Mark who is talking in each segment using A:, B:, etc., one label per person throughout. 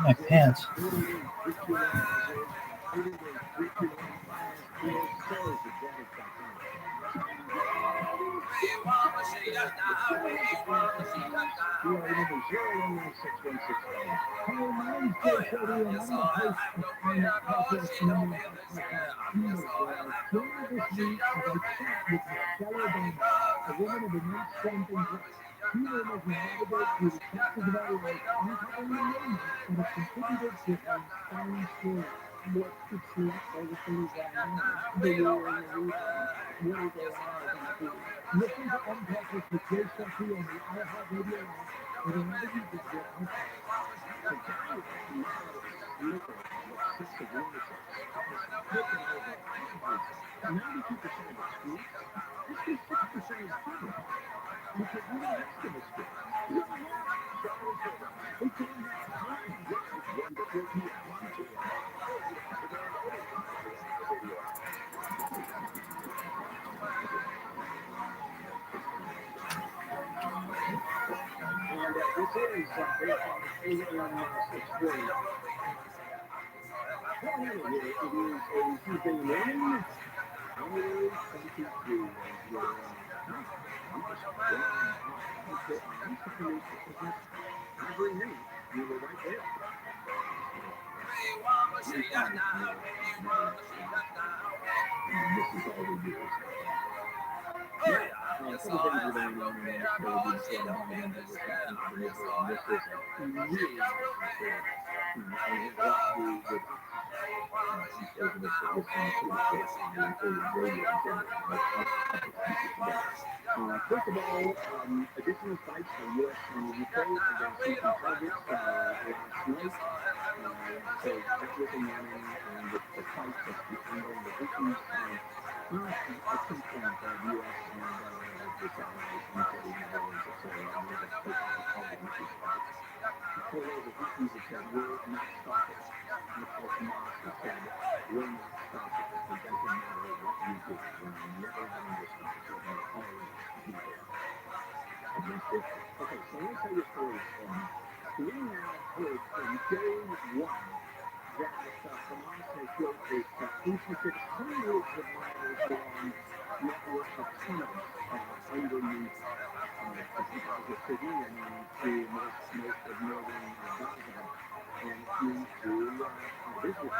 A: My pants. Although the Houthis have said, we're not stopping. Much like Hamas has said, we're not stopping. It doesn't matter what you do. We're never going to stop. We're going to always be there against Israel. Okay, so let me tell you a story. We now heard from day one that Hamas has built this intricate, hundreds of miles long network of tunnels underneath the Gaza City and to most of northern Gaza, and it's used to Israel.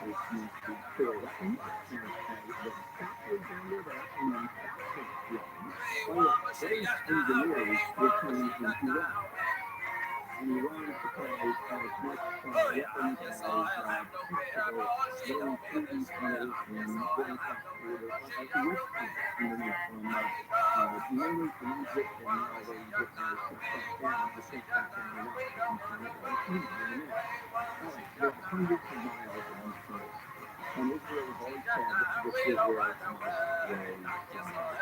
A: It's used to store weapons, and the factory down there that actually manufactures weapons. By the way, those engineers were trained in Iran. And Iran supplies as much weapons as possible, going through these tunnels and going across the border, like a witch hunt underneath from mainly from Egypt, and now although Egypt has cracked down, they can't crack down enough to confirm it, but it's moving in there. All right, so there are hundreds of miles of these tunnels. And Israel has always said this is where Hamas was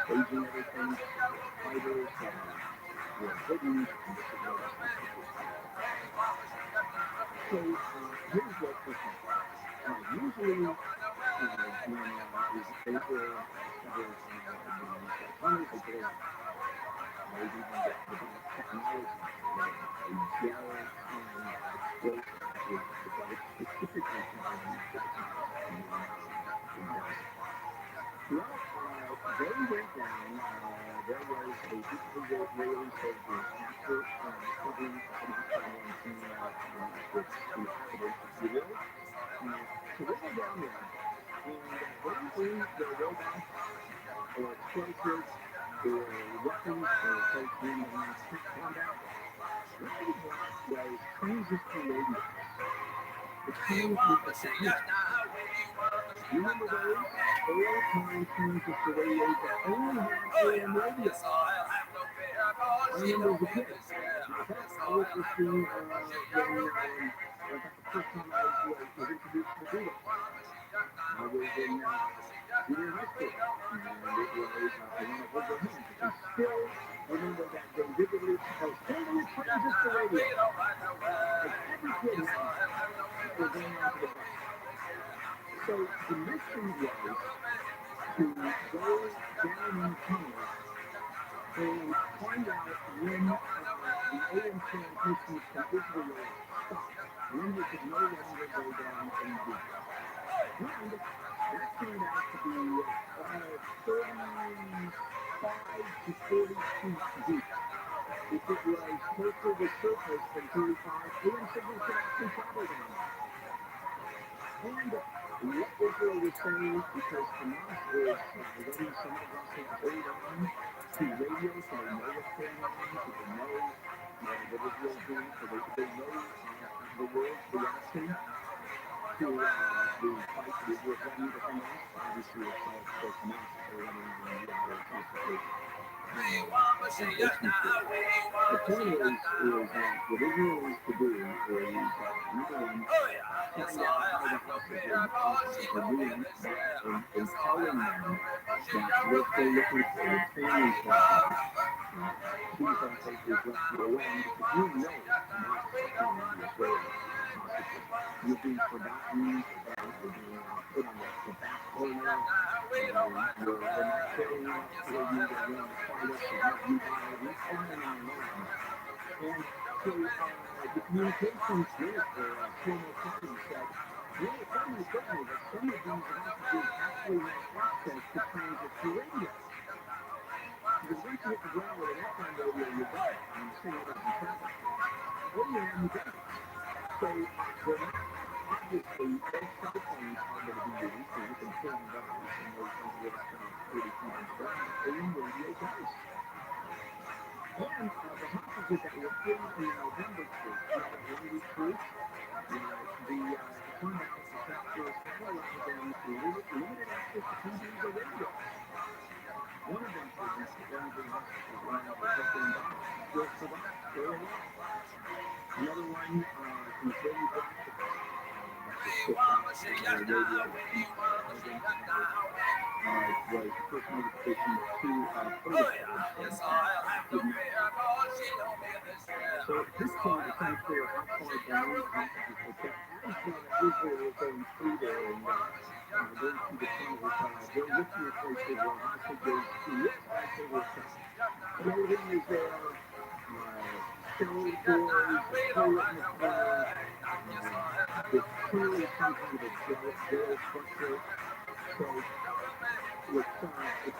A: staging everything, their fighters were hidden, and this is where the stuff was discovered. So here's what happens. Usually when Israel discovers these tunnels, they put a lot. Maybe even get advanced technology, a gel explosive that is developed specifically to be used for the tunnels. Well, they went down. There was a group of Israeli soldiers after discovering Hamas had one cleaning out its inhabitants, if you will. So they go down there, and they don't bring their robots or explosives or weapons or folks trained in combat. What they brought was transistor radios. The times with the technique. You remember those old-time transistor radios that only had AM radio? I remember as a kid. I was listening when, in fact, the first time I was introduced to the Beatles. I was in junior high school, and it was I Want to Hold Your Hand. I still remember that day vividly because holding a transistor radio, like every kid had one, before going on to the bus. So the mission was to go down these tunnels and find out when the AM transmissions from Israel stopped, when they could no longer go down and do it. And that turned out to be 35 to 40 feet deep. If it was closer to the surface than 35, AM signals could actually travel down there. And what Israel was saying, because Hamas is letting some of us hold on to radio so they know what's going on, so they know what Israel's doing, so they know the world's reaction to the fight that Israel's running with Hamas. Obviously, it's all, of course, Hamas that they're running the classification. The point is that what Israel needs to do is, number one, find out how the hostages are doing and telling them that we're still looking for your families back. Please don't take these rescue alone, because you know Hamas is killing the Israeli hostages. You're being forgotten, you're being put on the back burner, we're not caring enough for you, they're willing to fight us to have you die, on and on. And so the communications minister, Shlomo Kati, said, well, it's only certainly that some of these hostages actually have access to transistor radio. Because once you hit the ground with an FM radio, you're done, and the signal doesn't travel. AM does. So they're not, obviously, those cell phones are going to be used, so you can put on device and those things will come 30 feet underground. AM radio does. And the hostages that were freed in the November truce, that 1 week truce, it turned out the captors had allowed them limited access to TVs or radio. One of them, for instance, one of the hostages, one of the husband and daughter, still survived, still alive. Another one, Israeli black that was shipped out radio. was the first notification to photooftheday did not. So at this point, it's unclear how far down messages will get. As Israel was going through there and going through the tunnels, they're looking at places where messages look like they were sent. Clothing is there, shelves, doors, toilet in the corner. There's clearly some kind of a jail structure. So it's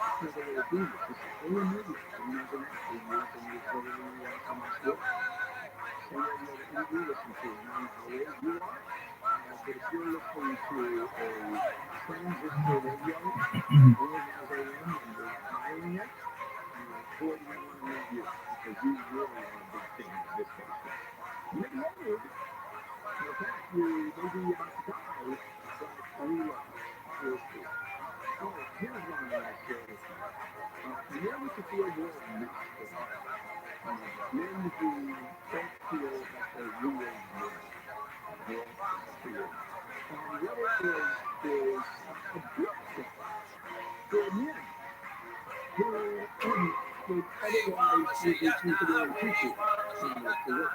A: another way of doing it. It's all immediate. You never actually use an Israeli Hamas word. Same radio that you listen to, no matter how old you are. But if you're listening to a transistor radio, only has AM and you're dialing it, boy, do we want to meet you because you really are a big thing in this station. You're old. In fact, you may be about to die, but we love you. Yours too. Oh, here's one I want to share with you. Men to feel more not men who don't feel that they're real men. Yes, true. And what it is a good thing for men who would otherwise be considered teachers to work.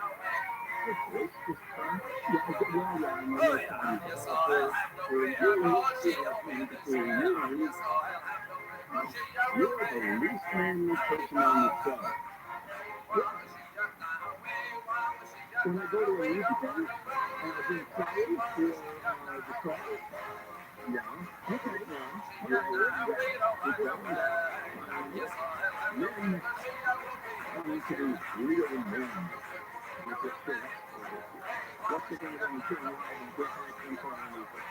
A: It's just fun. Yeah, I'm a little tiny. For you, you're the least manly person on the show. When I go to a music thing, the flowers for the choir, yeah, okay, yeah, men need to be real men. That's it, sure, what's the thing about you and get back into our music?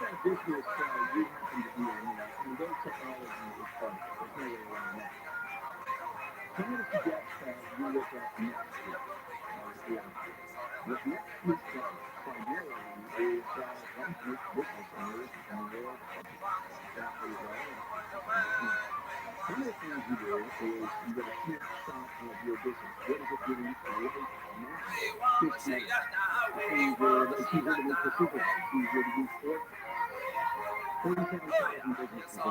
A: that business you happen to be in, I mean, their technology is perfect. There's no way around that. So I'm going to suggest you look at NetSuite as the option. What NetSuite does primarily is make business owners more efficient. That is all. One of the things you do is you get a snapshot of your business. What is it doing right now? This month. It's easier to make decisions. It's easier to use forecasts. 47,000 businesses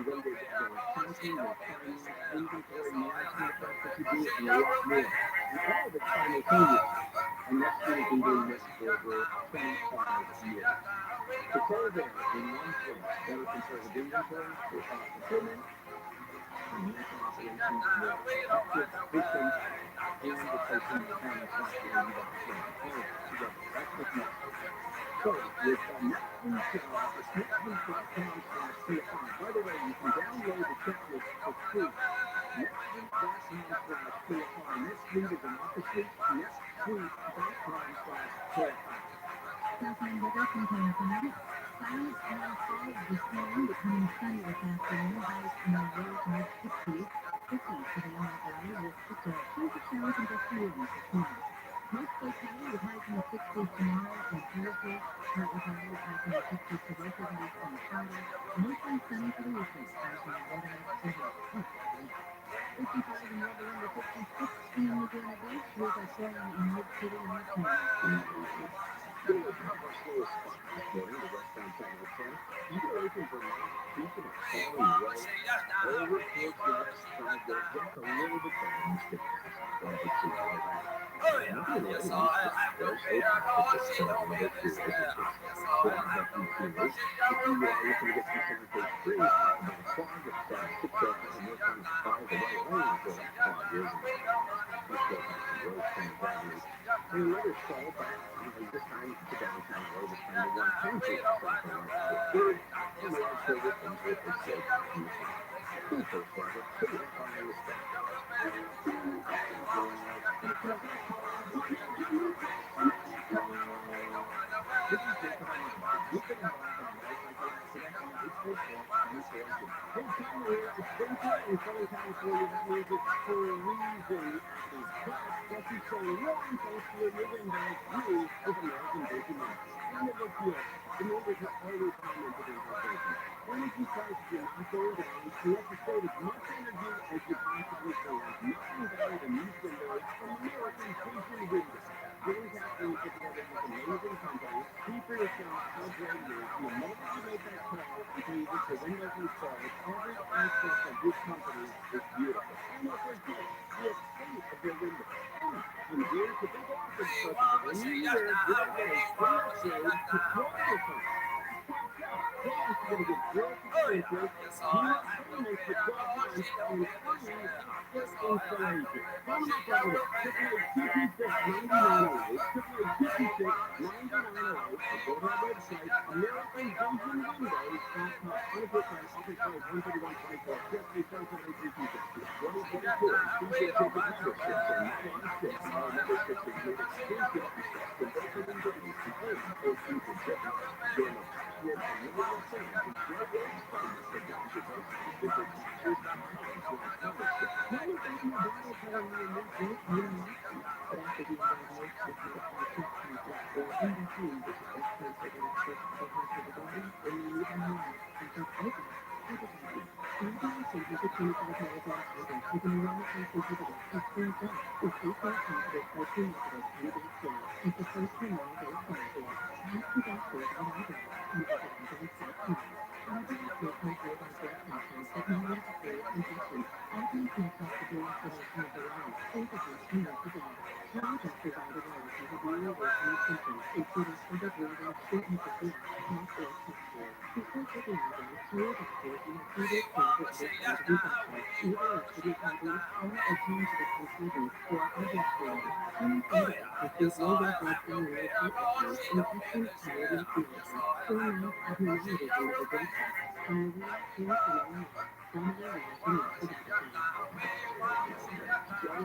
A: rated their accounting, their finance, inventory management stuff that you do, and a lot more. And all of it simultaneously. And NetSuite has been doing this for over 25 years. It's all there in one place. Better conservative inventory, procurement, financial operations more effective, efficient, and replacing the accounting software you got running. All of it together. That's what NetSuite. So with NetSuite, it's netsuite.com/TFI. By the way, you can download the checklist for free. netsuite.com/TFI. NetSuite is an office suite. netsuite.com/TFI.
B: Southland weather contains tonight. Clouds and fog this morning, becoming sunny this afternoon. Highs in the low to mid 60s. 50s for the Illinois Valley with just a chance of showers and gusty winds this morning. Mostly cloudy with highs in the 60s tomorrow and Thursday. Partly cloudy with highs in the 50s to low 70s on Friday. Mostly sunny for the weekend. Highs in the low to mid 70s. 55 in Lebanon to 56 in Laguna Beach. With a showing in mid-city on the 10.
A: Getting on top of our slowest spot this morning, the westbound side of the 10. Either way from Vermont, peaking at Falling Road. Over towards the west side, there's just a little bit better than stick past. Don't get too far back. Nothing really. There's so far. It's just number 2. This is just flat up in theory. If you are looking to get some sun page 3, talk about a fog. It's 605 north on 5 the right lane for that fog is. And we still have some roads coming down. And another stall back, this time to downtown road, this time to 110 south on the 3rd. And we also with things with the safe easy. Cool first driver, pretty up on the spot. This is Jacob on the phone. You've been involved in a motorcycle accident on 844-24. Hey, Tom here. It's winter in Southern California. That means it's freezing out there. But what you say really close to your window, you is American Bacon Minute. And it looks good. The neighbors have always commented on our bacon. Energy prices are not going down, so you have to save as much energy as you possibly can. Nothing better than these windows from American Bacon Windows. James Ashley put together this amazing company. See for yourself how great it is. And the moment you make that call until you get your windows installed, every aspect of this company is beautiful. And what they're doing, the estate of their windows. And here's the big offer for the new year. Give away free upgrade to qualify. Plus, you're going to get 0% interest, 0 payments for 12 months, and free expert installation. Phone them up right away. 888-226-9908, 888-226-9908, or go to our website, AmericanVisionWindows.com. Benefit price, offer code 13124, just a social 8326. 2022, feature ticket memberships are not on sale. All memberships include exclusive access to local engagement, components, or future tickets. Join a passionate and loyal fans and share your excitement for Dr. Boston. Visit Teachers.com/membership. Now look back in your Bible telling you in this book, you know, but after the evaluation of your IQ concept or in between, this is best place for the experts to help you the body, or you even more. In fact, open, advertising. Advertising is a 25-milligram tablet with an enormously digital extreme fat with 8-point positive or 2 negative plant-based cells. It's the first hormonal-based therapy. Not to doctors on eyebrows and advertising.com. Eyebrows may cause nearby breast cancers, but millions of serious infections. Eyebrows may cause severe inflammation of the lungs, organs, and most of all. Tell a doctor right away if you have any or worsening symptoms, including trouble breathing, shortness of breath, cough, or chest pain. Before taking eyebrows, tell your doctor if you have previous pain or other signs of infection, either a kidney problem or a change of the TB or eyebrow fluid. Some photos include low red blood cell neurotransmitters, infections, tiredness, nausea, or mild abnormalities in the blood test, diarrhea, hair thinning, vomiting, rash, and loss of appetite.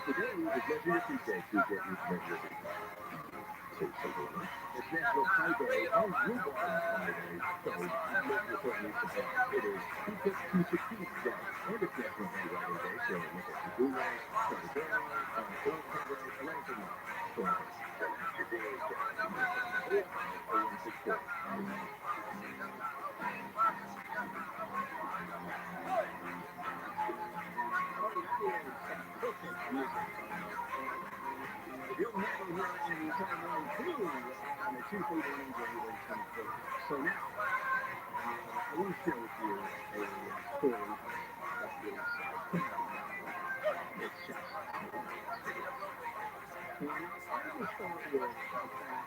A: Today is Measure Your Future. Choose what you measure your future. say Subliminal. It's National Pie Day and Rhubarb Pie Day, so most importantly, it is Picoftheday, and it's National Handwriting Day, so look at the Google, start a journal, blog cover, arrange a lot. So today is January 0164. You'll never hear any time on two on a Tuesday morning, January 24th. So now, I want to share with you a story that is it's just and I will start with the fact that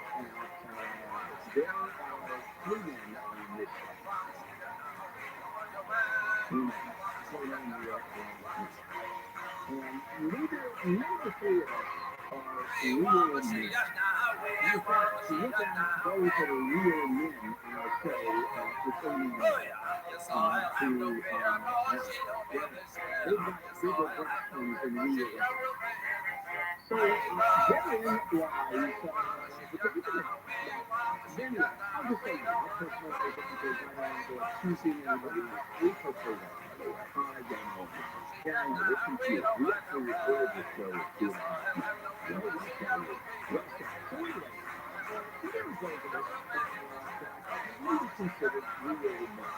A: there are three men on this show. Three men. And neither three of us are real men. In fact, to look at those that are real men in our show, it's only men who they've got bigger breasts than we do. So therein lies the predicament. Then I'll just say that personally, because I don't want to go accusing anybody. We personally don't. I don't know. Yeah, I know. It's confused. We actually record the show to well, let's tell you. Well, so anyway, there we go with this. We would consider real men.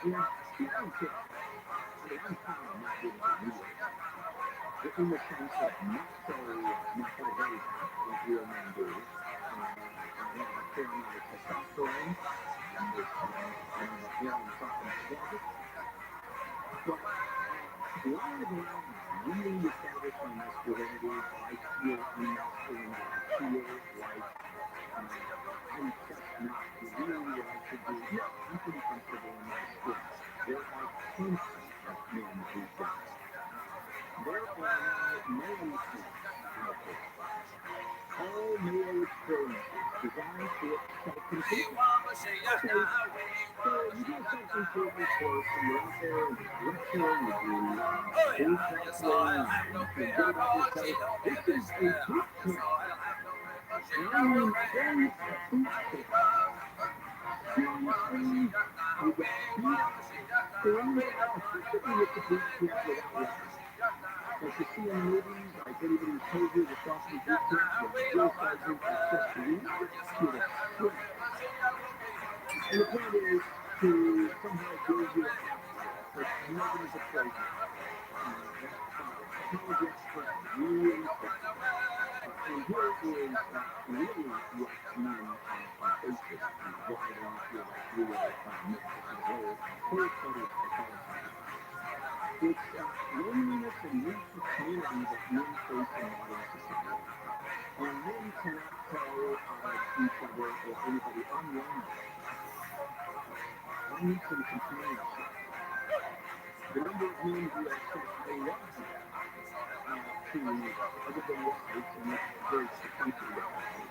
A: Yeah, you don't care. I mean, I'm kind of not being real. In the sense of not so very like real men do. I have a fair amount of testosterone. I'm talking about but live around really establishing masculinity, I feel unmasculine, I feel like I'm just not really what I should be. Yeah, I'm pretty comfortable in my skin. There are plenty of men who've done it. There are now male mechanics in the course. All male experiences designed for self-improvement. Okay, so you do a self-improvement course and you're out there and you lecture, you do food counseling, you feel good about yourself. This is a boot camp. And I mean, very boot camp. Seriously, you get beat through effectively with the boot camp without weapons. Like you see in movies, like anybody who's told you the Boston boot camp, the drill sergeant is just ridiculous strength. And the point is to somehow build you up, but nobody's afraid of it. Technology experts really effective. And here is really what men are facing and why I don't feel like real men as a whole psychology. It's loneliness and need for community that men face in modern society. And men cannot tell each other or anybody, I'm lonely. I need some companionship. The number of men who have said, I love you, to other than wives, and that's very potential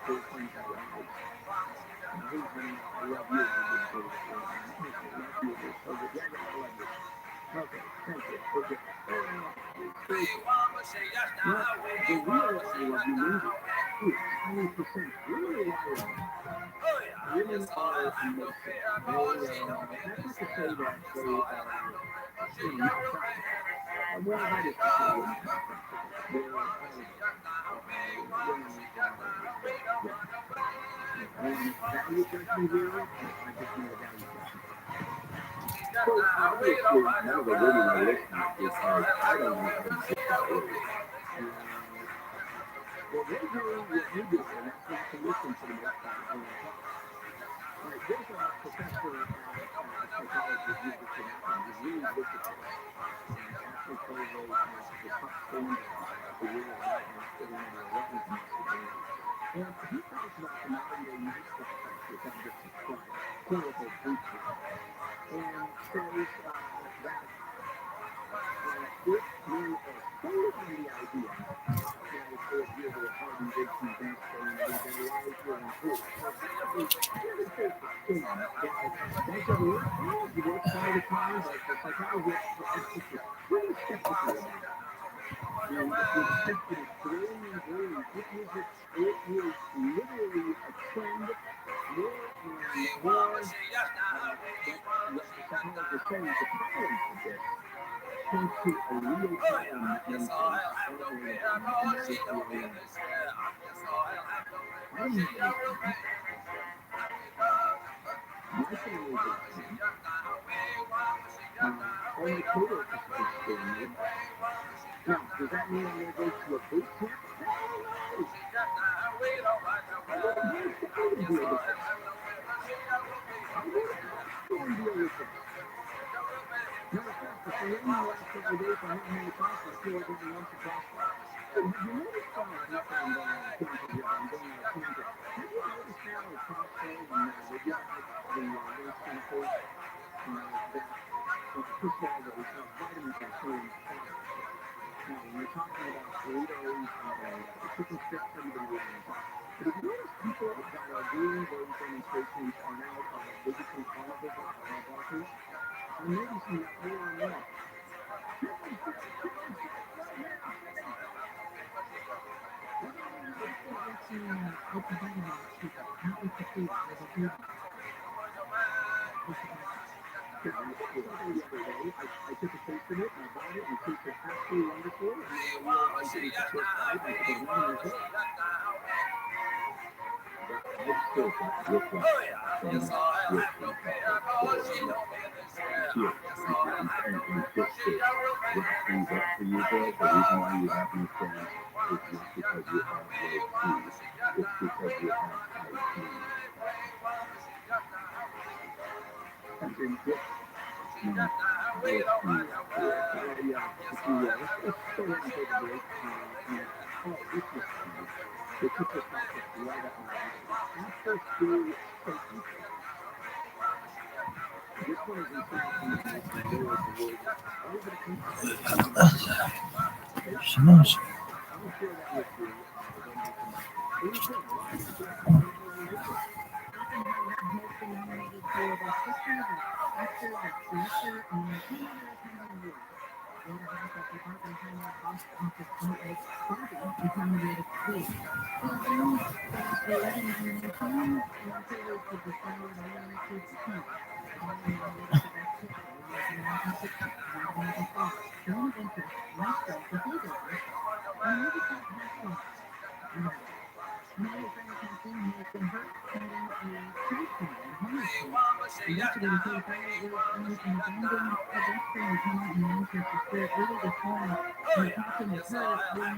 A: girlfriends and wives. And husband, I love you, and I love you, so that, yeah, I love you. Okay, thank you. Okay. Now, the real I love you movie is 20% really liar. Women are emotional. That's not to say that they are not practical. Well, that is to say women are practical. They're value judgment here. I just made a value judgment. So obviously, none of the women are listening because I don't know how to get that word. Well, they're doing what you do, and that's not to listen to the most part when I talk. Right, there's a professor at psychology at University of Akron who really looked at this and actually correlated the top standards for real life and fitting into the weapons masculinity. And he talks about the modern day youth structure, which I just described, clinical boot camp, and says that if men are sold on the idea that if you're the hardened, big, convinced, and their lives will improve. So effectively, really take the scam that most of it works some of the time, but the psychologists are really skeptical about it. And with the kids that are throwing in early, it is literally a trend more and more. That's what the psychologists say the tolerance of this points to a real problem in many states, and this really I don't have any children. My family has children. All my coworkers are family. Now, does that mean I'm going to go to a boot camp? Hell no! I go to Boy Scout and deal with this. I go to Cub Scout and deal with this. Matter of fact, if you're in the last couple of days, I haven't had a class, I feel like going once across. Hey, have you noticed how, not that I'm going on a tangent here, but I'm going on a tangent. Have you noticed how at Costco and they give out the little samples that, first of all, those vitamins are so in products. Now, when you're talking about Doritos and chicken strips, everybody loves them. But if you notice, people that are doing those demonstrations are now, they become carnival barkers. I'm noticing that more and more. Chicken strips right now!
B: With the vitamins people, not with the food, or the food.
A: Yeah, I got something the other day. I took a taste of it, and I bought it, and it tasted absolutely wonderful. And then I realized it was the first bite, and I said, well, I'm going to but I still got real quick from that with here. And just to wrap things up for you, Bill, the reason why you have these things is not because you have low T. It's because you have high T. And then get low T. Let's go ahead and take a break. And, this was fun. They took this topic right up my alley. After school safety tips. This one is in California, and there is awards all over the country. Okay?
B: She knows.
A: I will share that with you when we come back. What do you think? Why don't you share something with me like this?
B: Has been nominated for Best Picture, Best Actor, Best Director, and 10 other Academy Awards. Later has that department titled Box Office Outlet Barbie is nominated for lead. So then, there's 11 nominations, and clearly to decide winner keeps count. All nominated for Best Picture, American Picture, Vitamin Fall, Zone of Interest, Maestro, The Haymakers, and movie called Half Life. Many friends have been hurt fighting a street fire, a homeless street. Investigators say the fire was in an abandoned pedestrian tunnel in Manchester Square early this morning. An attaching occurred when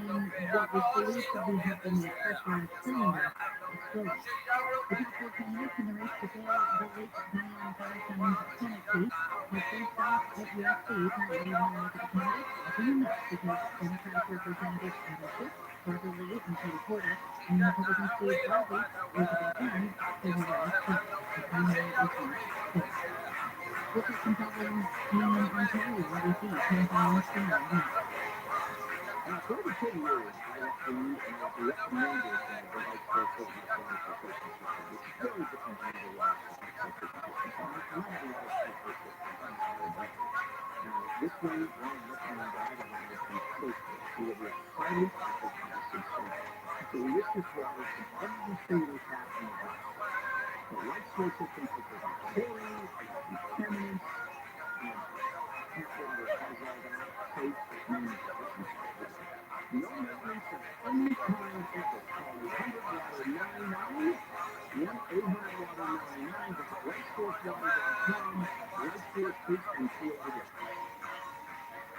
B: what was believed to have been a pressurized cylinder exploded. The top 4 candidates in the race to fill the late Dianne Feinstein's Senate seat have faced off at UFC. Apparently, they want to look at the candidates. It's in a mix because Democratic Representatives Adam Schiff, Barbara Lee, and Katie Porter, and Republican Steve Harvey, Elizabeth Warren, Susan Rice, Trump, the primary is March 6th. Look at some problems in Ontario, ABC, 10,000 strong.
A: For over 10 years, I have owned and I've recommended the likeforlike system, which is very different than the last likeforlike system. And I have a lot of likeforlike systems. I'm sorry, but this one, I recommend that, and I can close to it. It will be a highly optimized system. Delicious water from every single tap in the house. The likeforlike system filters out chlorine, contaminants, tap water has all that, safe, no maintenance of any kind ever. Call 1-800-WATER-99, 1-800-WATER-99, visit likeforlikewater.com, Likeforce Taste and Feel the difference.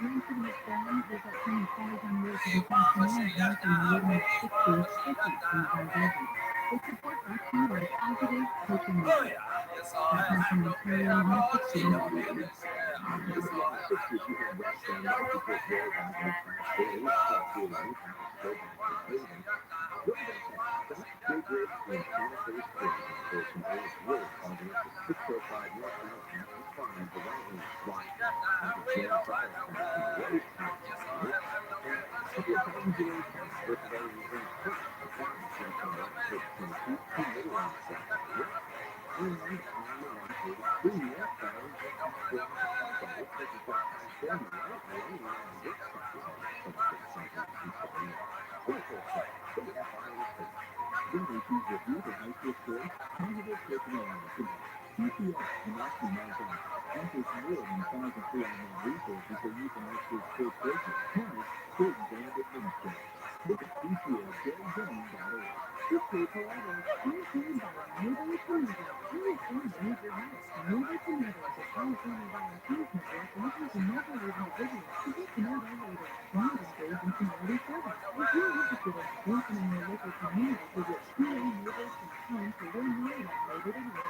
B: Rain pretty much gone. We've got some skies on the way for this afternoon, highs in the low mid 60s, 50s in the high desert. This report brought to you by Positive Coaching Movement. That from Ontario on the 60s.
A: On the 60s, you had West End, because there was no crash daily, so doing anything, still back to paving. Go to that Stock Big Rig in Santa Fe Springs for some old wood, calling up to 605 northbound Campus 5, the right lane, block. Have a jam fire back in the road, and a couple of times you know, birthday in Perth, the farm, Central North, 622, 2 little on the second, right? And on the 143 northbound, just before the Parkway, looks like you've got crash there on the right lane, and looks like this is issues with youth and high school sports, positive personality connect. PCS and Austin Marathon offers more than 1,000 free online resources for youth and high school sports coaches, parents, students, and administrators. Visit pcsjoinzone.org.
B: This week, however, sponsored by Neighbors to Neighbors. Understand the major house. Neighbors to Neighbors, a California volunteers network offers a mobile remote business to get to know their neighbors and engage in community service. If you're interested in strengthening your local community, visit TRILLIONAIRE.com to learn more about Neighbor to Neighbor.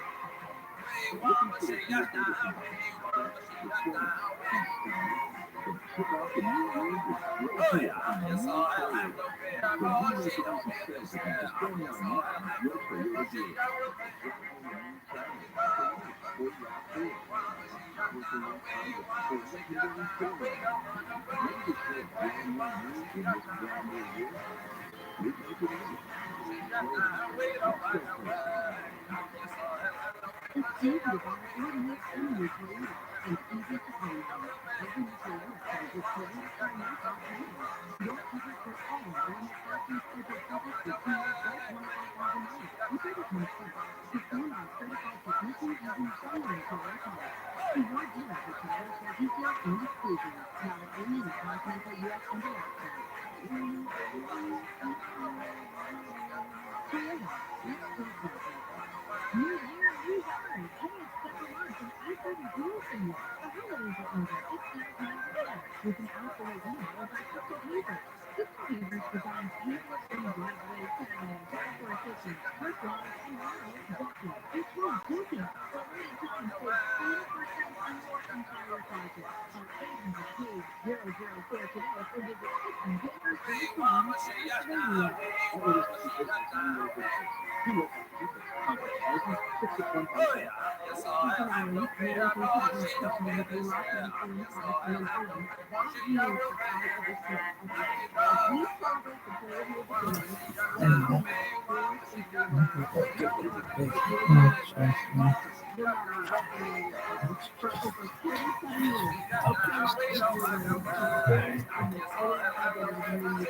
A: Looking for a innovative environment, fresh, restorative, peace-inspiring. From the kick off the new year with Grill Tour and the new Toyota. When you make it easy service and just go online at your Toyota dealer. Drive home a new Camry for life or RAV4. Virtual Tiger for legendary touring. Make it feel brand new in this brand new year. We make it easy.
B: It's easy to buy or make any new Toyota and easy to own one. Every new Toyota comes with Toyota Finance Option. You're covered for all normal factory scheduled service for 2 years or 25,000 miles. Whichever comes first, performed by certified technicians using genuine Toyota parts. See your dealer for Toyota for details and exclusions. Now only in continental U.S. and Alaska. Toyota, let's go places. New year, new ride. Only 7 months and I-30 deals from you. The holidays are over. It's time to have fun with an outdoor remodel by Picoftheday. Picoftheday provides painless and driveway styling, outdoor kitchen, park lots, and walls, decking, and home cooking. For limited time, save 20% on your entire project. Call 800-PAGE-004 today or visit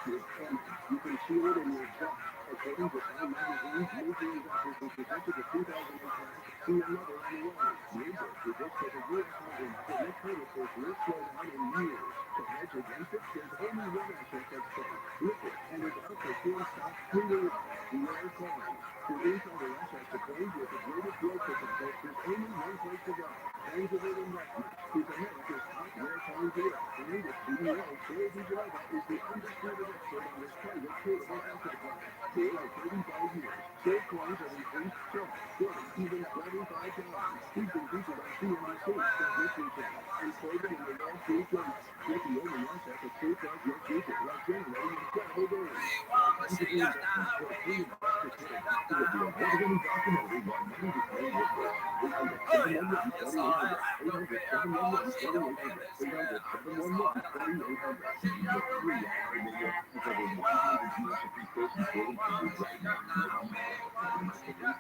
B: picoftheday.com.
A: You can see it in your exhaust. According to Time Magazine's major examples who presented the 2008 class, see another on the way. Bloomberg predicts that the U.S. housing market next notices will slow down in years. To hedge against it, there's only one asset that's safe, liquid, and is also fuel stock cleaner water, the air quality. For insider access to planes with the greatest growth potential, there's only one place to go. Planes of Investment is America's top maritime dealer, and its CEO, Bill Vijalova, is the undisputed expert on this private portable asset class. For over 35 years, safe coins have increased trust, getting even 75 times. He's been featured on CNBC, The History Channel, and quoted in the Wall Street Journal. Get the only asset that safeguards your future while generating incredible gains. Principal Investments for free investor today. To get the award-winning documentary, Why Money Became Worthless. 800-711-2800. 800-711-2800. The 3-hour video has over 100 Mississippi stations waiting for you right now. Commercial free station featuring 1,000 plus stations. And this takes people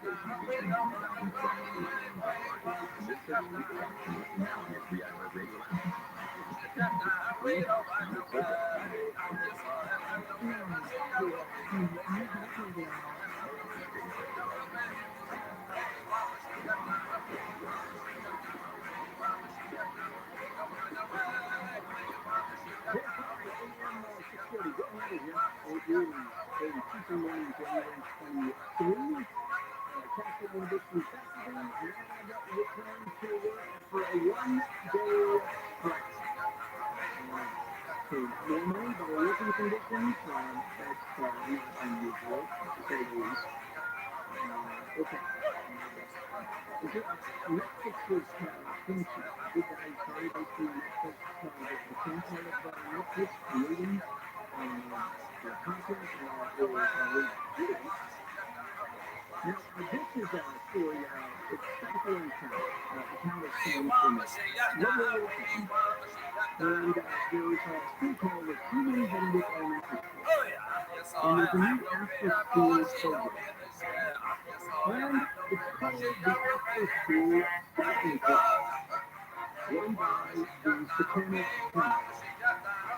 A: back to listening now on your 3-hour radio app. Normally, by working conditions, that's not unusual, to say the least. Okay. Netflix was finished. Big guy started basically Netflix, the front part of Netflix creating content was good. Now, this is a story, it's Stockholm account of Sam from Liberal Account. And there's a school called the TRUMAN Elementary School. And there's a new after-school program. And it's called the After School Selfie Club. run by the satanic temple,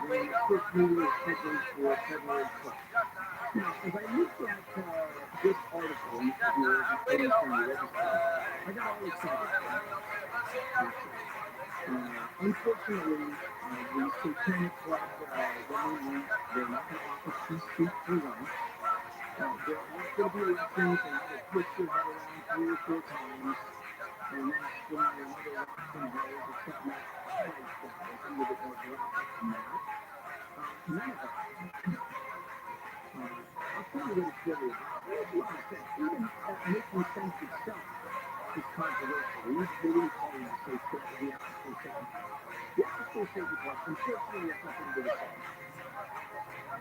A: the first media coverage for February 12th. Now, as I looked at this article in the California Register, I got all excited. Unfortunately, the satanic club, they're not going to offer two seats for lunch. There aren't going to be elections, and they'll twist your head around 3 or 4 times, and then spring another rocks and rolls, except not quite that. It's a little bit more graphic than that. None of that. I'll tell you what it's really about. There's a lot of things. Even making sense itself is controversial. They didn't call it the African Satan. The African Satan Club, unfortunately, has nothing to do with Satan.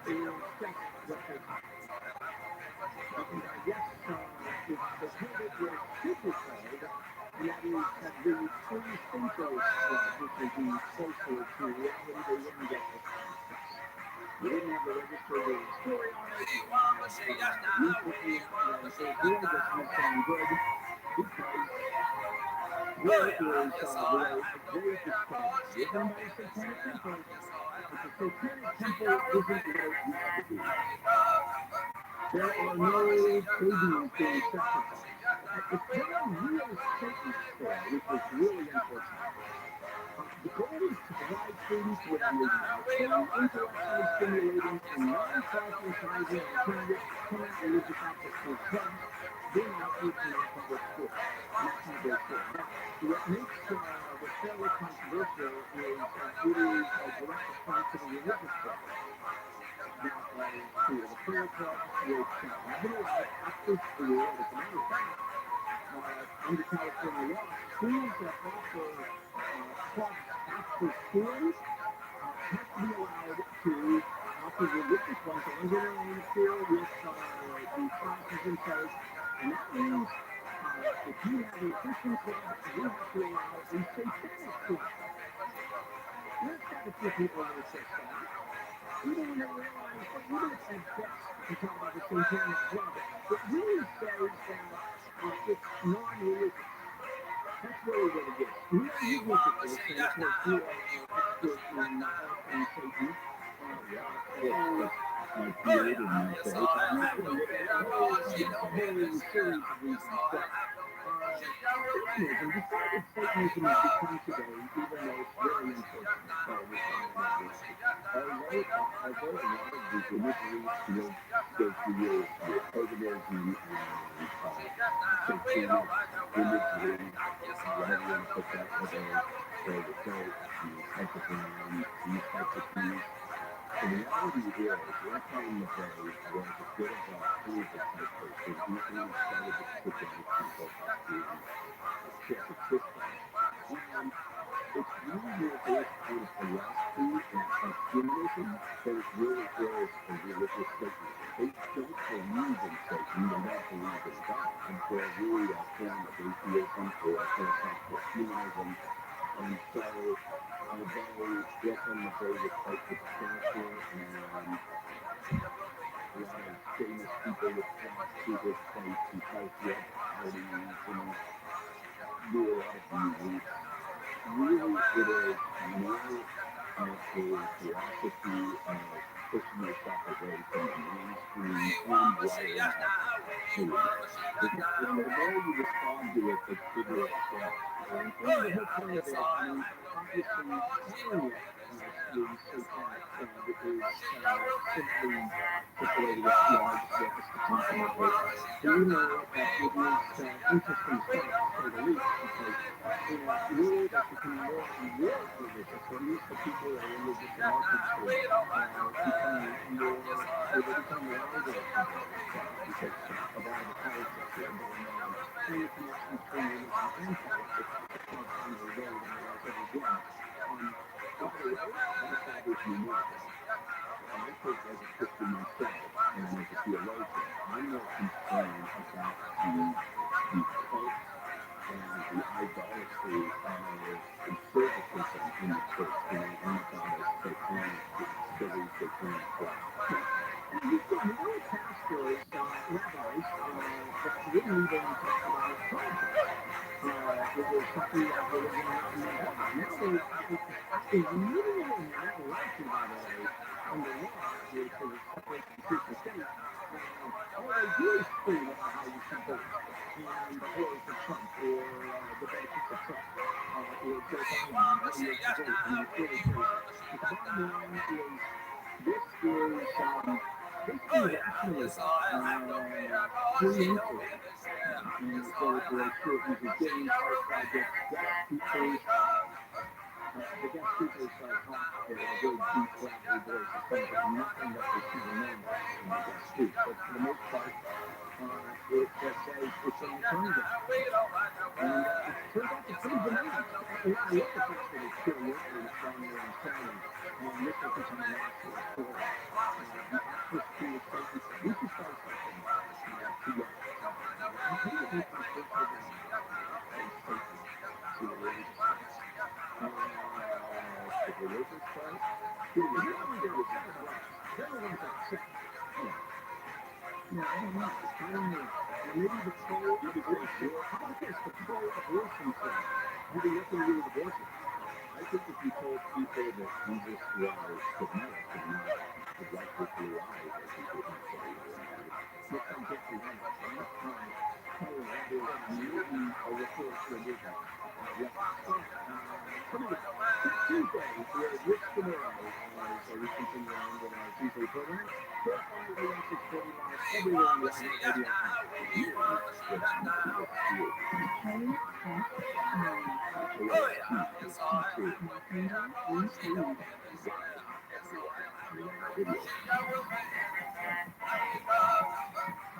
A: It is just what they are. And I guess if they called it what it should be called, and that is that the Free Thinkers Club, which would be closer to reality, they wouldn't get this conference. You wouldn't have the register with a story on it. You wouldn't have news looking at it. It really doesn't sound good because there is very disturbing. You're talking about a satanic temple, but the satanic temple isn't what it used to be. There are no babies being sacrificed. It's telling real Satanists there, which is really unfortunate. The goal is to provide students with a fun, intellectually stimulating, and non-proselytizing alternative to current religious access clubs being offered in our public schools. And that's in a great story. Now, what makes this fairly controversial is it is a direct response to the religious club. That is to the prayer clubs, which have been allowed after school. As a matter of fact, under California law, schools that offer clubs after school have to be allowed to offer religious ones as long as they don't interfere with the classes themselves. And that means if you have a Christian club, you have to allow a satanic club. There's got a few people that are pissed off. Even when they realize that even if at best you talk about the satanic club, it really says that it's non-religious. That's really what it is. You look at this, and of course you are an expert in Satan. Created in that space. I'm not going to look at a whole series of reasons, but Satanism, decided Satanism has become today, even though it's very unfortunate, although a lot of the imagery goes to your paganism and satanic imagery, whatever you want to put that, whether they're the goat, the type of lamb, these types of things. The reality is, back in the day, was a bit of a political type person. He started to put down people up to check the system. And it's really more based on a philosophy of humanism than it really is a religious Satanism. They don't believe in Satan, they don't believe in God. They're really a form of atheism or philosophical humanism. And so, although back in the day was quite substantial and a lot of famous people would flock to this place because you had parties and do a lot of music. Really, it is more of a philosophy of pushing yourself away from the mainstream and wiring up food. Because the more you respond to it, the bigger it gets. And the whole point of it, I mean, obviously, calling it the satanic club is simply situated at large surface to compliment it. And you know, it is interesting stuff, to say the least, because in a world that's becoming more and more religious, or at least the people that are religious in our country are becoming more, or they're becoming louder about it because of all the politics that are going on and the connection between religion and politics, which is more primary there than it has ever been. By the way, that bothers me more. And I think as a Christian myself and as a theologian, I'm more concerned about the cult and the idolatry of conservatism in the church than I am about a satanic, silly satanic club. Now, you've got more pastors, rabbis, that wouldn't even talk about politics. it was something that they were going to recommend out. Now they actually literally not allowed to, by the way, under law, is to separate the church and state. All they do is say how you should vote and the horrors of Trump or the benefits of Trump or Joe Biden and how you have to vote. And it's really crazy. But the bottom line is this is basically rationalism, free inquiry. And so for short user games, art projects, guest speakers, the guest speakers talk a very deep, gravelly voice. It sounds like nothing that they see normally when the guest speaks. But for the most part, it just says it's an alternative. And it turns out it's pretty benign. I love the fact that it's still locally responding and selling. And this will become a national story. The access to the safety, we should start something together. I'm going to make my personal download on safety to the religious sites. The religious sites? The religious sites. They're the ones that check. Yeah, I don't know. Maybe the pro-abortion. How about this? The pro-abortion thing. Have you nothing to do with abortion? I think if you told people that Jesus was Semitic and not the right with blue eyes, I think they would say you come get me right? Maybe a report to a movie. Tuesday with Rich Tomorrow as we continue on with our Tuesday program. 458 everywhere on the radio.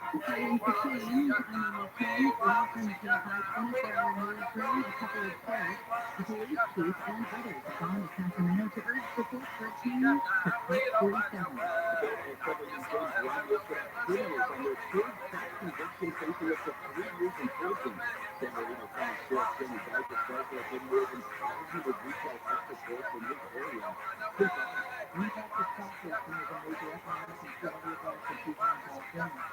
B: According to King, welcome to the high 24-hour news room, a couple of shows, the police chief and others have gone to Sacramento to urge support for a change to Part 47.
A: Criminals on their third tax conviction facing up to 3 years in prison. San Marino County Sheriff Jimmy Dyke says there have been more than 500 retail theft reports in his area. Impact of shoplifting is a major economic and quality of life issue in California.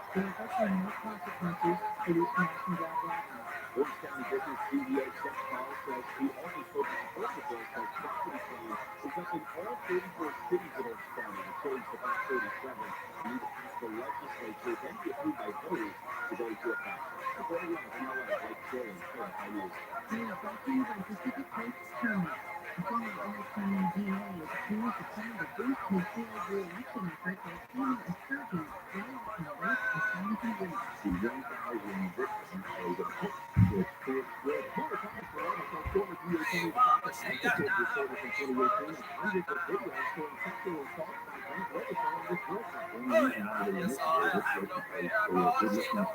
A: There are actually no consequences for these smash and grab robberies. Orange County Business CEO Chuck Paul says he also spoke to proposal bills like property claims is up in all 34 cities that are expanding to change the Part 37 and need to pass the legislature, then be approved by voters to go into effect. Reporting live in LA, Blake Sterling, KFI News.
B: We are brought to you by Pacific Coast TRUMAN. A former Orange County DA is accused of trying to boost his failed re-election effort by claiming a surge in drugs and rape and felony rape.
A: The 1,000 victims of the hit which creates good. More comments for all from former DA Tony DeSantis advocate reported in 2018 of hundreds of videos showing sexual assault by Grant Lewis on this worker. The legal claim against Orange County also alleges no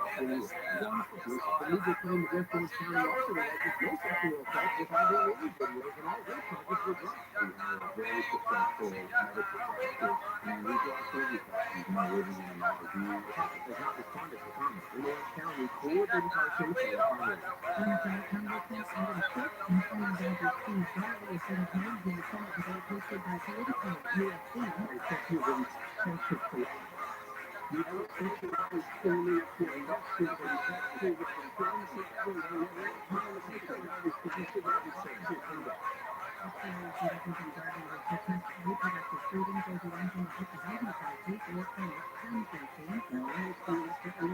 A: sexual assault with either of these videos and all rape charges were dropped. Very successful medical practice and legal activity practices now living in Mountain View. Has not responded to comments. In Orange County, 4 35 cases are primary.
B: Democratic Congressman Adam Schiff and former Dodgers Steve Garvey said he planned to the Senate debate hosted by Politico UFC.
A: You have centralized only to elections and taxes and funds and everything.
B: Reproductive freedom goes along with the housing crisis or chronic crime safety.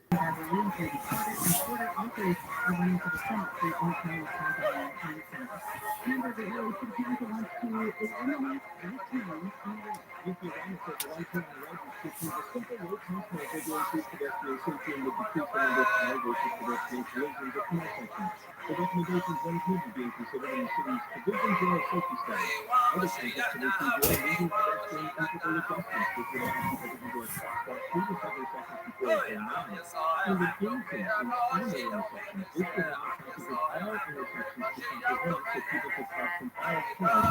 B: Beverly, Jody Carter, and Porter authors are running for the Senate for Orange County Housing Council. Member of the LA City Council wants to eliminate right-turns on the road.
A: VP Obama says the right-turn on roads is seeking a simple low-cost measure to increase pedestrian safety and to decrease the number of cars versus pedestrian collisions at intersections. The recommendations will include being considered in the city's provisions or a safety study. Other concepts could include doing leading pedestrian interval adjustments, which would allow people to endure crosswalk 3 to 7 seconds before they turn on. And with increase in primary intersections, this would allow traffic at all intersections to comprehend so people could cross from all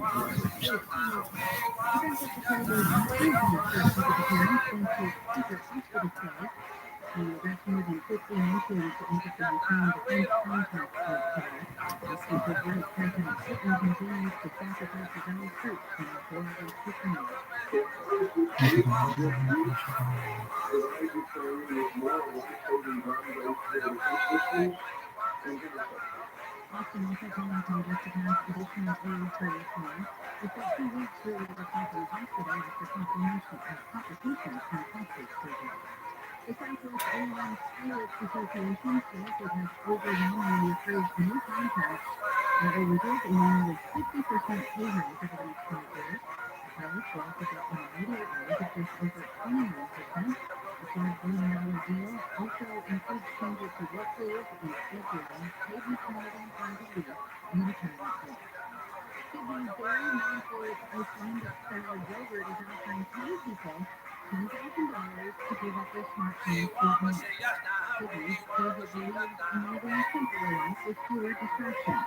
A: cars at the same time. Steve Weber, KFI.
B: Defense Secretary was pleased with the Secretary to Speaker Hospital today. The U.S. more than 50 nations to enter the Ukraine defense contract today. because White President Clinton continues to sacrifice his own troops in his horrible Ukraine. Austin also plans Congress to pass additional aid for Ukraine. It took 2 weeks for it to happen yesterday after complications from prostate surgery. The Southwest Airlines Pilots Association says it has overwhelmingly approved new contracts that will result in nearly 50% pay raise over the next 5 years. The pilots will also get an immediate raise of just over 21%. The $5 billion deal also includes changes to work rules and scheduling, paid maternity and parental leave, and the retirement pay. Sydney's Dairy, known for its Icelandic-style yogurt, is offering 10 people $10,000 to give up their smartphones for a month. Sydney says it believes in living a simpler life with fewer distractions.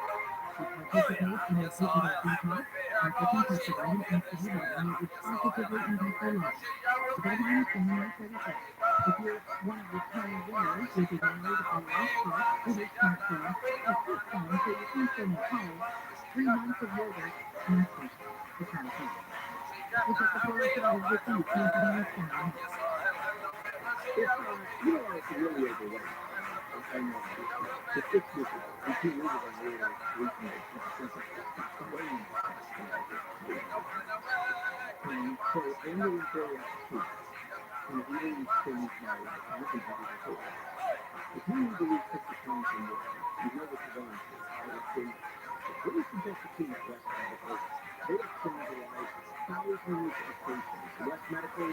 B: To participate in a digital detox, applicants have provided info about how it would positively impact their lives. The deadline is January 31st. If you're one of the 10 winners, you'll be mailed a laptop with your smartphone, a flip phone so you can make calls, 3 months of yogurt, and of course, the child phone. We'll check the forecast with the happening this time.
A: It's really overwhelming. I know the 6 years ago, and 2 years ago, we were like reaching the way so Emily is very upset. And it really changed my life. And I can tell you this whole life. If you need to lose 50 pounds or more, you know what you're going through. I would say, really suggest the team at West Medical. They have changed the lives of thousands of patients. West Medical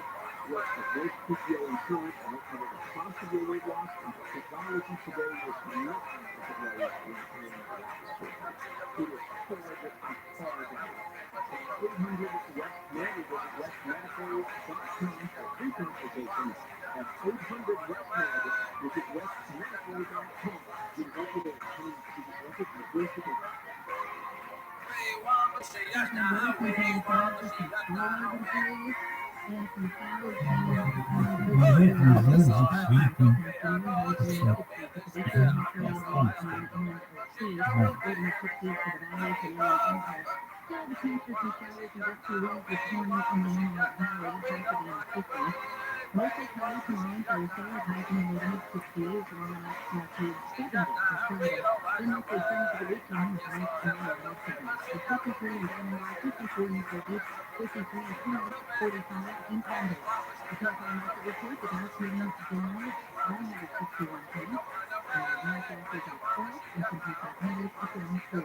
A: works with most PPO insurance and will cover the cost of your weight loss, and the technology today is nothing like it was when paying for the surgery. It is far different, far better. 800 West Medical, visit westmedical.com for free consultations. At 800 West Medical, visit westmedical.com. You can go to the honey, you just look at the first of it.
B: The temperatures and showers and gusty winds this morning in the Inlet Valley, high to be in the 50s. Mostly cloudy tomorrow and Thursday, with highs in the mid-60s, warming up to 70 for Friday. Then mostly sunny for the weekend, with highs in the low 70s. The 53 in Denver, 54 in the Focus, 53 in Phoenix, 45 in Palm Bay. The Telephone Market Report, the Dow trading down 161 points. NASDAQ is up 12, S&P 500 up around 4.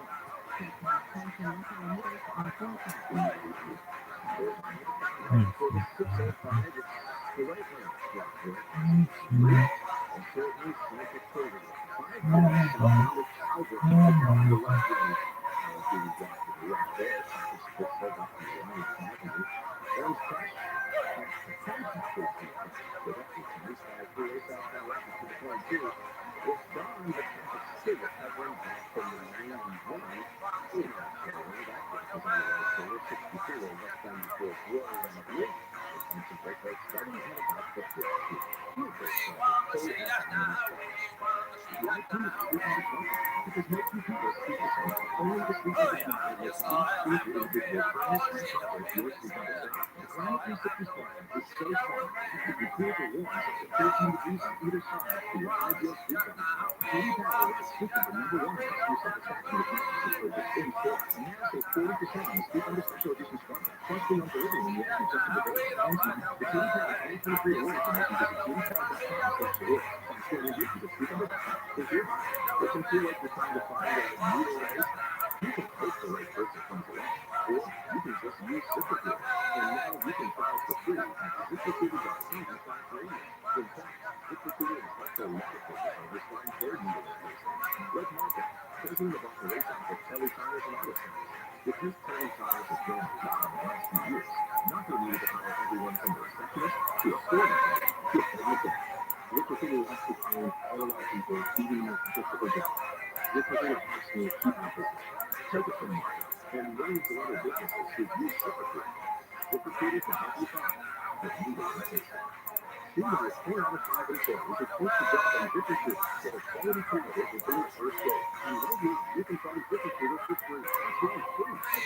A: Single 4 out of 5 employees report the job on ZipRecruiter, so the quality candidate within the first day. And right now, you can try ZipRecruiter for free. Try it free at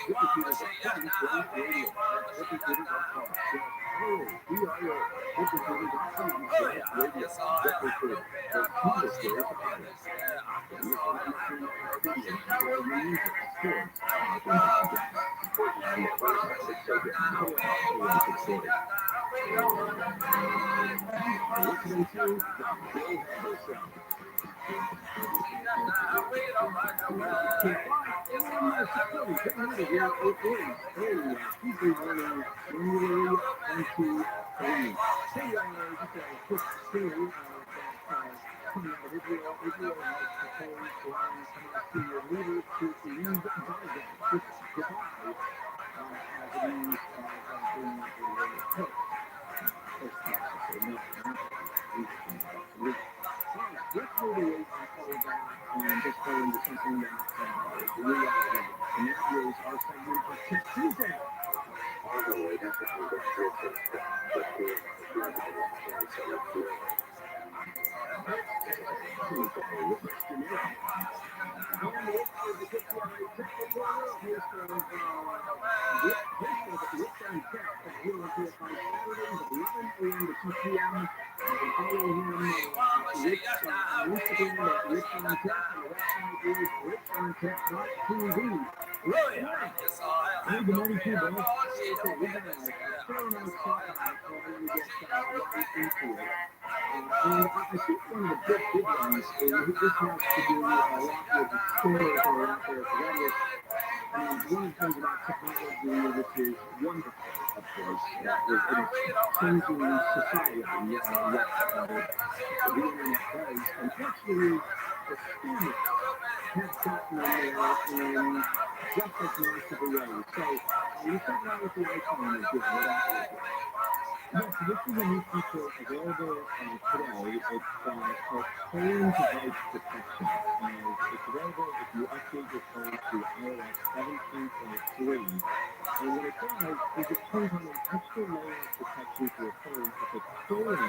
A: ZipRecruiter.com/radio. That's ZipRecruiter.com/ROTHSCHILD. ZipRecruiter.com/radio. ZipRecruiter, the smartest way to hire. When you're starting to see videos, where you use it, skills, and the first message so good. Listening to the ViralRabbi Show. Coming out of Israel has proposed allowing some senior leaders to leave Gaza with goodbye as a means of bringing the post. Let's move away from all of that and just go into something that we all have. And that is our segment of Tech Tuesday. All the way down to Hey, good morning, people. Okay, we got a fair amount of talk about before we get right into it. And I think one of the big ones is this has to do a lot with the stores that are out there for Reddit. And one of the things about technology, which is wonderful, of course, is it's changing society, what the internet does. And actually, the students have gotten in there in just as massive a way. So, you talk about what the iPhone is doing, what Apple is doing. Yes, this is a new feature available today. It's called phone device protection. And it's available if you update your phone to iOS 17.3. And what it does is it turns on an extra layer of protection for your phone if it's stolen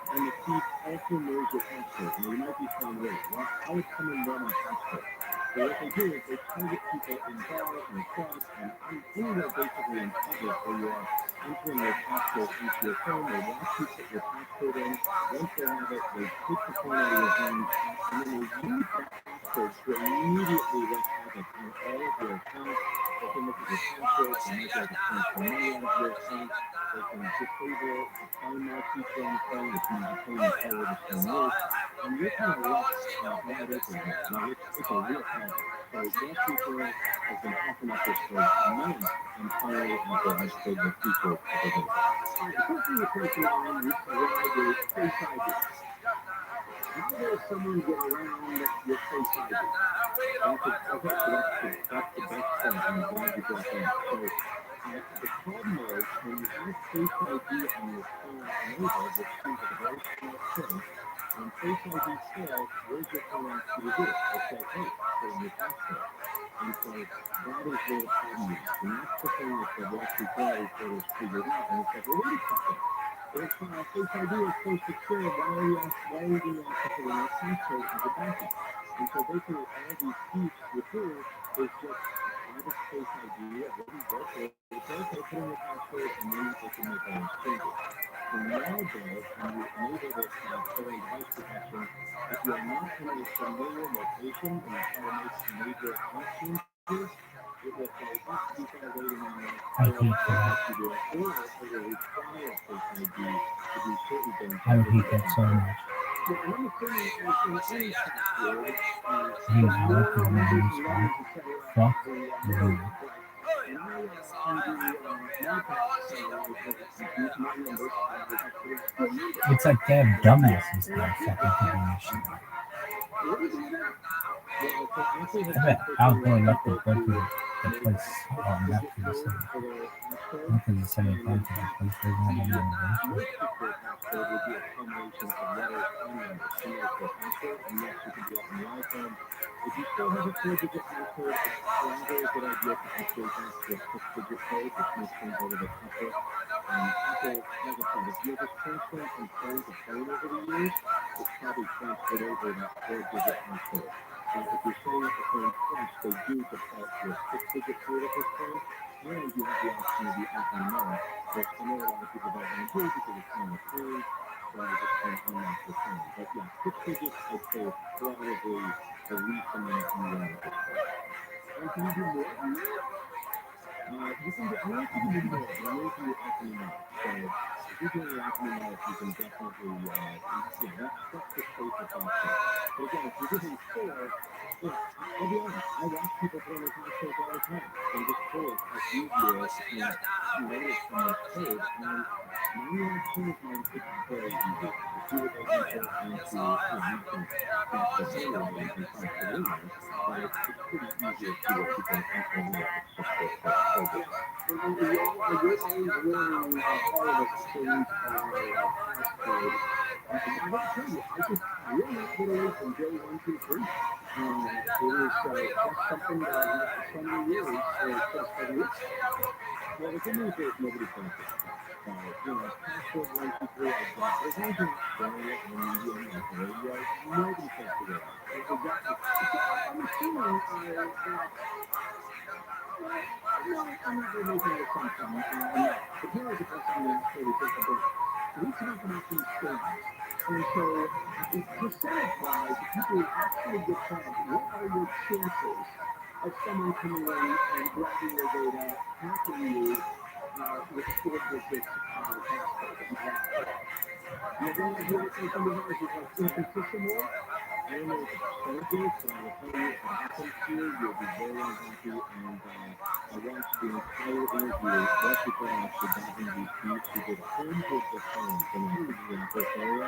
A: and the thief also knows your password. Now you might be saying, wait, how would someone know my password? So what they do is they target people in bars and clubs and anywhere basically in public where you are entering your password into your phone. They watch you put your password in. Once they have it, they take the phone out of your hand and then they use that password to immediately wreak havoc on all of your accounts. They can look at your passwords, they might be able to transfer money out of your account. They can disable the timeout feature on the phone, which means you can't even tell where the phone is. And you're kind of left wide open here. Now, it's a real problem. So Wall Street Journal has been talking about this for months, and finally Apple has put the feature available. All right, the first thing you take to mind is Face ID. How does someone get around your Face ID? That's the best point. I'm glad you brought that up. So, the problem is when you have Face ID on your phone enabled, which seems like a very smart thing, when Face ID fails, where's your phone ask you to do? It says, hey, put in your password. And so that is where the problem is. And that's the thing that the Wall Street Journal reporters figured out. And it's like, well, wait a second. If Face ID is so secure, why are we doing that for the password as a backup? And so basically all these thieves would do is just have a Face ID, it wouldn't work, they say, okay, put in your password, and then they can make all those changes. So nowadays, when you enable this phone device protection, if you are not in a familiar location and you try to make major account changes, it will say, oh, you gotta wait a minute, or it will require Face ID to do certain things.
C: I would hate that so much.
A: Yeah, and I'm assuming as in any password,
C: Hey, I like the way you spot. Fuck you. It's like they have dumbasses that are fucking doing this shit. I bet I'll go up and go to the place on that for the city.
A: passcode.
C: Because it's
A: And
C: setting
A: in
C: fun for the
A: fact,
C: place doesn't have
A: the
C: any innovation.
A: most secure passcode would be a combination of letters and numbers, similar to a password. And yes, you can do that on the iPhone. If you still have a 4-digit passcode, it's probably a good idea to update that to a 6-digit code, which makes things a little bit tougher. Apple, like I said, if you're just transferring from phone to phone over the years, it's probably transferred over that 4-digit passcode. If you're setting up the phone fresh, they do default to a 6-digit code at this point, and you have the option of the FNO, which I know a lot of people don't want to do because it's kind of a pain, so you just kind of unlock your phone. But yeah, 6 digits, I'd say, is probably the least amount you want at this point. And can you do more than that? You can do, I don't know if you can do more, but I know you can do alphanumeric. So if you're doing alphanumeric, you can definitely, that's the safest option. But again, if you're doing 4, I'll be honest, I watch people put in their passcodes all the time. I'm just curious how easy it is to kind of notice someone's code, and 99% of the time, it's very easy to see what they enter and to, you can snatch their phone away and try to put it in there, but it's pretty easy to see what people are entering there if it's just their code. And we're always learning, all of us, to change our passcode. I gotta tell you, we're not good at it from day 1, 2, 3. It is just something that I've had for so many years, it's just that well, the good news is nobody's going to fix that. So, password 1, 2, 3, I get. But as long as you're not sharing it on the medium like the radio, nobody's going to figure it out. Exactly. So I'm assuming that, well, no, I'm not really making an assumption. I'm not. But here is a question I'm going to ask before we take a break. We talk about these scams. And so, percentage-wise, if people actually get caught, what are your chances of someone coming in and grabbing your data, hacking you with a 4-digit passcode that you've had before? Do you have any idea what some numbers are? Is it like infinitesimal? I don't know what the percentage is, but I will tell you if it happens to you, you'll be very unhappy. And I watched the entire interview right before I actually got into these beats. We did hundreds of phones in that Minneapolis area,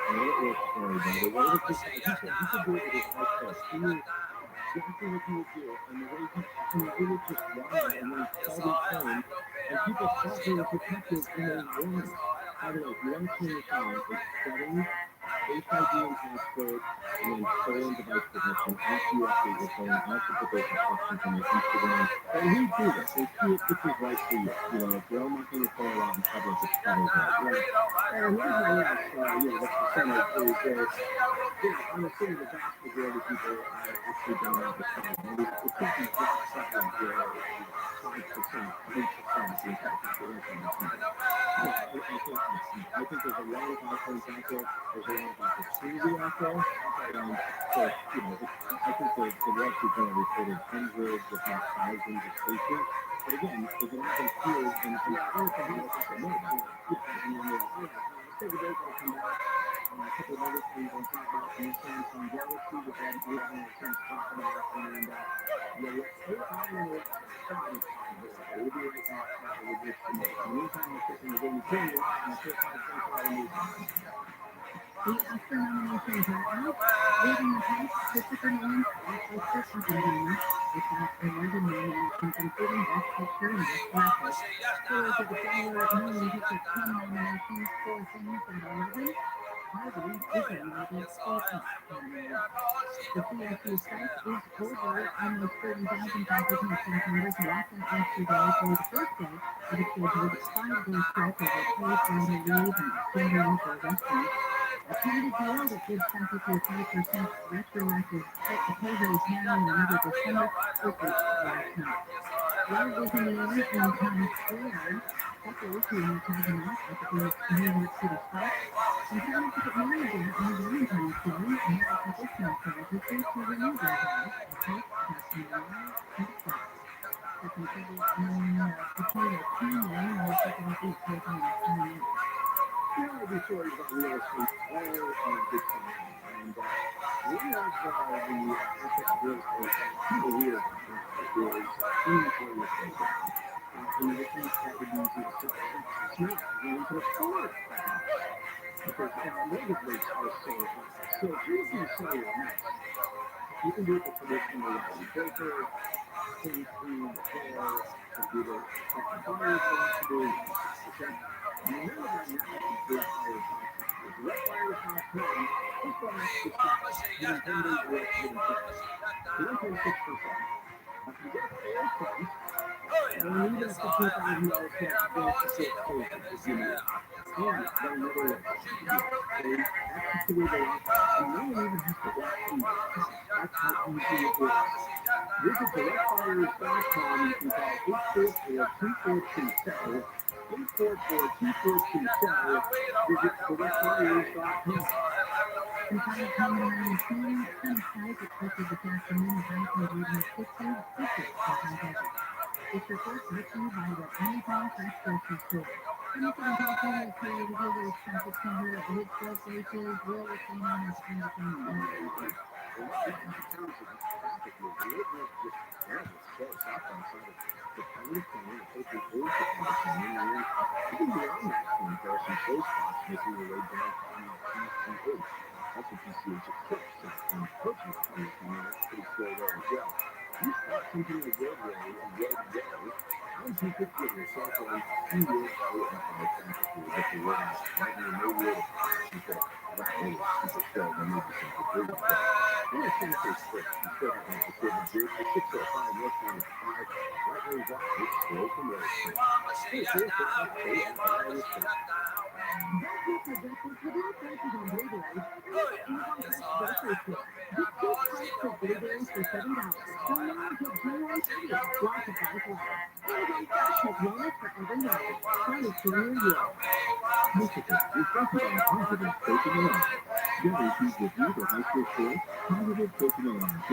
A: and it was scary, brother. One of the things he said he could do it with his eyes closed. He knew exactly what he would do, and the way I mean, it was just wild. And then he called his phone, and people thought they were protected, and they weren't. By the way, if you want to turn this on, it's settings, Face ID and passcode, and then stolen device protection after you update your phone. I also put those instructions on my Instagram. And we do this and see if this is right for you. If you're unlocking your phone a lot in public, it's probably right. And here's my ask, the percentage is I'm assuming the vast majority of people actually don't have this problem. I mean, it's not the exact science where 5%, 3% of the entire population has something. I think that's small. I think there's a lot of iPhones out there. There's a lot of opportunity out there. And of course, I think the Wall Street Journal reported hundreds, if not thousands, of cases. But again, if it happens here, and I don't think a lot of people know about it. And then they're like, all right, let's take a break. I'll come back. A couple of other things I'll talk about from the Samsung Galaxy, which we haven't had a chance to talk about. And let's put an eye on the Friday time here. We'll be right back with some more. In the meantime, let's listen to Daily King live on the First 524 News.
B: The Oscar nominations are out. Leading the pack, Christopher Nolan's blockbuster Oppenheimer, which got 11 nominations, including Best Picture and Best Director. Heroes of the Fowler Moon picked up 10 nominations, 4 things at 11. Barbie is nominated for 8 categories. The CSU strike is over. Almost 30,000 faculty and staff members walked out yesterday for the first day of a scheduled 5-day strike over pay, parental leave, and gender neutral vesting. A tentative deal that gives faculty a 5% retroactive pay raise now and another December was reached last night. Love is in the air in Times Square. Couples who want to tag along at the famous New York City spot decided to get married there on Valentine's Day. Married couples can also register to renew their vows at Hope, Castleman, and Flex. Second couple in Potato Canyon will take an 8-year retirement.
A: These stories about real estate all good times. And one of the aspects of real estate that people read about now is inventory replacement. And you would think that would be easy to sell. It's not. You can afford a house because mortgage rates are so high. So if you're looking to sell your house, you can do it the traditional way. Broker, things, repair, do the fires want to do. Okay? None of our network is direct fires.com. Direct fires.com is for extra stuff. Within 10 days worth within 6 days. So they pay 6%. If you get fair price, then even if the $2,000 check goes to 6 cases, you know, and they'll never let you. That's the way they are. And no one even has to walk through the account. That's how easy it is. Visit directfires.com. You can call 844-2427. 844-2427. Visit directfires.com.
B: And final comment around the team, some skies expected this afternoon with high today in the 60s, 50s for high desert. This report brought to you by the Anytime Fresh Grocery Store. From the Southern California Courier to hear those traffic center, which both races, where what's going on is everything you need to know.
A: That's what you see as a cook. And coaching on the corner, that's pretty slow there as well. You spot something in the roadway, how's you picture yourself on 2 years out of the traffic rules if you're right now, no way to pass, you could have super slow, there may be some debris. And it's going to take quick. You still have to say the bridge, the 605, North 95, right where he's off, it's slow from Road Street. Hey, here's the update on Friday.
B: Don't get your breakfast with no prices on blueberries. Anytime Fresh Grocery Store. Get 2 carts of blueberries for $7. From now until January 30th, while supplies last. Anytime Fresh has wellness for every dollar. Try this for your year.
A: Michigan, reflected on positive coaching alliance. Jerry Hughes with you, the high school sports, positive coaching alliance.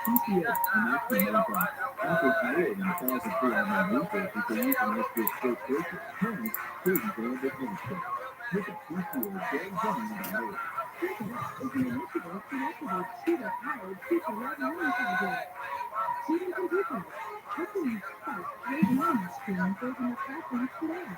A: PCS, a national nonprofit, offers more than 1,000 free online resources for youth and high school sports coaches, parents, students, and administrators. Visit PCSJoin.org.
B: Speaking Up is an initiative to activate student-powered teacher-led learning projects. Students and teachers, helping spark great learning experiences in the classrooms today.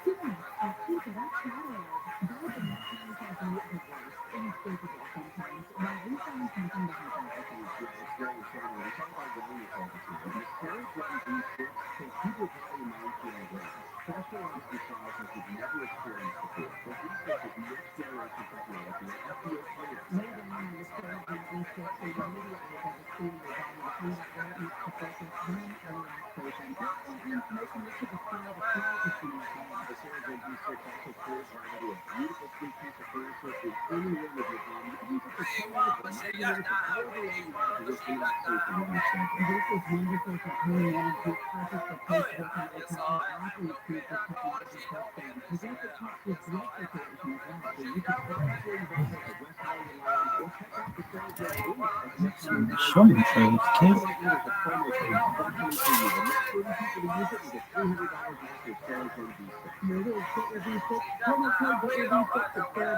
B: Join us at picoftheday.org. Guide the next time to be the voice, inescapable sometimes, while we find something to help out with it.
A: It's very exciting. We talk about value focusing. And the Cerebrum V6 can keep your volume 9 kilograms. Specialized massage like you've never experienced before. The V6 is next generation technology and FDA cleared.
B: Lay down on the Cerebrum V6 so you immediately have a feel your body to find out where it needs to focus, then relaxation. No information you should describe a small issue.
A: The Cerebrum V6 also clears right into a beautiful 3-piece of furniture in any room of your home. You can use it for 10 minutes or 90 minutes or however long you want to just relaxation on your center.
B: This is wonderful for anyone who's perfect for post-workout recovery. Athletes use this technology firsthand. The Zephyr helps with blood circulation as well.
A: So you can practice your examples of rest all your mind or check out the Cerebrum Boost at the
C: Show me trailers, kid.
A: right now there's a promo code specially for you. The next 30 people to use it will get $300 off your Cerebrum V6.
B: Here it is, get your V6. Promo code get your V6 at CerebrumUS.com.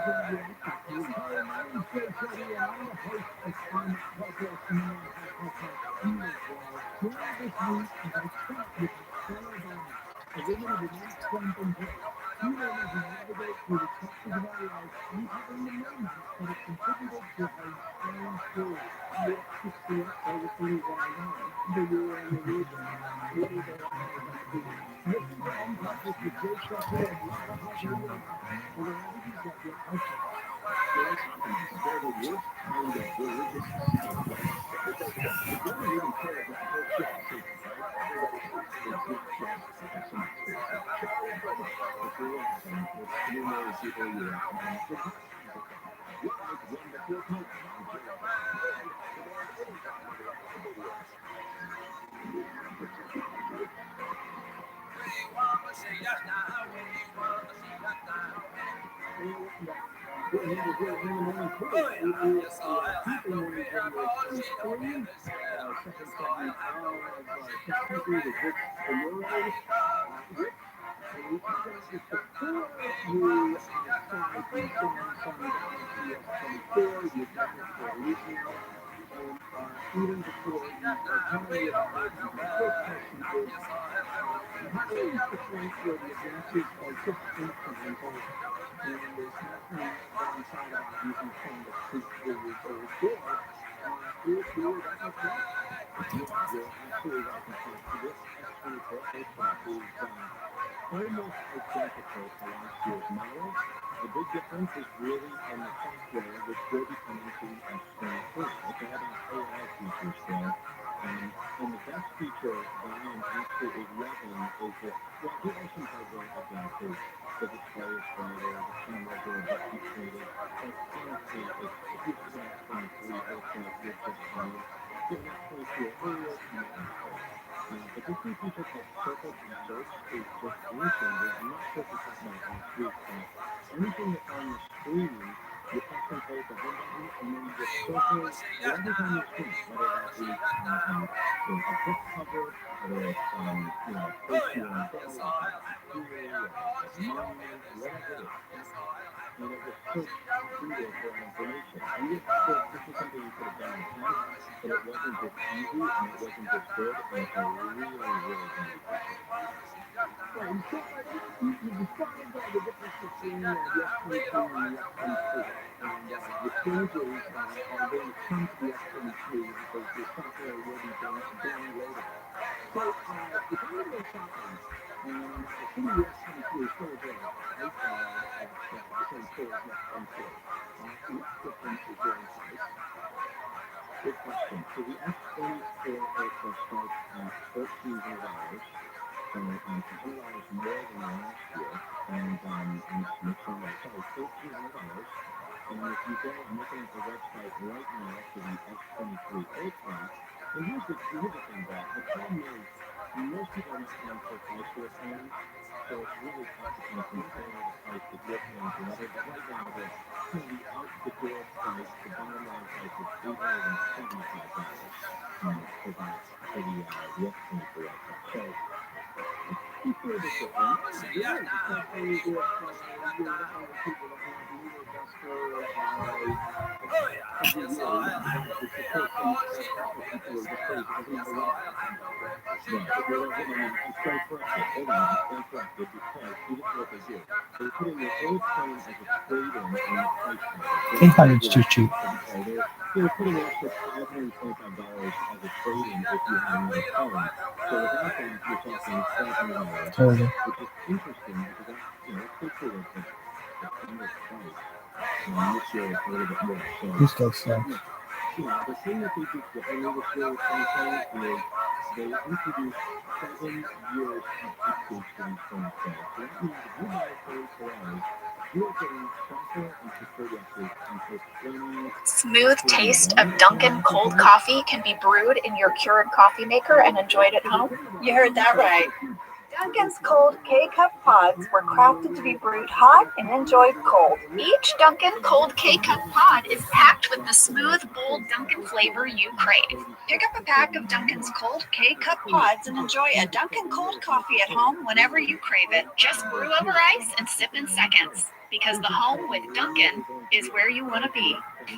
A: Hi, my name is Joe Jody, and I'm the host of Climate Podcast and Join this week as I chat with Rabbi, a woman of an accent and voice. She will as we navigate through the chapters of our lives, uncovering the moments that have contributed to our inspiring story. Yet to see it, all the things going on, the war and the region. What is our lives going to be? Listen to Unpack with Jay Shepherd and Rabbi and wherever you get your podcasts. There's often spread the worst kind of religious sacrifice. If you don't even care about the whole shit, so everybody thinks it's not just some experience. Charlie Brothers, if you're watching, it's 3 million people a year, and the top what makes one that feel comfortable? Even before you are telling you about it, the first question is, how do you get the point where the advances are just incremental and there's nothing downside about using phone that's 2 to 3 years old? Or if you're that much better, you're absolutely welcome to this S24 big difference is really in the software, which will be coming to S23. It's all about AI features still. And the best feature that I am absolutely loving is that, well, there are some hardware advances. The display is brighter, the cameras are a bit upgraded, but honestly, if you have an S23 Ultra, you're just fine. Get an S23 earlier, you might want to hold. But this new feature called Circle to Search is just game changer. I'm not sure if we talked about it last week, but anything that's on your screen, you press and hold the home button, and then you just circle whatever's on your screen, whether that is a book cover, whether it's a place you want to go, like a museum, or a monument, whatever it is, and it will search through there for that information. And yes, of course, this is something you could have done in the past, but it wasn't this easy and it wasn't this good, and it's a really, really handy feature.
B: Right, and so you described the difference between the S23 and the S23, and the changes are going to come to the S23 because the software will be downloadable. So if I'm going to go shopping, and assuming the S23 is still available, right, at the same stores next to M2, what difference is there in price? Good question. So the S24 Ultra starts at $1,300. So it's $100 more than last year, and just make sure I'm right. Sorry, $1,300. And if you go, I'm looking at the website right now for the S23 Ultra. And here's the thing, Brett. The problem is most people are not paying full price for their phones, so it's really tough to kind of compare the price that you're paying to another. But right now, the kind of the out the door price, the bottom line price is $875 for the S23 Ultra. So consider this different. Yeah, especially if you're not one of the people that have neither duster every year. It's the first thing that pops up when people are just crazy. Doesn't matter what it is. Right. I'm stand corrected. Hold on, I'm stand corrected because see, this is what they do. They put in your old phone as a trade-in on the price tag.
C: 800's too cheap.
A: They're putting an extra $525 as a trade-in if you had another phone. So without that, you're talking $1,200,
C: Totally.
A: which is interesting because that's basically the standard price. This year it's a little bit more. So
C: This guy sucks.
A: the thing that they did differently this year with Samsung is they introduced 7 years of updates to these phones today. So that means if you buy a phone today, you are getting software and security updates until 20.
D: Smooth taste of Dunkin' cold coffee can be brewed in your Keurig coffee maker and enjoyed at home.
B: You heard that right. Dunkin's cold K-Cup pods were crafted to be brewed hot and enjoyed cold.
D: Each Dunkin' cold K-Cup pod is packed with the smooth, bold Dunkin' flavor you crave.
B: Pick up a pack of Dunkin's cold K-Cup pods and enjoy a Dunkin' cold coffee at home whenever you crave it.
D: Just brew over ice and sip in seconds, because the home with Dunkin' is where you want to be. I'm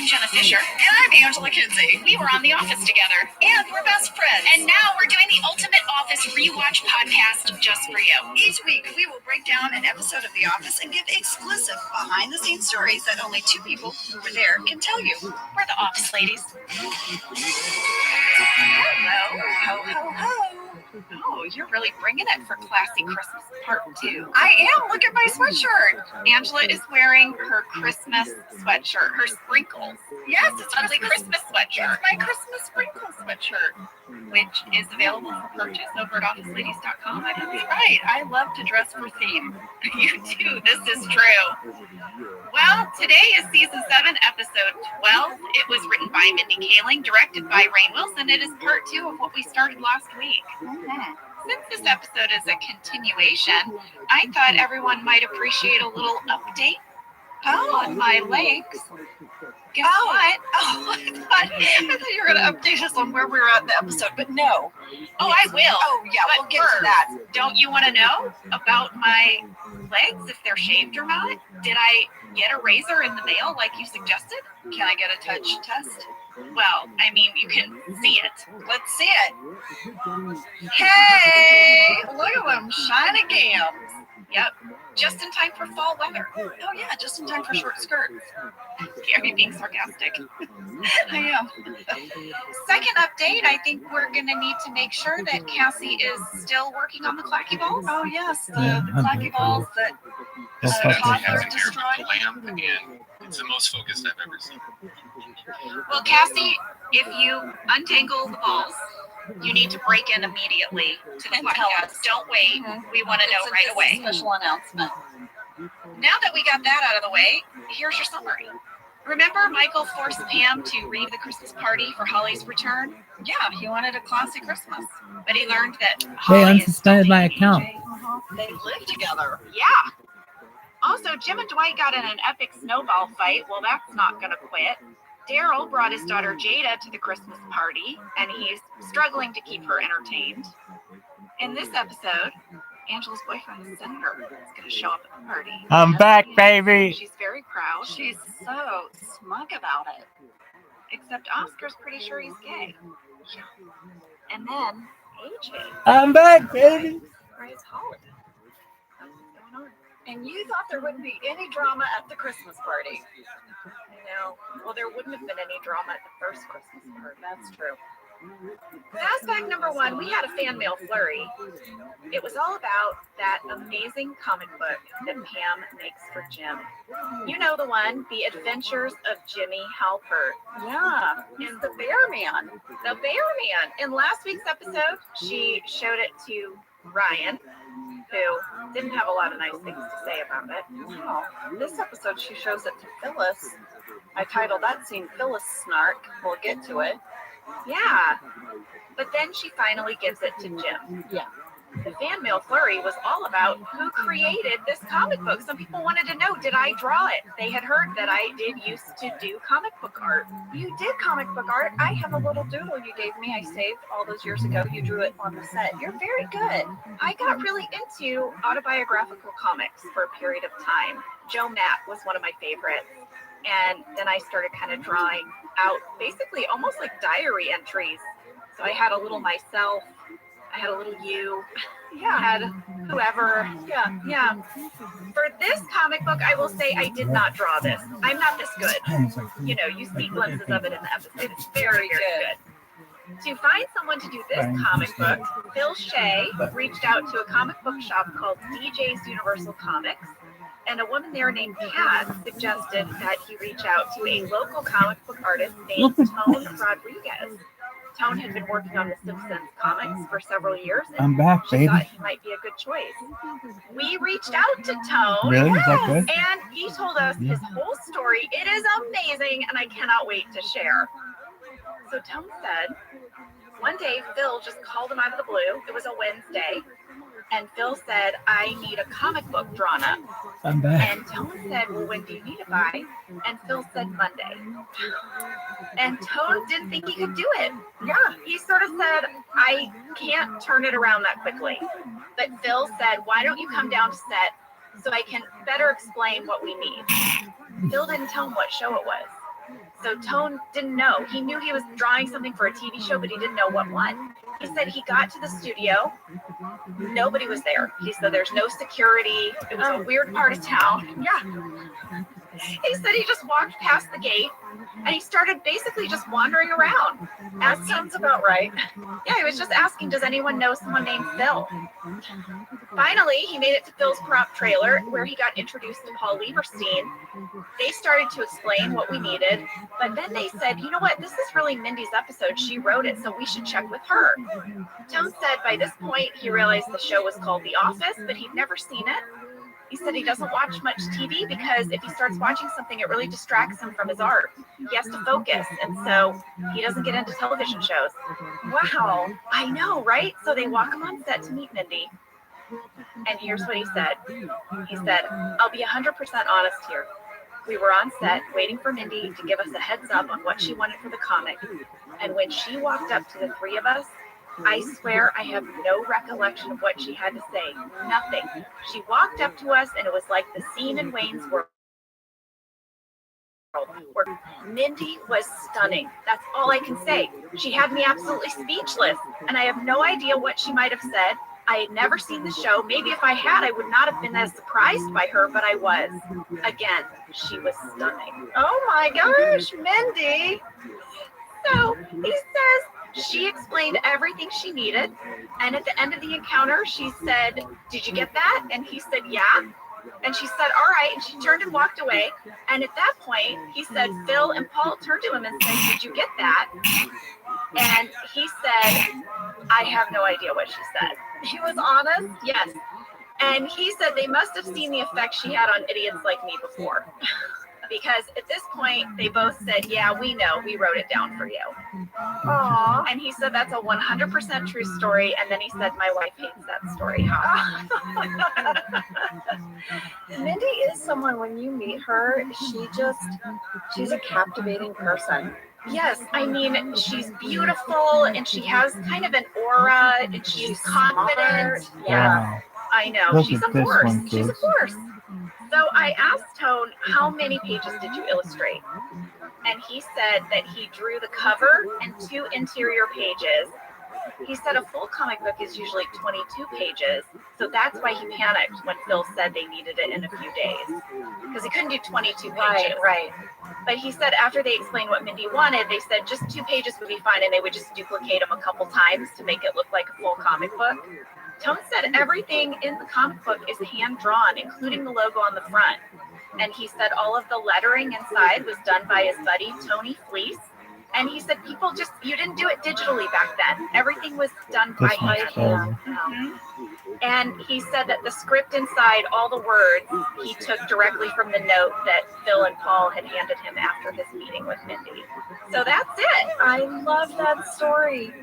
D: Jenna Fisher.
B: And I'm Angela Kinsey.
D: We were on The Office together.
B: And we're best friends.
D: And now we're doing the Ultimate Office Rewatch podcast just for you.
B: Each week, we will break down an episode of The Office and give exclusive behind-the-scenes stories that only 2 people who were there can tell you.
D: We're the Office ladies.
B: Hello, ho, ho, ho.
D: Oh, you're really bringing it for Classy Christmas Part 2.
B: I am. Look at my sweatshirt.
D: Angela is wearing her Christmas sweatshirt, her sprinkles.
B: Yes, it's
D: Ugly Christmas sweatshirt,
B: my Christmas sprinkle sweatshirt.
D: which is available for purchase over at OfficeLadies.com. I think that's right. I love to dress for theme. You do. This is true. Well, today is Season 7, Episode 12. It was written by Mindy Kaling, directed by Rainn Wilson. It is Part 2 of what we started last week. Since this episode is a continuation, I thought everyone might appreciate a little update on my legs. Guess what?
B: I thought you were going to update us on where we were at in the episode, but no.
D: Oh, I will.
B: Oh, yeah,
D: But
B: we'll get to that.
D: Don't you want to know about my legs, if they're shaved or not? Did I get a razor in the mail like you suggested?
B: Can I get a touch test?
D: Well, I mean, you can see it.
B: Let's see it. Hey, look at them shiny gams.
D: Yep. Just in time for fall weather.
E: Oh yeah, just in time for short skirts.
D: Gary being sarcastic. I am. Second update, I think we're going to need to make sure that Cassie is still working on the clacky balls.
E: Oh yes, the
C: Yeah,
E: clacky balls that
C: That's what
E: toddler
C: they
E: destroyed.
F: Lamp, and it's the most focused I've ever seen.
D: Well, Cassie, if you untangle the balls, you need to break in immediately to the
E: And tell
D: podcast.
E: us.
D: Don't wait. We want to know
E: It's
D: right
E: a
D: away.
E: special announcement.
D: Now that we got that out of the way, here's your summary. Remember Michael forced Pam to read the Christmas party for Holly's return?
E: Yeah, he wanted a classy Christmas.
D: But he learned that
C: They
D: Holly is still
C: unsuspended my
D: dating
C: account.
D: AJ.
E: They live together.
D: Yeah. Also, Jim and Dwight got in an epic snowball fight. Well, that's not going to quit. Daryl brought his daughter Jada to the Christmas party, and he's struggling to keep her entertained. In this episode, Angela's boyfriend, the senator, is going to show up at the party.
C: I'm back, baby.
D: She's very proud,
E: She's so smug about it.
D: except Oscar's pretty sure he's gay. And then AJ
C: I'm back, baby.
D: surprised Holly. That's what's going on.
E: And you thought there wouldn't be any drama at the Christmas party.
D: I know. Well, there wouldn't have been any drama at the first Christmas party.
E: That's true.
D: Fast fact number one, we had a fan mail flurry. It was all about that amazing comic book that Pam makes for Jim. You know the one, The Adventures of Jimmy Halpert.
E: Yeah, he's the bear man.
D: The Bear Man. In last week's episode, she showed it to Ryan, who didn't have a lot of nice things to say about it.
E: Wow. This episode, she shows it to Phyllis. I titled that scene Phyllis Snark. We'll get to it.
D: Yeah. But then she finally gives it to Jim.
E: Yeah.
D: The fan mail flurry was all about who created this comic book. Some people wanted to know, did I draw it? They had heard that I did used to do comic book art. You did comic book art. I have a little doodle you gave me. I saved all those years ago. You drew it on the set. You're very good. I got really into autobiographical comics for a period of time. Joe Matt was one of my favorites. And then I started kind of drawing out basically almost like diary entries. So I had a little myself. I had a little you. Yeah. I had whoever. Yeah. For this comic book, I will say I did not draw this. I'm not this good. You know, you see glimpses of it in the episode. It's very, very good. To find someone to do this comic book, Phil Shea reached out to a comic book shop called DJ's Universal Comics. And a woman there named Kat suggested that he reach out to a local comic book artist named Tone Rodriguez. Tone had been working on the Simpsons comics for several years, and
C: I'm back,
D: she
C: baby.
D: thought he might be a good choice. We reached out to Tone,
C: Really? Is that good?
D: and he told us his whole story. It is amazing, and I cannot wait to share. So Tone said, one day Phil just called him out of the blue. It was a Wednesday. And Phil said, I need a comic book drawn up.
C: I'm back.
D: And Tone said, well, when do you need it by? And Phil said, Monday. And Tone didn't think he could do it. Yeah, he sort of said, I can't turn it around that quickly. But Phil said, why don't you come down to set so I can better explain what we need? Phil didn't tell him what show it was. So Tone didn't know. He knew he was drawing something for a TV show, but he didn't know what one. He said he got to the studio. Nobody was there. He said there's no security. It was a weird part of town. Yeah. He said he just walked past the gate and he started basically just wandering around.
E: That sounds about right.
D: Yeah, he was just asking, does anyone know someone named Phil? Finally, he made it to Phil's prop trailer where he got introduced to Paul Lieberstein. They started to explain what we needed, but then they said, you know what, this is really Mindy's episode. She wrote it, so we should check with her. Tone said by this point, he realized the show was called The Office, but he'd never seen it. He said he doesn't watch much TV because if he starts watching something, it really distracts him from his art. He has to focus, and so he doesn't get into television shows. Wow, I know, right? So they walk him on set to meet Mindy. And here's what he said. He said, I'll be 100% honest here. We were on set waiting for Mindy to give us a heads up on what she wanted for the comic. And when she walked up to the three of us, I swear I have no recollection of what she had to say. Nothing. She walked up to us and it was like the scene in Wayne's World. Where Mindy was stunning. That's all I can say. She had me absolutely speechless. And I have no idea what she might have said. I had never seen the show. Maybe if I had, I would not have been as surprised by her, but I was. Again, she was stunning.
E: Oh my gosh, Mindy.
D: So he says she explained everything she needed. And at the end of the encounter, she said, "Did you get that?" And he said, "Yeah." And she said, "All right." And she turned and walked away. And at that point, he said, Phil and Paul turned to him and said, "Did you get that?" And he said, "I have no idea what she said."
E: He was honest.
D: Yes. And he said they must have seen the effect she had on idiots like me before. Because at this point, they both said, "Yeah, we know. We wrote it down for you."
E: Aww.
D: And he said that's a 100% true story. And then he said, "My wife hates that story."
E: Mindy is someone, when you meet her, she's a captivating person.
D: Yes, I mean, she's beautiful and she has kind of an aura and she's confident.
E: Smart.
D: Yeah, I know.
C: Look
D: She's
C: at
D: a
C: this
D: force.
C: one,
D: She's a
C: kids.
D: force. So I asked Tone, "How many pages did you illustrate?" And he said that he drew the cover and 2 interior pages. He said a full comic book is usually 22 pages, so that's why he panicked when Phil said they needed it in a few days, because he couldn't do 22 pages.
E: Right.
D: But he said after they explained what Mindy wanted, they said just 2 pages would be fine, and they would just duplicate them a couple times to make it look like a full comic book. Tone said everything in the comic book is hand-drawn, including the logo on the front. And he said all of the lettering inside was done by his buddy, Tony Fleece. And he said you didn't do it digitally back then. Everything was done by
C: This one's
D: hand. And he said that the script inside, all the words, he took directly from the note that Phil and Paul had handed him after his meeting with Mindy. So that's it.
E: I love that story.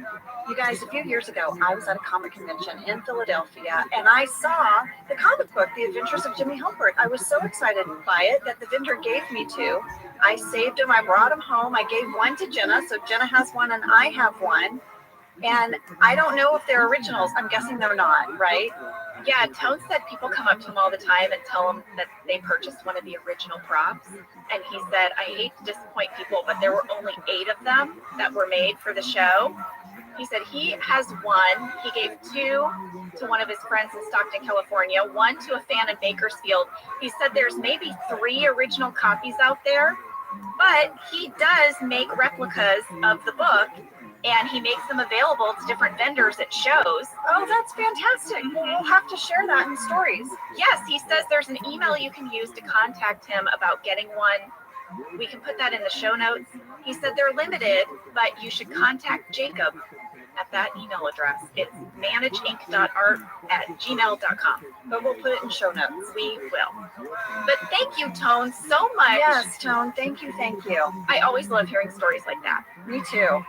E: You guys, a few years ago, I was at a comic convention in Philadelphia, and I saw the comic book, The Adventures of Jimmy Halpert. I was so excited by it that the vendor gave me 2. I saved them. I brought them home. I gave one to Jenna, so Jenna has one and I have one. And I don't know if they're originals. I'm guessing they're not, right?
D: Yeah, Tone said people come up to him all the time and tell him that they purchased one of the original props. And he said, "I hate to disappoint people, but there were only 8 of them that were made for the show." He said he has one. He gave 2 to one of his friends in Stockton, California, 1 to a fan in Bakersfield. He said there's maybe 3 original copies out there, but he does make replicas of the book, and he makes them available to different vendors at shows.
E: Oh, that's fantastic. Well, we'll have to share that in stories.
D: Yes, he says there's an email you can use to contact him about getting one. We can put that in the show notes. He said they're limited, but you should contact Jacob at that email address. It's manageinc.art@gmail.com.
E: But we'll put it in show notes.
D: We will. But thank you, Tone, so much.
E: Yes, Tone, thank you.
D: I always love hearing stories like that.
E: Me too.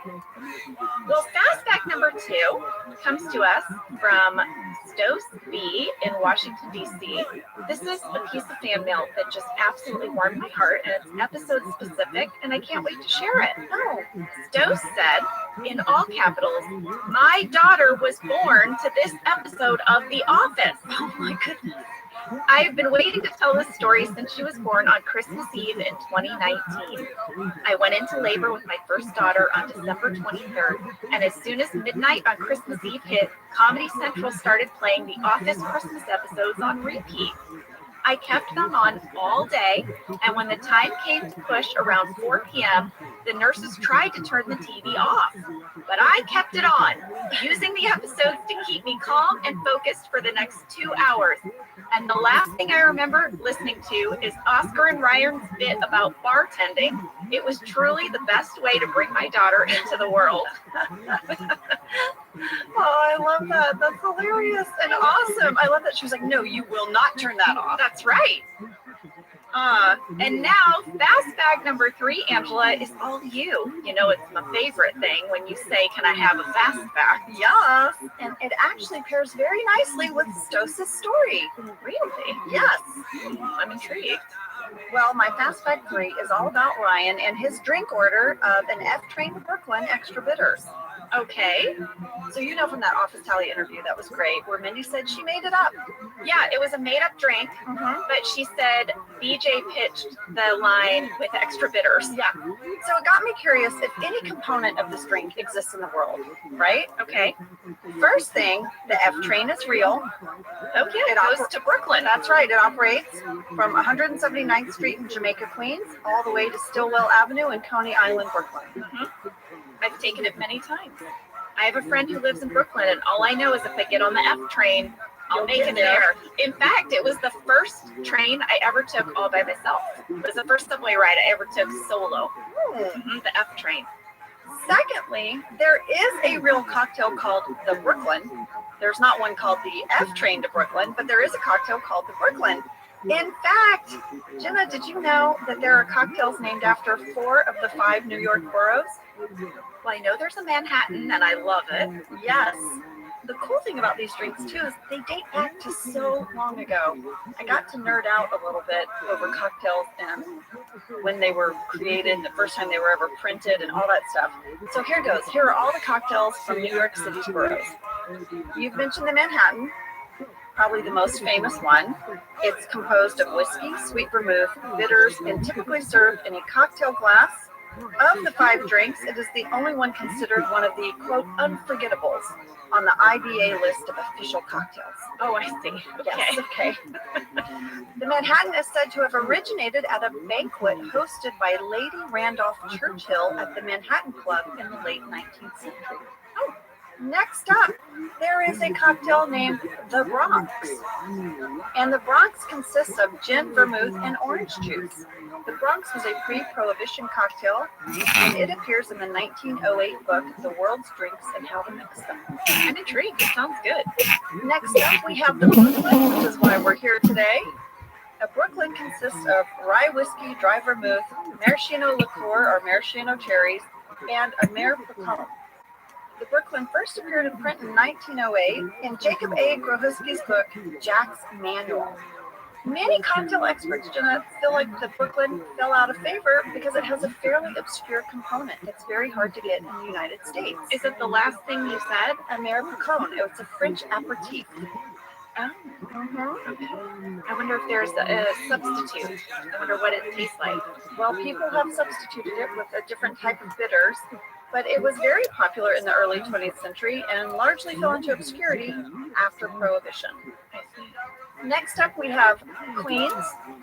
D: Well, fast fact number 2 comes to us from Stos B in Washington, D.C. This is a piece of fan mail that just absolutely warmed my heart, and it's episode specific, and I can't wait to share it.
E: Oh,
D: Stos said, in all capitals, "My daughter was born to this episode of The Office."
E: oh my goodness.
D: I've been waiting to tell this story since she was born on Christmas Eve in 2019. I went into labor with my first daughter on December 23rd, and as soon as midnight on Christmas Eve hit, Comedy Central started playing The Office Christmas episodes on repeat. I kept them on all day, and when the time came to push around 4 p.m., the nurses tried to turn the TV off. But I kept it on, using the episodes to keep me calm and focused for the next 2 hours. And the last thing I remember listening to is Oscar and Ryan's bit about bartending. It was truly the best way to bring my daughter into the world.
E: Oh, I love that. That's hilarious and awesome. I love that she was like, "No, you will not turn that off."
D: That's right. And now, fast fact number 3, Angela, is all you. You know, it's my favorite thing when you say, "Can I have a fast fact?"
E: Yes, and it actually pairs very nicely with Stos' story.
D: Really?
E: Yes.
D: I'm intrigued.
E: Well, my fast fact 3 is all about Ryan and his drink order of an F-Train Brooklyn extra bitters.
D: Okay.
E: So you know from that Office Tally interview that was great, where Mindy said she made it up.
D: Yeah, it was a made-up drink, but she said BJ pitched the line with extra bitters.
E: Yeah. So it got me curious if any component of this drink exists in the world, right?
D: Okay.
E: First thing, the F train is real.
D: Oh yeah, it goes to Brooklyn.
E: That's right. It operates from 179th Street in Jamaica, Queens, all the way to Stillwell Avenue in Coney Island, Brooklyn.
D: I've taken it many times. I have a friend who lives in Brooklyn, and all I know is if I get on the F train, I'll make it there. In fact, it was the first train I ever took all by myself. It was the first subway ride I ever took solo. The F train.
E: Secondly, there is a real cocktail called the Brooklyn. There's not one called the F train to Brooklyn, but there is a cocktail called the Brooklyn. In fact, Jenna, did you know that there are cocktails named after 4 of the 5 New York boroughs?
D: Well, I know there's a Manhattan, and I love it.
E: Yes. The cool thing about these drinks, too, is they date back to so long ago. I got to nerd out a little bit over cocktails and when they were created, the first time they were ever printed, and all that stuff. So here goes. Here are all the cocktails from New York City's boroughs. You've mentioned the Manhattan, probably the most famous one. It's composed of whiskey, sweet vermouth, bitters, and typically served in a cocktail glass. Of the 5 drinks, it is the only one considered one of the, quote, unforgettables on the IBA list of official cocktails.
D: Oh, I see.
E: Yes, okay. The Manhattan is said to have originated at a banquet hosted by Lady Randolph Churchill at the Manhattan Club in the late 19th century. Oh, next up, there is a cocktail named the Bronx. And the Bronx consists of gin, vermouth, and orange juice. The Bronx was a pre-prohibition cocktail, and it appears in the 1908 book, The World's Drinks and How to Mix Them.
D: I'm intrigued. It sounds good.
E: Next up, we have the Brooklyn, which is why we're here today. A Brooklyn consists of rye whiskey, dry vermouth, maraschino liqueur or maraschino cherries, and a mare picon. The Brooklyn first appeared in print in 1908 in Jacob A. Grohuski's book, Jack's Manual. Many cocktail experts, Jenna, feel like the Brooklyn fell out of favor because it has a fairly obscure component that's very hard to get in the United States.
D: Is it the last thing you said?
E: A mare picon. It's a French aperitif.
D: Oh. I wonder if there's a substitute. I wonder what it tastes like.
E: Well, people have substituted it with a different type of bitters, but it was very popular in the early 20th century and largely fell into obscurity after Prohibition. Next up, we have Queens,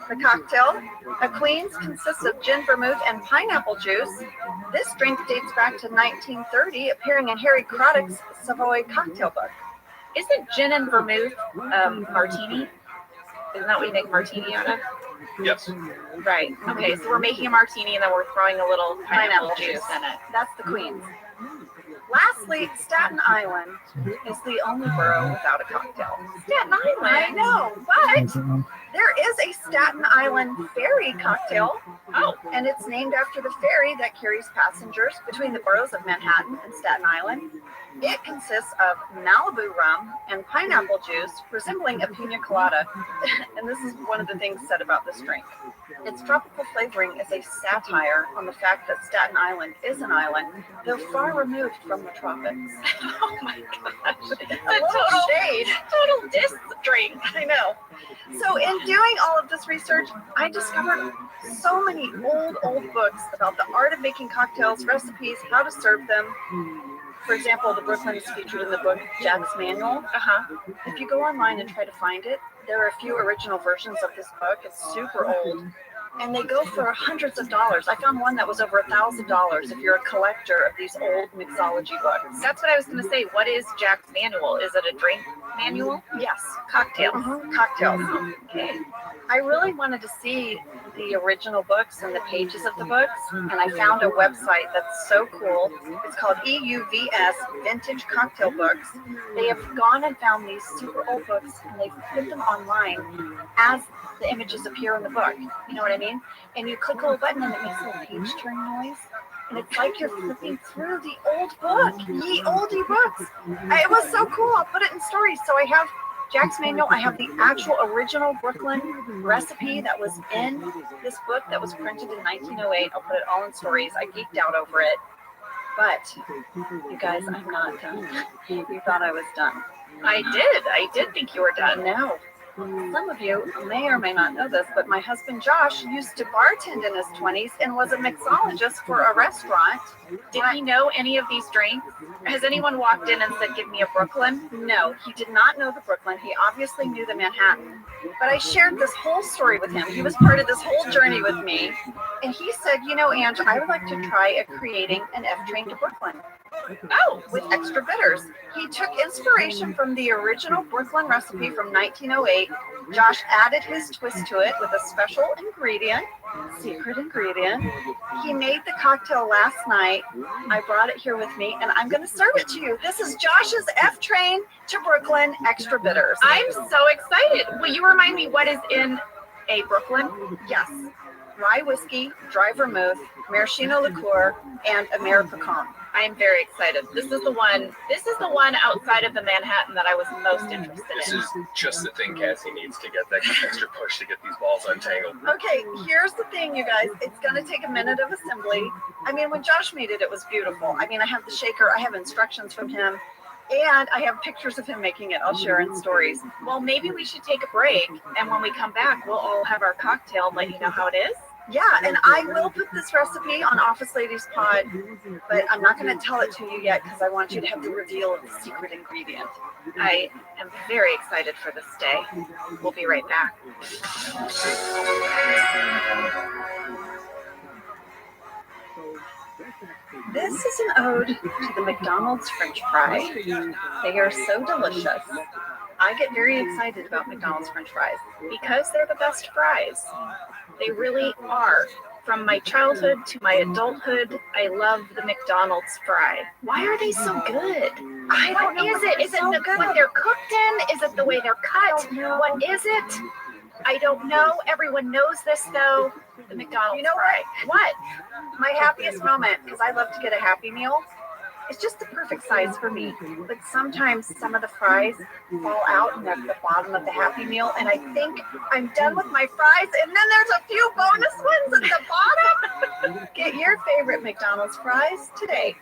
E: the cocktail. A Queens consists of gin, vermouth, and pineapple juice. This drink dates back to 1930, appearing in Harry Craddock's Savoy cocktail book.
D: Isn't gin and vermouth martini? Isn't that what you make martini out of?
F: Yes.
D: Right. Okay, so we're making a martini and then we're throwing a little pineapple juice in it.
E: That's the Queens. Lastly, Staten Island is the only borough without a cocktail.
D: Staten Island?
E: I know, but there is a Staten Island ferry cocktail. Oh, and it's named after the ferry that carries passengers between the boroughs of Manhattan and Staten Island. It consists of Malibu rum and pineapple juice, resembling a pina colada. And this is one of the things said about this drink. Its tropical flavoring is a satire on the fact that Staten Island is an island, though far removed from the tropics.
D: Oh my gosh.
E: A total shade.
D: Total diss drink.
E: I know. So in doing all of this research, I discovered so many old books about the art of making cocktails, recipes, how to serve them. For example, the Brooklyn is featured in the book Jack's Manual. If you go online and try to find it, there are a few original versions of this book. It's super old. And they go for hundreds of dollars. I found one that was over $1,000 if you're a collector of these old mixology books.
D: That's what I was going to say. What is Jack's Manual? Is it a drink manual?
E: Yes.
D: Cocktails.
E: Cocktails.
D: Okay.
E: I really wanted to see the original books and the pages of the books, and I found a website that's so cool. It's called EUVS Vintage Cocktail Books. They have gone and found these super old books, and they've put them online as the images appear in the book. You know what I mean? And you click a little button, and it makes a little page turn noise. And it's like you're flipping through the old book, ye oldie books. It was so cool. I'll put it in stories. So I have Jack's Manual. I have the actual original Brooklyn recipe that was in this book that was printed in 1908. I'll put it all in stories. I geeked out over it. But, you guys, I'm not done. You thought I was done.
D: I did think you were done.
E: No. Some of you may or may not know this, but my husband Josh used to bartend in his 20s and was a mixologist for a restaurant.
D: Did he know any of these drinks? Has anyone walked in and said, give me a Brooklyn?
E: No, he did not know the Brooklyn. He obviously knew the Manhattan. But I shared this whole story with him. He was part of this whole journey with me. And he said, you know, Ange, I would like to try creating an F train to Brooklyn. Oh, with extra bitters. He took inspiration from the original Brooklyn recipe from 1908. Josh added his twist to it with a special ingredient, secret ingredient. He made the cocktail last night. I brought it here with me, and I'm going to serve it to you. This is Josh's F Train to Brooklyn extra bitters.
D: I'm so excited. Will you remind me what is in a Brooklyn?
E: Yes. Rye whiskey, dry vermouth, maraschino liqueur, and Ameripicon.
D: I am very excited. This is the one outside of the Manhattan that I was most interested
F: This
D: in.
F: is just the thing Cassie needs to get that extra push to get these balls untangled.
E: Okay, here's the thing, you guys. It's going to take a minute of assembly. I mean, when Josh made it, it was beautiful. I mean, I have the shaker. I have instructions from him. And I have pictures of him making it. I'll share in stories.
D: Well, maybe we should take a break, and when we come back, we'll all have our cocktail and let you know how it is.
E: Yeah, and I will put this recipe on Office Ladies Pod, but I'm not going to tell it to you yet because I want you to have the reveal of the secret ingredient.
D: I am very excited for this day. We'll be right back.
E: This is an ode to the McDonald's French fry. They are so delicious. I get very excited about McDonald's French fries
D: Because they're the best fries. They really are. From my childhood to my adulthood, I love the McDonald's fry. Why are they so good?
E: I don't know.
D: What is it? Is it
E: so
D: what they're cooked in? Is it the way they're cut? What is it? I don't know. Everyone knows this, though. The McDonald's
E: You know
D: fry. What?
E: My happiest moment, because I love to get a Happy Meal, it's just the perfect size for me. But sometimes some of the fries fall out and they're at the bottom of the Happy Meal, and I think I'm done with my fries, and then there's a few bonus ones at the bottom. Get your favorite McDonald's fries today.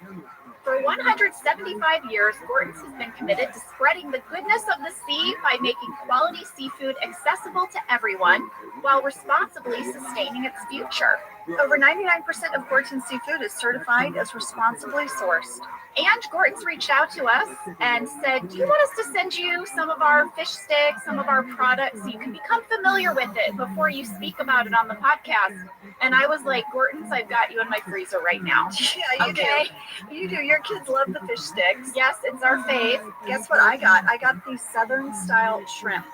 D: For 175 years, Gorton's has been committed to spreading the goodness of the sea by making quality seafood accessible to everyone while responsibly sustaining its future.
E: Over 99% of Gorton's seafood is certified as responsibly sourced.
D: And Gorton's reached out to us and said, do you want us to send you some of our fish sticks, some of our products, so you can become familiar with it before you speak about it on the podcast? And I was like, Gorton's, I've got you in my freezer right now.
E: Yeah, you do. You do. Your kids love the fish sticks.
D: Yes, it's our fave.
E: Guess what I got? I got these Southern-style shrimp.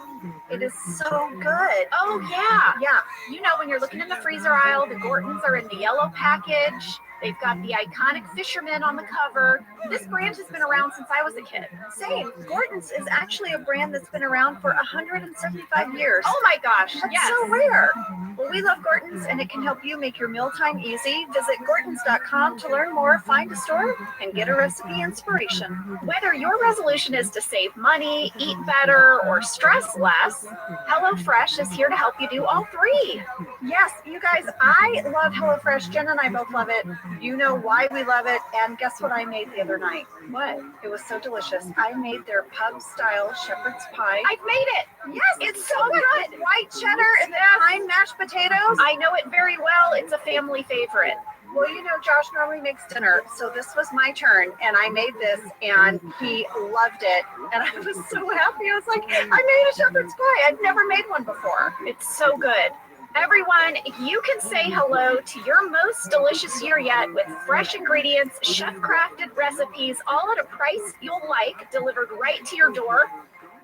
E: It is so good.
D: Oh, yeah.
E: Yeah.
D: You know, when you're looking in the freezer aisle, the Gorton's are in the yellow package. They've got the iconic fisherman on the cover. This brand has been around since I was a kid.
E: Same. Gorton's is actually a brand that's been around for 175 years.
D: Oh my gosh,
E: That's
D: yes.
E: so rare. Well, we love Gorton's, and it can help you make your mealtime easy. Visit Gortons.com to learn more, find a store, and get a recipe inspiration.
D: Whether your resolution is to save money, eat better, or stress less, HelloFresh is here to help you do all three.
E: Yes, you guys, I love HelloFresh. Jen and I both love it. You know why we love it. And guess what I made the other night?
D: What?
E: It was so delicious. I made their pub-style shepherd's pie.
D: I've made it.
E: Yes, it's so good. White cheddar and the pine mashed potatoes.
D: I know it very well. It's a family favorite.
E: Well, you know, Josh normally makes dinner, so this was my turn, and I made this, and he loved it, and I was so happy. I was like, I made a shepherd's pie. I'd never made one before.
D: It's so good. Everyone, you can say hello to your most delicious year yet with fresh ingredients, chef-crafted recipes, all at a price you'll like, delivered right to your door.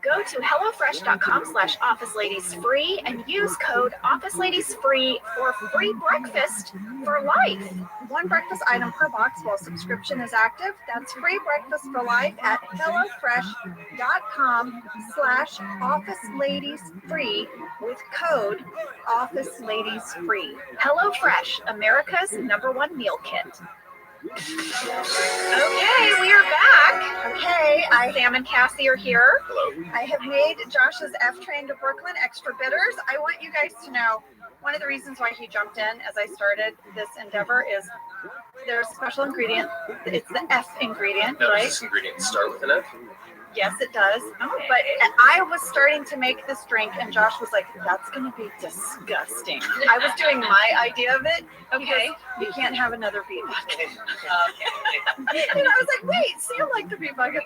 D: Go to HelloFresh.com/OfficeLadiesFree and use code OfficeLadiesFree for free breakfast for life.
E: One breakfast item per box while subscription is active. That's free breakfast for life at HelloFresh.com/OfficeLadiesFree with code OfficeLadiesFree.
D: HelloFresh, America's #1 meal kit. Okay, we are back.
E: Okay,
D: Sam and Cassie are here.
F: Hello.
E: I have made Josh's F Train to Brooklyn extra bitters. I want you guys to know one of the reasons why he jumped in as I started this endeavor is there's a special ingredient. It's the F ingredient,
F: Now,
E: right?
F: does this ingredient start with an F?
E: Yes, it does.
D: Okay.
E: But I was starting to make this drink, and Josh was like, "That's going to be disgusting." I was doing my idea of it.
D: Okay.
E: You can't have another beet bucket. And I was like, "Wait, Sam liked the beet bucket."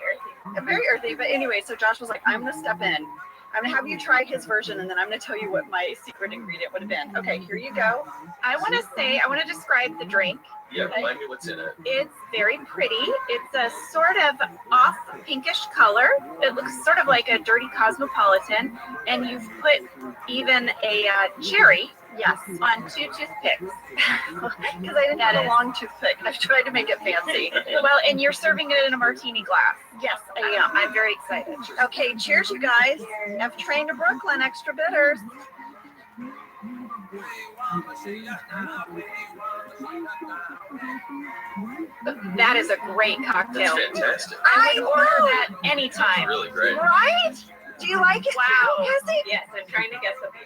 E: Very earthy. But anyway, so Josh was like, "I'm going to step in. I'm going to have you try his version, and then I'm going to tell you what my secret ingredient would have been." Okay, here you go.
D: I want to describe the drink.
F: Yeah, remind me what's in it.
D: It's very pretty. It's a sort of off pinkish color. It looks sort of like a dirty cosmopolitan, and you've put even a cherry, yes, on 2 toothpicks.
E: Because I didn't have a long toothpick. I've tried to make it fancy.
D: Well, and you're serving it in a martini glass.
E: Yes, I am.
D: I'm very excited.
E: Okay, cheers, you guys. F train to Brooklyn, extra bitters.
D: That is a great cocktail.
F: It's fantastic.
D: I would order
E: know.
D: that anytime.
F: It's really great.
E: Right? Do you like it?
D: Wow.
E: too, Cassie?
D: Yes, I'm trying to guess something.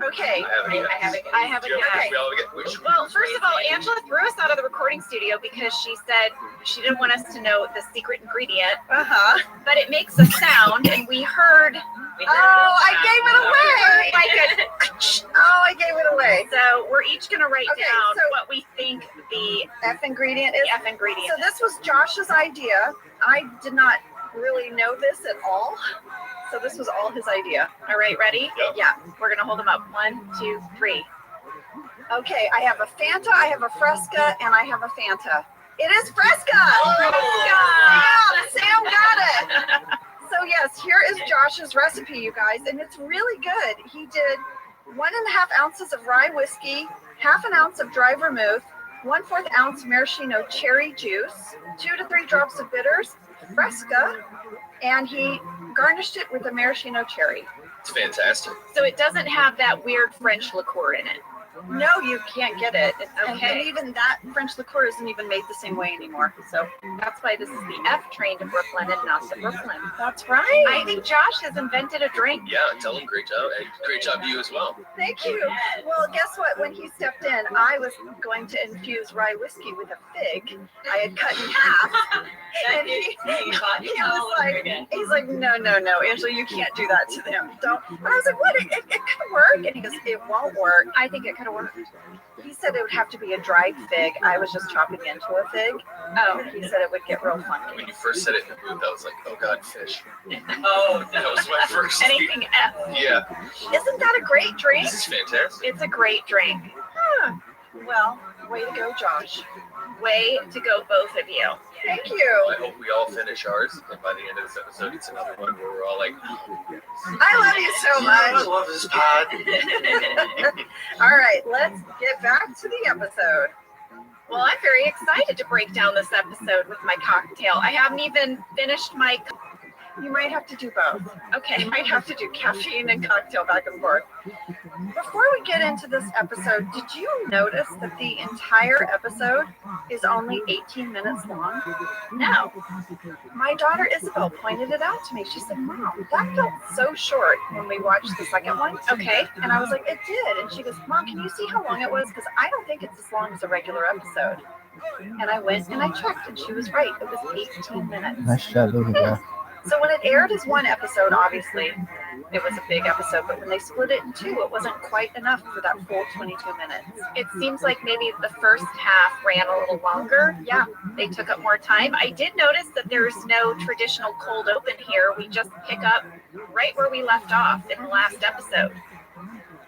E: Okay.
D: I have a
F: Yeah,
D: guess.
F: we all get which.
D: Well, first of all, Angela threw us out of the recording studio because she said she didn't want us to know the secret ingredient,
E: Uh-huh.
D: but it makes a sound, and we heard.
E: Oh, I gave it away.
D: Like
E: Oh, I gave it away.
D: so we're each gonna write
E: Okay,
D: down
E: so-
D: what we think the
E: F ingredient is.
D: F ingredient.
E: So this was Josh's idea. I did not really know this at all. So this was all his idea.
D: All right, ready?
F: Yep.
E: Yeah.
D: We're gonna hold them up. 1, 2, 3.
E: Okay, I have a Fanta, I have a Fresca, and I have a Fanta. It is Fresca! Yeah, Sam got it! So yes, here is Josh's recipe, you guys, and it's really good. He did 1.5 ounces of rye whiskey, 1/2 ounce of dry vermouth, 1/4 ounce maraschino cherry juice, 2 to 3 drops of bitters, Fresca, and he garnished it with a maraschino cherry.
F: It's fantastic.
D: So it doesn't have that weird French liqueur in it.
E: No, you can't get it. And
D: Okay.
E: even that French liqueur isn't even made the same way anymore. So
D: That's why this is the F train to Brooklyn and not the Brooklyn.
E: that's right.
D: I think Josh has invented a drink.
F: Yeah, tell him great job. And great job to you as well.
E: Thank you. Well, guess what? When he stepped in, I was going to infuse rye whiskey with a fig I had cut in half. And he was like, he's like, no, Angela, you can't do that to them. Don't. And I was like, what? It could work. And he goes, it won't work.
D: I think it could have worked.
E: He said it would have to be a dried fig. I was just chopping into a fig.
D: Oh,
E: He said it would get real funky.
F: When you first said it in the booth, I was like, oh God, fish.
D: oh,
F: That was my first.
D: anything F.
F: Yeah,
E: Isn't that a great drink?
F: this is fantastic.
D: It's a great drink.
E: Huh. Well, way to go, Josh.
D: Way to go, both of you.
E: Thank you.
F: I hope we all finish ours, and by the end of this episode, it's another one where we're all like,
E: I love you so
F: I
E: much.
F: love this pod.
E: All right, let's get back to the episode.
D: Well, I'm very excited to break down this episode with my cocktail. I haven't even finished my.
E: You might have to do both.
D: Okay.
E: You might have to do caffeine and cocktail back and forth. Before we get into this episode, did you notice that the entire episode is only 18 minutes long?
D: No.
E: My daughter Isabel pointed it out to me. She said, Mom, that felt so short when we watched the second one.
D: Okay.
E: And I was like, it did. And she goes, Mom, can you see how long it was? Because I don't think it's as long as a regular episode. And I went and I checked, and she was right. It was 18 minutes.
C: Nice shot, look at that.
E: So when it aired as one episode, obviously, it was a big episode. But when they split it in two, it wasn't quite enough for that full 22 minutes.
D: It seems like maybe the first half ran a little longer.
E: Yeah.
D: They took up more time. I did notice that there's no traditional cold open here. We just pick up right where we left off in the last episode.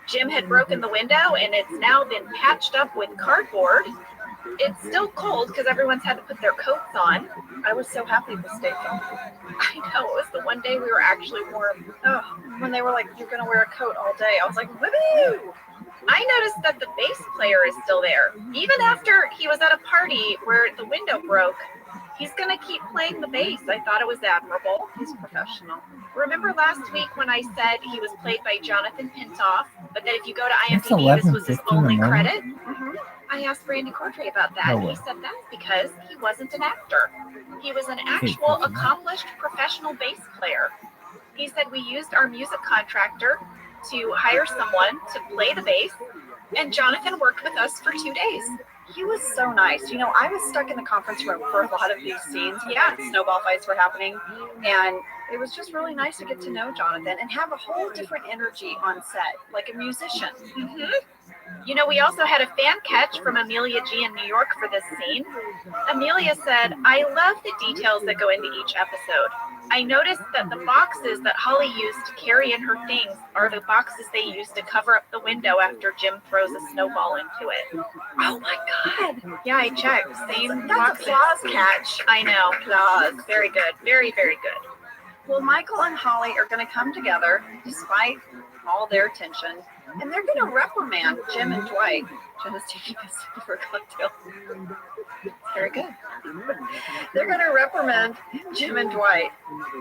D: Jim had broken the window, and it's now been patched up with cardboard. It's still cold because everyone's had to put their coats on.
E: I was so happy to stay filmed.
D: I know, it was the one day we were actually warm.
E: Oh, when they were like, you're going to wear a coat all day, I was like, woohoo!
D: I noticed that the bass player is still there. Even after he was at a party where the window broke, he's going to keep playing the bass. I thought it was admirable.
E: He's professional.
D: Remember last week when I said he was played by Jonathan Pintoff, but that if you go to
C: It's
D: IMDb, this was his
C: 11:50 in the
D: only
C: morning.
D: credit?
E: Mm-hmm.
D: I asked Brandy Cordray about that,
C: No
D: and he
C: way.
D: said that's because he wasn't an actor. He was an actual accomplished professional bass player. He said we used our music contractor to hire someone to play the bass, and Jonathan worked with us for 2 days.
E: he was so nice. You know, I was stuck in the conference room for a lot of these scenes. Yeah, snowball fights were happening. And it was just really nice to get to know Jonathan and have a whole different energy on set, like a musician.
D: Mm-hmm. You know, we also had a fan catch from Amelia G in New York for this scene. Amelia said, I love the details that go into each episode. I noticed that the boxes that Holly used to carry in her things are the boxes they used to cover up the window after Jim throws a snowball into it.
E: Oh my God.
D: Yeah, I checked. Same
E: That's
D: boxes.
E: applause catch.
D: I know. Applause. Very good. Very, very good.
E: Well, Michael and Holly are going to come together despite all their tension, and they're going to reprimand Jim and Dwight. Jim is taking a sip of her cocktail. Very good. They're going to reprimand Jim and Dwight,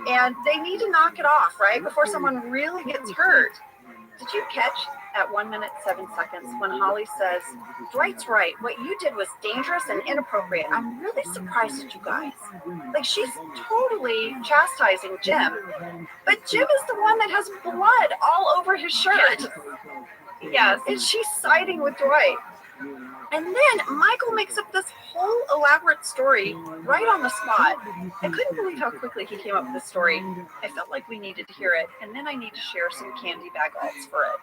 E: and they need to knock it off, right, before someone really gets hurt. Did you catch at 1 minute, 7 seconds when Holly says, Dwight's right, what you did was dangerous and inappropriate. I'm really surprised at you guys. Like, she's totally chastising Jim, but Jim is the one that has blood all over his shirt.
D: Yes.
E: And she's siding with Dwight. And then Michael makes up this whole elaborate story right on the spot. I couldn't believe how quickly he came up with this story. I felt like we needed to hear it, and then I need to share some candy bag alts for it.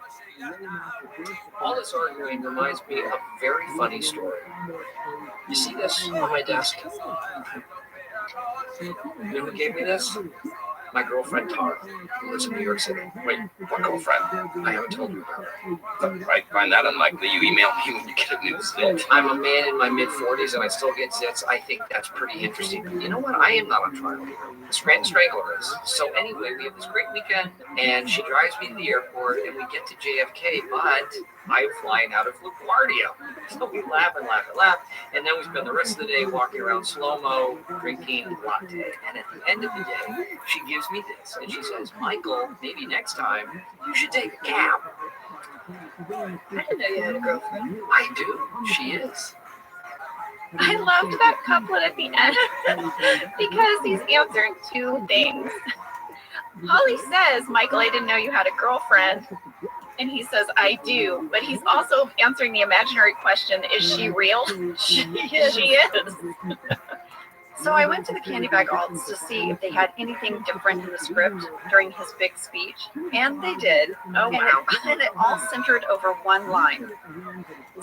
G: All this arguing reminds me of a very funny story. You see this on my desk? You know who gave me this? My girlfriend Tara, who lives in New York City.
F: Wait, what girlfriend?
G: I haven't told you about her.
F: I find that unlikely. You email me when you get a new zit.
G: I'm a man in my mid-40s and I still get zits. I think that's pretty interesting. But you know what? I am not on trial here. The Scranton Strangler is. So anyway, we have this great weekend, and she drives me to the airport, and we get to JFK, but I'm flying out of LaGuardia. So we laugh and laugh and laugh, and then we spend the rest of the day walking around slow-mo, drinking latte. And at the end of the day, she gives me this, and she says, Michael, maybe next time you should take a cab.
E: I didn't know you had a girlfriend.
G: I do. She is.
D: I loved that couplet at the end because he's answering two things. Holly says, Michael, I didn't know you had a girlfriend. And he says, I do. But he's also answering the imaginary question, is she real? She is.
E: So I went to the candy bag alts to see if they had anything different in the script during his big speech, and they did.
D: Oh, wow.
E: And it all centered over one line.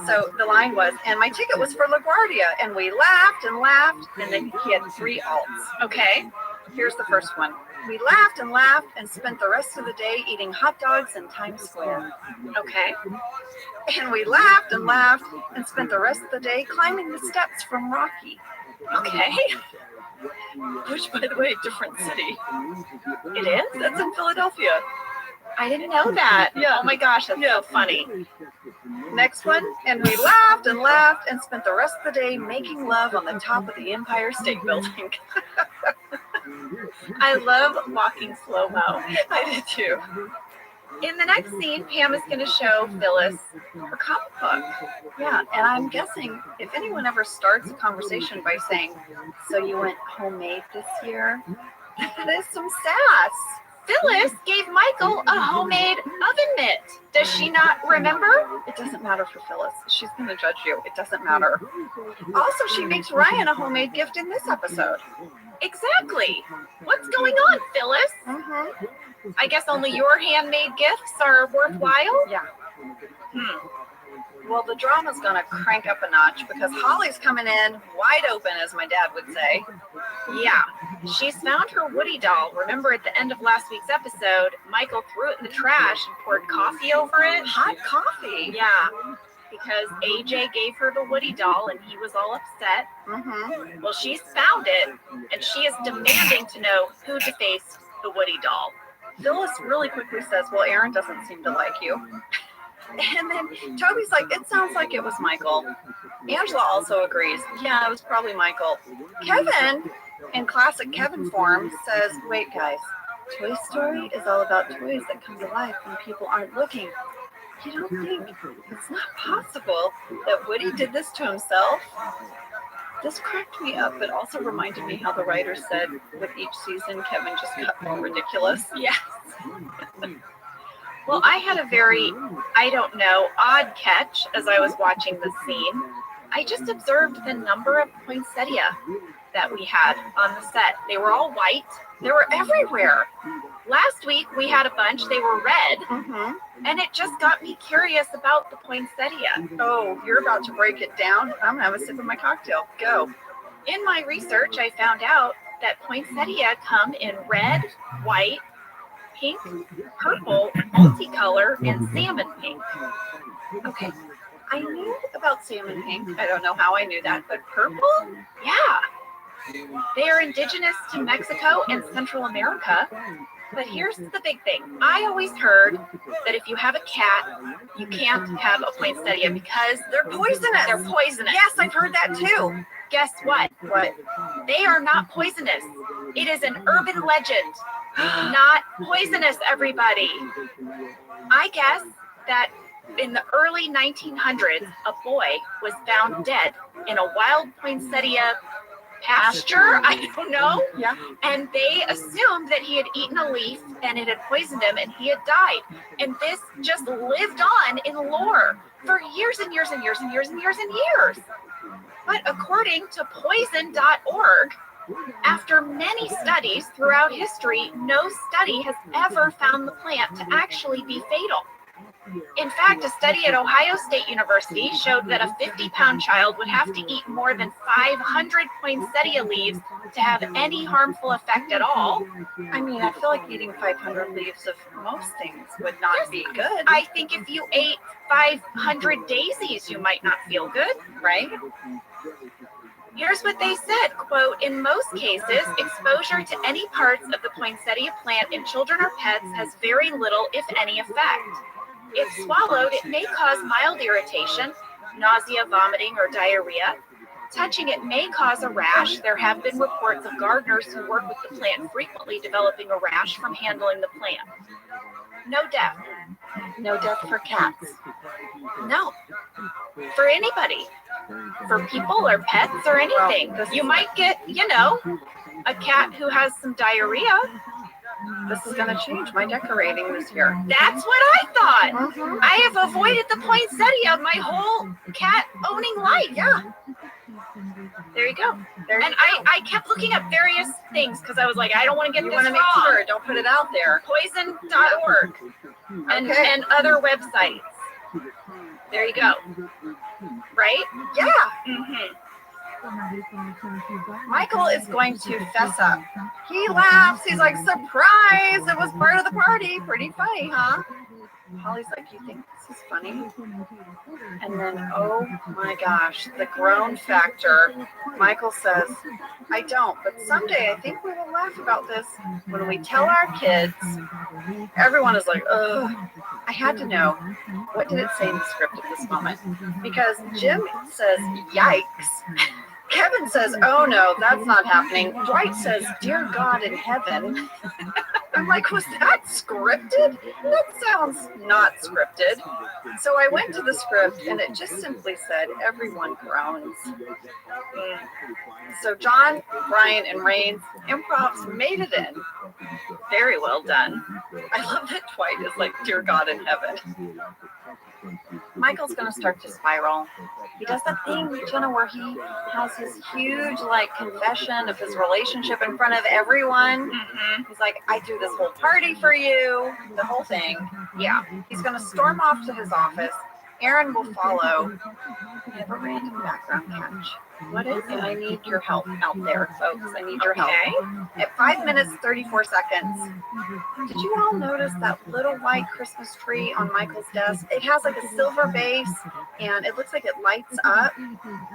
E: So the line was, and my ticket was for LaGuardia, and we laughed and laughed, and then he had 3 alts.
D: Okay.
E: Here's the first one. We laughed and laughed and spent the rest of the day eating hot dogs in Times Square.
D: Okay.
E: And we laughed and laughed and spent the rest of the day climbing the steps from Rocky.
D: Okay.
E: Which, by the way, different city.
D: It is?
E: That's in Philadelphia.
D: I didn't know that.
E: Yeah.
D: Oh my gosh, that's so funny.
E: Next one, and we laughed and laughed and spent the rest of the day making love on the top of the Empire State Building.
D: I love walking slow-mo.
E: I did too.
D: In the next scene, Pam is going to show Phyllis her comic book.
E: Yeah, and I'm guessing if anyone ever starts a conversation by saying, so you went homemade this year, that is some sass.
D: Phyllis gave Michael a homemade oven mitt. Does she not remember?
E: It doesn't matter for Phyllis. She's going to judge you. It doesn't matter. Also, she makes Ryan a homemade gift in this episode.
D: Exactly. What's going on, Phyllis?
E: Mm-hmm.
D: I guess only your handmade gifts are worthwhile?
E: Yeah. Well, the drama's going to crank up a notch because Holly's coming in wide open, as my dad would say.
D: Yeah. She's found her Woody doll. Remember at the end of last week's episode, Michael threw it in the trash and poured coffee over it?
E: Hot coffee.
D: Yeah. Because AJ gave her the Woody doll and he was all upset.
E: Mm-hmm.
D: Well, she's found it and she is demanding to know who defaced the Woody doll.
E: Phyllis really quickly says, well, Aaron doesn't seem to like you. And then Toby's like, it sounds like it was Michael. Angela also agrees. Yeah, it was probably Michael. Kevin, in classic Kevin form, says, wait, guys, Toy Story is all about toys that come to life when people aren't looking. You don't think it's not possible that Woody did this to himself? This cracked me up, but also reminded me how the writers said with each season, Kevin just got more ridiculous.
D: Yes. Well, I had a very, odd catch as I was watching the scene. I just observed the number of poinsettia that we had on the set. They were all white. They were everywhere. Last week we had a bunch. They were red. And it just got me curious about the poinsettia.
E: Oh, you're about to break it down? I'm gonna have a sip of my cocktail. Go.
D: In my research, I found out that poinsettia come in red, white, pink, purple, multicolor, and salmon pink.
E: Okay. I knew about salmon pink. I don't know how I knew that, but purple?
D: Yeah. They are indigenous to Mexico and Central America. But here's the big thing. I always heard that if you have a cat, you can't have a poinsettia because
E: They're poisonous.
D: they're poisonous.
E: Yes, I've heard that too.
D: Guess what?
E: What?
D: They are not poisonous. It is an urban legend. Not poisonous, everybody. I guess that in the early 1900s, a boy was found dead in a wild poinsettia pasture. I don't know.
E: Yeah.
D: And they assumed that he had eaten a leaf and it had poisoned him and he had died. And this just lived on in lore for years and years and years and years and years and years. But according to poison.org, after many studies throughout history, no study has ever found the plant to actually be fatal. In fact, a study at Ohio State University showed that a 50-pound child would have to eat more than 500 poinsettia leaves to have any harmful effect at all.
E: I mean, I feel like eating 500 leaves of most things would not be good.
D: I think if you ate 500 daisies, you might not feel good, right? Here's what they said, quote, in most cases, exposure to any parts of the poinsettia plant in children or pets has very little, if any, effect. If swallowed, it may cause mild irritation, nausea, vomiting, or diarrhea. Touching it may cause a rash. There have been reports of gardeners who work with the plant frequently developing a rash from handling the plant. No death.
E: No death for cats.
D: No. For anybody. For people or pets or anything. You might get, a cat who has some diarrhea.
E: This is going to change my decorating this year.
D: That's what I thought. I have avoided the poinsettia my whole cat owning life.
E: Yeah.
D: There you go. And I kept looking up various things because I was like, I don't want to get
E: You
D: this
E: want to make
D: wrong.
E: sure, don't put it out there.
D: Poison.org and other websites. There you go. Right?
E: Yeah.
D: Mm-hmm.
E: Michael is going to fess up. He laughs. He's like, surprise! It was part of the party. Pretty funny, huh? Holly's like, you think this is funny? And then, oh my gosh, the groan factor. Michael says, I don't, but someday I think we will laugh about this when we tell our kids. Everyone is like, ugh. I had to know, what did it say in the script at this moment? Because Jim says, yikes. Kevin says, oh no, that's not happening. Dwight says, dear God in heaven. I'm like, was that scripted? That sounds not scripted. So I went to the script and it just simply said, everyone groans. So John, Brian, and Rain's improvs made it in. Very well done. I love that Dwight is like, dear God in heaven. Michael's going to start to spiral. He does that thing, Jenna, where he has his huge, confession of his relationship in front of everyone.
D: Mm-hmm.
E: He's like, I do this whole party for you, the whole thing. Yeah. He's going to storm off to his office. Aaron will follow. I have a random background catch. What is it? I need your help out there, folks. I need your help. At 5 minutes, 34 seconds. Did you all notice that little white Christmas tree on Michael's desk? It has a silver base and it looks like it lights up.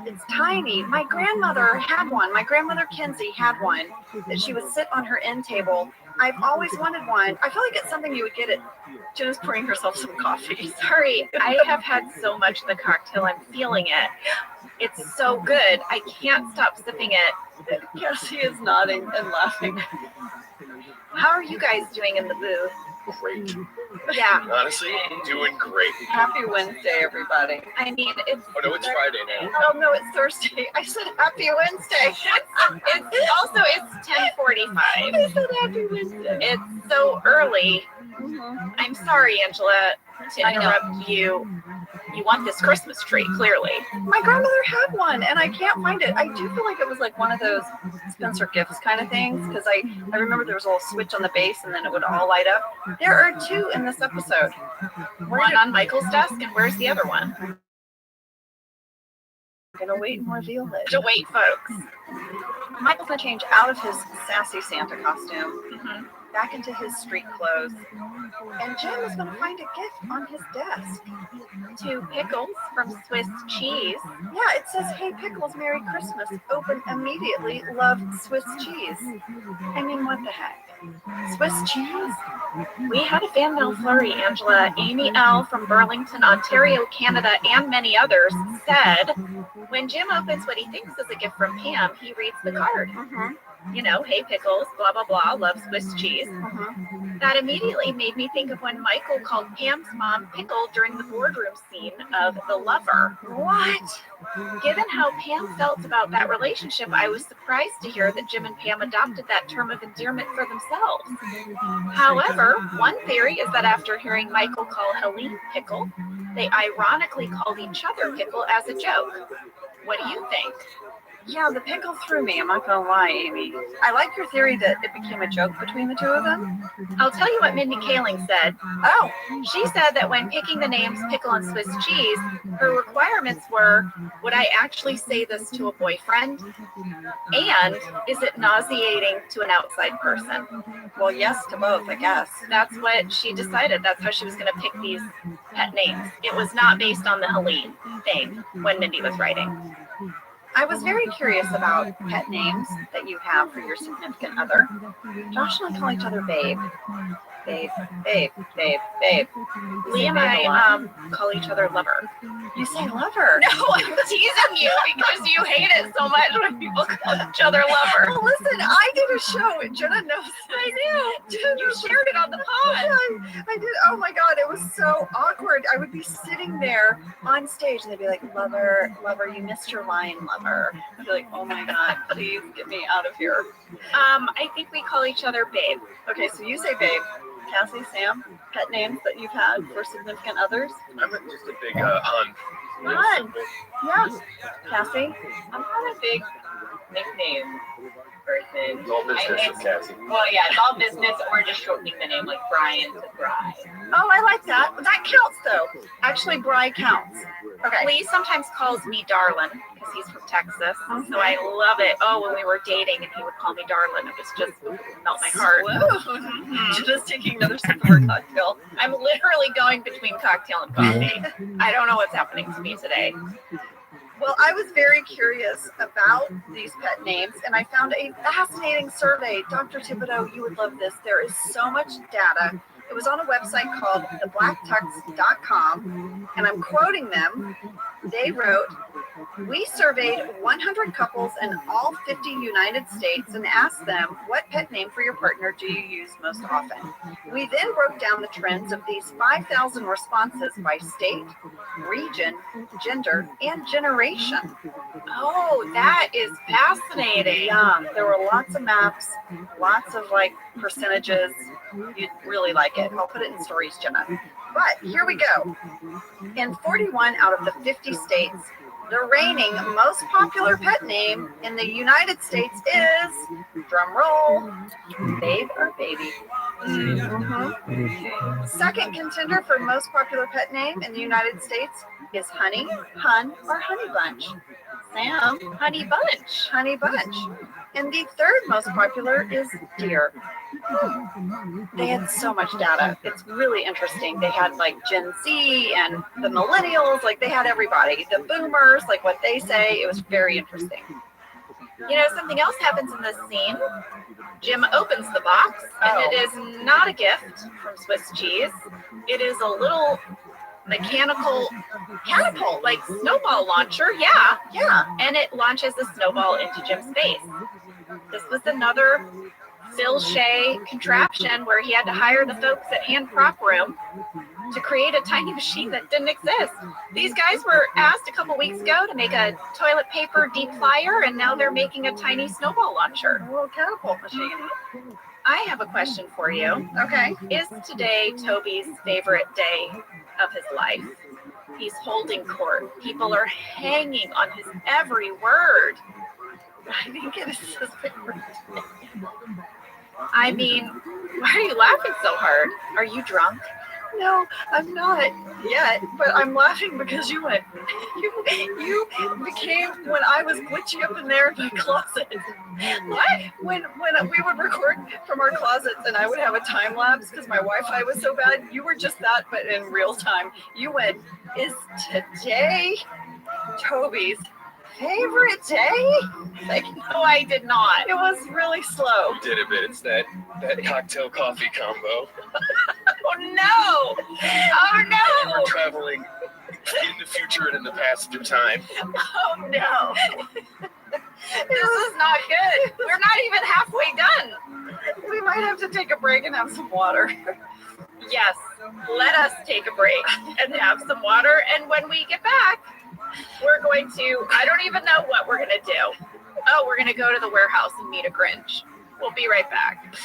E: It's tiny. My grandmother had one. My grandmother Kinsey had one that she would sit on her end table. I've always wanted one. I feel like it's something you would get at Jenna's pouring herself some coffee.
D: Sorry, I have had so much of the cocktail. I'm feeling it. It's so good. I can't stop sipping it.
E: Cassie is nodding and laughing.
D: How are you guys doing in the booth?
F: Great.
D: Yeah.
F: Honestly, doing great.
E: Happy Wednesday, everybody.
D: I mean, it's...
F: Oh, no, it's Friday now.
E: Oh, no, it's Thursday. I said Happy Wednesday.
D: It's 10:45.
E: I said Happy Wednesday.
D: It's so early. I'm sorry, Angela, to interrupt you. You want this Christmas tree, clearly.
E: My grandmother had one, and I can't find it. I do feel like it was like one of those Spencer Gifts kind of things, because I remember there was a little switch on the base, and then it would all light up. There are two in this episode.
D: One on Michael's desk, and where's the other one?
E: I'm gonna wait and reveal it.
D: To wait, folks.
E: Michael's gonna change out of his sassy Santa costume back into his street clothes, and Jim is gonna find a gift on his desk.
D: 2 pickles from Swiss cheese.
E: Yeah, it says, "Hey Pickles, Merry Christmas. Open immediately. Love Swiss cheese." I mean, what the heck? Swiss cheese?
D: We had a fan mail flurry, Angela. Amy L. from Burlington, Ontario, Canada, and many others said, when Jim opens what he thinks is a gift from Pam, he reads the card. You know, "Hey Pickles, blah, blah, blah, love Swiss cheese." That immediately made me think of when Michael called Pam's mom Pickle during the boardroom scene of The Lover.
E: What?
D: Given how Pam felt about that relationship, I was surprised to hear that Jim and Pam adopted that term of endearment for themselves. However, one theory is that after hearing Michael call Helene Pickle, they ironically called each other Pickle as a joke. What do you think?
E: Yeah, the pickle threw me. I'm not gonna lie, Amy. I like your theory that it became a joke between the two of them.
D: I'll tell you what Mindy Kaling said.
E: Oh,
D: She said that when picking the names Pickle and Swiss cheese, her requirements were, would I actually say this to a boyfriend? And is it nauseating to an outside person?
E: well, yes to both, I guess.
D: That's what she decided. That's how she was going to pick these pet names. It was not based on the Helene thing when Mindy was writing.
E: I was very curious about pet names that you have for your significant other. Josh and I call each other babe. Babe, babe, babe, babe.
D: Lee and I call each other lover.
E: You say lover.
D: No, I'm teasing you because you hate it so much when people call each other lover.
E: Well, listen, I did a show. Jenna knows.
D: I knew. You shared it on the pod.
E: I did. Oh my God, it was so awkward. I would be sitting there on stage and they'd be like, lover, lover, you missed your line, lover. I'd be like, oh my God, please get me out of here.
D: I think we call each other babe.
E: Okay, so you say babe. Cassie, Sam, pet names that you've had for significant others?
F: I'm just a big hun.
E: Hun. Yeah. Cassie?
H: I'm not a big nickname person.
F: It's all business with Cassie.
H: Well, yeah, it's all business or just shortening the name, like Brian to Bri.
E: Oh, I like that. That counts, though. Actually, Bri counts. Okay.
D: Lee sometimes calls me darling because he's from Texas, so I love it. Oh, when we were dating and he would call me darling, it was just melt my heart.
E: Whoa. Just taking another sip of her cocktail.
D: I'm literally going between cocktail and coffee. I don't know what's happening to me today.
E: Well, I was very curious about these pet names, and I found a fascinating survey. Dr. Thibodeau, you would love this. There is so much data. It was on a website called theblacktucks.com, and I'm quoting them. They wrote, "We surveyed 100 couples in all 50 United States and asked them, what pet name for your partner do you use most often? We then broke down the trends of these 5,000 responses by state, region, gender, and generation."
D: Oh, that is fascinating.
E: Yeah, there were lots of maps, lots of like percentages. You'd really like it. I'll put it in stories, Jenna. But here we go. In 41 out of the 50 states, the reigning most popular pet name in the United States is, drum roll, babe or baby. Second contender for most popular pet name in the United States is honey, hun, or honey bunch. Sam,
D: Honey Bunch.
E: honey bunch. And the third most popular is deer. They had so much data. It's really interesting. They had like Gen Z and the millennials, like they had everybody. The boomers, like what they say. It was very interesting.
D: You know, something else happens in this scene. Jim opens the box, and it is not a gift from Swiss cheese. It is a little mechanical catapult, like snowball launcher. Yeah. And it launches the snowball into Jim's face. This was another Phil Shea contraption where he had to hire the folks at Hand Prop Room to create a tiny machine that didn't exist. These guys were asked a couple weeks ago to make a toilet paper deep fryer, and now they're making a tiny snowball launcher.
E: A little catapult machine.
D: I have a question for you.
E: Okay.
D: Is today Toby's favorite day of his life? He's holding court. People are hanging on his every word. I think it is his birthday. I mean, why are you laughing so hard? Are you drunk?
E: No, I'm not yet, but I'm laughing because you went. You became when I was glitching up in there in my closet.
D: What?
E: When we would record from our closets and I would have a time lapse because my Wi-Fi was so bad, you were just that, but in real time. You went, is today Toby's favorite day?
D: Like, no, I did not.
E: It was really slow.
F: You did a bit. It's that cocktail coffee combo.
D: Oh no! Oh no!
F: We're traveling in the future and in the past through time.
D: Oh no! This is not good. We're not even halfway done.
E: We might have to take a break and have some water.
D: Yes, let us take a break and have some water. And when we get back, we're going to, I don't even know what we're going to do. Oh, we're going to go to the warehouse and meet a Grinch. We'll be right back.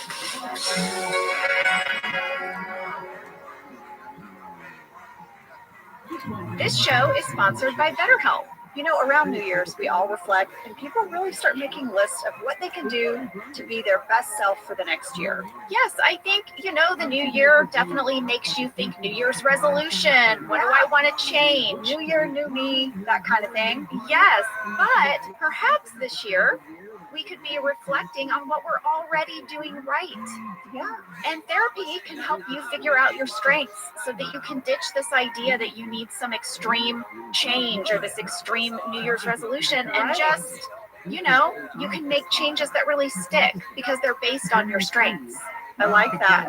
D: This show is sponsored by BetterHelp.
E: You know, around New Year's, we all reflect and people really start making lists of what they can do to be their best self for the next year.
D: Yes, I think, the new year definitely makes you think New Year's resolution. What do I want to change?
E: New year, new me, that kind of thing.
D: Yes, but perhaps this year we could be reflecting on what we're already doing right.
E: Yeah.
D: And therapy can help you figure out your strengths so that you can ditch this idea that you need some extreme change or this extreme New Year's resolution and just, you can make changes that really stick because they're based on your strengths.
E: I like that.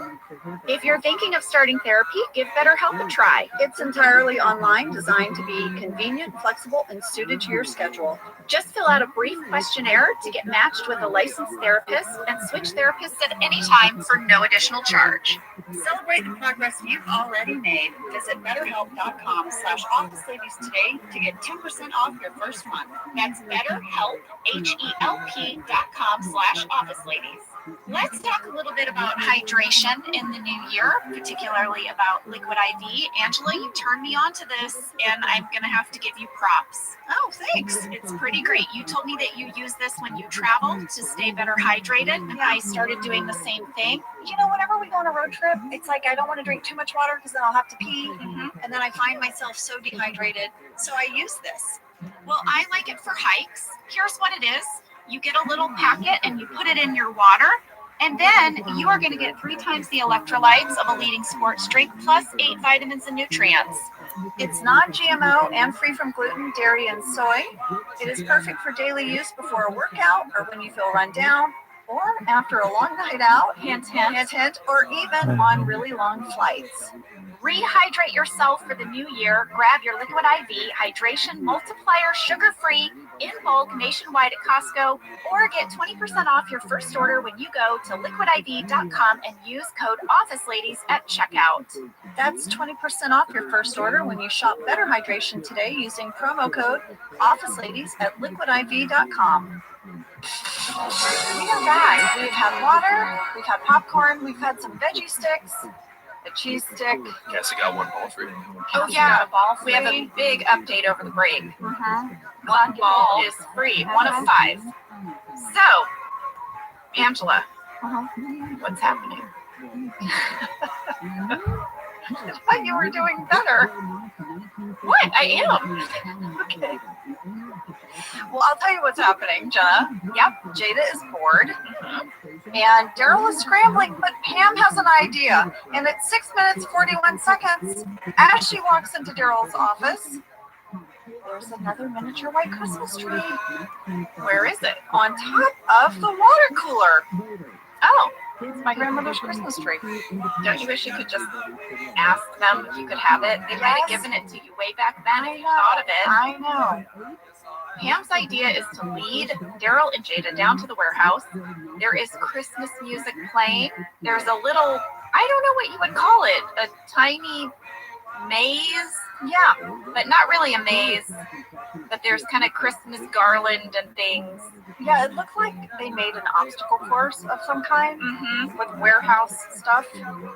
D: If you're thinking of starting therapy, give BetterHelp a try.
E: It's entirely online, designed to be convenient, flexible, and suited to your schedule.
D: Just fill out a brief questionnaire to get matched with a licensed therapist and switch therapists at any time for no additional charge. Celebrate the progress you've already made. Visit BetterHelp.com/OfficeLadies today to get 10% off your first month. That's BetterHelp, HELP.com/OfficeLadies. Let's talk a little bit about hydration in the new year, particularly about liquid IV. Angela, you turned me on to this, and I'm going to have to give you props.
E: Oh, thanks.
D: It's pretty great. You told me that you use this when you travel to stay better hydrated, and I started doing the same thing.
E: Whenever we go on a road trip, it's like I don't want to drink too much water because then I'll have to pee, and then I find myself so dehydrated. So I use this.
D: Well, I like it for hikes. Here's what it is. You get a little packet and you put it in your water, and then you are going to get 3 times the electrolytes of a leading sports drink plus 8 vitamins and nutrients.
E: It's non-GMO and free from gluten, dairy, and soy. It is perfect for daily use before a workout or when you feel run down or after a long night out, hint, or even on really long flights.
D: Rehydrate yourself for the new year. Grab your Liquid IV Hydration Multiplier sugar-free in bulk nationwide at Costco, or get 20% off your first order when you go to liquidiv.com and use code OfficeLadies at checkout.
E: That's 20% off your first order when you shop Better Hydration today using promo code OfficeLadies at liquidiv.com. We are back. We've had water, we've had popcorn, we've had some veggie sticks, a cheese stick.
F: Guess I got one ball for you.
D: Oh yeah, we have a big update over the break. One ball is free, 1 of 5. So, Angela, what's happening?
E: I thought you were doing better.
D: What? I am.
E: Okay. Well, I'll tell you what's happening, Jenna. Yep, Jada is bored. And Daryl is scrambling, but Pam has an idea. And at 6 minutes, 41 seconds, as she walks into Daryl's office, there's another miniature white Christmas tree.
D: Where is it?
E: On top of the water cooler.
D: Oh,
E: it's my grandmother's Christmas tree.
D: Don't you wish you could just ask them if you could have it? They might have given it to you way back then if you thought of it.
E: I know.
D: Pam's idea is to lead Daryl and Jada down to the warehouse. There is Christmas music playing. There's a little, I don't know what you would call it, a tiny maze,
E: Yeah,
D: but not really a maze. But there's kind of Christmas garland and things.
E: yeah, it looked like they made an obstacle course of some kind
D: Mm-hmm.
E: with warehouse stuff.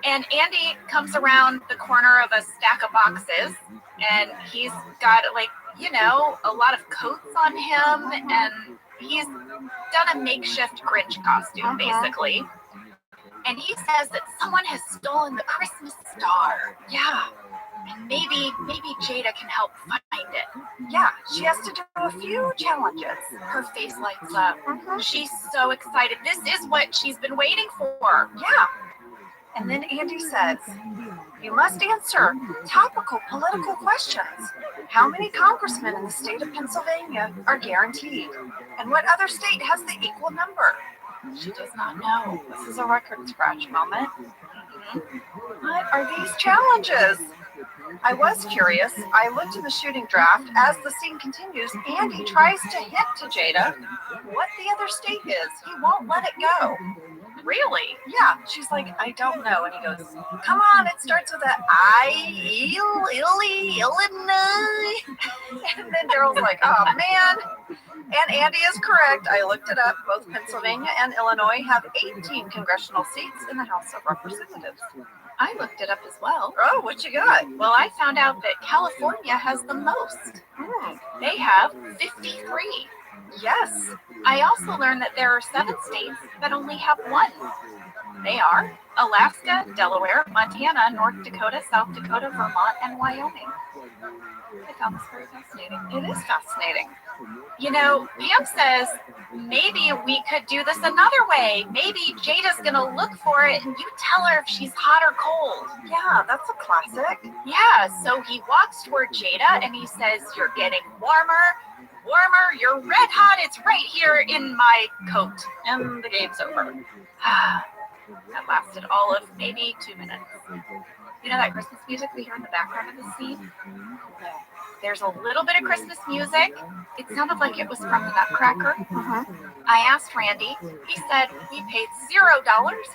D: And Andy comes around the corner of a stack of boxes, and he's got, like, you know, a lot of coats on him, and he's done a makeshift Grinch costume, basically. And he says that someone has stolen the Christmas star.
E: Yeah,
D: And maybe Jada can help find it.
E: yeah, she has to do a few challenges.
D: Her face lights up. She's so excited. This is what she's been waiting for.
E: Yeah. And then Andy says, you must answer topical political questions. How many congressmen in the state of Pennsylvania are guaranteed? And what other state has the equal number?
D: She does not know.
E: This is a record scratch moment. What are these challenges? I was curious. I looked in the shooting draft. As the scene continues, Andy tries to hint to Jada what the other state is. He won't let it go.
D: Really?
E: Yeah, she's like, I don't know. And he goes, come on, it starts with a Illinois. And then Daryl's like, oh man. And Andy is correct. I looked it up. Both Pennsylvania and Illinois have 18 congressional seats in the House of Representatives.
D: I looked it up as well.
E: Oh, what you got?
D: Well, I found out that California has the most. They have 53.
E: Yes.
D: I also learned that there are 7 states that only have 1. They are Alaska, Delaware, Montana, North Dakota, South Dakota, Vermont, and Wyoming. I found this very fascinating.
E: It is fascinating.
D: You know, Pam says maybe we could do this another way. Maybe Jada's gonna look for it and you tell her if she's hot or cold.
E: Yeah, that's a classic.
D: Yeah, so he walks toward Jada and he says, you're getting warmer, you're red hot, it's right here in my coat.
E: And the game's over.
D: That lasted all of maybe 2 minutes. You know that Christmas music we hear in the background of the scene? There's a little bit of Christmas music. It sounded like it was from the Nutcracker. I asked Randy. He said we paid $0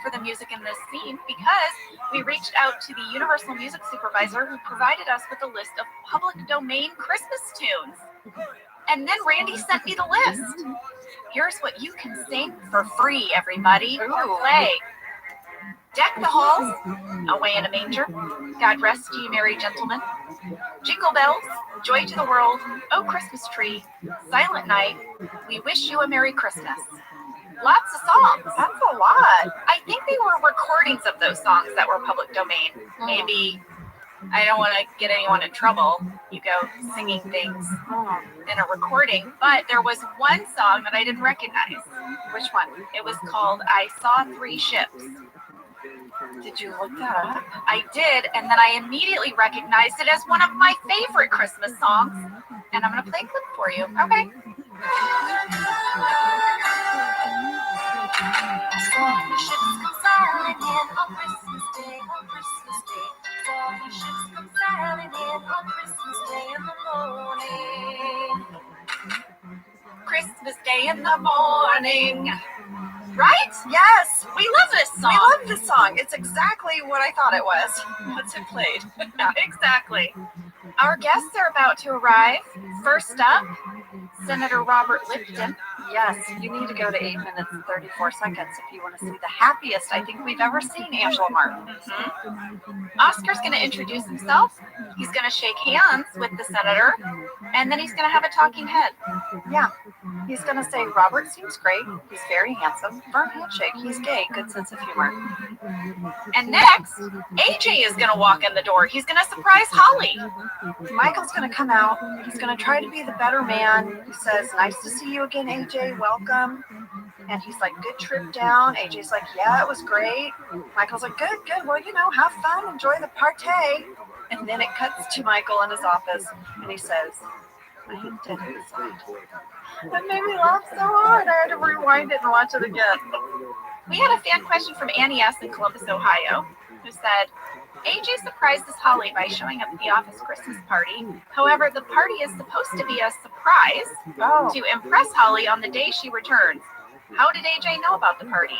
D: for the music in this scene because we reached out to the Universal Music Supervisor who provided us with a list of public domain Christmas tunes. And then Randy sent me the list. Here's what you can sing for free, everybody, or play. Deck the halls, Away in a Manger, God Rest Ye Merry Gentlemen, Jingle Bells, Joy to the World, Oh Christmas Tree, Silent Night, We Wish You a Merry Christmas. Lots of songs.
E: That's a lot.
D: I think they were recordings of those songs that were public domain. Maybe, I don't want to get anyone in trouble, you go singing things in a recording, but there was one song that I didn't recognize.
E: Which one?
D: It was called I Saw 3 Ships.
E: Did you look that up?
D: I did, and then I immediately recognized it as one of my favorite Christmas songs. And I'm going to play a clip for you. Okay.
B: Saw the ships come sailing in on Christmas Day, on Christmas Day. Saw the ships come sailing in on Christmas Day in the morning.
D: Christmas Day in the morning. Right?
E: Yes.
D: We love this song.
E: We love this song. It's exactly what I thought it was once it played.
D: Exactly. Our guests are about to arrive. First up, Senator Robert Lipton.
E: Yes, you need to go to 8 minutes and 34 seconds if you want to see the happiest I think we've ever seen Angela Martin.
D: Oscar's going to introduce himself. He's going to shake hands with the senator, and then he's going to have a talking head.
E: Yeah, he's going to say, Robert seems great. He's very handsome. Firm handshake. He's gay. Good sense of humor.
D: And next, AJ is going to walk in the door. He's going to surprise Holly.
E: Michael's going to come out. He's going to try to be the better man. He says, nice to see you again, AJ. Welcome. And he's like, good trip down. AJ's like, yeah, it was great. Michael's like, good. Well, you know, have fun. Enjoy the party. And then it cuts to Michael in his office. And he says, I am dead inside. That made me laugh so hard. I had to rewind it and watch it again.
D: We had a fan question from Annie S. in Columbus, Ohio, who said, AJ surprises Holly by showing up at the office Christmas party. However, the party is supposed to be a surprise to impress Holly on the day she returns. How did AJ know about the party?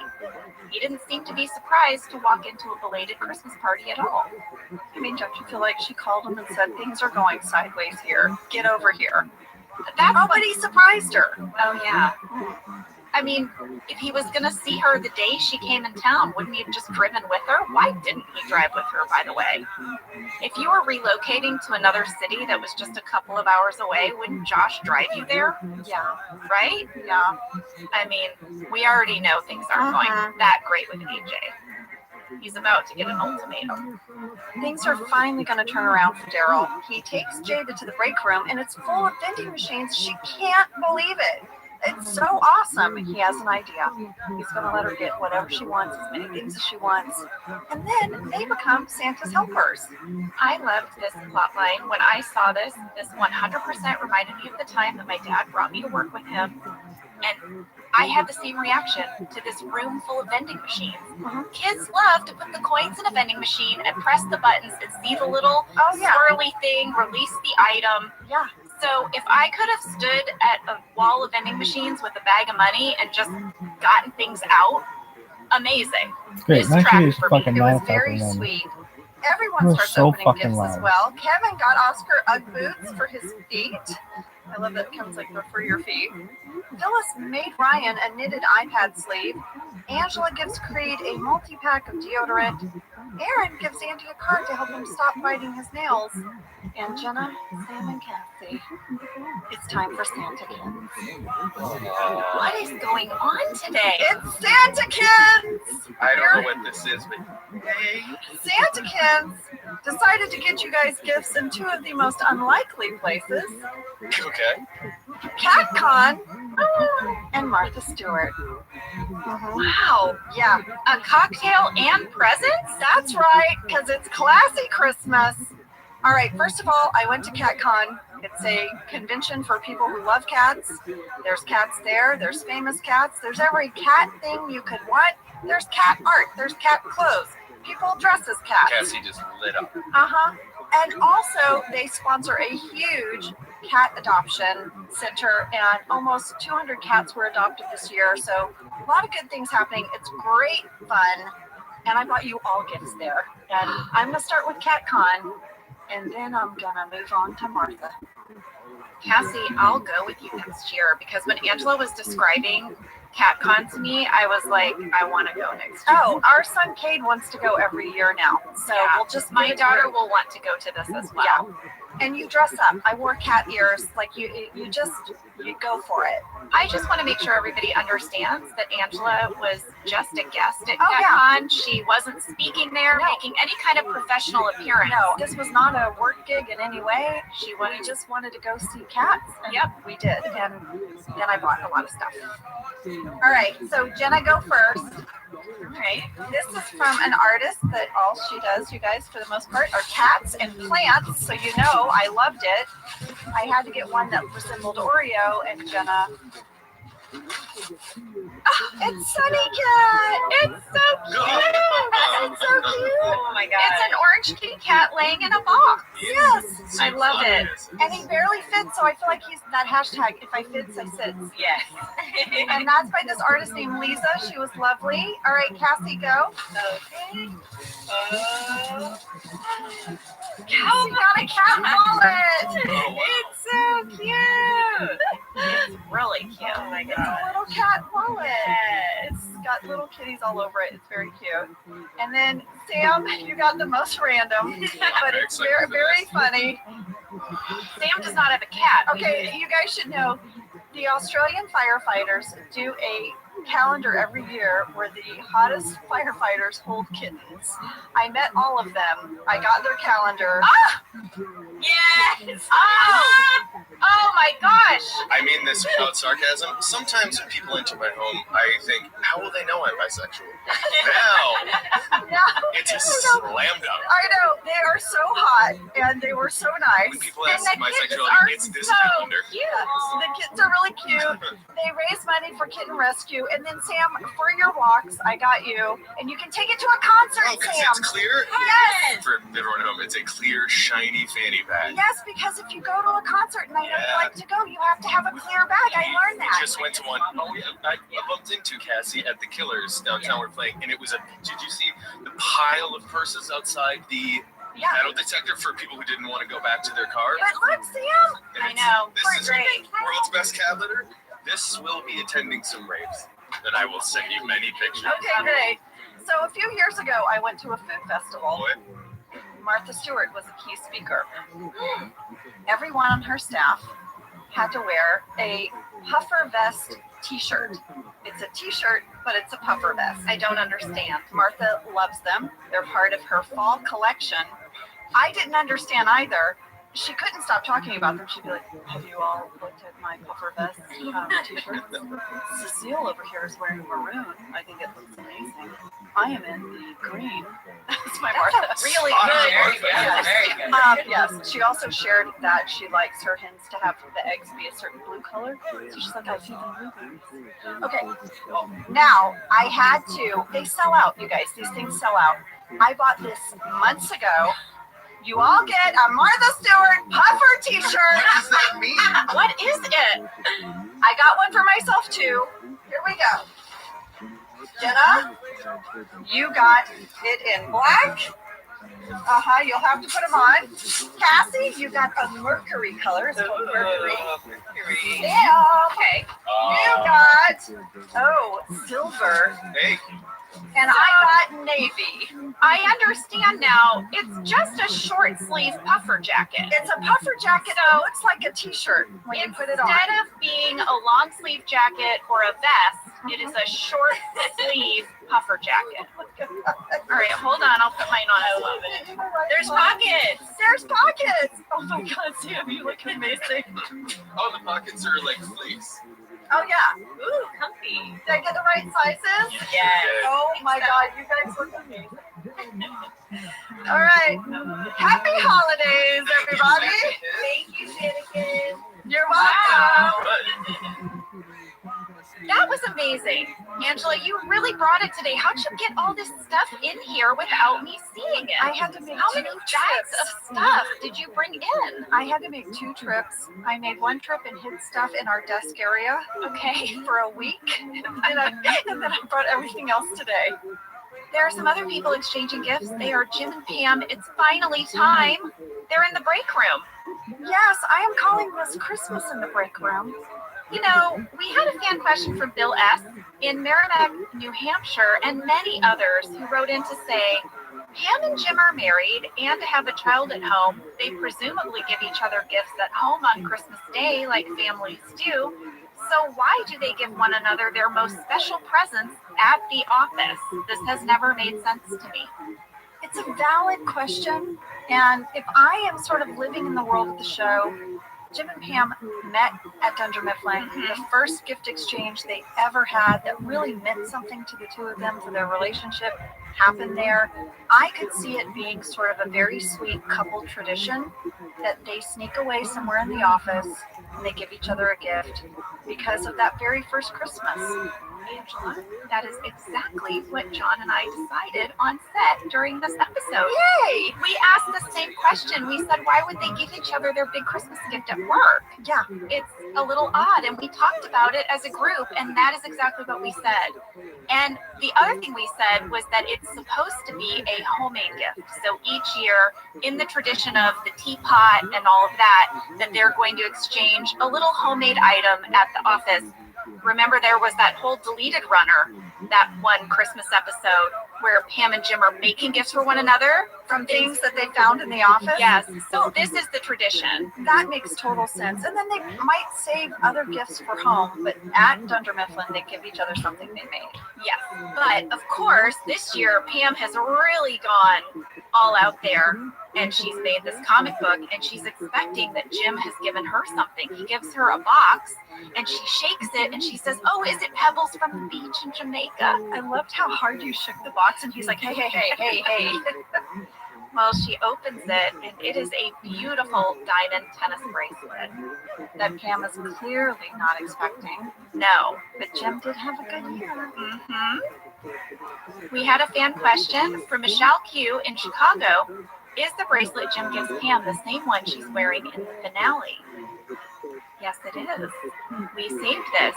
D: He didn't seem to be surprised to walk into a belated Christmas party at all.
E: I mean, don't you feel like she called him and said, things are going sideways here. Get over here.
D: But
E: he surprised her.
D: oh yeah. I mean, if he was going to see her the day she came in town, wouldn't he have just driven with her? Why didn't he drive with her, by the way? If you were relocating to another city that was just a couple of hours away, wouldn't Josh drive you there?
E: Yeah.
D: Right?
E: Yeah.
D: I mean, we already know things aren't going that great with AJ. He's about to get an ultimatum.
E: Things are finally going to turn around for Daryl. He takes Jada to the break room, and it's full of vending machines. She can't believe it. It's so awesome. He has an idea. He's going to let her get whatever she wants, as many things as she wants. And then they become Santa's helpers.
D: I loved this plot line. When I saw this 100% reminded me of the time that my dad brought me to work with him. And I had the same reaction to this room full of vending machines. Kids love to put the coins in a vending machine and press the buttons and see the little swirly thing, release the item.
E: Yeah.
D: So if I could have stood at a wall of vending machines with a bag of money and just gotten things out, amazing.
C: It's great.
D: This
C: My
D: track
C: kid is
D: for me,
C: fucking
E: It was
C: loud
E: very
C: fucking
E: sweet. Everyone
C: We're
E: starts
C: so
E: opening
C: fucking
E: gifts as
C: loud.
E: well. Kevin got Oscar Ugg boots for his feet. I love that Kevin's like, they're for your feet. Phyllis made Ryan a knitted iPad sleeve. Angela gives Creed a multi-pack of deodorant. Aaron gives Andy a card to help him stop biting his nails. And Jenna, Sam, and Kathy, it's time for Santa Kids.
D: What is going on today?
E: It's Santa Kids!
F: I don't know what this is, but
E: Santa Kids decided to get you guys gifts in two of the most unlikely places.
F: okay.
E: CatCon and Martha Stewart.
D: Wow.
E: Yeah,
D: A cocktail and presents?
E: that's right, because it's classy Christmas. All right, first of all, I went to CatCon. It's a convention for people who love cats. There's cats there. There's famous cats. There's every cat thing you could want. There's cat art. There's cat clothes. People dress as cats.
F: Cassie just lit up.
E: And also, they sponsor a huge cat adoption center, and almost 200 cats were adopted this year. So a lot of good things happening. It's great fun. And I bought you all gifts there. And I'm going to start with CatCon, and then I'm going to move on to Martha.
D: Cassie, I'll go with you next year because when Angela was describing CatCon to me, I was like, I want to go next year.
E: Oh, our son Cade wants to go every year now. So
D: Yeah,
E: we'll just
D: my
E: give it to
D: daughter
E: her.
D: will want to go to this as well.
E: Yeah. And you dress up. I wore cat ears. Like you go for it.
D: I just want to make sure everybody understands that Angela was just a guest at
E: Oh,
D: CatCon. She wasn't speaking there,
E: No.
D: making any kind of professional appearance.
E: No, this was not a work gig in any way.
D: She
E: We
D: was
E: just wanted to go see cats. And
D: Yep.
E: we did. And then I bought a lot of stuff. All right, so Jenna, go first.
D: okay.
E: This is from an artist that all she does, you guys, for the most part, are cats and plants. So you know I loved it. I had to get one that resembled Oreo, and Jenna. It's Sunny Cat.
D: It's so cute.
E: It's so cute.
D: Oh my god. It's an orange kitty cat laying in a box.
E: Yes.
D: I love it.
E: And he barely fits, so I feel like he's that hashtag, if I fits, I sits.
D: Yes.
E: And that's by this artist named Lisa. She was lovely. All right, Cassie, go.
D: Okay.
E: Cassie got a cat wallet.
D: It's so cute. It's really cute. Oh my
E: It's
D: god.
E: a little cat wallet. It's got little kitties all over it. It's very cute. And then Sam, you got the most random, but it's very, very funny.
D: Sam does not have a cat.
E: Okay, you guys should know the Australian firefighters do a calendar every year where the hottest firefighters hold kittens. I met all of them. I got their calendar.
D: Yes. Oh my gosh.
F: I mean this without sarcasm. Sometimes when people enter my home, I think, how will they know I'm bisexual? Now,
E: No,
F: it's a slam dunk.
E: I know, they are so hot and they were so nice.
F: When people
D: And
F: ask
D: the
F: my
D: kids
F: sexuality,
D: are
F: it's this
D: so
F: calendar.
D: cute.
E: The kids are really cute. They raise money for kitten rescue. And then Sam, for your walks, I got you, and you can take it to a concert,
F: Oh, because
E: Sam.
F: it's clear?
E: Yes.
F: For everyone at home, it's a clear, shiny fanny pack.
E: Yes, because if you go to a concert and I know you like to go, you have to have a clear bag. I learned that.
F: Just went to one. Oh, yeah, I love bumped into Cassie at the Killers downtown. We're playing, and it was did you see the pile of purses outside the metal detector for people who didn't want to go back to their car?
E: But look, Sam.
D: I know.
F: This is
D: Great.
F: world's best cat litter. This will be attending some raves, and I will send you many pictures.
E: Okay, great. So a few years ago, I went to a food festival.
F: What?
E: Martha Stewart was a key speaker. Everyone on her staff had to wear a puffer vest t-shirt. It's a t-shirt, but it's a puffer vest. I don't understand. Martha loves them. They're part of her fall collection. I didn't understand either. She couldn't stop talking about them. She'd be like, have you all looked at my puffer vest t-shirt? Cecile over here is wearing maroon. I think it looks amazing. I am in the green. That's my Martha.
D: Really
H: Very
D: good.
H: good.
E: Yes.
H: Very good.
E: Yes, she also shared that she likes her hens to have the eggs be a certain blue color. So she's like, I feed them blueberries. Okay, now I had to, they sell out, you guys. These things sell out. I bought this months ago. You all get a Martha Stewart puffer t-shirt.
F: What does that mean?
E: What is it? I got one for myself too. Here we go. Jenna, you got it in black. You'll have to put them on. Cassie, you got a mercury color. It's called mercury. Yeah, okay. You got, silver.
F: Hey,
E: And I got navy.
D: I understand now. It's just a short sleeve puffer jacket.
E: It's a puffer jacket, so it's like a t-shirt when you put it on.
D: Instead of being a long sleeve jacket or a vest, it is a short sleeve puffer jacket. All right, hold on. I'll put mine on. I love it. There's pockets.
E: There's pockets. Oh my God, Sam, you look amazing.
F: oh, the pockets are like fleece.
E: Oh yeah.
D: Ooh, comfy.
E: Did I get the right sizes?
D: Yes.
E: Oh my God, you guys look amazing. All right. Happy holidays, everybody.
D: Thank you, Shanikin.
E: You're welcome.
F: But
D: That was amazing. Angela, you really brought it today. How'd you get all this stuff in here without me seeing it?
E: I had to make
D: How
E: 2
D: many bags
E: trips.
D: of stuff did you bring in?
E: I had to make 2 trips. I made 1 trip and hid stuff in our desk area,
D: Okay.
E: for a week, and then I brought everything else today.
D: There are some other people exchanging gifts. They are Jim and Pam. It's finally time. They're in the break room.
E: Yes, I am calling this Christmas in the break room.
D: You know, we had a fan question from Bill S. in Merrimack, New Hampshire, and many others who wrote in to say, Pam and Jim are married and have a child at home. They presumably give each other gifts at home on Christmas Day like families do. So why do they give one another their most special presents at the office? This has never made sense to me.
E: It's a valid question, and if I am sort of living in the world of the show, Jim and Pam met at Dunder Mifflin. The first gift exchange they ever had that really meant something to the two of them for their relationship happened there. I could see it being sort of a very sweet couple tradition that they sneak away somewhere in the office and they give each other a gift because of that very first Christmas.
D: Angela, that is exactly what John and I decided on set during this episode.
E: Yay!
D: We asked the same question. We said, why would they give each other their big Christmas gift at work?
E: Yeah.
D: It's a little odd, and we talked about it as a group, and that is exactly what we said. And the other thing we said was that it's supposed to be a homemade gift. So each year, in the tradition of the teapot and all of that they're going to exchange a little homemade item at the office. Remember, there was that whole deleted runner, that one Christmas episode where Pam and Jim are making gifts for one another
E: From things that they found in the office?
D: Yes. So this is the tradition.
E: That makes total sense. And then they might save other gifts for home, but at Dunder Mifflin, they give each other something they made.
D: Yes. But of course, this year, Pam has really gone all out there. And she's made this comic book, and she's expecting that Jim has given her something. He gives her a box, and she shakes it, and she says, oh, is it pebbles from the beach in Jamaica?
E: I loved how hard you shook the box, and he's like, hey, hey, hey, hey, hey.
D: Well, she opens it, and it is a beautiful diamond tennis bracelet.
E: That Pam is clearly not expecting.
D: No.
E: But Jim did have a good year.
D: Mm-hmm. We had a fan question from Michelle Q in Chicago. Is the bracelet Jim gives Pam the same one she's wearing in the finale? Yes, it is. We saved this.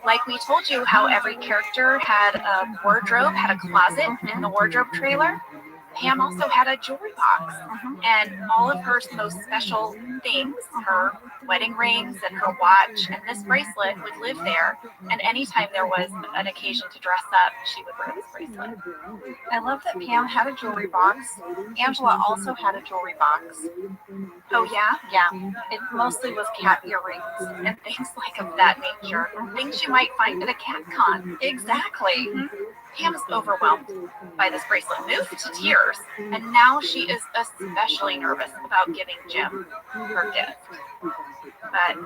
D: Like we told you how every character had a wardrobe, had a closet in the wardrobe trailer. Pam also had a jewelry box, and all of her most special things, her wedding rings and her watch and this bracelet would live there. And anytime there was an occasion to dress up, she would wear this bracelet.
E: I love that Pam had a jewelry box. Angela also had a jewelry box.
D: Oh yeah?
E: Yeah, it mostly was cat earrings.
D: And things like of that nature. Things you might find at a cat con.
E: Exactly.
D: Pam is overwhelmed by this bracelet, moved to tears, and now she is especially nervous about giving Jim her gift. But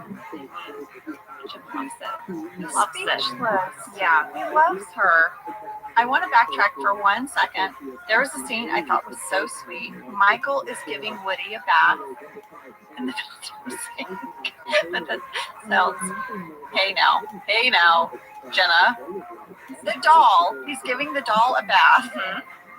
D: Jim loves it. He loves it. Yeah, he loves her. I want to backtrack for 1 second. There was a scene I thought was so sweet. Michael is giving Woody a bath, and the filter sink. But the sounds, hey now, Jenna. The doll, he's giving the doll a bath.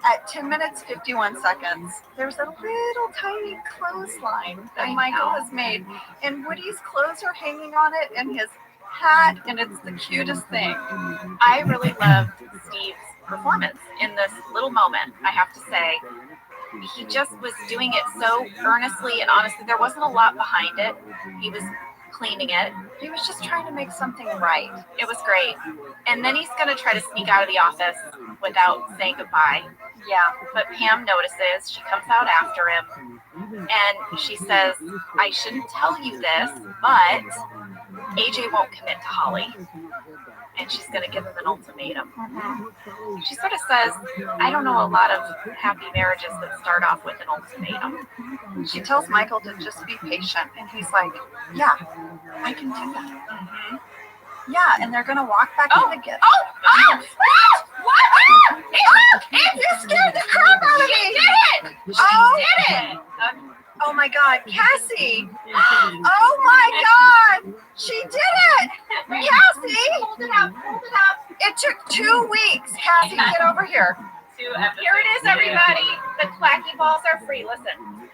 D: At 10 minutes, 51 seconds, there's a little tiny clothesline that Michael has made. And Woody's clothes are hanging on it and his hat, and it's the cutest thing. I really loved Steve's performance in this little moment, I have to say. He just was doing it so earnestly and honestly. There wasn't a lot behind it. He was cleaning it. He was just trying to make something right. It was great. And then he's going to try to sneak out of the office without saying goodbye. Yeah, but Pam notices. She comes out after him. And she says, I shouldn't tell you this, but AJ won't commit to Holly. And she's going to give him an ultimatum. She sort of says, I don't know a lot of happy marriages that start off with an ultimatum. She tells Michael to just be patient. And he's like, yeah, I can do that. Yeah, and they're going to walk back in together. You scared the crap out of me. She did it. She did it. Oh my God, Cassie! Oh my God, she did it! Cassie! Hold it up, hold it up. It took 2 weeks. Cassie, get over here. Here it is, everybody. The clacky balls are free. Listen.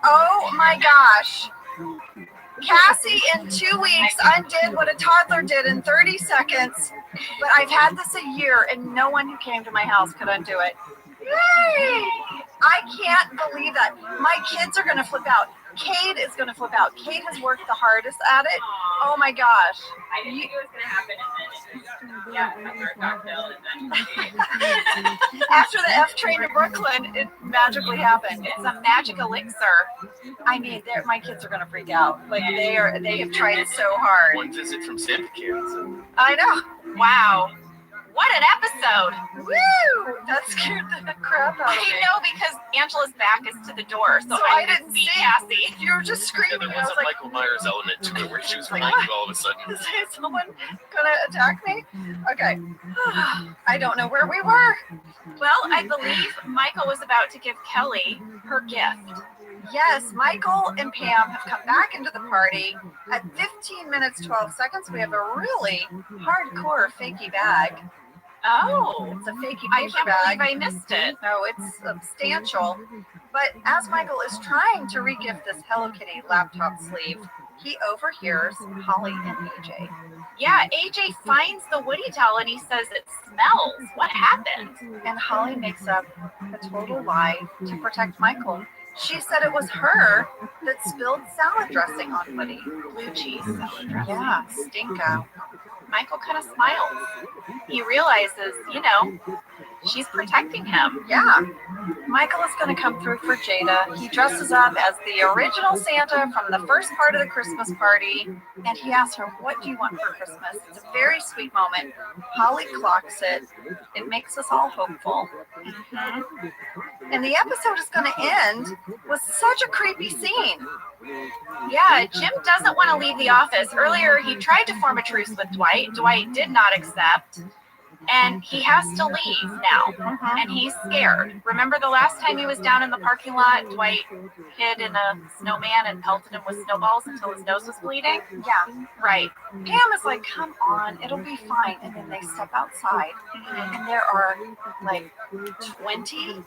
E: Oh my gosh. Cassie in 2 weeks undid what a toddler did in 30 seconds. But I've had this a year and no one who came to my house could undo it. Yay! I can't believe that. My kids are going to flip out. Cade is going to flip out. Cade has worked the hardest at it. Oh my gosh.
H: I didn't think it was going to happen. And then
E: after the F train to Brooklyn, it magically happened. It's a magic elixir. I mean, my kids are going to freak out. Like they have tried so hard.
F: One visit from Santa Cans.
E: I know.
D: Wow. What an episode!
E: Woo! That scared the crap out of me.
D: I know, because Angela's back is to the door, so I didn't see Cassie.
E: You were just screaming.
F: Yeah, there was a Michael Myers element to it where she was running all of a sudden.
E: Is someone gonna attack me? Okay. I don't know where we were.
D: Well, I believe Michael was about to give Kelly her gift.
E: Yes, Michael and Pam have come back into the party. At 15 minutes, 12 seconds, we have a really hardcore fakey bag.
D: Oh,
E: it's a fakey
D: I
E: paper
D: can't
E: bag.
D: believe I missed it.
E: No, it's substantial. But as Michael is trying to regift this Hello Kitty laptop sleeve, he overhears Holly and AJ.
D: Yeah, AJ finds the Woody towel and he says it smells. What happened?
E: And Holly makes up a total lie to protect Michael. She said it was her that spilled salad dressing on Woody.
D: Blue cheese salad dressing.
E: Yeah, stinko.
D: Michael kind of smiles. He realizes, she's protecting him.
E: Yeah. Michael is going to come through for Jada. He dresses up as the original Santa from the first part of the Christmas party. And he asks her, what do you want for Christmas? It's a very sweet moment. Holly clocks it. It makes us all hopeful. And the episode is going to end with such a creepy scene.
D: Yeah, Jim doesn't want to leave the office. Earlier, he tried to form a truce with Dwight. Dwight did not accept. and he has to leave now, and he's scared. Remember the last time he was down in the parking lot, Dwight hid in a snowman and pelted him with snowballs until his nose was bleeding?
E: Yeah.
D: Right.
E: Pam is like, come on, it'll be fine. And then they step outside, and there are like 20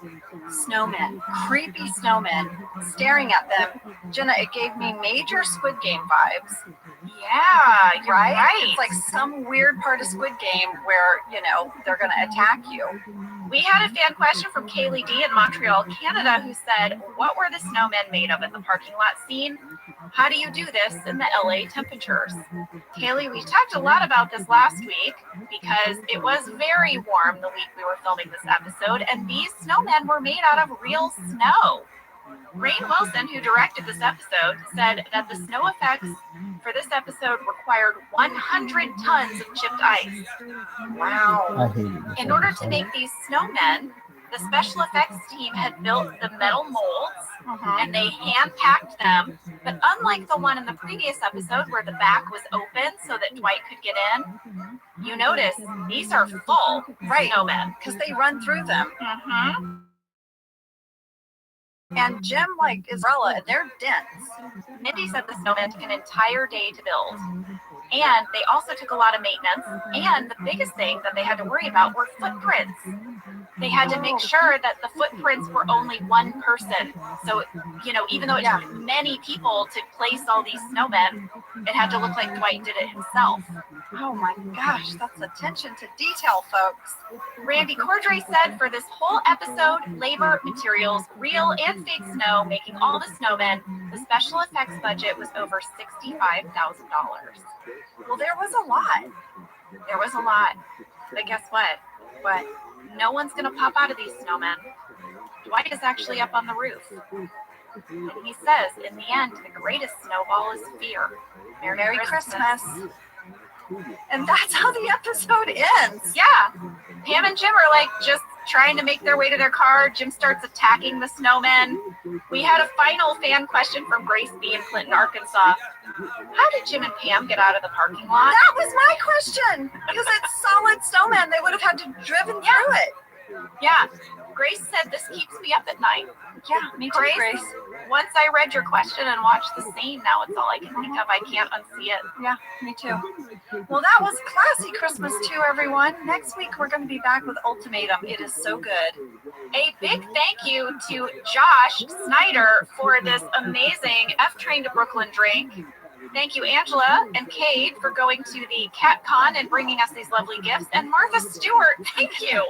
E: snowmen, creepy snowmen, staring at them. Jenna, it gave me major Squid Game vibes.
D: Yeah, you're right.
E: It's like some weird part of Squid Game where, you know, they're going to attack you.
D: We had a fan question from Kaylee D in Montreal, Canada, who said, what were the snowmen made of in the parking lot scene? How do you do this in the LA temperatures? Kaylee, we talked a lot about this last week because it was very warm the week we were filming this episode, and these snowmen were made out of real snow. Rain Wilson, who directed this episode, said that the snow effects for this episode required 100 tons of chipped ice.
E: Wow.
C: I hate it.
D: In order to make these snowmen, the special effects team had built the metal molds and they hand-packed them. But unlike the one in the previous episode where the back was open so that Dwight could get in, you notice these are full snowmen.
E: Because they run through them. And Jim, like, is umbrella, and they're dense.
D: Mindy said the snowmen took an entire day to build. And they also took a lot of maintenance. And the biggest thing that they had to worry about were footprints. They had to make sure that the footprints were only one person. So, you know, even though it took many people to place all these snowmen, it had to look like Dwight did it himself.
E: Oh my gosh, that's attention to detail, folks.
D: Randy Cordray said for this whole episode, labor, materials, real and fake snow, making all the snowmen, the special effects budget was over $65,000.
E: Well, there was a lot.
D: There was a lot. But guess what?
E: But
D: no one's going to pop out of these snowmen. Dwight is actually up on the roof. And he says, in the end, the greatest snowball is fear. Merry Christmas.
E: And that's how the episode ends.
D: Yeah. Pam and Jim are like just trying to make their way to their car. Jim starts attacking the snowmen. We had a final fan question from Grace B. in Clinton, Arkansas. How did Jim and Pam get out of the parking lot?
E: That was my question. Because it's solid snowman. They would have had to driven through it.
D: Yeah. Grace said this keeps me up at night.
E: Yeah, me too, Grace.
D: Once I read your question and watched the scene, now it's all I can think of. I can't unsee it.
E: Yeah, me too. Well, that was classy Christmas too, everyone. Next week, we're going to be back with Ultimatum. It is so good.
D: A big thank you to Josh Snyder for this amazing F-Train to Brooklyn drink. Thank you, Angela and Cade, for going to the CatCon and bringing us these lovely gifts. And Martha Stewart, thank you.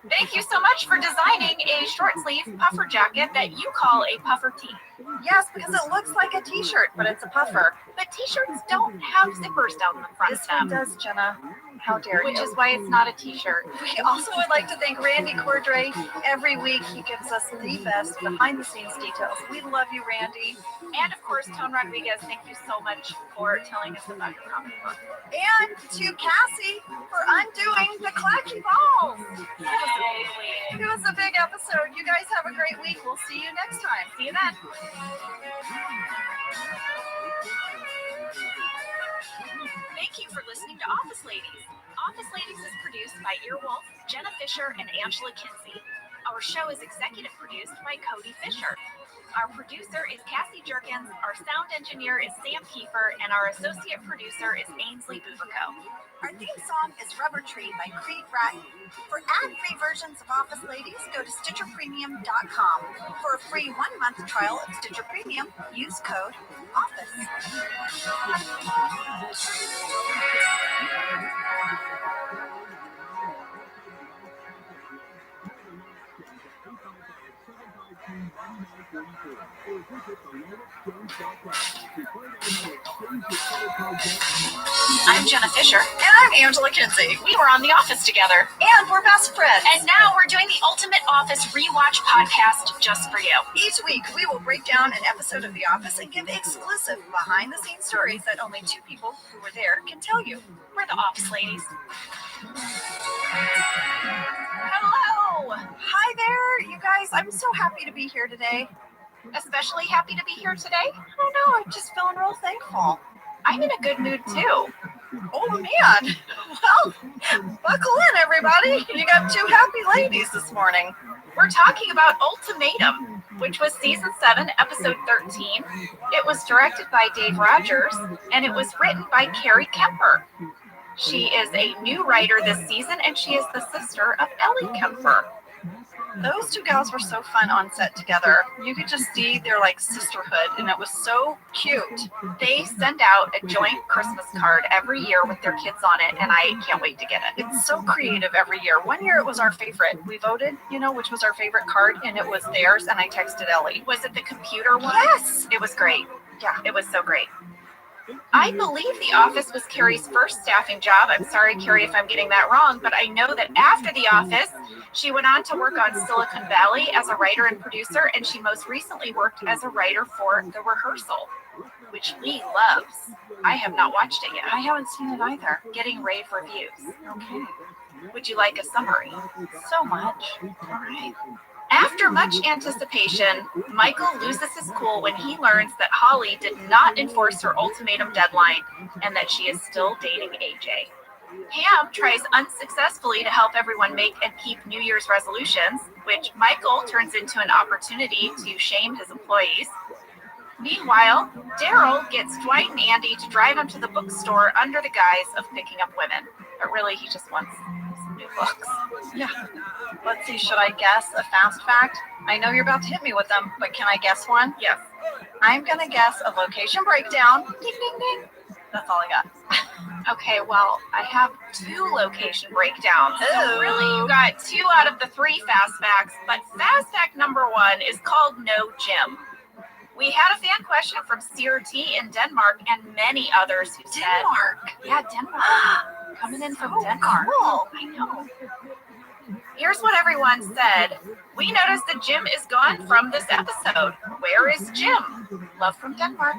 D: Thank you so much for designing a short sleeve puffer jacket that you call a puffer tee.
E: Yes, because it looks like a t-shirt, but it's a puffer.
D: But t-shirts don't have zippers down the front
E: This one
D: of them.
E: does, Jenna. How dare
D: Which
E: you?
D: is why it's not a t-shirt.
E: We also would like to thank Randy Cordray. Every week he gives us the best behind-the-scenes details. We love you, Randy.
D: And of course, Tone Rodriguez, thank you so much for telling us about your comic book.
E: And to Cassie for undoing the clacky balls. It was a big episode. You guys have a great week. We'll see you next time.
D: See you then. Thank you for listening to Office Ladies. Office Ladies is produced by Earwolf, Jenna Fisher, and Angela Kinsey. Our show is executive produced by Cody Fisher. Our producer is Cassie Jerkins, our sound engineer is Sam Kiefer, and our associate producer is Ainsley Bubico.
E: Our theme song is Rubber Tree by Creed Bratton. For ad-free versions of Office Ladies, go to StitcherPremium.com. For a free 1-month trial of Stitcher Premium, use code OFFICE.
D: I'm Jenna Fisher.
E: And I'm Angela Kinsey.
D: We were on The Office together.
E: And we're best friends.
D: And now we're doing the Ultimate Office Rewatch podcast just for you.
E: Each week, we will break down an episode of The Office and give exclusive behind-the-scenes stories that only 2 people who were there can tell you.
D: We're the Office Ladies.
E: Hello! Hi there, you guys. I'm so happy to be here today.
D: Especially happy to be here today.
E: I don't know, I'm just feeling real thankful.
D: I'm in a good mood too.
E: Oh man! Well, buckle in, everybody. You got two happy ladies this morning.
D: We're talking about Ultimatum, which was season 7, episode 13. It was directed by Dave Rogers, and it was written by Carrie Kemper. She is a new writer this season, and she is the sister of Ellie Kemper.
E: Those two gals were so fun on set together. You could just see their like sisterhood, and it was so cute.
D: They send out a joint Christmas card every year with their kids on it, and I can't wait to get it.
E: It's so creative every year. One year it was our favorite. We voted, which was our favorite card, and it was theirs, and I texted Ellie.
D: Was it the computer one?
E: Yes!
D: It was great.
E: Yeah.
D: It was so great. I believe The Office was Carrie's first staffing job. I'm sorry, Carrie, if I'm getting that wrong, but I know that after The Office, she went on to work on Silicon Valley as a writer and producer, and she most recently worked as a writer for The Rehearsal, which Lee loves. I have not watched it yet.
E: I haven't seen it either.
D: Getting rave reviews.
E: Okay.
D: Would you like a summary?
E: So much. All right.
D: After much anticipation, Michael loses his cool when he learns that Holly did not enforce her ultimatum deadline and that she is still dating AJ. Pam tries unsuccessfully to help everyone make and keep New Year's resolutions, which Michael turns into an opportunity to shame his employees. Meanwhile, Daryl gets Dwight and Andy to drive him to the bookstore under the guise of picking up women. But really, he just wants some new books.
E: Yeah. Let's see, should I guess a fast fact? I know you're about to hit me with them, but can I guess one?
D: Yes.
E: I'm going to guess a location breakdown. Ding, ding, ding. That's all I got.
D: Okay, well, I have 2 location breakdowns.
E: Ooh.
D: So really, you got 2 out of the 3 fast facts, but fast fact number 1 is called No Gym. We had a fan question from CRT in Denmark and many others who said...
E: Denmark?
D: Yeah, Denmark. Coming in from Denmark.
E: Cool.
D: I know. Here's what everyone said. We noticed that Jim is gone from this episode. Where is Jim? Love from Denmark.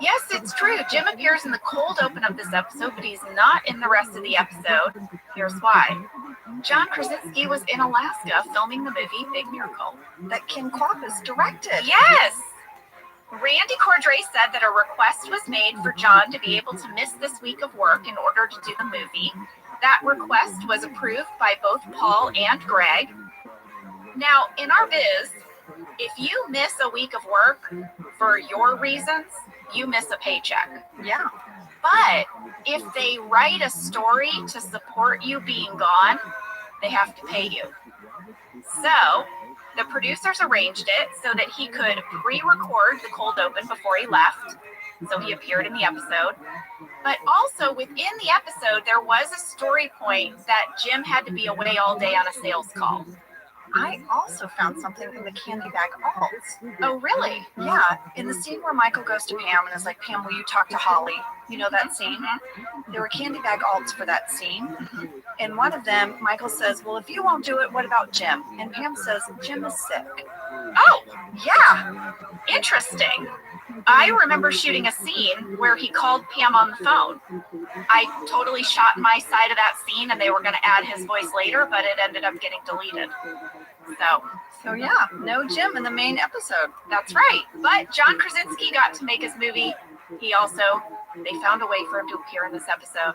D: Yes, it's true. Jim appears in the cold open of this episode, but he's not in the rest of the episode. Here's why. John Krasinski was in Alaska filming the movie Big Miracle.
E: That Kim Kwapis directed.
D: Yes! Randy Cordray said that a request was made for John to be able to miss this week of work in order to do the movie. That request was approved by both Paul and Greg. Now, in our biz, if you miss a week of work for your reasons, you miss a paycheck.
E: Yeah.
D: But if they write a story to support you being gone, they have to pay you. So the producers arranged it so that he could pre-record the cold open before he left. So he appeared in the episode. But also within the episode, there was a story point that Jim had to be away all day on a sales call.
E: I also found something in the candy bag alts.
D: Oh, really?
E: Yeah, in the scene where Michael goes to Pam and is like, Pam, will you talk to Holly? You know that scene? There were candy bag alts for that scene. And one of them, Michael says, well, if you won't do it, what about Jim? And Pam says, Jim is sick.
D: Oh, yeah. Interesting. I remember shooting a scene where he called Pam on the phone. I totally shot my side of that scene and they were going to add his voice later, but it ended up getting deleted.
E: So yeah, no Jim in the main episode.
D: That's right. But John Krasinski got to make his movie. They found a way for him to appear in this episode.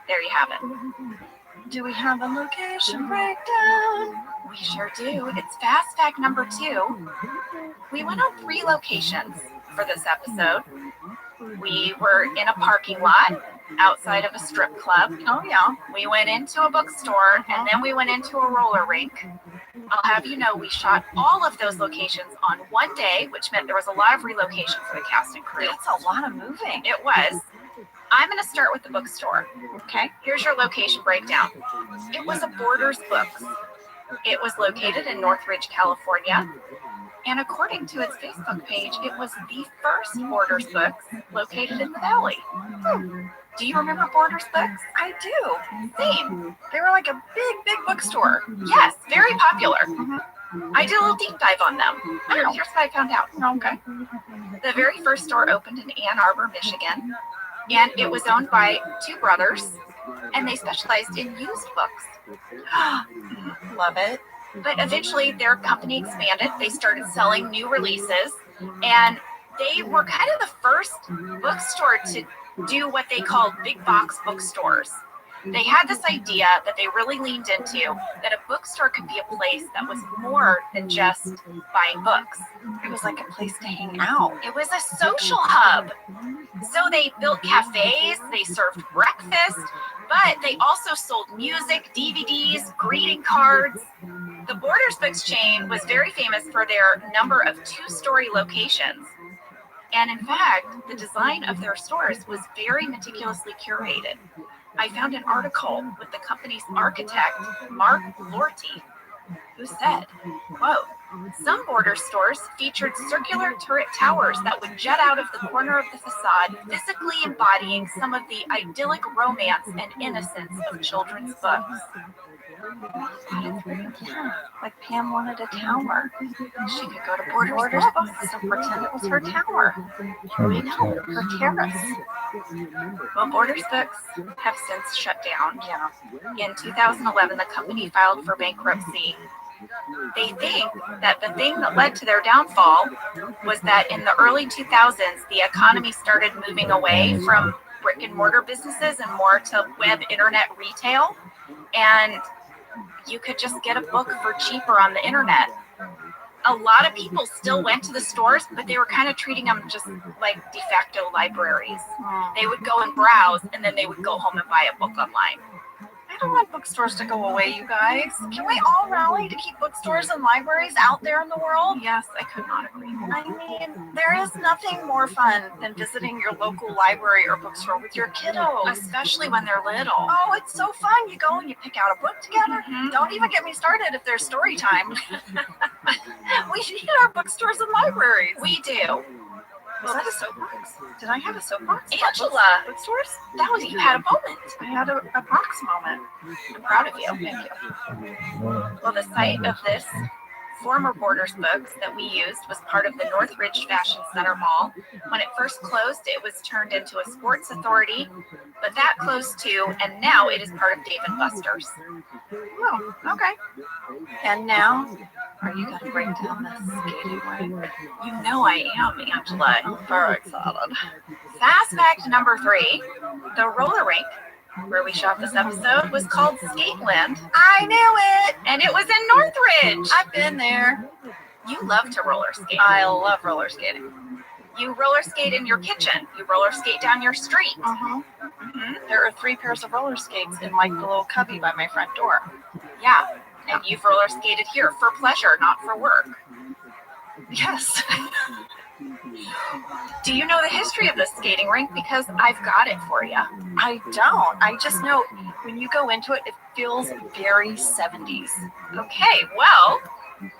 D: There you have it.
E: Do we have a location breakdown?
D: We sure do. It's fast fact number 2. We went on 3 locations for this episode. We were in a parking lot outside of a strip club.
E: Oh yeah.
D: We went into a bookstore and then we went into a roller rink. I'll have you know we shot all of those locations on one day, which meant there was a lot of relocation for the cast and crew.
E: That's a lot of moving.
D: It was. I'm going to start with the bookstore. Okay, here's your location breakdown. It was a Borders Books. It was located in Northridge, California. And according to its Facebook page, it was the first Borders Books located in the Valley. Do you remember Borders Books?
E: I do.
D: Same.
E: They were like a big bookstore.
D: Yes, very popular. I did a little deep dive on them.
E: Wow.
D: Here's what I found out.
E: Okay.
D: The very first store opened in Ann Arbor, Michigan. And it was owned by 2 brothers. And they specialized in used books.
E: Love it.
D: But eventually their company expanded. They started selling new releases. And they were kind of the first bookstore to do what they called big box bookstores. They had this idea that they really leaned into, that a bookstore could be a place that was more than just buying books.
E: It was like a place to hang out.
D: It was a social hub. So they built cafes, they served breakfast, but they also sold music, DVDs, greeting cards. The Borders Books chain was very famous for their number of two-story locations. And in fact, the design of their stores was very meticulously curated. I found an article with the company's architect, Mark Lorty, who said, quote, some border stores featured circular turret towers that would jut out of the corner of the facade, physically embodying some of the idyllic romance and innocence of children's books.
E: Yeah, like Pam wanted a tower.
D: She could go to Borders Books and pretend it was her tower.
C: Her
D: Her terrace. Well, Borders Books have since shut down.
E: Yeah.
D: In 2011, the company filed for bankruptcy. They think that the thing that led to their downfall was that in the early 2000s, the economy started moving away from brick and mortar businesses and more to web internet retail. And you could just get a book for cheaper on the internet. A lot of people still went to the stores, but they were kind of treating them just like de facto libraries. They would go and browse, and then they would go home and buy a book online.
E: I don't want bookstores to go away, you guys. Can we all rally to keep bookstores and libraries out there in the world?
D: Yes, I could not agree more.
E: I mean, there is nothing more fun than visiting your local library or bookstore with your kiddos.
D: Especially when they're little.
E: Oh, it's so fun. You go and you pick out a book together.
D: Mhm.
E: Don't even get me started if there's story time. We need our bookstores and libraries.
D: We do.
E: Was that a soapbox? Did I have a soapbox?
D: Angela,
E: Bookstores?
D: that was, you had a moment.
E: I had a box moment.
D: I'm proud of you.
E: Thank you.
D: Well, the site of this former Borders Books that we used was part of the Northridge Fashion Center Mall. When it first closed, it was turned into a sports authority, but that closed too, and now it is part of Dave & Buster's.
E: Oh, okay. And now, are you going to break down this skating rink?
D: You know I am, Angela.
E: I'm very excited.
D: Fast fact number 3, the roller rink where we shot this episode was called Skateland.
E: I knew it!
D: And it was in Northridge.
E: I've been there.
D: You love to roller skate.
E: I love roller skating.
D: You roller skate in your kitchen. You roller skate down your street.
E: Uh-huh.
D: Mhm.
E: There are 3 pairs of roller skates in like the little cubby by my front door.
D: Yeah. And you've roller skated here for pleasure, not for work.
E: Yes.
D: Do you know the history of this skating rink? Because I've got it for you.
E: I don't. I just know when you go into it, it feels very 70s.
D: Okay, well,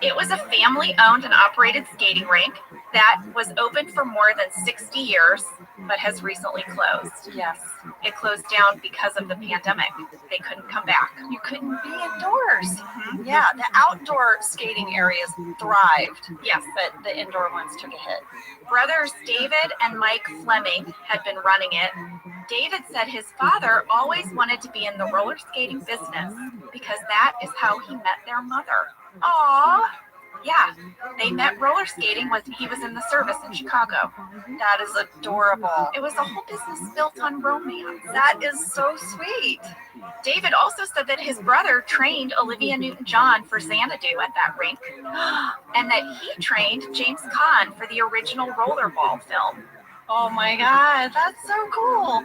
D: it was a family-owned and operated skating rink that was open for more than 60 years, but has recently closed.
E: Yes.
D: It closed down because of the pandemic. They couldn't come back.
E: You couldn't be indoors.
D: Mhm.
E: Yeah, the outdoor skating areas thrived.
D: Yes.
E: But the indoor ones took a hit.
D: Brothers David and Mike Fleming had been running it. David said his father always wanted to be in the roller skating business because that is how he met their mother.
E: Aw,
D: Yeah, they met roller skating when he was in the service in Chicago.
E: that is adorable.
D: It was a whole business built on romance.
E: That is so sweet.
D: David also said that his brother trained Olivia Newton-John for Xanadu at that rink, and that he trained James Caan for the original Rollerball film.
E: Oh my God, that's so cool.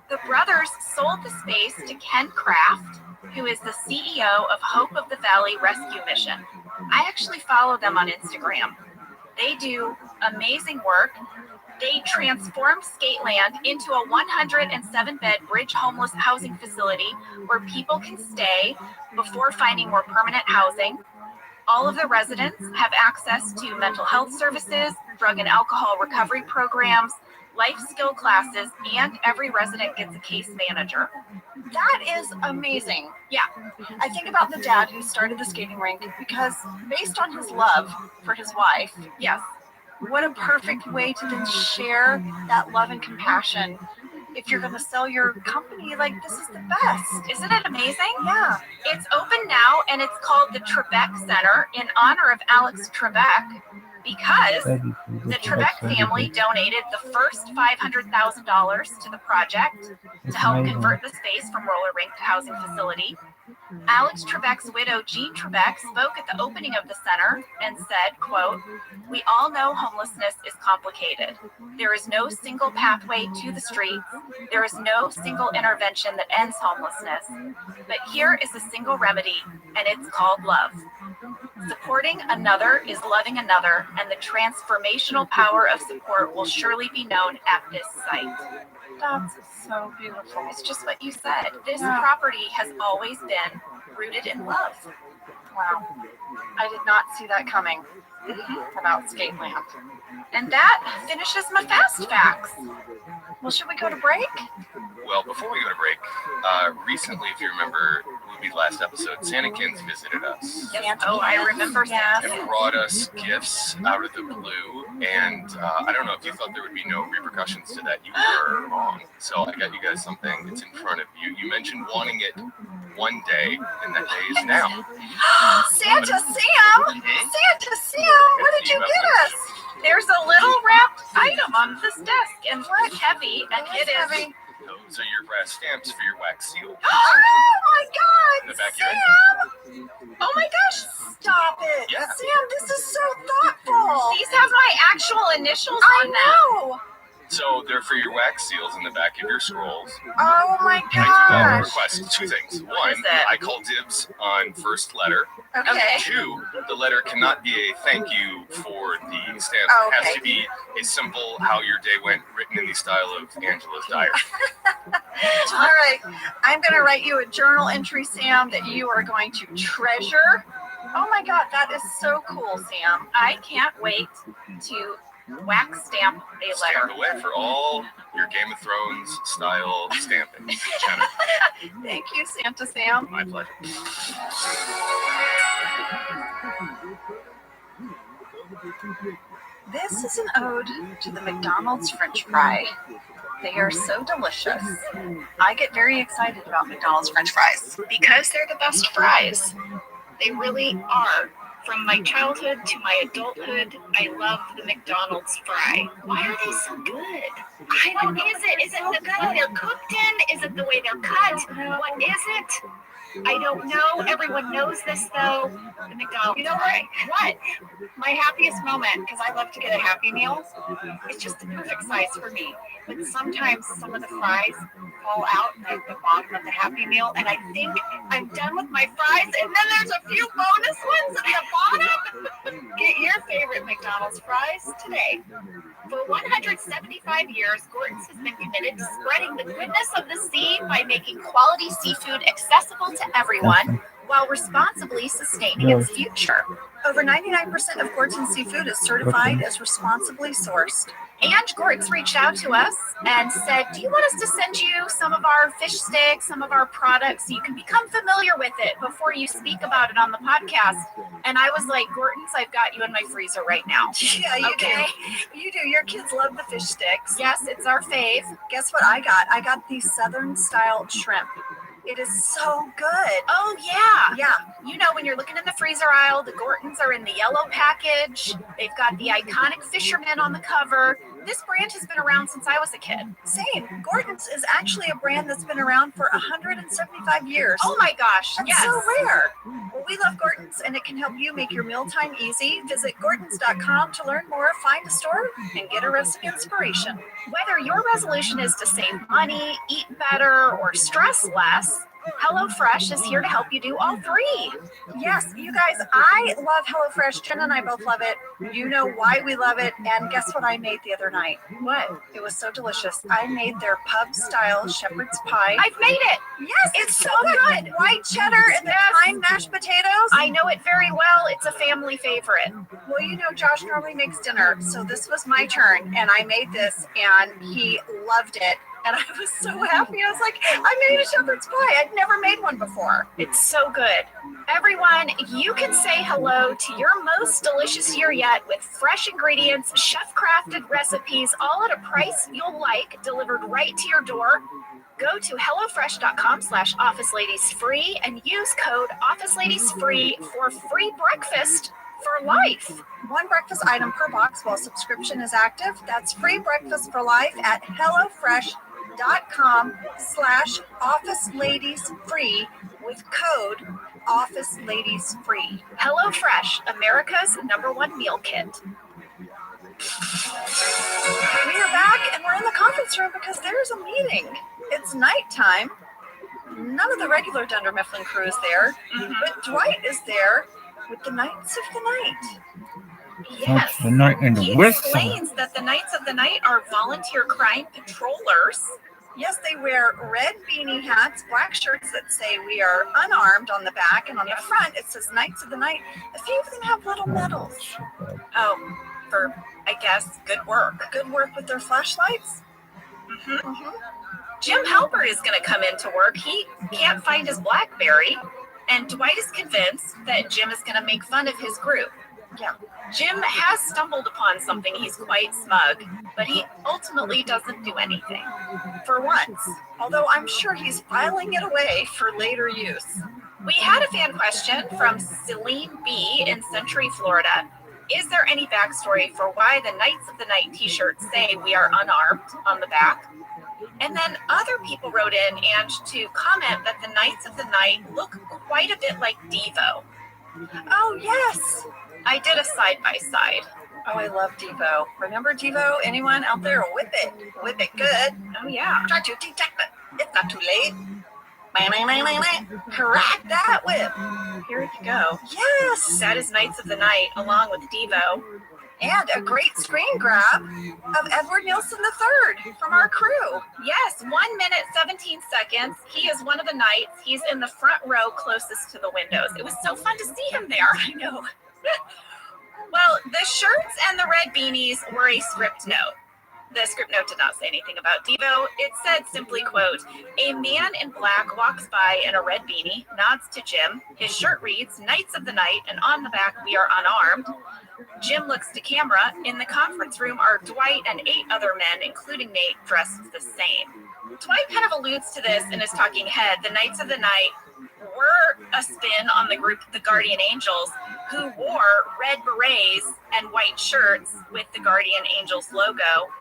D: The brothers sold the space to Ken Kraft, who is the CEO of Hope of the Valley Rescue Mission. I actually follow them on Instagram. They do amazing work. They transformed Skateland into a 107-bed bridge homeless housing facility where people can stay before finding more permanent housing. All of the residents have access to mental health services, drug and alcohol recovery programs, life skill classes, and every resident gets a case manager.
E: That is amazing.
D: Yeah.
E: I think about the dad who started the skating rink because based on his love for his wife,
D: Yes.
E: what a perfect way to then share that love and compassion. If you're going to sell your company, like, this is the best.
D: Isn't it amazing?
E: Yeah.
D: It's open now, and it's called the Trebek Center in honor of Alex Trebek, because the Trebek family donated the first $500,000 to the project to help convert the space from roller rink to housing facility. Alex Trebek's widow, Jean Trebek, spoke at the opening of the center and said, quote, "We all know homelessness is complicated. There is no single pathway to the streets. There is no single intervention that ends homelessness. But here is a single remedy, and it's called love. Supporting another is loving another, and the transformational power of support will surely be known at this site."
E: That's so beautiful.
D: It's just what you said. This property has always been rooted in love.
E: Wow. I did not see that coming about Skateland.
D: And that finishes my fast facts.
E: Well, should we go to break?
F: Well, before we go to break, recently, if you remember Ruby's last episode, Santakins visited us.
D: Yes. Oh, I remember that.
F: And brought us gifts out of the blue. And I don't know if you thought there would be no repercussions to that. You were wrong. So I got you guys something. It's in front of you. You mentioned wanting it one day, and that day is now.
E: Santa Sam! Santa Sam! What did you get us?
D: There's a little wrapped item on this desk, and it's heavy, and it is
E: heavy.
F: Those are your brass stamps for your wax seal.
E: Oh my
F: In
E: God!
F: the backyard.
E: Sam! Oh my gosh! Stop it!
F: Yeah.
E: Sam, this is so thoughtful!
D: These have my actual initials
E: I
D: on them.
E: know!
F: So they're for your wax seals in the back of your scrolls.
E: Oh my
F: I do have a
E: gosh!
F: request. Two things.
D: What
F: One,
D: is it?
F: I call dibs on first letter.
E: Okay.
F: Two, the letter cannot be a thank you for the stamp.
E: Oh,
F: It has
E: okay.
F: to be a simple how your day went, written in the style of Angela's diary.
E: All right. I'm going to write you a journal entry, Sam, that you are going to treasure. Oh my God, that is so cool, Sam.
D: I can't wait to wax stamp a
F: Stamp
D: letter.
F: away for all your Game of Thrones style stamping. Jenna,
E: Thank you, Santa Sam.
F: my pleasure.
E: This is an ode to the McDonald's French fry. They are so delicious. I get very excited about McDonald's French fries.
D: Because they're the best fries. They really are. From my childhood to my adulthood, I love the McDonald's fry. Why are they so good? I don't know. Is it the way they're cooked in? Is it the way they're cut? What is it? I don't know. Everyone knows this though. The McDonald's. You know what? My happiest moment, because I love to get a Happy Meal, it's just the perfect size for me. But sometimes some of the fries fall out at the bottom of the Happy Meal, and I think I'm done with my fries, and then there's a few bonus ones at the bottom. Get your favorite McDonald's fries today. For 175 years, Gorton's has been committed to spreading the goodness of the sea by making quality seafood accessible to everyone while responsibly sustaining its future.
E: Over 99% of Gorton's seafood is certified as responsibly sourced.
D: And Gorton's reached out to us and said, do you want us to send you some of our fish sticks, some of our products, so you can become familiar with it before you speak about it on the podcast? And I was like, Gorton's, I've got you in my freezer right now.
E: Yeah, you
D: Okay.
E: do. You do. Your kids love the fish sticks.
D: Yes, it's our fave.
E: Guess what I got? I got the Southern style shrimp. It is so good.
D: Oh, yeah.
E: Yeah.
D: You know, when you're looking in the freezer aisle, the Gorton's are in the yellow package. They've got the iconic fisherman on the cover. This brand has been around since I was a kid.
E: Same. Gorton's is actually a brand that's been around for 175 years.
D: Oh my gosh.
E: That's
D: Yes.
E: so rare. Well, we love Gorton's, and it can help you make your mealtime easy. Visit Gortons.com to learn more, find a store, and get a recipe inspiration.
D: Whether your resolution is to save money, eat better, or stress less, HelloFresh is here to help you do all three.
E: Yes, you guys, I love HelloFresh. Jen and I both love it. You know why we love it. And guess what I made the other night?
D: What?
E: It was so delicious. I made their pub-style shepherd's pie.
D: I've made it.
E: Yes, it's so good. White cheddar and the thyme mashed potatoes.
D: I know it very well. It's a family favorite.
E: Well, you know, Josh normally makes dinner, so this was my turn, and I made this, and he loved it. And I was so happy. I was like, I made a shepherd's pie. I'd never made one before.
D: It's so good. Everyone, you can say hello to your most delicious year yet with fresh ingredients, chef-crafted recipes, all at a price you'll like, delivered right to your door. Go to HelloFresh.com/OfficeLadiesFree and use code OfficeLadiesFree for free breakfast
E: for life. One breakfast item per box while subscription is active. That's free breakfast for life at HelloFresh.com/OfficeLadiesFree with code OfficeLadiesFree. HelloFresh, America's #1 meal kit. We are back and we're in the conference room because there's a meeting. It's nighttime. None of the regular Dunder Mifflin crew is there, but Dwight is there with the Knights of the Night.
D: Yes.
C: The night and the
D: He
C: whistle.
D: explains that the Knights of the Night are volunteer crime patrollers.
E: Yes, they wear red beanie hats, black shirts that say we are unarmed on the back, and on the front it says Knights of the Night. A few of them have little medals.
D: Oh, for, I guess, good work.
E: Good work with their flashlights.
D: Jim Halper is going to come into work. He can't find his BlackBerry, and Dwight is convinced that Jim is going to make fun of his group.
E: Yeah.
D: Jim has stumbled upon something. He's quite smug, but he ultimately doesn't do anything.
E: For once, although I'm sure he's filing it away for later use.
D: We had a fan question from Celine B. in Century, Florida. Is there any backstory for why the Knights of the Night t-shirts say we are unarmed on the back? And then other people wrote in and to comment that the Knights of the Night look quite a bit like Devo.
E: Oh, yes.
D: I did a side-by-side.
E: Oh, I love Devo. Remember Devo? Anyone out there? Whip it. Whip it good.
D: Oh, yeah.
E: Try to detect it. It's not too late. Crack that whip.
D: Here you go.
E: Yes.
D: That is Knights of the Night along with Devo.
E: And a great screen grab of Edward Nielsen III from our crew.
D: Yes, 1 minute, 17 seconds. He is one of the Knights. He's in the front row closest to the windows. It was so fun to see him there. I know. Well, the shirts and the red beanies were a script note. The script note did not say anything about Devo. It said simply, quote, a man in black walks by in a red beanie, nods to Jim. His shirt reads, Knights of the Night, and on the back, we are unarmed. Jim looks to camera. In the conference room are Dwight and 8 other men, including Nate, dressed the same. Dwight kind of alludes to this in his talking head. The Knights of the Night were a spin on the group The Guardian Angels, who wore red berets and white shirts with the Guardian Angels logo.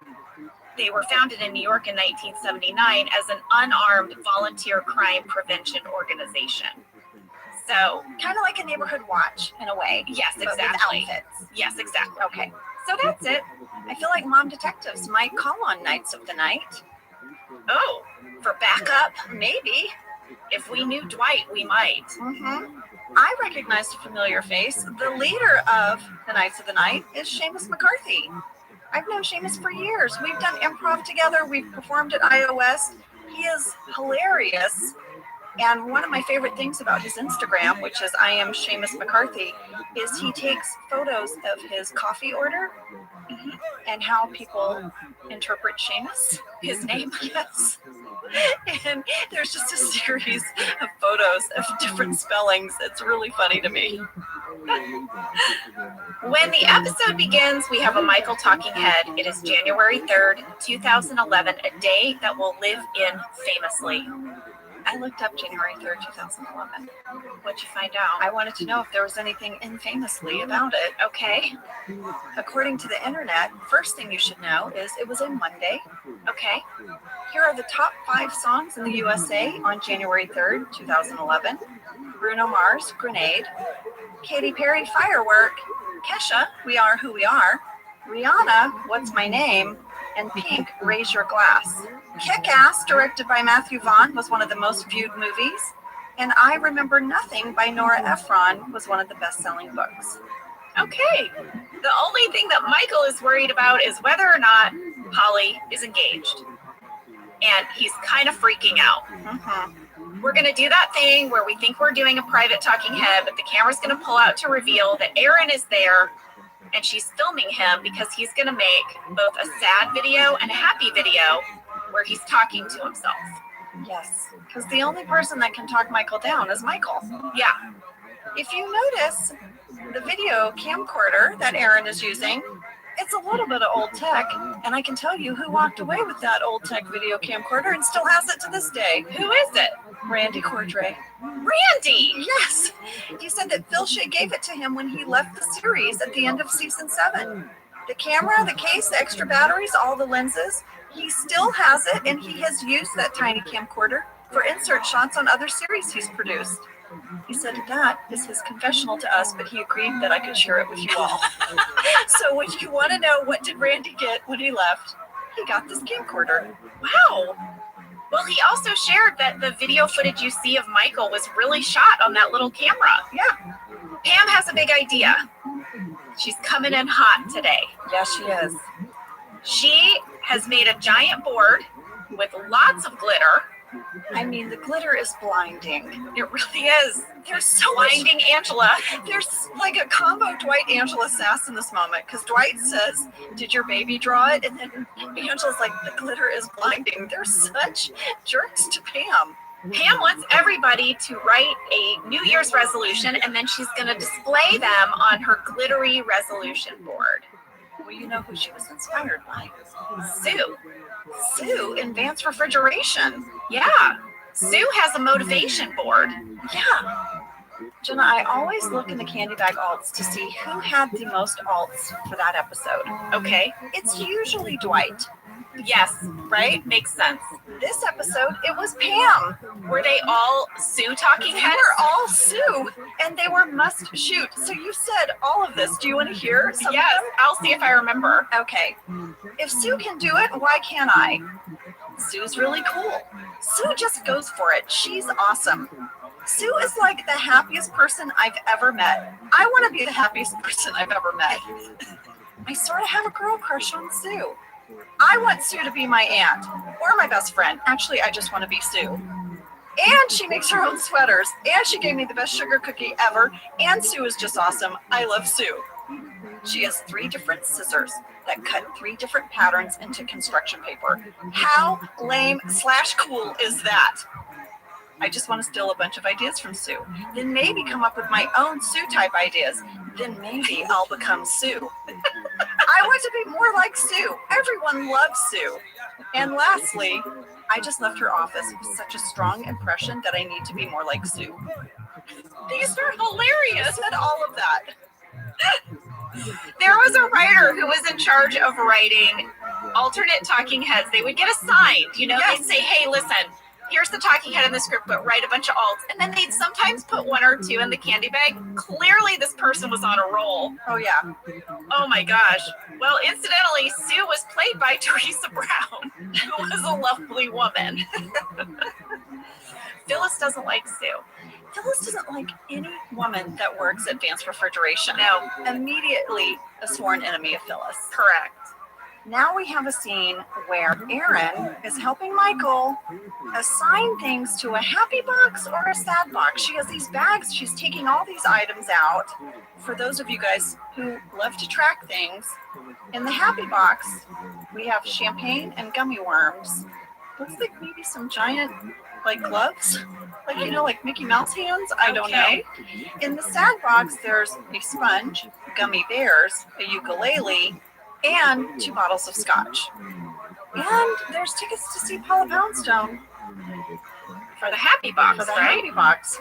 D: They were founded in New York in 1979 as an unarmed volunteer crime prevention organization. So,
E: kind of like a neighborhood watch in a way.
D: Yes,
E: but
D: exactly.
E: with outfits.
D: Yes, exactly.
E: Okay.
D: So that's it.
E: I feel like mom detectives might call on Knights of the Night.
D: Oh, for backup? Maybe. If we knew Dwight, we might.
E: I recognized a familiar face. The leader of the Knights of the Night is Seamus McCarthy. I've known Seamus for years. We've done improv together. We've performed at iOS. He is hilarious. And one of my favorite things about his Instagram, which is I am Seamus McCarthy, is he takes photos of his coffee order and how people interpret Seamus, his name, yes. And there's just a series of photos of different spellings. It's really funny to me.
D: When the episode begins, we have a Michael talking head. It is January 3rd, 2011, a day that will live in famously.
E: I looked up January 3rd, 2011.
D: What'd you find out?
E: I wanted to know if there was anything infamously about it.
D: Okay.
E: According to the internet, first thing you should know is it was a Monday.
D: Okay.
E: Here are the top 5 songs in the USA on January 3rd, 2011. Bruno Mars, Grenade. Katy Perry, Firework. Kesha, We Are Who We Are. Rihanna, What's My Name? And Pink, Raise Your Glass. Kick-Ass, directed by Matthew Vaughn, was one of the most viewed movies. And I Remember Nothing by Nora Ephron was one of the best-selling books.
D: Okay. The only thing that Michael is worried about is whether or not Holly is engaged. And he's kind of freaking out. We're going to do that thing where we think we're doing a private talking head, but the camera's going to pull out to reveal that Aaron is there and she's filming him because he's going to make both a sad video and a happy video where he's talking to himself.
E: Yes, because the only person that can talk Michael down is Michael.
D: Yeah.
E: If you notice, the video camcorder that Aaron is using, it's a little bit of old tech, and I can tell you who walked away with that old tech video camcorder and still has it to this day.
D: Who is it?
E: Randy Cordray.
D: Randy!
E: Yes. He said that Phil Shea gave it to him when he left the series at the end of season 7. The camera, the case, the extra batteries, all the lenses, he still has it, and he has used that tiny camcorder for insert shots on other series he's produced. He said that is his confessional to us, but he agreed that I could share it with you all. So when you want to know what did Randy get when he left, he got this camcorder.
D: Wow. Well, he also shared that the video footage you see of Michael was really shot on that little camera.
E: Yeah.
D: Pam has a big idea. She's coming in hot today.
E: Yes, she is.
D: She has made a giant board with lots of glitter.
E: I mean, the glitter is blinding.
D: It really is.
E: There's so
D: Blinding Angela.
E: There's like a combo Dwight-Angela sass in this moment, because Dwight says, did your baby draw it? And then Angela's like, the glitter is blinding. They're such jerks to Pam.
D: Pam wants everybody to write a New Year's resolution, and then she's going to display them on her glittery resolution board.
E: Well, you know who she was inspired by?
D: Sue.
E: Sue in Vance Refrigeration.
D: Yeah. Sue has a motivation board.
E: Yeah. Jenna, I always look in the candy bag alts to see who had the most alts for that episode.
D: Okay.
E: It's usually Dwight.
D: Yes.
E: Right?
D: Makes sense.
E: This episode, it was Pam.
D: Were they all Sue talking
E: They
D: heads?
E: were all Sue, and they were must shoot. So you said all of this. Do you want to hear some
D: Yes.
E: of them?
D: I'll see if I remember.
E: Okay. If Sue can do it, why can't I? Sue's really cool. Sue just goes for it. She's awesome. Sue is like the happiest person I've ever met. I want to be the happiest person I've ever met. I sort of have a girl crush on Sue. I want Sue to be my aunt or my best friend. Actually, I just want to be Sue. And she makes her own sweaters. And she gave me the best sugar cookie ever. And Sue is just awesome. I love Sue. She has 3 different scissors that cut 3 different patterns into construction paper. How lame/cool is that? I just want to steal a bunch of ideas from Sue. Then maybe come up with my own Sue-type ideas. Then maybe I'll become Sue. I want to be more like Sue. Everyone loves Sue. And lastly, I just left her office with such a strong impression that I need to be more like Sue.
D: These are hilarious.
E: I said all of that.
D: There was a writer who was in charge of writing alternate talking heads. They would get assigned,
E: Yes.
D: They'd say, hey, listen, here's the talking head in the script, but write a bunch of alts. And then they'd sometimes put 1 or 2 in the candy bag. Clearly, this person was on a roll.
E: Oh, yeah.
D: Oh, my gosh. Well, incidentally, Sue was played by Teresa Brown, who was a lovely woman. Phyllis doesn't like Sue.
E: Phyllis doesn't like any woman that works at Vance Refrigeration.
D: No.
E: Immediately a sworn enemy of Phyllis.
D: Correct.
E: Now we have a scene where Erin is helping Michael assign things to a happy box or a sad box. She has these bags. She's taking all these items out. For those of you guys who love to track things, in the happy box, we have champagne and gummy worms. Looks like maybe some giant, gloves. Like Mickey Mouse hands. I don't know. In the sad box, there's a sponge, gummy bears, a ukulele, and 2 bottles of scotch. And there's tickets to see Paula Poundstone
D: For the happy box,
E: for the
D: right?
E: happy box.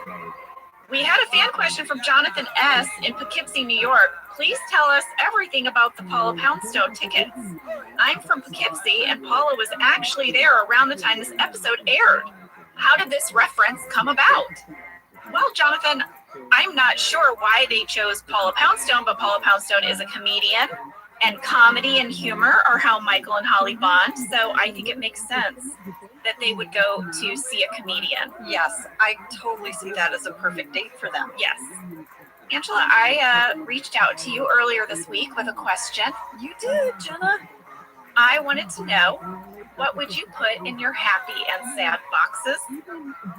D: We had a fan question from Jonathan S. in Poughkeepsie, New York. Please tell us everything about the Paula Poundstone tickets. I'm from Poughkeepsie, and Paula was actually there around the time this episode aired. How did this reference come about? Well, Jonathan, I'm not sure why they chose Paula Poundstone, but Paula Poundstone is a comedian, and comedy and humor are how Michael and Holly bond, so I think it makes sense that they would go to see a comedian.
E: Yes, I totally see that as a perfect date for them.
D: Yes. Angela, I reached out to you earlier this week with a question.
E: You did, Jenna.
D: I wanted to know, what would you put in your happy and sad boxes?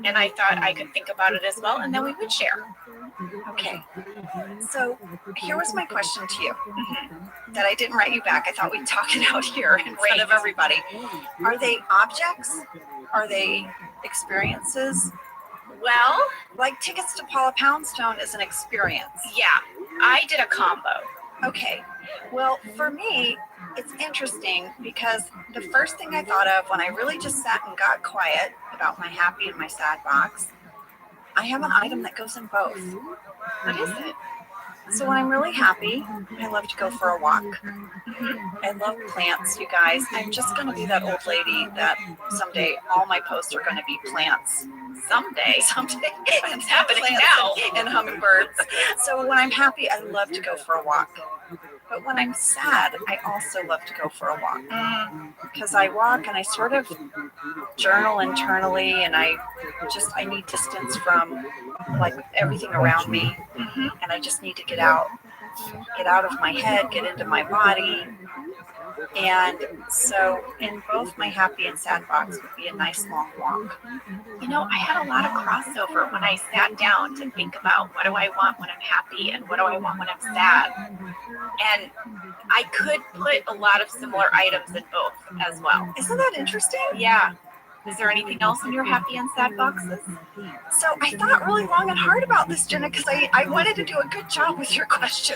D: And I thought I could think about it as well, and then we would share.
E: Okay. So here was my question to you that I didn't write you back. I thought we'd talk it out here in front of everybody. Are they objects? Are they experiences?
D: Well,
E: Like tickets to Paula Poundstone is an experience.
D: yeah, I did a combo.
E: Okay. Well, for me, it's interesting because the first thing I thought of when I really just sat and got quiet about my happy and my sad box, I have an item that goes in both.
D: What is it?
E: So when I'm really happy, I love to go for a walk. I love plants, you guys. I'm just going to be that old lady that someday all my posts are going to be plants.
D: Someday. It's happening now.
E: And hummingbirds. So when I'm happy, I love to go for a walk. But when I'm sad, I also love to go for a walk. Because I walk and I sort of journal internally, and I need distance from like everything around me. And I just need to get out of my head, get into my body. And so in both my happy and sad box would be a nice long walk.
D: You know, I had a lot of crossover when I sat down to think about what do I want when I'm happy and what do I want when I'm sad. And I could put a lot of similar items in both as well.
E: Isn't that interesting?
D: Yeah. Is there anything else in your happy and sad boxes?
E: So I thought really long and hard about this, Jenna, because I wanted to do a good job with your question.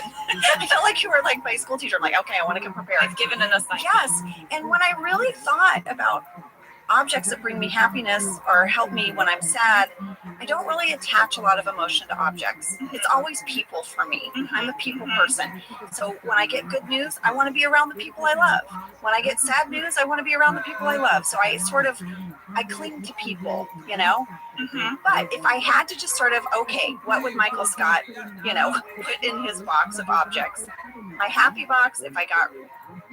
E: I felt like you were like my school teacher. I'm like, okay, I want to come prepared.
D: I've given an assignment.
E: Yes. And when I really thought about objects that bring me happiness or help me when I'm sad, I don't really attach a lot of emotion to objects. It's always people for me. I'm a people person. So when I get good news, I want to be around the people I love. When I get sad news, I want to be around the people I love. So I cling to people, you know? But if I had to just sort of, okay, what would Michael Scott, put in his box of objects? My happy box, if I got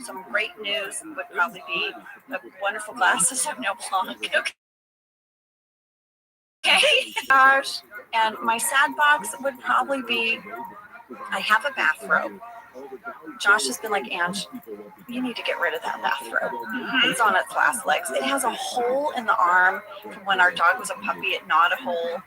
E: some great news, would probably be a wonderful glass of Sauvignon Blanc. Okay. Gosh. And my sad box would probably be, I have a bathrobe. Josh has been like, Ange, you need to get rid of that bathrobe. It's on its last legs. It has a hole in the arm from when our dog was a puppy. It gnawed a hole.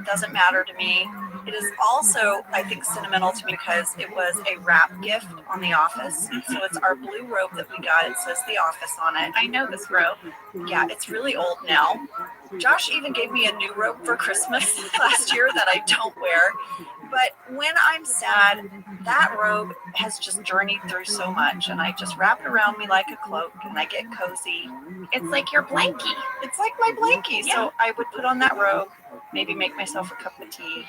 E: Doesn't matter to me. It is also, I think, sentimental to me because it was a wrap gift on The Office. So it's our blue robe that we got. It says The Office on it.
D: I know this robe.
E: Yeah, it's really old now. Josh even gave me a new robe for Christmas last year that I don't wear. But when I'm sad, that robe has just journeyed through so much, and I just wrap it around me like a cloak, and I get cozy.
D: It's like your blankie.
E: It's like my blankie.
D: Yeah.
E: So I would put on that robe, maybe make myself a cup of tea.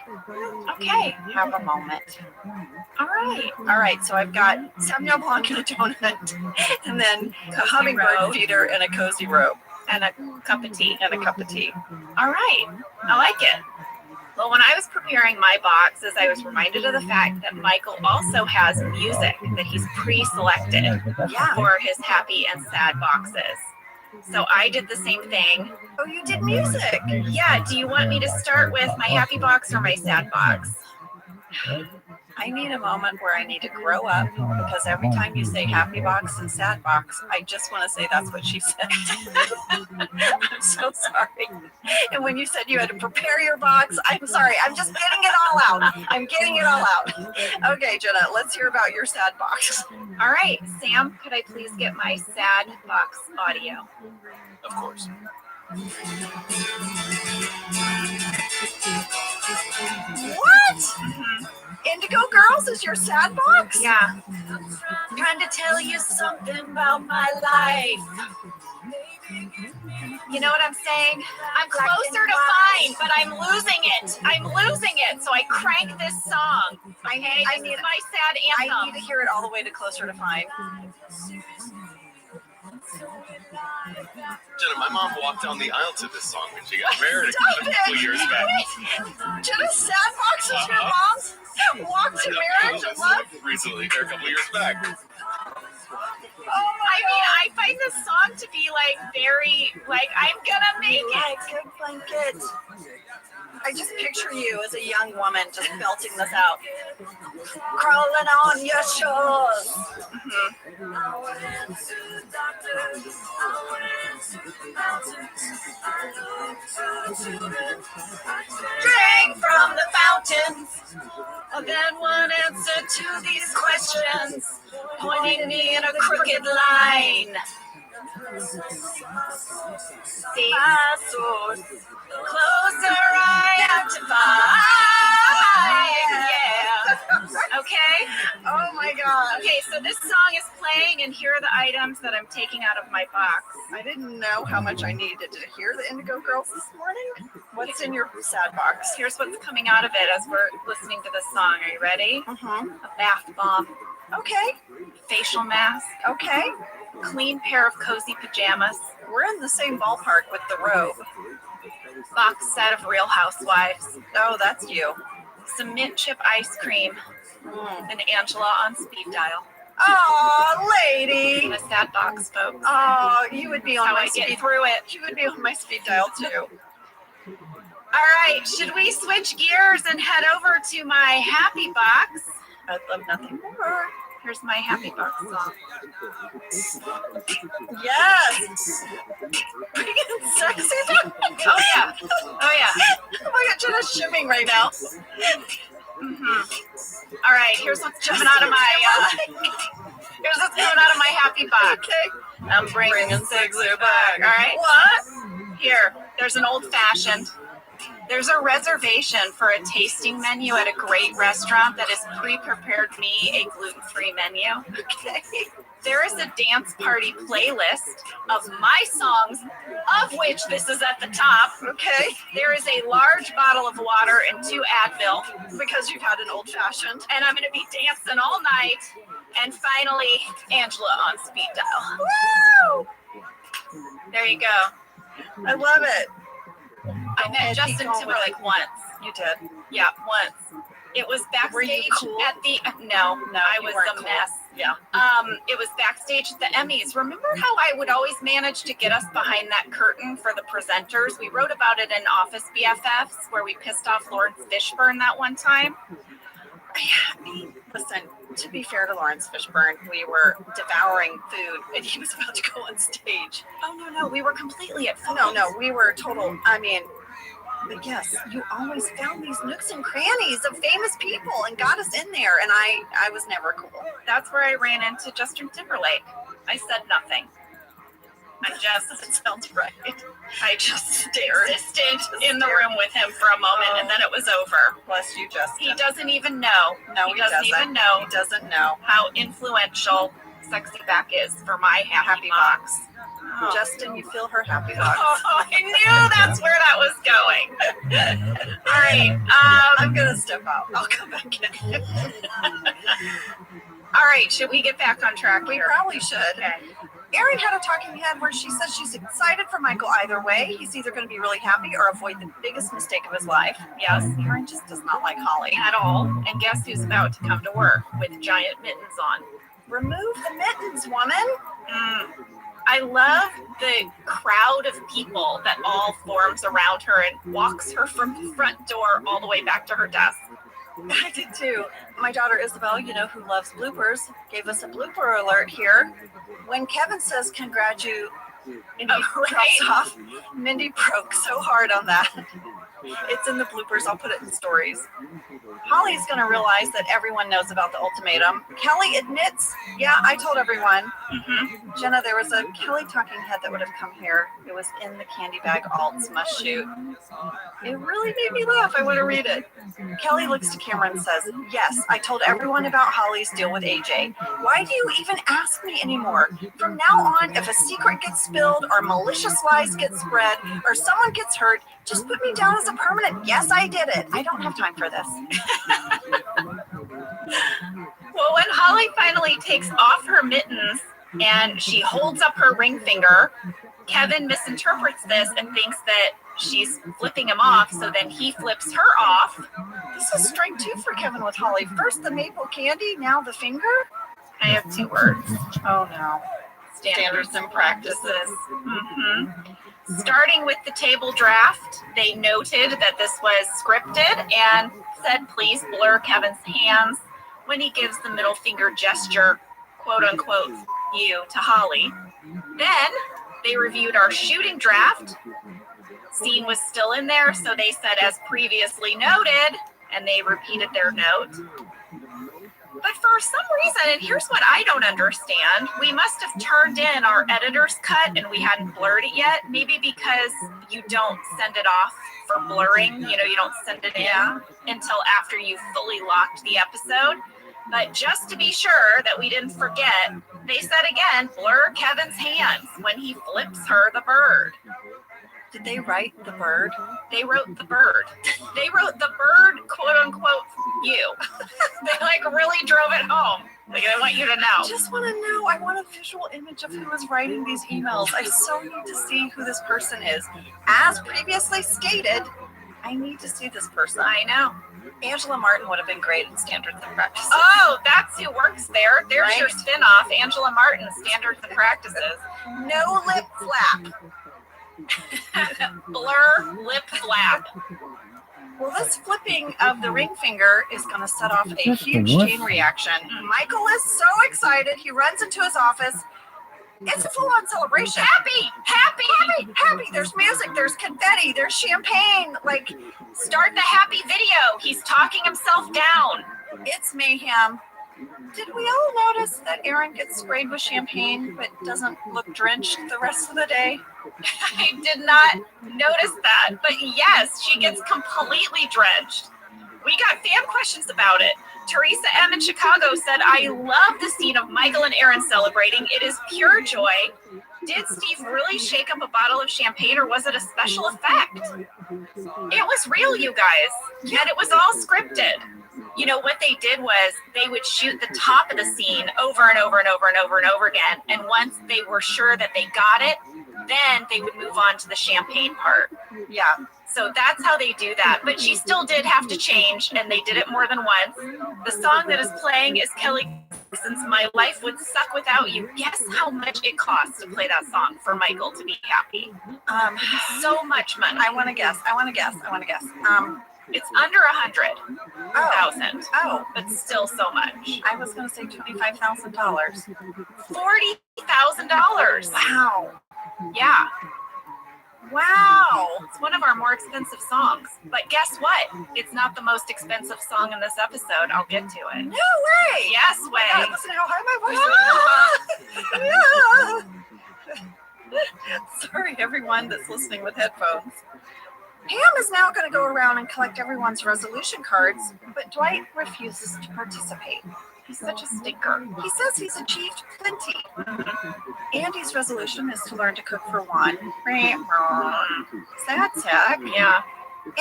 E: Okay, have a moment.
D: All right.
E: All right, so I've got Sauvignon Blanc and a donut, and then a hummingbird feeder and a cozy robe.
D: And a cup of tea.
E: And a cup of tea.
D: All right. I like it. Well, when I was preparing my boxes, I was reminded of the fact that Michael also has music that he's pre-selected for his happy and sad boxes. So I did the same thing.
E: Oh, you did music?
D: Yeah. Do you want me to start with my happy box or my sad box?
E: I need a moment where I need to grow up, because every time you say happy box and sad box, I just want to say that's what she said. I'm so sorry. And when you said you had to prepare your box, I'm sorry. I'm just getting it all out. I'm getting it all out. Okay, Jenna, let's hear about your sad box.
D: All right, Sam, could I please get my sad box audio?
F: Of course.
E: What? Indigo Girls is your sad box?
D: Yeah.
E: Trying to tell you something about my life.
D: You know what I'm saying? I'm closer to fine, but I'm losing it. I'm losing it. So I crank this song.
E: I need
D: my sad anthem.
E: I need to hear it all the way to Closer to Fine.
F: Jenna, my mom walked down the aisle to this song when she got married a couple years back.
E: Jenna's sad box is your mom's walk to marriage and love?
F: Recently, or a couple years back.
D: I mean, I find this song to be like very, like, I'm gonna make it.
E: Good blanket. I just picture you as a young woman just belting this out. Crawling on your shores. Drink from the fountains. Then one answer to these questions, pointing me in a crooked line. See my source. Closer I am to find. Yeah.
D: Okay.
E: Oh my god.
D: Okay, so this song is playing, and here are the items that I'm taking out of my box.
E: I didn't know how much I needed to hear the Indigo Girls this morning. What's in your sad box?
D: Here's what's coming out of it as we're listening to this song. Are you ready?
E: Mm-hmm.
D: A bath bomb,
E: Okay.
D: facial mask,
E: Okay.
D: clean pair of cozy pajamas,
E: We're in the same ballpark with the robe.
D: box set of Real Housewives,
E: Oh, that's you.
D: some mint chip ice cream, and Angela on speed dial.
E: Oh, lady.
D: And a sad box, folks.
E: Oh, you would be on
D: How
E: my
D: I get
E: speed.
D: through it.
E: You would be on my speed dial too.
D: All right, should we switch gears and head over to my happy box?
E: I'd love nothing more.
D: Here's my happy box song.
E: Yes. Bring in sexy.
D: Oh yeah, oh yeah.
E: Oh my god, Jenna's shimming right now.
D: All right, here's what's coming out of my here's what's coming out of my happy box.
E: Okay.
D: I'm bringing sexy back. All right.
E: What?
D: Here, there's an old fashioned. There's a reservation for a tasting menu at a great restaurant that has pre-prepared me a gluten-free menu.
E: Okay.
D: There is a dance party playlist of my songs, of which this is at the top.
E: Okay.
D: There is a large bottle of water and 2 Advil,
E: Because you've had an old fashioned.
D: and I'm going to be dancing all night. And finally, Angela on speed dial.
E: Woo!
D: There you go.
E: I love it.
D: I met Justin Timberlake once.
E: You did.
D: Yeah, once. It was backstage
E: Were you cool?
D: at the no, I
E: you
D: was
E: weren't
D: a
E: cool.
D: mess.
E: Yeah.
D: It was backstage at the Emmys. Remember how I would always manage to get us behind that curtain for the presenters? We wrote about it in Office BFFs, where we pissed off Lawrence Fishburne that one time.
E: I mean, listen, to be fair to Lawrence Fishburne, we were devouring food and he was about to go on stage.
D: Oh no, we were completely at fault.
E: No, we were total. I mean, but yes, you always found these nooks and crannies of famous people and got us in there, and I was never cool.
D: That's where I ran into Justin Timberlake. I said nothing.
E: That sounds right.
D: I just existed in the room with him for a moment, and then it was over.
E: Bless you, Justin.
D: He doesn't even know.
E: No,
D: he doesn't even know
E: He doesn't know.
D: how influential Sexy Back is for my happy box. Oh.
E: Justin, you feel her happy box.
D: Oh, I knew that's where that was going. All right.
E: I'm going to step out. I'll come back in.
D: All right. Should we get back on track
E: We
D: here?
E: probably should.
D: Okay.
E: Erin had a talking head where she says she's excited for Michael either way. He's either going to be really happy or avoid the biggest mistake of his life.
D: Yes,
E: Erin just does not like Holly.
D: at all. And guess who's about to come to work with giant mittens on?
E: Remove the mittens, woman.
D: I love the crowd of people that all forms around her and walks her from the front door all the way back to her desk.
E: I did too. My daughter Isabel, who loves bloopers, gave us a blooper alert here. When Kevin says congratulations, drops off, Mindy broke so hard on that. It's in the bloopers. I'll put it in stories. Holly's going to realize that everyone knows about the ultimatum. Kelly admits, yeah, I told everyone. Jenna, there was a Kelly talking head that would have come here. It was in the candy bag alts must shoot. It really made me laugh. I want to read it. Kelly looks to camera and says, yes, I told everyone about Holly's deal with AJ. Why do you even ask me anymore? From now on, if a secret gets spilled or malicious lies get spread or someone gets hurt, just put me down as a permanent. Yes, I did it. I don't have time for this.
D: Well, when Holly finally takes off her mittens and she holds up her ring finger, Kevin misinterprets this and thinks that she's flipping him off, so then he flips her off.
E: This is strike 2 for Kevin with Holly. First the maple candy, now the finger.
D: I have 2 words.
E: Oh no.
D: Standards and practices. Starting with the table draft, they noted that this was scripted and said, please blur Kevin's hands when he gives the middle finger gesture, quote unquote, you to Holly. Then they reviewed our shooting draft. Scene was still in there, so they said, as previously noted, and they repeated their note. But for some reason, and here's what I don't understand, we must have turned in our editor's cut and we hadn't blurred it yet. Maybe because you don't send it off for blurring, you don't send it in until after you've fully locked the episode. But just to be sure that we didn't forget, they said again, blur Kevin's hands when he flips her the bird.
E: Did they write the bird?
D: They wrote the bird. They wrote the bird, quote unquote, you. They like really drove it home. Like, I want you to know.
E: I just want to know. I want a visual image of who is writing these emails. I so need to see who this person is. As previously stated, I need to see this person.
D: I know.
E: Angela Martin would have been great in Standards and Practices.
D: Oh, that's who works there. There's
E: Right?
D: your spin-off, Angela Martin, Standards and Practices.
E: No lip flap.
D: Blur lip flap.
E: Well, this flipping of the ring finger is going to set off a
C: That's the
E: huge
C: worst.
E: chain reaction. Michael is so excited. He runs into his office. It's a full-on celebration.
D: Happy, happy,
E: Happy, happy. There's music. There's confetti. There's champagne. Like,
D: Start the happy video. He's talking himself down.
E: it's mayhem. Did we all notice that Aaron gets sprayed with champagne but doesn't look drenched the rest of the day?
D: I did not notice that, but yes, she gets completely drenched. We got fan questions about it. Teresa M in Chicago said, I love the scene of Michael and Aaron celebrating. It is pure joy. Did Steve really shake up a bottle of champagne or was it a special effect? It was real, you guys, and it was all scripted. You know, what they did was they would shoot the top of the scene over and over and over and over and over again. And once they were sure that they got it, then they would move on to the champagne part.
E: Yeah.
D: So that's how they do that. But she still did have to change, and they did it more than once. The song that is playing is Kelly Clarkson's My Life Would Suck Without You. Guess how much it costs to play that song for Michael to be happy? So much money.
E: I want to guess.
D: It's under 100,000.
E: Oh,
D: But still so much.
E: I was going to say $25,000.
D: $40,000.
E: Wow.
D: Yeah. Wow. It's one of our more expensive songs. But guess what? It's not the most expensive song in this episode. I'll get to it.
E: No way.
D: Yes,
E: God,
D: way.
E: listen to how high my voice is. Sorry, everyone that's listening with headphones. Pam is now going to go around and collect everyone's resolution cards, but Dwight refuses to participate.
D: He's such a stinker.
E: He says he's achieved plenty. Andy's resolution is to learn to cook for one. Sad sack.
D: Yeah.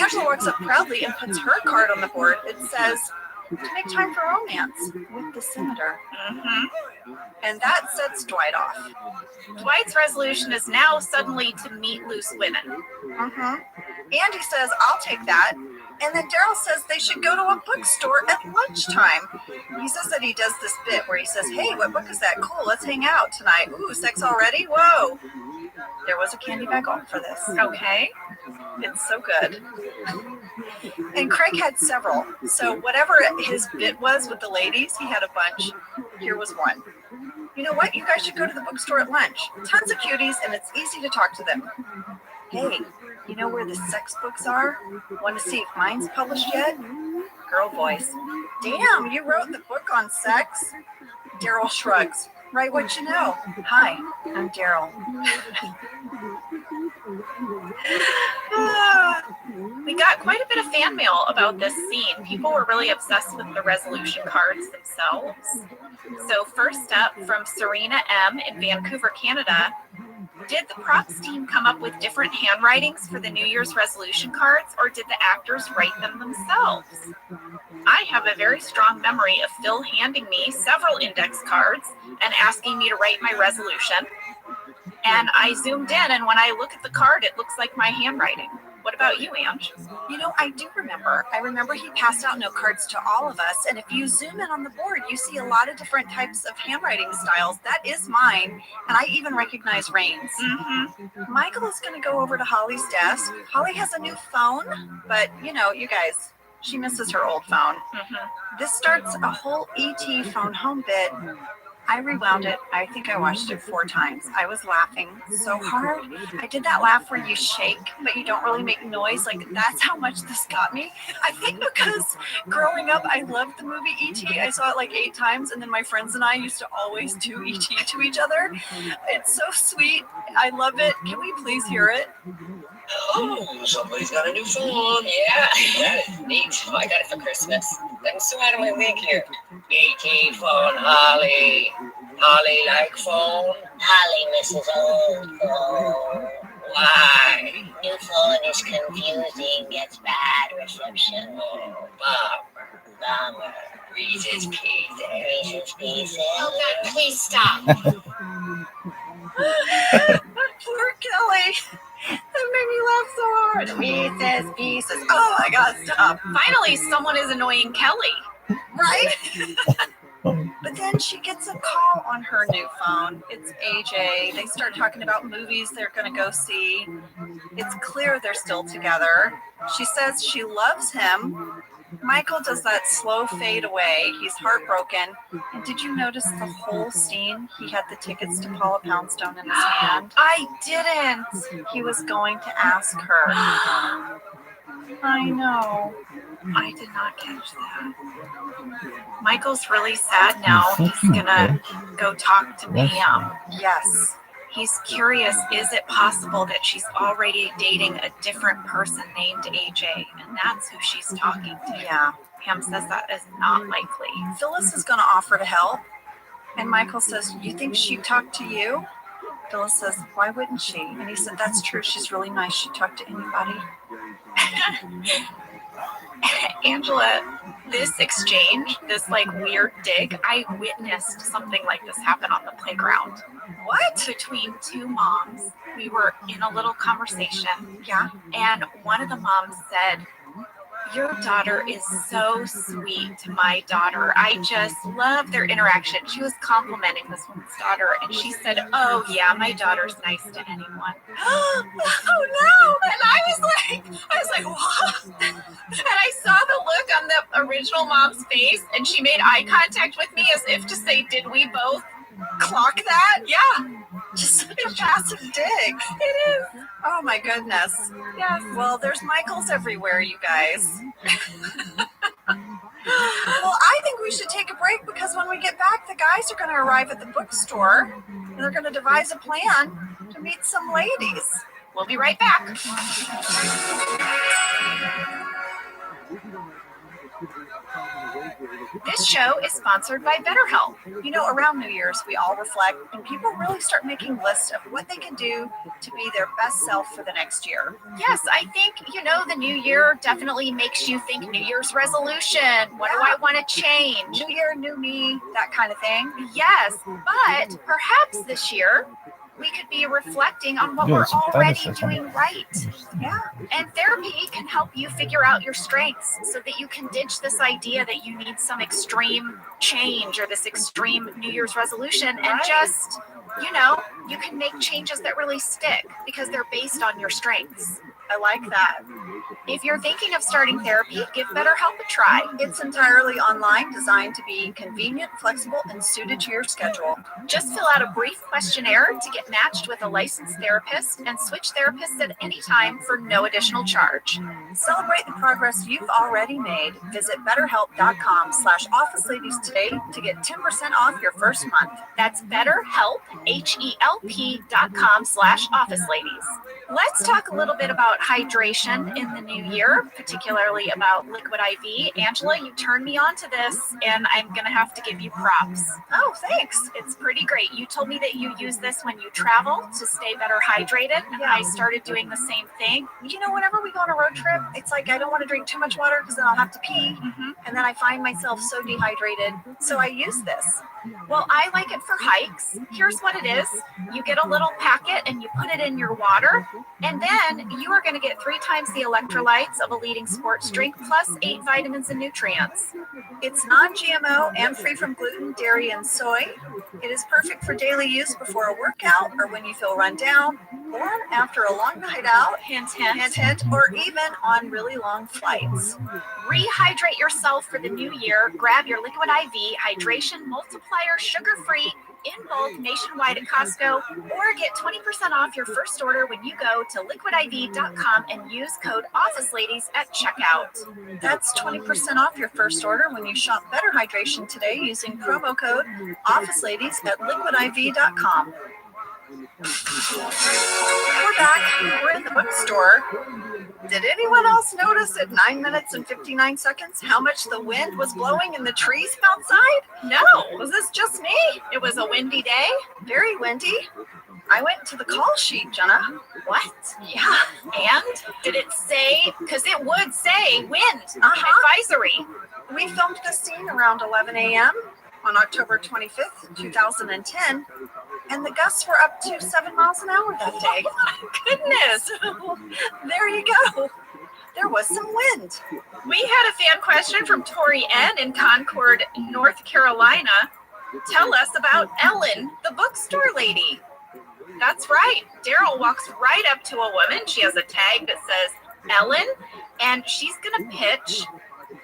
E: Angela walks up proudly and puts her card on the board. It says, to make time for romance with the senator. And that sets Dwight off.
D: Dwight's resolution is now suddenly to meet loose women.
E: Andy says, I'll take that. And then Daryl says they should go to a bookstore at lunchtime. He says that he does this bit where he says, hey, what book is that? Cool, let's hang out tonight. Ooh, sex already? Whoa. There was a candy bag on for this.
D: Okay.
E: It's so good. And Craig had several. So whatever his bit was with the ladies, he had a bunch. Here was one. You know what? You guys should go to the bookstore at lunch. Tons of cuties, and it's easy to talk to them. Hey, you know where the sex books are? Want to see if mine's published yet? Girl voice. Damn, you wrote the book on sex? Daryl shrugs. Write what you know. Hi, I'm Daryl.
D: We got quite a bit of fan mail about this scene. People were really obsessed with the resolution cards themselves. So first up, from Serena M in Vancouver, Canada, did the props team come up with different handwritings for the New Year's resolution cards, or did the actors write them themselves? I have a very strong memory of Phil handing me several index cards and asking me to write my resolution. And I zoomed in, and when I look at the card, it looks like my handwriting. What about you, Ange?
E: You know, I do remember. I remember he passed out note cards to all of us. And if you zoom in on the board, you see a lot of different types of handwriting styles. That is mine. And I even recognize Rain's. Michael is going to go over to Holly's desk. Holly has a new phone, but you know, you guys, she misses her old phone. This starts a whole ET phone home bit. I rewound it. I think I watched it 4 times. I was laughing so hard. I did that laugh where you shake, but you don't really make noise. Like, that's how much this got me. I think because growing up, I loved the movie E.T. I saw it like 8 times, and then my friends and I used to always do E.T. to each other. It's so sweet. I love it. Can we please hear it?
I: Oh, somebody's got a new phone. Yeah, that is neat. Oh, I got it for Christmas. Let me see out of my wig here. ET phone, Holly. Holly like phone. Holly, Mrs. Old phone. Why? New phone is confusing, gets bad reception. Oh, bummer. Reese's Pieces. Reese's Pieces. Oh, God, please stop.
E: Poor Kelly. That made me laugh so hard. Pieces, pieces. Oh my God, stop.
D: Finally, someone is annoying Kelly.
E: Right? But then she gets a call on her new phone. It's AJ. They start talking about movies they're going to go see. It's clear they're still together. She says she loves him. Michael does that slow fade away. He's heartbroken. And did you notice the whole scene? He had the tickets to Paula Poundstone in his hand.
D: I didn't.
E: He was going to ask her. I know.
D: I did not catch that. Michael's really sad now. He's gonna go talk to Pam.
E: Yes.
D: He's curious, is it possible that she's already dating a different person named AJ, and that's who she's talking to?
E: Yeah.
D: Pam says that is not likely.
E: Phyllis is going to offer to help. And Michael says, you think she'd talk to you? Phyllis says, why wouldn't she? And he said, that's true. She's really nice. She'd talk to anybody.
D: Angela, this exchange, this like weird dig, I witnessed something like this happen on the playground. What? Between 2 moms. We were in a little conversation.
E: Yeah.
D: And one of the moms said, your daughter is so sweet to my daughter. I just love their interaction. She was complimenting this woman's daughter, and she said, oh, yeah, my daughter's nice to anyone.
E: Oh, no. And I was like, what?
D: And I saw the look on the original mom's face, and she made eye contact with me as if to say, did we both
E: clock that?
D: Yeah.
E: Just such a passive dig.
D: It is.
E: Oh, my goodness.
D: Yes.
E: Well, there's Michaels everywhere, you guys. Well, I think we should take a break because when we get back, the guys are going to arrive at the bookstore and they're going to devise a plan to meet some ladies.
D: We'll be right back. This show is sponsored by BetterHelp.
E: You know, around New Year's, we all reflect and people really start making lists of what they can do to be their best self for the next year.
D: Yes, I think, the new year definitely makes you think New Year's resolution. What do I want to change?
E: New year, new me, that kind of thing.
D: Yes, but perhaps this year we could be reflecting on what we're already doing right.
E: Yeah.
D: And therapy can help you figure out your strengths so that you can ditch this idea that you need some extreme change or this extreme New Year's resolution and just, you can make changes that really stick because they're based on your strengths.
E: I like that.
D: If you're thinking of starting therapy, give BetterHelp a try.
E: It's entirely online, designed to be convenient, flexible, and suited to your schedule.
D: Just fill out a brief questionnaire to get matched with a licensed therapist and switch therapists at any time for no additional charge.
E: Celebrate the progress you've already made. Visit BetterHelp.com/OfficeLadies today to get 10% off your first month.
D: That's BetterHelp, HELP.com/OfficeLadies. Let's talk a little bit about hydration in the new year, particularly about liquid IV. Angela, you turned me on to this, and I'm going to have to give you props.
E: Oh, thanks.
D: It's pretty great. You told me that you use this when you travel to stay better hydrated, and I started doing the same thing.
E: Whenever we go on a road trip, it's like I don't want to drink too much water because then I'll have to pee, and then I find myself so dehydrated. So I use this.
D: Well, I like it for hikes. Here's what it is. You get a little packet and you put it in your water, and then you are going to get 3 times the electrolytes of a leading sports drink plus 8 vitamins and nutrients.
E: It's non-GMO and free from gluten, dairy, and soy. It is perfect for daily use before a workout or when you feel run down or after a long night out,
D: hint, hint,
E: hint, hint, or even on really long flights.
D: Rehydrate yourself for the new year. Grab your liquid IV hydration multiplier multiplier sugar-free in bulk nationwide at Costco, or get 20% off your first order when you go to liquidiv.com and use code OfficeLadies at checkout.
E: That's 20% off your first order when you shop Better Hydration today using promo code OfficeLadies at liquidiv.com. We're back. We're in the bookstore. Did anyone else notice at 9 minutes and 59 seconds how much the wind was blowing in the trees outside?
D: No,
E: Was this just me?
D: it was a windy day.
E: Very windy. I went to the call sheet, Jenna.
D: What?
E: Yeah.
D: And did it say, because it would say wind advisory.
E: We filmed this scene around 11 a.m. on October 25th, 2010, and the gusts were up to 7 miles an hour that day.
D: Goodness.
E: So, there you go. There was some wind.
D: We had a fan question from Tori N. in Concord, North Carolina. Tell us about Ellen, the bookstore lady. That's right. Daryl walks right up to a woman. She has a tag that says Ellen, and she's going to pitch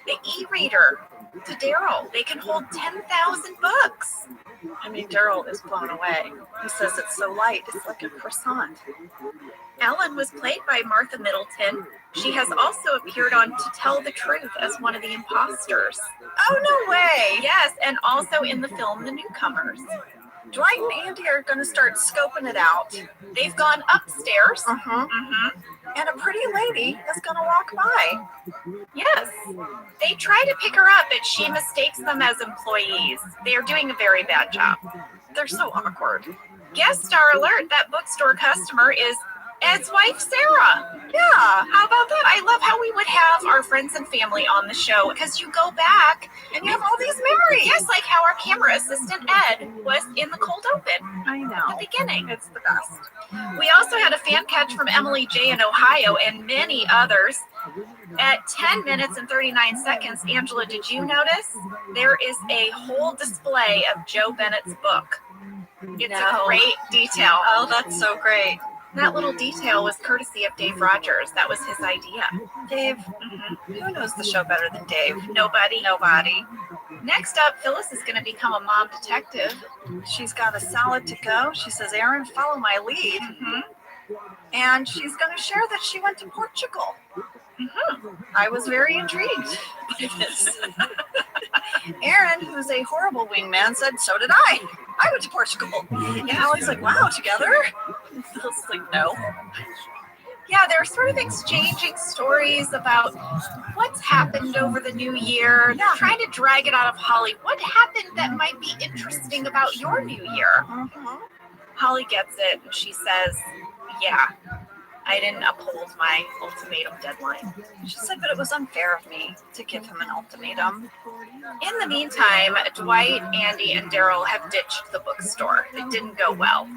D: the e-reader to Daryl. They can hold 10,000 books.
E: I mean, Daryl is blown away. He says it's so light, it's like a croissant.
D: Ellen was played by Martha Middleton. She has also appeared on To Tell the Truth as one of the imposters.
E: Oh, no way.
D: Yes, and also in the film The Newcomers.
E: Dwight and Andy are going to start scoping it out.
D: They've gone upstairs.
E: And a pretty lady is going to walk by.
D: Yes. They try to pick her up, but she mistakes them as employees. They are doing a very bad job.
E: They're so awkward.
D: Guest star alert, that bookstore customer is Ed's wife, Sarah.
E: Yeah.
D: How about that? I love how we would have our friends and family on the show, because you go back
E: And you have all these married.
D: yes, like how our camera assistant Ed was in the cold open
E: I
D: at
E: know.
D: the beginning.
E: It's the best.
D: We also had a fan catch from Emily J. in Ohio and many others. At 10 minutes and 39 seconds, Angela, did you notice? There is a whole display of Joe Bennett's book. It's
E: No.
D: a great detail.
E: Oh, that's so great.
D: That little detail was courtesy of Dave Rogers. That was his idea.
E: Dave, who knows the show better than Dave?
D: Nobody.
E: Nobody.
D: Next up, Phyllis is going to become a mom detective.
E: She's got a salad to go. She says, Aaron, follow my lead. And she's going to share that she went to Portugal. I was very intrigued by this. Aaron, who's a horrible wingman, said, so did I. I went to Portugal. And Allie's like, wow, together? And Phil's like, no.
D: Yeah, they're sort of exchanging stories about what's happened over the new year. They're trying to drag it out of Holly. What happened that might be interesting about your new year? Holly gets it, and she says, yeah, I didn't uphold my ultimatum deadline.
E: She said, but it was unfair of me to give him an ultimatum.
D: In the meantime, Dwight, Andy, and Daryl have ditched the bookstore. It didn't go well.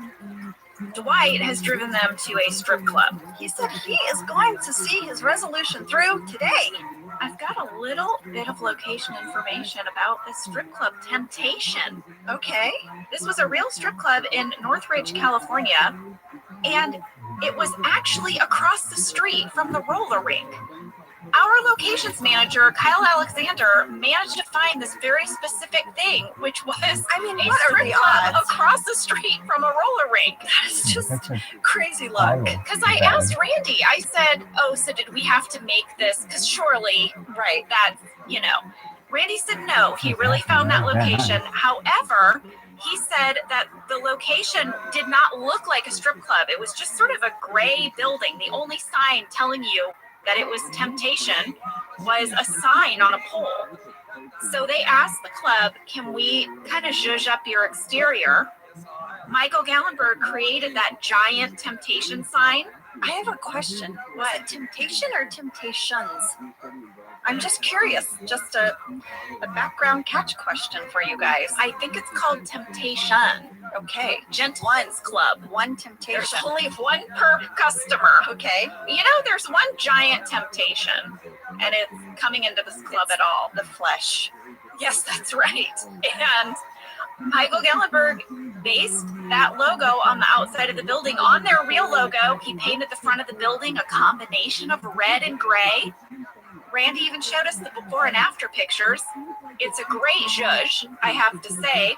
D: Dwight has driven them to a strip club.
E: He said he is going to see his resolution through today.
D: I've got a little bit of location information about the strip club Temptation.
E: Okay.
D: This was a real strip club in Northridge, California, and it was actually across the street from the roller rink. Our locations manager, Kyle Alexander, managed to find this very specific thing, which was a
E: what are
D: strip
E: the
D: club
E: odds?
D: across the street from a roller rink.
E: That is just crazy luck.
D: Because I asked Randy, I said, oh, so did we have to make this? Because surely,
E: Right.
D: that, Randy said no, he really found that location. However, he said that the location did not look like a strip club. It was just sort of a gray building. The only sign telling you that it was Temptation was a sign on a pole. So they asked the club, can we kind of zhuzh up your exterior? Michael Gallenberg created that giant Temptation sign.
E: I have a question. Was it temptation or temptations? I'm just curious. Just a background catch question for you guys.
D: I think it's called Temptation.
E: Okay.
D: Gentlemen's Club.
E: One temptation.
D: There's only one per customer.
E: Okay.
D: There's one giant temptation, and it's coming into this club at all.
E: The flesh.
D: Yes, that's right. And Michael Gallenberg based that logo on the outside of the building on their real logo. He painted the front of the building a combination of red and gray. Randy even showed us the before and after pictures. It's a great zhuzh, I have to say.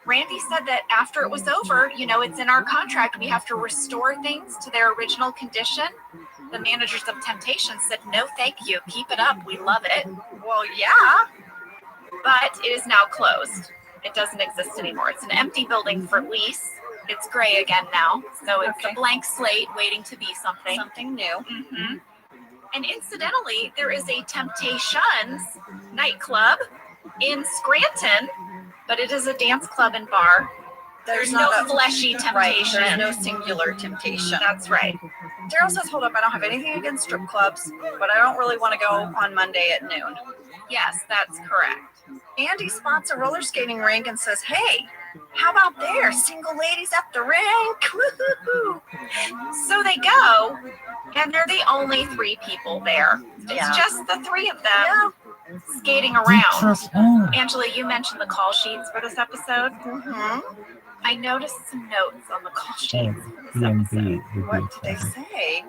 D: Randy said that after it was over, it's in our contract, we have to restore things to their original condition. The managers of Temptation said, no, thank you. Keep it up. We love it.
E: Well, yeah.
D: But it is now closed. It doesn't exist anymore. It's an empty building for lease. It's gray again now. So it's a blank slate waiting to be something.
E: Something new.
D: Mm-hmm. And incidentally, there is a Temptations nightclub in Scranton, but it is a dance club and bar. There's no fleshy temptation.
E: Right, there's no singular temptation.
D: That's right.
E: Daryl says, hold up, I don't have anything against strip clubs, but I don't really want to go on Monday at noon.
D: Yes, that's correct.
E: Andy spots a roller skating rink and says, hey, how about there? Single ladies at the rink. Woo-hoo-hoo.
D: So they go, and they're the only 3 people there. It's just the 3 of them skating around. Angela, you mentioned the call sheets for this episode.
E: Mm-hmm.
D: I noticed some notes on the call sheets for this episode.
E: What did they say?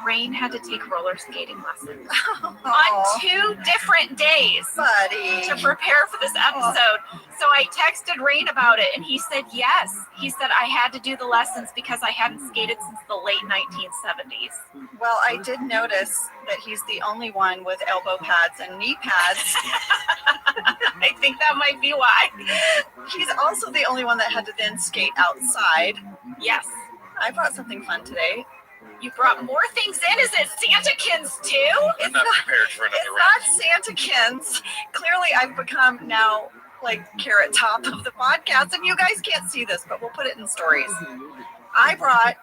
D: Rain had to take roller skating lessons on 2 different days,
E: buddy,
D: to prepare for this episode. So I texted Rain about it, and he said yes. He said I had to do the lessons because I hadn't skated since the late 1970s.
E: Well, I did notice that he's the only one with elbow pads and knee pads.
D: I think that might be why.
E: He's also the only one that had to then skate outside.
D: Yes.
E: I brought something fun today.
D: You brought more things in? Is it Santakins too?
F: I'm not prepared for another
E: It's not Santakins. Clearly, I've become now like Carrot Top of the podcast, and you guys can't see this, but we'll put it in stories. I brought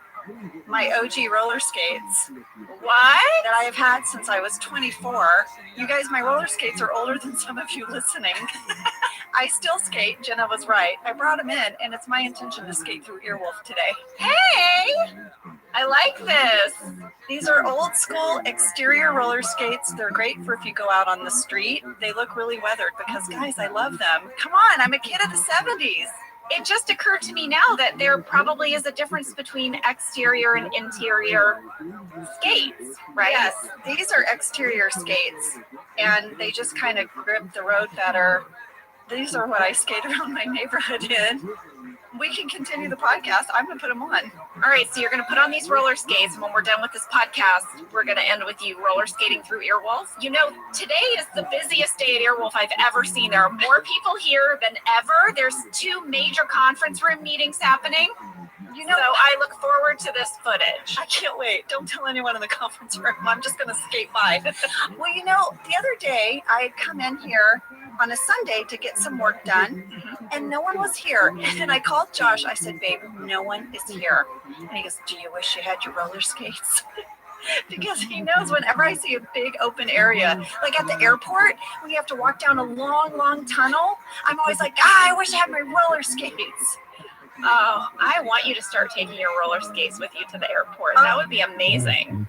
E: my OG roller skates.
D: What?
E: That I have had since I was 24. You guys, my roller skates are older than some of you listening. I still skate. Jenna was right. I brought them in, and it's my intention to skate through Earwolf today.
D: Hey! I like this.
E: These are old school exterior roller skates. They're great for if you go out on the street. They look really weathered because, guys, I love them. Come on, I'm a kid of the 70s.
D: It just occurred to me now that there probably is a difference between exterior and interior skates, right?
E: Yes, these are exterior skates, and they just kind of grip the road better. These are what I skate around my neighborhood in. We can continue the podcast. I'm going to put them on.
D: All right, so you're going to put on these roller skates, and when we're done with this podcast, we're going to end with you roller skating through Earwolf. Today is the busiest day at Earwolf I've ever seen. There are more people here than ever. There's 2 major conference room meetings happening. So I look forward to this footage.
E: I can't wait. Don't tell anyone in the conference room. I'm just going to skate by. Well, the other day I had come in here on a Sunday to get some work done, and no one was here. And I called Josh. I said, babe, no one is here. And he goes, do you wish you had your roller skates? Because he knows whenever I see a big open area, like at the airport, when you have to walk down a long, long tunnel, I'm always like, I wish I had my roller skates.
D: Oh, I want you to start taking your roller skates with you to the airport. That would be amazing.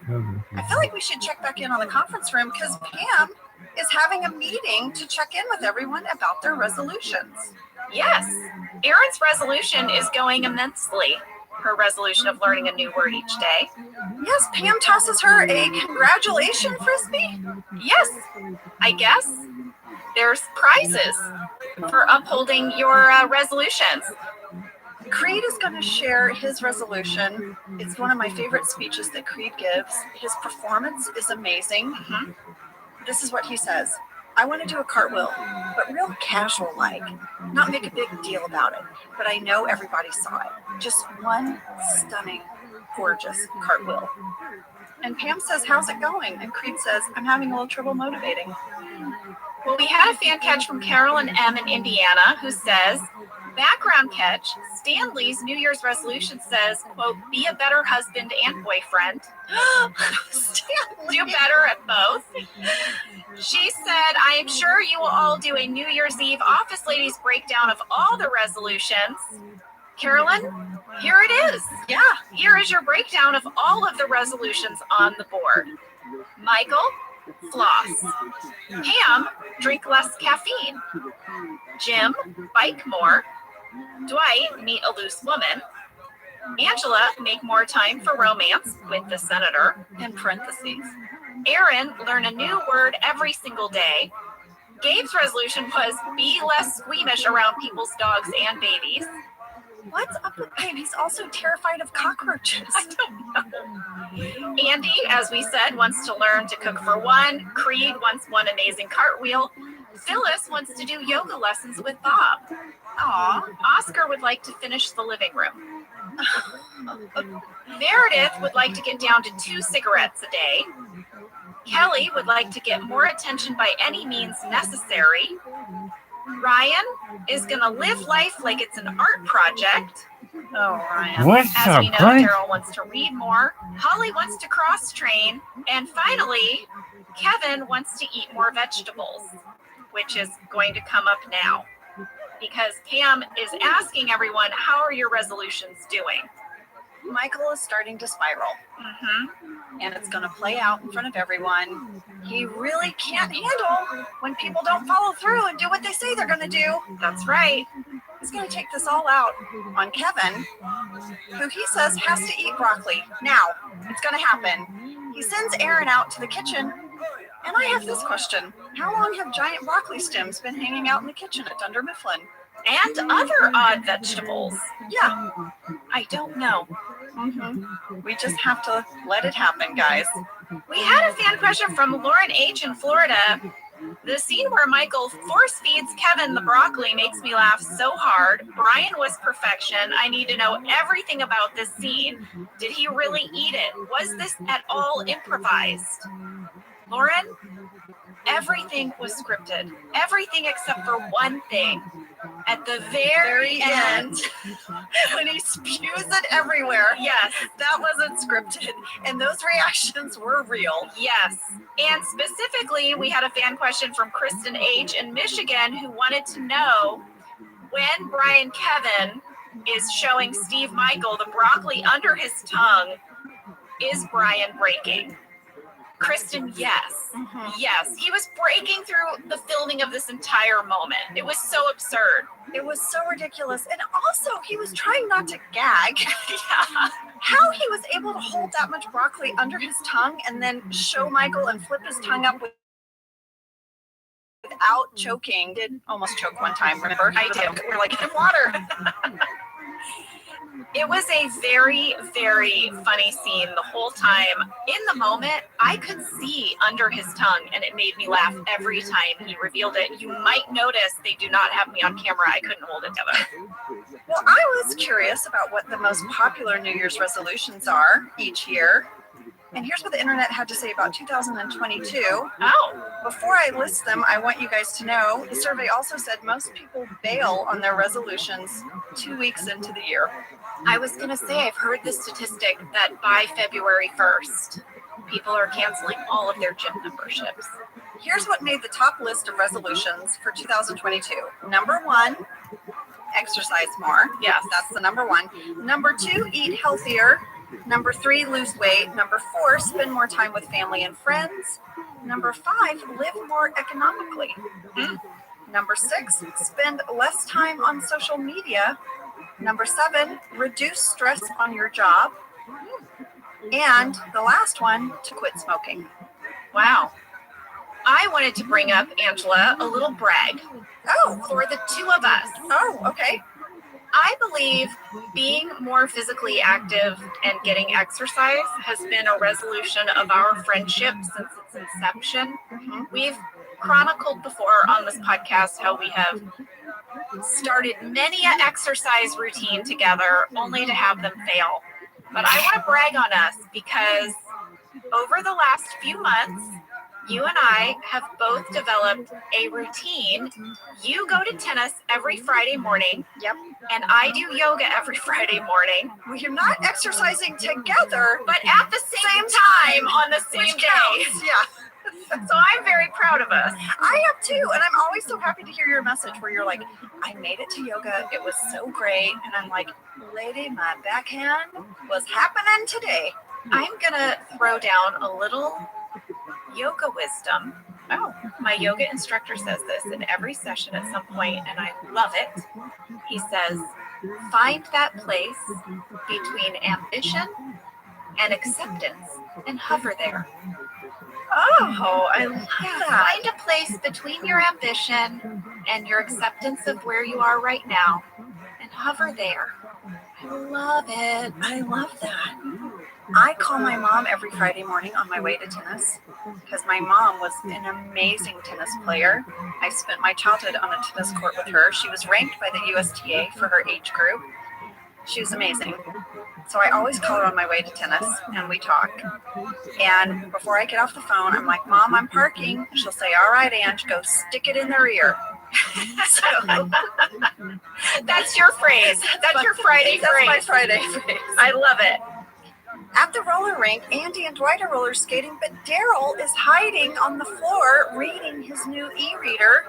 E: I feel like we should check back in on the conference room because Pam is having a meeting to check in with everyone about their resolutions.
D: Yes, Erin's resolution is going immensely. Her resolution of learning a new word each day.
E: Yes, Pam tosses her a congratulation frisbee.
D: Yes, I guess. There's prizes for upholding your resolutions.
E: Creed is going to share his resolution. It's one of my favorite speeches that Creed gives. His performance is amazing.
D: Mm-hmm.
E: This is what he says. I want to do a cartwheel, but real casual like. Not make a big deal about it, but I know everybody saw it. Just one stunning, gorgeous cartwheel. And Pam says, how's it going? And Creed says, I'm having a little trouble motivating.
D: Well, we had a fan catch from Carolyn M. in Indiana who says, background catch, Stanley's New Year's resolution says, quote, be a better husband and boyfriend. Do better at both. She said, I am sure you will all do a New Year's Eve office ladies breakdown of all the resolutions. Carolyn, here it is. Yeah, here is your breakdown of all of the resolutions on the board. Michael, floss. Pam, drink less caffeine. Jim, bike more. Dwight, meet a loose woman. Angela, make more time for romance with the senator, in parentheses. Erin, learn a new word every single day. Gabe's resolution was be less squeamish around people's dogs and babies.
E: What's up with Gabe? He's also terrified of cockroaches.
D: I don't know. Andy, as we said, wants to learn to cook for one. Creed wants one amazing cartwheel. Phyllis wants to do yoga lessons with Bob. Aw, Oscar would like to finish the living room. Meredith would like to get down to 2 cigarettes a day. Kelly would like to get more attention by any means necessary. Ryan is going to live life like it's an art project.
E: Oh, Ryan.
C: What's
D: As
C: up,
D: we know,
C: Frank?
D: Daryl wants to read more. Holly wants to cross-train. And finally, Kevin wants to eat more vegetables, which is going to come up now. Because Pam is asking everyone, how are your resolutions doing?
E: Michael is starting to spiral. And it's going to play out in front of everyone. He really can't handle when people don't follow through and do what they say they're going to do.
D: That's right.
E: He's going to take this all out on Kevin, who he says has to eat broccoli. Now, it's going to happen. He sends Aaron out to the kitchen. And I have this question. How long have giant broccoli stems been hanging out in the kitchen at Dunder Mifflin?
D: And other odd vegetables.
E: Yeah,
D: I don't know.
E: we just have to let it happen, guys.
D: We had a fan question from Lauren H. in Florida. The scene where Michael force feeds Kevin the broccoli makes me laugh so hard. Brian was perfection. I need to know everything about this scene. Did he really eat it? Was this at all improvised? Lauren, everything was scripted. Everything except for one thing. At the very end,
E: When he spews it everywhere.
D: yes,
E: That wasn't scripted. And those reactions were real.
D: yes. And specifically, we had a fan question from Kristen H. in Michigan who wanted to know when Brian Kevin is showing Steve Michael the broccoli under his tongue, is Brian breaking? Kristen, yes. Yes. He was breaking through the filming of this entire moment. It was so absurd.
E: It was so ridiculous. And also, he was trying not to gag.
D: Yeah.
E: How he was able to hold that much broccoli under his tongue and then show Michael and flip his tongue up without choking. Did almost choke one time, remember?
D: I did.
E: We're like, in water.
D: It was a very, very funny scene the whole time. In the moment, I could see under his tongue, and it made me laugh every time he revealed it. You might notice they do not have me on camera. I couldn't hold it together.
E: Well, I was curious about what the most popular New Year's resolutions are each year. And here's what the internet had to say about 2022.
D: Oh,
E: Before I list them, I want you guys to know the survey also said most people bail on their resolutions 2 weeks into the year.
D: I was going to say, I've heard the statistic that by February 1st, people are canceling all of their gym memberships.
E: Here's what made the top list of resolutions for 2022. Number 1, exercise more.
D: Yes.
E: That's the number 1. Number 2, eat healthier. Number 3, lose weight. Number 4, spend more time with family and friends. Number 5, live more economically. Number 6, spend less time on social media. Number 7, reduce stress on your job. And the last one, to quit smoking.
D: Wow. I wanted to bring up, Angela, a little brag
E: Oh,
D: for the two of us.
E: oh, okay.
D: I believe being more physically active and getting exercise has been a resolution of our friendship since its inception. We've chronicled before on this podcast how we have started many an exercise routine together only to have them fail. But I want to brag on us because over the last few months, you and I have both developed a routine. You go to tennis every Friday morning.
E: Yep.
D: And I do yoga every Friday morning.
E: We are not exercising together,
D: But at the same time on the same
E: which
D: day.
E: counts. Yeah.
D: So I'm very proud of us.
E: I am too, and I'm always so happy to hear your message where you're like, I made it to yoga, it was so great, and I'm like, lady, my backhand was happening today.
D: I'm gonna throw down a little yoga wisdom. Oh, my yoga instructor says this in every session at some point, and I love it. He says, find that place between ambition and acceptance and hover there.
E: Oh, I love that.
D: Find a place between your ambition and your acceptance of where you are right now and hover there. I love it.
E: I love that. I call my mom every Friday morning on my way to tennis because my mom was an amazing tennis player. I spent my childhood on a tennis court with her. She was ranked by the USTA for her age group. She was amazing. So I always call her on my way to tennis and we talk. And before I get off the phone, I'm like, Mom, I'm parking. She'll say, all right, Ange, go stick it in their ear. So
D: That's your phrase. That's your Friday
E: that's
D: phrase.
E: my Friday phrase.
D: I love it.
E: At the roller rink, Andy and Dwight are roller skating, but Daryl is hiding on the floor reading his new e-reader.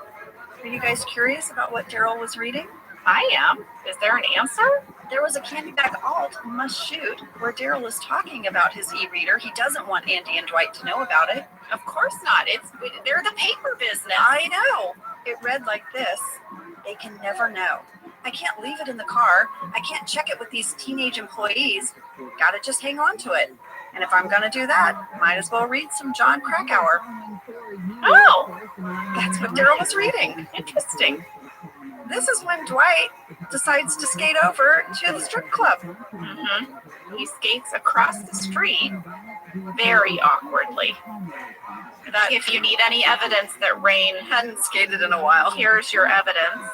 E: Are you guys curious about what Daryl was reading?
D: I am. Is there an answer?
E: There was a Candy Bag Alt Must Shoot where Daryl is talking about his e-reader. He doesn't want Andy and Dwight to know about it.
D: Of course not. They're the paper business.
E: I know. It read like this: they can never know. I can't leave it in the car. I can't check it with these teenage employees. Gotta just hang on to it. And if I'm gonna do that, might as well read some John Krakauer.
D: Oh,
E: That's what Daryl was reading.
D: interesting.
E: This is when Dwight decides to skate over to the strip club.
D: Mm-hmm. He skates across the street very awkwardly. If you need any evidence that Rain
E: Hadn't skated in a while.
D: here's your evidence.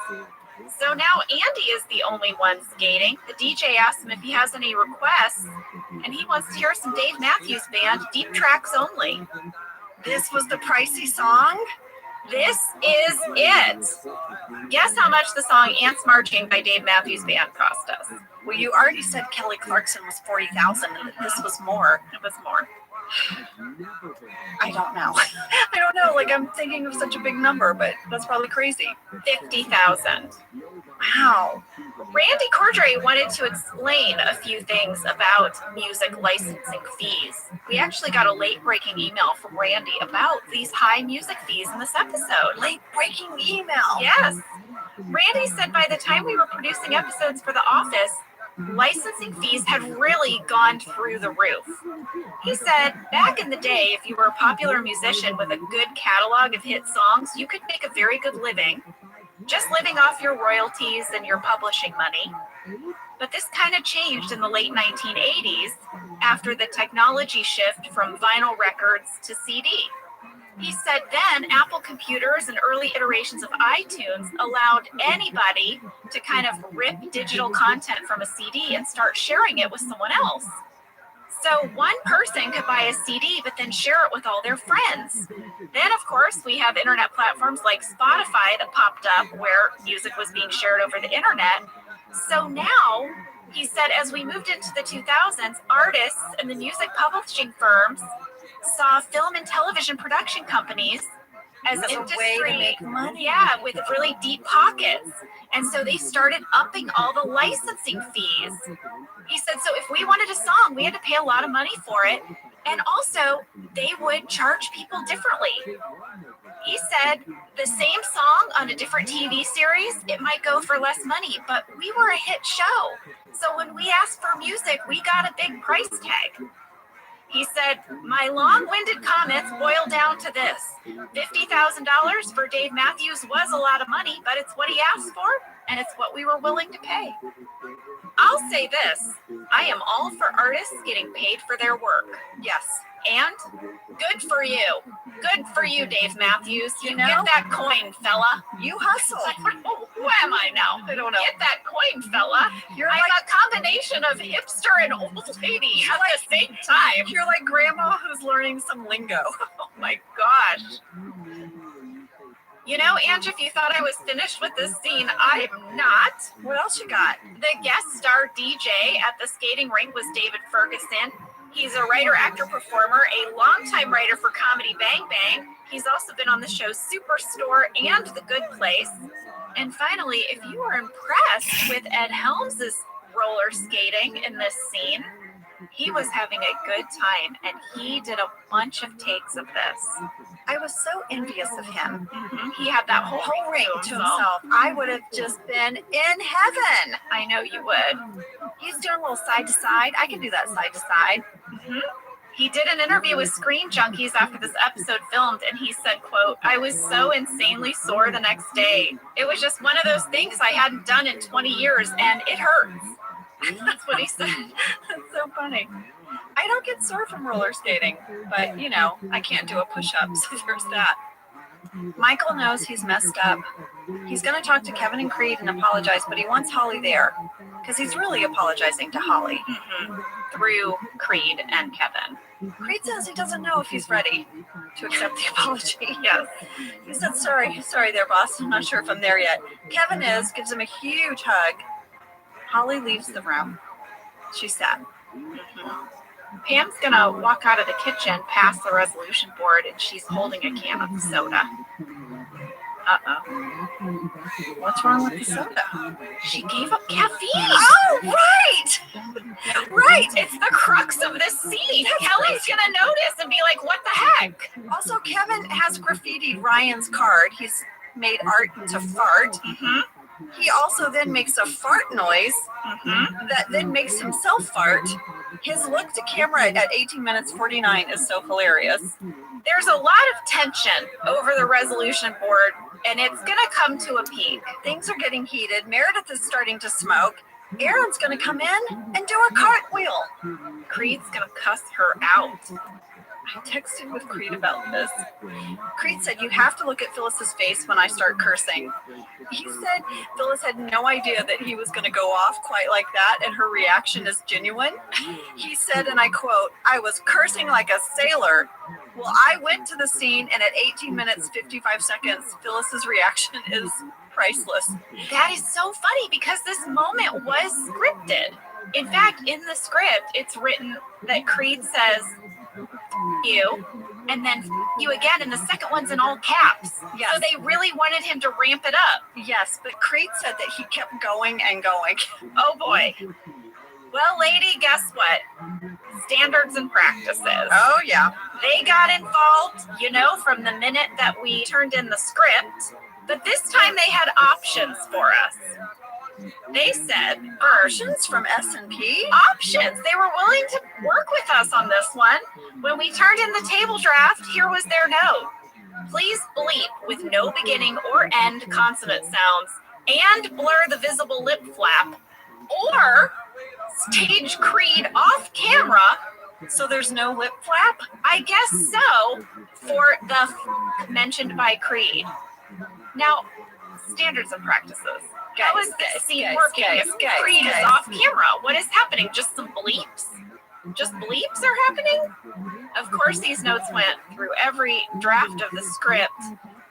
D: So now Andy is the only one skating. The DJ asks him if he has any requests, and he wants to hear some Dave Matthews Band, deep tracks only.
E: This was the pricey song.
D: This is it. Guess how much the song Ants Marching by Dave Matthews Band cost us?
E: Well, you already said Kelly Clarkson was $40,000 and that this was more.
D: It was more.
E: I don't know. I don't know. Like, I'm thinking of such a big number, but that's probably crazy.
D: 50,000.
E: Wow.
D: Randy Cordray wanted to explain a few things about music licensing fees. We actually got a late-breaking email from Randy about these high music fees in this episode.
E: Late-breaking email.
D: Yes. Randy said by the time we were producing episodes for The Office, licensing fees had really gone through the roof. He said, back in the day, if you were a popular musician with a good catalog of hit songs, you could make a very good living, just living off your royalties and your publishing money. But this kind of changed in the late 1980s after the technology shift from vinyl records to CD. He said then Apple computers and early iterations of iTunes allowed anybody to kind of rip digital content from a CD and start sharing it with someone else. So one person could buy a CD, but then share it with all their friends. Then, of course, we have internet platforms like Spotify that popped up where music was being shared over the internet. So now, he said, as we moved into the 2000s, artists and the music publishing firms saw film and television production companies as
E: a
D: industry,
E: way to make money.
D: Yeah, with really deep pockets. And so they started upping all the licensing fees. He said, so if we wanted a song, we had to pay a lot of money for it. And also, they would charge people differently. He said the same song on a different TV series, it might go for less money, but we were a hit show. So when we asked for music, we got a big price tag. He said, my long-winded comments boil down to this. $50,000 for Dave Matthews was a lot of money, but it's what he asked for, and it's what we were willing to pay. I'll say this, I am all for artists getting paid for their work. Yes, and good for you. Good for you, Dave Matthews. You know? Get that coin, fella.
E: You hustle.
D: Who am I now?
E: I don't know.
D: Get that coin, fella.
E: You're
D: I'm
E: like
D: a combination of hipster and old lady at the same time.
E: You're like grandma who's learning some lingo.
D: Oh my gosh. You know, Ange, if you thought I was finished with this scene, I'm not.
E: What else you got?
D: The guest star DJ at the skating rink was David Ferguson. He's a writer, actor, performer, a longtime writer for Comedy Bang Bang. He's also been on the shows Superstore and The Good Place. And finally, if you were impressed with Ed Helms' roller skating in this scene, He was having a good time, and he did a bunch of takes of this.
E: I was so envious of him.
D: He had that whole ring to himself.
E: I would have just been in heaven.
D: I know you would.
E: He's doing a little side to side. I can do that side to side.
D: He did an interview with Screen Junkies after this episode filmed, and he said, quote, "I was so insanely sore the next day. It was just one of those things I hadn't done in 20 years, and it hurts." That's what he said. That's so funny. I don't get sore from roller skating, but, you know, I can't do a push-up, so there's that. Michael knows he's messed up. He's going to talk to Kevin and Creed and apologize, but he wants Holly there, because he's really apologizing to Holly. Through Creed and Kevin. Creed says he doesn't know if he's ready to accept the apology. Yes. He said, sorry there, boss. I'm not sure if I'm there yet. Kevin gives him a huge hug. Holly leaves the room. She's sad. Pam's gonna walk out of the kitchen past the resolution board, and she's holding a can of soda. What's wrong with the soda? She gave up caffeine. Oh, right! Right! It's the crux of this scene. Kelly's gonna notice and be like, what the heck? Also, Kevin has graffitied Ryan's card. He's made art to fart. He also then makes a fart noise that then makes himself fart. His look to camera at 18 minutes 49 is so hilarious. There's a lot of tension over the resolution board, and it's going to come to a peak. Things are getting heated. Meredith is starting to smoke. Aaron's going to come in and do a cartwheel. Creed's going to cuss her out. I texted with Creed about this. Creed said, you have to look at Phyllis's face when I start cursing. He said Phyllis had no idea that he was going to go off quite like that, and her reaction is genuine. He said, and I quote, I was cursing like a sailor. Well, I went to the scene, and at 18 minutes, 55 seconds, Phyllis's reaction is priceless. That is so funny because this moment was scripted. In fact, in the script, it's written that Creed says, you, and then you again, and the second one's in all caps. Yes. So they really wanted him to ramp it up. Yes, but Creed said that he kept going and going. Oh boy. Well, lady, guess what? Standards and practices. Oh yeah. They got involved, you know, from the minute that we turned in the script, but this time they had options for us. They said versions from S&P? Options. They were willing to work with us on this one. When we turned in the table draft, here was their note. Please bleep with no beginning or end consonant sounds and blur the visible lip flap, or stage Creed off camera so there's no lip flap. I guess so, for the mentioned by Creed. Now, standards and practices. How is this scene working if Creed is off camera? What is happening? Just some bleeps? Just bleeps are happening? Of course, these notes went through every draft of the script.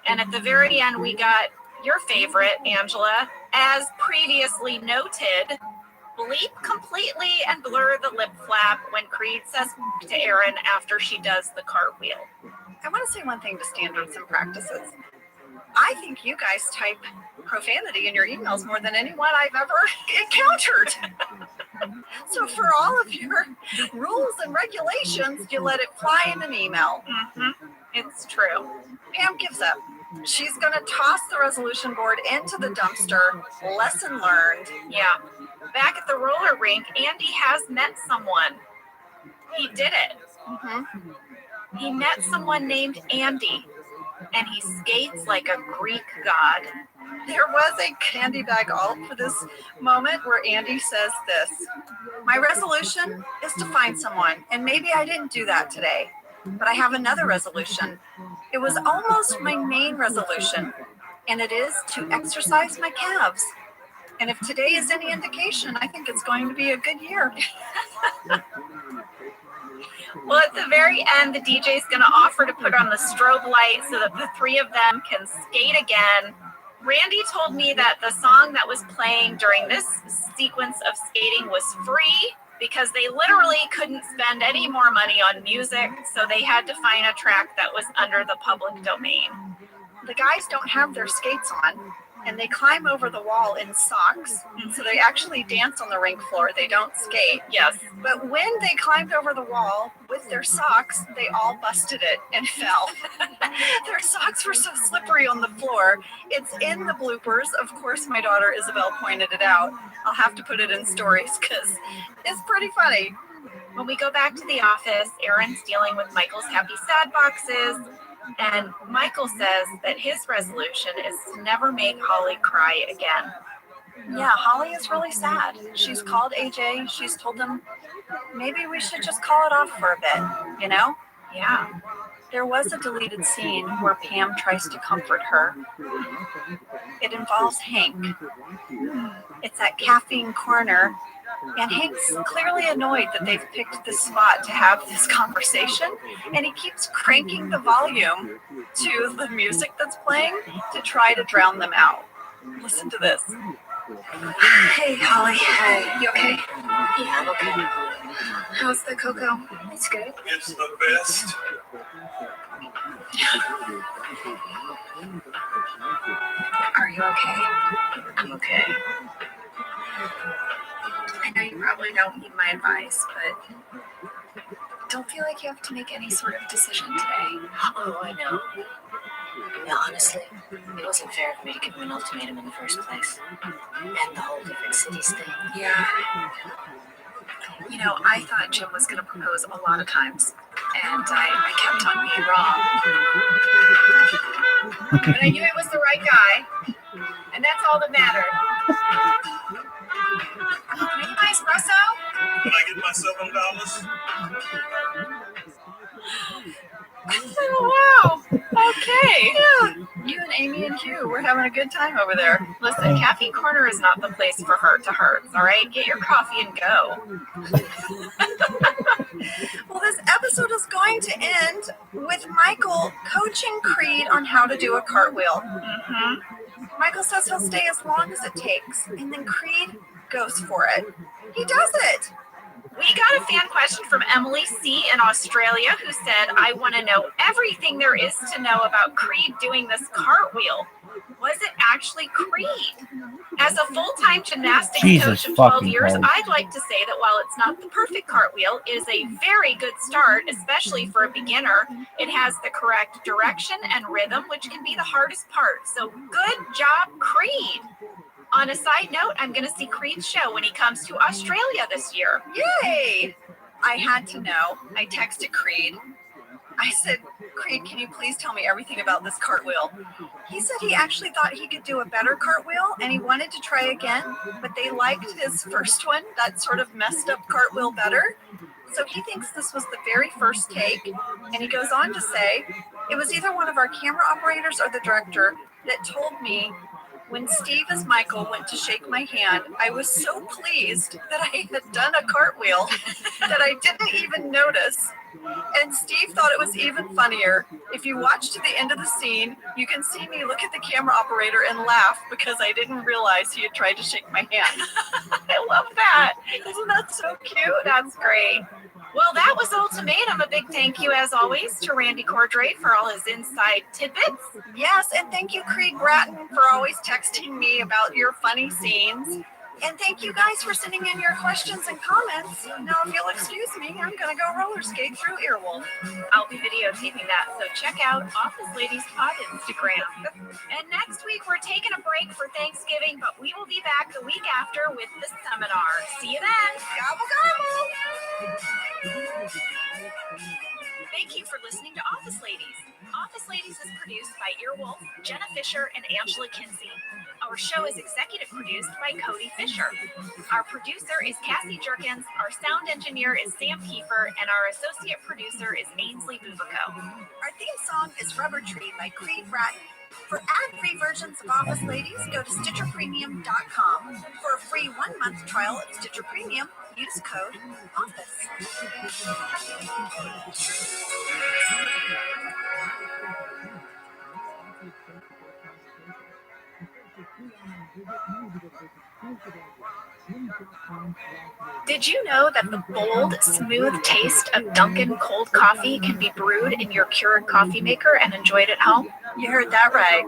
D: And at the very end, we got your favorite, Angela. As previously noted, bleep completely and blur the lip flap when Creed says to Aaron after she does the cartwheel. I want to say one thing to standards and practices. I think you guys type profanity in your emails more than anyone I've ever encountered. So for all of your rules and regulations, you let it fly in an email. It's true. Pam gives up. She's going to toss the resolution board into the dumpster. Lesson learned. Yeah. Back at the roller rink, Andy has met someone. He did it. He met someone named Andy. And he skates like a Greek god. There was a candy bag alt for this moment where Andy says this. My resolution is to find someone, and maybe I didn't do that today, but I have another resolution. It was almost my main resolution, and it is to exercise my calves. And if today is any indication, I think it's going to be a good year. Well, at the very end, the DJ is going to offer to put on the strobe light so that the three of them can skate again. Randy told me that the song that was playing during this sequence of skating was free because they literally couldn't spend any more money on music, so they had to find a track that was under the public domain. The guys don't have their skates on.
E: and they climb over the wall in socks. So they actually dance on the rink floor. They don't skate.
D: Yes.
E: But when they climbed over the wall with their socks, they all busted it and fell. Their socks were so slippery on the floor. It's in the bloopers. Of course, my daughter Isabel pointed it out. I'll have to put it in stories because it's pretty funny.
D: When we go back to the office, Aaron's dealing with Michael's happy sad boxes, and Michael says that his resolution is to never make Holly cry again.
E: Yeah, Holly is really sad. She's called AJ. She's told him maybe we should just call it off for a bit, you know?
D: Yeah.
E: There was a deleted scene where Pam tries to comfort her. It involves Hank. It's at Caffeine Corner, and Hank's clearly annoyed that they've picked this spot to have this conversation, and he keeps cranking the volume to the music that's playing to try to drown them out. Listen to this. Hey, Holly. You okay?
D: Yeah, I'm okay.
E: How's the cocoa?
D: It's good.
J: It's the best.
D: Are you okay? I'm okay. I know you probably don't need my advice, but don't feel like you have to make any sort of decision today.
K: Oh, I know. Yeah, honestly, it wasn't fair for me to give him an ultimatum in the first place. And the whole different cities thing.
D: Yeah. You know, I thought Jim was going to propose a lot of times, and I kept on being wrong. But I knew it was the right guy, and that's all that mattered. Can I get my espresso?
J: Can I get my $7?
E: Oh, wow. Okay. Yeah. You and Amy and Hugh, we're having a good time over there.
D: Listen, Caffeine Corner is not the place for hurt to hurt, all right? Get your coffee and go.
E: Well, this episode is going to end with Michael coaching Creed on how to do a cartwheel.
D: Mm-hmm.
E: Michael says he'll stay as long as it takes, and then Creed goes for it. He does it.
D: We got a fan question from Emily C. in Australia who said, I want to know everything there is to know about Creed doing this cartwheel. Was it actually Creed? As a full-time gymnastics coach of 12 years, I'd like to say that while it's not the perfect cartwheel, it is a very good start, especially for a beginner. It has the correct direction and rhythm, which can be the hardest part. So good job, Creed. On a side note, I'm going to see Creed's show when he comes to Australia this year.
E: Yay! I had to know. I texted Creed. I said, Creed, can you please tell me everything about this cartwheel? He said he actually thought he could do a better cartwheel and he wanted to try again, but they liked his first one, that sort of messed up cartwheel, better. So he thinks this was the very first take. And he goes on to say, it was either one of our camera operators or the director that told me when Steve as Michael went to shake my hand, I was so pleased that I had done a cartwheel that I didn't even notice. And Steve thought it was even funnier. If you watch to the end of the scene, you can see me look at the camera operator and laugh because I didn't realize he had tried to shake my hand.
D: I love that.
E: Isn't that so cute?
D: That's great. Well, that was Ultimatum. A big thank you, as always, to Randy Cordray for all his inside tidbits.
E: Yes, and thank you, Creed Bratton, for always texting me about your funny scenes. And thank you guys for sending in your questions and comments. Now, if you'll excuse me, I'm going to go roller skate through Earwolf.
D: I'll be videotaping that, so check out Office Ladies Pod Instagram. And next week, we're taking a break for Thanksgiving, but we will be back the week after with the seminar. See you then.
E: Gobble, gobble.
D: Thank you for listening to Office Ladies. Office Ladies is produced by Earwolf, Jenna Fisher, and Angela Kinsey. Our show is executive produced by Cody Fisher. Our producer is Cassie Jerkins, our sound engineer is Sam Kiefer, and our associate producer is Ainsley Bubico.
E: Our theme song is Rubber Tree by Creed Bratton. For ad-free versions of Office Ladies, go to StitcherPremium.com. For a free 1-month trial of Stitcher Premium, use code OFFICE.
D: Did you know that the bold, smooth taste of Dunkin' cold coffee can be brewed in your Keurig coffee maker and enjoyed at home?
E: You heard that right.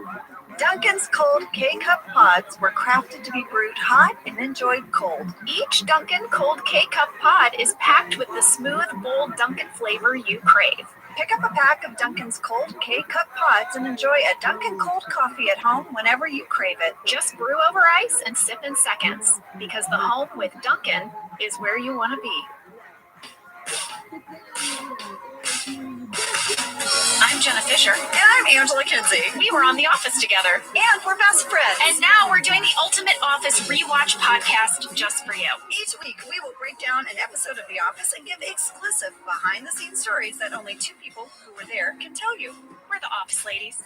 E: Dunkin's cold K-Cup pods were crafted to be brewed hot and enjoyed cold.
D: Each Dunkin' Cold K-Cup pod is packed with the smooth, bold Dunkin' flavor you crave.
E: Pick up a pack of Dunkin's cold K-Cup pods and enjoy a Dunkin' cold coffee at home whenever you crave it.
D: Just brew over ice and sip in seconds, because the home with Dunkin' is where you want to be. I'm Jenna Fisher.
E: And I'm Angela Kinsey.
D: We were on The Office together.
E: And we're best friends.
D: And now we're doing the Ultimate Office Rewatch podcast just for you.
E: Each week, we will break down an episode of The Office and give exclusive behind-the-scenes stories that only two people who were there can tell you.
D: We're the Office ladies.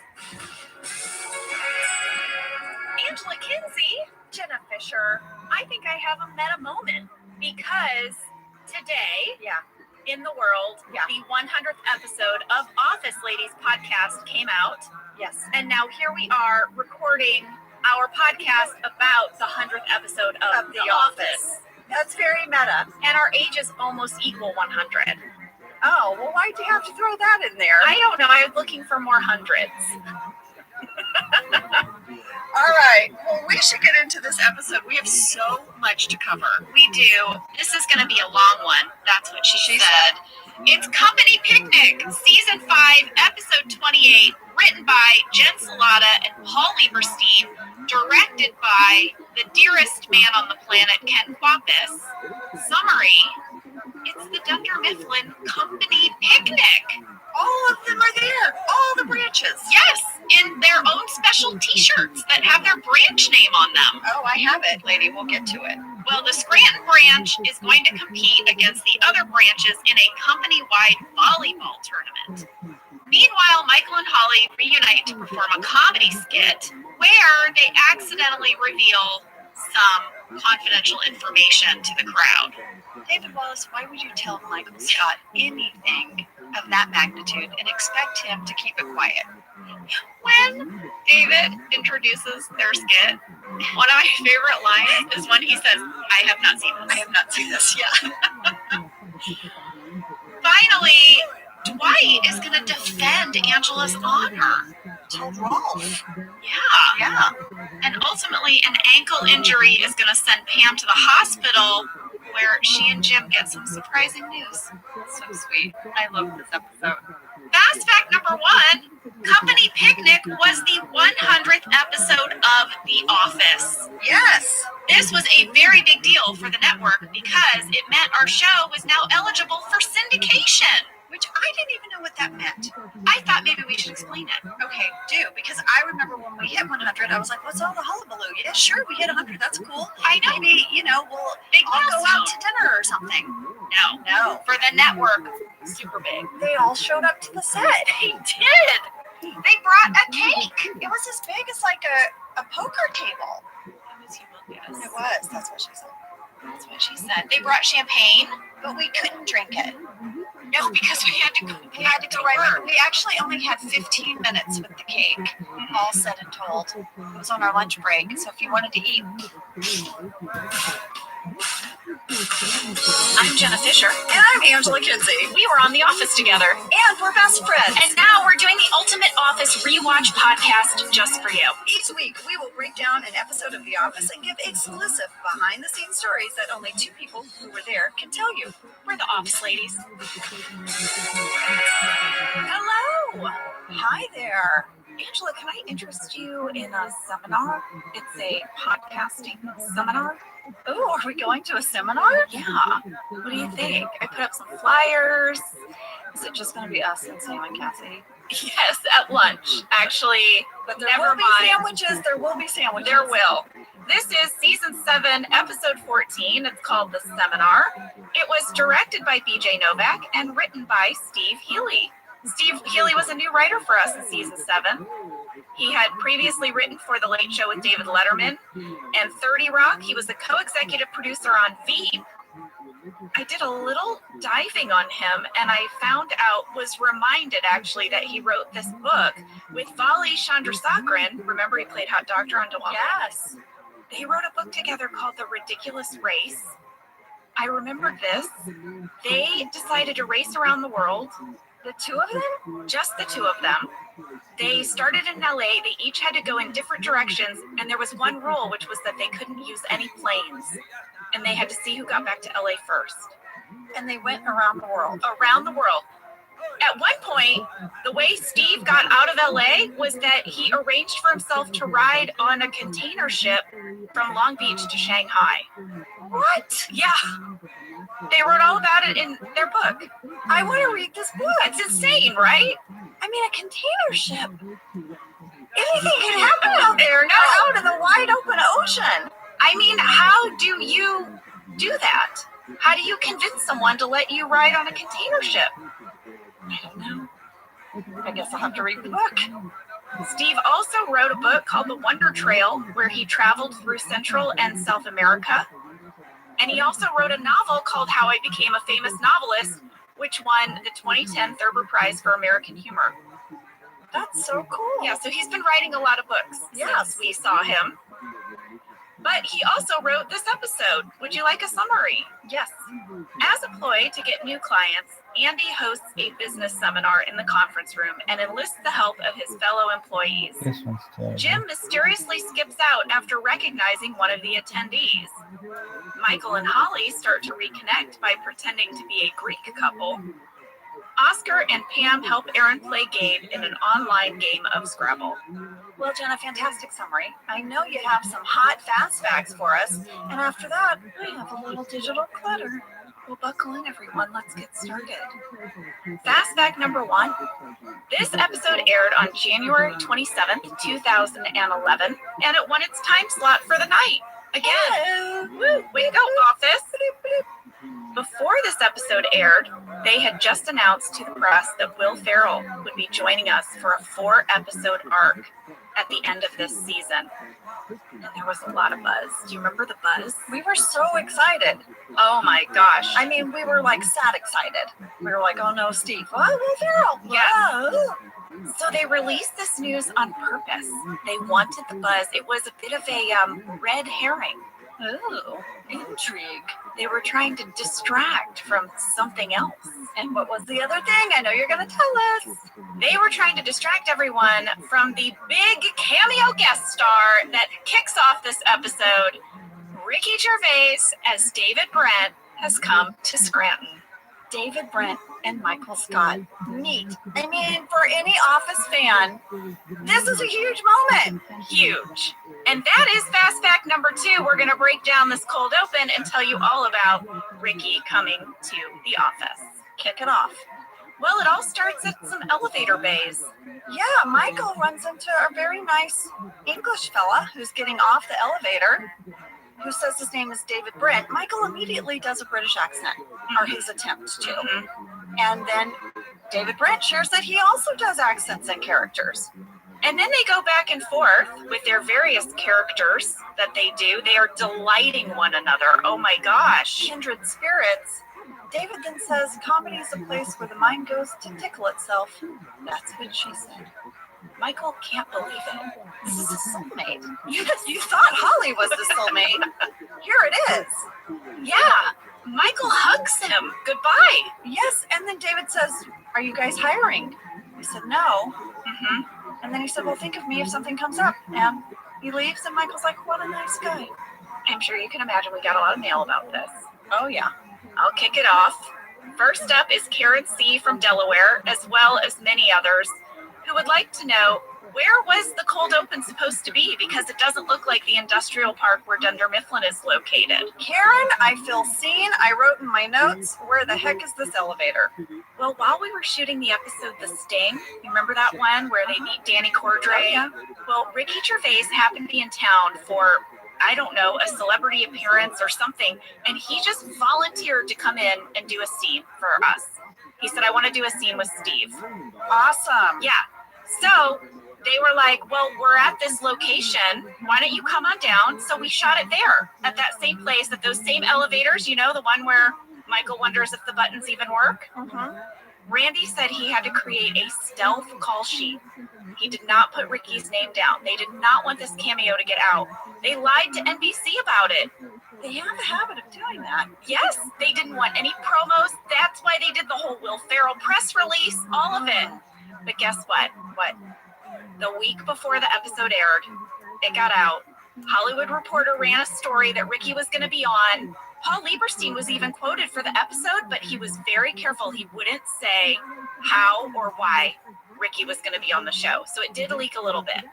D: Angela Kinsey.
E: Jenna Fisher.
D: I think I have a meta moment because today, in the world, the 100th episode of Office Ladies podcast came out.
E: Yes.
D: And now here we are recording our podcast about the 100th episode of The Office.
E: That's very meta.
D: And our ages almost equal 100.
E: Oh, well, why'd you have to throw that in there?
D: I don't know. I was looking for more hundreds.
E: All right. Well, we should get into this episode. We have so much to cover.
D: We do. This is going to be a long one. That's what she said. It's Company Picnic, Season 5, Episode 28, written by Jen Salata and Paul Lieberstein, directed by the dearest man on the planet, Ken Kwapis. Summary, it's the Dunder Mifflin Company Picnic.
E: All of them are there. All the branches.
D: Yes, in their own special t-shirts that have their branch name on them.
E: Oh, I have it, lady. We'll get to it.
D: Well, the Scranton branch is going to compete against the other branches in a company-wide volleyball tournament. Meanwhile, Michael and Holly reunite to perform a comedy skit where they accidentally reveal some confidential information to the crowd.
E: David Wallace, why would you tell Michael Scott anything of that magnitude and expect him to keep it quiet?
D: When David introduces their skit, one of my favorite lines is when he says, I have not seen this.
E: I have not seen this, yeah.
D: Finally, Dwight is going to defend Angela's honor.
E: Told Rolf.
D: Yeah. And ultimately, an ankle injury is going to send Pam to the hospital, where she and Jim get some surprising news.
H: So sweet. I love this episode.
D: Fast fact number 1, Company Picnic was the 100th episode of The Office.
E: Yes.
D: This was a very big deal for the network because it meant our show was now eligible for syndication.
E: Which I didn't even know what that meant.
D: I thought maybe we should explain it.
E: Okay, do, because I remember when we hit 100, I was like, what's all the hullabaloo? Yeah, sure, we hit 100, that's cool.
D: I know.
E: Maybe, we'll all go out to dinner or something.
D: No. For the network, super big.
E: They all showed up to the set.
D: They did. They brought a cake.
E: It was as big as like a poker table.
D: Yes.
E: It was, that's what she said.
D: That's what she said. They brought champagne,
E: but we couldn't drink it.
D: No, because we had to go.
E: We had to go right back. We actually only had 15 minutes with the cake, all said and told. It was on our lunch break, so if you wanted to eat.
D: I'm Jenna Fisher.
E: And I'm Angela Kinsey.
D: We were on The Office together.
E: And we're best friends.
D: And now we're doing the Ultimate Office Rewatch podcast just for you.
E: Each week, we will break down an episode of The Office and give exclusive behind-the-scenes stories that only two people who were there can tell you.
D: We're the Office ladies.
E: Hello. Hi there.
H: Angela, can I interest you in a seminar? It's a podcasting seminar.
E: Oh, are we going to a seminar?
H: Yeah. What do you think? I put up some flyers. Is it just going to be us and Sam and Cassie?
D: Yes, at lunch. Actually,
E: but there
D: never
E: will be
D: mind.
E: sandwiches. There will be sandwiches.
D: There will. This is season 7, episode 14. It's called The Seminar. It was directed by BJ Novak and written by Steve Healy. Steve Healy was a new writer for us in season 7. He had previously written for The Late Show with David Letterman and 30 Rock. He was the co-executive producer on Veep. I did a little diving on him, and I found out, was reminded actually, that he wrote this book with Vali Chandrasekaran. Remember, he played Hot Doctor on DeWalt?
E: Yes.
D: They wrote a book together called The Ridiculous Race. I remembered this. They decided to race around the world
E: The two of them?
D: Just the two of them. They started in LA. They each had to go in different directions, and there was one rule, which was that they couldn't use any planes, and they had to see who got back to LA first.
E: And they went around the world.
D: Around the world. At one point, the way Steve got out of LA was that he arranged for himself to ride on a container ship from Long Beach to Shanghai.
E: What?
D: Yeah. They wrote all about it in their book.
E: I want to read this book.
D: It's insane, right?
E: I mean, a container ship. Anything can happen out there, not out in the wide open ocean.
D: I mean, how do you do that? How do you convince someone to let you ride on a container ship?
E: I don't know. I guess I'll have to read the book.
D: Steve also wrote a book called The Wonder Trail, where he traveled through Central and South America. And he also wrote a novel called How I Became a Famous Novelist, which won the 2010 Thurber Prize for American Humor.
E: That's so cool.
D: Yeah, so he's been writing a lot of books since we saw him. But he also wrote this episode. Would you like a summary?
E: Yes.
D: As a ploy to get new clients, Andy hosts a business seminar in the conference room and enlists the help of his fellow employees.
C: This one's terrible.
D: Jim mysteriously skips out after recognizing one of the attendees. Michael and Holly start to reconnect by pretending to be a Greek couple. Oscar and Pam help Aaron play Gabe in an online game of Scrabble.
E: Well, Jenna, fantastic summary. I know you have some hot fast facts for us, and after that, I have a little digital clutter.
D: Well, buckle in, everyone. Let's get started. Fast fact number 1. This episode aired on January 27th, 2011, and it won its time slot for the night. Again. Woo, way to go, office. Before this episode aired, they had just announced to the press that Will Ferrell would be joining us for a 4-episode arc at the end of this season. And there was a lot of buzz. Do you remember the buzz?
E: We were so excited.
D: Oh my gosh.
E: I mean, we were like sad excited. We were like, oh no, Steve. Oh, Will Ferrell.
D: Yeah. So they released this news on purpose. They wanted the buzz. It was a bit of a red herring.
E: Ooh, intrigue.
D: They were trying to distract from something else.
E: And what was the other thing? I know you're going to tell us.
D: They were trying to distract everyone from the big cameo guest star that kicks off this episode. Ricky Gervais as David Brent has come to Scranton.
E: David Brent and Michael Scott. Neat. I mean, for any Office fan, this is a huge moment.
D: Huge. And that is fast fact number 2. We're going to break down this cold open and tell you all about Ricky coming to the office.
E: Kick it off.
D: Well, it all starts at some elevator bays.
E: Yeah, Michael runs into a very nice English fella who's getting off the elevator, who says his name is David Brent. Michael immediately does a British accent, or his attempt to. And then David Brent shares that he also does accents and characters.
D: And then they go back and forth with their various characters that they do. They are delighting one another. Oh my gosh.
E: Kindred spirits. David then says, comedy is a place where the mind goes to tickle itself. That's what she said.
D: Michael can't believe it.
E: This is a soulmate. You thought Holly was the soulmate. Here it is.
D: Yeah. Michael hugs him. Goodbye.
E: Yes. And then David says, are you guys hiring? He said, no. And then he said, well, think of me if something comes up. And he leaves, and Michael's like, what a nice guy.
D: I'm sure you can imagine we got a lot of mail about this.
E: Oh, yeah.
D: I'll kick it off. First up is Karen C. from Delaware, as well as many others, who would like to know, where was the cold open supposed to be? Because it doesn't look like the industrial park where Dunder Mifflin is located.
E: Karen, I feel seen. I wrote in my notes, where the heck is this elevator?
D: Well, while we were shooting the episode The Sting, you remember that one where they meet Danny Cordray?
E: Oh, yeah.
D: Well, Ricky Gervais happened to be in town for, I don't know, a celebrity appearance or something, and he just volunteered to come in and do a scene for us. He said, I want to do a scene with Steve.
E: Awesome.
D: Yeah. So they were like, well, we're at this location. Why don't you come on down? So we shot it there at that same place, at those same elevators, you know, the one where Michael wonders if the buttons even work. Randy said he had to create a stealth call sheet. He did not put Ricky's name down. They did not want this cameo to get out. They lied to NBC about it.
E: They have a habit of doing that.
D: Yes, they didn't want any promos. That's why they did the whole Will Ferrell press release, all of it. But guess what? The week before the episode aired, it got out. Hollywood Reporter ran a story that Ricky was going to be on. Paul Lieberstein was even quoted for the episode, but he was very careful. He wouldn't say how or why Ricky was going to be on the show. So it did leak a little bit.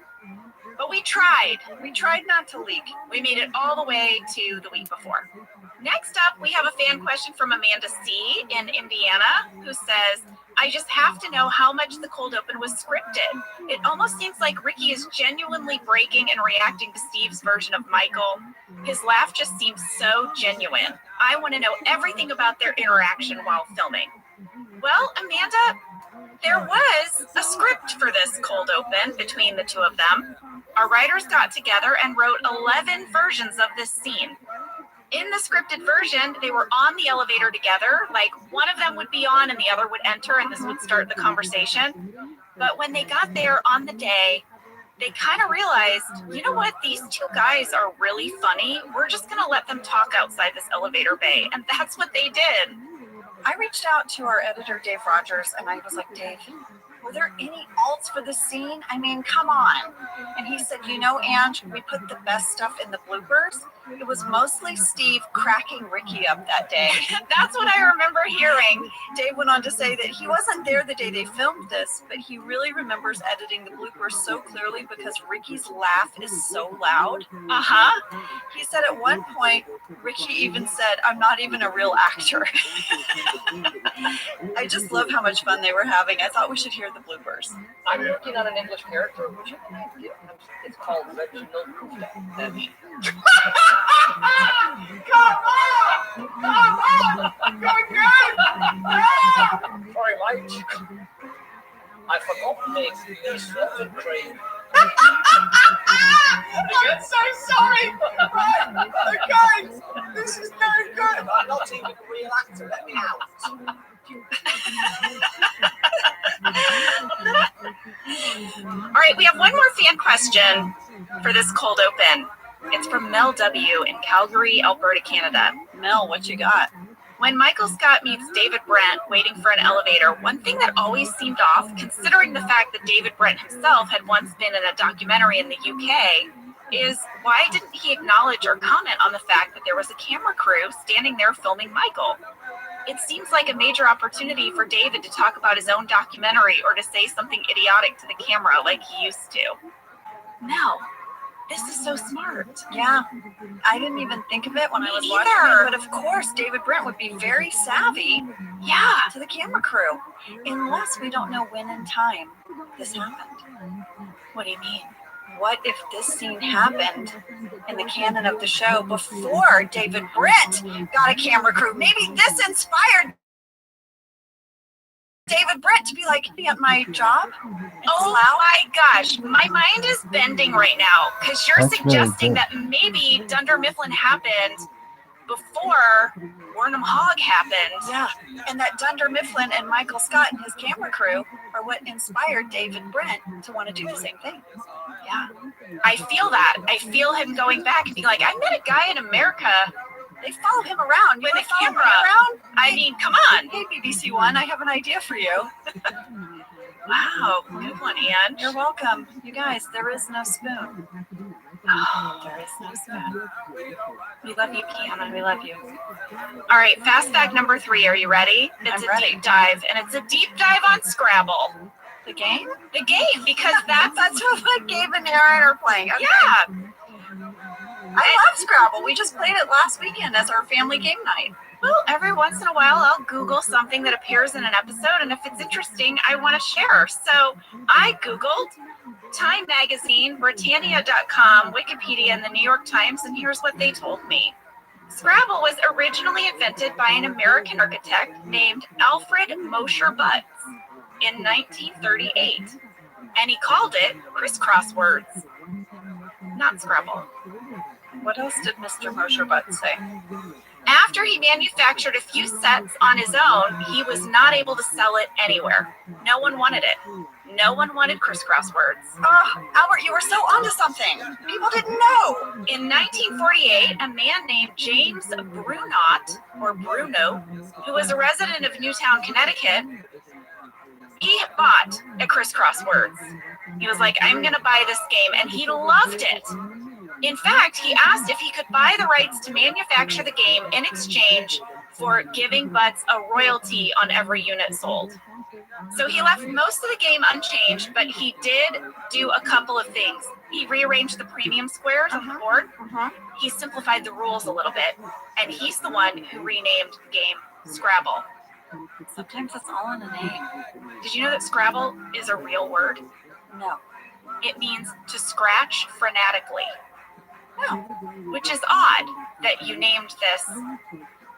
D: But we tried. We tried not to leak. We made it all the way to the week before. Next up, we have a fan question from Amanda C. in Indiana, who says, I just have to know how much the cold open was scripted. It almost seems like Ricky is genuinely breaking and reacting to Steve's version of Michael. His laugh just seems so genuine. I want to know everything about their interaction while filming. Well, Amanda, there was a script for this cold open between the two of them. Our writers got together and wrote 11 versions of this scene. In the scripted version, they were on the elevator together. Like, one of them would be on and the other would enter, and this would start the conversation. But when they got there on the day, they kind of realized, you know what? These two guys are really funny. We're just going to let them talk outside this elevator bay. And that's what they did.
E: I reached out to our editor, Dave Rogers, and I was like, Dave, were there any alts for the scene? I mean, come on. And he said, you know, Ange, we put the best stuff in the bloopers. It was mostly Steve cracking Ricky up that day.
D: That's what I remember hearing.
E: Dave went on to say that he wasn't there the day they filmed this, but he really remembers editing the bloopers so clearly because Ricky's laugh is so loud.
D: Uh-huh.
E: He said at one point, Ricky even said, I'm not even a real actor. I just love how much fun they were having. I thought we should hear the bloopers.
G: I'm working on an English character, which it's called Reginald Pooftang.
J: Come on!
G: Sorry, Mike. I forgot to make this water cream.
J: I'm so sorry! Okay, this is very good.
G: I'm not even a real actor, let me out.
D: All right, we have one more fan question for this cold open. It's from Mel W. in Calgary, Alberta, Canada.
E: Mel, what you got?
D: When Michael Scott meets David Brent waiting for an elevator, one thing that always seemed off, considering the fact that David Brent himself had once been in a documentary in the UK, is why didn't he acknowledge or comment on the fact that there was a camera crew standing there filming Michael? It seems like a major opportunity for David to talk about his own documentary or to say something idiotic to the camera like he used to. Mel, this is so smart.
E: Yeah, I didn't even think of it when I was watching it, but of course David Brent would be very savvy to the camera crew, unless we don't know when in time this happened.
D: What do you mean?
E: What if this scene happened in the canon of the show before David Brent got a camera crew? Maybe this inspired David Brent to be like, be at my job.
D: Oh my gosh, my mind is bending right now because you're suggesting that maybe Dunder Mifflin happened before Burnham Hogg happened.
E: Yeah, and that Dunder Mifflin and Michael Scott and his camera crew are what inspired David Brent to want to do the same thing.
D: Yeah, I feel that. I feel him going back and being like, I met a guy in America.
E: They follow him around
D: with a camera. I mean, come on.
E: Hey, BBC One, I have an idea for you.
D: Wow, good one, Anne.
E: You're welcome. You guys, there is no spoon.
D: Oh, there is no spoon. We love you, Kiana. We love you. All right, fast fact number 3. Are you ready? It's a deep dive, and it's a deep dive on Scrabble.
E: The game?
D: The game, because that's
E: what Gabe and Aaron are playing. Okay.
D: Yeah.
E: I love Scrabble. We just played it last weekend as our family game night.
D: Well, every once in a while, I'll Google something that appears in an episode, and if it's interesting, I want to share. So I Googled Time Magazine, Britannia.com, Wikipedia, and the New York Times, and here's what they told me. Scrabble was originally invented by an American architect named Alfred Mosher Butts in 1938, and he called it crisscross words, not Scrabble.
E: What else did Mr. Mosher Butts say?
D: After he manufactured a few sets on his own, he was not able to sell it anywhere. No one wanted it. No one wanted crisscross words.
E: Oh, Albert, you were so onto something. People didn't know.
D: In 1948, a man named James Brunot, or Bruno, who was a resident of Newtown, Connecticut, he bought a crisscross words. He was like, I'm going to buy this game, and he loved it. In fact, he asked if he could buy the rights to manufacture the game in exchange for giving Butts a royalty on every unit sold. So he left most of the game unchanged, but he did do a couple of things. He rearranged the premium squares on the board. He simplified the rules a little bit, and he's the one who renamed the game Scrabble.
H: Sometimes it's all in a name.
D: Did you know that Scrabble is a real word?
H: No.
D: It means to scratch frenetically.
H: No.
D: Which is odd that you named this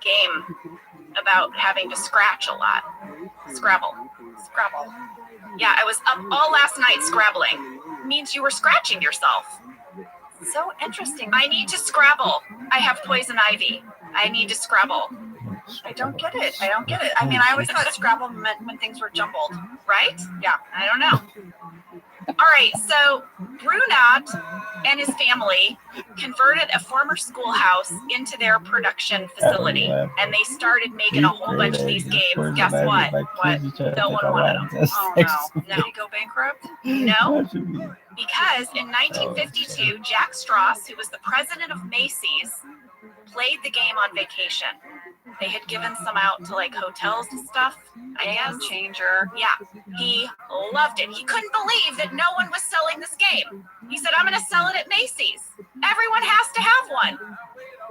D: game about having to scratch a lot. Scrabble.
E: Scrabble.
D: Yeah, I was up all last night scrabbling. Means you were scratching yourself.
E: So interesting.
D: I need to Scrabble. I have poison ivy. I need to Scrabble.
E: I don't get it. I mean, I always thought Scrabble meant when things were jumbled.
D: Right? Yeah, I don't know. All right, so Brunot and his family converted a former schoolhouse into their production facility, and they started making a whole bunch of these games. Guess what? No one wanted them.
E: Oh, no.
D: No.
E: Did he go bankrupt?
D: No, because in 1952, Jack Strauss, who was the president of Macy's, played the game on vacation. They had given some out to like hotels and stuff. I guess.
E: Changer.
D: Yeah, he loved it. He couldn't believe that no one was selling this game. He said, I'm going to sell it at Macy's. Everyone has to have one.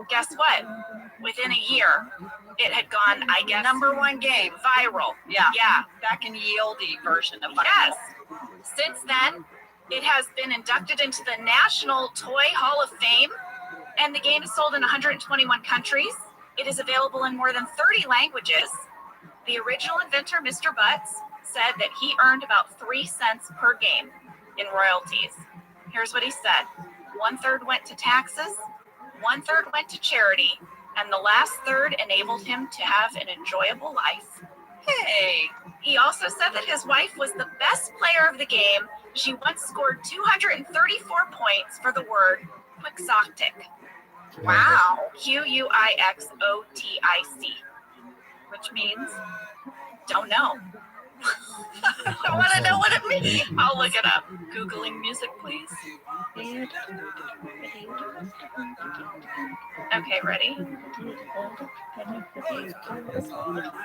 D: Guess what? Within a year, it had gone, I guess,
E: #1 game.
D: viral.
E: Yeah.
D: Yeah.
E: Back in ye olde version of viral.
D: Yes. Since then, it has been inducted into the National Toy Hall of Fame, and the game is sold in 121 countries. It is available in more than 30 languages. The original inventor, Mr. Butts, said that he earned about 3 cents per game in royalties. Here's what he said. 1/3 went to taxes, 1/3 went to charity, and the last third enabled him to have an enjoyable life. Hey, he also said that his wife was the best player of the game. She once scored 234 points for the word quixotic. Wow. Quixotic, which means don't know. I want to know what it means. I'll look it up. Googling music, please. Okay, ready?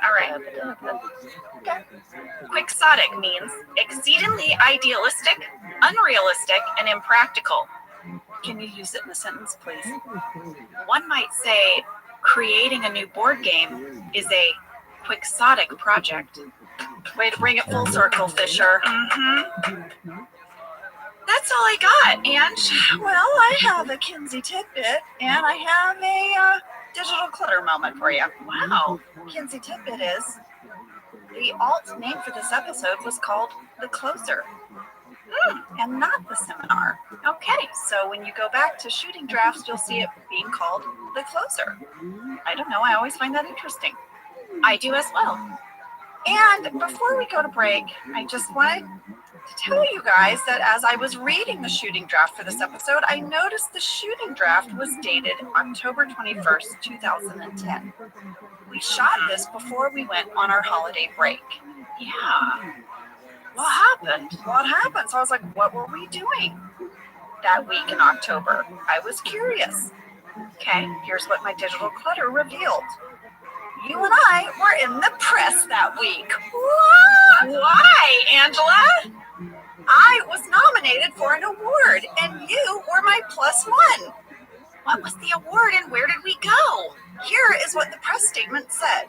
D: All right. Quixotic means exceedingly idealistic, unrealistic, and impractical.
H: Can you use it in a sentence, please?
D: One might say creating a new board game is a quixotic project.
E: Way to bring it full circle, Fisher.
D: That's all I got, Ange.
E: Well, I have a Kinsey tidbit, and I have a digital clutter moment for you.
D: Wow.
E: Kinsey tidbit is the alt name for this episode was called The Closer. And not the seminar.
D: Okay.
E: So when you go back to shooting drafts, you'll see it being called The Closer. I don't know. I always find that interesting.
D: I do as well.
E: And before we go to break, I just wanted to tell you guys that as I was reading the shooting draft for this episode, I noticed the shooting draft was dated October 21st, 2010. We shot this before we went on our holiday break.
D: Yeah.
E: What happened? So I was like, what were we doing that week in October? I was curious. Okay, here's what my digital clutter revealed. You and I were in the press that week. What?
D: Why, Angela?
E: I was nominated for an award, and you were my +1.
D: What was the award, and where did we go?
E: Here is what the press statement said.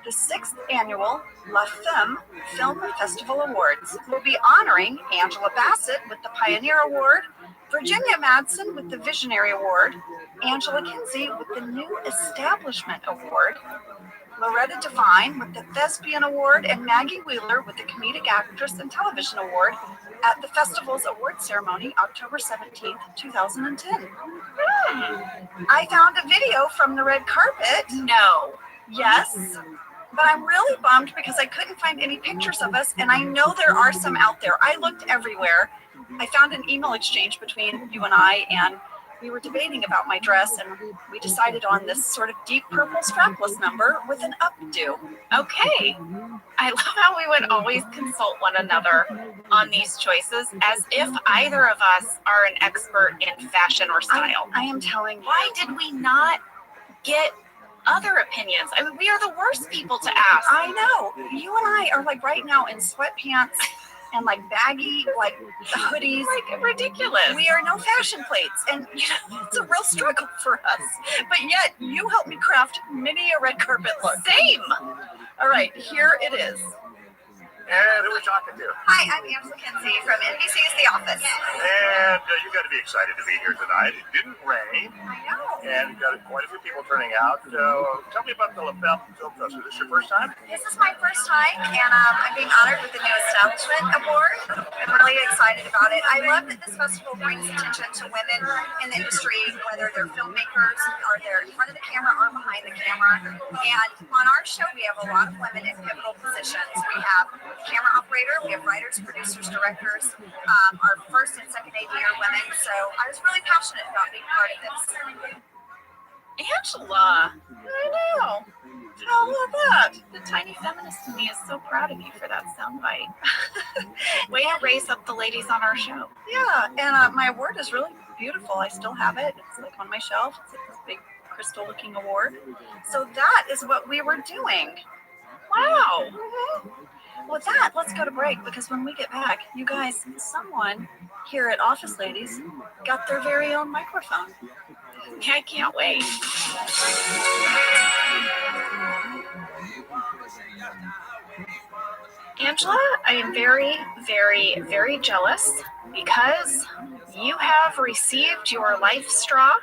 E: The 6th annual La Femme Film Festival Awards will be honoring Angela Bassett with the Pioneer Award, Virginia Madsen with the Visionary Award, Angela Kinsey with the New Establishment Award, Loretta Devine with the Thespian Award, and Maggie Wheeler with the Comedic Actress and Television Award at the festival's award ceremony, October 17th, 2010. I found a video from the red carpet.
H: No.
E: Yes. But I'm really bummed because I couldn't find any pictures of us, and I know there are some out there. I looked everywhere. I found an email exchange between you and I, and we were debating about my dress, and we decided on this sort of deep purple strapless number with an updo.
H: Okay. I love how we would always consult one another on these choices as if either of us are an expert in fashion or style.
E: I am telling you.
H: Why did we not get other opinions? I mean, we are the worst people to ask.
E: I know. You and I are like right now in sweatpants and like baggy, like hoodies.
H: Like ridiculous.
E: We are no fashion plates, and you know, it's a real struggle for us. But yet, you helped me craft many a red carpet look.
H: Same.
E: All right, here it is.
A: And who are we talking to?
E: Hi, I'm Angela Kinsey from NBC's The Office.
A: And you got to be excited to be here tonight. It didn't rain.
E: I know.
A: And got quite a few people turning out. Tell me about the LaBelle Film Festival. Is this your first time?
E: This is my first time, and I'm being honored with the New Establishment Award. I'm really excited about it. I love that this festival brings attention to women in the industry, whether they're filmmakers or they're in front of the camera or behind the camera. And on our show, we have a lot of women in pivotal positions. We have camera operator, we have writers, producers, directors, our first and second AD are women. So I was really passionate about being part of this.
H: Angela, I know.
E: How about that?
H: The tiny feminist in me is so proud of you for that soundbite. Way to raise up the ladies on our show.
E: Yeah, and my award is really beautiful. I still have it. It's like on my shelf. It's like this big crystal-looking award. So that is what we were doing.
H: Wow.
E: Mm-hmm. With that, let's go to break, because when we get back, you guys, someone here at Office Ladies got their very own microphone.
H: I can't wait. Angela, I am very, very, very jealous because you have received your life straw.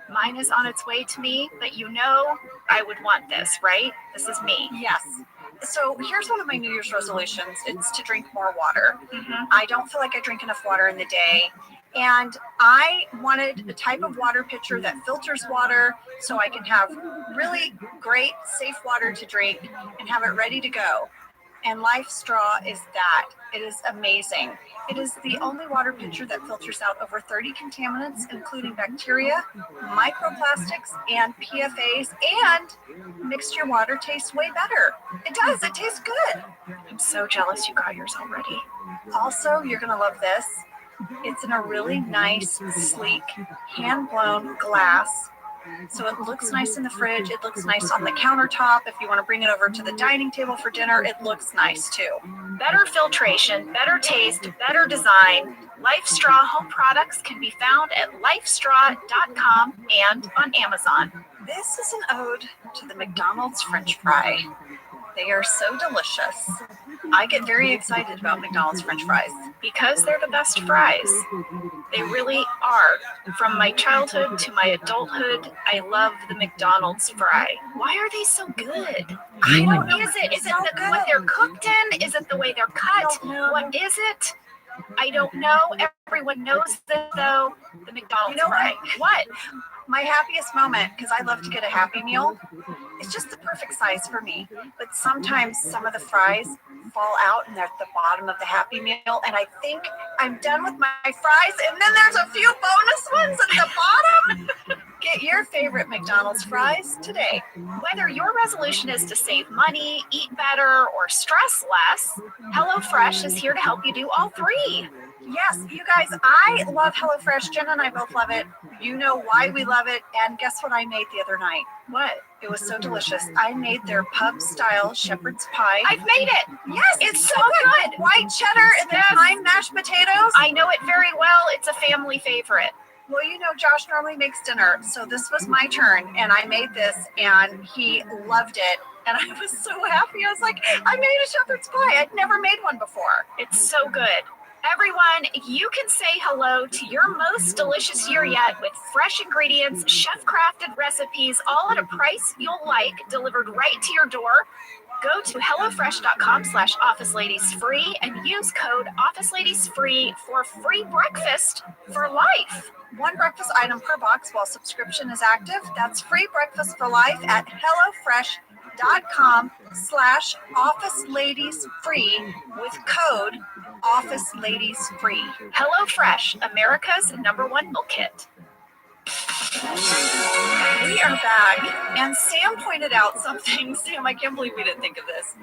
H: Mine is on its way to me, but you know I would want this, right? This is me.
E: Yes. So here's one of my New Year's resolutions. It's to drink more water.
H: Mm-hmm.
E: I don't feel like I drink enough water in the day. And I wanted a type of water pitcher that filters water so I can have really great, safe water to drink and have it ready to go. And Life Straw is that. It is amazing. It is the only water pitcher that filters out over 30 contaminants, including bacteria, microplastics, and PFAs, and makes your water taste way better. It does. It tastes good.
H: I'm so jealous you got yours already.
E: Also, you're going to love this. It's in a really nice, sleek, hand-blown glass. So it looks nice in the fridge. It looks nice on the countertop. If you want to bring it over to the dining table for dinner, it looks nice too.
H: Better filtration, better taste, better design. Life Straw home products can be found at lifestraw.com and on Amazon.
E: This is an ode to the McDonald's French fry. They are so delicious. I get very excited about McDonald's French fries.
H: Because they're the best fries. They really are. From my childhood to my adulthood, I love the McDonald's fry. Why are they so good? I don't know. Is it what they're cooked in? Is it the way they're cut? What is it? I don't know. Everyone knows this, though. The McDonald's fry. What?
E: My happiest moment, because I love to get a Happy Meal, it's just the perfect size for me. But sometimes some of the fries fall out and they're at the bottom of the Happy Meal, and I think I'm done with my fries, and then there's a few bonus ones at the bottom. Get your favorite McDonald's fries today.
H: Whether your resolution is to save money, eat better, or stress less, HelloFresh is here to help you do all three.
E: Yes, you guys, I love HelloFresh. Jen and I both love it. You know why we love it. And guess what I made the other night?
H: What?
E: It was so delicious. I made their pub-style shepherd's pie.
H: I've made it.
E: Yes, it's so good. White cheddar and then thyme mashed potatoes.
H: I know it very well. It's a family favorite.
E: Well, you know, Josh normally makes dinner, so this was my turn, and I made this, and he loved it. And I was so happy. I was like, I made a shepherd's pie. I'd never made one before.
H: It's so good. everyone, you can say hello to your most delicious year yet with fresh ingredients, chef-crafted recipes, all at a price you'll like, delivered right to your door. Go to HelloFresh.com/OfficeLadiesFree and use code OfficeLadiesFree for free breakfast for life.
E: One breakfast item per box while subscription is active. That's free breakfast for life at HelloFresh.com/OfficeLadiesFree with code OfficeLadiesFree.
H: HelloFresh, America's #1 meal kit.
E: We are back, and Sam pointed out something. Sam, I can't believe we didn't think of this.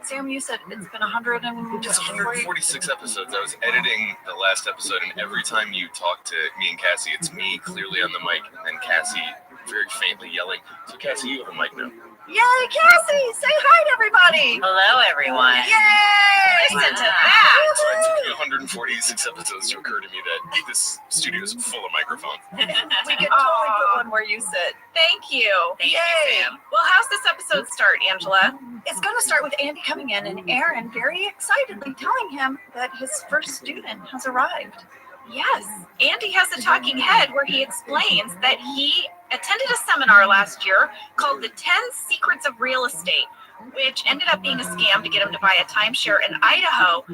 E: Sam, you said it's been
F: 146 episodes. I was editing the last episode, and every time you talk to me and Cassie, it's me clearly on the mic, and then Cassie very faintly yelling. So, Cassie, you have a mic now.
E: Yay, Cassie! Say hi to everybody!
L: Hello, everyone.
E: Yay!
H: Listen to that!
F: So it took me 146 episodes to occur to me that this studio is full of microphones.
E: We could totally put one where you sit.
H: Thank you.
L: Thank
E: Yay!
L: you, Sam.
H: Well, how's this episode start, Angela?
E: It's going to start with Andy coming in and Aaron very excitedly telling him that his first student has arrived.
H: Yes, Andy has a talking head where he explains that he attended a seminar last year called The 10 Secrets of Real Estate, which ended up being a scam to get him to buy a timeshare in Idaho.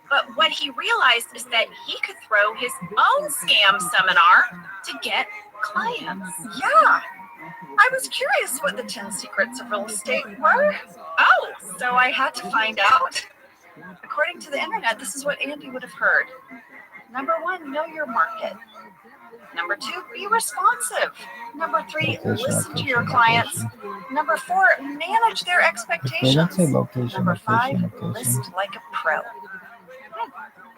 H: But what he realized is that he could throw his own scam seminar to get clients.
E: Yeah. I was curious what the 10 secrets of real estate were.
H: Oh,
E: So I had to find out. According to the internet, this is what Andy would have heard. Number 1, know your market. Number 2, be responsive. Number 3, listen to your clients. Number 4, manage their expectations. Number 5, list like a pro.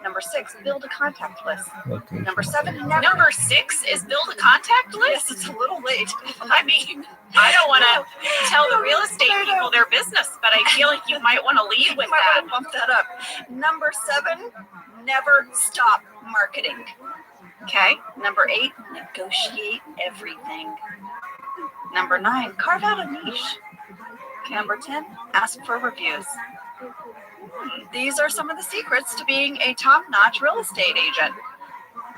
E: Number 6, build a contact list. Number 7,
H: number 6 is build a contact list?
E: Yes, it's a little late.
H: I mean, I don't want to tell the real estate people their business, but I feel like you might want to lead with
E: might
H: that.
E: want to bump that up. Number 7, never stop marketing.
H: Okay.
E: Number 8, negotiate everything. Number 9, carve out a niche. Number 10, ask for reviews. These are some of the secrets to being a top-notch real estate agent.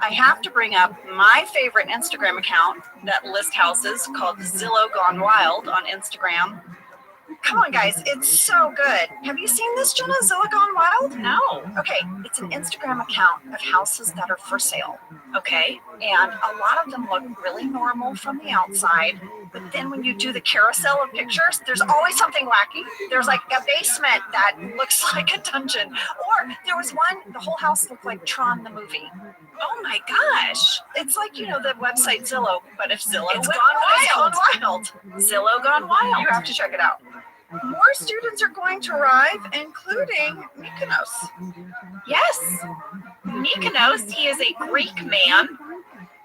E: I have to bring up my favorite Instagram account that lists houses called Zillow Gone Wild on Instagram. Come on, guys, it's so good. Have you seen this, Jenna? Zillow Gone Wild?
H: No.
E: Okay, it's an Instagram account of houses that are for sale.
H: Okay.
E: And a lot of them look really normal from the outside. But then when you do the carousel of pictures, there's always something wacky. There's like a basement that looks like a dungeon. Or there was one, the whole house looked like Tron the movie.
H: Oh my gosh.
E: It's like, you know, the website Zillow, but if Zillow
H: It's
E: went
H: gone
E: wild.
H: wild.
E: It's gone wild.
H: Zillow Gone Wild.
E: You have to check it out. More students are going to arrive, including Mykonos.
H: Yes. Mykonos, he is a Greek man.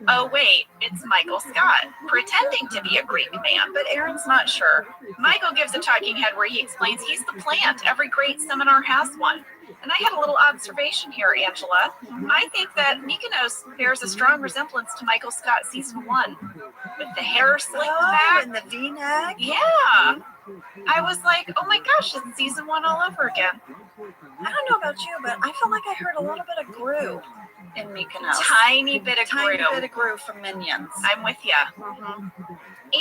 H: Oh, wait, it's Michael Scott, pretending to be a Greek man.
E: But Aaron's not sure.
H: Michael gives a talking head where he explains he's the plant. Every great seminar has one. And I had a little observation here, Angela. I think that Mykonos bears a strong resemblance to Michael Scott season 1, with the hair slicked back.
E: And the V-neck.
H: Yeah. I was like, oh my gosh, it's season 1 all over again.
E: I don't know about you, but I felt like I heard a little bit of Gru in Mykonos.
H: Tiny bit of
E: Tiny
H: Gru.
E: bit of Gru from Minions.
H: I'm with ya.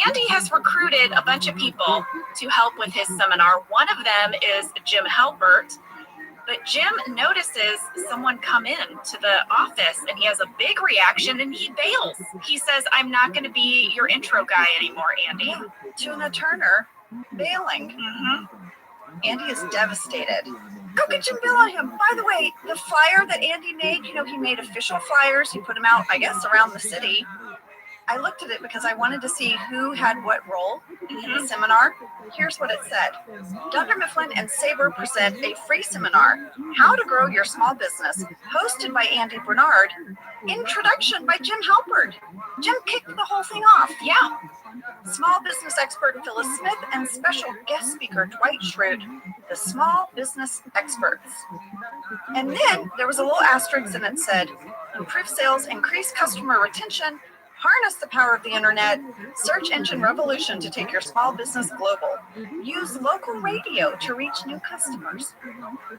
H: Andy has recruited a bunch of people to help with his seminar. One of them is Jim Halpert. But Jim notices someone come in to the office and he has a big reaction and he bails. He says, I'm not going to be your intro guy anymore, Andy.
E: Tuna Turner bailing. Andy is devastated. How could Jim bail on him? By the way, the flyer that Andy made, you know, he made official flyers. He put them out, I guess, around the city. I looked at it because I wanted to see who had what role in the seminar. Here's what it said. Dr. Mifflin and Saber present a free seminar, How to Grow Your Small Business, hosted by Andy Bernard. Introduction by Jim Halpert. Jim kicked the whole thing off.
H: Yeah.
E: Small business expert Phyllis Smith and special guest speaker Dwight Schrute, the small business experts. And then there was a little asterisk and it said, improve sales, increase customer retention, Harness the power of the internet, search engine revolution to take your small business global. Use local radio to reach new customers.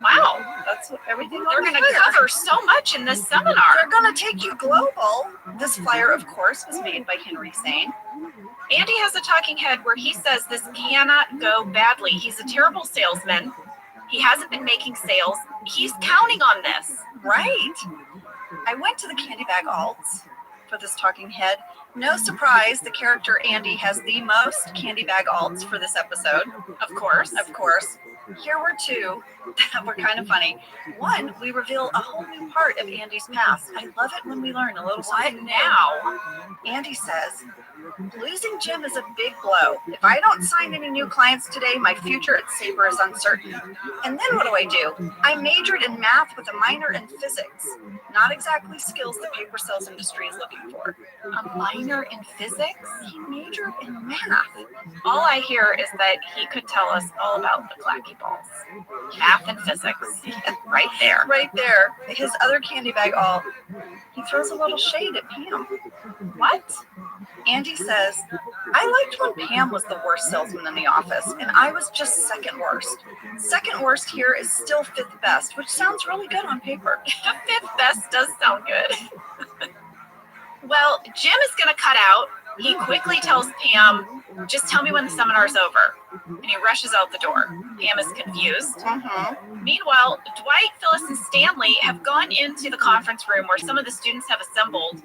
H: Wow.
E: That's everything
H: They're going to cover so much in this seminar.
E: They're going to take you global. This flyer, of course, was made by Henry Sane.
H: Andy has a talking head where he says this cannot go badly. He's a terrible salesman. He hasn't been making sales. He's counting on this.
E: Right. I went to the candy bag alts for this talking head. No surprise, the character Andy has the most candy bag alts for this episode.
H: Of course.
E: Here were two that were kind of funny. One, we reveal a whole new part of Andy's past. I love it when we learn a little something
H: now.
E: Andy says, losing Jim is a big blow. If I don't sign any new clients today, my future at Sabre is uncertain. And then what do? I majored in math with a minor in physics. Not exactly skills the paper sales industry is looking for.
H: A minor in physics?
E: He majored in math.
H: All I hear is that he could tell us all about the clacky balls. Math and physics. Right there.
E: Right there. His other candy bag alt. He throws a little shade at Pam.
H: What?
E: Andy says, I liked when Pam was the worst salesman in the office, and I was just second worst. Second worst here is still fifth best, which sounds really good on paper.
H: Fifth best does sound good. Well, Jim is going to cut out. He quickly tells Pam, just tell me when the seminar's over. And he rushes out the door. Pam is confused. Meanwhile, Dwight, Phyllis, and Stanley have gone into the conference room where some of the students have assembled,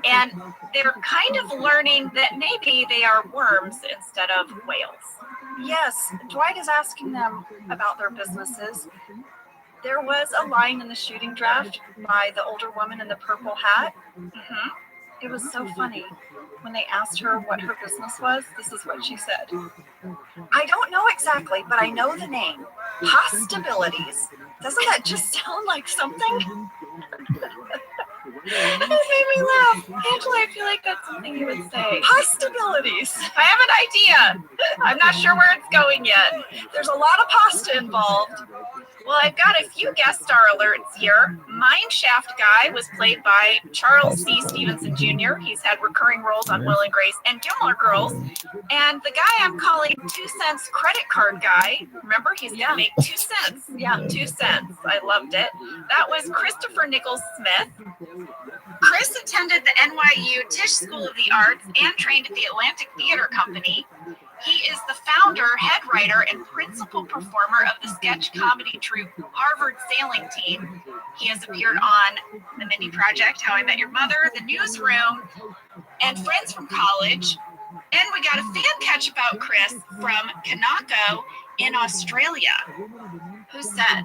H: and they're kind of learning that maybe they are worms instead of whales.
E: Yes, Dwight is asking them about their businesses. There was a line in the shooting draft by the older woman in the purple hat. It was so funny. When they asked her what her business was, this is what she said. I don't know exactly, but I know the name. Hostabilities. Doesn't that just sound like something?
H: It made me laugh. Angela, I feel like that's something you would say.
E: Hostabilities.
H: I have an idea. I'm not sure where it's going yet.
E: There's a lot of pasta involved.
H: Well, I've got a few guest star alerts here. Mineshaft Guy was played by Charles C. Stevenson Jr. He's had recurring roles on Will and Grace and Gilmore Girls. And the guy I'm calling 2 cents credit card guy, remember, he's going to make 2 cents. Yeah, 2 cents. I loved it. That was Christopher Nichols Smith. Chris attended the NYU Tisch School of the Arts and trained at the Atlantic Theater Company. He is the founder, head writer, and principal performer of the sketch comedy troupe Harvard Sailing Team. He has appeared on The Mindy Project, How I Met Your Mother, The Newsroom, and Friends from College. And we got a fan catch about Chris from Kanako in Australia, who said,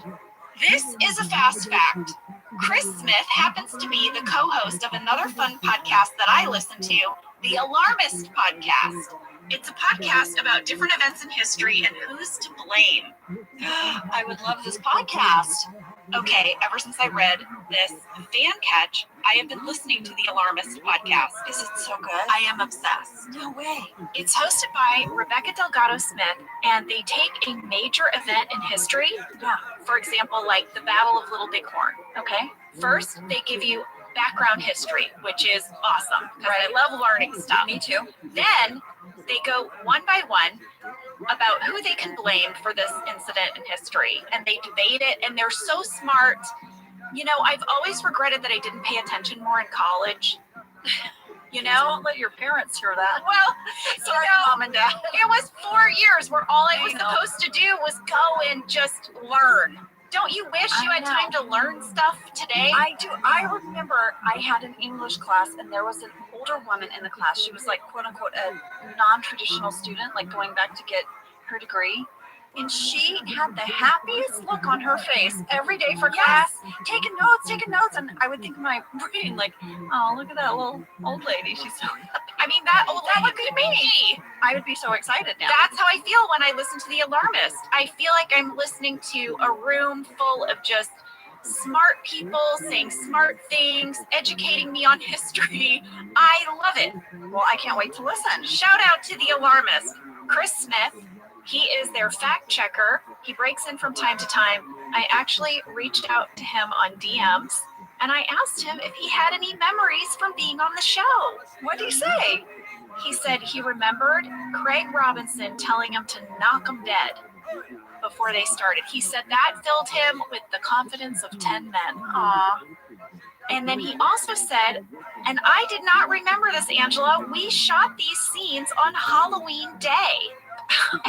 H: "This is a fast fact. Chris Smith happens to be the co-host of another fun podcast that I listen to, the Alarmist Podcast. It's a podcast about different events in history and who's to blame." I would love this podcast. Okay, ever since I read this fan catch, I have been listening to the Alarmist Podcast.
E: Is it so good?
H: I am obsessed.
E: No way.
H: It's hosted by Rebecca Delgado Smith, and they take a major event in history.
E: Yeah.
H: For example, like the Battle of Little Bighorn. Okay. First, they give you background history, which is awesome because I love learning stuff.
E: Me too.
H: Then they go one by one about who they can blame for this incident in history, and they debate it, and they're so smart. You know, I've always regretted that I didn't pay attention more in college. You know?
E: Don't let your parents hear that.
H: Well,
E: Sorry, Mom and Dad.
H: It was 4 years where all I was supposed to do was go and just learn. Don't you wish you had time to learn stuff today?
E: I do. I remember I had an English class, and there was an older woman in the class. She was like, quote unquote, a non-traditional student, like going back to get her degree. And she had the happiest look on her face every day for class, taking notes. And I would think in my brain, like, oh, look at that little old lady. She's so happy.
H: I mean, that would be me.
E: I would be so excited now.
H: That's how I feel when I listen to The Alarmist. I feel like I'm listening to a room full of just smart people saying smart things, educating me on history. I love it.
E: Well, I can't wait to listen.
H: Shout out to The Alarmist. Chris Smith. He is their fact checker. He breaks in from time to time. I actually reached out to him on DMs and I asked him if he had any memories from being on the show.
E: What did he say?
H: He said he remembered Craig Robinson telling him to knock him dead before they started. He said that filled him with the confidence of 10 men.
E: Aw.
H: And then he also said, and I did not remember this, Angela, we shot these scenes on Halloween Day.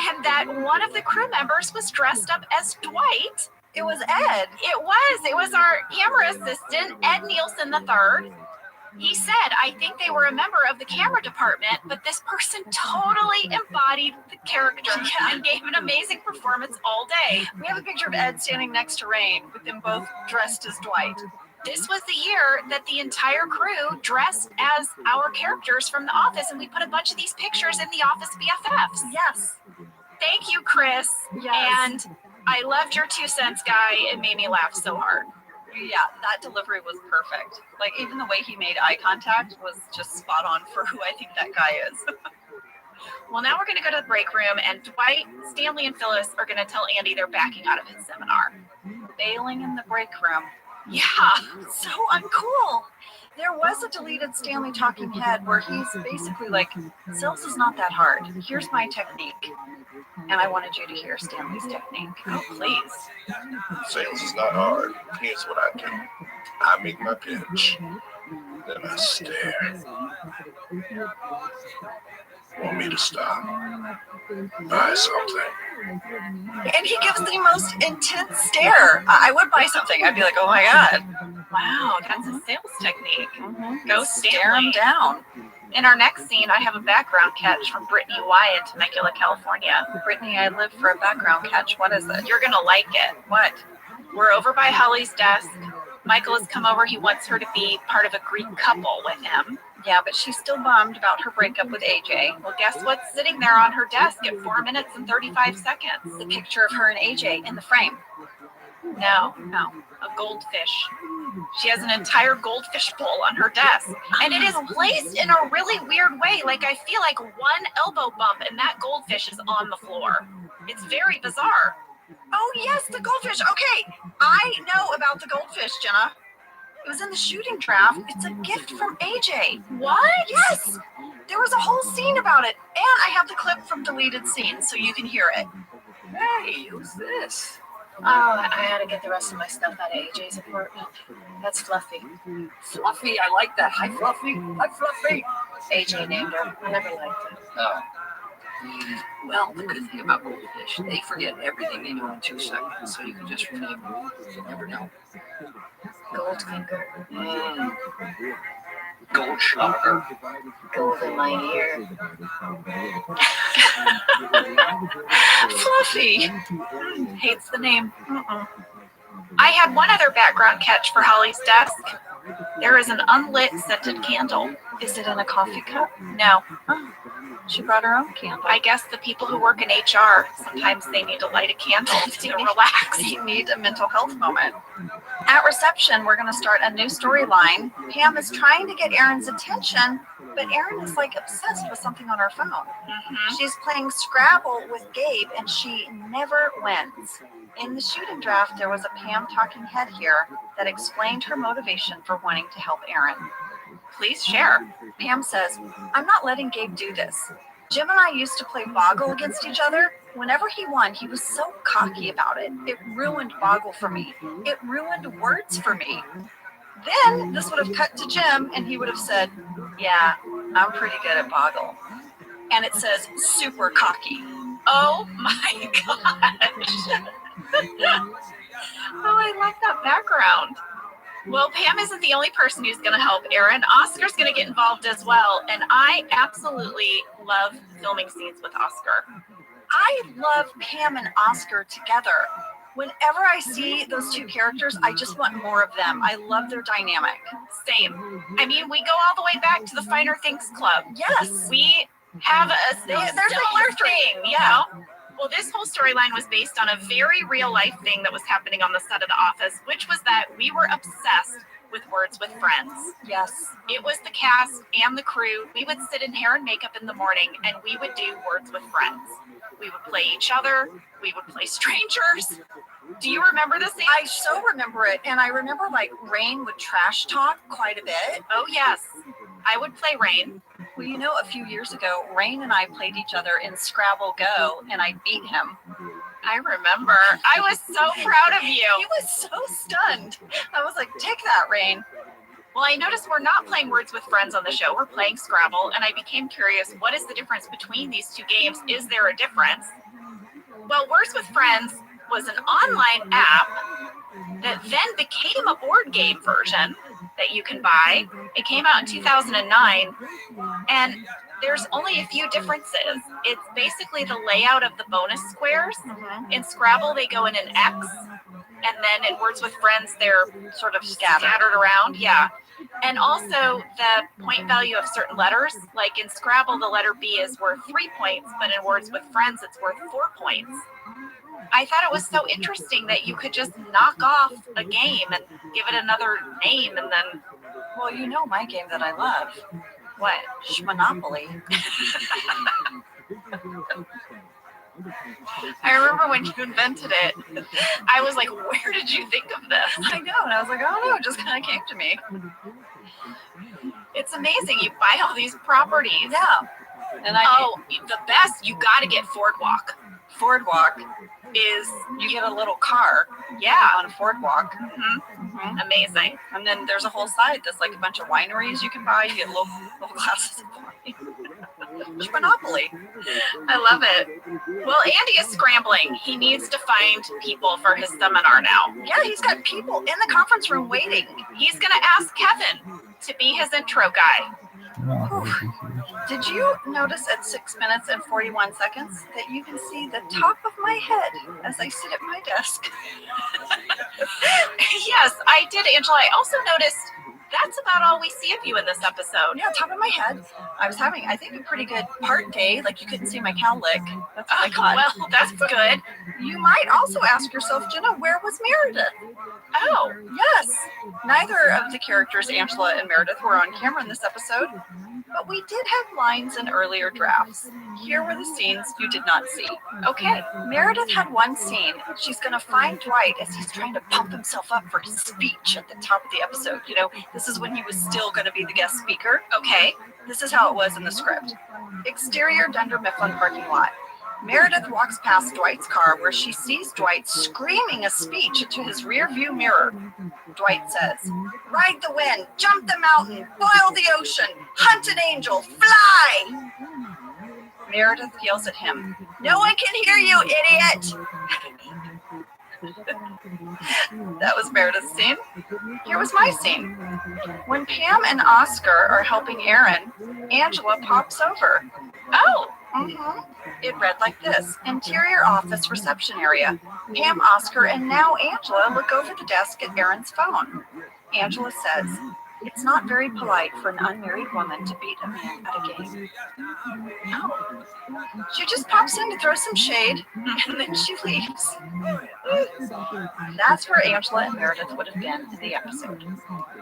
H: And that one of the crew members was dressed up as Dwight.
E: It was Ed.
H: It was our camera assistant, Ed Nielsen III. He said, I think they were a member of the camera department, but this person totally embodied the character and gave an amazing performance all day.
E: We have a picture of Ed standing next to Rain with them both dressed as Dwight.
H: This was the year that the entire crew dressed as our characters from The Office, and we put a bunch of these pictures in The Office BFFs.
E: Yes.
H: Thank you, Chris.
E: Yes.
H: And I loved your 2 cents, guy. It made me laugh so hard.
E: Yeah, that delivery was perfect. Like, even the way he made eye contact was just spot on for who I think that guy is.
H: Well, now we're going to go to the break room, and Dwight, Stanley, and Phyllis are going to tell Andy they're backing out of his seminar.
E: Bailing in the break room.
H: Yeah.
E: So uncool. There was a deleted Stanley talking head where he's basically like, sales is not that hard. Here's my technique. And I wanted you to hear Stanley's technique.
H: Oh, please.
L: Sales is not hard. Here's what I do. I make my pitch. Then I stare. Want me to stop? Buy something.
E: And he gives the most intense stare. I would buy something. I'd be like, oh my God.
H: Wow, that's a sales technique. Go
E: Stare him
H: Stanley.
E: down.
H: In our next scene, I have a background catch from Brittany Y in Temecula, California.
E: Brittany, I live for a background catch. What is it?
H: You're going to like it.
E: What?
H: We're over by Holly's desk. Michael has come over. He wants her to be part of a Greek couple with him.
E: Yeah, but she's still bummed about her breakup with AJ.
H: Well, guess what's sitting there on her desk at 4 minutes and 35 seconds?
E: The picture of her and AJ in the frame.
H: No, a goldfish. She has an entire goldfish bowl on her desk. And it is placed in a really weird way. Like, I feel like one elbow bump and that goldfish is on the floor. It's very bizarre.
E: Oh, yes, the goldfish. Okay, I know about the goldfish, Jenna. It was in the shooting draft. It's a gift from AJ.
H: What?
E: Yes! There was a whole scene about it. And I have the clip from deleted scenes so you can hear it.
G: Hey, who's this?
K: Oh, I had to get the rest of my stuff out of AJ's apartment. That's Fluffy.
G: Fluffy, I like that. Hi, Fluffy. Hi, Fluffy.
K: AJ named her. I never liked her.
G: Oh. Well, the good thing about goldfish, they forget everything they know in 2 seconds, so you can just rename them. You never know.
K: Goldfinger.
G: Gold shocker.
K: Gold in my ear.
H: Fluffy. Hates the name. I had one other background catch for Holly's desk. There is an unlit scented candle.
E: Is it in a coffee cup?
H: No.
E: She brought her own candle.
H: I guess the people who work in HR, sometimes they need to light a candle to relax.
E: You need a mental health moment. At reception, we're going to start a new storyline. Pam is trying to get Erin's attention, but Erin is like obsessed with something on her phone. She's playing Scrabble with Gabe, and she never wins. In the shooting draft, there was a Pam talking head here that explained her motivation for wanting to help Erin.
H: Please share.
E: Pam says, I'm not letting Gabe do this. Jim and I used to play Boggle against each other. Whenever he won, he was so cocky about it. It ruined Boggle for me. It ruined words for me. Then this would have cut to Jim, and he would have said, yeah, I'm pretty good at Boggle. And it says super cocky.
H: Oh my gosh. Oh, I like that background. Well, Pam isn't the only person who's going to help Erin. Oscar's going to get involved as well. And I absolutely love filming scenes with Oscar.
E: I love Pam and Oscar together. Whenever I see those two characters, I just want more of them. I love their dynamic.
H: Same. I mean, we go all the way back to the Finer Things Club.
E: Yes.
H: We have a similar thing, you know? Well, this whole storyline was based on a very real life thing that was happening on the set of The Office, which was that we were obsessed
D: with Words with Friends.
E: Yes.
D: It was the cast and the crew. We would sit in hair and makeup in the morning and we would do Words with Friends. We would play each other. We would play strangers. Do you remember this?
E: I so remember it. And I remember like Rain would trash talk quite a bit.
D: Oh, yes. I would play Rain.
E: Well, you know, a few years ago, Rain and I played each other in Scrabble Go, and I beat him.
D: I remember. I was so proud of you.
E: He was so stunned. I was like, take that, Rain.
D: Well, I noticed we're not playing Words with Friends on the show. We're playing Scrabble, and I became curious, what is the difference between these two games? Is there a difference? Well, Words with Friends was an online app that then became a board game version that you can buy. It came out in 2009, and there's only a few differences. It's basically the layout of the bonus squares. In Scrabble, they go in an X, and then in Words with Friends, they're sort of scattered around. Yeah. And also the point value of certain letters. Like in Scrabble, the letter B is worth 3 points, but in Words with Friends, it's worth 4 points. I thought it was so interesting that you could just knock off a game and give it another name and then...
E: Well, you know my game that I love.
D: What?
E: Monopoly.
D: I remember when you invented it, I was like, where did you think of this?
E: I know, and I was like, oh no, it just kind of came to me.
D: It's amazing. You buy all these properties.
E: Yeah.
D: And the best, you got to get Fordwalk.
E: Fordwalk is you get a little car, on a Fordwalk.
D: Amazing.
E: And then there's a whole side that's like a bunch of wineries you can buy. You get little glasses of wine. Monopoly.
D: I love it. Well, Andy is scrambling. He needs to find people for his seminar now.
E: Yeah, he's got people in the conference room waiting.
D: He's going to ask Kevin to be his intro guy.
E: Did you notice at 6 minutes and 41 seconds that you can see the top of my head as I sit at my desk?
D: Yes, I did, Angela. I also noticed that's about all we see of you in this episode.
E: Yeah, top of my head. I was having, I think, a pretty good part day. Like, you couldn't see my cowlick. That's what I got.
D: Well, that's good.
E: You might also ask yourself, Jenna, where was Meredith?
D: Oh.
E: Yes. Neither of the characters, Angela and Meredith, were on camera in this episode, but we did have lines in earlier drafts. Here were the scenes you did not see.
D: Okay.
E: Meredith had one scene. She's going to find Dwight as he's trying to pump himself up for his speech at the top of the episode. You know, this is when he was still going to be the guest speaker.
D: Okay.
E: This is how it was in the script. Exterior Dunder Mifflin parking lot. Meredith walks past Dwight's car where she sees Dwight screaming a speech into his rear view mirror. Dwight says, "Ride the wind, jump the mountain, boil the ocean, hunt an angel, fly!" Meredith yells at him, "No one can hear you, idiot!" That was Meredith's scene. Here was my scene. When Pam and Oscar are helping Aaron, Angela pops over.
D: Oh!
E: It read like this: interior office reception area. Pam, Oscar, and now Angela look over the desk at Aaron's phone. Angela says, "It's not very polite for an unmarried woman to beat a man at a game." Oh. She just pops in to throw some shade, and then she leaves. That's where Angela and Meredith would have been in the episode.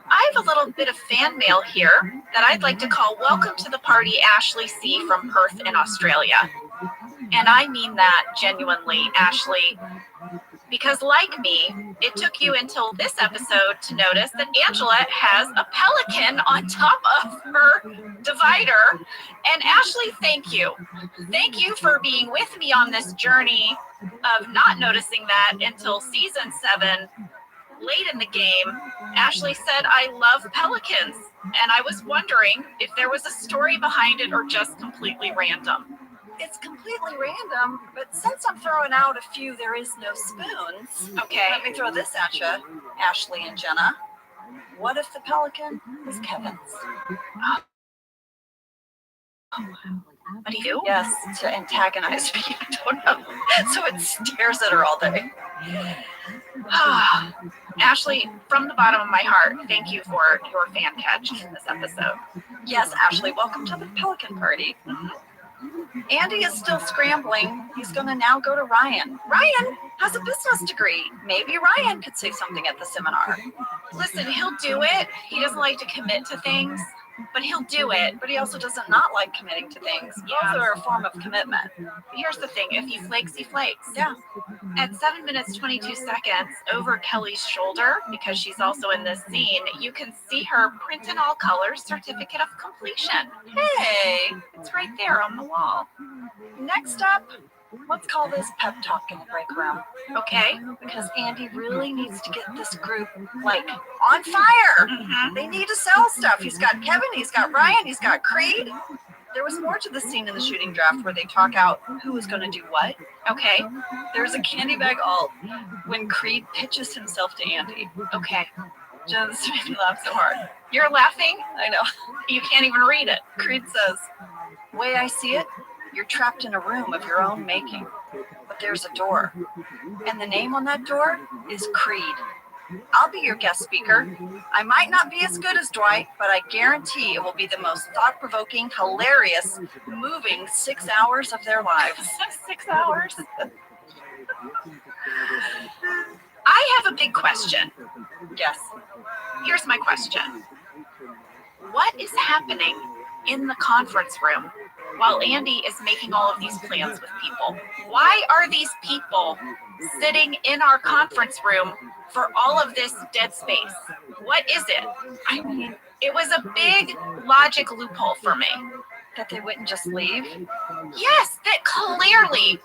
D: I have a little bit of fan mail here that I'd like to call Welcome to the Party, Ashley C. from Perth in Australia. And I mean that genuinely, Ashley, because like me, it took you until this episode to notice that Angela has a pelican on top of her divider. And Ashley, thank you. Thank you for being with me on this journey of not noticing that until season 7. Late in the game, Ashley said, "I love pelicans." And I was wondering if there was a story behind it or just completely random.
E: It's completely random, but since I'm throwing out a few there is no spoons,
D: okay,
E: let me throw this at you, Ashley and Jenna. What if the pelican was Kevin's?
D: What do you do?
E: Yes, to antagonize me. I don't know. So it stares at her all day.
D: Ashley, from the bottom of my heart, thank you for your fan catch in this episode.
E: Yes, Ashley, welcome to the Pelican Party. Andy is still scrambling. He's going to now go to Ryan. Ryan has a business degree. Maybe Ryan could say something at the seminar.
H: Listen, he'll do it. He doesn't like to commit to things, but he'll do it.
E: But he also doesn't not like committing to things. Both are a form of commitment.
H: Here's the thing. If he flakes, he flakes.
E: Yeah.
H: At 7 minutes, 22 seconds, over Kelly's shoulder, because she's also in this scene, you can see her print in all colors certificate of completion.
E: Hey,
H: It's right there on the wall.
E: next up, let's call this pep talk in the break room.
H: Okay.
E: Because Andy really needs to get this group, like, on fire.
H: Mm-hmm.
E: They need to sell stuff. He's got Kevin, he's got Ryan, he's got Creed. There was more to the scene in the shooting draft where they talk out who is going to do what.
H: Okay.
E: There's a candy bag alt when Creed pitches himself to Andy.
H: Okay.
E: Just made me laugh so hard.
H: You're laughing?
E: I know.
H: You can't even read it.
E: Creed says, "Way I see it, you're trapped in a room of your own making. But there's a door. And the name on that door is Creed. I'll be your guest speaker. I might not be as good as Dwight, but I guarantee it will be the most thought-provoking, hilarious, moving 6 hours of their lives."
H: 6 hours. I have a big question.
E: Yes.
H: Here's my question. What is happening in the conference room while Andy is making all of these plans with people? Why are these people sitting in our conference room for all of this dead space? What is it?
E: I mean,
H: It was a big logic loophole for me.
E: that they wouldn't just leave.
H: Yes, that clearly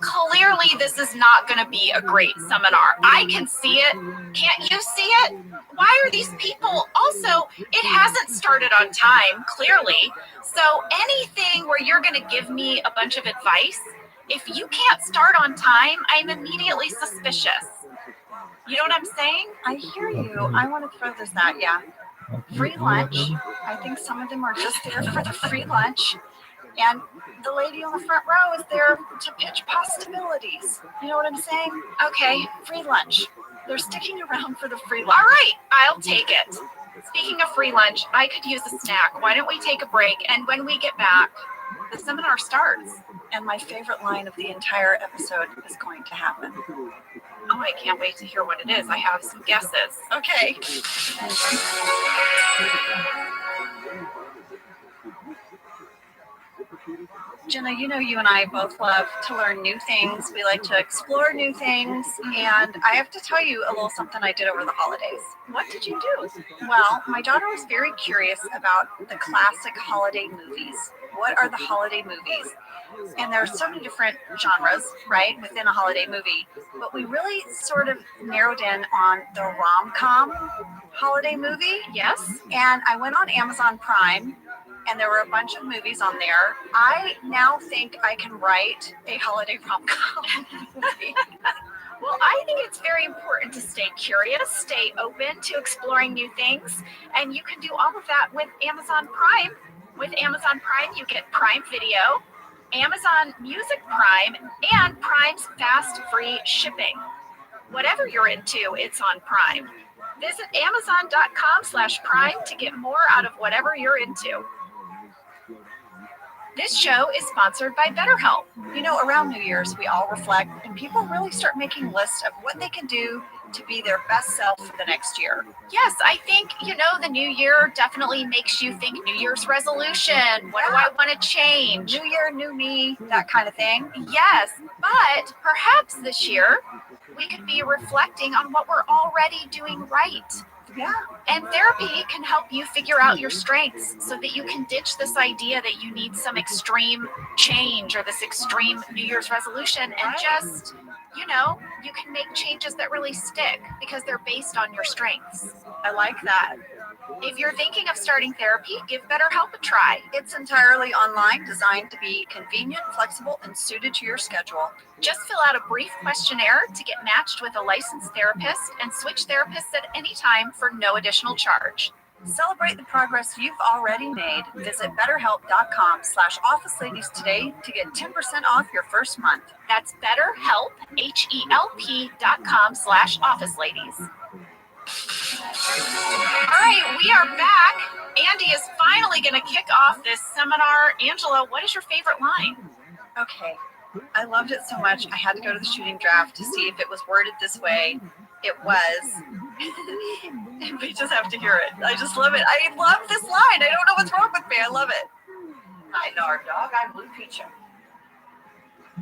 H: this is not going to be a great seminar. I can see it. Can't you see it? Why are these people also, it hasn't started on time, clearly. So anything where you're going to give me a bunch of advice, if you can't start on time, I'm immediately suspicious. You know what I'm saying?
E: I hear you. I want to throw this out. Yeah. Free lunch. I think some of them are just there for the free lunch. And the lady on the front row is there to pitch possibilities. You know what I'm saying?
H: Okay.
E: Free lunch. They're sticking around for the free lunch.
H: All right, I'll take it. Speaking of free lunch, I could use a snack. Why don't we take a break? And when we get back, the seminar starts.
E: And my favorite line of the entire episode is going to happen.
H: Oh, I can't wait to hear what it is. I have some guesses.
E: Okay. Jenna, you know you and I both love to learn new things. We like to explore new things. And I have to tell you a little something I did over the holidays.
H: What did you do?
E: Well, my daughter was very curious about the classic holiday movies. What are the holiday movies? And there are so many different genres, right, within a holiday movie. But we really sort of narrowed in on the rom-com holiday movie.
H: Yes.
E: And I went on Amazon Prime, and there were a bunch of movies on there. I now think I can write a holiday rom-com movie.
H: Well, I think it's very important to stay curious, stay open to exploring new things. And you can do all of that with Amazon Prime. With Amazon Prime, you get Prime Video, Amazon Music Prime, and Prime's fast free shipping. Whatever you're into, it's on Prime. Visit amazon.com/prime to get more out of whatever you're into. This show is sponsored by BetterHelp.
E: You know, around New Year's, we all reflect, and people really start making lists of what they can do to be their best self for the next year.
H: Yes, I think, the new year definitely makes you think New Year's resolution. What do I want to change?
E: New year, new me, that kind of thing.
H: Yes, but perhaps this year we could be reflecting on what we're already doing right.
E: Yeah.
H: And therapy can help you figure out your strengths so that you can ditch this idea that you need some extreme change or this extreme New Year's resolution and just, you can make changes that really stick because they're based on your strengths.
E: I like that.
H: If you're thinking of starting therapy, give BetterHelp a try.
E: It's entirely online, designed to be convenient, flexible, and suited to your schedule.
H: Just fill out a brief questionnaire to get matched with a licensed therapist and switch therapists at any time for no additional charge.
E: Celebrate the progress you've already made. Visit BetterHelp.com/OfficeLadies today to get 10% off your first month.
H: That's BetterHelp, HELP.com/OfficeLadies. All right, we are back. Andy is finally going to kick off this seminar. Angela, what is your favorite line?
E: Okay. I loved it so much. I had to go to the shooting draft to see if it was worded this way. It was. We just have to hear it. I just love it. I love this line. I don't know what's wrong with me. I love it.
I: Hi, Nard Dog. I'm Blue Peachum.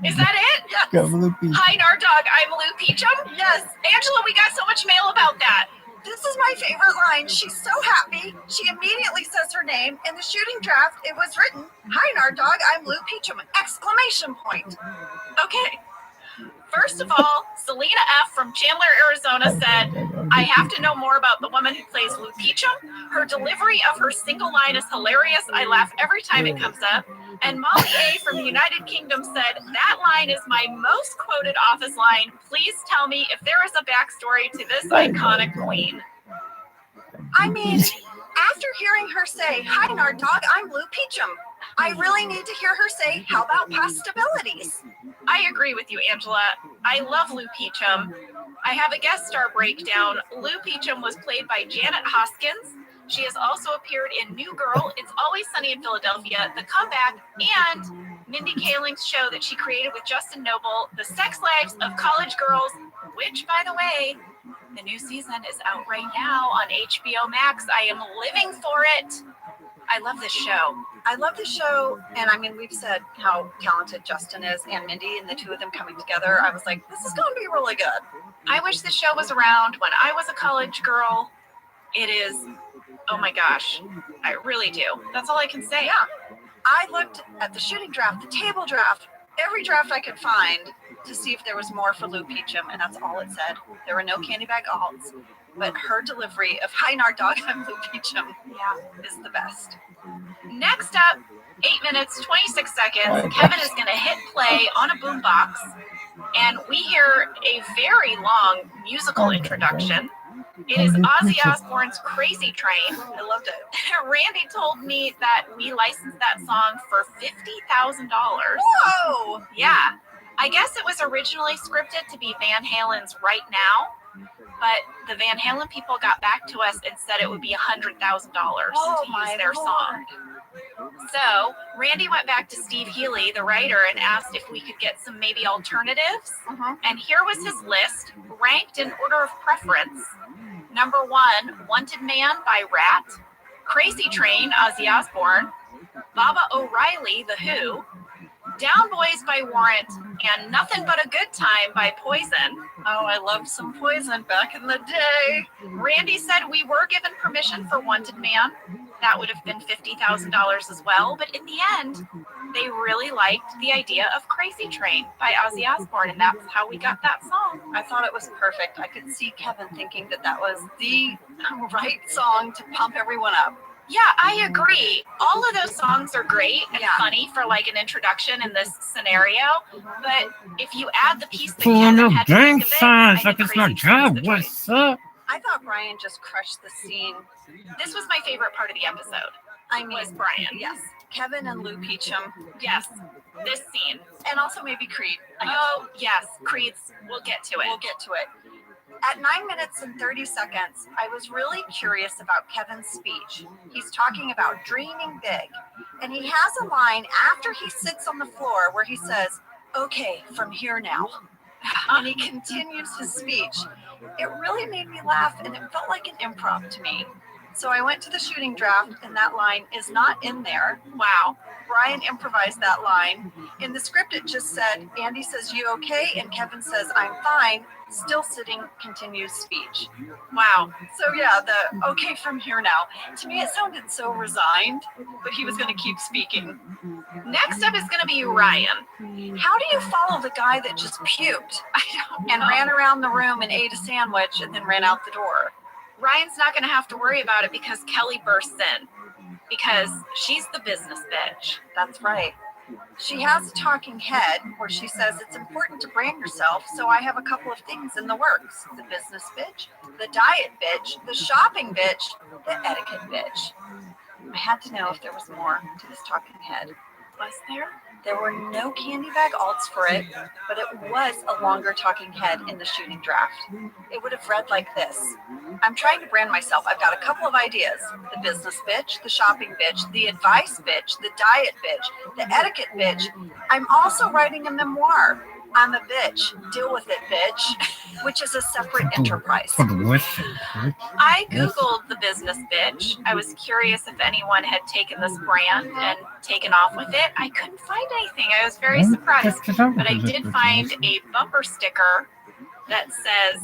H: Is that it?
E: Yes.
H: Hi, Nard Dog. I'm Lou Peachum.
E: Yes.
H: Angela, we got so much mail about that.
E: This is my favorite line. She's so happy. She immediately says her name. In the shooting draft, it was written, "Hi, Nard Dog. I'm Lou Peachum!" Exclamation point.
H: Okay. First of all, Selena F. from Chandler, Arizona said, I have to know more about the woman who plays Lou Peachum. Her delivery of her single line is hilarious. I laugh every time it comes up. And Molly A. from the United Kingdom said, that line is my most quoted office line. Please tell me if there is a backstory to this iconic queen.
E: I mean, after hearing her say, "Hi, Nard Dog, I'm Lou Peachum," I really need to hear her say, "How about possibilities?"
H: I agree with you, Angela. I love Lou Peachum. I have a guest star breakdown. Lou Peachum was played by Janet Hoskins. She has also appeared in New Girl, It's Always Sunny in Philadelphia, The Comeback, and Mindy Kaling's show that she created with Justin Noble, The Sex Lives of College Girls, which, by the way, the new season is out right now on HBO Max. I am living for it. I love this show.
E: I love the show, and I mean, we've said how talented Justin is and Mindy, and the two of them coming together. I was like, this is going to be really good.
H: I wish this show was around when I was a college girl. It is, oh my gosh, I really do. That's all I can say.
E: Yeah. I looked at the shooting draft, the table draft, every draft I could find to see if there was more for Lou Peachum, and that's all it said. There were no candy bag alts, but her delivery of "Hi, Nard Dog, I'm Lou Peachum," is the best.
H: Next up, 8 minutes, 26 seconds. Kevin is going to hit play on a boombox, and we hear a very long musical introduction. It is Ozzy Osbourne's Crazy Train.
E: I loved it.
H: Randy told me that we licensed that song for $50,000.
E: Whoa!
H: Yeah. I guess it was originally scripted to be Van Halen's Right Now, but the Van Halen people got back to us and said it would be $100,000 to use their song. So Randy went back to Steve Healy, the writer, and asked if we could get some maybe alternatives. And here was his list, ranked in order of preference. Number 1, Wanted Man by Rat, Crazy Train, Ozzy Osbourne, Baba O'Reilly, The Who, Down Boys by Warrant, and Nothing But a Good Time by Poison.
E: Oh, I loved some Poison back in the day.
H: Randy said we were given permission for Wanted Man. That would have been $50,000 as well, but in the end, they really liked the idea of Crazy Train by Ozzy Osbourne, and that's how we got that song.
E: I thought it was perfect. I could see Kevin thinking that that was the right song to pump everyone up.
H: Yeah, I agree. All of those songs are great and funny for like an introduction in this scenario, but if you add the piece that Kevin had to think of it, I think Crazy Train is the choice.
E: I thought Brian just crushed the scene.
H: This was my favorite part of the episode. Was Brian.
E: Yes. Kevin and Lou Peachum.
H: Yes. This scene.
E: And also maybe Creed.
H: Oh, yes. Creed's. We'll get to it.
E: We'll get to it. At 9 minutes and 30 seconds, I was really curious about Kevin's speech. He's talking about dreaming big. And he has a line after he sits on the floor where he says, "Okay, from here now." And he continues his speech. It really made me laugh, and it felt like an improv to me. So I went to the shooting draft, and that line is not in there.
H: Wow.
E: Brian improvised that line. In the script, it just said, Andy says, "You okay?" And Kevin says, "I'm fine." Still sitting, continues speech.
H: Wow.
E: So yeah, the "okay from here now." To me, it sounded so resigned, but he was going to keep speaking.
H: Next up is going to be Ryan.
E: How do you follow the guy that just puked and ran around the room and ate a sandwich and then ran out the door?
H: Ryan's not going to have to worry about it because Kelly bursts in. Because she's the business bitch.
E: That's right. She has a talking head where she says it's important to brand yourself, so I have a couple of things in the works. The business bitch, the diet bitch, the shopping bitch, the etiquette bitch. I had to know if there was more to this talking head.
H: Was there?
E: There were no candy bag alts for it, but it was a longer talking head in the shooting draft. It would have read like this. I'm trying to brand myself. I've got a couple of ideas. The business bitch, the shopping bitch, the advice bitch, the diet bitch, the etiquette bitch. I'm also writing a memoir. I'm a bitch. Deal with it, bitch. Which is a separate enterprise.
H: I Googled the business bitch. I was curious if anyone had taken this brand and taken off with it. I couldn't find anything. I was very surprised. But I did find a bumper sticker that says,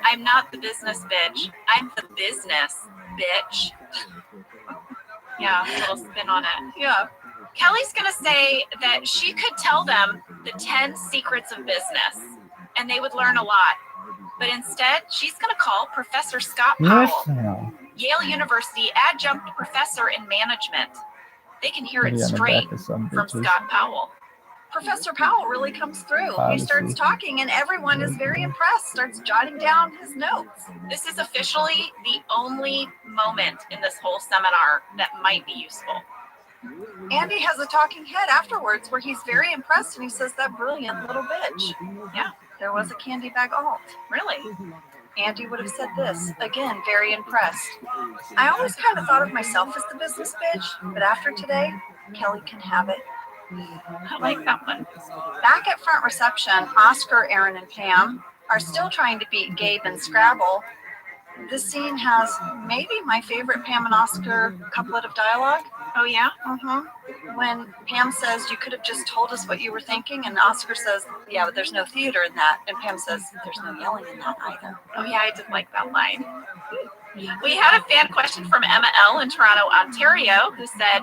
H: I'm not the business bitch. I'm the business bitch. Yeah, a little spin on it.
E: Yeah.
H: Kelly's going to say that she could tell them the 10 secrets of business, and they would learn a lot. But instead, she's going to call Professor Scott Powell, Yale University adjunct professor in management. They can hear it straight from Scott Powell.
E: Professor Powell really comes through. He starts talking, and everyone is very impressed, starts jotting down his notes.
H: This is officially the only moment in this whole seminar that might be useful.
E: Andy has a talking head afterwards where he's very impressed, and he says, that brilliant little bitch.
H: Yeah.
E: There was a candy bag alt.
H: Really?
E: Andy would have said this. Again, very impressed. I always kind of thought of myself as the business bitch, but after today, Kelly can have it.
H: I like that one.
E: Back at front reception, Oscar, Aaron, and Pam are still trying to beat Gabe in Scrabble. This scene has maybe my favorite Pam and Oscar couplet of dialogue.
H: Oh, yeah?
E: When Pam says, you could have just told us what you were thinking, and Oscar says, yeah, but there's no theater in that. And Pam says, there's no yelling in that either.
H: Oh, yeah, I did like that line. We had a fan question from Emma L. in Toronto, Ontario, who said,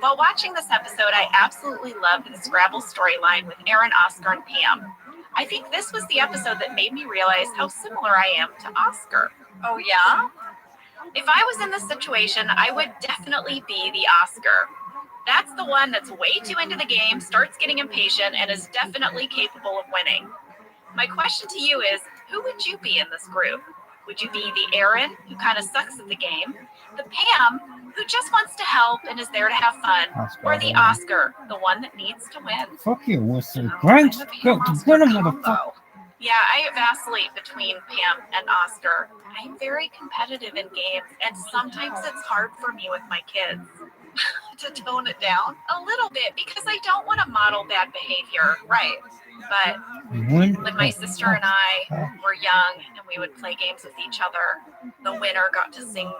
H: while watching this episode, I absolutely loved the Scrabble storyline with Aaron, Oscar, and Pam. I think this was the episode that made me realize how similar I am to Oscar.
E: Oh, yeah?
H: If I was in this situation, I would definitely be the Oscar. That's the one that's way too into the game, starts getting impatient, and is definitely capable of winning. My question to you is, who would you be in this group? Would you be the Aaron, who kind of sucks at the game, the Pam, who just wants to help and is there to have fun, or the Oscar, the one that needs to win?
C: Fuck you, what's the grand? Go to win a motherfucker.
H: Yeah, I vacillate between Pam and Oscar. I'm very competitive in games, and sometimes it's hard for me with my kids
E: to tone it down
H: a little bit because I don't want to model bad behavior.
E: Right.
H: But when my sister and I were young and we would play games with each other, the winner got to sing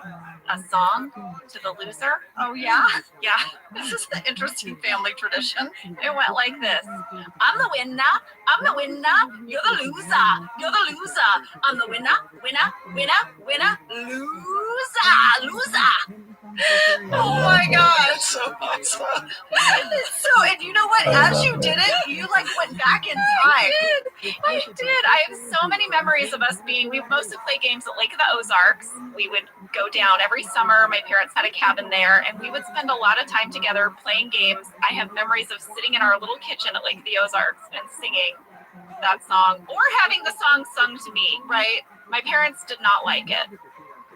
H: a song to the loser.
E: Oh, yeah?
H: Yeah.
E: This is an interesting family tradition.
H: It went like this. I'm the winner. I'm the winner. You're the loser. You're the loser. I'm the winner. Winner. Winner. Winner. Loser. Loser.
E: Oh my gosh. So awesome. So, and you know what? As you did it, you like went back in time.
H: I did. I have so many memories of us being, we mostly play games at Lake of the Ozarks. We would go down every summer. My parents had a cabin there, and we would spend a lot of time together playing games. I have memories of sitting in our little kitchen at Lake of the Ozarks and singing that song, or having the song sung to me, right? My parents did not like it.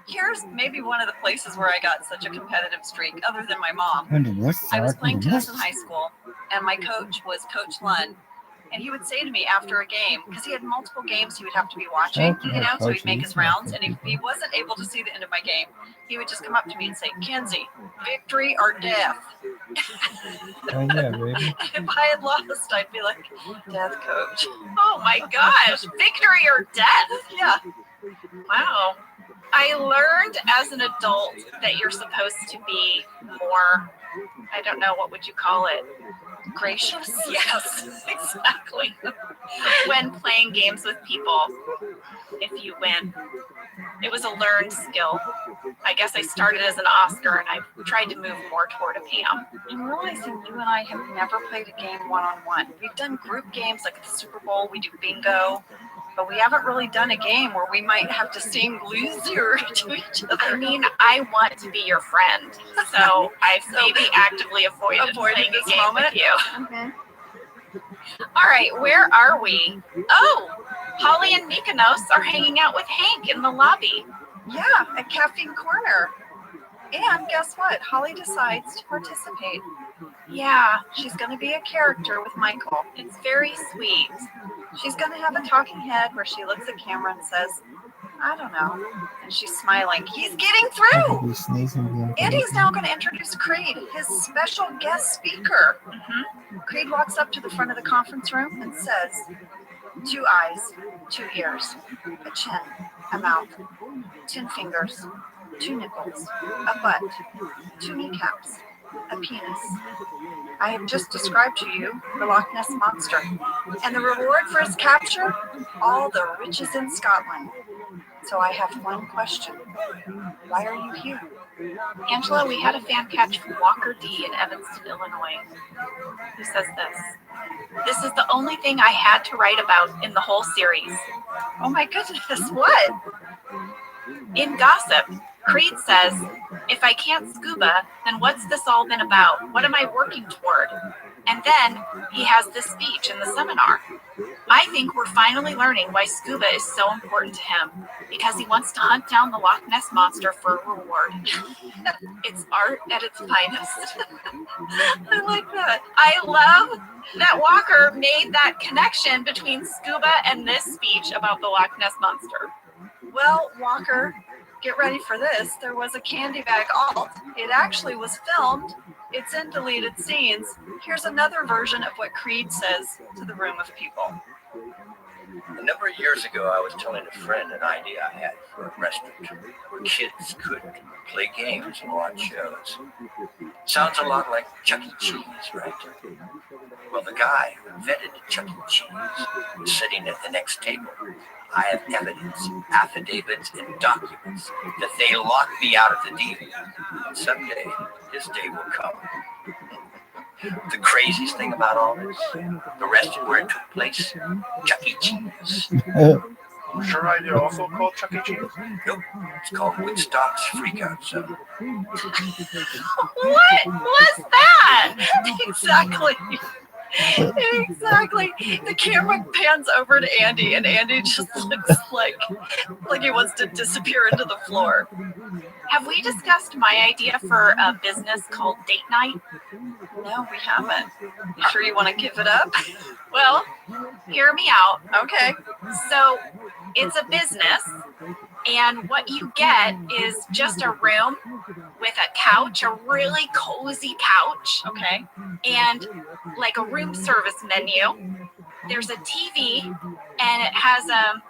E: Here's maybe one of the places where I got such a competitive streak, other than my mom.
C: I
E: I was playing tennis in high school, and my coach was Coach Lund. And he would say to me after a game, because he had multiple games he would have to be watching, you know, so he'd make his rounds. And if he wasn't able to see the end of my game, he would just come up to me and say, Kenzie, victory or death?
C: Oh, yeah, baby.
E: If I had lost, I'd be like, death, coach.
H: Oh my gosh, victory or death?
E: Yeah.
H: Wow. I learned as an adult that you're supposed to be more, I don't know, what would you call it?
E: Gracious?
H: Yes, exactly. When playing games with people, if you win. It was a learned skill. I guess I started as an Oscar and I've tried to move more toward a Pam.
E: I'm realizing you and I have never played a game one-on-one. We've done group games like at the Super Bowl, we do bingo, but we haven't really done a game where we might have to sing loser to each other.
H: I mean, I want to be your friend, so I've maybe actively avoided playing
E: this
H: a game
E: moment
H: with you.
E: Mm-hmm.
H: All right, where are we? Oh, Holly and Mykonos are hanging out with Hank in the lobby.
E: Yeah, at Caffeine Corner. And guess what? Holly decides to participate. Yeah, she's going to be a character with Michael.
H: It's very sweet.
E: She's going to have a talking head where she looks at camera and says, I don't know. And she's smiling. He's getting through.
C: He's sneezing.
E: And he's now going to introduce Creed, his special guest speaker. Creed walks up to the front of the conference room and says, 2 eyes, 2 ears, a chin, a mouth, 10 fingers, 2 nipples, a butt, 2 kneecaps, a penis. I have just described to you the Loch Ness Monster, and the reward for his capture, all the riches in Scotland. So I have one question. Why are you here?
H: Angela, we had a fan catch from Walker D in Evanston, Illinois, who says this. This is the only thing I had to write about in the whole series.
E: Oh my goodness, what?
H: In Gossip, Creed says, if I can't scuba, then what's this all been about? What am I working toward? And then he has this speech in the seminar. I think we're finally learning why scuba is so important to him, because he wants to hunt down the Loch Ness Monster for a reward. It's art at its finest.
E: I like that.
H: I love that Walker made that connection between scuba and this speech about the Loch Ness Monster.
E: Well, Walker, get ready for this. There was a candy bag alt. It actually was filmed. It's in deleted scenes. Here's another version of what Creed says to the room of people.
M: A number of years ago, I was telling a friend an idea I had for a restaurant where kids could play games and watch shows. Sounds a lot like Chuck E. Cheese, right? Well, the guy who invented Chuck E. Cheese was sitting at the next table. I have evidence, affidavits, and documents that they locked me out of the deal. And someday, his day will come. The craziest thing about all this, the restaurant where it took place, Chuck E. Cheese.
L: Was your idea also called Chuck E. Cheese?
M: Nope, it's called Woodstock's Freakout Zone.
H: What was that?
E: Exactly. Exactly. The camera pans over to Andy, and Andy just looks like he wants to disappear into the floor.
H: Have we discussed my idea for a business called Date Night?
E: No, we haven't. You sure you want to give it up?
H: Well, hear me out.
E: Okay.
H: So it's a business, and what you get is just a room with a couch, a really cozy couch.
E: Okay.
H: And like a room service menu. There's a TV, and it has a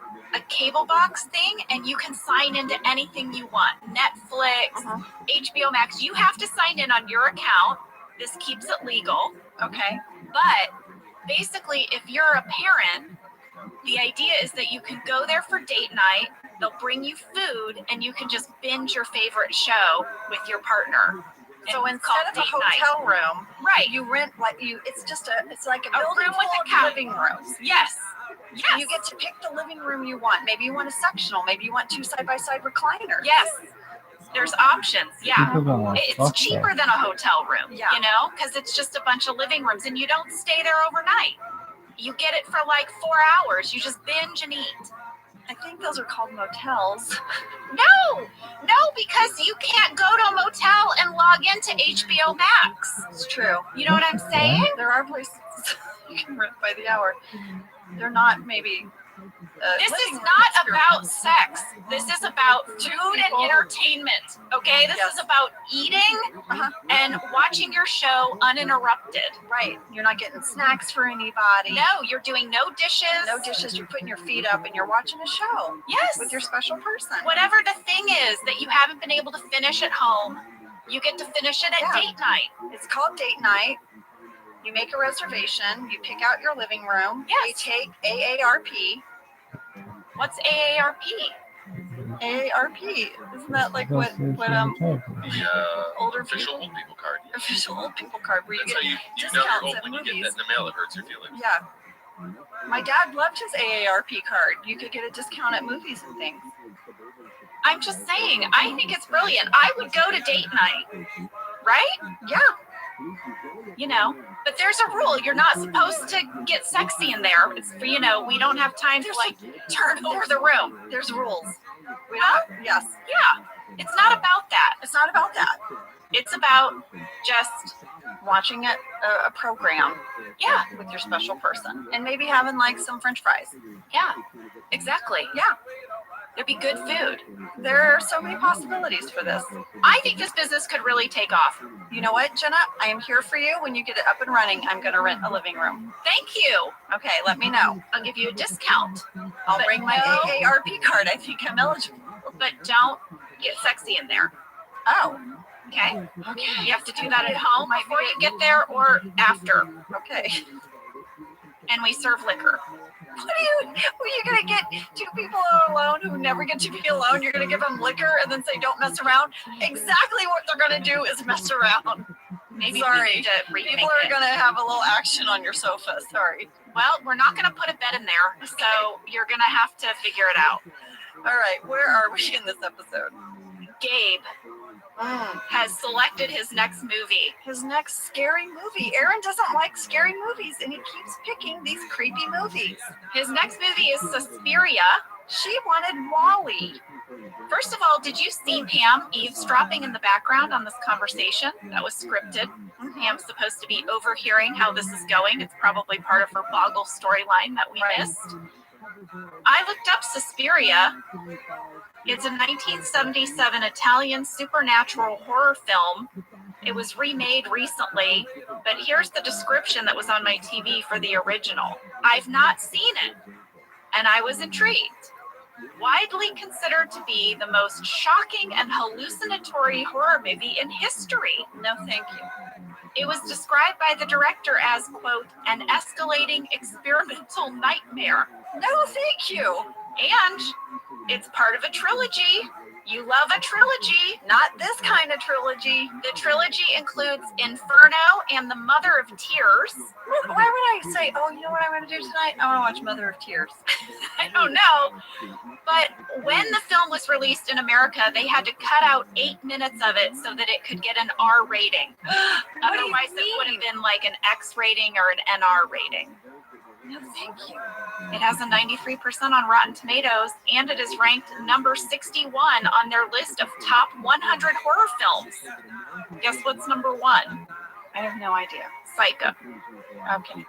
H: cable box thing, and you can sign into anything you want. Netflix, HBO Max. You have to sign in on your account. This keeps it legal.
E: Okay.
H: But basically, if you're a parent, the idea is that you can go there for date night. They'll bring you food, and you can just binge your favorite show with your partner.
E: So instead of a hotel room,
H: right?
E: You rent it's like a building
H: room with
E: full
H: a
E: of
H: couch.
E: living rooms.
H: Yes. Yes.
E: You get to pick the living room you want. Maybe you want a sectional. Maybe you want 2 side-by-side recliners.
H: Yes. There's options. Yeah. It's
C: Okay.
H: cheaper than a hotel room.
E: Yeah.
H: You know, because it's just a bunch of living rooms, and you don't stay there overnight. You get it for like 4 hours. You just binge and eat.
E: I think those are called motels.
H: No, because you can't go to a motel and log into HBO Max.
E: It's true.
H: You know what I'm saying?
E: There are places you can rent by the hour. They're not maybe.
H: This is not about sex. This is about food and entertainment. Okay? This is about eating and watching your show uninterrupted.
E: Right. You're not getting snacks for anybody.
H: No, you're doing no dishes.
E: No dishes. You're putting your feet up and you're watching a show.
H: Yes.
E: With your special person.
H: Whatever the thing is that you haven't been able to finish at home, you get to finish it at date night.
E: It's called date night. You make a reservation. You pick out your living room.
H: Yes.
E: You take AARP.
H: What's AARP?
E: AARP. Isn't that like what
F: The
E: older
F: official
E: people?
F: old people card.
E: Official old people card where you
F: That's
E: get
F: how you know you're old
E: discounts
F: when
E: at
F: you get
E: movies.
F: that in the mail. It hurts your feelings.
E: Yeah. My dad loved his AARP card. You could get a discount at movies and things.
H: I'm just saying, I think it's brilliant. I would go to date night, right?
E: Yeah.
H: You know, but there's a rule. You're not supposed to get sexy in there. It's, we don't have time to like turn over the room.
E: There's rules.
H: Yes. Yeah. It's not about that.
E: It's not about that.
H: It's about just
E: watching a program.
H: Yeah.
E: With your special person. And maybe having like some French fries.
H: Yeah, exactly.
E: Yeah.
H: There'd be good food.
E: There are so many possibilities for this.
H: I think this business could really take off.
E: You know what, Jenna? I am here for you. When you get it up and running, I'm going to rent a living room.
H: Thank you.
E: Okay, let me know.
H: I'll give you a discount.
E: I'll
H: But
E: bring my
H: no-
E: AARP card. I think I'm eligible.
H: But don't get sexy in there.
E: Oh,
H: Okay?
E: okay.
H: You have to do that at home before you get there or after.
E: Okay.
H: And we serve liquor.
E: You're going to get two people alone who never get to be alone. You're going to give them liquor and then say, don't mess around. Exactly what they're going to do is mess around.
H: Maybe
E: Sorry.
H: we need to rethink
E: People are
H: it.
E: going to have a little action on your sofa. Sorry.
H: Well, we're not going to put a bed in there, so you're going to have to figure it out.
E: All right. Where are we in this episode?
H: Gabe has selected his next movie.
E: His next scary movie. Aaron doesn't like scary movies, and he keeps picking these creepy movies.
H: His next movie is Suspiria.
E: She wanted Wall-E.
H: First of all, did you see Pam eavesdropping in the background on this conversation? That was scripted. Pam's supposed to be overhearing how this is going. It's probably part of her Boggle storyline that we missed. I looked up Suspiria. It's a 1977 Italian supernatural horror film. It was remade recently, but here's the description that was on my TV for the original. I've not seen it, and I was intrigued. Widely considered to be the most shocking and hallucinatory horror movie in history.
E: No, thank you.
H: It was described by the director as, quote, an escalating experimental nightmare.
E: No, thank you.
H: And it's part of a trilogy. You love a trilogy.
E: Not this kind of trilogy.
H: The trilogy includes Inferno and The Mother of Tears.
E: Why would I say, oh, you know what I'm going to do tonight? I want to watch Mother of Tears.
H: I don't know. But when the film was released in America, they had to cut out 8 minutes of it so that it could get an R rating. Otherwise, it would have been like an X rating or an NR rating.
E: No, thank you.
H: It has a 93% on Rotten Tomatoes, and it is ranked number 61 on their list of top 100 horror films. Guess what's number 1?
E: I have no idea.
H: Psycho.
E: Okay.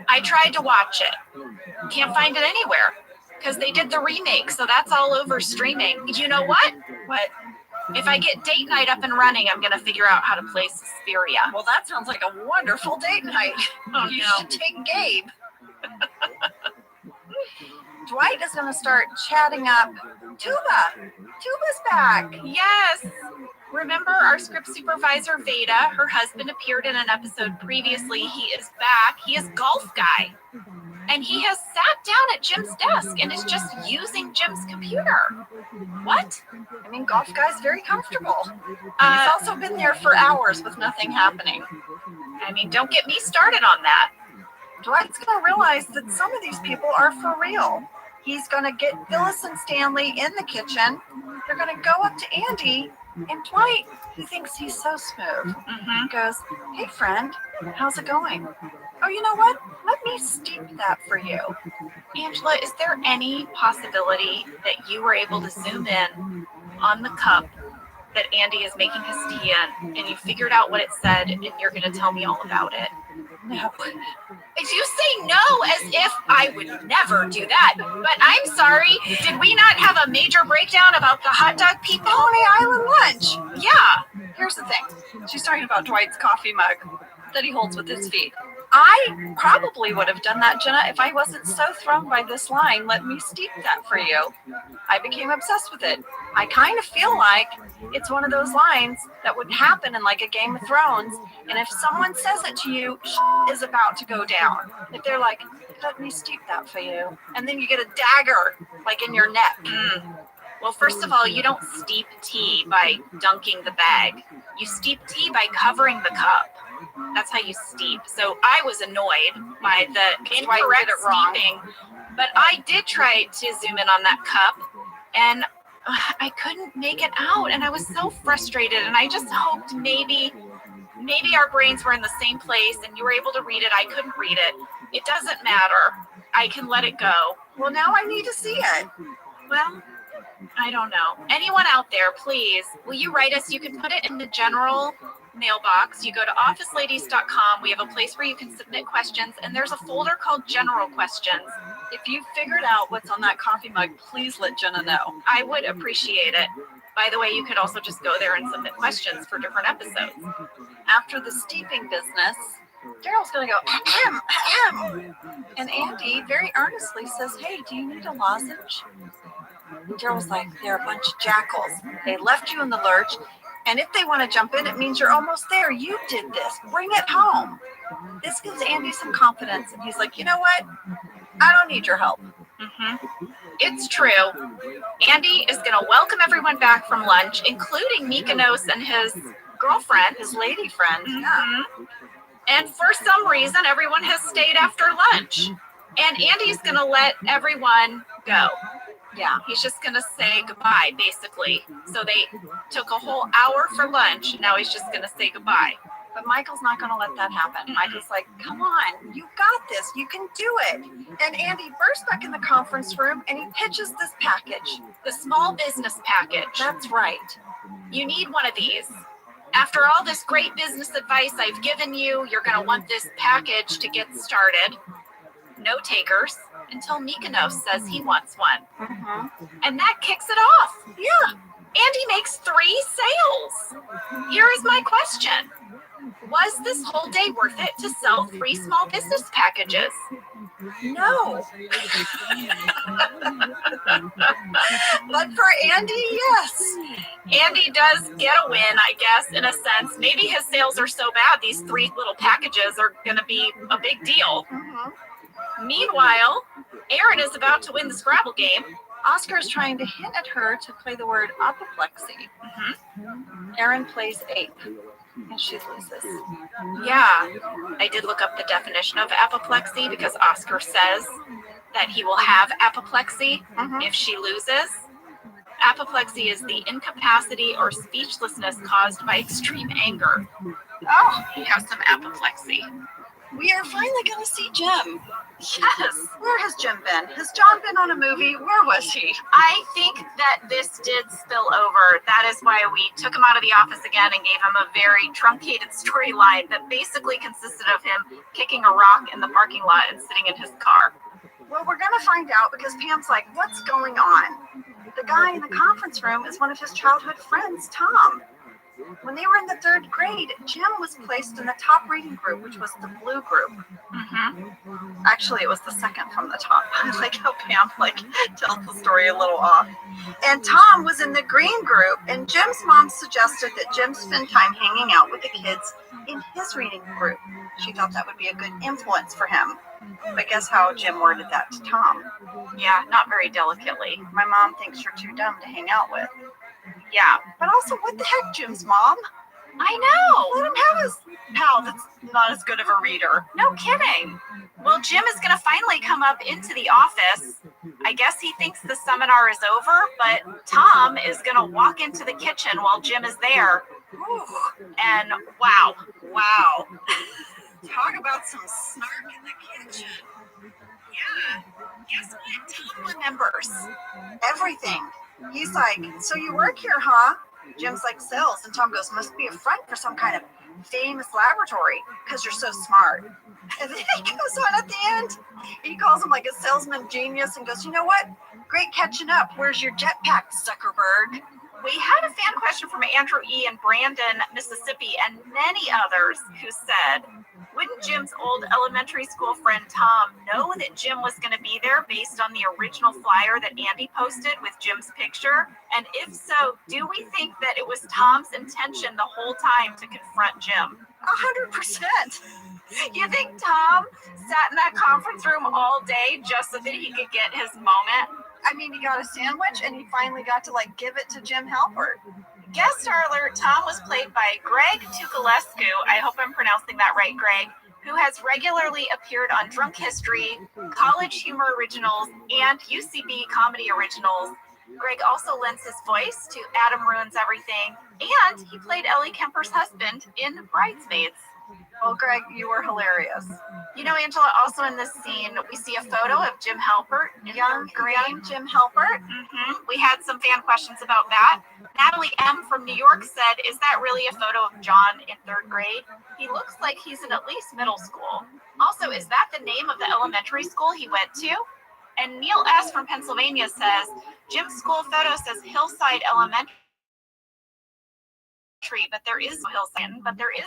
H: I tried to watch it. Can't find it anywhere because they did the remake, so that's all over streaming. You know what?
E: What?
H: If I get date night up and running, I'm going to figure out how to play Suspiria.
E: Well, that sounds like a wonderful date night.
H: Oh,
E: You
H: no.
E: should take Gabe. Dwight is going to start chatting up Tuba. Tuba's back.
H: Yes. Remember our script supervisor, Veda? Her husband appeared in an episode previously. He is back. He is Golf Guy. And he has sat down at Jim's desk and is just using Jim's computer. What?
E: I mean, Golf Guy's very comfortable. He's also been there for hours with nothing happening.
H: I mean, don't get me started on that.
E: Dwight's going to realize that some of these people are for real. He's going to get Phyllis and Stanley in the kitchen. They're going to go up to Andy, and Dwight, he thinks he's so smooth. He goes, hey, friend, how's it going? Oh, you know what? Let me steep that for you.
H: Angela, is there any possibility that you were able to zoom in on the cup that Andy is making his tea in, and you figured out what it said, and you're going to tell me all about it?
E: No.
H: You say no as if I would never do that. But I'm sorry, did we not have a major breakdown about the hot dog people?
E: Coney Island lunch.
H: Yeah.
E: Here's the thing. She's talking about Dwight's coffee mug that he holds with his feet. I probably would have done that, Jenna, if I wasn't so thrown by this line, let me steep that for you. I became obsessed with it. I kind of feel like it's one of those lines that would happen in like a Game of Thrones, and if someone says it to you, is about to go down. If they're like, let me steep that for you, and then you get a dagger like in your neck.
H: Well, first of all, you don't steep tea by dunking the bag. You steep tea by covering the cup. That's how you steep. So I was annoyed by the incorrect steeping, but I did try to zoom in on that cup, and I couldn't make it out, and I was so frustrated, and I just hoped maybe our brains were in the same place, and you were able to read it. I couldn't read it. It doesn't matter. I can let it go.
E: Well, now I need to see it.
H: Well, I don't know. Anyone out there, please, will you write us? You can put it in the general
D: mailbox. You go to officeladies.com. We have a place where you can submit questions, and there's a folder called General Questions.
E: If you figured out what's on that coffee mug, please let Jenna know.
D: I would appreciate it. By the way, you could also just go there and submit questions for different episodes.
E: After the steeping business, Daryl's going to go, ahem, ahem. And Andy very earnestly says, hey, do you need a lozenge? And Daryl's like, they're a bunch of jackals. They left you in the lurch, and if they want to jump in, it means you're almost there. You did this. Bring it home. This gives Andy some confidence, and he's like, you know what? I don't need your help.
D: It's true. Andy is going to welcome everyone back from lunch, including Mykonos and his girlfriend,
E: His lady friend.
D: And for some reason, everyone has stayed after lunch. And Andy's going to let everyone go.
E: Yeah.
D: He's just going to say goodbye, basically. So they took a whole hour for lunch. Now he's just going to say goodbye.
E: But Michael's not going to let that happen. Michael's like, come on, you got this. You can do it. And Andy bursts back in the conference room and he pitches this package.
D: The small business package.
E: That's right.
D: You need one of these. After all this great business advice I've given you, you're going to want this package to get started. No takers until Mykonos says he wants one. And that kicks it off.
E: Yeah.
D: Andy makes 3 sales. Here is my question. Was this whole day worth it to sell 3 small business packages?
E: No. But for Andy, yes.
D: Andy does get a win, I guess, in a sense. Maybe his sales are so bad, these 3 little packages are going to be a big deal. Meanwhile, Erin is about to win the Scrabble game.
E: Oscar is trying to hint at her to play the word apoplexy. Erin plays ape, and she loses.
D: Yeah, I did look up the definition of apoplexy because Oscar says that he will have apoplexy if she loses. Apoplexy is the incapacity or speechlessness caused by extreme anger. Oh, he has some apoplexy.
E: We are finally going to see Jim.
D: Yes.
E: Where has Jim been? Has John been on a movie? Where was he?
D: I think that this did spill over. That is why we took him out of the office again and gave him a very truncated storyline that basically consisted of him kicking a rock in the parking lot and sitting in his car.
E: Well, we're going to find out because Pam's like, what's going on? The guy in the conference room is one of his childhood friends, Tom. When they were in the 3rd grade, Jim was placed in the top reading group, which was the blue group. Actually, it was the second from the top. I like how Pam tells the story a little off. And Tom was in the green group, and Jim's mom suggested that Jim spend time hanging out with the kids in his reading group. She thought that would be a good influence for him. But guess how Jim worded that to Tom?
D: Yeah, not very delicately.
E: My mom thinks you're too dumb to hang out with.
D: Yeah.
E: But also, what the heck, Jim's mom?
D: I know.
E: Let him have his pal that's not as good of a reader.
D: No kidding. Well, Jim is going to finally come up into the office. I guess he thinks the seminar is over, but Tom is going to walk into the kitchen while Jim is there. And wow.
E: Talk about some snark in the kitchen.
D: Yeah. Guess what? Tom remembers
E: everything. He's like, so you work here, huh? Jim's like, sales. And Tom goes, must be a front for some kind of famous laboratory because you're so smart. And then he goes on at the end. He calls him like a salesman genius and goes, you know what? Great catching up. Where's your jetpack, Zuckerberg?
D: We had a fan question from Andrew E. in Brandon, Mississippi, and many others who said, wouldn't Jim's old elementary school friend Tom know that Jim was going to be there based on the original flyer that Andy posted with Jim's picture? And if so, do we think that it was Tom's intention the whole time to confront Jim?
E: 100%.
D: You think Tom sat in that conference room all day just so that he could get his moment?
E: I mean, he got a sandwich and he finally got to give it to Jim Halpert.
D: Guest star alert, Tom was played by Greg Tukulescu. I hope I'm pronouncing that right, Greg, who has regularly appeared on Drunk History, College Humor Originals, and UCB Comedy Originals. Greg also lends his voice to Adam Ruins Everything, and he played Ellie Kemper's husband in Bridesmaids.
E: Well, Greg, you were hilarious.
D: You know, Angela, also in this scene, we see a photo of Jim Halpert.
E: Young Jim Halpert.
D: We had some fan questions about that. Natalie M. from New York said, is that really a photo of John in 3rd grade? He looks like he's in at least middle school. Also, is that the name of the elementary school he went to? And Neil S. from Pennsylvania says, Jim's school photo says Hillside Elementary, but there is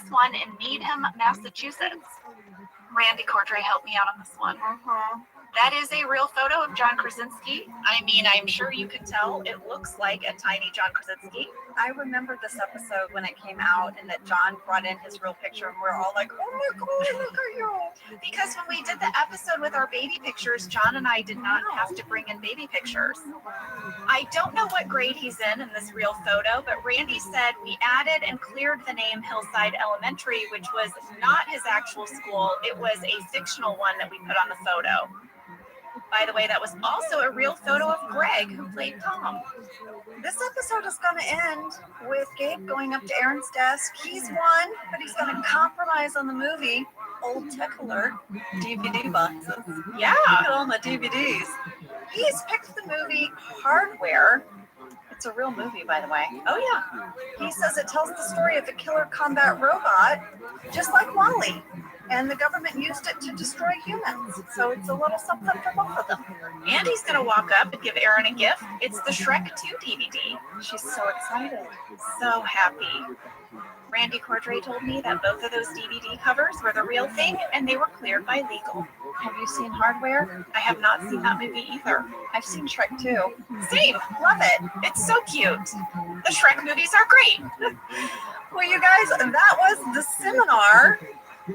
D: one in Needham, Massachusetts. Randy Cordray helped me out on this one. That is a real photo of John Krasinski. I mean, I'm sure you can tell it looks like a tiny John Krasinski.
E: I remember this episode when it came out and that John brought in his real picture and we're all like, oh my God, look at you.
D: Because when we did the episode with our baby pictures, John and I did not have to bring in baby pictures. I don't know what grade he's in this real photo, but Randy said we added and cleared the name Hillside Elementary, which was not his actual school. It was a fictional one that we put on the photo. By the way, that was also a real photo of Greg, who played Tom.
E: This episode is going to end with Gabe going up to Aaron's desk. He's won, but he's going to compromise on the movie. Old Tech Alert DVD boxes.
D: Yeah.
E: Look at all my DVDs. He's picked the movie Hardware. It's a real movie, by the way.
D: Oh, yeah.
E: He says it tells the story of a killer combat robot, just like WALL-E. And the government used it to destroy humans. So it's a little something for both of them.
D: And he's going to walk up and give Erin a gift. It's the Shrek 2 DVD.
E: She's so excited.
D: So happy. Randy Cordray told me that both of those DVD covers were the real thing, and they were cleared by legal.
E: Have you seen Hardware?
D: I have not seen that movie either.
E: I've seen Shrek 2.
D: Same. Love it. It's so cute. The Shrek movies are great.
E: Well, you guys, that was the seminar.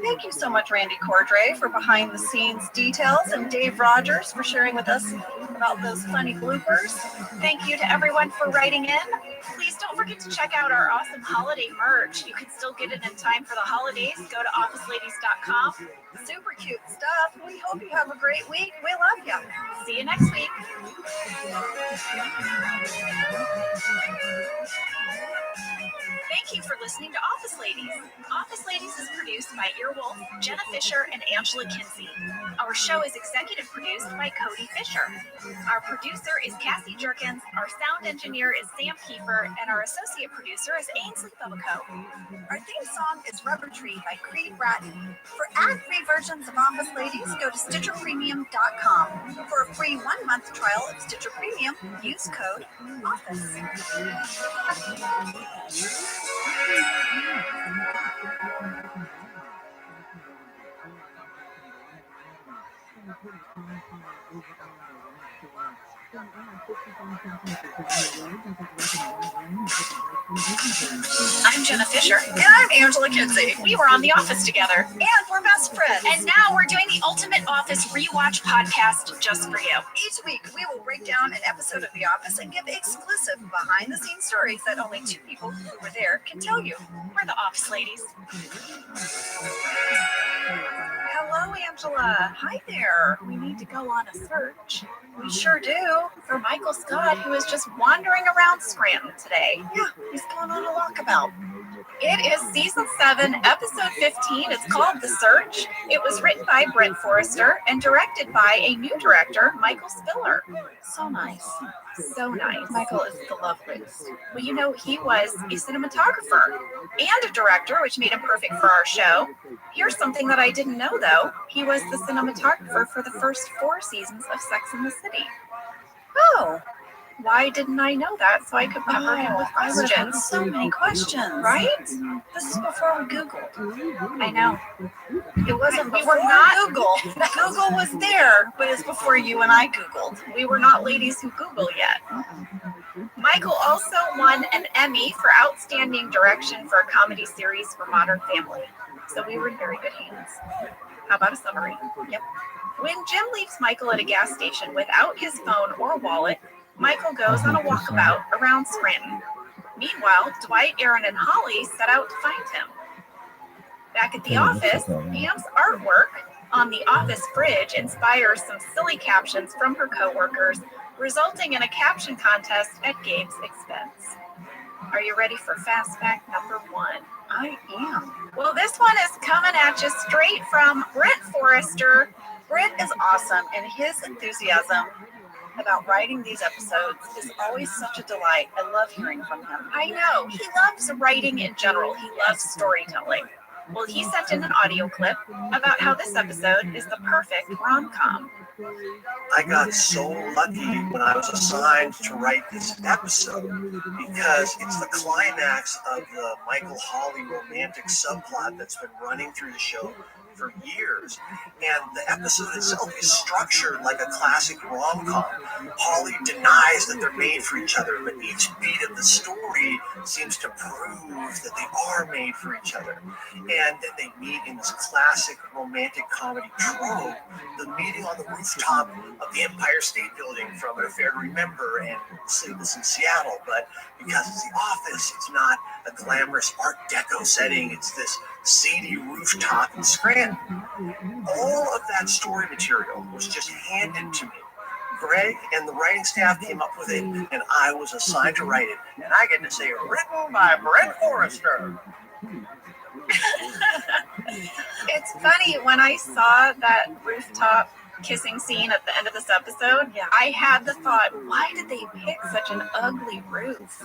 E: Thank you so much, Randy Cordray, for behind-the-scenes details, and Dave Rogers for sharing with us about those funny bloopers.
D: Thank you to everyone for writing in. Please don't forget to check out our awesome holiday merch. You can still get it in time for the holidays. Go to officeladies.com.
E: Super cute stuff. We hope you have a great week. We love you.
D: See you next week. Thank you for listening to Office Ladies. Office Ladies is produced by Earwolf, Jenna Fisher, and Angela Kinsey. Our show is executive produced by Cody Fisher. Our producer is Cassie Jerkins, our sound engineer is Sam Kiefer, and our associate producer is Ainsley Bobico.
E: Our theme song is Rubber Tree by Creed Bratton. For ad-free versions of Office Ladies, go to StitcherPremium.com. For a free 1-month trial of Stitcher Premium, use code OFFICE.
D: I'm Jenna Fisher.
E: And I'm Angela Kinsey.
D: We were on The Office together.
E: And we're best friends.
D: And now we're doing the Ultimate Office Rewatch podcast just for you.
E: Each week, we will break down an episode of The Office and give exclusive behind-the-scenes stories that only 2 people who were there can tell you.
D: We're the Office Ladies.
E: Hello, Angela. Hi there.
D: We need to go on a search.
E: We sure do.
D: For Michael Scott, who is just wandering around Scranton today.
E: Yeah, he's going on a walkabout.
D: It is season 7, episode 15. It's called The Search. It was written by Brent Forrester and directed by a new director, Michael Spiller.
E: So nice.
D: So nice.
E: Michael is the loveliest.
D: Well, you know, he was a cinematographer and a director, which made him perfect for our show. Here's something that I didn't know, though. He was the cinematographer for the first 4 seasons of Sex and the City.
E: Oh.
D: Why didn't I know that so I could pepper him with questions?
E: So many questions.
D: Right?
E: This is before we Googled.
D: I know.
E: It wasn't
D: We
E: before
D: were not
E: Google. Google was there, but it's before you and I Googled.
D: We were not ladies who Google yet. Michael also won an Emmy for Outstanding Direction for a comedy series for Modern Family. So we were in very good hands. How about a summary?
E: Yep.
D: When Jim leaves Michael at a gas station without his phone or wallet, Michael goes on a walkabout around Scranton. Meanwhile, Dwight, Aaron, and Holly set out to find him. Back at the office, Pam's artwork on the office fridge inspires some silly captions from her coworkers, resulting in a caption contest at Gabe's expense.
H: Are you ready for fast fact number 1?
E: I am.
H: Well, this one is coming at you straight from Brent Forrester.
E: Brent is awesome, and his enthusiasm about writing these episodes is always such a delight. I love hearing from him.
H: I know. He loves writing in general. He loves storytelling. Well, he sent in an audio clip about how this episode is the perfect rom-com.
N: I got so lucky when I was assigned to write this episode because it's the climax of the Michael Holly romantic subplot that's been running through the show for years. And the episode itself is structured like a classic rom-com. Holly denies that they're made for each other, but each beat of the story seems to prove that they are made for each other. And then they meet in this classic romantic comedy trope, the meeting on the rooftop of the Empire State Building from An Affair to Remember and Sleepless in Seattle. But because it's The Office, it's not a glamorous Art Deco setting. It's this seedy rooftop in Scranton. All of that story material was just handed to me. Greg and the writing staff came up with it, and I was assigned to write it. And I get to say, written by Brent Forrester.
H: It's funny, when I saw that rooftop kissing scene at the end of this episode, I had the thought, why did they pick such an ugly roof?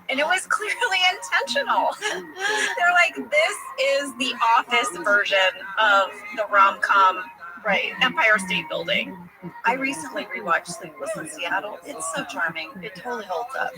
H: And it was clearly intentional. They're like, this is the Office version of the rom-com, right? Empire State Building.
E: I recently rewatched Sleepless in Seattle. It's so charming. It totally holds up.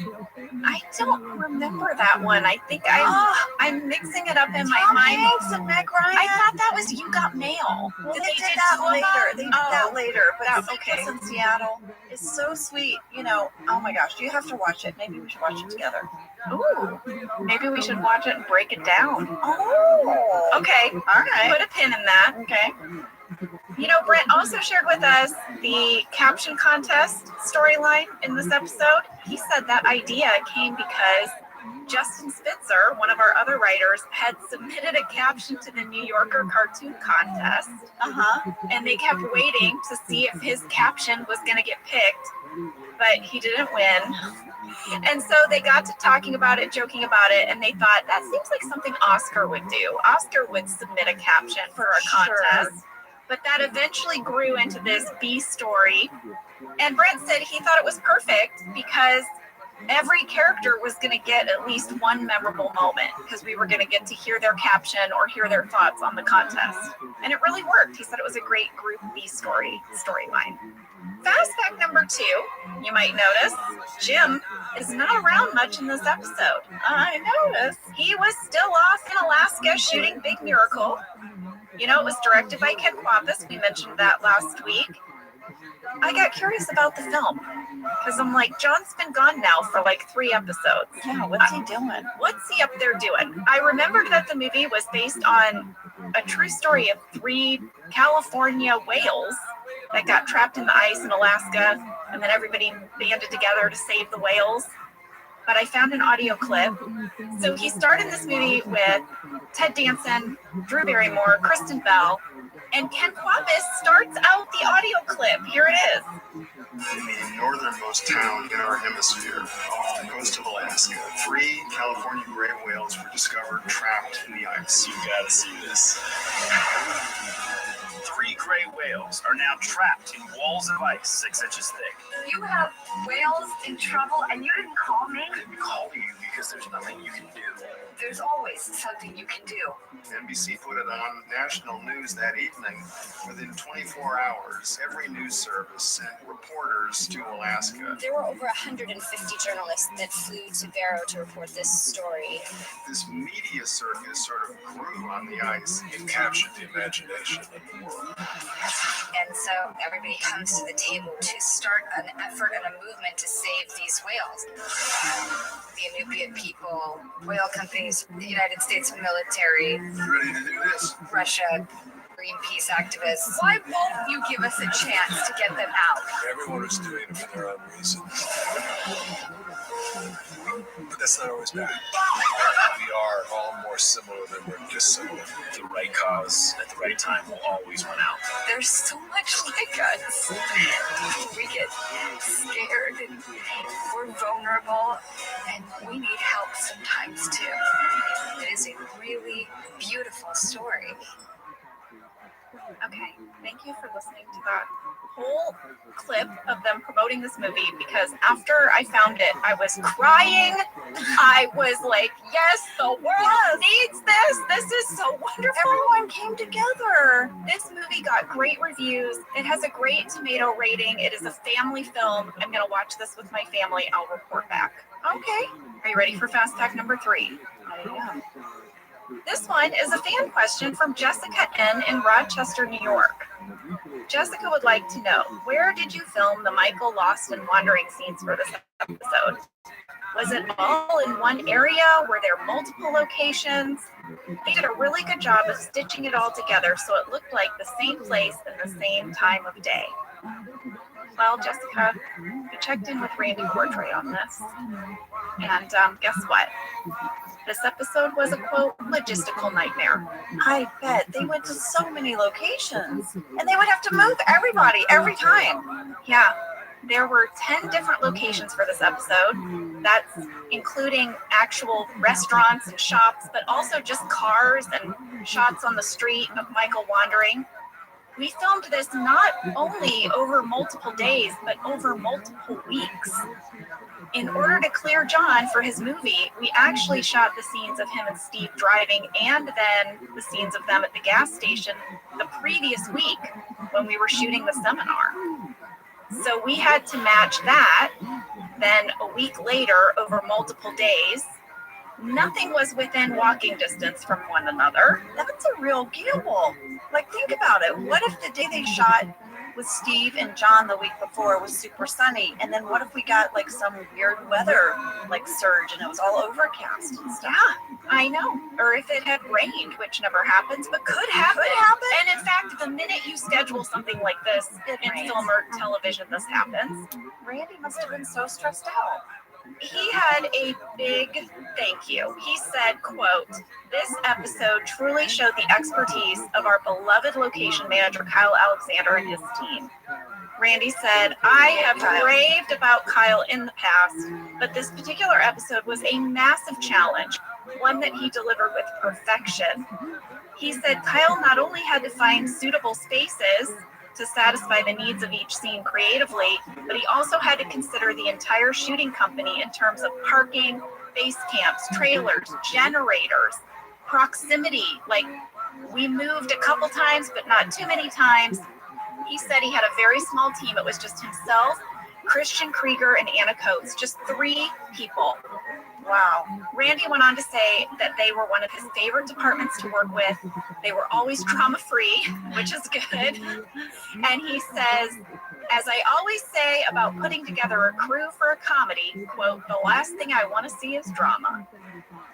H: I don't remember that one. I think I'm mixing it up in my mind.
E: Hanks and Meg Ryan.
H: I thought that was You Got Mail.
E: Well, they did that later. They did that later. But
H: okay.
E: Sleepless in Seattle is so sweet. You know, oh my gosh, you have to watch it. Maybe we should watch it together.
H: Ooh, maybe we should watch it and break it down.
E: Oh.
H: Okay.
E: All right.
H: Put a pin in that.
E: Okay.
H: You know, Brent also shared with us the caption contest storyline in this episode. He said that idea came because Justin Spitzer, one of our other writers, had submitted a caption to the New Yorker cartoon contest. And they kept waiting to see if his caption was going to get picked, but he didn't win. And so they got to talking about it, joking about it, and they thought, that seems like something Oscar would do. Oscar would submit a caption for a contest. Sure. But that eventually grew into this B story. And Brent said he thought it was perfect because every character was going to get at least one memorable moment because we were going to get to hear their caption or hear their thoughts on the contest. And it really worked. He said it was a great group B storyline. Fast fact number 2, you might notice, Jim is not around much in this episode.
E: I noticed.
H: He was still off in Alaska shooting Big Miracle. You know, it was directed by Ken Kwapis. We mentioned that last week. I got curious about the film because I'm like, John's been gone now for like 3 episodes.
E: Yeah, what's he doing?
H: What's he up there doing? I remembered that the movie was based on a true story of 3 California whales that got trapped in the ice in Alaska, and then everybody banded together to save the whales. But I found an audio clip. So he starred in this movie with Ted Danson, Drew Barrymore, Kristen Bell, and Ken Kwapis starts out the audio clip. Here it is.
O: In the northernmost town in our hemisphere, off the coast of Alaska, 3 California gray whales were discovered trapped in the ice. You gotta see this. 3 gray whales are now trapped in walls of ice 6 inches thick.
D: You have whales in trouble and you didn't call me?
O: I didn't call you because there's nothing you can do.
D: There's always something you can do.
O: NBC put it on national news that evening. Within 24 hours, every news service sent reporters to Alaska.
K: There were over 150 journalists that flew to Barrow to report this story.
O: This media circus sort of grew on the ice. It captured the imagination of the world.
K: And so everybody comes to the table to start an effort and a movement to save these whales. The Inupiat people, whale companies, the United States military,
O: You ready to do this?
K: Russia, Greenpeace activists.
D: Why won't you give us a chance to get them out?
O: Everyone is doing it for their own reasons. But that's not always bad. are all more similar than we're dissimilar. The right cause at the right time will always win out.
K: There's so much like us. We get scared and we're vulnerable and we need help sometimes too. It is a really beautiful story.
D: Okay, thank you for listening to that whole clip of them promoting this movie, because after I found it, I was crying. I was like, yes, the world needs this. This is so wonderful.
E: Everyone came together.
D: This movie got great reviews. It has a great tomato rating. It is a family film. I'm going to watch this with my family. I'll report back. Okay. Are you ready for Fast Fact number 3?
E: I am.
D: This one is a fan question from Jessica N. in Rochester, New York. Jessica would like to know, where did you film the Michael lost and wandering scenes for this episode? Was it all in one area? Were there multiple locations? They did a really good job of stitching it all together so it looked like the same place and the same time of day. Well, Jessica, we checked in with Randy Portray on this. And guess what? This episode was a, quote, logistical nightmare.
E: I bet. They went to so many locations. And they would have to move everybody every time.
D: Yeah. There were 10 different locations for this episode. That's including actual restaurants and shops, but also just cars and shots on the street of Michael wandering. We filmed this not only over multiple days, but over multiple weeks. In order to clear John for his movie, we actually shot the scenes of him and Steve driving and then the scenes of them at the gas station the previous week when we were shooting the seminar. So we had to match that. Then a week later, over multiple days, nothing was within walking distance from one another.
E: That's a real gamble. Like, think about it. What if the day they shot with Steve and John the week before was super sunny? And then what if we got like some weird weather like surge and it was all overcast and stuff?
D: Yeah, I know. Or if it had rained, which never happens, but could happen. And in fact, the minute you schedule something like this in film or television, this happens.
E: Randy must have been so stressed out.
D: He had a big thank you. He said, quote, "This episode truly showed the expertise of our beloved location manager, Kyle Alexander, and his team." Randy said, "I have raved about Kyle in the past, but this particular episode was a massive challenge, one that he delivered with perfection." He said Kyle not only had to find suitable spaces to satisfy the needs of each scene creatively, but he also had to consider the entire shooting company in terms of parking, base camps, trailers, generators, proximity. Like, we moved a couple times, but not too many times. He said he had a very small team. It was just himself, Christian Krieger, and Anna Coates, just 3 people. Wow. Randy went on to say that they were one of his favorite departments to work with. They were always trauma-free, which is good. And he says, "As I always say about putting together a crew for a comedy, quote, the last thing I want to see is drama."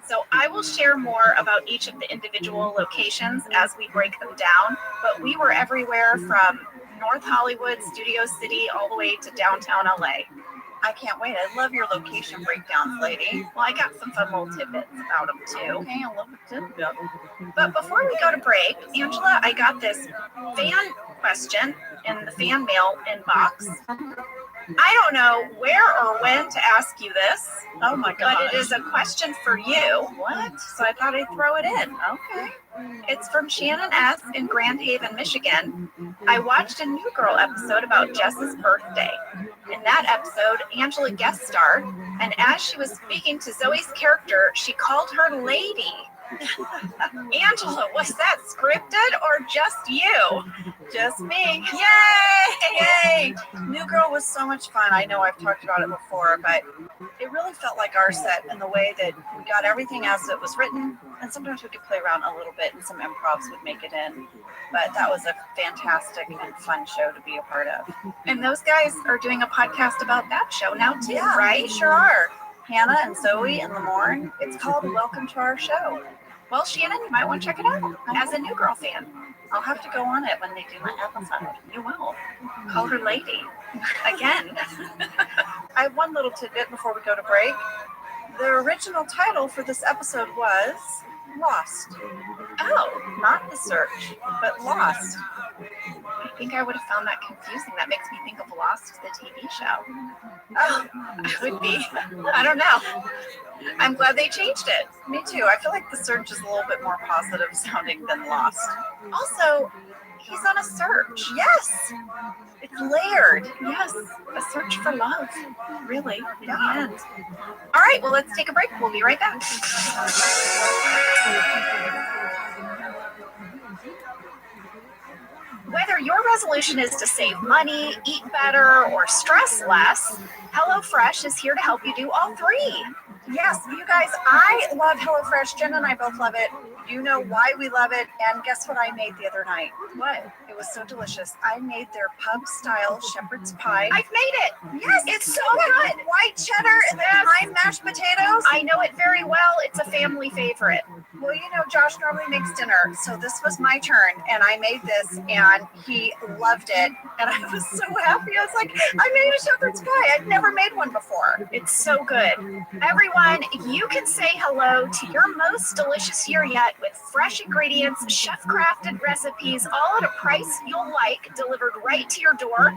D: So I will share more about each of the individual locations as we break them down, but we were everywhere from North Hollywood, Studio City, all the way to downtown LA.
E: I can't wait. I love your location breakdowns, lady.
D: Well, I got some fun little tidbits about them too.
E: Okay, I love the tidbit.
D: But before we go to break, Angela, I got this fan question in the fan mail inbox. I don't know where or when to ask you this.
E: Oh my God.
D: But it is a question for you.
E: What?
D: So I thought I'd throw it in.
E: Okay.
D: It's from Shannon S. in Grand Haven, Michigan. I watched a New Girl episode about Jess's birthday. In that episode, Angela guest starred, and as she was speaking to Zoe's character, she called her lady. Angela, was that scripted or just you?
E: Just me.
D: Yay!
E: Yay! New Girl was so much fun. I know I've talked about it before, but it really felt like our set in the way that we got everything as it was written, and sometimes we could play around a little bit and some improvs would make it in. But that was a fantastic and fun show to be a part of.
D: And those guys are doing a podcast about that show now too,
E: Yeah,
D: right?
E: they sure are. Hannah and Zoe and Lamorne. It's called Welcome to Our Show.
D: Well, Shannon, you might want to check it out as a New Girl fan.
E: I'll have to go on it when they do my episode.
D: You will. Call her lady. Again.
E: I have one little tidbit before we go to break. The original title for this episode was Lost.
H: Oh,
E: Not The Search, but Lost.
H: I think I would have found that confusing. That makes me think of Lost, the TV show.
E: Oh,
H: I would be. I don't know. I'm glad they changed it.
E: Me too. I feel like The Search is a little bit more positive sounding than Lost.
H: Also, he's on a search.
E: Yes! It's layered.
H: Yes, a search for love. Really, in
E: Yeah.
H: the end. All right, well, let's take a break. We'll be right back. Whether your resolution is to save money, eat better, or stress less, HelloFresh is here to help you do all three.
E: Yes, you guys, I love HelloFresh. Jen and I both love it. You know why we love it. And guess what I made the other night?
H: What?
E: It was so delicious. I made their pub-style shepherd's pie.
H: I've made it.
E: Yes,
H: It's so good.
E: White cheddar and then lime mashed potatoes.
H: I know it very well. It's a family favorite.
E: Well, you know, Josh normally makes dinner, so this was my turn, and I made this, and he loved it, and I was so happy. I was like, I made a shepherd's pie. I'd never made one before.
H: It's so good. Everyone, you can say hello to your most delicious year yet with fresh ingredients, chef-crafted recipes, all at a price you'll like, delivered right to your door.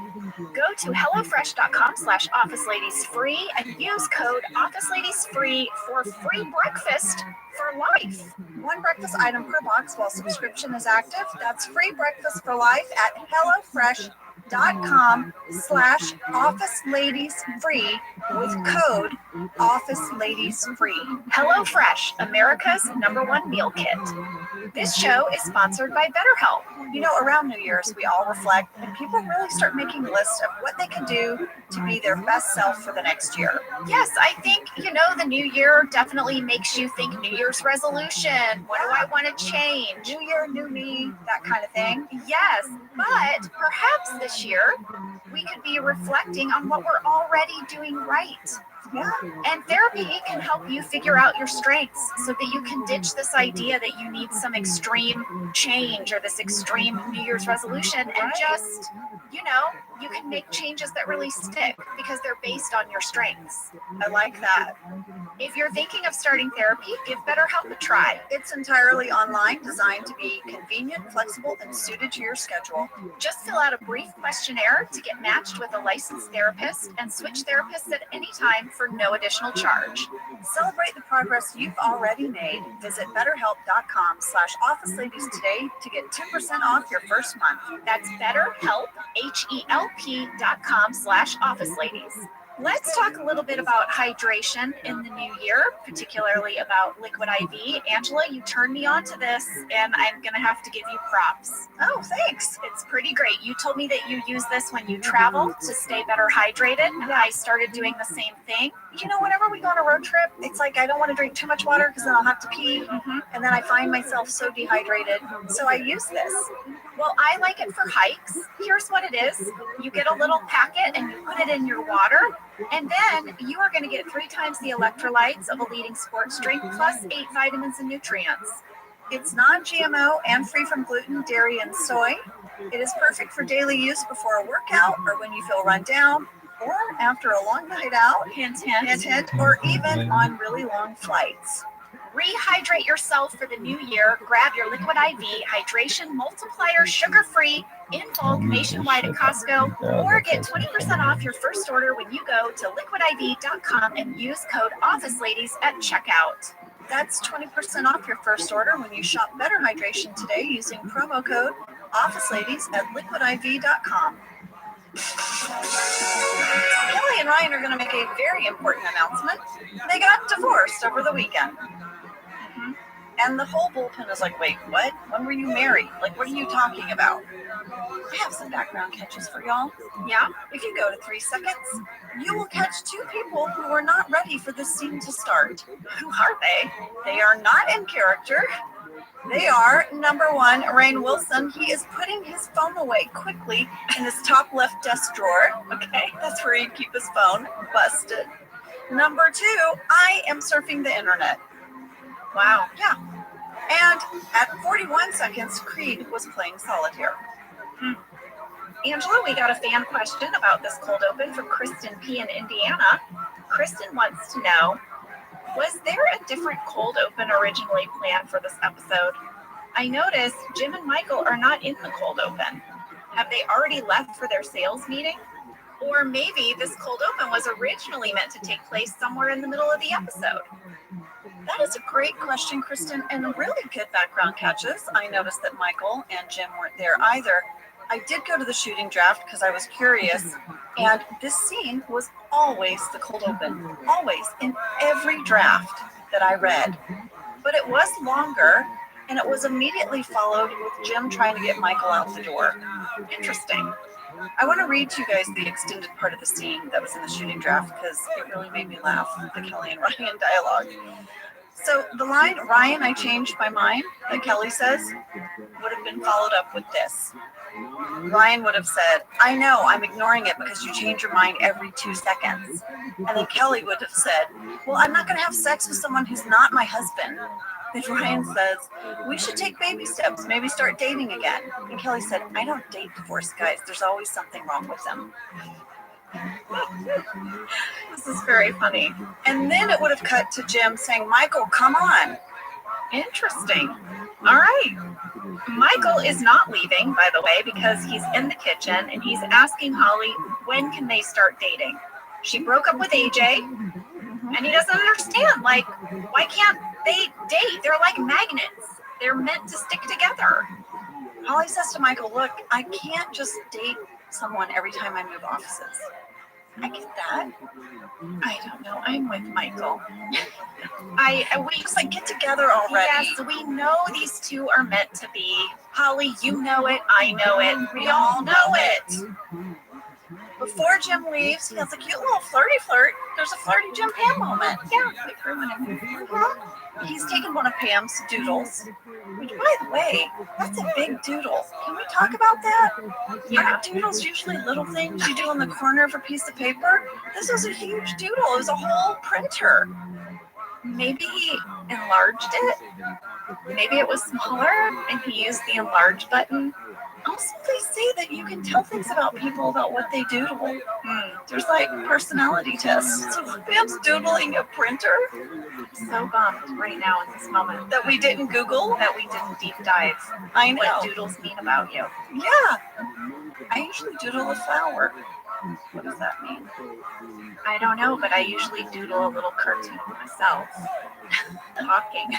H: Go to hellofresh.com/officeladiesfree and use code officeladiesfree for free breakfast for life.
E: One breakfast item per box while subscription is active. That's free breakfast for life at hellofresh.com/officeladiesfree with code officeladiesfree.
H: HelloFresh, America's #1 meal kit. This show is sponsored by BetterHelp.
E: You know, around New Year's, we all reflect and people really start making lists of what they can do to be their best self for the next year.
H: Yes, I think, the new year definitely makes you think New Year's resolution. What do I want to change?
E: New year, new me, that kind of thing.
H: Yes, but perhaps this year we could be reflecting on what we're already doing right.
E: Yeah.
H: And therapy can help you figure out your strengths so that you can ditch this idea that you need some extreme change or this extreme New Year's resolution and just, you can make changes that really stick because they're based on your strengths.
E: I like that.
H: If you're thinking of starting therapy, give BetterHelp a try.
E: It's entirely online, designed to be convenient, flexible, and suited to your schedule.
H: Just fill out a brief questionnaire to get matched with a licensed therapist and switch therapists at any time for no additional charge.
E: Celebrate the progress you've already made. Visit betterhelp.com/officeladies today to get 10% off your first month.
H: That's BetterHelp, HELP.com/officeladies. Let's talk a little bit about hydration in the new year, particularly about liquid IV. Angela, you turned me on to this, and I'm going to have to give you props.
E: Oh, thanks.
H: It's pretty great. You told me that you use this when you travel to stay better hydrated, and I started doing the same thing.
E: You know, whenever we go on a road trip, it's like I don't want to drink too much water because then I'll have to pee, and then I find myself so dehydrated. So I use this.
H: Well, I like it for hikes. Here's what it is. You get a little packet and you put it in your water, and then you are going to get 3 times the electrolytes of a leading sports drink plus 8 vitamins and nutrients.
E: It's non-GMO and free from gluten, dairy, and soy. It is perfect for daily use before a workout or when you feel run down or after a long night out,
H: hint, hint,
E: hint, hint, or even on really long flights.
H: Rehydrate yourself for the new year. Grab your Liquid IV Hydration Multiplier sugar-free in bulk nationwide at Costco, or get 20% off your first order when you go to liquidiv.com and use code OfficeLadies at checkout.
E: That's 20% off your first order when you shop Better Hydration today using promo code OfficeLadies at liquidiv.com. Kelly and Ryan are going to make a very important announcement. They got divorced over the weekend. And the whole bullpen is like, wait, what? When were you married? Like, what are you talking about? I have some background catches for y'all.
H: Yeah?
E: If you go to 3 seconds, you will catch 2 people who are not ready for this scene to start.
H: Who are they?
E: They are not in character. They are, number 1, Rainn Wilson. He is putting his phone away quickly in his top left desk drawer. Okay, that's where he'd keep his phone. Busted. Number 2, I am surfing the internet.
H: Wow.
E: Yeah. And at 41 seconds, Creed was playing solitaire.
H: Angela, we got a fan question about this cold open from Kristen P. in Indiana. Kristen wants to know, Was there a different cold open originally planned for this episode? I noticed Jim and Michael are not in the cold open. Have they already left for their sales meeting? Or maybe this cold open was originally meant to take place somewhere in the middle of the episode.
E: That is a great question, Kristen, and really good background catches. I noticed that Michael and Jim weren't there either. I did go to the shooting draft because I was curious, and this scene was always the cold open, always, in every draft that I read. But it was longer, and it was immediately followed with Jim trying to get Michael out the door. Interesting. I want to read to you guys the extended part of the scene that was in the shooting draft because it really made me laugh, the Kelly and Ryan dialogue. So the line, "Ryan, I changed my mind," that Kelly says, would have been followed up with this. Ryan would have said, "I know, I'm ignoring it because you change your mind every 2 seconds." And then Kelly would have said, "Well, I'm not going to have sex with someone who's not my husband." Then Ryan says, "We should take baby steps, maybe start dating again." And Kelly said, "I don't date divorced guys. There's always something wrong with them." This is very funny. And then it would have cut to Jim saying, "Michael, come on." Interesting. All right. Michael is not leaving, by the way, because he's in the kitchen and he's asking Holly, when can they start dating? She broke up with AJ and he doesn't understand. Like, why can't they date? They're like magnets. They're meant to stick together. Holly says to Michael, "Look, I can't just date someone every time I move offices." I get that. I don't know. I'm with Michael. We just like get together already. Yes, we know these two are meant to be. Holly, you know it. I know it. We all know it. Before Jim leaves, he has a cute little flirty flirt. There's a flirty Jim Pam moment. Yeah, like he's taken one of Pam's doodles. Which, by the way, that's a big doodle. Can we talk about that? Yeah, doodles usually little things you do on the corner of a piece of paper. This was a huge doodle. It was a whole printer. Maybe he enlarged it. Maybe it was smaller and he used the enlarge button. Also, they say that you can tell things about people about what they doodle. There's like personality tests. So Pam's doodling a printer. I'm so bummed right now in this moment that we didn't Google, that we didn't deep dive. I know what doodles mean about you. Yeah, I usually doodle a flower. What does that mean? I don't know, but I usually doodle a little cartoon myself. Talking.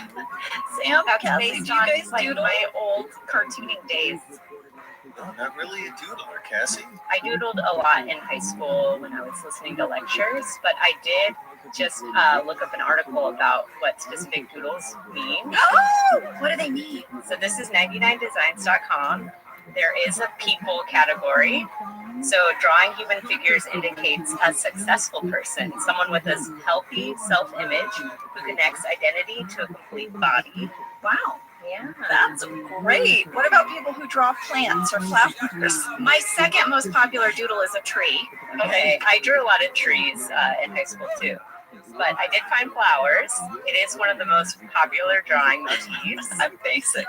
E: Sam, that's based on like my old cartooning days.
P: I'm not really a doodler, Cassie.
H: I doodled a lot in high school when I was listening to lectures, but I did just look up an article about what specific doodles mean. Oh, what do they mean? So this is 99designs.com. There is a people category. So drawing human figures indicates a successful person, someone with a healthy self-image who connects identity to a complete body. Wow. Yeah. That's great. What about people who draw plants or flowers? My second most popular doodle is a tree. Okay, I drew a lot of trees in high school too. But I did find flowers. It is one of the most popular drawing motifs. I'm basic.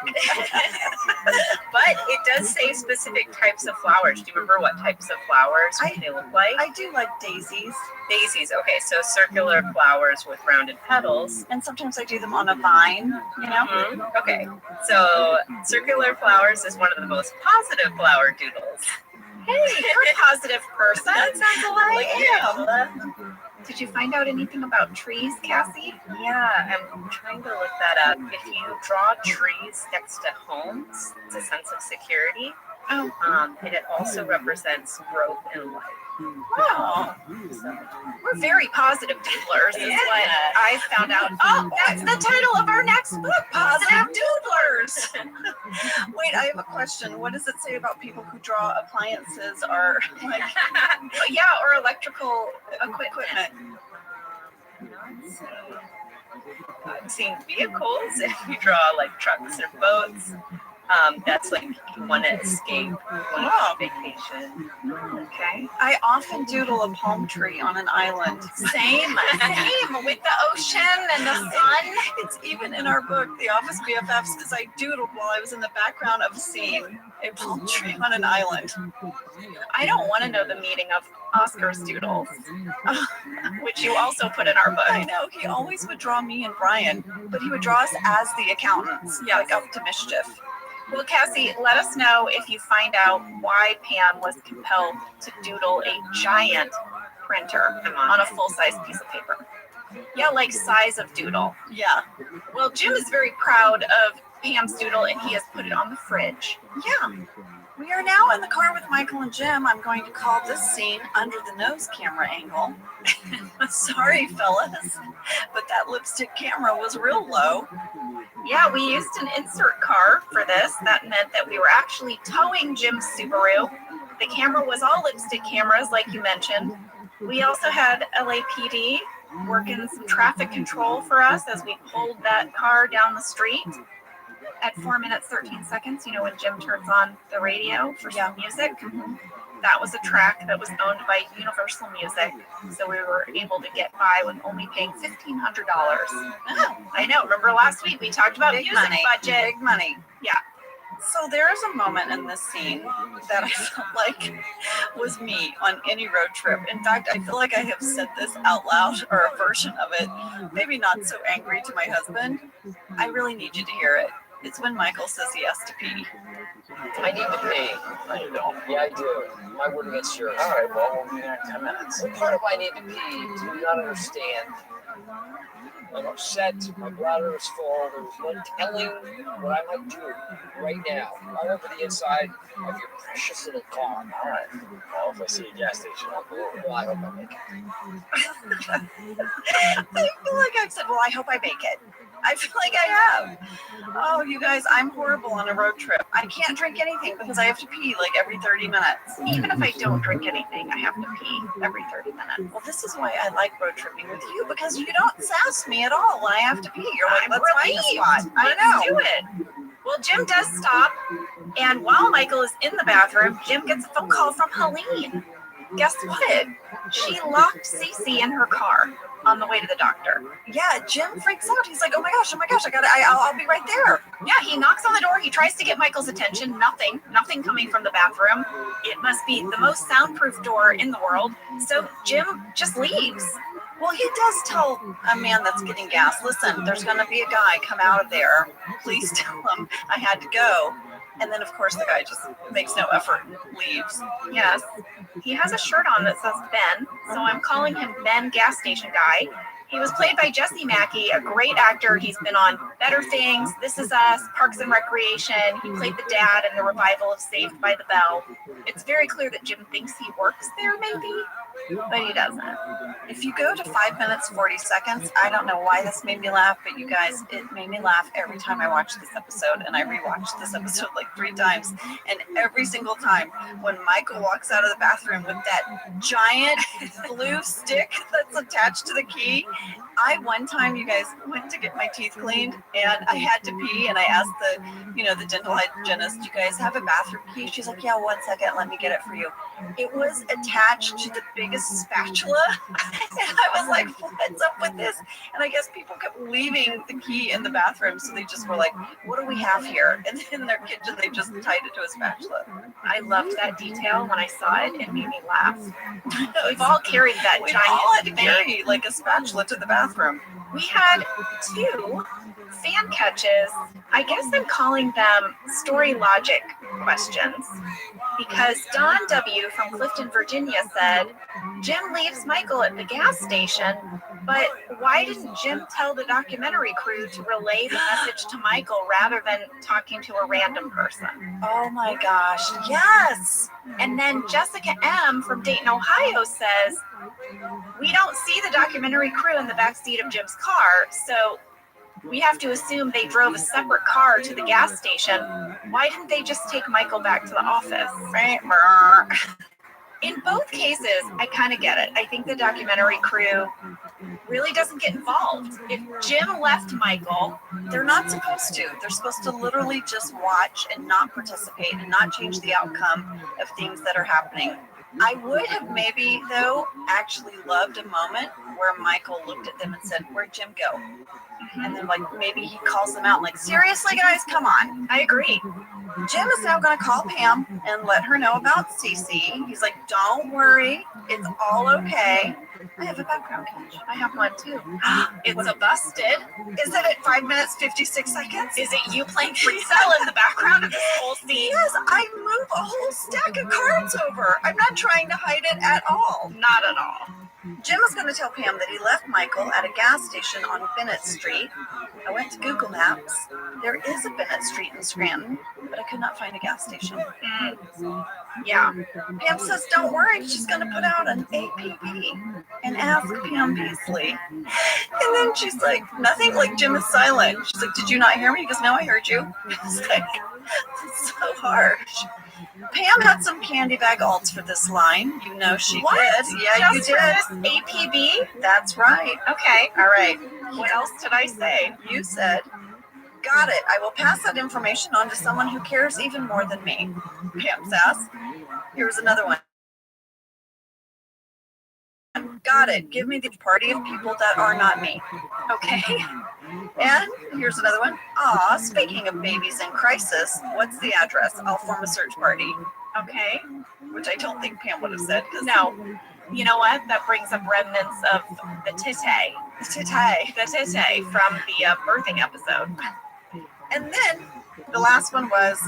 H: But it does say specific types of flowers. Do you remember what types of flowers they look like? I do like daisies. Daisies, okay, so circular flowers with rounded petals. And sometimes I do them on a vine, you know? Mm-hmm. Okay, so circular flowers is one of the most positive flower doodles. Hey, you're a positive person. That sounds like Did you find out anything about trees, Cassie? Yeah, I'm trying to look that up. If you draw trees next to homes, it's a sense of security. Oh. And it also represents growth in life. Wow. So, we're very positive doodlers is what I found out. Oh, that's the title of our next book, Positive Doodlers. Wait, I have a question. What does it say about people who draw appliances or like or electrical equipment? I've seen vehicles if you draw like trucks or boats.
Q: That's like you want to escape, you want to vacation.
E: Okay. I often doodle a palm tree on an island.
H: Same with the ocean and the sun.
E: It's even in our book, The Office BFFs, because I doodled while I was in the background of a scene, a palm tree on an island.
H: I don't want to know the meaning of Oscar's doodles, which you also put in our book.
E: I know, he always would draw me and Brian, but he would draw us as the accountants, like up to mischief.
H: Well, Cassie, let us know if you find out why Pam was compelled to doodle a giant printer on a full-size piece of paper. Yeah, like size of doodle.
E: Yeah.
H: Well, Jim is very proud of Pam's doodle, and he has put it on the fridge.
E: Yeah. We are now in the car with Michael and Jim. I'm going to call this scene under the nose camera angle. Sorry, fellas, but that lipstick camera was real low.
H: Yeah, we used an insert car for this. That meant that we were actually towing Jim's Subaru. The camera was all lipstick cameras, like you mentioned. We also had LAPD working some traffic control for us as we pulled that car down the street. At 4 minutes, 13 seconds, you know, when Jim turns on the radio for some music. That was a track that was owned by Universal Music. So we were able to get by with only paying $1,500. Oh, I know. Remember last week we talked about music budget.
E: Big money.
H: Yeah.
E: So there is a moment in this scene that I felt like was me on any road trip. In fact, I feel like I have said this out loud, or a version of it, maybe not so angry to my husband. I really need you to hear it. It's when Michael says he has to pee.
G: I need to pee. No, you don't. Yeah, I do. My word against yours. All right, well, we'll be there in 10 minutes. What part of I need to pee do you not understand? I'm upset. My bladder is full. There's no telling what I might do right now, right over the inside of your precious little car. All right. Well, if I see a gas station, I'll go over. Well, I hope I make it.
E: I feel like I've said, well, I hope I make it. I feel like I have. Oh, you guys, I'm horrible on a road trip. I can't drink anything because I have to pee like every 30 minutes.
H: Even if I don't drink anything, I have to pee every 30 minutes.
E: Well, this is why I like road tripping with you, because you don't sass me at all when I have to pee. You're like, let's find a spot. I know.
H: Do it. Well, Jim does stop, and while Michael is in the bathroom, Jim gets a phone call from Helene. Guess what? She locked Cece in her car on the way to the doctor.
E: Yeah, Jim freaks out. He's like, oh my gosh, I'll be right there.
H: Yeah, he knocks on the door. He tries to get Michael's attention. Nothing coming from the bathroom. It must be the most soundproof door in the world. So Jim just leaves.
E: Well, he does tell a man that's getting gas, listen, there's going to be a guy come out of there. Please tell him I had to go. And then, of course, the guy just makes no effort and leaves.
H: Yes. He has a shirt on that says Ben, so I'm calling him Ben Gas Station Guy. He was played by Jesse Mackey, a great actor. He's been on Better Things, This Is Us, Parks and Recreation. He played the dad in the revival of Saved by the Bell. It's very clear that Jim thinks he works there, maybe, but he doesn't.
E: If you go to 5 minutes, 40 seconds, I don't know why this made me laugh, but you guys, it made me laugh every time I watched this episode, and I rewatched this episode like 3 times, and every single time when Michael walks out of the bathroom with that giant blue stick that's attached to the key, I one time, you guys, went to get my teeth cleaned, and I had to pee, and I asked the dental hygienist, you guys have a bathroom key? She's like, yeah, 1 second, let me get it for you. It was attached to the biggest spatula, and I was like, what's up with this? And I guess people kept leaving the key in the bathroom, so they just were like, what do we have here? And in their kitchen, they just tied it to a spatula.
H: I loved that detail. When I saw it, it made me laugh. We've all carried that
E: We
H: giant
E: all had to carry like a spatula to the bathroom.
H: We had 2 fan catches. I guess I'm calling them story logic questions, because Don W. from Clifton, Virginia said, Jim leaves Michael at the gas station, but why didn't Jim tell the documentary crew to relay the message to Michael rather than talking to a random person?
E: Oh my gosh, yes!
H: And then Jessica M. from Dayton, Ohio says, we don't see the documentary crew in the backseat of Jim's car, so we have to assume they drove a separate car to the gas station. Why didn't they just take Michael back to the office? In both cases, I kind of get it. I think the documentary crew
E: really doesn't get involved. If Jim left Michael, they're not supposed to. They're supposed to literally just watch and not participate and not change the outcome of things that are happening. I would have maybe, though, actually loved a moment where Michael looked at them and said, "Where'd Jim go?" And then, like, maybe he calls them out, like, "Seriously, guys, come on." I agree. Jim is now going to call Pam and let her know about Cece. He's like, "Don't worry, it's all okay." I have a background catch. I have one too.
H: It's a busted.
E: Is it at 5 minutes 56 seconds?
H: Is it you playing freestyle in the background of this whole scene?
E: Yes, I move a whole stack of cards over. I'm not trying to hide it at all.
H: Not at all.
E: Jim is going to tell Pam that he left Michael at a gas station on Bennett Street. I went to Google Maps. There is a Bennett Street in Scranton, but I could not find a gas station.
H: Yeah.
E: Pam says, "Don't worry, she's going to put out an APB and ask Pam Beasley." And then she's like, nothing, like Jim is silent. She's like, "Did you not hear me?" He goes, "No, I heard you." It's like, it's so harsh. Pam had some candy bag alts for this line. You know she did. Yeah,
H: Just
E: you
H: for
E: did.
H: this APB?
E: That's right.
H: Okay.
E: All right.
H: What else did I say?
E: You said, "Got it. I will pass that information on to someone who cares even more than me." Pam says. Here's another one. "Got it. Give me the party of people that are not me." Okay. And here's another one. "Aw, speaking of babies in crisis, what's the address? I'll form a search party."
H: Okay.
E: Which I don't think Pam would have said.
H: No. You know what? That brings up remnants of the titay. The titay from the birthing episode.
E: And then the last one was,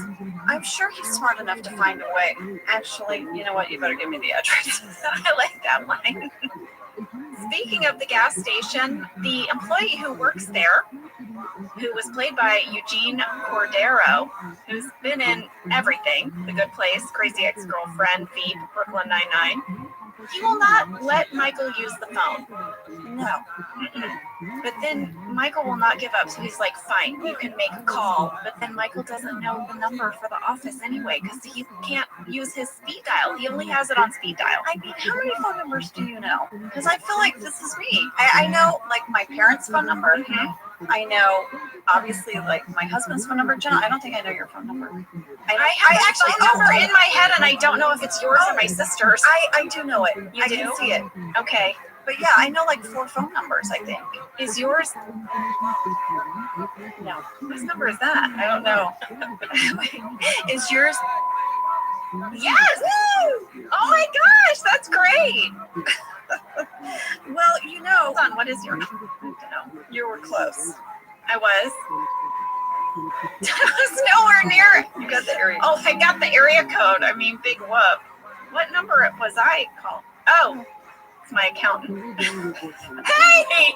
E: "I'm sure he's smart enough to find a way." Actually, you know what? You better give me the address.
H: I like that line. Speaking of the gas station, the employee who works there, who was played by Eugene Cordero, who's been in everything, The Good Place, Crazy Ex-Girlfriend, Veep, Brooklyn Nine-Nine, he will not let Michael use the phone.
E: No.
H: But then Michael will not give up, so he's like, "Fine, you can make a call." But then Michael doesn't know the number for the office anyway, because he can't use his speed dial. He only has it on speed dial.
E: I mean, how many phone numbers do you know? Because I feel like this is me. I know, like, my parents' phone number. I know, obviously, like, my husband's phone number. Jenna, I don't think I know your phone number.
H: I actually phone number in my head, and I don't know if it's yours or my sister's.
E: I do know it.
H: You
E: I
H: do?
E: can see it.
H: Okay.
E: But yeah, I know like 4 phone numbers, I think.
H: Is yours?
E: No. Whose number is that? I don't know. Is yours?
H: Yes! Oh my gosh, that's great!
E: Well, you know.
H: Hold on, what is your number?
E: You were close.
H: I was. I was nowhere near it.
E: You got the area.
H: Oh, I got the area code. I mean, big whoop. What number was I called? Oh, it's my accountant. Hey!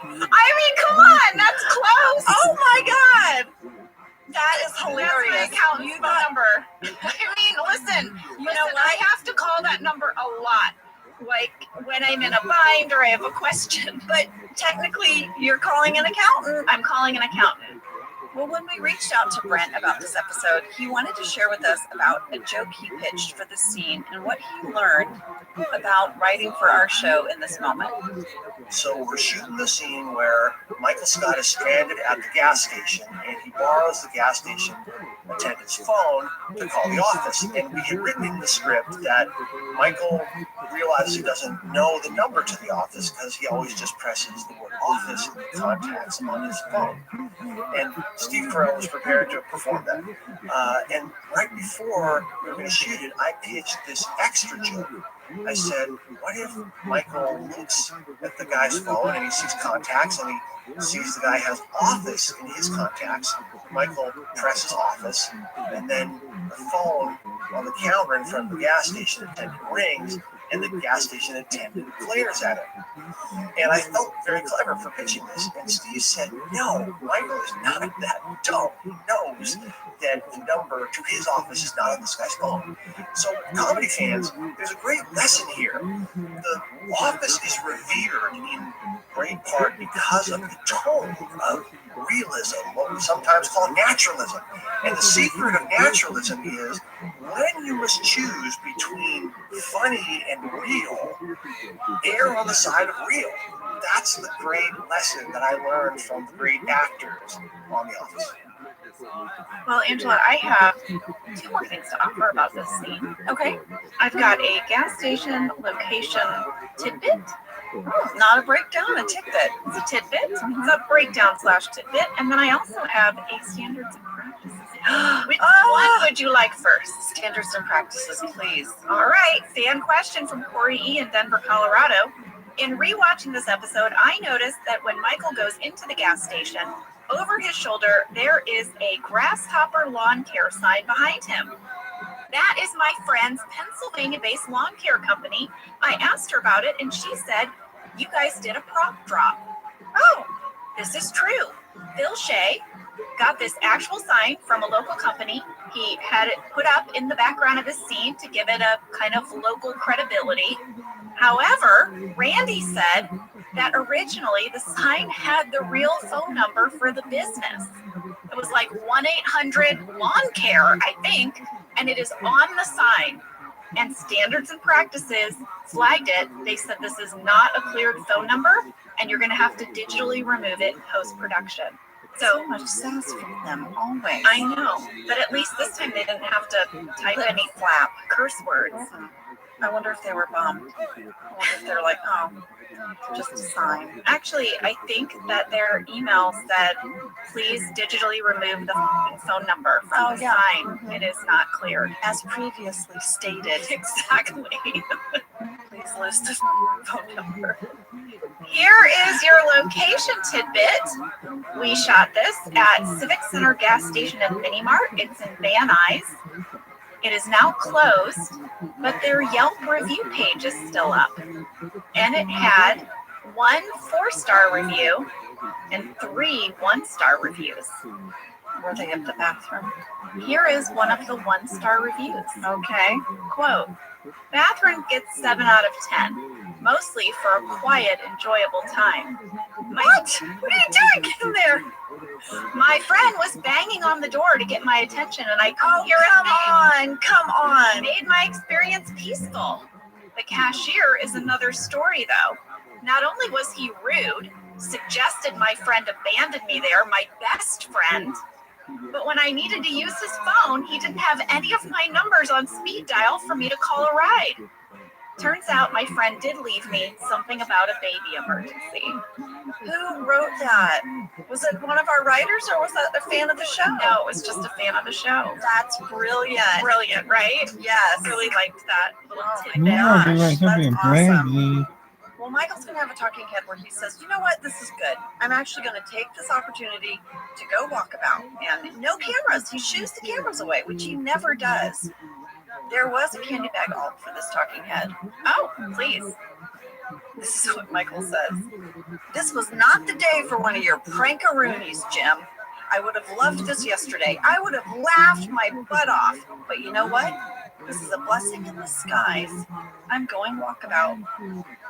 H: I mean, come on, that's close.
E: Oh my God! That is hilarious.
H: That's my accountant's phone number. I mean, listen, you know, I have to call that number a lot. Like when I'm in a bind or I have a question.
E: But technically, you're calling an accountant.
H: I'm calling an accountant.
E: Well, when we reached out to Brent about this episode, he wanted to share with us about a joke he pitched for the scene and what he learned about writing for our show in this moment.
N: So we're shooting the scene where Michael Scott is stranded at the gas station, and he borrows the gas station attendant's phone to call the office. And we had written in the script that Michael realizes he doesn't know the number to the office because he always just presses the word office and contacts on his phone. And Steve Carell was prepared to perform that. And right before we were going to shoot it, I pitched this extra joke. I said, what if Michael looks at the guy's phone and he sees contacts and he sees the guy has office in his contacts. Michael presses office, and then the phone on the counter in front of the gas station attendant rings, and the gas station attendant glares at him. And I felt very clever for pitching this. And Steve said, no, Michael is not that dumb. He knows that the number to his office is not on this guy's phone. So, comedy fans, there's a great lesson here. The office is revered in great part because of the tone of realism, what we sometimes call naturalism. And the secret of naturalism is when you must choose between funny and real, err on the side of real. that's the great lesson that I learned from the great actors on The Office.
H: Well, Angela, I have 2 more things to offer about this scene.
E: Okay.
H: I've got a gas station location tidbit.
E: Not a breakdown, a tidbit.
H: It's a tidbit. It's a breakdown / tidbit. And then I also have a standards and practices. Which one would you like first?
E: Standards and practices, please.
H: All right. Fan question from Corey E. in Denver, Colorado. In rewatching this episode, I noticed that when Michael goes into the gas station, over his shoulder, there is a Grasshopper lawn care sign behind him. That is my friend's Pennsylvania-based lawn care company. I asked her about it, and she said, you guys did a prop drop. Oh, this is true. Phil Shea got this actual sign from a local company. He had it put up in the background of his scene to give it a kind of local credibility. However, Randy said that originally the sign had the real phone number for the business. It was like 1-800-lawn-care, I think, and it is on the sign. And Standards and Practices flagged it. They said this is not a cleared phone number, and you're going to have to digitally remove it post-production. So
E: much sass from them, always.
H: I know, but at least this time they didn't have to type any flap curse words.
E: I wonder if they were bummed. I wonder if they're like, oh, just a sign.
H: Actually, I think that their email said, please digitally remove the phone number from the sign. It is not cleared.
E: As previously stated.
H: Exactly.
E: Please list the phone number.
H: Here is your location tidbit. We shot this at Civic Center gas station and Mini Mart. It's in Van Nuys. It is now closed, but their Yelp review page is still up. And it had 1 4-star review and 3 1-star reviews.
E: Were they at the bathroom?
H: Here is one of the 1-star reviews.
E: Okay.
H: Quote, bathroom gets 7 out of 10, mostly for a quiet, enjoyable time.
E: What? What are you doing? Get in there.
H: My friend was banging on the door to get my attention, and I couldn't hear
E: Come on.
H: It made my experience peaceful. The cashier is another story, though. Not only was he rude, suggested my friend abandon me there, my best friend, but when I needed to use his phone, he didn't have any of my numbers on speed dial for me to call a ride. Turns out my friend did leave me something about a baby emergency.
E: Who wrote that? Was it one of our writers or was that a fan of the show?
H: No, it was just a fan of the show.
E: That's brilliant.
H: Brilliant, right?
E: Yes.
H: Really liked that little tidbit.
C: Yeah, they write something crazy.
E: Well, Michael's going to have a talking head where he says, you know what, this is good. I'm actually going to take this opportunity to go walk about. And no cameras. He shoos the cameras away, which he never does. There was a candy bag alt for this talking head.
H: Oh, please.
E: This is what Michael says. This was not the day for one of your prankaroonies, Jim. I would have loved this yesterday. I would have laughed my butt off. But you know what? This is a blessing in disguise. I'm going walkabout.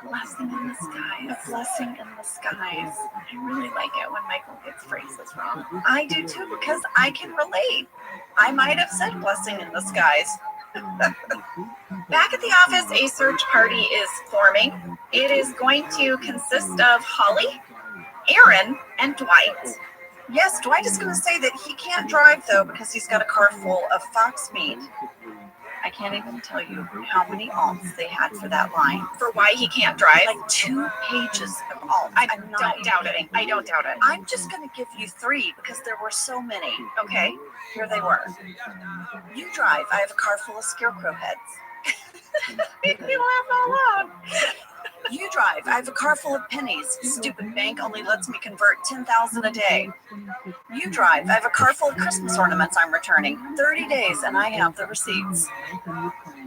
H: Blessing in the skies. A blessing in the skies. I really like it when Michael gets phrases wrong.
E: I do too, because I can relate. I might have said blessing in the skies.
H: Back at the office, a search party is forming. It is going to consist of Holly, Aaron, and Dwight.
E: Yes, Dwight is going to say that he can't drive, though, because he's got a car full of fox meat. I can't even tell you how many alts they had for that line.
H: For why he can't drive?
E: Like 2 pages of alts.
H: I don't doubt it. I don't doubt it.
E: I'm just going to give you 3 because there were so many.
H: Okay.
E: Here they were. You drive. I have a car full of scarecrow heads.
H: Make me laugh out loud.
E: You drive. I have a car full of pennies. Stupid bank only lets me convert 10,000 a day. You drive. I have a car full of Christmas ornaments I'm returning. 30 days, and I have the receipts.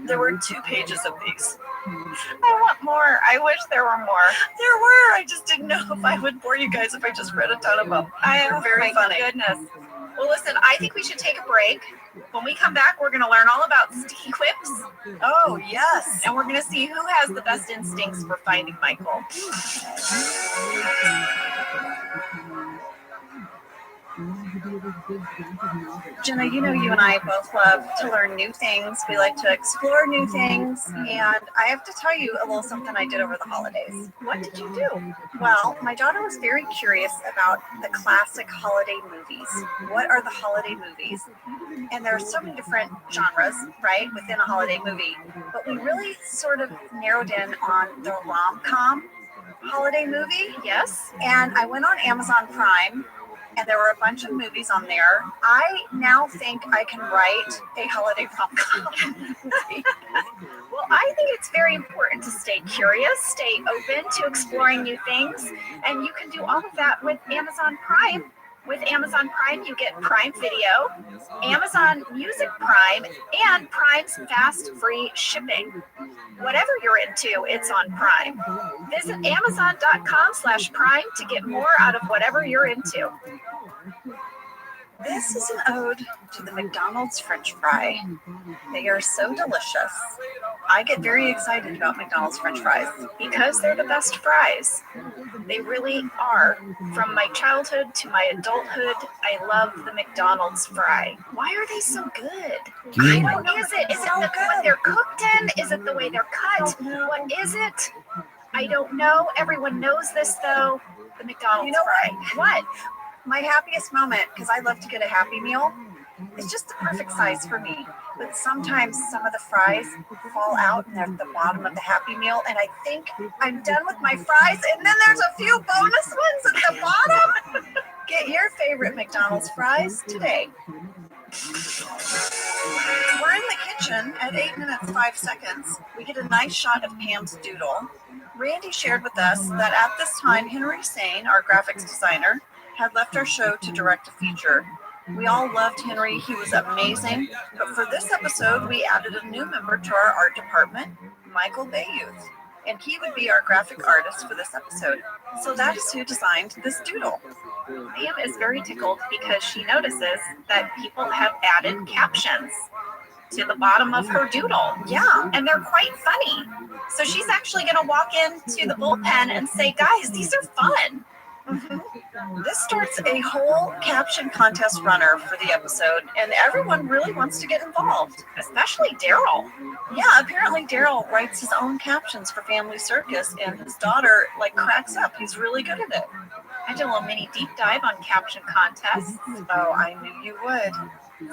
E: There were 2 pages of these.
H: I want more. I wish there were more.
E: There were. I just didn't know if I would bore you guys if I just read a ton of them. They're very funny.
H: Goodness. Well, listen, I think we should take a break. When we come back, we're going to learn all about sticky quips.
E: Oh, yes.
H: And we're going to see who has the best instincts for finding Michael.
E: Jenna, you know you and I both love to learn new things. We like to explore new things. And I have to tell you a little something I did over the holidays.
H: What did you do?
E: Well, my daughter was very curious about the classic holiday movies. What are the holiday movies? And there are so many different genres, right, within a holiday movie. But we really sort of narrowed in on the rom-com holiday movie.
H: Yes.
E: And I went on Amazon Prime, and there were a bunch of movies on there. I now think I can write a holiday rom-com movie.
H: Well, I think it's very important to stay curious, stay open to exploring new things, and you can do all of that with Amazon Prime. With Amazon Prime, you get Prime Video, Amazon Music Prime, and Prime's fast free shipping. Whatever you're into, it's on Prime. Visit Amazon.com/Prime to get more out of whatever you're into.
E: This is an ode to the McDonald's French fry. They are so delicious. I get very excited about McDonald's French fries.
H: Because they're the best fries. They really are. From my childhood to my adulthood, I love the McDonald's fry. Why are they so good? What is it? Is it what they're cooked in? Is it the way they're cut? What is it? I don't know. Everyone knows this, though. The McDonald's fry. What?
E: My happiest moment, because I love to get a Happy Meal, it's just the perfect size for me. But sometimes some of the fries fall out and they're at the bottom of the Happy Meal, and I think I'm done with my fries, and then there's a few bonus ones at the bottom. Get your favorite McDonald's fries today. We're in the kitchen at 8 minutes 5 seconds. We get a nice shot of Pam's doodle. Randy shared with us that at this time, Henry Sane, our graphics designer, had left our show to direct a feature. We all loved Henry. He was amazing. But for this episode, we added a new member to our art department, Michael Bayouth. And he would be our graphic artist for this episode. So that is who designed this doodle.
H: Pam is very tickled because she notices that people have added captions to the bottom of her doodle.
E: Yeah.
H: And they're quite funny. So she's actually going to walk into the bullpen and say, guys, these are fun.
E: This starts a whole caption contest runner for the episode, and everyone really wants to get involved,
H: especially Daryl.
E: Yeah, apparently Daryl writes his own captions for Family Circus, and his daughter cracks up. He's really good at it.
H: I did a little mini deep dive on caption contests.
E: Oh, I knew you would.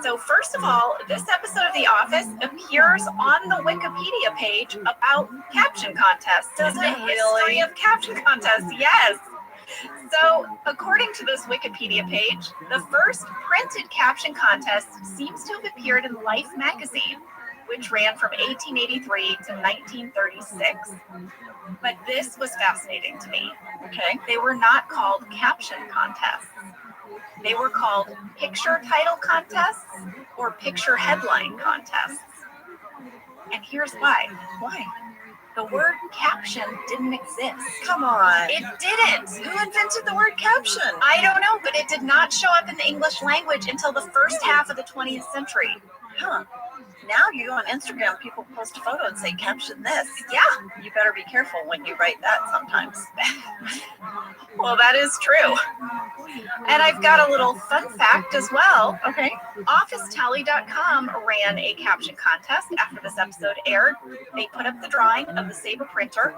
H: So first of all, this episode of The Office appears on the Wikipedia page about caption contests.
E: Doesn't it
H: History
E: really?
H: of caption contests, yes. So, according to this Wikipedia page, the first printed caption contest seems to have appeared in Life magazine, which ran from 1883 to 1936. But this was fascinating to me.
E: Okay.
H: They were not called caption contests. They were called picture title contests or picture headline contests. And here's why.
E: Why?
H: The word caption didn't exist.
E: Come on.
H: It didn't.
E: Who invented the word caption?
H: I don't know, but it did not show up in the English language until the first half of the 20th century.
E: Huh. Now you on Instagram, people post a photo and say, caption this.
H: Yeah.
E: You better be careful when you write that sometimes.
H: Well, that is true. And I've got a little fun fact as well.
E: Okay.
H: OfficeTally.com ran a caption contest after this episode aired. They put up the drawing of the Sabre printer,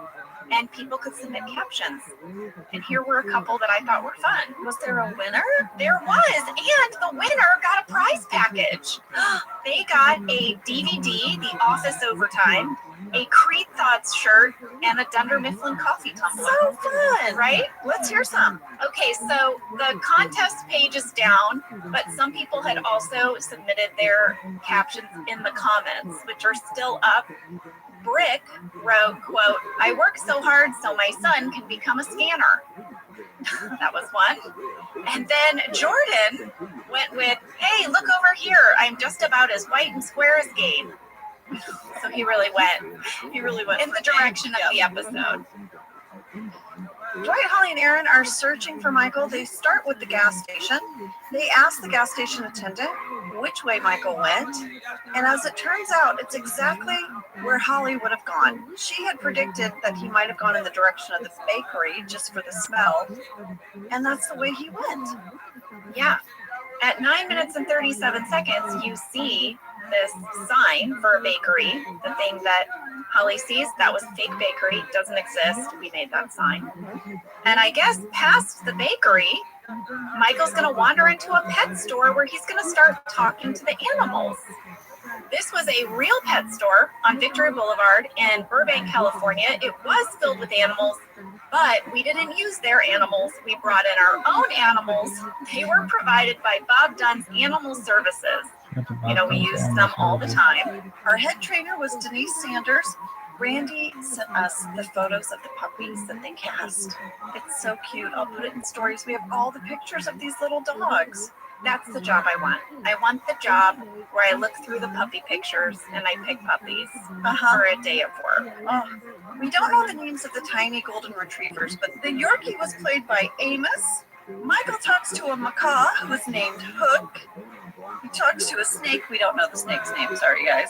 H: and people could submit captions. And here were a couple that I thought were fun.
E: Was there a winner?
H: There was, and the winner got a prize package. They got a DVD, The Office Overtime, a Creed Thoughts shirt, and a Dunder Mifflin coffee tumbler.
E: So fun,
H: right?
E: Let's hear some.
H: Okay, so the contest page is down, but some people had also submitted their captions in the comments, which are still up. Brick wrote, quote, "I work so hard so my son can become a scanner." That was one. And then Jordan went with, "Hey, look over here. I'm just about as white and square as Gabe." So he really went in the direction of the episode.
E: Dwight, Holly, and Aaron are searching for Michael. They start with the gas station. They ask the gas station attendant which way Michael went. And as it turns out, it's exactly where Holly would have gone. She had predicted that he might have gone in the direction of the bakery just for the smell. And that's the way he went.
H: Yeah. At 9 minutes and 37 seconds, you see this sign for a bakery, the thing that Holly sees. That was a fake bakery, doesn't exist. We made that sign. And I guess past the bakery, Michael's going to wander into a pet store where he's going to start talking to the animals. This was a real pet store on Victory Boulevard in Burbank, California. It was filled with animals, but we didn't use their animals. We brought in our own animals. They were provided by Bob Dunn's Animal Services. You know, we use them all the time.
E: Our head trainer was Denise Sanders. Randy sent us the photos of the puppies that they cast. It's so cute. I'll put it in stories. We have all the pictures of these little dogs.
H: That's the job I want. I want the job where I look through the puppy pictures and I pick puppies for a day of work.
E: Oh, we don't know the names of the tiny golden retrievers, but the Yorkie was played by Amos. Michael talks to a macaw who is named Hook. He talks to a snake. We don't know the snake's name. Sorry, guys.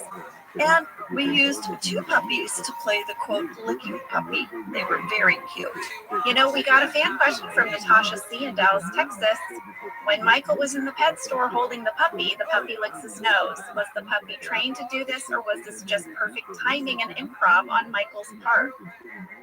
E: And we used 2 puppies to play the, quote, licking puppy. They were very cute.
H: You know, we got a fan question from Natasha C. in Dallas, Texas. When Michael was in the pet store holding the puppy licks his nose. Was the puppy trained to do this, or was this just perfect timing and improv on Michael's part?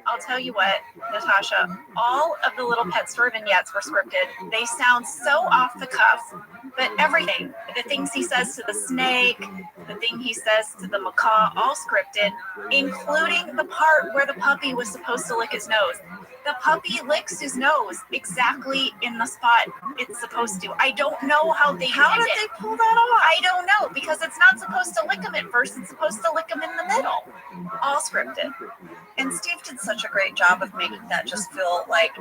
H: I'll tell you what, Natasha, all of the little pet store vignettes were scripted. They sound so off the cuff, but everything, the things he says to the snake, the thing he says to the macaw, all scripted, including the part where the puppy was supposed to lick his nose. The puppy licks his nose exactly in the spot it's supposed to. I don't know how they did
E: they pull that off?
H: I don't know, because it's not supposed to lick him at first. It's supposed to lick him in the middle. All scripted.
E: And Steve did such a great job of making that just feel like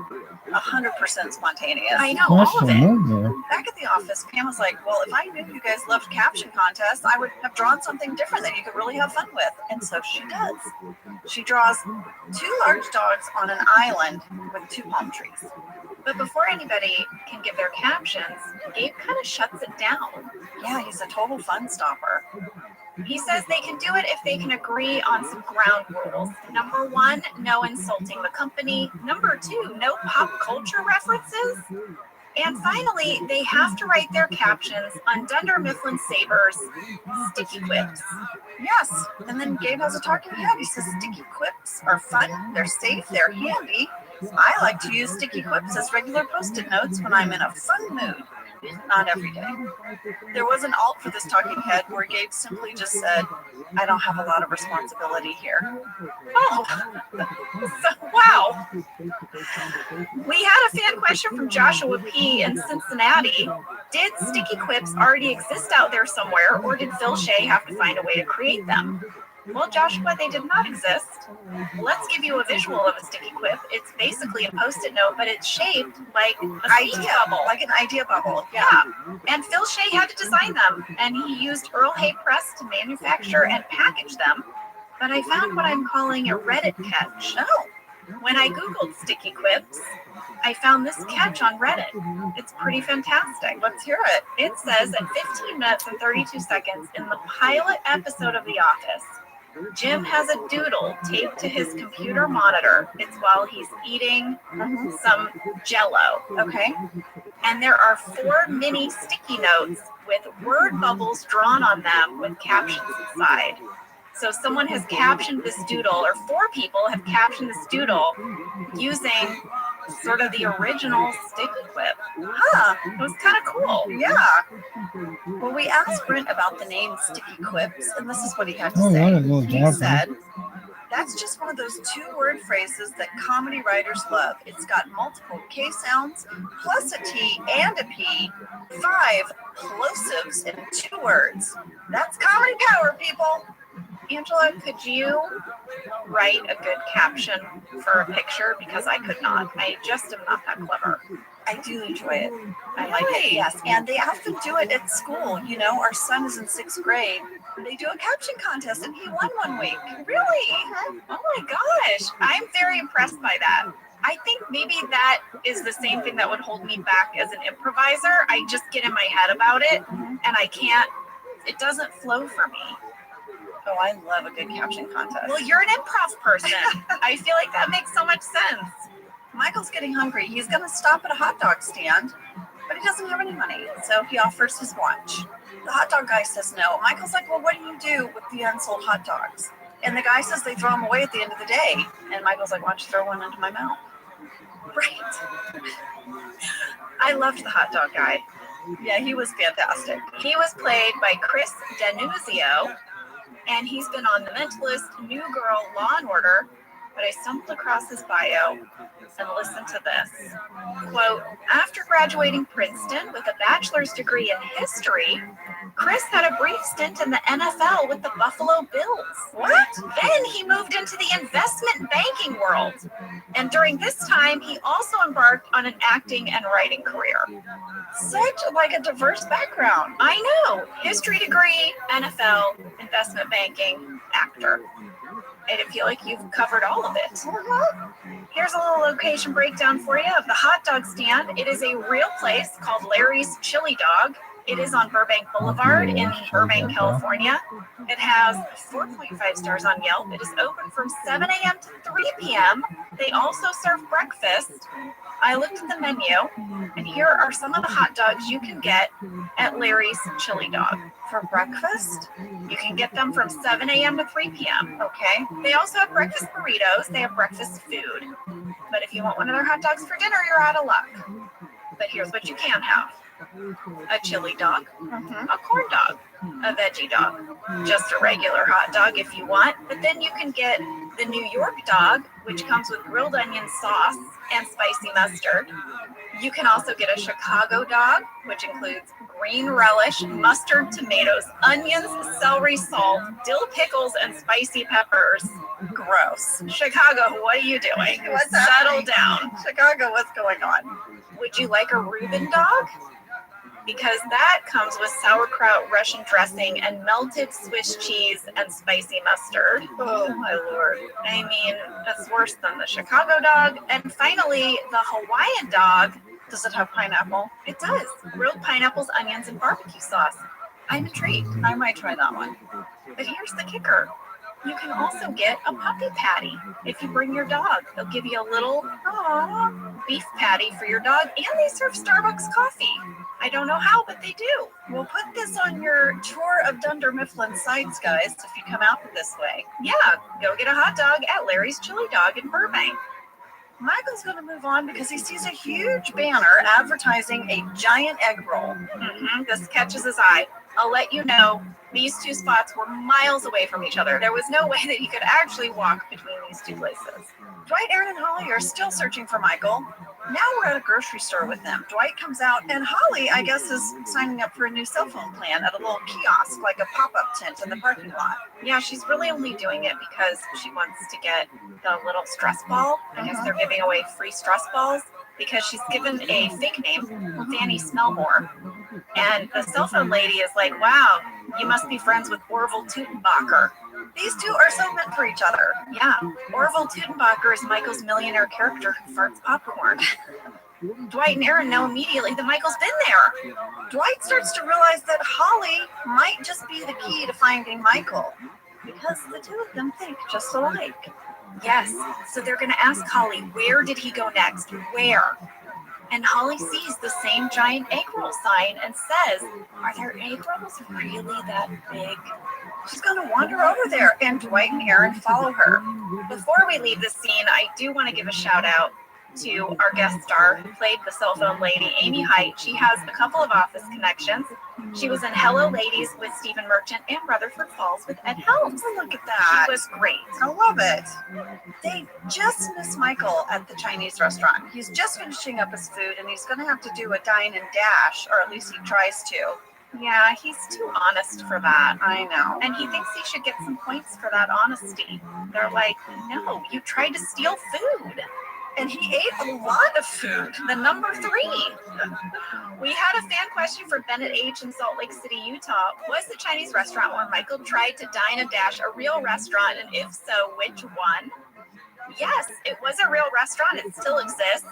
E: 100% spontaneous.
H: I know, all of it.
E: Back at the office, Pam was like, well, if I knew you guys loved caption contests, I would have drawn something different that you could really have fun with. And so she does. She draws 2 large dogs on an island with 2 palm trees.
H: But before anybody can give their captions, Gabe kind of shuts it down.
E: Yeah, he's a total fun stopper.
H: He says they can do it if they can agree on some ground rules. Number 1, no insulting the company. Number 2, no pop culture references. And finally, they have to write their captions on Dunder Mifflin Saber's sticky quips.
E: Yes, and then Gabe has a talking head. He says sticky quips are fun, they're safe, they're handy. I like to use sticky quips as regular post-it notes when I'm in a fun mood. Not every day. There was an alt for this talking head where Gabe simply just said, I don't have a lot of responsibility here.
H: Oh, so, wow. We had a fan question from Joshua P. in Cincinnati. Did sticky quips already exist out there somewhere, or did Phil Shea have to find a way to create them? Well, Joshua, they did not exist. Let's give you a visual of a sticky quip. It's basically a post-it note, but it's shaped like a speech bubble.
E: Like an idea bubble.
H: Yeah. And Phil Shea had to design them, and he used Earl Hay Press to manufacture and package them. But I found what I'm calling a Reddit catch.
E: Oh.
H: When I Googled sticky quips, I found this catch on Reddit. It's pretty fantastic.
E: Let's hear it.
H: It says at 15 minutes and 32 seconds in the pilot episode of The Office, Jim has a doodle taped to his computer monitor. It's while he's eating some Jell-O.
E: Okay.
H: And there are 4 mini sticky notes with word bubbles drawn on them with captions inside. So someone has captioned this doodle, or 4 people have captioned this doodle using sort of the original sticky quip.
E: Huh.
H: It was kind of cool.
E: Yeah. Well, we asked Brent about the name Sticky Quips, and this is what he had to say. He said, that's just one of those 2-word phrases that comedy writers love. It's got multiple K sounds, plus a T and a P, 5 plosives in 2 words. That's comedy power, people.
H: Angela, could you write a good caption for a picture? Because I could not. I just am not that clever.
E: I do enjoy it. I like it, yes. And they often do it at school. You know, our son is in 6th grade. They do a caption contest, and he won one week.
H: Really? Oh my gosh. I'm very impressed by that. I think maybe that is the same thing that would hold me back as an improviser. I just get in my head about it, and I can't, it doesn't flow for me.
E: Oh, I love a good caption contest.
H: Well, you're an improv person. I feel like that makes so much sense.
E: Michael's getting hungry. He's going to stop at a hot dog stand. but he doesn't have any money, so he offers his lunch. The hot dog guy says no. Michael's like, well, what do you do with the unsold hot dogs? And the guy says they throw them away at the end of the day. And Michael's like, why don't you throw one into my mouth? Right. I loved the hot dog guy. Yeah, he was fantastic.
H: He was played by Chris D'Annunzio, and he's been on The Mentalist, New Girl, Law & Order, but I stumbled across his bio and listened to this. Quote, after graduating Princeton with a bachelor's degree in history, Chris had a brief stint in the NFL with the Buffalo Bills. What? Then he moved into the investment banking world. And during this time, he also embarked on an acting and writing career.
E: Such like a diverse background.
H: I know. History degree, NFL, investment banking, actor. I feel like you've covered all of it. Here's a little location breakdown for you of the hot dog stand. It is a real place called Larry's Chili Dog. It is on Burbank Boulevard in Burbank, California. It has 4.5 stars on Yelp. It is open from 7 a.m. to 3 p.m. They also serve breakfast. I looked at the menu, and here are some of the hot dogs you can get at Larry's Chili Dog.
E: For breakfast?
H: You can get them from 7 a.m. to 3 p.m.
E: Okay.
H: They also have breakfast burritos. They have breakfast food. But if you want one of their hot dogs for dinner, you're out of luck. But here's what you can have. A chili dog, a corn dog, a veggie dog, just a regular hot dog if you want, but then you can get the New York dog, which comes with grilled onion sauce and spicy mustard. You can also get a Chicago dog, which includes green relish, mustard, tomatoes, onions, celery, salt, dill pickles, and spicy peppers.
E: Gross.
H: Chicago, what are you doing? Settle down.
E: Chicago, what's going on?
H: Would you like a Reuben dog? Because that comes with sauerkraut, Russian dressing, and melted Swiss cheese and spicy mustard.
E: Oh my Lord.
H: I mean, that's worse than the Chicago dog. And finally, the Hawaiian dog.
E: Does it have pineapple?
H: It does. Grilled pineapples, onions, and barbecue sauce. I'm intrigued.
E: I might try that one.
H: But here's the kicker. You can also get a puppy patty if you bring your dog. They'll give you a little beef patty for your dog, and they serve Starbucks coffee. I don't know how, but they do.
E: We'll put this on your tour of Dunder Mifflin sites, guys, if you come out this way.
H: Yeah, go get a hot dog at Larry's Chili Dog in Burbank.
E: Michael's going to move on because he sees a huge banner advertising a giant egg roll.
H: This catches his eye. I'll let you know, these two spots were miles away from each other. There was no way that he could actually walk between these two places.
E: Dwight, Aaron, and Holly are still searching for Michael. Now we're at a grocery store with them. Dwight comes out, and Holly, I guess, is signing up for a new cell phone plan at a little kiosk, like a pop-up tent in the parking lot.
H: Yeah, she's really only doing it because she wants to get the little stress ball. I guess they're giving away free stress balls because she's given a fake name, Danny Smellmore. And the cell phone lady is like, wow, you must be friends with Orville Teutenbacher.
E: These two are so meant for each other.
H: Yeah, Orville Teutenbacher is Michael's millionaire character who farts popcorn. Dwight and Aaron know immediately that Michael's been there.
E: Dwight starts to realize that Holly might just be the key to finding Michael, because the two of them think just alike.
H: Yes, so they're going to ask Holly, where did he go next? Where? And Holly sees the same giant egg roll sign and says, are their egg rolls really that big?
E: She's going to wander over there, and Dwight and Aaron follow her.
H: Before we leave the scene, I do want to give a shout out to our guest star who played the cell phone lady, Amy Height. She has a couple of office connections. She was in Hello Ladies with Stephen Merchant and Rutherford Falls with Ed Helms.
E: Oh, look at that.
H: She was great.
E: I love it. They just miss Michael at the Chinese restaurant. He's just finishing up his food, and he's going to have to do a dine and dash, or at least he tries to.
H: Yeah, he's too honest for that.
E: I know.
H: And he thinks he should get some points for that honesty. They're like, no, you tried to steal food.
E: And he ate a lot of food.
H: The number 3. We had a fan question for Bennett H. in Salt Lake City, Utah. Was the Chinese restaurant where Michael tried to dine and dash a real restaurant? And if so, which one? Yes, it was a real restaurant. It still exists.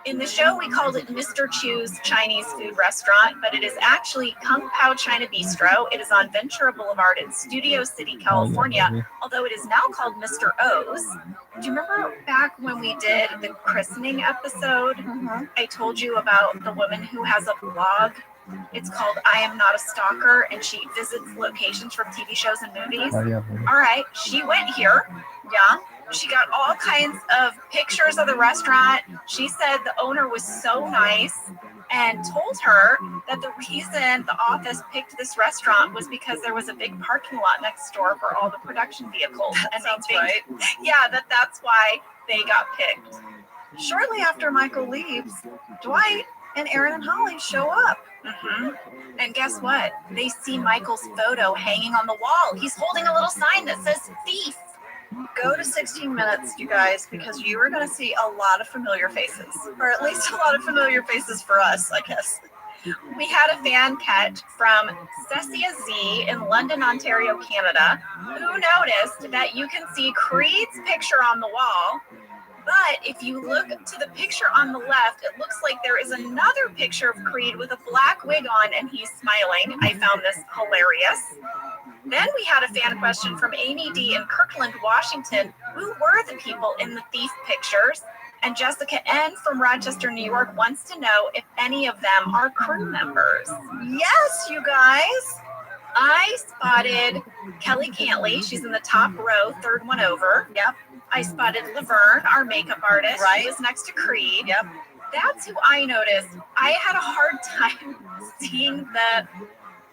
H: In the show, we called it Mr. Chu's Chinese Food Restaurant, but it is actually Kung Pao China Bistro. It is on Ventura Boulevard in Studio City, California, although it is now called Mr. O's. Do you remember back when we did the christening episode? I told you about the woman who has a blog. It's called I Am Not a Stalker, and she visits locations from TV shows and movies. All right, she went here. Yeah. She got all kinds of pictures of the restaurant. She said the owner was so nice and told her that the reason the office picked this restaurant was because there was a big parking lot next door for all the production vehicles. And
E: Sounds right.
H: Yeah, that's why they got picked.
E: Shortly after Michael leaves, Dwight and Aaron and Holly show up.
H: And guess what? They see Michael's photo hanging on the wall. He's holding a little sign that says thief.
E: Go to 16 Minutes, you guys, because you are going to see a lot of familiar faces, or at least a lot of familiar faces for us, I guess.
H: We had a fan catch from Cessia Z in London, Ontario, Canada, who noticed that you can see Creed's picture on the wall, but if you look to the picture on the left, it looks like there is another picture of Creed with a black wig on, and he's smiling. I found this hilarious. Then we had a fan question from Amy D. in Kirkland, Washington. Who were the people in the thief pictures? And Jessica N. from Rochester, New York wants to know if any of them are crew members.
E: Yes, you guys.
H: I spotted Kelly Cantley. She's in the top row, third one over.
E: Yep.
H: I spotted Laverne, our makeup artist.
E: Right.
H: She was next to Creed.
E: Yep.
H: That's who I noticed. I had a hard time seeing the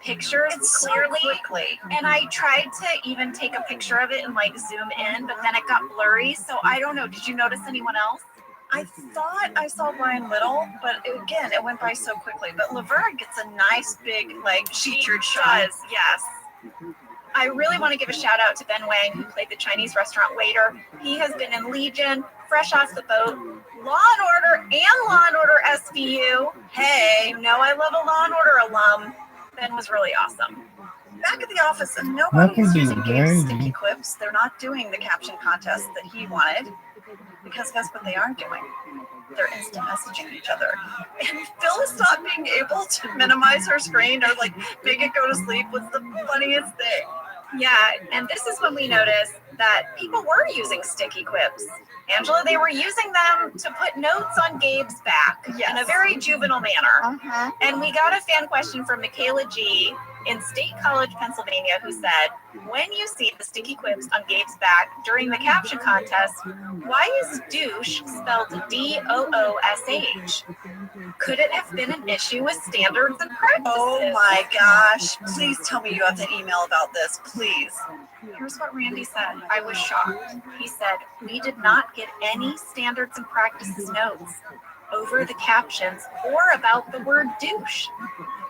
H: pictures clearly, and I tried to even take a picture of it and like zoom in, but then it got blurry. So I don't know. Did you notice anyone else?
E: I thought I saw Brian Little, but again, it went by so quickly. But Laverne gets a nice big featured shot.
H: Does, yes. I really want to give a shout out to Ben Wang, who played the Chinese restaurant waiter. He has been in Legion, Fresh Off the Boat, Law and Order, and Law and Order SVU. Hey, you know I love a Law and Order alum. Ben was really awesome.
E: Back at the office, and nobody is using Gabe's sticky quips. They're not doing the caption contest that he wanted, because guess what they are doing? They're instant messaging each other. And Phil is not being able to minimize her screen or like make it go to sleep was the funniest thing.
H: Yeah, and this is when we noticed that people were using sticky quips. Angela, they were using them to put notes on Gabe's back in a very juvenile manner. And we got a fan question from Michaela G. in State College, Pennsylvania, who said, when you see the sticky quips on Gabe's back during the caption contest, why is douche spelled D-O-O-S-H? Could it have been an issue with standards and practices?
E: Oh my gosh. Please tell me you have the email about this, please.
H: Here's what Randy said. I was shocked. He said, we did not get any standards and practices notes over the captions or about the word douche.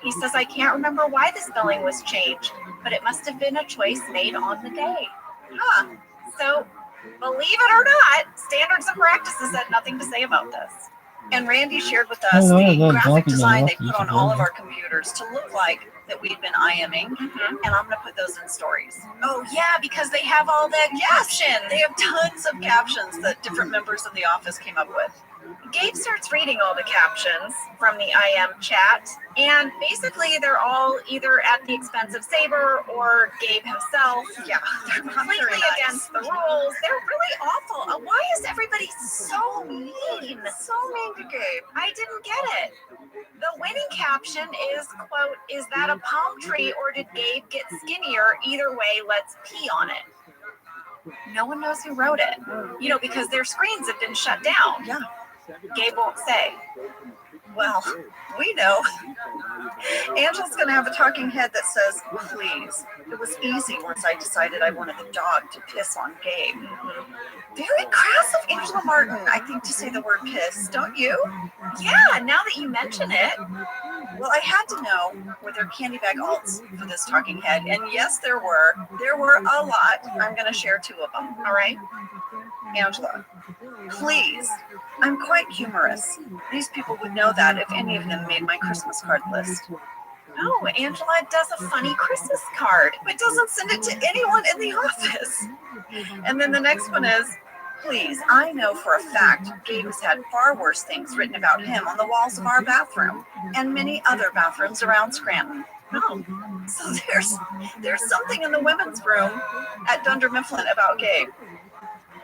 H: He says, I can't remember why the spelling was changed, but it must have been a choice made on the day. So, believe it or not, standards and practices had nothing to say about this.
E: And Randy shared with us the graphic design they put on all of our computers to look like that we'd been IMing, and I'm going to put those in stories.
H: Oh, yeah, because they have all the captions.
E: They have tons of captions that different members of the office came up with.
H: Gabe starts reading all the captions from the IM chat, and basically they're all either at the expense of Saber or Gabe himself.
E: Yeah, they're
H: completely against the rules. They're really awful. Why is everybody so mean?
E: So mean to Gabe.
H: I didn't get it. The winning caption is, quote, is that a palm tree or did Gabe get skinnier? Either way, let's pee on it. No one knows who wrote it, because their screens have been shut down.
E: Yeah.
H: Gabe won't say.
E: Well, we know. Angela's going to have a talking head that says, please. It was easy once I decided I wanted the dog to piss on Gabe. Very crass of Angela Martin, I think, to say the word piss, don't you?
H: Yeah, now that you mention it.
E: Well, I had to know, were there candy bag alts for this talking head? And yes, there were. There were a lot. I'm going to share 2 of them.
H: All right.
E: Angela, please. I'm quite humorous. These people would know that if any of them made my Christmas card list.
H: No, Angela does a funny Christmas card,
E: but doesn't send it to anyone in the office. And then the next one is, Please, I know for a fact Gabe has had far worse things written about him on the walls of our bathroom and many other bathrooms around Scranton. Oh, so there's something in the women's room at Dunder Mifflin about Gabe.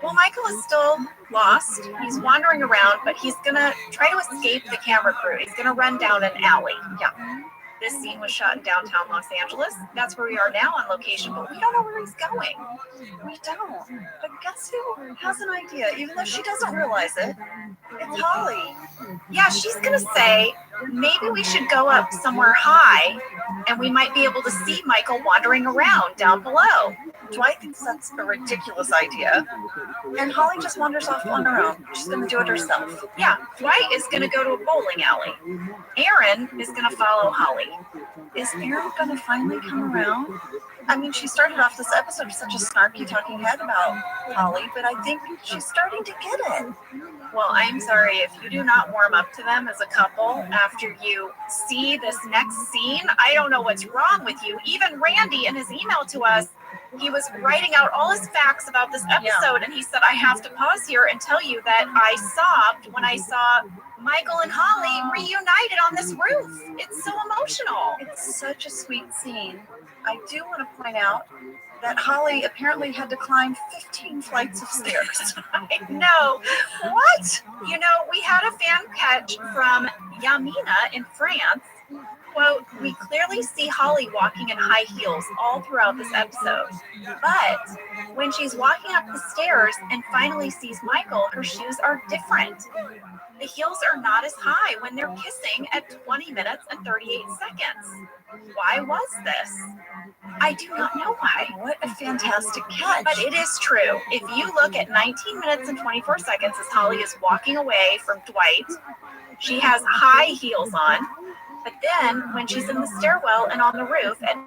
E: Well, Michael is still lost. He's wandering around, but he's gonna try to escape the camera crew. He's gonna run down an alley. Yeah. This scene was shot in downtown Los Angeles. That's where we are now on location, but we don't know where he's going. We don't. But guess who has an idea, even though she doesn't realize it? It's Holly. Yeah, she's gonna say, maybe we should go up somewhere high and we might be able to see Michael wandering around down below. Dwight thinks that's a ridiculous idea. And Holly just wanders off on her own. She's gonna do it herself. Yeah, Dwight is gonna go to a bowling alley. Aaron is gonna follow Holly. Is Aaron gonna finally come around? I mean, she started off this episode with such a snarky talking head about Holly, but I think she's starting to get it. Well, I'm sorry if you do not warm up to them as a couple after you see this next scene. I don't know what's wrong with you. Even Randy in his email to us, he was writing out all his facts about this episode, and he said, I have to pause here and tell you that I sobbed when I saw Michael and Holly reunited on this roof. It's so emotional. It's such a sweet scene. I do want to point out that Holly apparently had to climb 15 flights of stairs. I know. What? You know, we had a fan catch from Yamina in France. Quote, we clearly see Holly walking in high heels all throughout this episode. But when she's walking up the stairs and finally sees Michael, her shoes are different. The heels are not as high when they're kissing at 20 minutes and 38 seconds. Why was this? I do not know why. What a fantastic catch. But it is true. If you look at 19 minutes and 24 seconds as Holly is walking away from Dwight, she has high heels on. But then when she's in the stairwell and on the roof at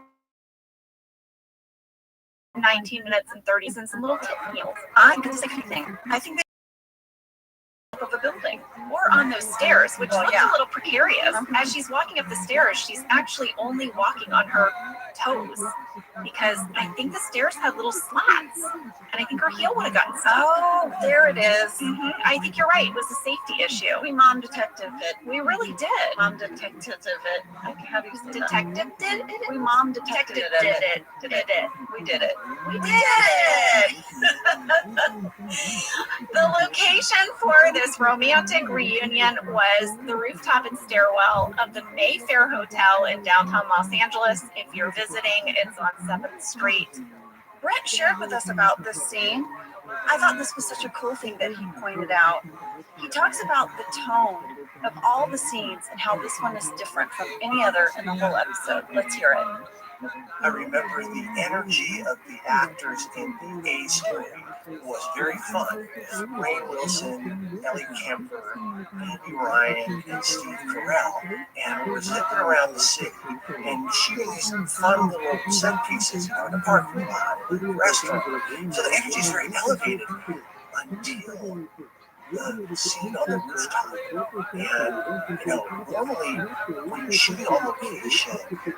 E: 19 minutes and 30 seconds, some little tip heels. I'm going to say anything. I think of a building or on those stairs, which looks a little precarious. As she's walking up the stairs, she's actually only walking on her toes because I think the stairs had little slats and I think her heel would have gotten stuck. Oh, there it is. I think you're right. It was a safety issue. We mom detective it. We really did. Mom detective it. How do you say detective did it? We mom detective did it. We did it. We did it. The location for this romantic reunion was the rooftop and stairwell of the Mayfair Hotel in downtown Los Angeles. If you're visiting, it's on 7th Street. Brett shared with us about this scene. I thought this was such a cool thing that he pointed out. He talks about the tone of all the scenes and how this one is different from any other in the whole episode. Let's hear it.
N: I remember the energy of the actors in the A story was very fun. Ray Wilson, Ellie Kemper, Andy Ryan, and Steve Carell. And we were zipping around the city and shooting these fun little set pieces, in the parking lot, in the restaurant. So the energy is very elevated until the scene on the rooftop. And, normally when you're shooting on location,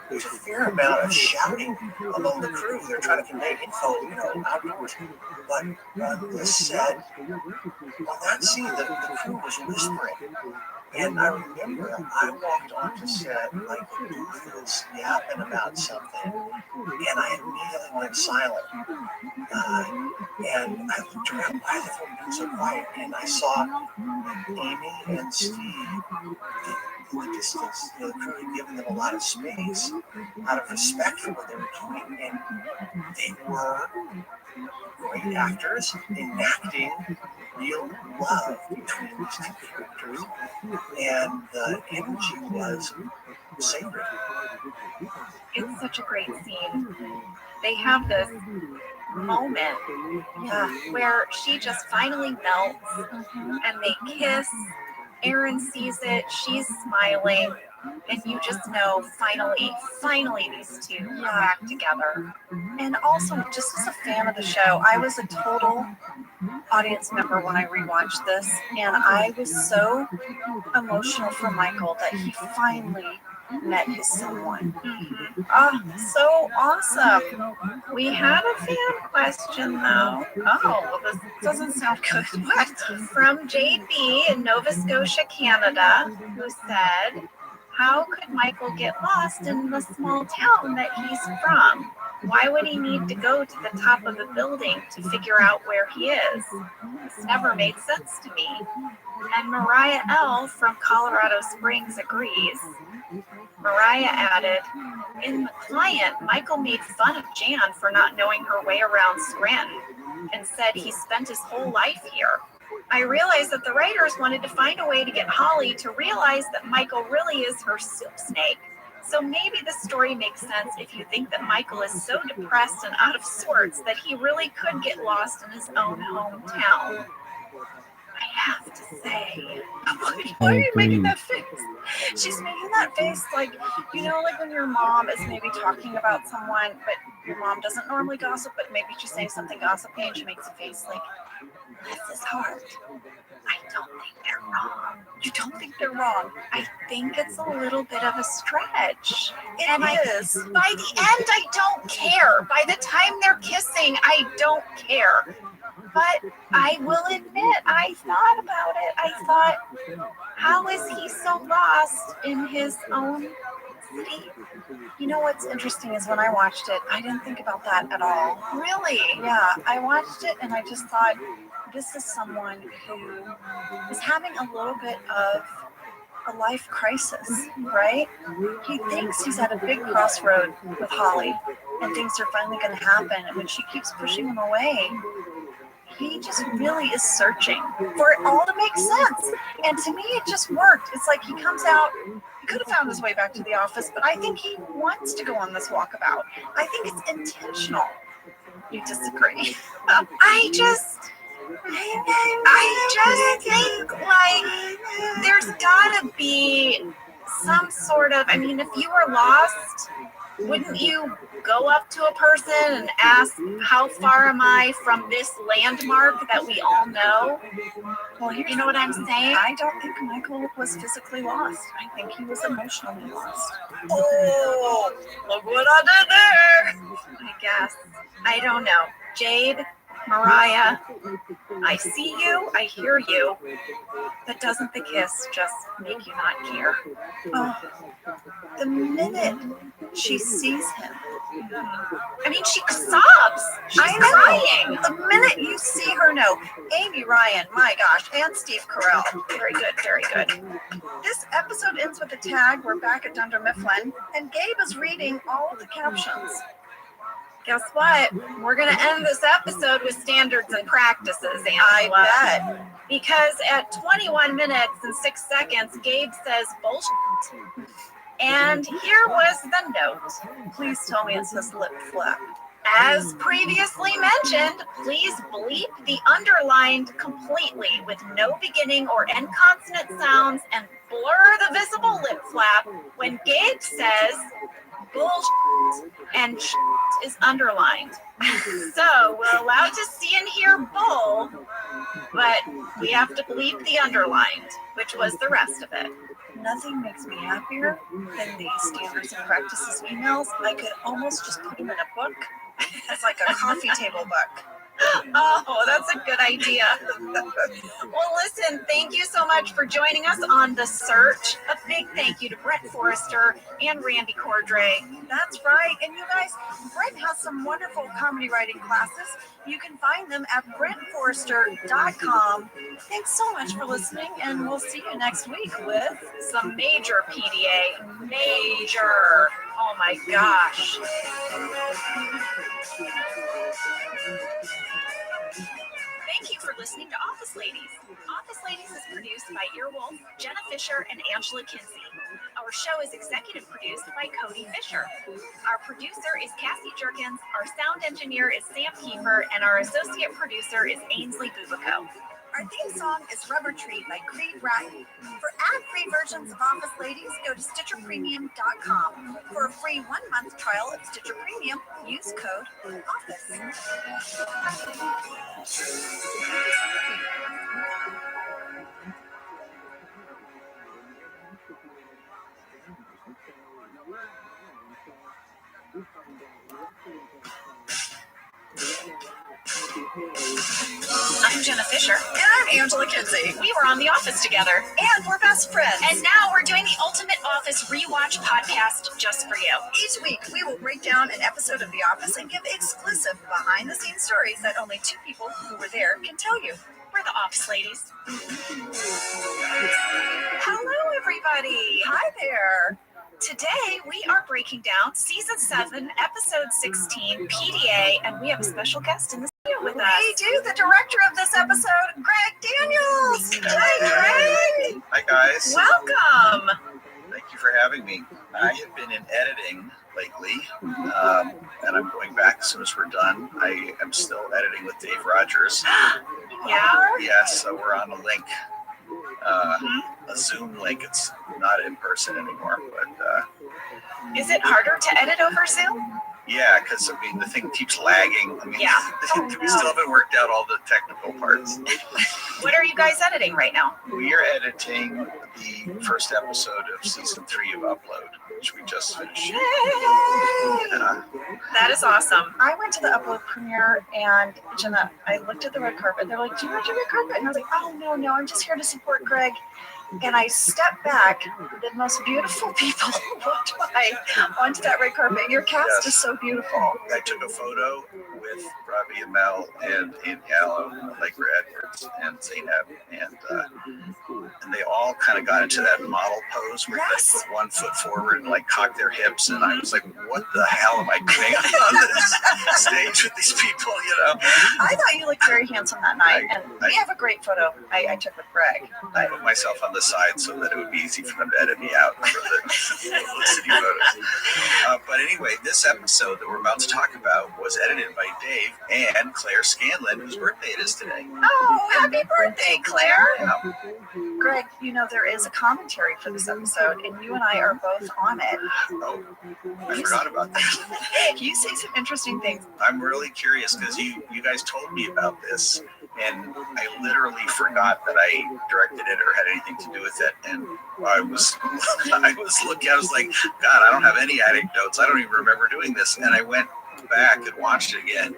N: there's a fair amount of shouting among the crew. They're trying to convey info, outdoors. But this set, on that scene, the crew was whispering. And I remember I walked onto set like the booth is yapping about something, and I immediately went silent. And I looked around, why is everyone being so quiet? And I saw Amy and Steve in the distance. The crew had given them a lot of space out of respect for what they were doing, and they were great actors enacting real love between these two characters, and the energy was sacred.
H: It's such a great scene. They have this moment where she just finally melts and they kiss. Aaron sees it, she's smiling, and you just know finally these two are back together.
E: And also, just as a fan of the show, I was a total audience member when I rewatched this, and I was so emotional for Michael that he finally
H: met his someone. Oh, so awesome. We had a fan question though. Oh, well, this doesn't sound good. What? From JB in Nova Scotia, Canada, who said, how could Michael get lost in the small town that he's from? Why would he need to go to the top of a building to figure out where he is? This never made sense to me. And Mariah L. from Colorado Springs agrees. Mariah added, in The Client, Michael made fun of Jan for not knowing her way around Scranton and said he spent his whole life here. I realized that the writers wanted to find a way to get Holly to realize that Michael really is her soup snake. So maybe the story makes sense if you think that Michael is so depressed and out of sorts that he really could get lost in his own hometown. I have to say, why are you making that face? She's making that face like, you know, like when your mom is maybe talking about someone, but your mom doesn't normally gossip, but maybe she's saying something gossipy and she makes a face like, this is hard. I don't think they're wrong. You don't think they're wrong? I think it's a little bit of a stretch. It is. By the end, I don't care. By the time they're kissing, I don't care. But I will admit, I thought about it. I thought, how is he so lost in his own city? You know what's interesting is when I watched it, I didn't think about that at all. Really? Yeah, I watched it and I just thought, this is someone who is having a little bit of a life crisis, right? He thinks he's at a big crossroad with Holly and things are finally going to happen. And when she keeps pushing him away, he just really is searching for it all to make sense. And to me, it just worked. It's like he comes out, he could have found his way back to the office, but I think he wants to go on this walkabout. I think it's intentional. You disagree? I just think, like, there's gotta be some sort of, I mean, if you were lost, wouldn't you go up to a person and ask, how far am I from this landmark that we all know? Well, you know what I'm saying? I don't think Michael was physically lost. I think he was emotionally lost. Oh, look what I did there. I guess. I don't know. Jade, Mariah, I see you, I hear you, but doesn't the kiss just make you not care? Oh, the minute she sees him, I mean, she sobs. She's crying. The minute you see her note, Amy Ryan, my gosh, and Steve Carell. Very good, very good. This episode ends with a tag. We're back at Dunder Mifflin, and Gabe is reading all of the captions. Guess what? We're going to end this episode with standards and practices, Angela. I bet. Because at 21 minutes and 6 seconds, Gabe says bullshit. And here was the note. Please tell me it says lip flap. As previously mentioned, please bleep the underlined completely with no beginning or end consonant sounds and blur the visible lip flap when Gabe says bullshit and is underlined. So we're allowed to see and hear bull, but we have to bleep the underlined, which was the rest of it. Nothing makes me happier than these standards and practices emails. I could almost just put them in a book. It's like a coffee table book. Oh, that's a good idea. Well, listen, thank you so much for joining us on The Search. A big thank you to Brent Forrester and Randy Cordray. That's right. And you guys, Brent has some wonderful comedy writing classes. You can find them at brentforrester.com. Thanks so much for listening, and we'll see you next week with some major PDA. Major. Oh, my gosh. Thank you for listening to Office Ladies. Office Ladies is produced by Earwolf, Jenna Fisher, and Angela Kinsey. Our show is executive produced by Cody Fisher. Our producer is Cassie Jerkins, our sound engineer is Sam Kiefer, and our associate producer is Ainsley Bubico. Our theme song is Rubber Tree by Creed Bratton. For ad-free versions of Office Ladies, go to StitcherPremium.com. For a free 1-month trial of Stitcher Premium, use code OFFICE. I'm Jenna Fisher.
E: And I'm Angela Kinsey.
H: We were on The Office together.
E: And we're best friends.
H: And now we're doing the Ultimate Office Rewatch podcast just for you.
E: Each week, we will break down an episode of The Office and give exclusive behind-the-scenes stories that only two people who were there can tell you.
H: We're the Office ladies. Hello, everybody.
E: Hi there.
H: Today, we are breaking down Season 7, Episode 16, PDA, and we have a special guest in the studio with us.
E: We do. The director of this episode, Greg Daniels. Hi, Greg.
P: Hi, guys.
H: Welcome.
P: Thank you for having me. I have been in editing lately, and I'm going back as soon as we're done. I am still editing with Dave Rogers.
H: Yeah?
P: Yes, so we're on a link, a Zoom link. It's not in person anymore, but...
H: Is it harder to edit over Zoom?
P: Yeah, because, I mean, the thing keeps lagging. I mean,
H: Yeah.
P: We still haven't worked out all the technical parts.
H: What are you guys editing right now?
P: We are editing the first episode of Season 3 of Upload, which we just finished.
H: Yay! That is awesome.
E: I went to the Upload premiere, and Jenna, I looked at the red carpet. They're like, do you want to do red carpet? And I was like, oh, no, I'm just here to support Greg. And I stepped back. The most beautiful people walked by onto that red carpet. Your cast is so beautiful.
P: I took a photo with Rabbi and Mel and Aunt Gallo, Laker Edwards, and Zainab, and they all kind of got into that model pose where they put 1 foot forward and like cock their hips, and I was like, what the hell am I doing on this stage with these people, you know?
E: I thought you looked very handsome that night, and we have a great photo I took with Greg.
P: I put myself on the side so that it would be easy for them to edit me out for the publicity photos. But anyway, this episode that we're about to talk about was edited by Dave and Claire Scanlon, whose birthday it is today.
E: Oh, happy birthday, Claire!
P: Yeah.
E: Greg, you know there is a commentary for this episode, and you and I are both on it.
P: Oh, I forgot about that.
E: You say some interesting things.
P: I'm really curious because you guys told me about this, and I literally forgot that I directed it or had anything to do with it. And I was looking, I was like, God, I don't have any anecdotes. I don't even remember doing this. And I went back and watched it again.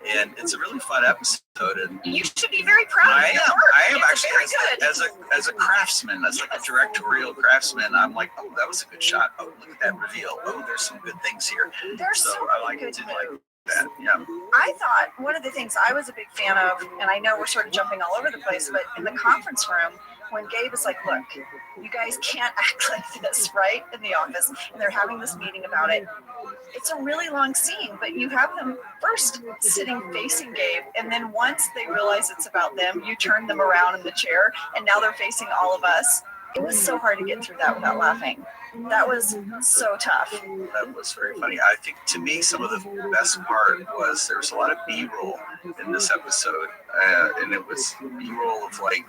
P: And it's a really fun episode. And
H: you should be very proud of your work.
P: I am
H: it's
P: actually,
H: very good.
P: as a craftsman, as like a directorial craftsman, I'm like, oh, that was a good shot. Oh, look at that reveal. Oh, there's some good things here.
E: There's
P: so
E: so
P: I
E: many
P: like
E: good
P: to like that. Yeah.
E: I thought one of the things I was a big fan of, and I know we're sort of jumping all over the place, but in the conference room, when Gabe is like, look, you guys can't act like this, right? In the office, and they're having this meeting about it. It's a really long scene, but you have them first sitting facing Gabe, and then once they realize it's about them, you turn them around in the chair, and now they're facing all of us. It was so hard to get through that without laughing. That was so tough.
P: That was very funny. I think to me, some of the best part was there was a lot of B-roll in this episode, and it was B-roll of like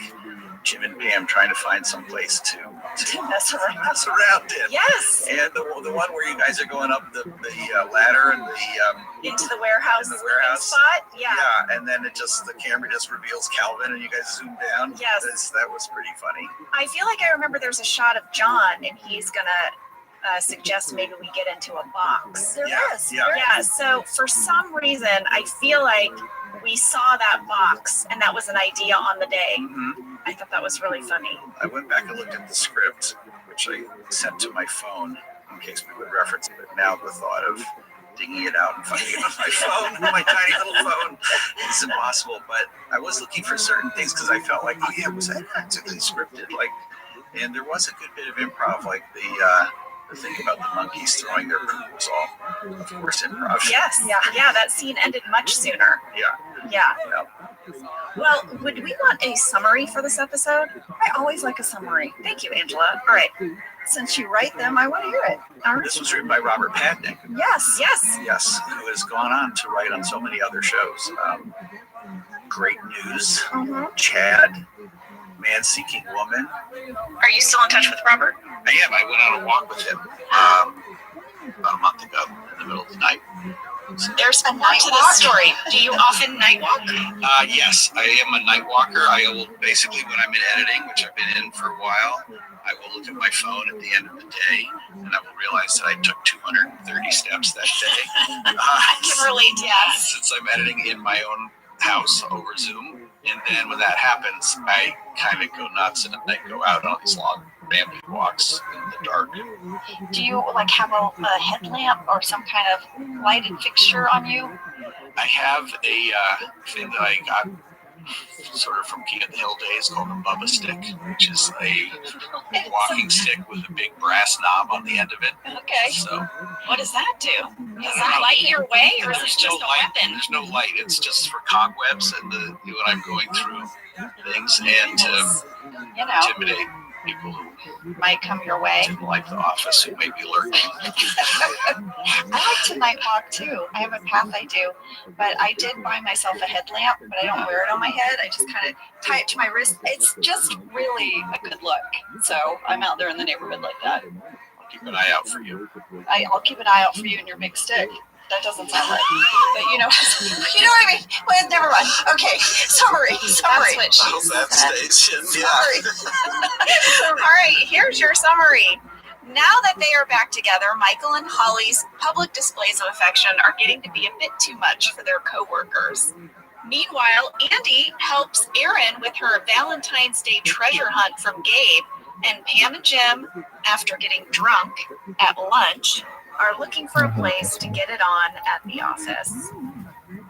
P: Jim and Pam trying to find some place to
E: mess
P: around in.
H: Yes.
P: And the one where you guys are going up the ladder and
H: into the warehouse, spot. Yeah.
P: Yeah, and then the camera just reveals Calvin, and you guys zoom down.
H: Yes.
P: That was pretty funny.
H: I feel like I remember there's a shot of John, and he's gonna suggest maybe we get into a box.
E: There is.
H: Yeah. So for some reason, I feel like we saw that box, and that was an idea on the day.
P: Mm-hmm.
H: I thought that was really funny.
P: I went back and looked at the script, which I sent to my phone in case we would reference it. But now the thought of digging it out and finding it on my phone, my tiny little phone, is impossible. But I was looking for certain things because I felt like, oh yeah, was that practically scripted? Like, and there was a good bit of improv, like the thing about the monkeys throwing their poop was all, of course, improv.
H: Yes. Yeah. That scene ended much sooner. Yeah. Well, would we want a summary for this episode?
E: I always like a summary.
H: Thank you, Angela. All right.
E: Since you write them, I want to hear it.
H: All right.
P: This was written by Robert Padnick.
E: Yes.
P: Yes, who has gone on to write on so many other shows. Great News, Chad, Man Seeking Woman.
H: Are you still in touch with Robert?
P: I am. I went on a walk with him about a month ago in the middle of the night.
H: There's more to this story. Do you often night walk?
P: Yes, I am a night walker. I will basically, when I'm in editing, which I've been in for a while, I will look at my phone at the end of the day, and I will realize that I took 230 steps that day.
H: I can relate to that.
P: Since I'm editing in my own house over Zoom. And then when that happens, I kind of go nuts and I go out on these long rambling walks in the dark.
H: Do you like have a headlamp or some kind of lighted fixture on you?
P: I have a thing that I got sort of from King of the Hill days called a Bubba stick, which is a walking stick with a big brass knob on the end of it.
H: Okay.
P: So
H: what does that do? Does that light your way, or is it just a weapon?
P: There's no light. It's just for cobwebs and when I'm going through things and to intimidate people who
H: might come your way.
P: Didn't like The Office who may be lurking.
H: I like to night walk too. I have a path I do, but I did buy myself a headlamp, but I don't wear it on my head. I just kind of tie it to my wrist. It's just really a good look. So I'm out there in the neighborhood like that.
P: I'll keep an eye out for you.
H: I'll keep an eye out for you and your big stick. That doesn't sound right, but you know what I mean. Well, never mind. Okay, summary.
P: I hope that stays in.
H: Sorry. All right, here's your summary. Now that they are back together, Michael and Holly's public displays of affection are getting to be a bit too much for their co-workers. Meanwhile, Andy helps Erin with her Valentine's Day treasure hunt from Gabe, and Pam and Jim, after getting drunk at lunch, are looking for a place to get it on at the office.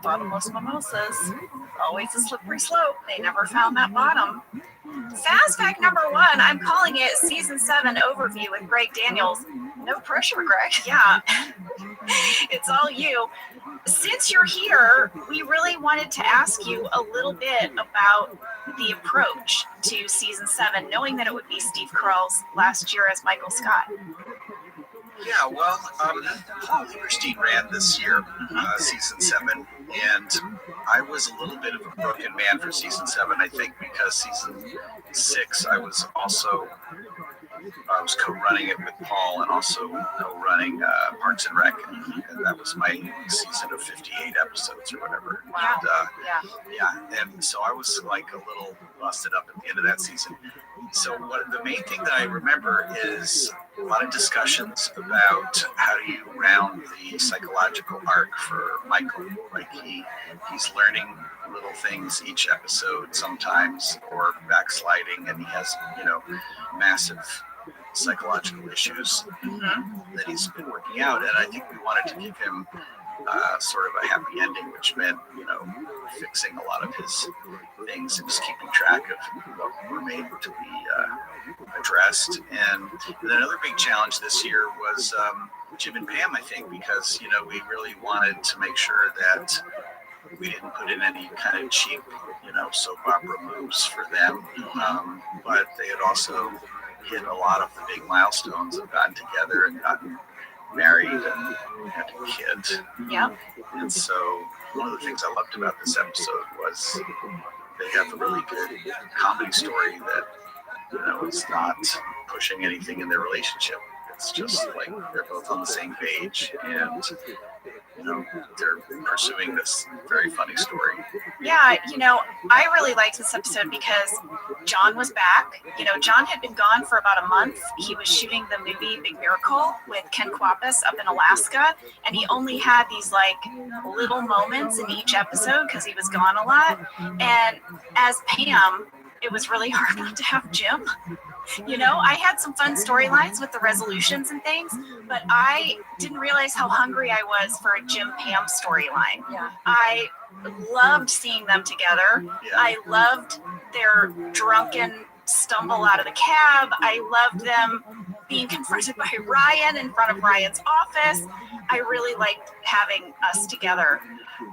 H: Bottomless mimosas, always a slippery slope. They never found that bottom. Fast fact number 1, I'm calling it Season 7 Overview with Greg Daniels. No pressure, Greg. Yeah, it's all you. Since you're here, we really wanted to ask you a little bit about the approach to Season 7, knowing that it would be Steve Carell's last year as Michael Scott.
P: Yeah, well, Paul Lieberstein ran this year, Season 7, and I was a little bit of a broken man for Season 7, I think, because Season 6, I was co-running it with Paul and also co-running Parks and Rec, and that was my season of 58 episodes or whatever.
H: Wow.
P: And so I was like a little busted up at the end of that season. So the main thing that I remember is a lot of discussions about how do you round the psychological arc for Michael. Like he's learning little things each episode sometimes, or backsliding, and he has massive psychological issues that he's been working out, and I think we wanted to give him sort of a happy ending, which meant fixing a lot of his things and just keeping track of what remained to be addressed. And another big challenge this year was Jim and Pam, I think, because we really wanted to make sure that we didn't put in any kind of cheap soap opera moves for them, but they had also hit a lot of the big milestones and gotten together and gotten married and had a kid.
H: Yeah.
P: And so one of the things I loved about this episode was they have a really good comedy story that is not pushing anything in their relationship. It's just like they're both on the same page, and they're pursuing this very funny story.
H: Yeah, I really liked this episode because John was back. John had been gone for about a month. He was shooting the movie Big Miracle with Ken Kwapis up in Alaska, and he only had these little moments in each episode because he was gone a lot. And as Pam, it was really hard not to have Jim. I had some fun storylines with the resolutions and things, but I didn't realize how hungry I was for a Jim Pam storyline.
E: Yeah.
H: I loved seeing them together.
P: Yeah.
H: I loved their drunken stumble out of the cab. I loved them being confronted by Ryan in front of Ryan's office. I really liked having us together.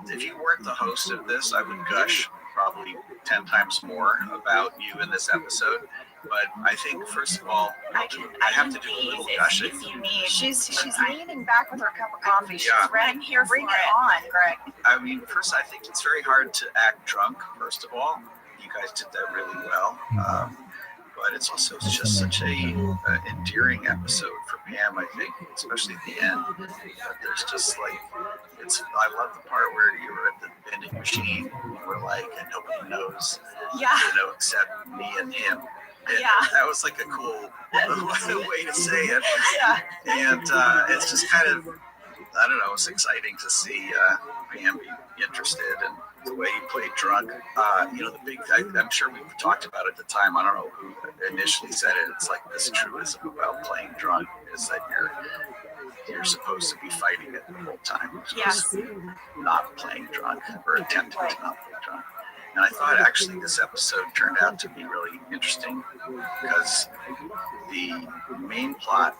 P: If you weren't the host of this, I would gush probably 10 times more about you in this episode. But I think, first of all, I have to do a little gushing.
H: If you need.
E: She's leaning back with her cup of coffee. She's
P: Yeah.
E: ready.
H: Here,
E: Bring
H: for
E: it on, Greg.
P: I mean, first, I think it's very hard to act drunk, first of all. You guys did that really well. but it's also just such a endearing episode for Pam, I think, especially at the end. But there's just like, I love the part where you were at the vending machine, you were like, and nobody knows, except me and him. And that was like a cool way to say it.
E: Yeah.
P: And it's just kind of, I don't know, it's exciting to see Pam be interested in the way you played drunk. The big, I'm sure we talked about it at the time. I don't know who initially said it. It's like this truism about playing drunk is that you're supposed to be fighting it the whole time.
E: Yes.
P: Not playing drunk or attempting to not play drunk. And I thought actually this episode turned out to be really interesting because the main plot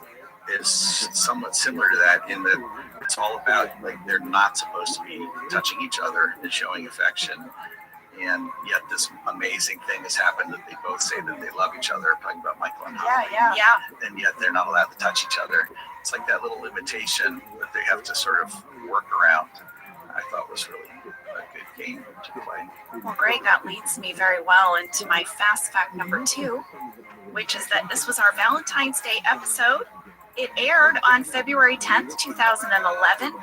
P: is somewhat similar to that in that it's all about like they're not supposed to be touching each other and showing affection, and yet this amazing thing has happened that they both say that they love each other. I'm talking about Michael and Holly.
E: Yeah.
P: And yet they're not allowed to touch each other. It's like that little limitation that they have to sort of work around. I thought was really a good game to play.
H: Well, Greg, that leads me very well into my fast fact number 2, which is that this was our Valentine's Day episode. It aired on February 10th, 2011.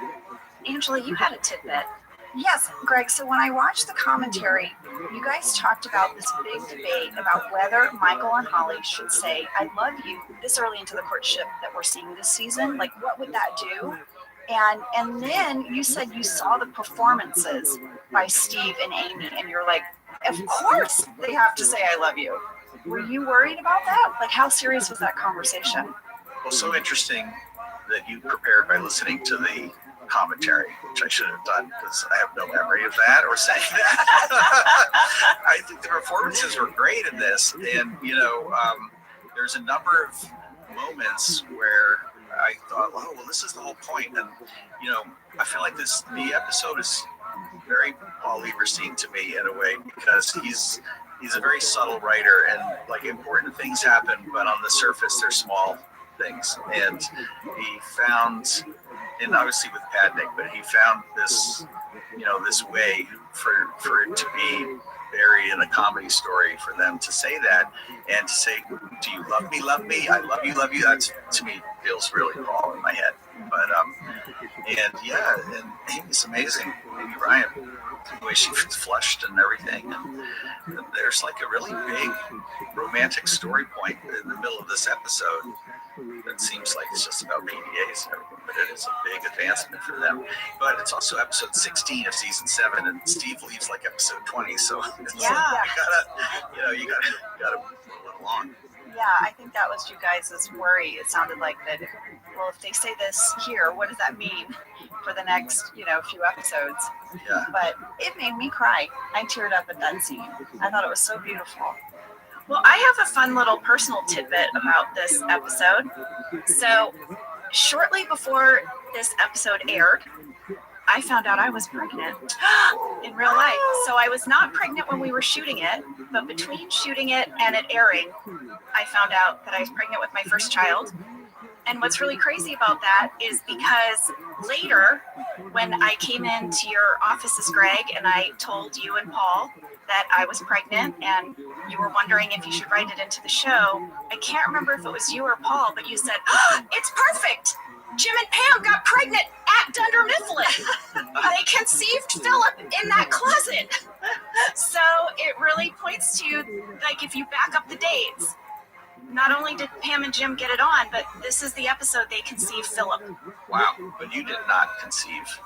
H: Angela, you had a tidbit.
E: Yes, Greg. So when I watched the commentary, you guys talked about this big debate about whether Michael and Holly should say, I love you, this early into the courtship that we're seeing this season. Like, what would that do? And then you said you saw the performances by Steve and Amy, and you're like, of course they have to say I love you. Were you worried about that? Like, how serious was that conversation?
P: Well, so interesting that you prepared by listening to the commentary, which I should have done because I have no memory of that or saying that. I think the performances were great in this, and there's a number of moments where I thought, oh, well, this is the whole point, and I feel like the episode is very Paul Lieberstein to me in a way because he's a very subtle writer, and like important things happen, but on the surface they're small things, and he found, and obviously with Padnick, but he found this this way for it to be buried in a comedy story, for them to say that and to say, do you love me, I love you, that's to me feels really Paul in my head. But and Amy's amazing, Amy Ryan, the way she's flushed and everything, and there's like a really big romantic story point in the middle of this episode that seems like it's just about PDAs and everything, but it is a big advancement for them. But it's also episode 16 of season 7, and Steve leaves like episode 20, so it's you gotta move it along.
E: Yeah, I think that was you guys' worry. It sounded like that, well, if they say this here, what does that mean for the next, few episodes?
P: Yeah.
E: But it made me cry. I teared up at that scene. I thought it was so beautiful.
H: Well, I have a fun little personal tidbit about this episode. So, shortly before this episode aired, I found out I was pregnant in real life. So I was not pregnant when we were shooting it, but between shooting it and it airing, I found out that I was pregnant with my first child. And what's really crazy about that is because later, when I came into your offices, Greg, and I told you and Paul that I was pregnant and you were wondering if you should write it into the show, I can't remember if it was you or Paul, but you said, it's perfect! Jim and Pam got pregnant at Dunder Mifflin. They conceived Philip in that closet. So it really points to, like, if you back up the dates, not only did Pam and Jim get it on, but this is the episode they conceived Philip.
P: Wow, but you did not conceive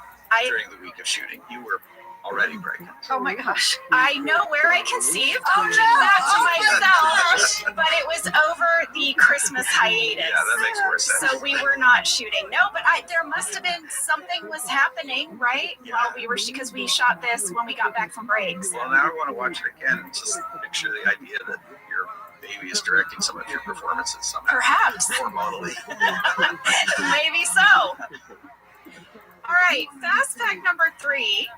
P: during the week of shooting. You were already pregnant.
E: Oh my gosh.
H: I know where I conceived. That to myself. But it was over the Christmas hiatus.
P: Yeah, that makes more sense.
H: So we were not shooting. No, but there must have been something was happening, right?
P: Yeah.
H: While we were, because we shot this when we got back from breaks.
P: Well, now I want to watch it again and just picture the idea that your baby is directing some of your performances somehow.
H: Perhaps.
P: Hormonally.
H: Maybe so. All right, fast fact number 3.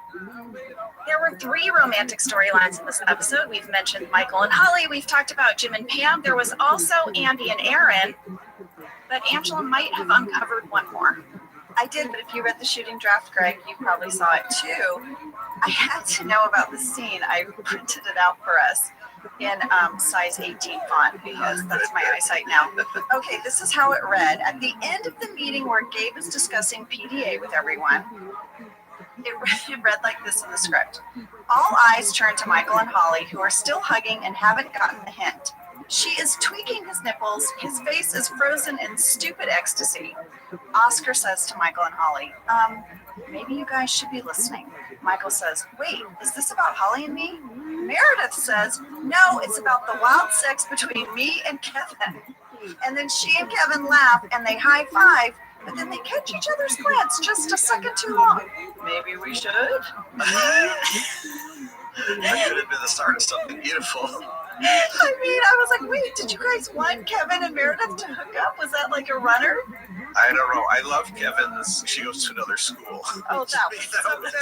H: There were 3 romantic storylines in this episode. We've mentioned Michael and Holly. We've talked about Jim and Pam. There was also Andy and Aaron, but Angela might have uncovered one more.
E: I did, but if you read the shooting draft, Greg, you probably saw it too. I had to know about the scene. I printed it out for us. in size 18 font because that's my eyesight now. Okay, this is how it read. At the end of the meeting where Gabe is discussing PDA with everyone, it read like this in the script. All eyes turn to Michael and Holly, who are still hugging and haven't gotten the hint. She is tweaking his nipples. His face is frozen in stupid ecstasy. Oscar says to Michael and Holly, maybe you guys should be listening. Michael says, wait, is this about Holly and me? Meredith says, no, it's about the wild sex between me and Kevin. And then she and Kevin laugh and they high five, but then they catch each other's glance just a second too long. Maybe we should?
P: That could have been the start of something beautiful.
E: I mean, I was like, wait, did you guys want Kevin and Meredith to hook up? Was that like a runner?
P: I don't know. I love Kevin's. She goes to another school.
E: Oh, that was so good.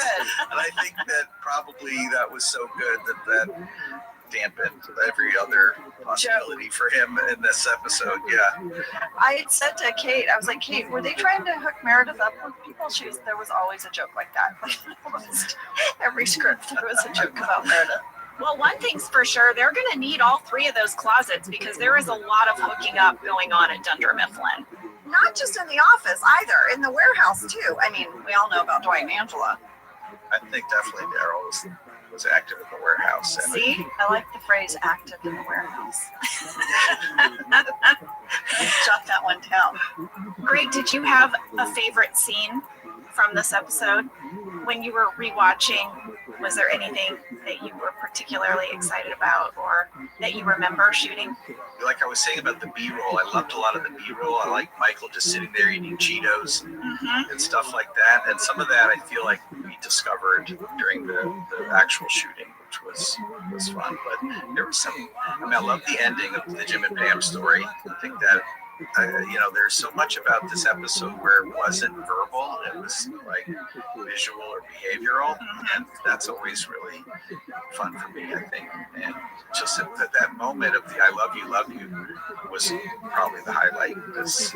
P: And I think that probably that was so good that dampened every other possibility for him in this episode. Yeah.
E: I had said to Kate, I was like, Kate, were they trying to hook Meredith up with people? There was always a joke like that. Almost every script there was a joke about Meredith.
H: Well, one thing's for sure, they're going to need all three of those closets because there is a lot of hooking up going on at Dunder Mifflin.
E: Not just in the office either, in the warehouse too. I mean, we all know about Dwight and Angela.
P: I think definitely Daryl was active in the warehouse. And
E: see, I like the phrase active in the warehouse. Jot that one down.
H: Greg, did you have a favorite scene from this episode? When you were rewatching, was there anything that you were particularly excited about or that you remember shooting?
P: Like I was saying about the B-roll, I loved a lot of the B-roll. I like Michael just sitting there eating Cheetos and stuff like that. And some of that I feel like we discovered during the actual shooting, which was fun. But there was some, I mean, I love the ending of the Jim and Pam story. I think that there's so much about this episode where it wasn't verbal, it was like visual or behavioral, and that's always really fun for me, I think. And just that moment of the I love you was probably the highlight because,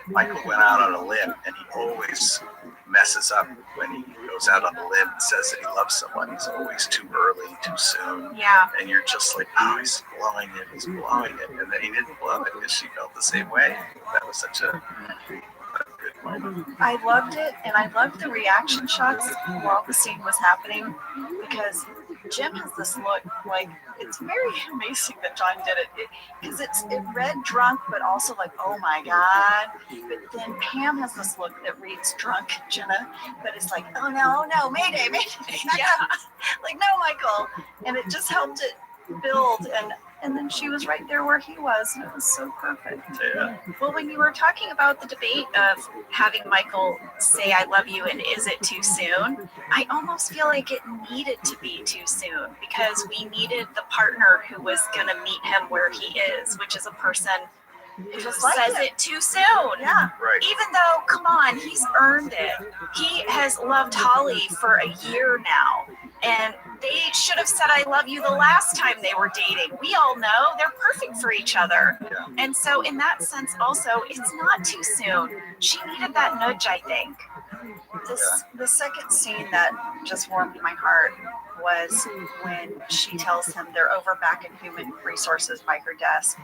P: Michael went out on a limb and he always messes up when he goes out on the limb and says that he loves someone. He's always too early, too soon.
H: Yeah.
P: And you're just like, oh, he's blowing it. And then he didn't blow it because she felt the same way. That was such a good moment.
E: I loved it, and I loved the reaction shots while the scene was happening because Jim has this look like it's very amazing that John did it because it read drunk but also like, oh my god. But then Pam has this look that reads drunk Jenna, but it's like, oh no, mayday. Yeah. Like, no, Michael. And it just helped it build, and then she was right there where he was, and it was so perfect.
P: Yeah.
H: Well, when you were talking about the debate of having Michael say I love you and is it too soon, I almost feel like it needed to be too soon because we needed the partner who was going to meet him where he is, which is a person who says it too soon.
E: Yeah.
P: Right.
H: Even though, come on, he's earned it. He has loved Holly for a year now. And they should have said I love you the last time they were dating. We all know they're perfect for each other.
P: Yeah.
H: And so in that sense also, it's not too soon. She needed that nudge, I think.
E: The second scene that just warmed my heart was when she tells him they're over back in human resources by her desk.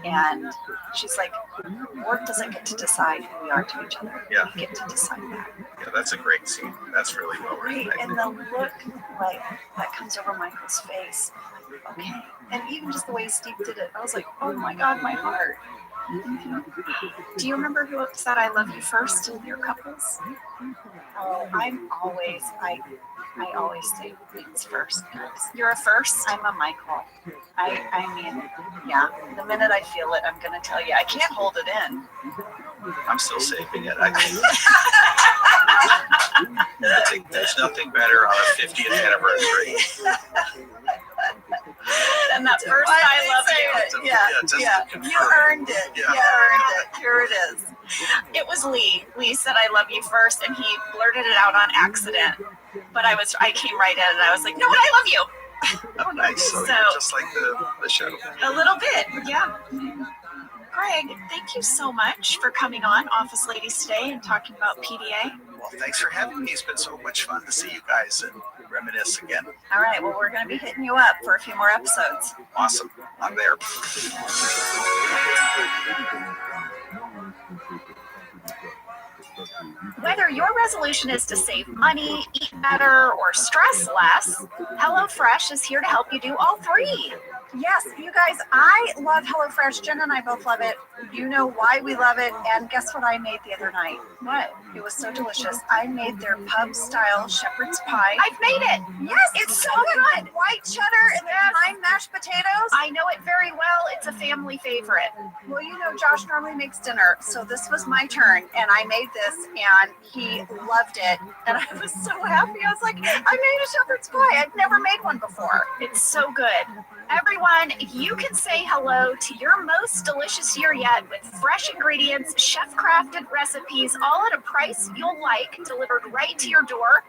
E: And she's like, work doesn't get to decide who we are to each other.
P: Yeah.
E: We get to decide that.
P: Yeah, that's a great scene. That's really well written.
E: Right. And the look like that comes over Michael's face. Okay. And even just the way Steve did it, I was like, oh my God, my heart. Do you remember who said I love you first in your couples? Oh, I always say things first.
H: You're a first?
E: I'm a Michael. I mean, yeah. The minute I feel it, I'm going to tell you. I can't hold it in.
P: I'm still saving it. I think there's nothing better on a 50th anniversary.
H: And that first I love you.
E: Yeah. You earned it.
P: Yeah.
E: You earned it. Here it is.
H: It was Lee. Lee said I love you first, and he blurted it out on accident. But I came right in, and I was like, no, I love you.
P: Oh, nice. So you're just like the show.
H: A little bit, yeah. Greg, thank you so much for coming on Office Ladies Today and talking about PDA.
P: Well, thanks for having me. It's been so much fun to see you guys and reminisce again.
E: All right, well, we're going to be hitting you up for a few more episodes.
P: Awesome. I'm there.
H: Whether your resolution is to save money, eat better, or stress less, HelloFresh is here to help you do all three.
E: Yes, you guys, I love HelloFresh. Jen and I both love it. You know why we love it. And guess what I made the other night? What? It was so delicious. I made their pub-style shepherd's pie.
H: I've made it.
E: Yes, it's so good. White cheddar and then lime mashed potatoes.
H: I know it very well. It's a family favorite.
E: Well, you know, Josh normally makes dinner, so this was my turn, and I made this, and he loved it, and I was so happy. I was like, I made a shepherd's pie. I've never made one before.
H: It's so good. Everyone, you can say hello to your most delicious year yet with fresh ingredients, chef-crafted recipes, all at a price you'll like, delivered right to your door.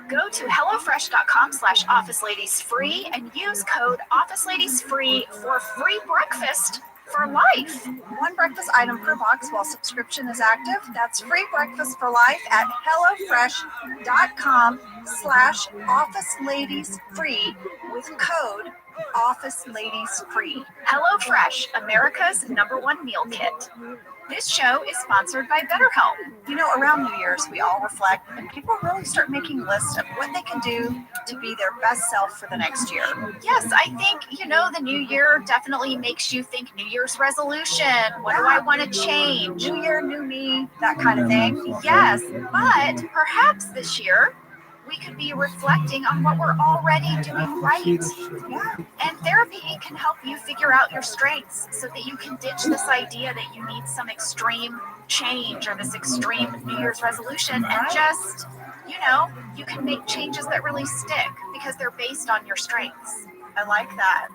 H: Go to hellofresh.com/officeladiesfree and use code officeladiesfree for free breakfast for life.
E: One breakfast item per box while subscription is active. That's free breakfast for life at hellofresh.com/officeladiesfree with code officeladiesfree.
H: HelloFresh, America's #1 meal kit. This show is sponsored by BetterHelp.
E: You know, around New Year's, we all reflect and people really start making lists of what they can do to be their best self for the next year.
H: Yes, I think, you know, the new year definitely makes you think New Year's resolution. What do I want to change?
E: New year, new me, that kind of thing.
H: Yes, but perhaps this year, we could be reflecting on what we're already doing right.
E: Yeah.
H: And therapy can help you figure out your strengths so that you can ditch this idea that you need some extreme change or this extreme New Year's resolution and just, you know, you can make changes that really stick because they're based on your strengths.
E: I like that.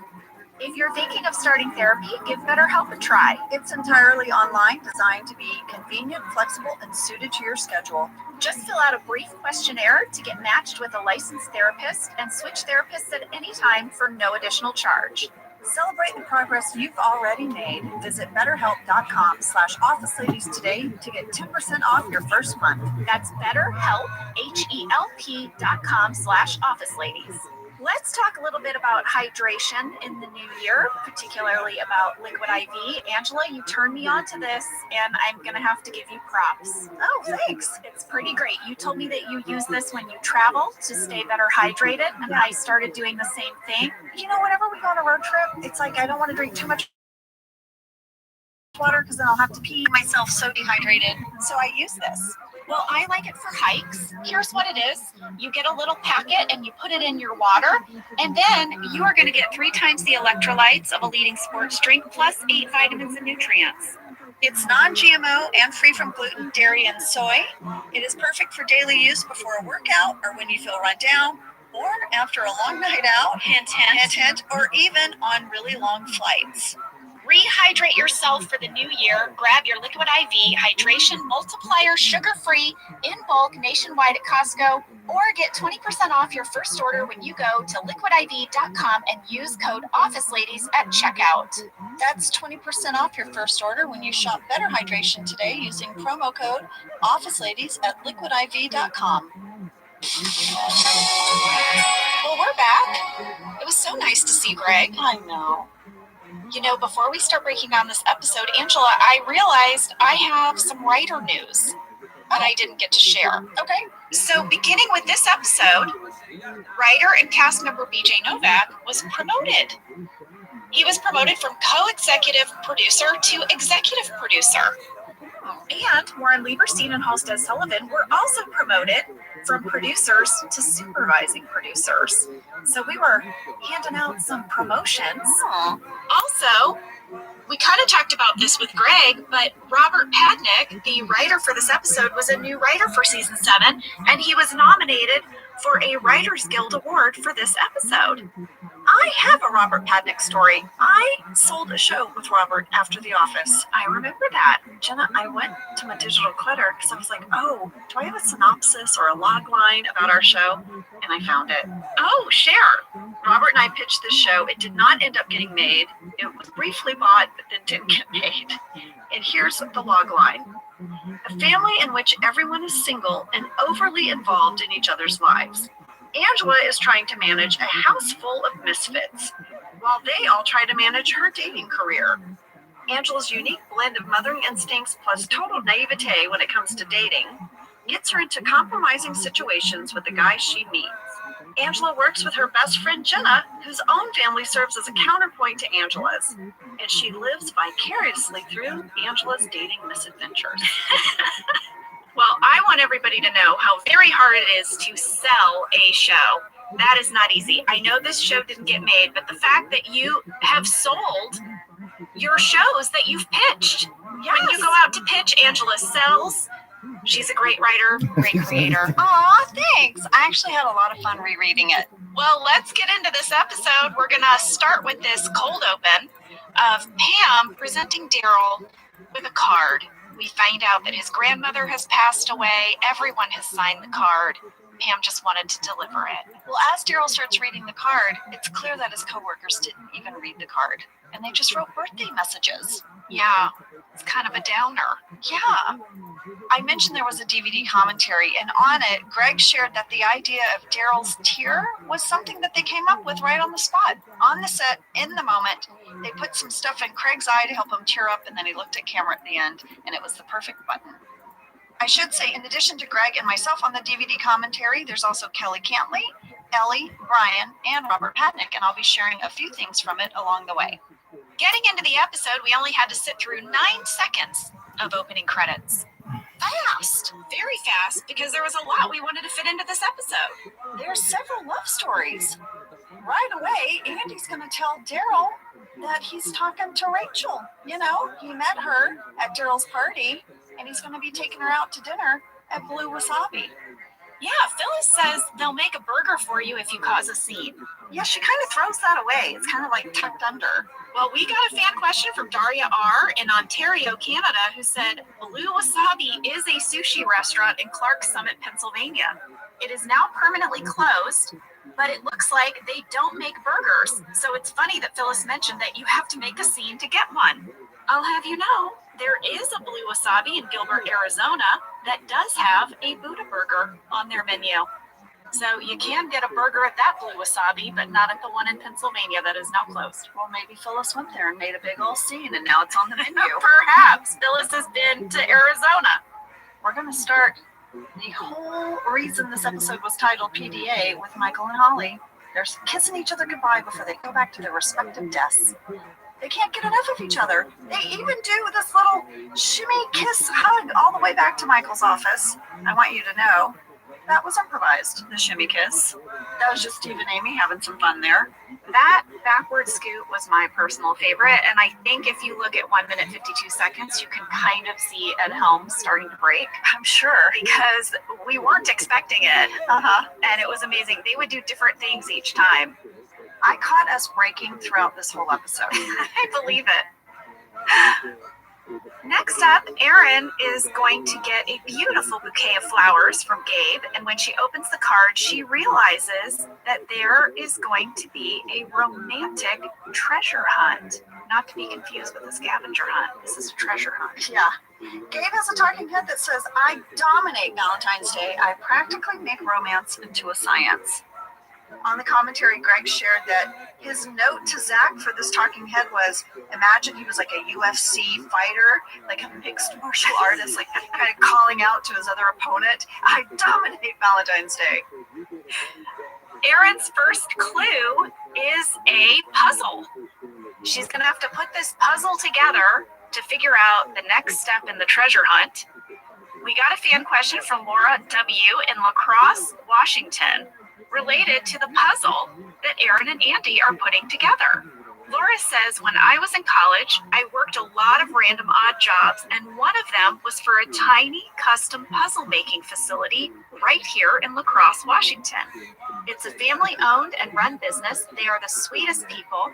H: If you're thinking of starting therapy, give BetterHelp a try.
E: It's entirely online, designed to be convenient, flexible, and suited to your schedule.
H: Just fill out a brief questionnaire to get matched with a licensed therapist and switch therapists at any time for no additional charge.
E: Celebrate the progress you've already made. Visit betterhelp.com/officeladies today to get 10% off your first month.
H: That's BetterHelp, HELP.com/officeladies. Let's talk a little bit about hydration in the new year, particularly about liquid IV. Angela, you turned me on to this, and I'm going to have to give you props.
E: Oh, thanks.
H: It's pretty great. You told me that you use this when you travel to stay better hydrated, and I started doing the same thing.
E: You know, whenever we go on a road trip, it's like I don't want to drink too much water because then I'll have to pee myself so dehydrated. So I use this.
H: Well, I like it for hikes. Here's what it is. You get a little packet and you put it in your water, and then you are going to get 3 times the electrolytes of a leading sports drink plus 8 vitamins and nutrients.
E: It's non-GMO and free from gluten, dairy, and soy. It is perfect for daily use before a workout or when you feel run down or after a long night out, hint, hint, hint, or even on really long flights.
H: Rehydrate yourself for the new year. Grab your Liquid IV Hydration Multiplier sugar-free in bulk nationwide at Costco, or get 20% off your first order when you go to liquidiv.com and use code OfficeLadies at checkout.
E: That's 20% off your first order when you shop Better Hydration today using promo code OfficeLadies at liquidiv.com.
H: Well, we're back. It was so nice to see Greg.
E: I know.
H: You know, before we start breaking down this episode, Angela, I realized I have some writer news that I didn't get to share.
E: Okay.
H: So beginning with this episode, writer and cast member BJ Novak was promoted. He was promoted from co-executive producer to executive producer. And Warren Lieberstein and Halstead Sullivan were also promoted from producers to supervising producers. So we were handing out some promotions. Also, we kind of talked about this with Greg, but Robert Padnick, the writer for this episode, was a new writer for season 7, and he was nominated for a Writers Guild Award for this episode. I have a Robert Padnick story. I sold a show with Robert after The Office. I remember that.
E: Jenna, I went to my digital clutter because I was like, oh, do I have a synopsis or a log line about our show? And I found it.
H: Oh, share.
E: Robert and I pitched this show. It did not end up getting made. It was briefly bought, but then didn't get made. And here's the log line. a family in which everyone is single and overly involved in each other's lives. Angela is trying to manage a house full of misfits, while they all try to manage her dating career. Angela's unique blend of mothering instincts plus total naivete when it comes to dating gets her into compromising situations with the guys she meets. Angela works with her best friend Jenna, whose own family serves as a counterpoint to Angela's, and she lives vicariously through Angela's dating misadventures. Well, I want everybody to know how very hard it is to sell a show. That is not easy. I know this show didn't get made, but the fact that you have sold your shows that you've pitched. Yes. When you go out to pitch, Angela sells. She's a great writer, great creator.
K: Aw, thanks. I actually had a lot of fun rereading it.
H: Well, let's get into this episode. We're going to start with this cold open of Pam presenting Daryl with a card. We find out that his grandmother has passed away. Everyone has signed the card. Pam just wanted to deliver it. Well, as Daryl starts reading the card, it's clear that his coworkers didn't even read the card, and they just wrote birthday messages. Yeah, it's kind of a downer. Yeah. I mentioned there was a DVD commentary, and on it, Greg shared that the idea of Daryl's tear was something that they came up with right on the spot, on the set, in the moment. They put some stuff in Craig's eye to help him tear up, and then he looked at camera at the end, and it was the perfect button. I should say, in addition to Greg and myself on the DVD commentary, there's also Kelly Cantley, Ellie, Brian, and Robert Padnick, and I'll be sharing a few things from it along the way. Getting into the episode, we only had to sit through 9 seconds of opening credits. Fast, very fast, because there was a lot we wanted to fit into this episode.
E: There's several love stories. Right away, Andy's going to tell Daryl that he's talking to Rachel. You know, he met her at Daryl's party, and he's going to be taking her out to dinner at Blue Wasabi.
H: Yeah, Phyllis says they'll make a burger for you if you cause a scene.
E: Yeah, she kind of throws that away. It's kind of like tucked under.
H: Well, we got a fan question from Daria R. in Ontario, Canada, who said, Blue Wasabi is a sushi restaurant in Clark Summit, Pennsylvania. It is now permanently closed, but it looks like they don't make burgers. So it's funny that Phyllis mentioned that you have to make a scene to get one. I'll have you know, there is a Blue Wasabi in Gilbert, Arizona that does have a Buddha burger on their menu. So you can get a burger at that Blue Wasabi, but not at the one in Pennsylvania that is now closed.
E: Well, maybe Phyllis went there and made a big old scene, and now it's on the menu.
H: Perhaps Phyllis has been to Arizona.
E: We're going to start the whole reason this episode was titled PDA with Michael and Holly. They're kissing each other goodbye before they go back to their respective desks. They can't get enough of each other. They even do this little shimmy kiss hug all the way back to Michael's office. I want you to know that was improvised, the shimmy kiss. That was just Steve and Amy having some fun there.
H: That backward scoot was my personal favorite, and I think if you look at 1 minute 52 seconds, you can kind of see Ed Helms starting to break.
E: I'm sure.
H: Because we weren't expecting it. And it was amazing. They would do different things each time.
E: I caught us breaking throughout this whole episode.
H: I believe it. Next up, Erin is going to get a beautiful bouquet of flowers from Gabe, and when she opens the card, she realizes that there is going to be a romantic treasure hunt. Not to be confused with a scavenger hunt. This is a treasure hunt.
E: Yeah. Gabe has a talking head that says, I dominate Valentine's Day. I practically make romance into a science. On the commentary, Greg shared that his note to Zach for this talking head was, imagine he was like a UFC fighter, like a mixed martial artist, like kind of calling out to his other opponent. I dominate Valentine's Day.
H: Erin's first clue is a puzzle. She's going to have to put this puzzle together to figure out the next step in the treasure hunt. We got a fan question from Laura W. in La Crosse, Washington, related to the puzzle that Erin and Andy are putting together. Laura says, when I was in college, I worked a lot of random odd jobs, and one of them was for a tiny custom puzzle making facility right here in La Crosse, Washington. It's a family-owned and run business. They are the sweetest people.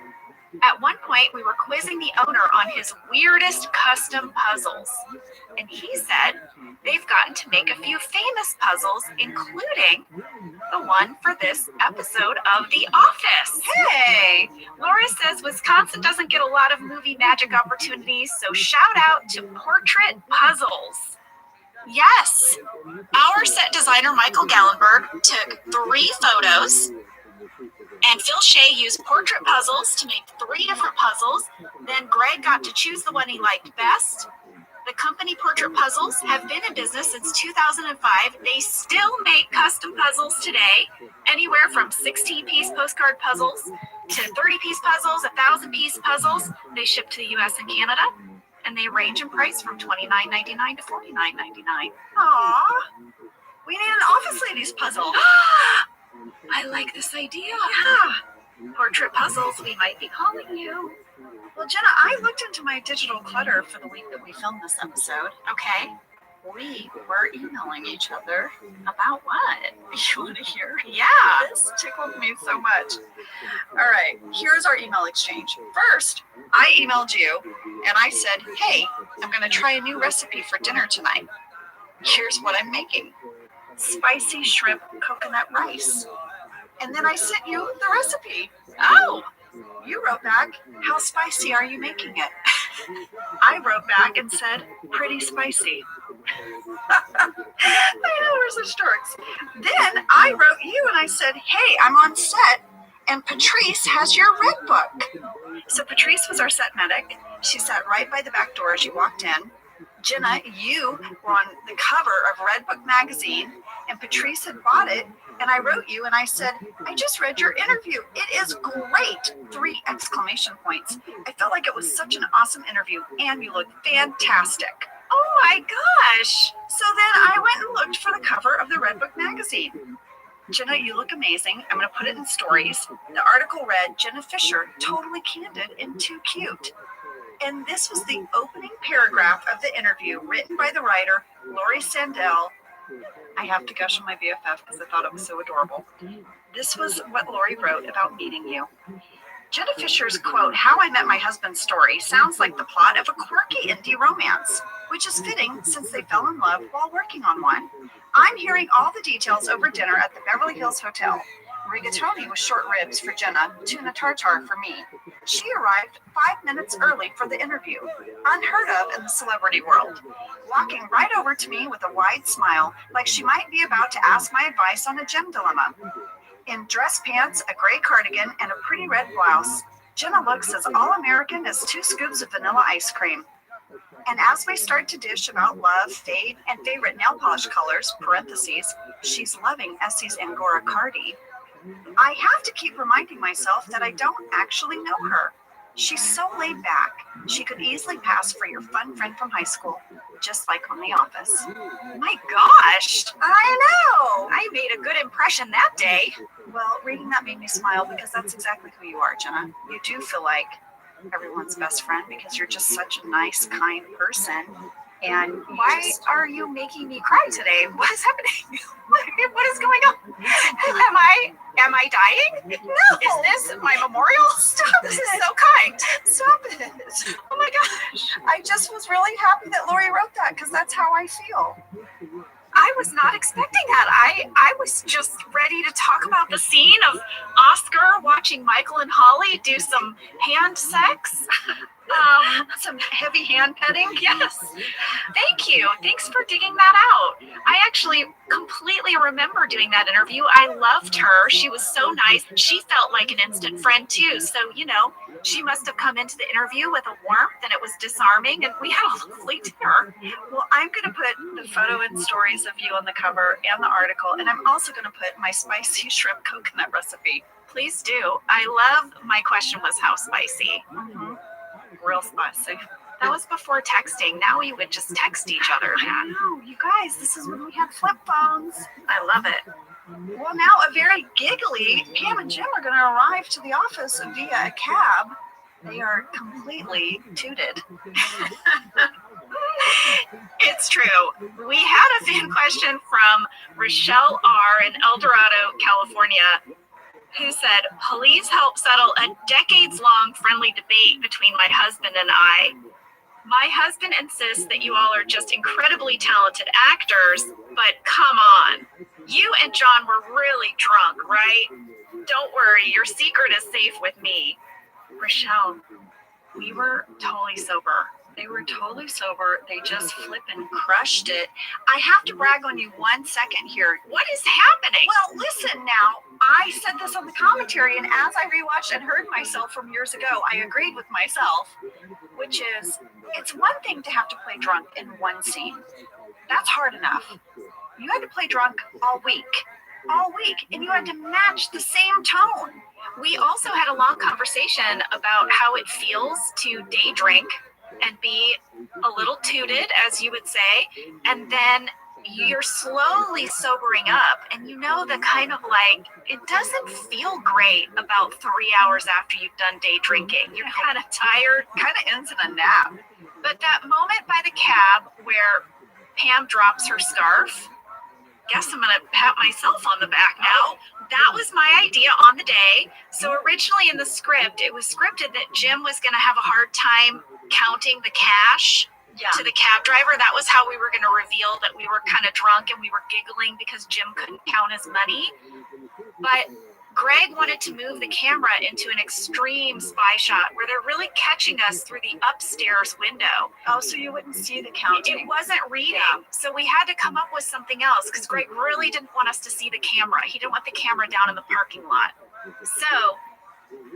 H: At one point, we were quizzing the owner on his weirdest custom puzzles, and he said they've gotten to make a few famous puzzles, including the one for this episode of The Office. Hey! Laura says Wisconsin doesn't get a lot of movie magic opportunities, so shout out to Portrait Puzzles. Yes. Our set designer, Michael Gallenberg, took 3 photos, and Phil Shea used portrait puzzles to make 3 different puzzles. Then Greg got to choose the one he liked best. The company Portrait Puzzles have been in business since 2005. They still make custom puzzles today, anywhere from 16-piece postcard puzzles to 30-piece puzzles, 1,000-piece puzzles. They ship to the U.S. and Canada, and they range in price from $29.99 to $49.99.
E: Aw, we need an Office Ladies puzzle.
H: I like this idea.
E: Yeah.
H: Portrait Puzzles, we might be calling you.
E: Well, Jenna, I looked into my digital clutter for the week that we filmed this episode.
H: Okay.
E: We were emailing each other about what? You want to hear?
H: Yeah.
E: This tickled me so much. All right, here's our email exchange. First, I emailed you and I said, hey, I'm going to try a new recipe for dinner tonight. Here's what I'm making. Spicy shrimp coconut rice. And then I sent you the recipe.
H: Oh.
E: You wrote back, how spicy are you making it? I wrote back and said, pretty spicy. I know, we're such dorks. Then I wrote you and I said, hey, I'm on set and Patrice has your red book. So Patrice was our set medic. She sat right by the back door as you walked in. Jenna, you were on the cover of Red Book magazine, and Patrice had bought it, and I wrote you, and I said, I just read your interview. It is great! 3 exclamation points. I felt like it was such an awesome interview, and you look fantastic.
H: Oh my gosh!
E: So then I went and looked for the cover of the Red Book magazine. Jenna, you look amazing. I'm going to put it in stories. The article read, Jenna Fisher, totally candid and too cute. And this was the opening paragraph of the interview written by the writer, Lori Sandell. I have to gush on my BFF because I thought it was so adorable. This was what Lori wrote about meeting you. Jenna Fisher's quote, How I Met My Husband story, sounds like the plot of a quirky indie romance, which is fitting since they fell in love while working on one. I'm hearing all the details over dinner at the Beverly Hills Hotel. Rigatoni with short ribs for Jenna, tuna tartare for me. She arrived 5 minutes early for the interview, unheard of in the celebrity world, walking right over to me with a wide smile, like she might be about to ask my advice on a gem dilemma. In dress pants, a gray cardigan, and a pretty red blouse, Jenna looks as all-American as 2 scoops of vanilla ice cream. And as we start to dish about love, fade, and favorite nail polish colors, parentheses, she's loving Essie's Angora Cardi, I have to keep reminding myself that I don't actually know her. She's so laid back. She could easily pass for your fun friend from high school, just like on The Office.
H: My gosh!
E: I know!
H: I made a good impression that day.
E: Well, reading that made me smile because that's exactly who you are, Jenna. You do feel like everyone's best friend because you're just such a nice, kind person. And
H: why are you making me cry today? What is happening? What is going on? Am I dying?
E: No.
H: Is this my memorial?
E: Stop
H: This
E: it.
H: is so kind.
E: Stop it.
H: Oh my gosh.
E: I just was really happy that Lori wrote that because that's how I feel.
H: I was not expecting that. I was just ready to talk about the scene of Oscar watching Michael and Holly do some hand sex.
E: Some heavy hand petting.
H: Yes. Thank you. Thanks for digging that out. I actually completely remember doing that interview. I loved her. She was so nice. She felt like an instant friend too. So, she must have come into the interview with a warmth and it was disarming and we had a lovely dinner.
E: Well, I'm going to put the photo and stories of you on the cover and the article, and I'm also going to put my spicy shrimp coconut recipe.
H: Please do. I love, my question was how spicy.
E: Mm-hmm. Real spicy.
H: That was before texting. Now we would just text each other.
E: I know, you guys, this is when we had flip phones.
H: I love it.
E: Well, now a very giggly Pam and Jim are going to arrive to the office via a cab. They are completely tooted.
H: It's true. We had a fan question from Rochelle R. in El Dorado, California, who said, please help settle a decades-long friendly debate between my husband and I. My husband insists that you all are just incredibly talented actors, but come on. You and John were really drunk, right? Don't worry, your secret is safe with me. Rochelle, we were totally sober.
E: They were totally sober. They just flippin' crushed it. I have to brag on you 1 second here.
H: What is happening?
E: Well, listen now. I said this on the commentary, and as I rewatched and heard myself from years ago, I agreed with myself, which is, it's one thing to have to play drunk in one scene. That's hard enough. You had to play drunk all week, and you had to match the same tone.
H: We also had a long conversation about how it feels to day drink and be a little tooted, as you would say, and then you're slowly sobering up, and you know the kind of like, it doesn't feel great about 3 hours after you've done day drinking. You're kind of tired, kind of ends in a nap. But that moment by the cab where Pam drops her scarf, guess I'm gonna pat myself on the back now. That was my idea on the day. So originally in the script, it was scripted that Jim was gonna have a hard time counting the cash to the cab driver. That was how we were gonna reveal that we were kind of drunk and we were giggling because Jim couldn't count his money. But Greg wanted to move the camera into an extreme spy shot where they're really catching us through the upstairs window.
E: Oh, so you wouldn't see the counting.
H: It wasn't reading. So we had to come up with something else because Greg really didn't want us to see the camera. He didn't want the camera down in the parking lot. So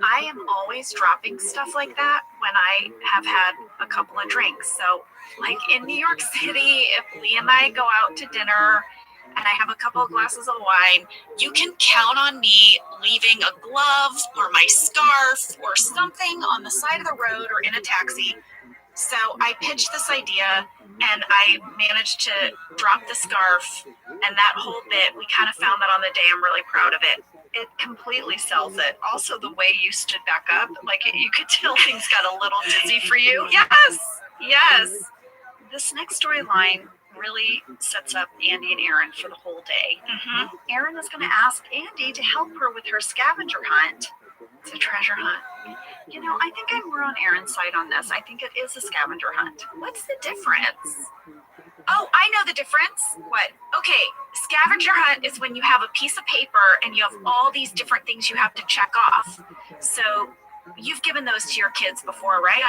H: I am always dropping stuff like that when I have had a couple of drinks. So like in New York City, if Lee and I go out to dinner and I have a couple of glasses of wine, you can count on me leaving a glove or my scarf or something on the side of the road or in a taxi. So I pitched this idea and I managed to drop the scarf, and that whole bit, we kind of found that on the day. I'm really proud of it.
E: It completely sells it. Also, the way you stood back up, like you could tell things got a little dizzy for you.
H: Yes.
E: This next storyline really sets up Andy and Aaron for the whole day. Aaron is going to ask Andy to help her with her scavenger hunt. It's a treasure hunt. You know, I think I'm more on Aaron's side on this. I think it is a scavenger hunt.
H: What's the difference? Oh, I know the difference.
E: What?
H: Okay, scavenger hunt is when you have a piece of paper and you have all these different things you have to check off. So you've given those to your kids before, right?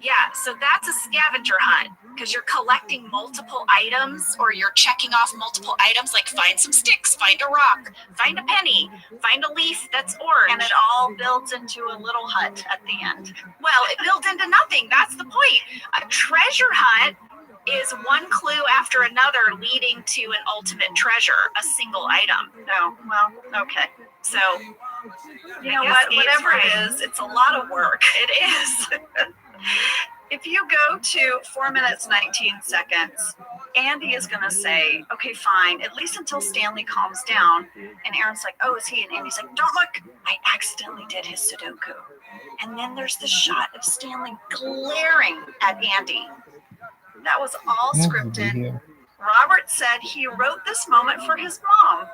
H: Yeah, so that's a scavenger hunt because you're collecting multiple items or you're checking off multiple items, like find some sticks, find a rock, find a penny, find a leaf that's orange.
E: And it all builds into a little hut at the end.
H: Well, it builds into nothing. That's the point. A treasure hunt is one clue after another leading to an ultimate treasure, a single item.
E: Oh, well, okay.
H: So,
E: you know what? Whatever it is, it's a lot of work.
H: It is.
E: If you go to 4 minutes, 19 seconds, Andy is going to say, okay, fine, at least until Stanley calms down. And Aaron's like, oh, is he? And Andy's like, don't look. I accidentally did his Sudoku. And then there's the shot of Stanley glaring at Andy. That was all scripted. Robert said he wrote this moment for his mom.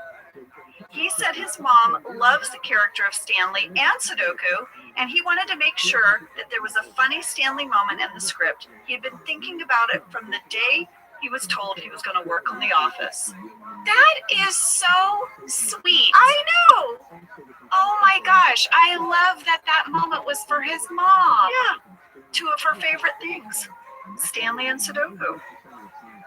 E: He said his mom loves the character of Stanley and Sudoku, and he wanted to make sure that there was a funny Stanley moment in the script. He had been thinking about it from the day he was told he was going to work on The Office.
H: That is so sweet.
E: I know.
H: Oh my gosh, I love that moment was for his mom.
E: Yeah, two of her favorite things, Stanley and Sudoku.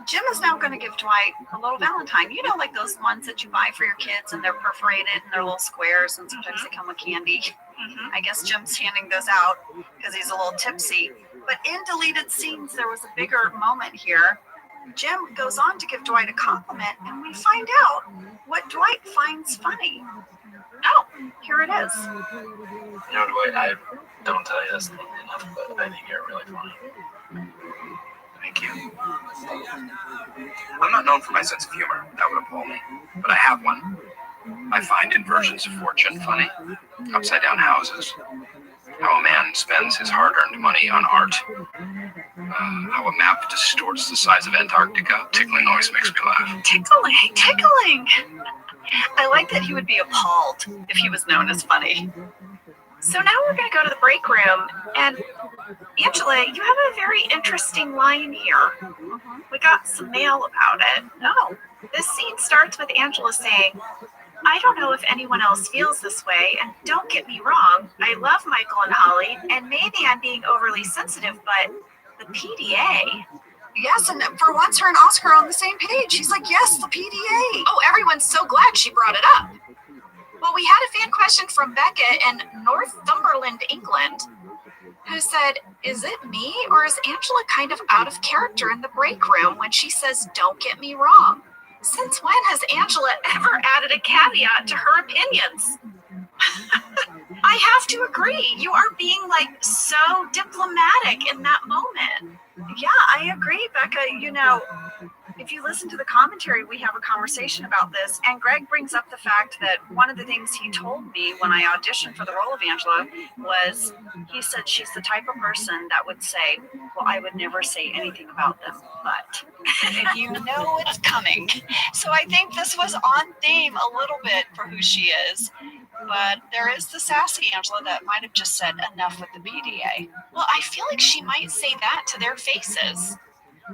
E: Jim is now going to give Dwight a little Valentine. You know, like those ones that you buy for your kids and they're perforated and they're little squares and sometimes they come with candy. I guess Jim's handing those out because he's a little tipsy. But in deleted scenes, there was a bigger moment here. Jim goes on to give Dwight a compliment and we find out what Dwight finds funny. Oh, here it is.
R: You know, Dwight, I don't tell you this enough, but I think you're really funny. Thank you. I'm not known for my sense of humor. That would appall me. But I have one. I find inversions of fortune funny. Upside down houses. How a man spends his hard-earned money on art. How a map distorts the size of Antarctica. Tickling always makes me laugh.
E: Tickling. I like that he would be appalled if he was known as funny.
H: So now we're going to go to the break room, and Angela, you have a very interesting line here. We got some mail about it.
E: Oh.
H: This scene starts with Angela saying, I don't know if anyone else feels this way, and don't get me wrong, I love Michael and Holly, and maybe I'm being overly sensitive, but
E: The PDA? Yes, and for once her and Oscar are on the same page. He's like, yes, the PDA.
D: Oh, everyone's so glad she brought it up. Well, we had a fan question from Becca in Northumberland, England, who said, is it me or is Angela kind of out of character in the break room when she says, don't get me wrong? Since when has Angela ever added a caveat to her opinions? I have to agree. You are being like so diplomatic in that moment.
E: Yeah, I agree, Becca. You know, if you listen to the commentary, we have a conversation about this, and Greg brings up the fact that one of the things he told me when I auditioned for the role of Angela was, he said she's the type of person that would say, well, I would never say anything about them, but
D: You know it's coming. So I think this was on theme a little bit for who she is. But there is the sassy Angela that might have just said enough with the PDA. Well, I feel like she might say that to their faces.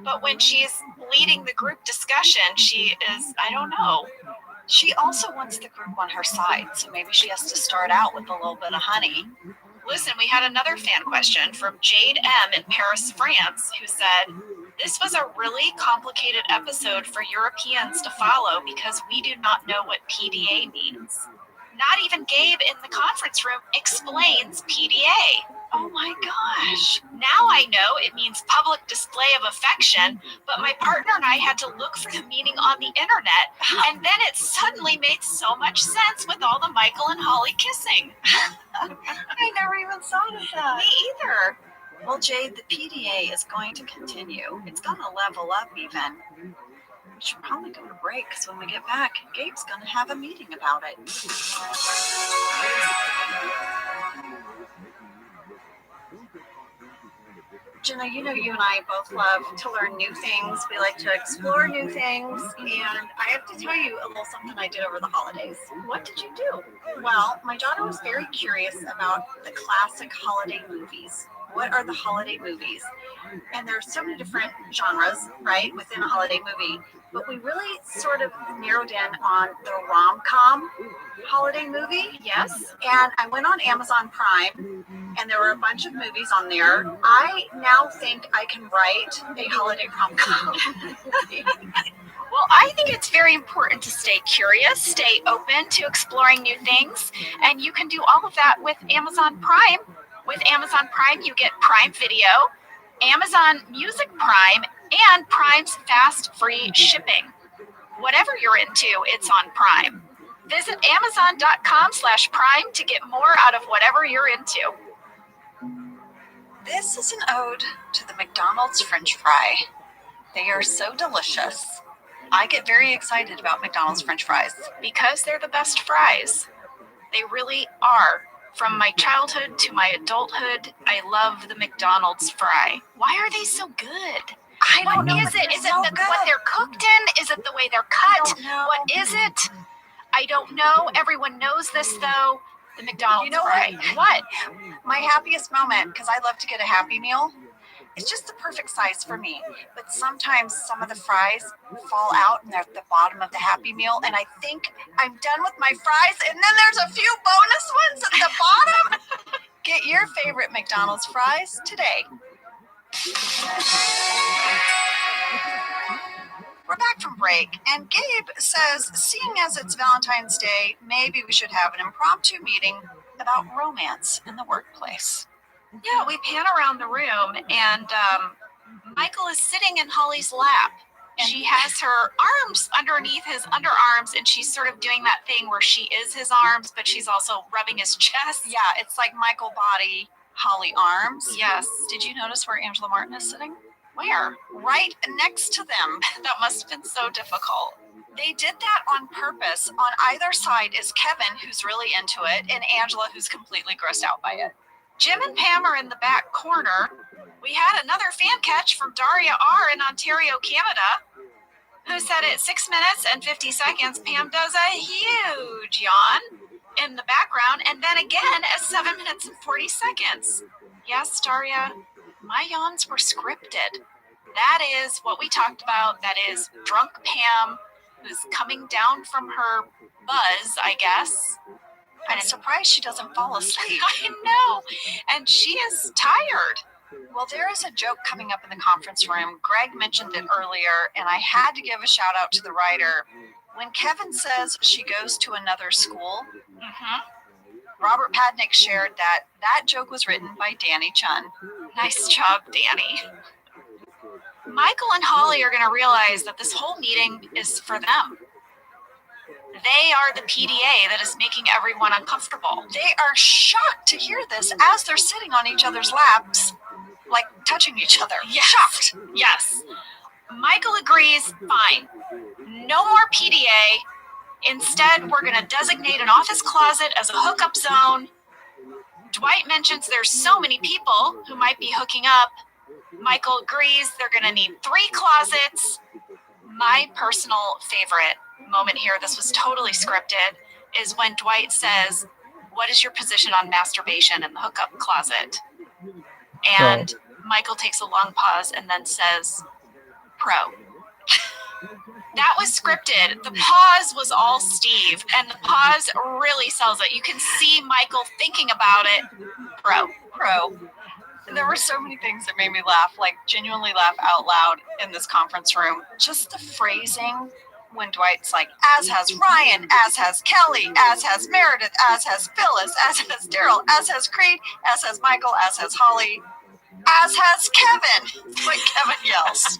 D: But when she's leading the group discussion, she is, I don't know. She also wants the group on her side, so maybe she has to start out with a little bit of honey. Listen, we had another fan question from Jade M in Paris, France, who said, this was a really complicated episode for Europeans to follow because we do not know what PDA means. Not even Gabe in the conference room explains PDA. Oh my gosh. Now I know it means public display of affection, but my partner and I had to look for the meaning on the internet, and then it suddenly made so much sense with all the Michael and Holly kissing.
E: I never even thought of that.
D: Me either.
E: Well, Jade, the PDA is going to continue. It's going to level up even. We should probably go to break because when we get back, Gabe's going to have a meeting about it. Jenna, you know you and I both love to learn new things. We like to explore new things. And I have to tell you a little something I did over the holidays.
D: What did you do?
E: Well, my daughter was very curious about the classic holiday movies. What are the holiday movies? And there's so many different genres, right, within a holiday movie. But we really sort of narrowed in on the rom-com holiday movie.
D: Yes.
E: And I went on Amazon Prime, and there were a bunch of movies on there. I now think I can write a holiday rom-com.
D: Well, I think it's very important to stay curious, stay open to exploring new things, and you can do all of that with Amazon Prime. With Amazon Prime, you get Prime Video, Amazon Music Prime, and Prime's fast free shipping. Whatever you're into, it's on Prime. Visit Amazon.com/Prime to get more out of whatever you're into.
E: This is an ode to the McDonald's French fry. They are so delicious. I get very excited about McDonald's French fries.
D: Because they're the best fries. They really are. From my childhood to my adulthood, I love the McDonald's fry. Why are they so good?
E: I don't know.
D: Is it? Is it what they're cooked in? Is it the way they're cut? What is it? I don't know. Everyone knows this, though. The McDonald's fry.
E: What? My happiest moment, because I love to get a Happy Meal, it's just the perfect size for me. But sometimes some of the fries fall out and they're at the bottom of the Happy Meal, and I think I'm done with my fries, and then there's a few bonus ones at the bottom. Get your favorite McDonald's fries today. We're back from break, and Gabe says, seeing as it's Valentine's Day, maybe we should have an impromptu meeting about romance in the workplace.
D: Yeah, we pan around the room, and Michael is sitting in Holly's lap. She has her arms underneath his underarms, and she's sort of doing that thing where she is his arms, but she's also rubbing his chest.
E: Yeah, it's like Michael body, Holly arms.
D: Yes.
E: Did you notice where Angela Martin is sitting?
D: Where?
E: Right next to them.
D: That must have been so difficult.
E: They did that on purpose. On either side is Kevin, who's really into it, and Angela, who's completely grossed out by it.
D: Jim and Pam are in the back corner. We had another fan catch from Daria R. in Ontario, Canada, who said at 6 minutes and 50 seconds, Pam does a huge yawn in the background, and then again at 7 minutes and 40 seconds. Yes, Daria, my yawns were scripted. That is what we talked about. That is drunk Pam, who's coming down from her buzz, I guess.
E: I'm surprised she doesn't fall asleep.
D: I know. And she is tired.
E: Well, there is a joke coming up in the conference room. Greg mentioned it earlier, and I had to give a shout out to the writer. When Kevin says she goes to another school, Robert Padnick shared that joke was written by Danny Chun.
H: Nice job, Danny. Michael and Holly are going to realize that this whole meeting is for them. They are the PDA that is making everyone uncomfortable.
E: They are shocked to hear this as they're sitting on each other's laps, like touching each other.
H: Yes.
E: Shocked.
H: Yes. Michael agrees, fine. No more PDA. Instead, we're going to designate an office closet as a hookup zone. Dwight mentions there's so many people who might be hooking up. Michael agrees they're going to need 3 closets. My personal favorite moment here, this was totally scripted, is when Dwight says, "What is your position on masturbation in the hookup closet?" And Michael takes a long pause and then says, "Pro." That was scripted. The pause was all Steve, and the pause really sells it. You can see Michael thinking about it.
E: Pro. There were so many things that made me laugh, like genuinely laugh out loud in this conference room. Just the phrasing when Dwight's like, as has Ryan, as has Kelly, as has Meredith, as has Phyllis, as has Daryl, as has Creed, as has Michael, as has Holly, as has Kevin. Like Kevin yells.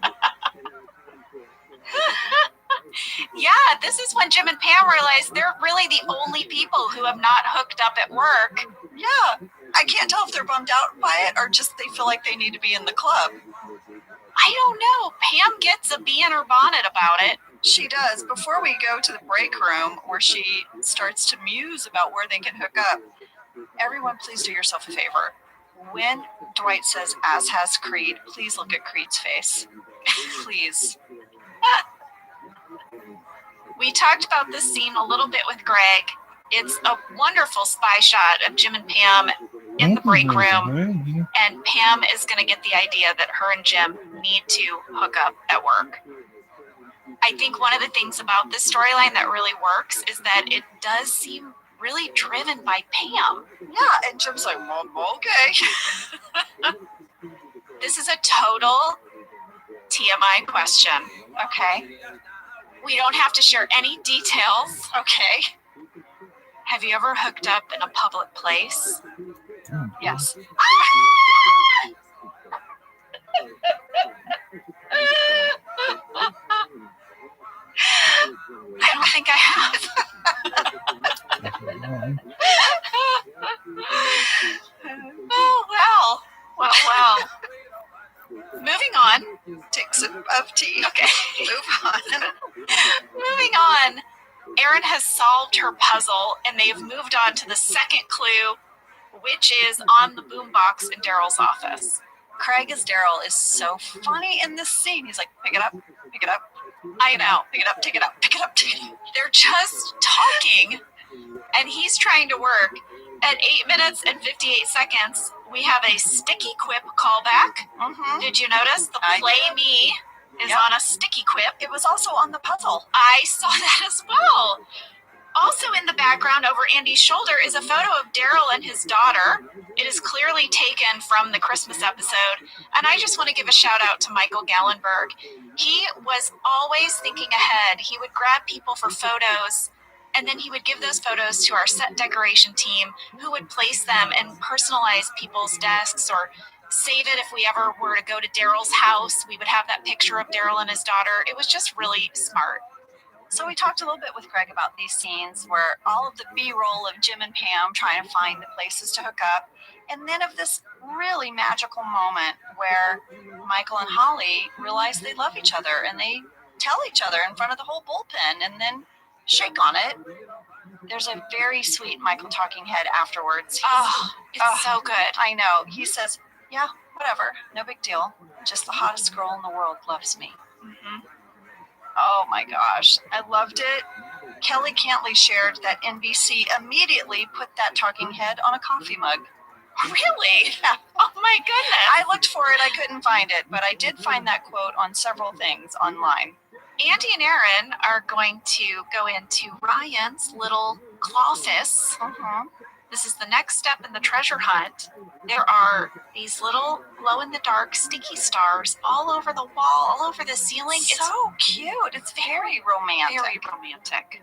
H: Yeah, this is when Jim and Pam realize they're really the only people who have not hooked up at work.
E: Yeah, I can't tell if they're bummed out by it or just they feel like they need to be in the club.
H: I don't know. Pam gets a bee in her bonnet about it.
E: She does. Before we go to the break room where she starts to muse about where they can hook up, everyone please do yourself a favor. When Dwight says, as has Creed, please look at Creed's face. Please.
H: We talked about this scene a little bit with Greg. It's a wonderful spy shot of Jim and Pam in the break room, and Pam is going to get the idea that her and Jim need to hook up at work. I think one of the things about this storyline that really works is that it does seem really driven by Pam.
E: Yeah, and Jim's like, well, okay.
H: This is a total TMI question, okay? We don't have to share any details, okay? Have you ever hooked up in a public place?
E: Yes.
H: I don't think I have. Oh, well. Moving on.
E: Take a sip of tea.
H: Okay.
E: Move on.
H: Moving on. Erin has solved her puzzle, and they have moved on to the second clue, which is on the boombox in Daryl's office.
E: Craig as Daryl is so funny in this scene. He's like, pick it up, pick it up.
H: I know.
E: Pick it up, take it up, pick it up, take it up.
H: They're just talking, and he's trying to work. At 8 minutes and 58 seconds, we have a sticky quip callback.
E: Mm-hmm.
H: Did you notice? The play me is on a sticky quip.
E: It was also on the puzzle.
H: I saw that as well. Also in the background over Andy's shoulder is a photo of Daryl and his daughter. It is clearly taken from the Christmas episode. And I just want to give a shout out to Michael Gallenberg. He was always thinking ahead. He would grab people for photos, and then he would give those photos to our set decoration team, who would place them and personalize people's desks or save it if we ever were to go to Daryl's house. We would have that picture of Daryl and his daughter. It was just really smart.
E: So we talked a little bit with Greg about these scenes where all of the B-roll of Jim and Pam trying to find the places to hook up, and then of this really magical moment where Michael and Holly realize they love each other and they tell each other in front of the whole bullpen and then shake on it. There's a very sweet Michael talking head afterwards.
H: It's so good.
E: I know. He says, yeah, whatever, no big deal. Just the hottest girl in the world loves me.
H: Mm-hmm.
E: Oh my gosh, I loved it. Kelly Cantley shared that NBC immediately put that talking head on a coffee mug.
H: Really?
E: Yeah.
H: Oh my goodness.
E: I looked for it, I couldn't find it, but I did find that quote on several things online.
H: Andy and Erin are going to go into Ryan's little office.
E: Uh-huh.
D: This is the next step in the treasure hunt. There are these little glow-in-the-dark sticky stars all over the wall, all over the ceiling.
E: So cute. It's very romantic.
D: Very romantic.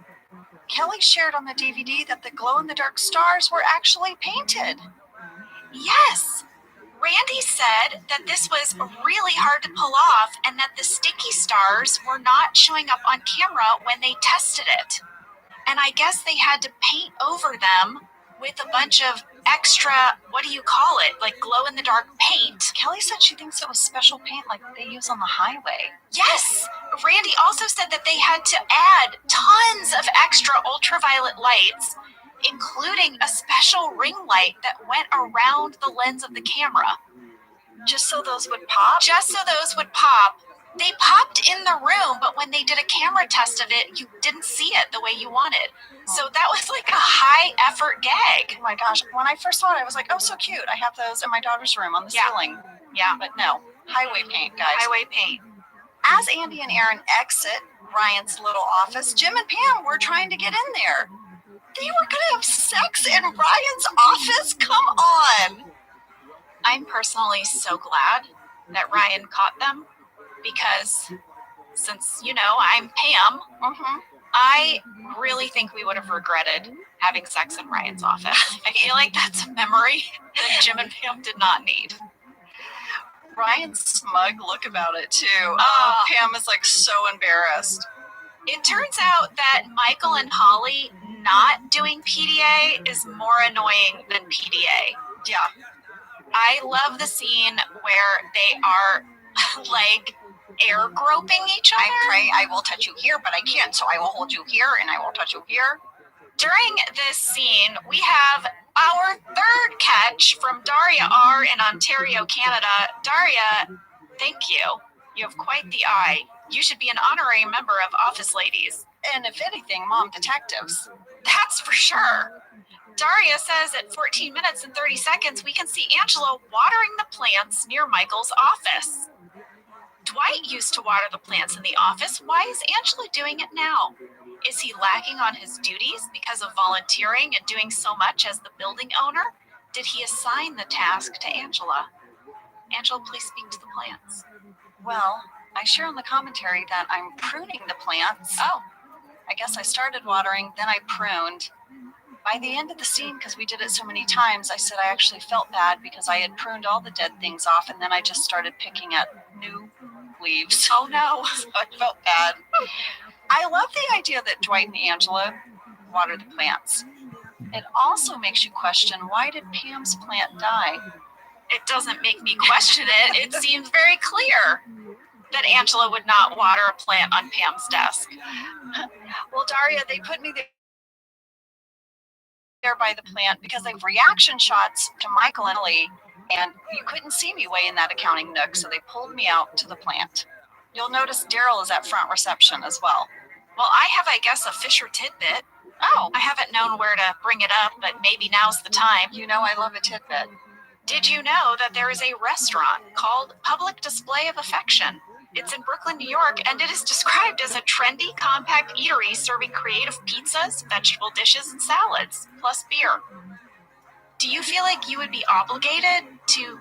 E: Kelly shared on the DVD that the glow-in-the-dark stars were actually painted.
D: Yes. Randy said that this was really hard to pull off and that the sticky stars were not showing up on camera when they tested it. And I guess they had to paint over them with a bunch of extra, what do you call it, like glow-in-the-dark paint.
E: Kelly said she thinks it was special paint like they use on the highway.
D: Yes! Randy also said that they had to add tons of extra ultraviolet lights, including a special ring light that went around the lens of the camera.
E: Just so those would pop?
D: Just so those would pop. They popped in the room, but when they did a camera test of it, you didn't see it the way you wanted. So that was like a high-effort gag.
E: Oh my gosh. When I first saw it, I was like, oh, so cute. I have those in my daughter's room on the ceiling.
D: Yeah.
E: But no, highway paint, guys.
D: Highway paint.
E: As Andy and Aaron exit Ryan's little office, Jim and Pam were trying to get in there. They were going to have sex in Ryan's office? Come on.
D: I'm personally so glad that Ryan caught them because since, you know, I'm Pam, I really think we would have regretted having sex in Ryan's office. I feel like that's a memory that Jim and Pam did not need.
E: Ryan's smug look about it, too. Pam is like so embarrassed.
D: It turns out that Michael and Holly not doing PDA is more annoying than PDA.
E: Yeah.
D: I love the scene where they are like air groping each other.
E: I'm praying I will touch you here, but I can't, so I will hold you here and I will touch you here.
D: During this scene, we have our third catch from Daria R. in Ontario, Canada. Daria, thank you. You have quite the eye. You should be an honorary member of Office Ladies.
E: And if anything, mom detectives.
D: That's for sure. Daria says at 14 minutes and 30 seconds, we can see Angela watering the plants near Michael's office. Dwight used to water the plants in the office. Why is Angela doing it now? Is he lacking on his duties because of volunteering and doing so much as the building owner? Did he assign the task to Angela? Angela, please speak to the plants.
E: Well, I share in the commentary that I'm pruning the plants.
D: Oh.
E: I guess I started watering, then I pruned. By the end of the scene, because we did it so many times, I said I actually felt bad because I had pruned all the dead things off, and then I just started picking at new leaves.
D: Oh no.
E: So I felt bad. I love the idea that Dwight and Angela water the plants. It also makes you question, why did Pam's plant die?
D: It doesn't make me question it. It seems very clear that Angela would not water a plant on Pam's desk.
E: Well, Daria, they put me there by the plant because they have reaction shots to Michael and Lee, and you couldn't see me way in that accounting nook, so they pulled me out to the plant. You'll notice Daryl is at front reception as well.
D: Well, I have, I guess, a Fisher tidbit.
E: Oh.
D: I haven't known where to bring it up, but maybe now's the time.
E: You know I love a tidbit.
D: Did you know that there is a restaurant called Public Display of Affection? It's in Brooklyn, New York, and it is described as a trendy, compact eatery serving creative pizzas, vegetable dishes, and salads, plus beer. Do you feel like you would be obligated to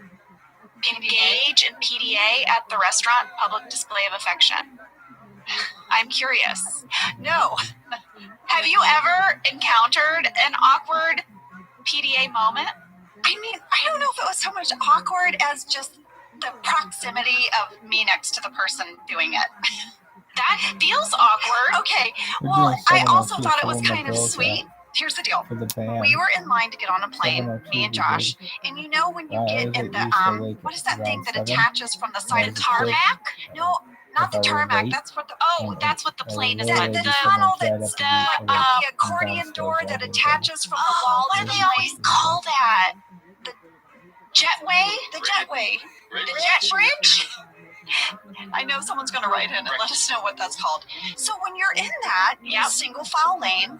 D: engage in PDA at the restaurant Public Display of Affection? I'm curious.
E: No.
D: Have you ever encountered an awkward PDA moment?
E: I mean, I don't know if it was so much awkward as just the proximity of me next to the person doing it.
D: That feels awkward.
E: Okay, well, I also thought it was kind of sweet. Here's the deal. We were in line to get on a plane, me and Josh, and you know when you get in the, what is that thing that attaches from the side of the tarmac? No, not the tarmac, that's what the,
D: that's what the plane is.
E: The tunnel that's the accordion door that attaches from the wall.
D: What do they always call that?
E: The
D: jetway?
E: The jetway. The jet bridge? I know someone's going to write in and let us know what that's called. So when you're in that, single file lane,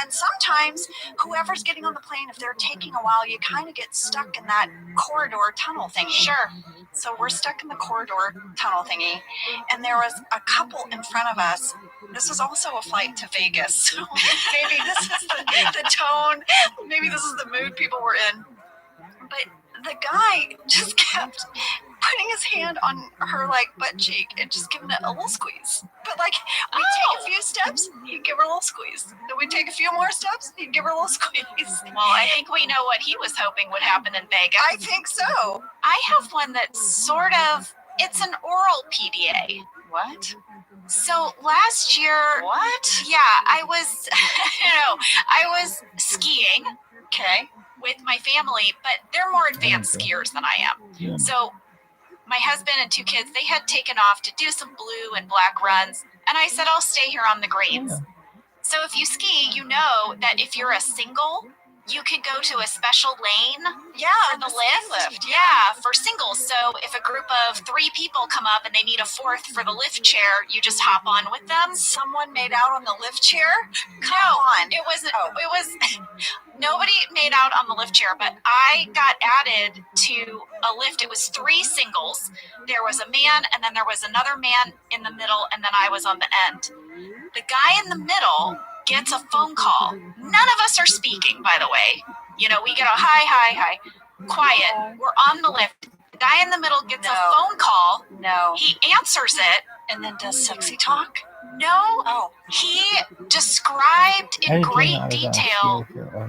E: and sometimes whoever's getting on the plane, if they're taking a while, you kind of get stuck in that corridor tunnel thingy.
D: Sure.
E: So we're stuck in the corridor tunnel thingy, and there was a couple in front of us. This was also a flight to Vegas, so maybe this is the tone. maybe this is the mood people were in. But the guy just kept putting his hand on her like butt cheek and just giving it a little squeeze. But like we take a few steps, he'd give her a little squeeze. Then we take a few more steps, he'd give her a little squeeze.
H: Well, I think we know what he was hoping would happen in Vegas.
E: I think so.
H: I have one that's sort of, it's an oral PDA.
E: What?
H: So last year,
E: What?
H: yeah, I was, I was skiing, okay, with my family, but they're more advanced skiers than I am. So my husband and 2 kids, they had taken off to do some blue and black runs, and I said, I'll stay here on the greens. So if you ski, you know that if you're a single, you can go to a special lane for the lift. Yeah, for singles. So if a group of 3 people come up and they need a 4th for the lift chair, you just hop on with them.
E: Someone made out on the lift chair?
H: Come on. It wasn't, it was, nobody made out on the lift chair, but I got added to a lift. It was 3 singles. There was a man, and then there was another man in the middle, and then I was on the end. The guy in the middle gets a phone call. None of us are speaking, by the way. You know, we get a hi. Quiet. We're on the lift. The guy in the middle gets a phone call.
E: No.
H: He answers it.
E: And then does sexy talk?
H: No.
E: Oh.
H: He described in great detail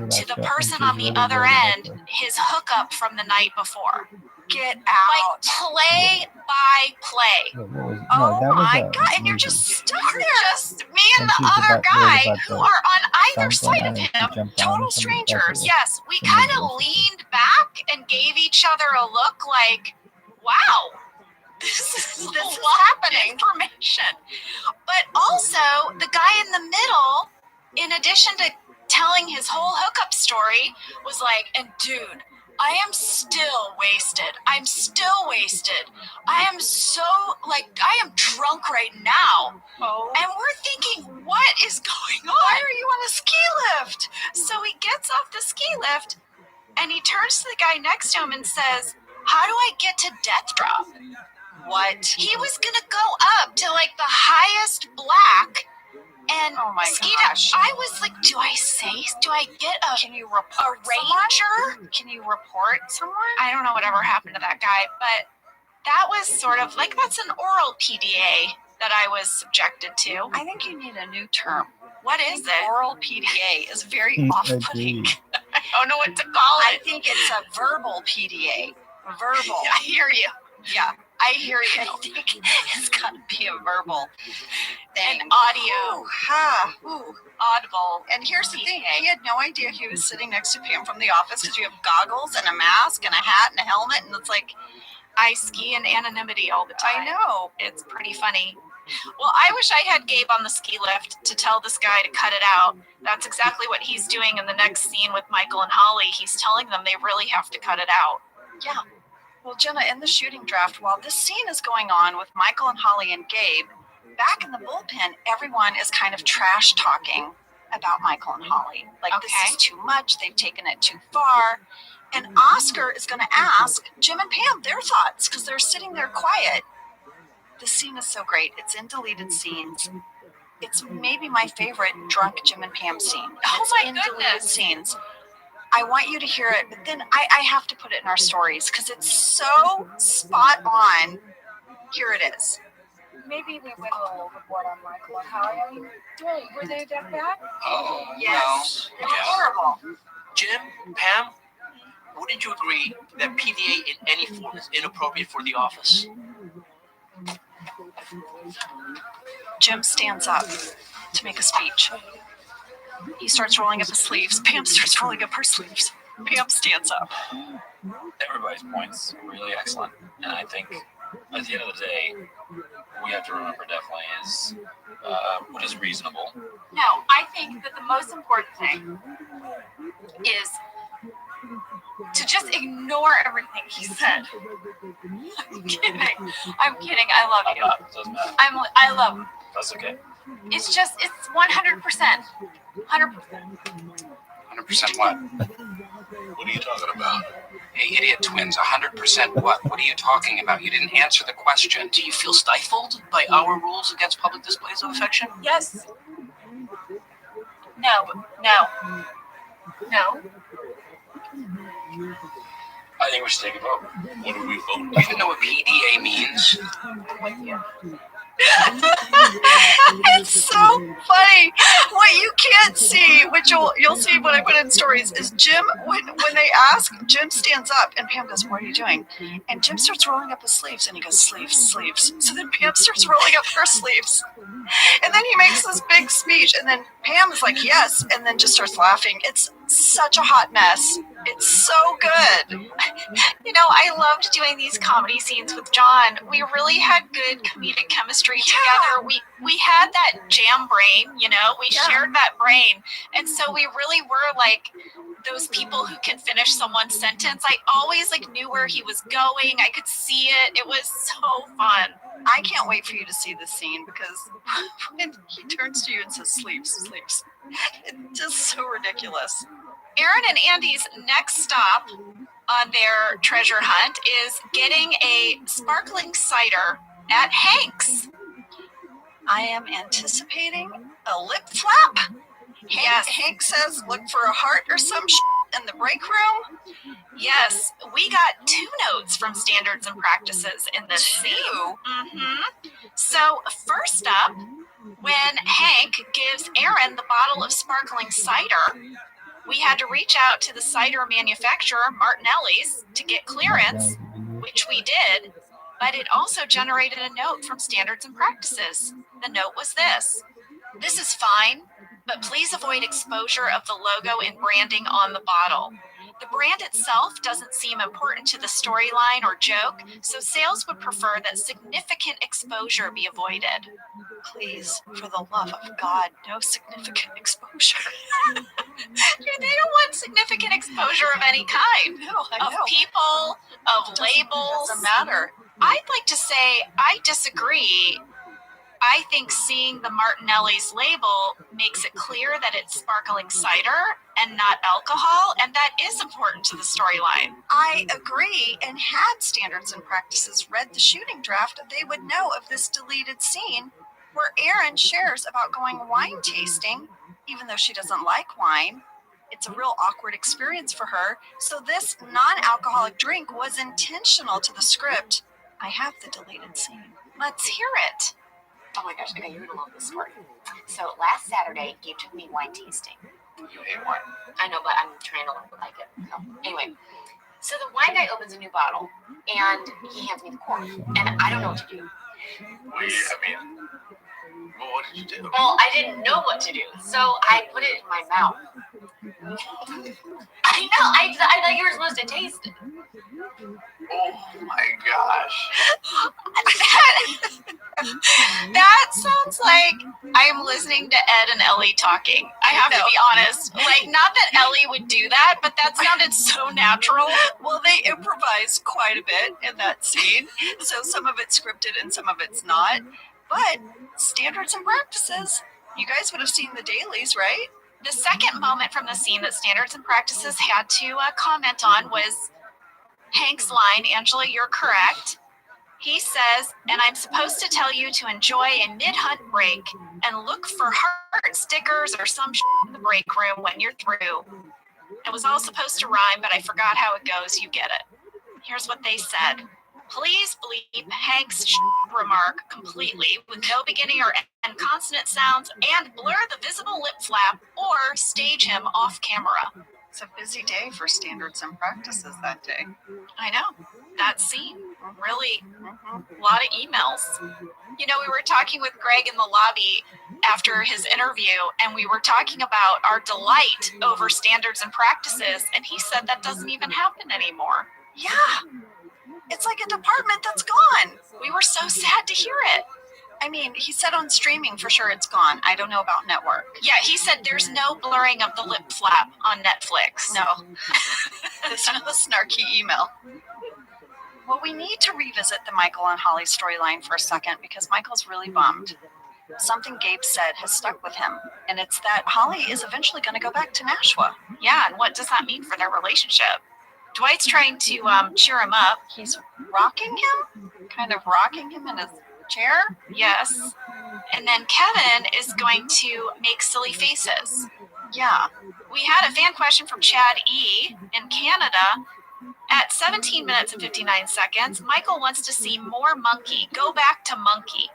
H: to the person on the other end his hookup from the night before.
E: Get out.
H: Like play by play.
E: Oh my God. And you're just stuck there.
H: Just me and the other guy who are on either side of him.
E: Total strangers.
H: Yes. We kind of leaned back and gave each other a look like, wow. This is happening. Information. But also, the guy in the middle, in addition to telling his whole hookup story, was like, and dude, I am still wasted. I'm still wasted. I am so, I am drunk right now.
E: Oh.
H: And we're thinking, what is going on?
E: Why are you on a ski lift?
H: So he gets off the ski lift, and he turns to the guy next to him and says, how do I get to death drop?
E: What?
H: He was gonna go up to the highest black and ski down. I was like, do I get a
E: Can you report
H: ranger?
E: someone? Can you report someone?
H: I don't know whatever happened to that guy, but that was sort of that's an oral PDA that I was subjected to.
E: I think you need a new term.
H: What is it?
E: Oral PDA is very off-putting.
H: I don't know what to call it.
E: I think it's a verbal PDA. Verbal.
H: I hear you.
E: Yeah.
H: I hear you.
E: I think it's got to be a verbal thing.
H: An audio.
E: Ooh.
H: Audible.
E: And here's the thing. He had no idea he was sitting next to Pam from the office because you have goggles and a mask and a hat and a helmet. And it's like,
H: I ski in anonymity all the time.
E: I know.
H: It's pretty funny. Well, I wish I had Gabe on the ski lift to tell this guy to cut it out. That's exactly what he's doing in the next scene with Michael and Holly. He's telling them they really have to cut it out.
E: Yeah. Well, Jenna, in the shooting draft, while this scene is going on with Michael and Holly and Gabe, back in the bullpen, everyone is kind of trash talking about Michael and Holly. This is too much. They've taken it too far. And Oscar is going to ask Jim and Pam their thoughts because they're sitting there quiet. This scene is so great. It's in deleted scenes. It's maybe my favorite drunk Jim and Pam scene.
H: Oh my
E: Deleted
H: goodness.
E: scenes. I want you to hear it, but then I have to put it in our stories because it's so spot on. Here it is.
K: Maybe we went a little overboard on Michael and Holly. I mean, were they that bad?
M: Oh,
E: Yes.
M: well,
E: It's horrible.
M: Jim, Pam, wouldn't you agree that PDA in any form is inappropriate for the office?
E: Jim stands up to make a speech. He starts rolling up his sleeves. Pam starts rolling up her sleeves. Pam stands up.
R: Everybody's points are really excellent, and I think at the end of the day, what we have to remember definitely is what is reasonable.
H: No, I think that the most important thing is to just ignore everything he said. I'm kidding. I love you.
R: Doesn't matter.
H: I love him.
R: That's okay.
H: It's 100%. 100%.
R: 100% what?
L: What are you talking about?
R: Hey, idiot twins, 100% what? What are you talking about? You didn't answer the question.
M: Do you feel stifled by our rules against public displays of affection?
H: Yes. No.
R: I think we should take a vote.
L: What do we vote?
R: Do you even know what PDA means?
E: It's so funny. What you can't see, which you'll see when I put in stories, is Jim. When they ask, Jim stands up and Pam goes, "What are you doing?" And Jim starts rolling up his sleeves, and he goes, "Sleeves, sleeves." So then Pam starts rolling up her sleeves, and then he makes this big speech, and then Pam is like, "Yes," and then just starts laughing. It's such a hot mess. It's so good.
H: You know, I loved doing these comedy scenes with John. We really had good comedic chemistry together. We had that jam brain, you know, we shared that brain. And so we really were like those people who can finish someone's sentence. I always like knew where he was going. I could see it. It was so fun.
E: I can't wait for you to see this scene because when he turns to you and says, "Sleeves, sleeves," it's just so ridiculous.
H: Aaron and Andy's next stop on their treasure hunt is getting a sparkling cider at Hank's.
E: I am anticipating a lip flap. Hank says, "Look for a heart or some in the break room."
H: Yes, we got 2 notes from Standards and Practices in this scene. So first up, when Hank gives Aaron the bottle of sparkling cider, we had to reach out to the cider manufacturer, Martinelli's, to get clearance, which we did, but it also generated a note from Standards and Practices. The note was this: "This is fine, but please avoid exposure of the logo and branding on the bottle. The brand itself doesn't seem important to the storyline or joke, so sales would prefer that significant exposure be avoided."
E: Please, for the love of God, no significant exposure.
H: They don't want significant exposure of any kind.
E: No,
H: of people, of labels.
E: Doesn't matter.
H: I'd like to say I disagree. I think seeing the Martinelli's label makes it clear that it's sparkling cider and not alcohol, and that is important to the storyline.
E: I agree, and had Standards and Practices read the shooting draft, they would know of this deleted scene where Erin shares about going wine tasting, even though she doesn't like wine. It's a real awkward experience for her, so this non-alcoholic drink was intentional to the script. I have the deleted scene. Let's hear it.
S: Oh my gosh, okay, you're gonna love this story. So last Saturday, Gabe took me wine tasting.
R: You hate wine.
S: I know, but I'm trying to learn to like it. So anyway, so the wine guy opens a new bottle and he hands me the cork, and I don't know what to do.
R: Well, what did you do?
S: Well, I didn't know what to do, so I put it in my mouth. I know, I thought you were supposed to taste it.
R: Oh my gosh.
H: That sounds like I'm listening to Ed and Ellie talking. I have to be honest. Like, not that Ellie would do that, but that sounded so natural.
E: Well, they improvise quite a bit in that scene, so some of it's scripted and some of it's not. But Standards and Practices, you guys would have seen the dailies, right?
H: The second moment from the scene that Standards and Practices had to comment on was Hank's line, "Angela, you're correct." He says, "And I'm supposed to tell you to enjoy a mid-hunt break and look for heart stickers or some in the break room when you're through." It was all supposed to rhyme, but I forgot how it goes. You get it. Here's what they said. "Please bleep Hank's remark completely with no beginning or end consonant sounds and blur the visible lip flap or stage him off camera."
E: It's a busy day for Standards and Practices that day.
H: I know. That scene. Really, a lot of emails. You know, we were talking with Greg in the lobby after his interview, and we were talking about our delight over Standards and Practices, and he said that doesn't even happen anymore.
E: Yeah. It's like a department that's gone.
H: We were so sad to hear it.
E: I mean, he said on streaming for sure it's gone. I don't know about network.
H: Yeah, he said there's no blurring of the lip flap on Netflix.
E: No. There's no snarky email. Well, we need to revisit the Michael and Holly storyline for a second because Michael's really bummed. Something Gabe said has stuck with him, and it's that Holly is eventually going to go back to Nashua.
H: Yeah, and what does that mean for their relationship? Dwight's trying to cheer him up.
E: He's rocking him? Kind of rocking him in his chair?
H: Yes. And then Kevin is going to make silly faces.
E: Yeah.
D: We had a fan question from Chad E. in Canada. At 17 minutes and 59 seconds, Michael wants to see more monkey. Go back to monkey.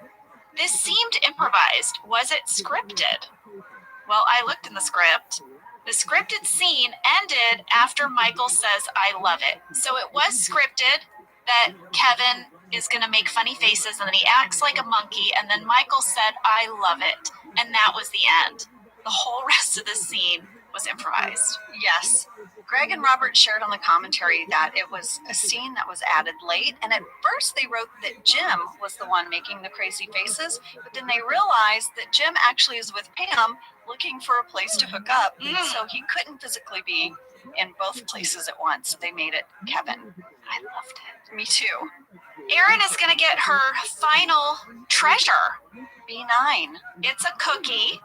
D: This seemed improvised. Was it scripted? Well, I looked in the script. The scripted scene ended after Michael says, I love it. So it was scripted that Kevin is going to make funny faces and then he acts like a monkey. And then Michael said, I love it. And that was the end. The whole rest of the scene was improvised.
E: Yes. Greg and Robert shared on the commentary that it was a scene that was added late, and at first they wrote that Jim was the one making the crazy faces, but then they realized that Jim actually is with Pam looking for a place to hook up, so he couldn't physically be in both places at once. They made it Kevin. I loved it. Me too.
D: Erin is going to get her final treasure.
E: B9.
D: It's a cookie,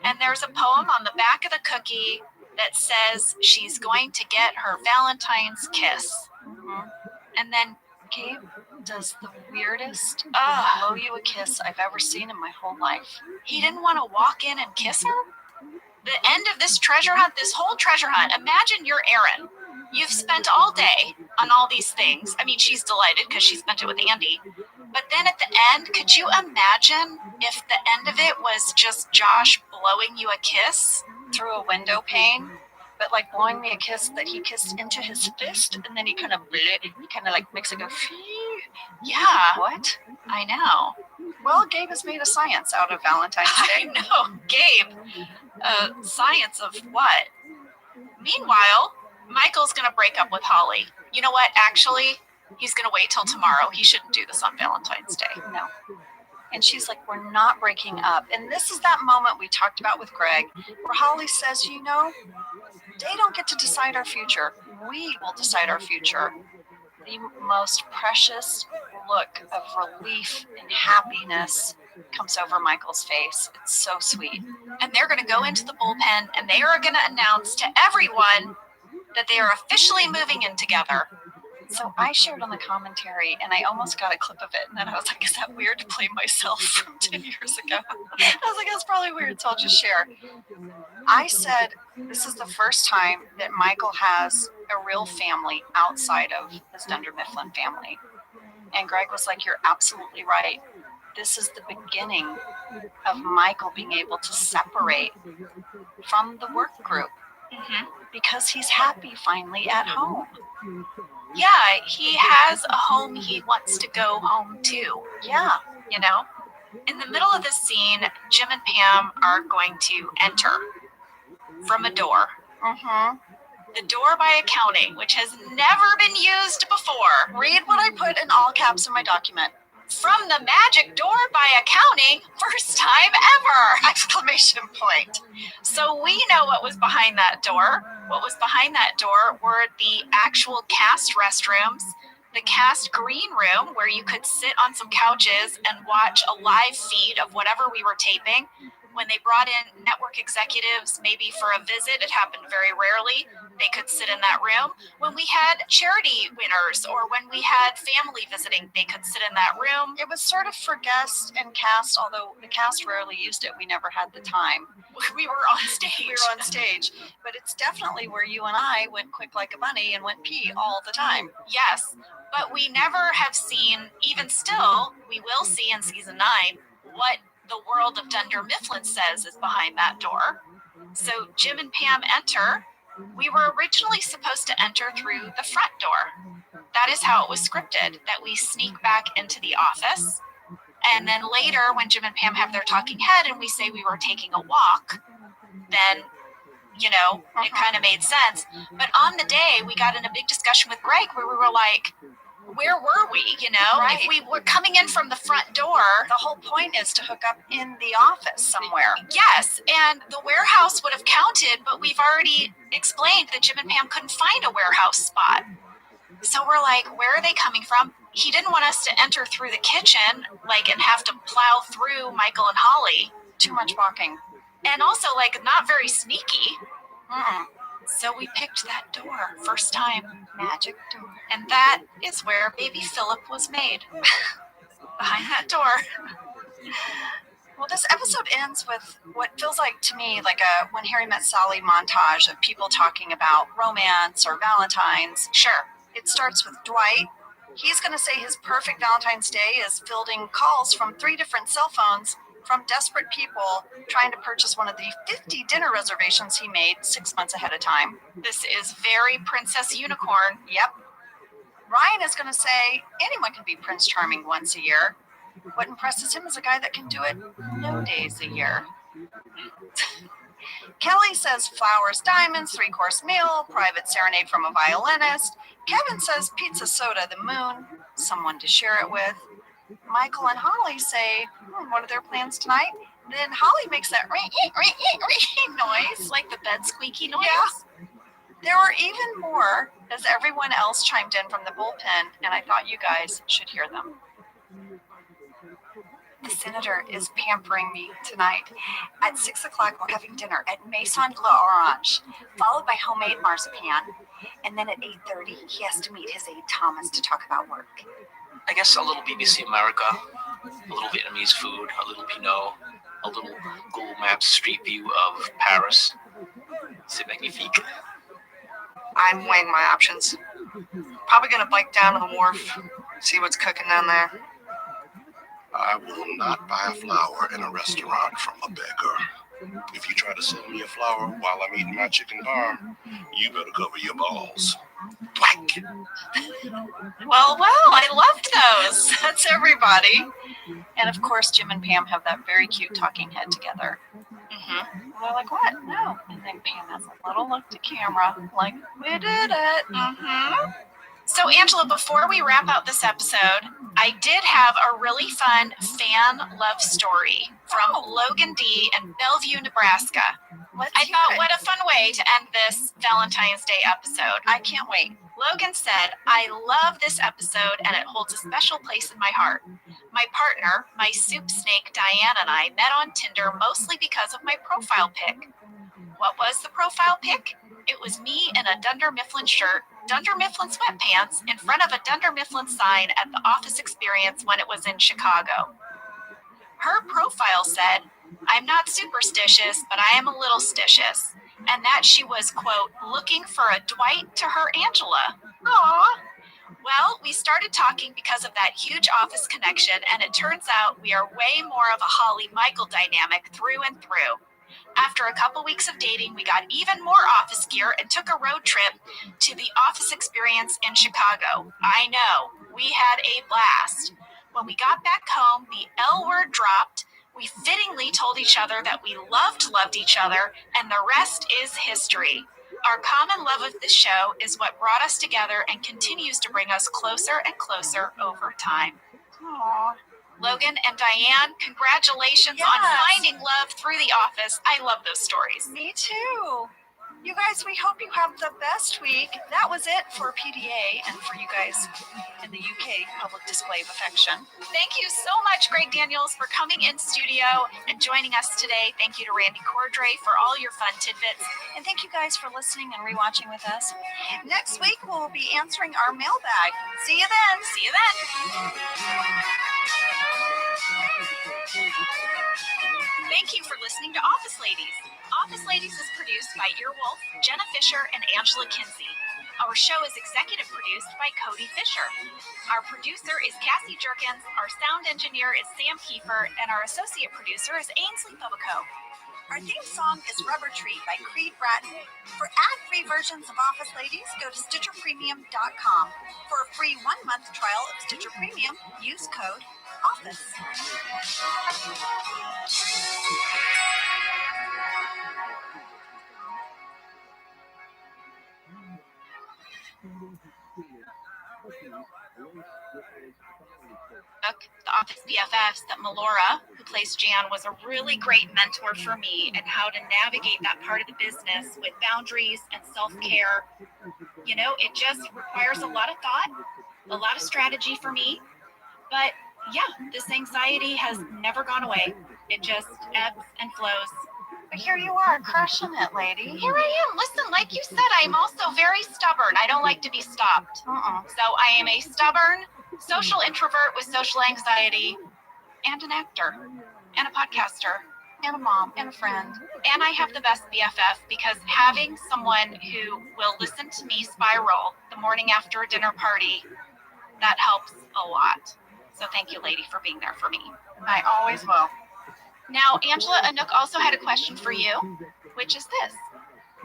D: and there's a poem on the back of the cookie that says she's going to get her Valentine's kiss.
E: Mm-hmm. And then Gabe does the weirdest blow you a kiss I've ever seen in my whole life.
D: He didn't want to walk in and kiss her? The end of this treasure hunt, this whole treasure hunt, imagine you're Erin. You've spent all day on all these things. I mean, she's delighted because she spent it with Andy. But then at the end, could you imagine if the end of it was just Josh blowing you a kiss?
E: Through a window pane, but like blowing me a kiss that he kissed into his fist, and then he kind of like makes it go.
D: Yeah,
E: what?
D: I know.
E: Well, Gabe has made a science out of Valentine's Day.
D: I know, Gabe. Science of what? Meanwhile, Michael's gonna break up with Holly. You know what? Actually, he's gonna wait till tomorrow. He shouldn't do this on Valentine's Day.
E: No. And she's like, we're not breaking up. And this is that moment we talked about with Greg, where Holly says, you know, they don't get to decide our future. We will decide our future. The most precious look of relief and happiness comes over Michael's face. It's so sweet.
D: And they're going to go into the bullpen and they are going to announce to everyone that they are officially moving in together.
E: So I shared on the commentary, and I almost got a clip of it, and then I was like, is that weird to play myself from 10 years ago? I was like, that's probably weird, so I'll just share. I said, this is the first time that Michael has a real family outside of his Dunder Mifflin family. And Greg was like, you're absolutely right. This is the beginning of Michael being able to separate from the work group because he's happy finally at home.
D: Yeah, he has a home he wants to go home to.
E: Yeah.
D: You know? In the middle of this scene, Jim and Pam are going to enter from a door. The door by accounting, which has never been used before.
E: Read what I put in all caps in my document.
D: From the magic door by accounting, first time ever! Exclamation point. So we know what was behind that door. What was behind that door were the actual cast restrooms, the cast green room where you could sit on some couches and watch a live feed of whatever we were taping. When they brought in network executives, maybe for a visit, it happened very rarely, they could sit in that room. When we had charity winners or when we had family visiting, they could sit in that room.
E: It was sort of for guests and cast, although the cast rarely used it. We never had the time.
D: We were on stage.
E: But it's definitely where you and I went quick like a bunny and went pee all the time.
D: Yes, but we never have seen, even still, we will see in season 9, what the world of Dunder Mifflin says is behind that door. So Jim and Pam enter. We were originally supposed to enter through the front door. That is how it was scripted, that we sneak back into the office. And then later, when Jim and Pam have their talking head and we say we were taking a walk, then, you know, it kind of made sense. But on the day, we got in a big discussion with Greg where we were like, where were we, you know?
E: Right.
D: If we were coming in from the front door.
E: The whole point is to hook up in the office somewhere.
D: Yes, and the warehouse would have counted, but we've already explained that Jim and Pam couldn't find a warehouse spot. So we're like, where are they coming from? He didn't want us to enter through the kitchen, like, and have to plow through Michael and Holly.
E: Too much walking.
D: And also, like, not very sneaky. So we picked that door, first time.
E: Magic door.
D: And that is where baby Philip was made. Behind that door.
E: Well, this episode ends with what feels like to me like a When Harry Met Sally montage of people talking about romance or Valentine's.
S: Sure.
E: It starts with Dwight. He's going to say his perfect Valentine's Day is fielding calls from 3 different cell phones from desperate people trying to purchase one of the 50 dinner reservations he made 6 months ahead of time.
S: This is very Princess Unicorn.
E: Yep. Ryan is going to say anyone can be Prince Charming once a year. What impresses him is a guy that can do it no days a year. Kelly says flowers, diamonds, 3-course meal, private serenade from a violinist. Kevin says pizza, soda, the moon, someone to share it with. Michael and Holly say, what are their plans tonight? Then Holly makes that noise.
S: Like the bed squeaky noise?
E: Yeah. There were even more as everyone else chimed in from the bullpen, and I thought you guys should hear them. The senator is pampering me tonight. At 6 o'clock, we're having dinner at Maison L'Orange, followed by homemade marzipan. And then at 8:30, he has to meet his aide Thomas to talk about work.
R: I guess a little BBC America, a little Vietnamese food, a little Pinot, a little Google Maps street view of Paris. C'est magnifique.
E: I'm weighing my options. Probably gonna bike down to the wharf, see what's cooking down there.
L: I will not buy a flower in a restaurant from a beggar. If you try to sell me a flower while I'm eating my chicken parm, you better cover your balls. Whack!
E: Well, I loved those. That's everybody. And of course, Jim and Pam have that very cute talking head together.
S: Mm-hmm.
E: Well, like, what? No. And then Pam has a little look to camera, like, we did it.
S: Mm-hmm. So, Angela, before we wrap up this episode, I did have a really fun fan love story from Logan D. in Bellevue, Nebraska. I thought, what a fun way to end this Valentine's Day episode.
E: I can't wait.
S: Logan said, I love this episode and it holds a special place in my heart. My partner, my soup snake Diane, and I met on Tinder mostly because of my profile pic. What was the profile pic? It was me in a Dunder Mifflin shirt, Dunder Mifflin sweatpants, in front of a Dunder Mifflin sign at the Office Experience when it was in Chicago. Her profile said, I'm not superstitious, but I am a little stitious, and that she was, quote, looking for a Dwight to her Angela. Aww. Well, we started talking because of that huge office connection, and it turns out we are way more of a Holly-Michael dynamic through and through. After a couple weeks of dating, we got even more office gear and took a road trip to the Office Experience in Chicago. I know, we had a blast. When we got back home, the L word dropped. We fittingly told each other that we loved each other, and the rest is history. Our common love of this show is what brought us together and continues to bring us closer and closer over time.
E: Aww.
S: Logan and Diane, congratulations on finding love through the office. I love those stories.
E: Me too. You guys, we hope you have the best week. That was it for PDA and for you guys in the UK Public Display of Affection.
S: Thank you so much, Greg Daniels, for coming in studio and joining us today. Thank you to Randy Cordray for all your fun tidbits.
E: And thank you guys for listening and rewatching with us. Next week, we'll be answering our mailbag. See you then.
S: See you then. Thank you for listening to Office Ladies. Office Ladies is produced by Earwolf, Jenna Fisher, and Angela Kinsey. Our show is executive produced by Cody Fisher. Our producer is Cassie Jerkins, our sound engineer is Sam Kiefer, and our associate producer is Ainsley Bobico.
E: Our theme song is Rubber Tree by Creed Bratton. For ad-free versions of Office Ladies, go to StitcherPremium.com. For a free 1-month trial of Stitcher Premium, use code OFFICE.
S: The Office BFFs that Melora, who plays Jan, was a really great mentor for me in how to navigate that part of the business with boundaries and self-care. You know, it just requires a lot of thought, a lot of strategy for me. But yeah, this anxiety has never gone away. It just ebbs and flows.
E: But here you are, crushing it, lady.
S: Here I am. Listen, like you said, I'm also very stubborn. I don't like to be stopped. So I am a stubborn social introvert with social anxiety and an actor. and a podcaster and a mom and a friend. And I have the best BFF because having someone who will listen to me spiral the morning after a dinner party, that helps a lot. So thank you, lady, for being there for me.
E: I always will.
S: Now, Angela Anook also had a question for you, which is this.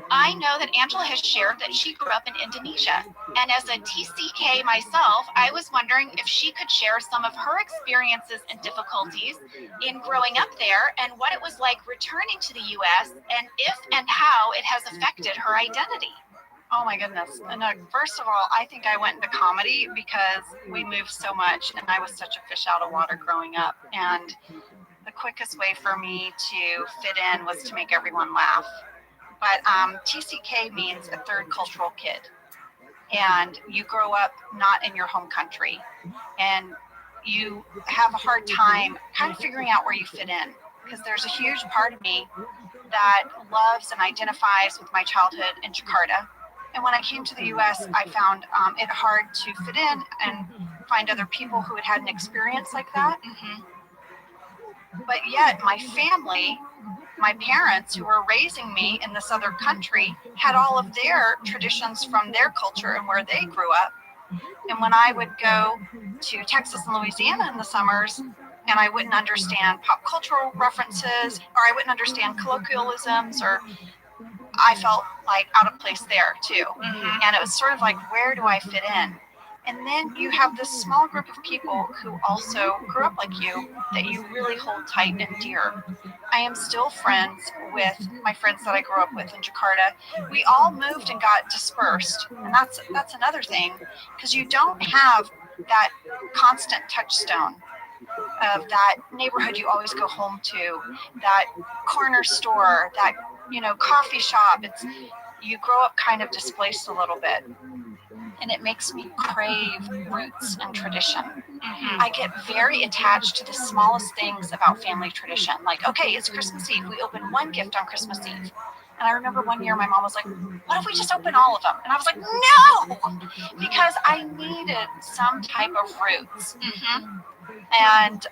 S: I know that Angela has shared that she grew up in Indonesia. And as a TCK myself, I was wondering if she could share some of her experiences and difficulties in growing up there and what it was like returning to the US and if and how it has affected her identity.
E: Oh my goodness. And first of all, I think I went into comedy because we moved so much and I was such a fish out of water growing up. And the quickest way for me to fit in was to make everyone laugh. But TCK means a third cultural kid. And you grow up not in your home country. And you have a hard time kind of figuring out where you fit in. Because there's a huge part of me that loves and identifies with my childhood in Jakarta. And when I came to the US, I found it hard to fit in and find other people who had had an experience like that. But yet my family, my parents who were raising me in this other country had all of their traditions from their culture and where they grew up. And when I would go to Texas and Louisiana in the summers and I wouldn't understand pop cultural references or I wouldn't understand colloquialisms or I felt like out of place there too. And it was sort of like, where do I fit in? And then you have this small group of people who also grew up like you that you really hold tight and dear. I am still friends with my friends that I grew up with in Jakarta. We all moved and got dispersed. And that's another thing, because you don't have that constant touchstone of that neighborhood you always go home to, that corner store, that coffee shop. You grow up kind of displaced a little bit. And it makes me crave roots and tradition. I get very attached to the smallest things about family tradition. Like, okay, it's Christmas Eve. We open one gift on Christmas Eve. And I remember one year my mom was like, what if we just open all of them? And I was like, no! Because I needed some type of roots. And,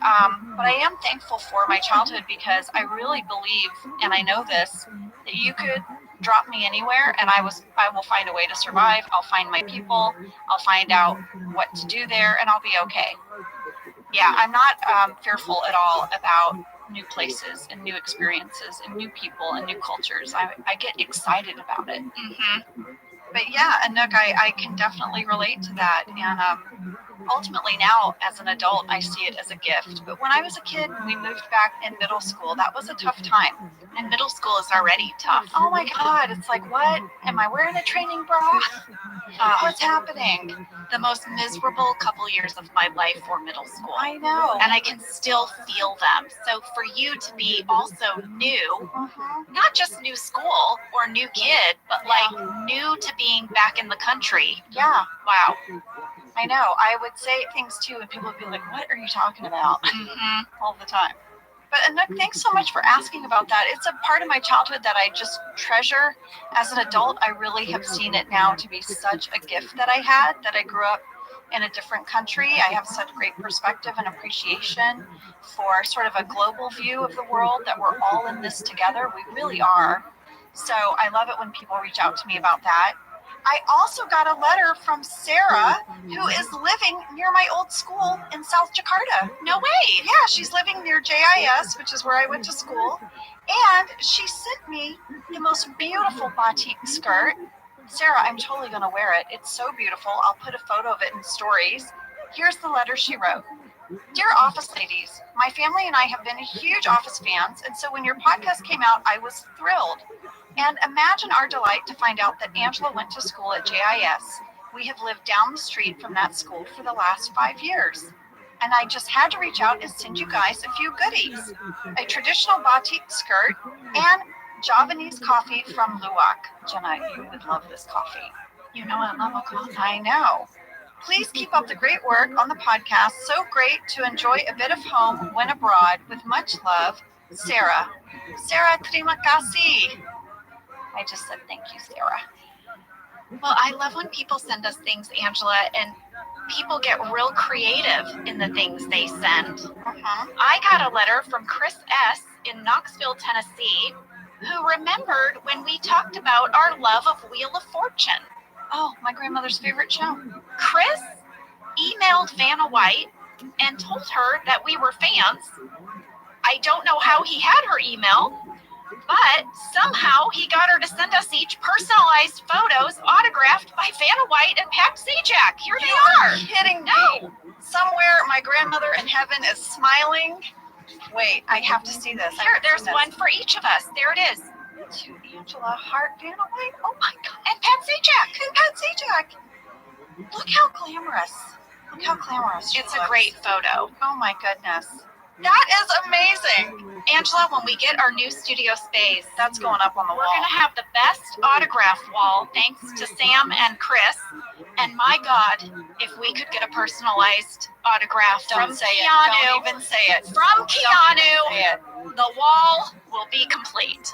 E: but I am thankful for my childhood because I really believe, and I know this, that you could drop me anywhere and I will find a way to survive. I'll find my people. I'll find out what to do there and I'll be okay. Yeah, I'm not fearful at all about new places and new experiences and new people and new cultures. I get excited about it. But yeah, Anook, I can definitely relate to that. And ultimately now as an adult, I see it as a gift. But when I was a kid, we moved back in middle school. That was a tough time.
S: And middle school is already tough.
E: Oh my God, it's like, what? Am I wearing a training bra? What's happening?
S: The most miserable couple years of my life were middle school.
E: I know.
S: And I can still feel them. So for you to be also new, not just new school or new kid, but like new to being back in the country.
E: Yeah.
S: Wow.
E: I know. I would say things too, and people would be like, what are you talking about? All the time. But Anook, thanks so much for asking about that. It's a part of my childhood that I just treasure. As an adult, I really have seen it now to be such a gift that I had, that I grew up in a different country. I have such great perspective and appreciation for sort of a global view of the world, that we're all in this together. We really are. So I love it when people reach out to me about that. I also got a letter from Sarah, who is living near my old school in South Jakarta.
S: No way.
E: Yeah, she's living near JIS, which is where I went to school. And she sent me the most beautiful batik skirt. Sarah, I'm totally going to wear it. It's so beautiful. I'll put a photo of it in stories. Here's the letter she wrote. Dear Office Ladies, my family and I have been huge Office fans, and so when your podcast came out, I was thrilled. And imagine our delight to find out that Angela went to school at JIS. We have lived down the street from that school for the last 5 years. And I just had to reach out and send you guys a few goodies. A traditional batik skirt and Javanese coffee from Luwak. Jenna, you would love this coffee.
S: You know I love a coffee.
E: I know. Please keep up the great work on the podcast. So great to enjoy a bit of home when abroad. With much love, Sarah. Sarah, terima kasih. I just said thank you, Sarah.
S: Well, I love when people send us things, Angela, and people get real creative in the things they send. I got a letter from Chris S. in Knoxville, Tennessee, who remembered when we talked about our love of Wheel of Fortune.
E: Oh, my grandmother's favorite show.
S: Chris emailed Vanna White and told her that we were fans. I don't know how he had her email, but somehow he got her to send us each personalized photos autographed by Vanna White and Pat Sajak. Here they are.
E: Kidding me?
S: No.
E: Somewhere my grandmother in heaven is smiling. Wait, I have to see this.
S: Here, there's one for each of us. There it is.
E: To Angela Hart, Vanna White. Oh my God.
S: And Pat Sajak.
E: And Pat Sajak. Look how glamorous. Look how glamorous she
S: It's
E: looks.
S: a great photo.
E: Oh my goodness. That is amazing.
S: Angela, when we get our new studio space,
E: That's going up on the
S: we're
E: wall.
S: going to have the best autograph wall thanks to Sam and Chris. And my God, if we could get a personalized autograph
E: Don't
S: from
E: say it.
S: Keanu,
E: Don't even say it.
S: from
E: Don't even
S: Keanu,
E: say it.
S: the wall will be complete.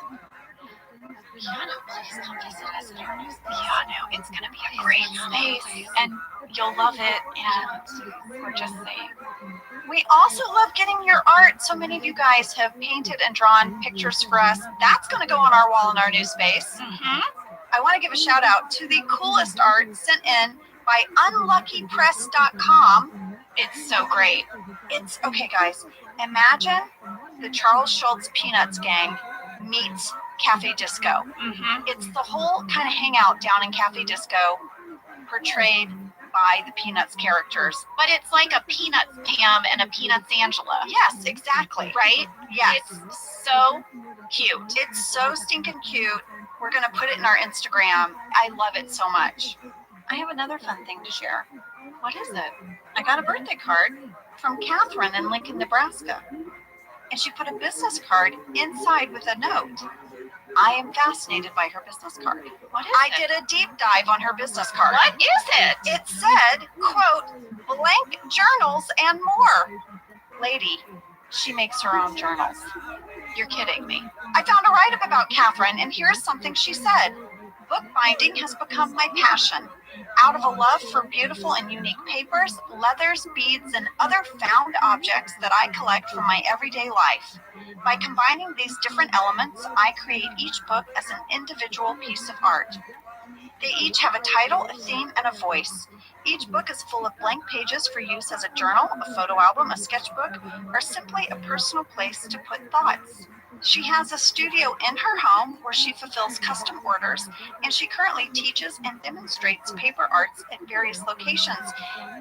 S: Keanu, please don't visit us in our new space. Keanu, it's going to be a great space, and you'll love it, and we're just saying.
E: We also love getting your art. So many of you guys have painted and drawn pictures for us. That's going to go on our wall in our new space. I want to give a shout out to the coolest art sent in by unluckypress.com.
S: It's so great.
E: It's okay, guys. Imagine the Charles Schultz Peanuts gang meets Cafe Disco. It's the whole kind of hangout down in Cafe Disco portrayed by the Peanuts characters.
S: But it's like a Peanuts Pam and a Peanuts Angela.
E: Yes, exactly.
S: Right?
E: Yes.
S: It's so cute.
E: It's so stinking cute. We're going to put it in our Instagram. I love it so much. I have another fun thing to share.
S: What is it?
E: I got a birthday card from Catherine in Lincoln, Nebraska. And she put a business card inside with a note. I am fascinated by her business card.
S: What is
E: I
S: it?
E: did a deep dive on her business card.
S: What is it?
E: It said, quote, blank journals and more. Lady, she makes her own journals.
S: You're kidding me.
E: I found a write-up about Catherine, and here's something she said. Bookbinding has become my passion. Out of a love for beautiful and unique papers, leathers, beads, and other found objects that I collect from my everyday life. By combining these different elements, I create each book as an individual piece of art. They each have a title, a theme, and a voice. Each book is full of blank pages for use as a journal, a photo album, a sketchbook, or simply a personal place to put thoughts. She has a studio in her home where she fulfills custom orders, and she currently teaches and demonstrates paper arts at various locations.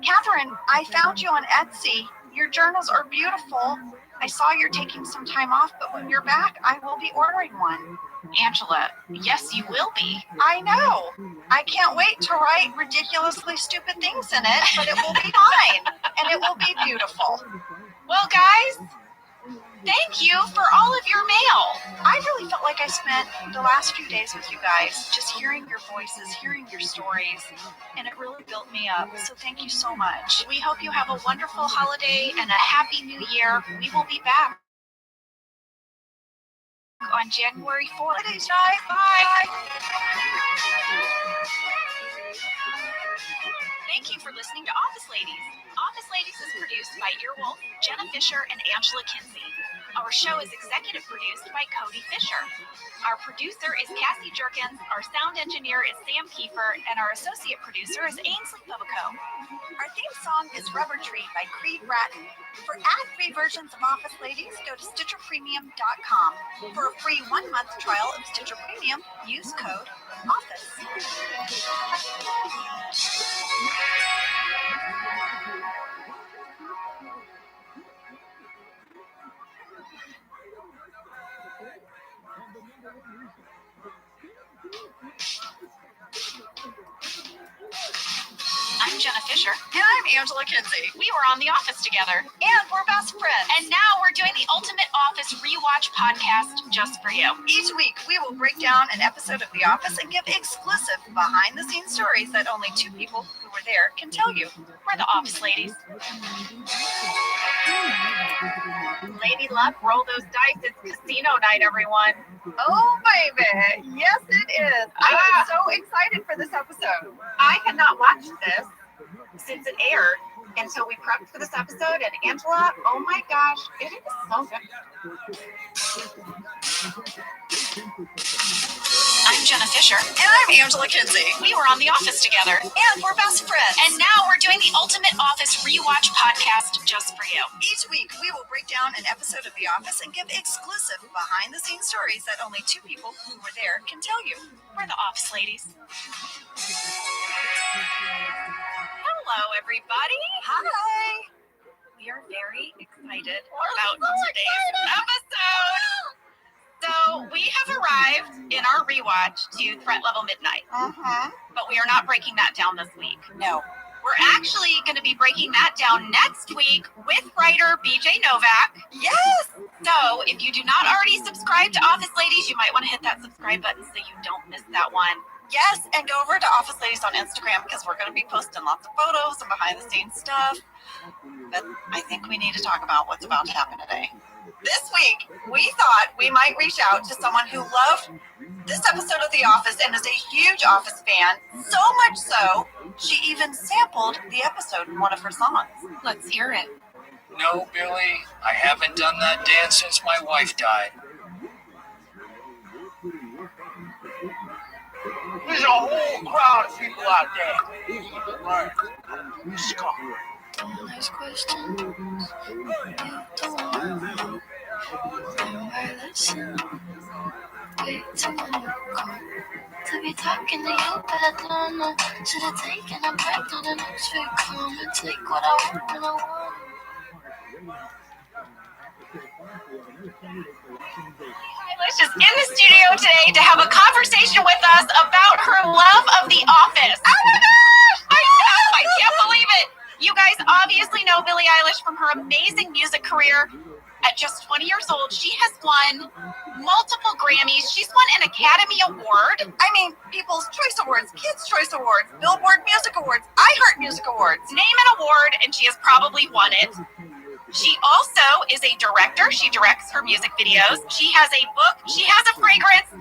E: Catherine, I found you on Etsy. Your journals are beautiful. I saw you're taking some time off, but when you're back, I will be ordering one.
S: Angela, yes, you will be.
E: I know. I can't wait to write ridiculously stupid things in it, but it will be fine, and it will be beautiful.
S: Well, guys, thank you for all of your mail.
E: I really felt like I spent the last few days with you guys, just hearing your voices, hearing your stories, and it really built me up. So thank you so much.
S: We hope you have a wonderful holiday and a happy new year. We will be back on January 4th.
E: Holidays, guys. Bye.
S: Thank you for listening to Office Ladies. Office Ladies is produced by Earwolf, Jenna Fisher, and Angela Kinsey. Our show is executive produced by Cody Fisher. Our producer is Cassie Jerkins, our sound engineer is Sam Kiefer, and our associate producer is Ainsley Bobico.
E: Our theme song is Rubber Tree by Creed Bratton. For ad-free versions of Office Ladies, go to StitcherPremium.com. For a free 1-month trial of Stitcher Premium, use code OFFICE.
S: I'm Jenna Fisher.
E: And I'm Angela Kinsey.
S: We were on The Office together.
E: And we're best friends.
S: And now we're doing the Ultimate Office Rewatch podcast just for you.
E: Each week, we will break down an episode of The Office and give exclusive behind-the-scenes stories that only 2 people who were there can tell you.
S: We're the Office Ladies. Lady Luck, roll those dice. It's casino night, everyone.
E: Oh, baby. Yes, it is. I am so excited for this episode.
S: I cannot watch this
D: since it aired until we prepped for this episode. And Angela, oh my gosh, it is so good. I'm Jenna Fisher.
E: And I'm Angela Kinsey.
D: We were on The Office together.
E: And we're best friends.
D: And now we're doing the Ultimate Office Rewatch podcast just for you.
E: Each week, we will break down an episode of The Office and give exclusive behind-the-scenes stories that only two people who were there can tell you.
D: We're the Office ladies. Hello, everybody.
E: Hi.
D: We are very excited about today's episode. So we have arrived in our rewatch to Threat Level Midnight. But we are not breaking that down this week.
E: No.
D: We're actually going to be breaking that down next week with writer BJ Novak.
E: Yes!
D: So if you do not already subscribe to Office Ladies, you might want to hit that subscribe button so you don't miss that one.
E: Yes, and go over to Office Ladies on Instagram because we're going to be posting lots of photos and behind-the-scenes stuff. But I think we need to talk about what's about to happen today. This week, we thought we might reach out to someone who loved this episode of The Office and is a huge Office fan, so much so, she even sampled the episode in one of her songs.
D: Let's hear it.
M: No, Billy, I haven't done that dance since my wife died.
J: There's a whole crowd of people out there. Right. Let's go.
B: Next question. To be talking to you better, no. Should have taken a break to the next week. Come and take what I want when I want.
D: Eilish is in the studio today to have a conversation with us about her love of The Office. Oh my gosh! I know! I can't believe it! You guys obviously know Billie Eilish from her amazing music career. At just 20 years old, she has won multiple Grammys. She's won an Academy Award.
E: I mean, People's Choice Awards, Kids' Choice Awards, Billboard Music Awards, iHeart Music Awards.
D: Name an award and she has probably won it. She also is a director. She directs her music videos. She has a book. She has a fragrance.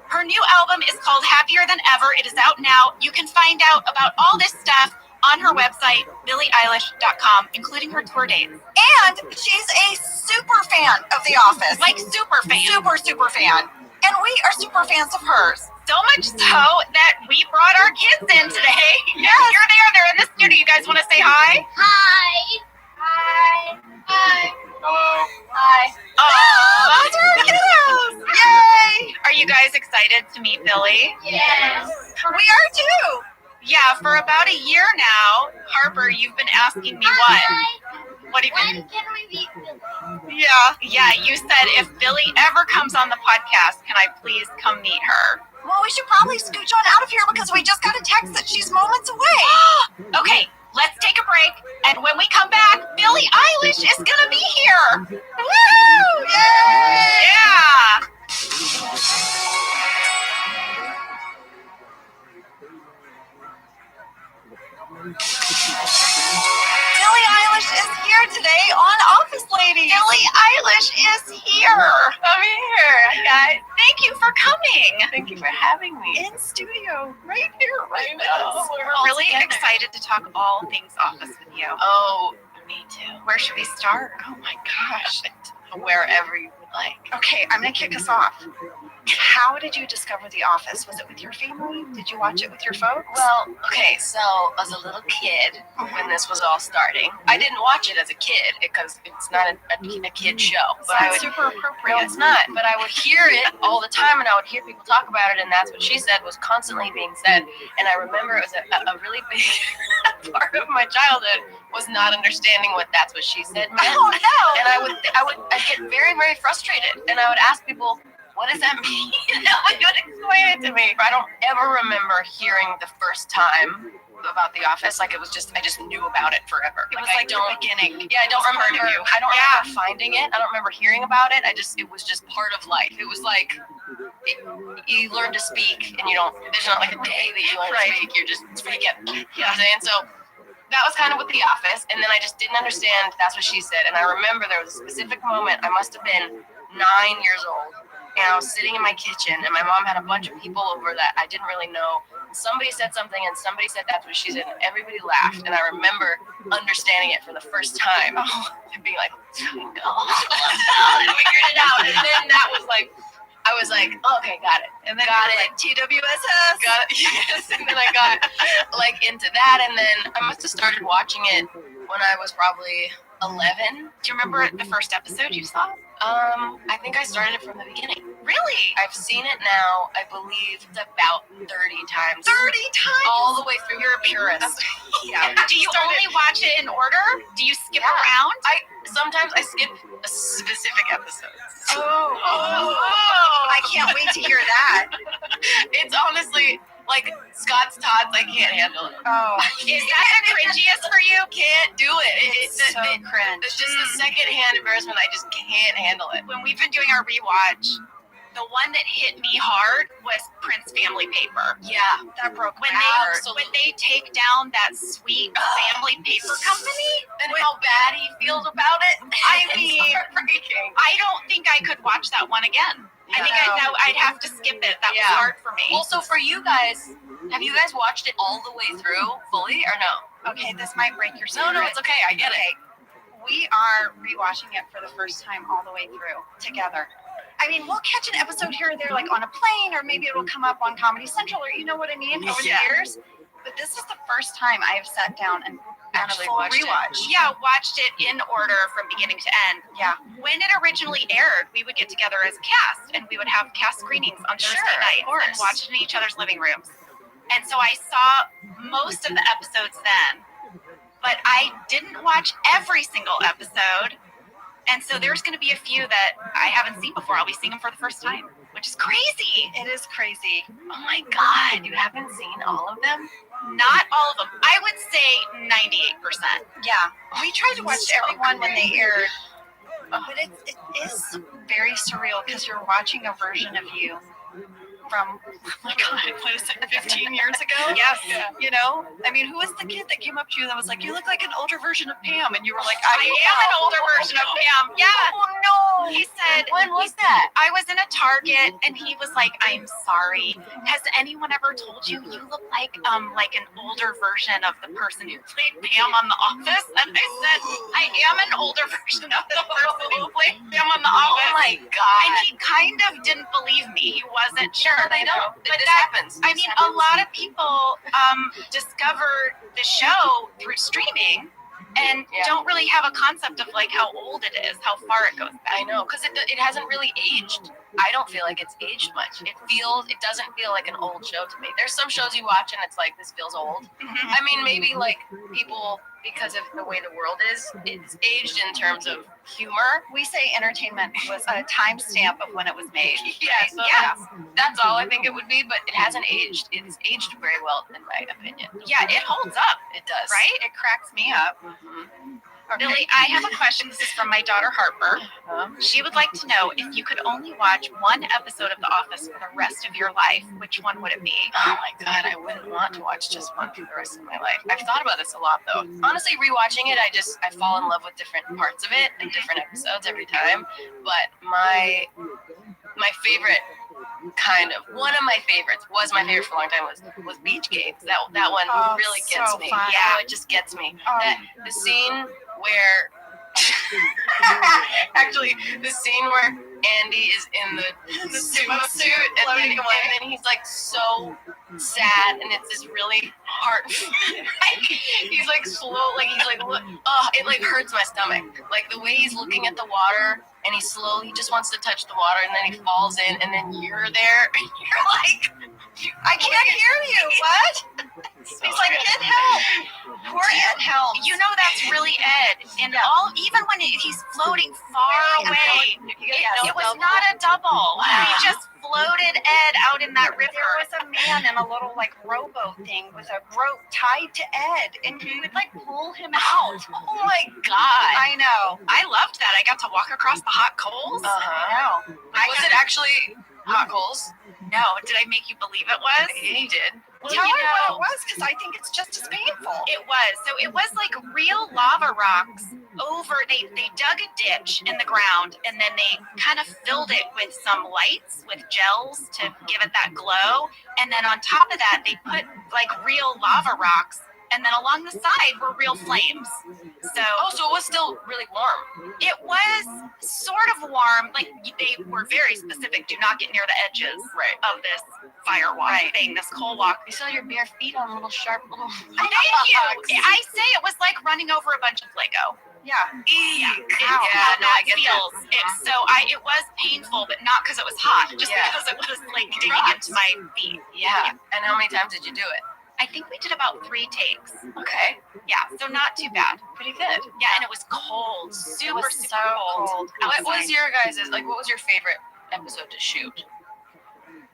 D: Her new album is called Happier Than Ever. It is out now. You can find out about all this stuff on her website, BillieEilish.com, including her tour dates.
E: And she's a super fan of The Office.
D: Like super fan.
E: Super fan. And we are super fans of hers.
D: So much so that we brought our kids in today. Yes. Here they are. They're in the studio. You guys want to say hi?
B: Hi. Hi. Hi.
J: Hello.
B: Hi.
D: Oh, those are our kiddos. Yay. Are you guys excited to meet Billie?
B: Yes.
E: We are too.
D: Yeah, for about a year now. Harper, you've been asking me what? What do you
B: When can we meet Billie?
D: Yeah, you said if Billie ever comes on the podcast, can I please come meet her?
E: Well, we should probably scooch on out of here because we just got a text that she's moments away.
D: Okay, let's take a break. And when we come back, Billie Eilish is going to be here.
E: Woo! Yay!
D: Yeah.
E: Billie Eilish is here today on Office Ladies.
D: Billie Eilish is here. I'm here. Hi, guys. Thank you for coming.
Q: Thank you for having me.
D: In studio, right here, right
Q: I
D: now.
Q: know.
D: We're really excited to talk all things Office with you.
Q: Oh, me too.
D: Where should we start? Oh my gosh.
Q: Wherever you would like.
E: Okay, I'm going to kick us off. How did you discover The Office? Was it with your family? Did you watch it with your folks?
Q: Well, okay, so as a little kid, when this was all starting, I didn't watch it as a kid because it's not a kid show. But I would,
E: super appropriate.
Q: no, it's not. But I would hear it all the time, and I would hear people talk about it, and that's what she said was constantly being said. And I remember it was a really big part of my childhood was not understanding what that's what she said meant.
E: Oh no!
Q: And I'd get very, very frustrated, and I would ask people, what does that mean? I would explain it to me. I don't ever remember hearing the first time about The Office. Like it was just, I just knew about it forever.
E: It was like the beginning.
Q: Yeah, I don't remember.
E: Part of you.
Q: I don't remember finding it. I don't remember hearing about it. It was just part of life. It was like you learn to speak, and you don't. There's not like a day that you learn to speak. You're just speaking. You know what I'm saying? So that was kind of with The Office, and then I just didn't understand. That's what she said, and I remember there was a specific moment. I must have been 9 years old. And I was sitting in my kitchen, and my mom had a bunch of people over that I didn't really know. somebody said something and somebody said that's what she said and everybody laughed, and I remember understanding it for the first time and being like, I figured it out, and then that was like, I was like, okay, got it.
E: And then
Q: got it.
E: like TWSS.
Q: Got it. Yes. And then I got like into that, and then I must have started watching it when I was probably 11.
S: Do you remember the first episode you saw?
Q: I think I started it from the beginning.
S: Really?
Q: I've seen it now, I believe, about 30 times.
E: 30 times?
Q: All the way through.
E: You're a purist.
S: Yeah. Do you only watch it in order? Do you skip around?
Q: Sometimes I skip a specific episode.
E: I can't wait to hear that.
Q: It's honestly like Scott's Tots. I can't handle it.
E: Oh,
S: is that the cringiest for you?
Q: Can't do it.
E: It's so cringe.
Q: It's just the secondhand embarrassment. I just can't handle it.
S: When we've been doing our rewatch, the one that hit me hard was Prince Family Paper.
Q: Yeah,
E: that broke
S: when
E: my heart.
S: When they take down that sweet family paper company
Q: and how bad he feels about it.
S: I mean, I don't think I could watch that one again. I think I'd have to skip it. That was hard for me.
Q: Also, for you guys, have you guys watched it all the way through fully or no?
E: Okay, this might break your spirit.
Q: No, it's okay. I get it.
E: We are rewatching it for the first time all the way through together. I mean, we'll catch an episode here or there, like on a plane, or maybe it'll come up on Comedy Central, or you know what I mean, over the years. But this is the first time I have sat down and actually rewatched.
S: Yeah, watched it in order from beginning to end.
E: Yeah.
S: When it originally aired, we would get together as a cast, and we would have cast screenings on Thursday nights and watch it in each other's living rooms. And so I saw most of the episodes then, but I didn't watch every single episode. And so there's going to be a few that I haven't seen before. I'll be seeing them for the first time, which is crazy.
E: It is crazy.
Q: Oh my God, you haven't seen all of them?
S: Not all of them. I would say 98%.
E: Yeah. We tried to watch everyone when they aired. But it is very surreal because you're watching a version of you from, oh my God, what is it, 15 years ago?
S: Yes.
E: You know? I mean, who was the kid that came up to you that was like, you look like an older version of Pam? And you were like,
S: I am an older version of Pam. Yeah.
E: Oh, no.
S: He said,
Q: when was that?
S: I was in a Target and he was like, I'm sorry. Has anyone ever told you you look like an older version of the person who played Pam on The Office? And I said, I am an older version of the person who played Pam on The Office.
Q: Oh my God.
S: And he kind of didn't believe me. He wasn't sure.
Q: They don't.
S: But
Q: this
S: that
Q: happens.
S: I mean, a lot of people discover the show through streaming and don't really have a concept of like how old it is, how far it goes back.
Q: I know, because it hasn't really aged. I don't feel like it's aged much. It doesn't feel like an old show to me. There's some shows you watch and it's like, this feels old. I mean, maybe like people, because of the way the world is, it's aged in terms of humor.
E: We say entertainment was a timestamp of when it was made.
Q: Yes, that's all I think it would be, but it hasn't aged. It's aged very well, in my opinion.
S: Yeah, it holds up.
Q: It does.
S: Right? It cracks me up. Okay. Billy, I have a question. This is from my daughter, Harper. She would like to know if you could only watch one episode of The Office for the rest of your life, which one would it be?
Q: Oh my God, I wouldn't want to watch just one for the rest of my life. I've thought about this a lot, though. Honestly, rewatching it, I fall in love with different parts of it and different episodes every time. But my favorite, one of my favorites, was my favorite for a long time, was Beach Games. That one really gets me.
E: Fun.
Q: Yeah, it just gets me. The scene where actually the scene where Andy is in the sumo suit and then he's like so sad and it's this really heart he's like slow, like he's like it like hurts my stomach, like the way he's looking at the water and he just wants to touch the water and then he falls in and then you're there and you're like,
E: I can't hear you. What? He's like, get help. Poor Ed help.
S: You know that's really Ed. And even when he's floating far away, it was not a double. He just floated Ed out in that river.
E: There was a man in a little like rowboat thing with a rope tied to Ed, and he would like pull him out.
S: Oh my God.
E: I know.
S: I loved that. I got to walk across the hot coals.
E: I know.
Q: Was it actually hot coals?
S: No. Did I make you believe it was?
Q: He did.
E: Well, tell me what it was, because I think it's just as painful.
S: It was. So it was like real lava rocks they dug a ditch in the ground, and then they kind of filled it with some lights, with gels to give it that glow. And then on top of that, they put like real lava rocks. And then along the side were real flames. So
Q: it was still really warm.
S: It was sort of warm. Like they were very specific. Do not get near the edges of this fire walk thing, this coal walk.
Q: You saw your bare feet on little sharp little.
S: Thank you. I say it was like running over a bunch of Lego.
Q: Yeah.
S: That feels. It was painful, but not because it was hot, just because it was like digging into my feet.
Q: Yeah. And how many times did you do it?
S: I think we did about 3 takes.
Q: Okay.
S: Yeah, so not too bad.
Q: Pretty good.
S: Yeah, and it was cold, super cold.
Q: What was your guys' what was your favorite episode to shoot?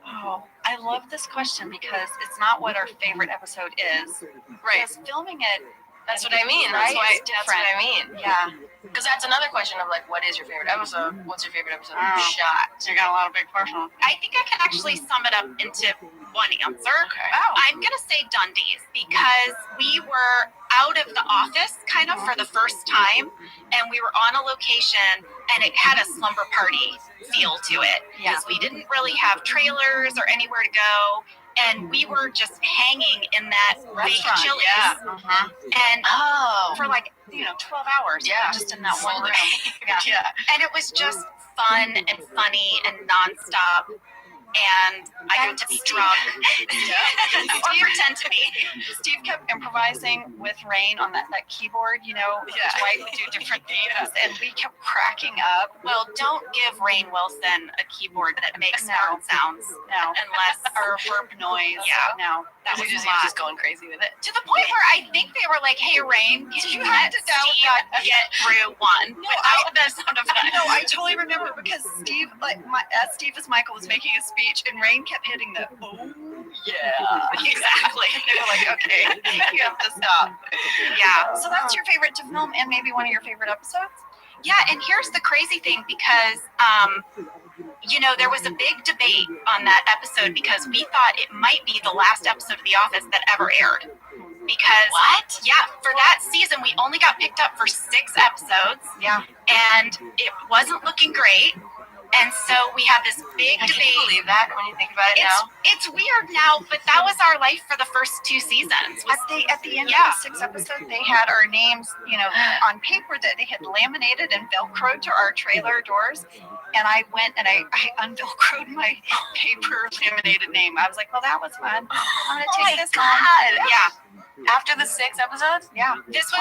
H: Oh, I love this question because it's not what our favorite episode is.
Q: Right.
H: Because filming it,
Q: that's what I mean.
H: Right?
Q: That's what I mean.
H: Yeah.
Q: Because that's another question of like, what is your favorite episode? What's your favorite episode you shot?
H: You got a lot of big questions.
S: I think I can actually sum it up into one answer.
Q: Okay.
S: I'm going to say Dundee's because we were out of the office kind of for the first time, and we were on a location, and it had a slumber party feel to it. Because we didn't really have trailers or anywhere to go. And we were just hanging in that big Chili's. And for like, 12 hours. Just in that one room. And it was just fun and funny and nonstop. And I got to be drunk. Or pretend to be.
H: Steve kept improvising with Rain on that keyboard, Dwight would do different things, and we kept cracking up.
S: Well, don't give Rain Wilson a keyboard that makes no sounds.
H: No.
S: Unless
H: or burp noise.
S: Yeah.
H: No.
S: That was
Q: just going crazy with it.
S: To the point where I think they were like, "Hey, Rain, can you let Steve get through one without the sound effects?"
H: No, I totally remember because Steve, as Steve as Michael was making a speech, and Rain kept hitting the
S: exactly.
H: They were like, "Okay, you have to stop."
S: Yeah.
H: So that's your favorite to film, and maybe one of your favorite episodes.
S: Yeah, and here's the crazy thing because, there was a big debate on that episode because we thought it might be the last episode of The Office that ever aired. Because for that season, we only got picked up for 6 episodes.
H: Yeah.
S: And it wasn't looking great. And so we had this big debate.
Q: Can you believe that when you think about it now?
S: It's weird now, but that was our life for the first 2 seasons.
H: At the end of the 6th episode, they had our names, on paper that they had laminated and Velcroed to our trailer doors. And I went and I unvelcroed my paper laminated name. I was like, well, that was fun. I'm going to take this home.
S: Yeah.
Q: After the 6 episodes?
H: Yeah.
S: This was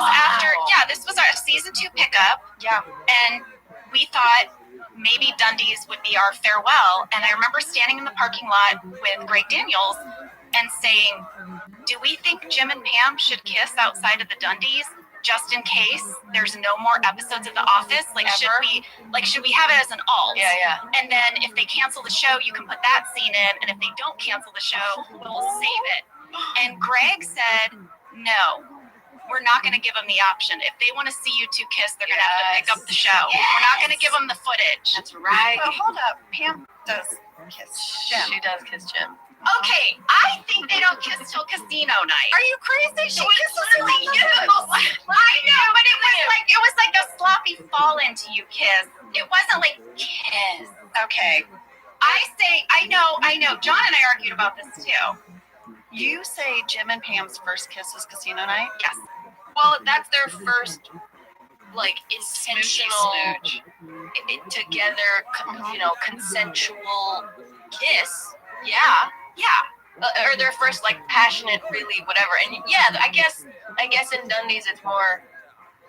S: this was our season 2 pickup.
H: Yeah.
S: And we thought maybe Dundee's would be our farewell. And I remember standing in the parking lot with Greg Daniels and saying, do we think Jim and Pam should kiss outside of the Dundee's just in case there's no more episodes of The Office? Should we have it as an alt?
Q: Yeah.
S: And then if they cancel the show, you can put that scene in. And if they don't cancel the show, we'll save it. And Greg said, no. We're not going to give them the option. If they want to see you 2 kiss, they're going to have to pick up the show.
Q: Yes.
S: We're not going to give them the footage.
Q: That's right.
H: Well, hold up. Pam does kiss Jim.
Q: She does kiss Jim.
S: Okay, I think they don't kiss till casino night.
H: Are you crazy? She kisses him.
S: I know, but it was like a sloppy fall into you kiss. It wasn't like kiss.
H: Okay.
S: I know. John and I argued about this too.
H: You say Jim and Pam's first kiss is casino night?
S: Yes.
Q: Well, that's their first, intentional, together, consensual kiss. Yeah. Or their first, passionate, really, whatever. And I guess in Dundee's it's more,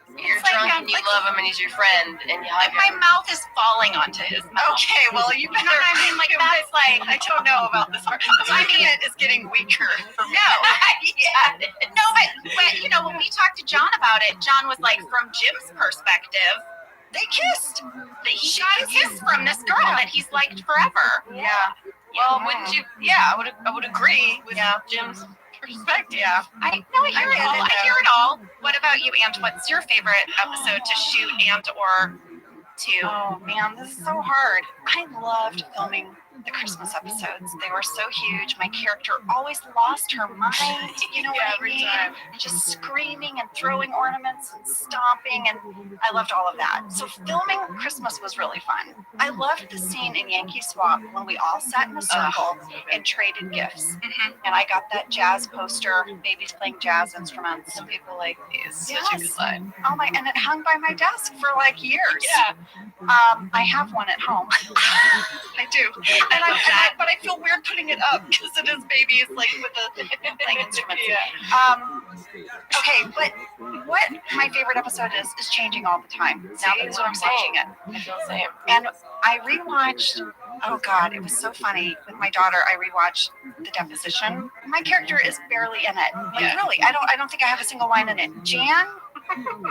Q: you're drunk and you love him and he's your friend and you hug him.
S: My mouth is falling onto his mouth.
H: Okay, well, you better.
S: I mean, that's like.
H: I don't know about this part. I mean, it is getting weaker for me.
S: No, but when we talked to John about it, John was like, from Jim's perspective,
H: they kissed.
S: He got a kiss from this girl that he's liked forever.
H: Yeah.
Q: Well, wouldn't you? Yeah, I would agree with Jim's perspective.
H: Yeah.
S: I hear it all. I hear it all. What about you, Ant? What's your favorite episode to shoot and or to?
H: Oh man, this is so hard. I loved filming
E: the Christmas episodes. They were so huge. My character always lost her mind, you know what I mean? Just screaming and throwing ornaments and stomping, and I loved all of that. So filming Christmas was really fun. I loved the scene in Yankee Swap when we all sat in a circle and traded gifts. And I got that jazz poster, babies playing jazz instruments.
Q: Some people like these.
E: Yes.
Q: Such a good line.
E: Oh my, and it hung by my desk for like years.
Q: Yeah.
E: I have one at home. I do. But I feel weird putting it up because it is babies like with the playing instruments. Okay, but what my favorite episode is changing all the time. Now that I'm watching it.
Q: I feel the same.
E: And I rewatched, oh God, it was so funny. With my daughter, I rewatched The Deposition. My character is barely in it. Like really, I don't think I have a single line in it. Jan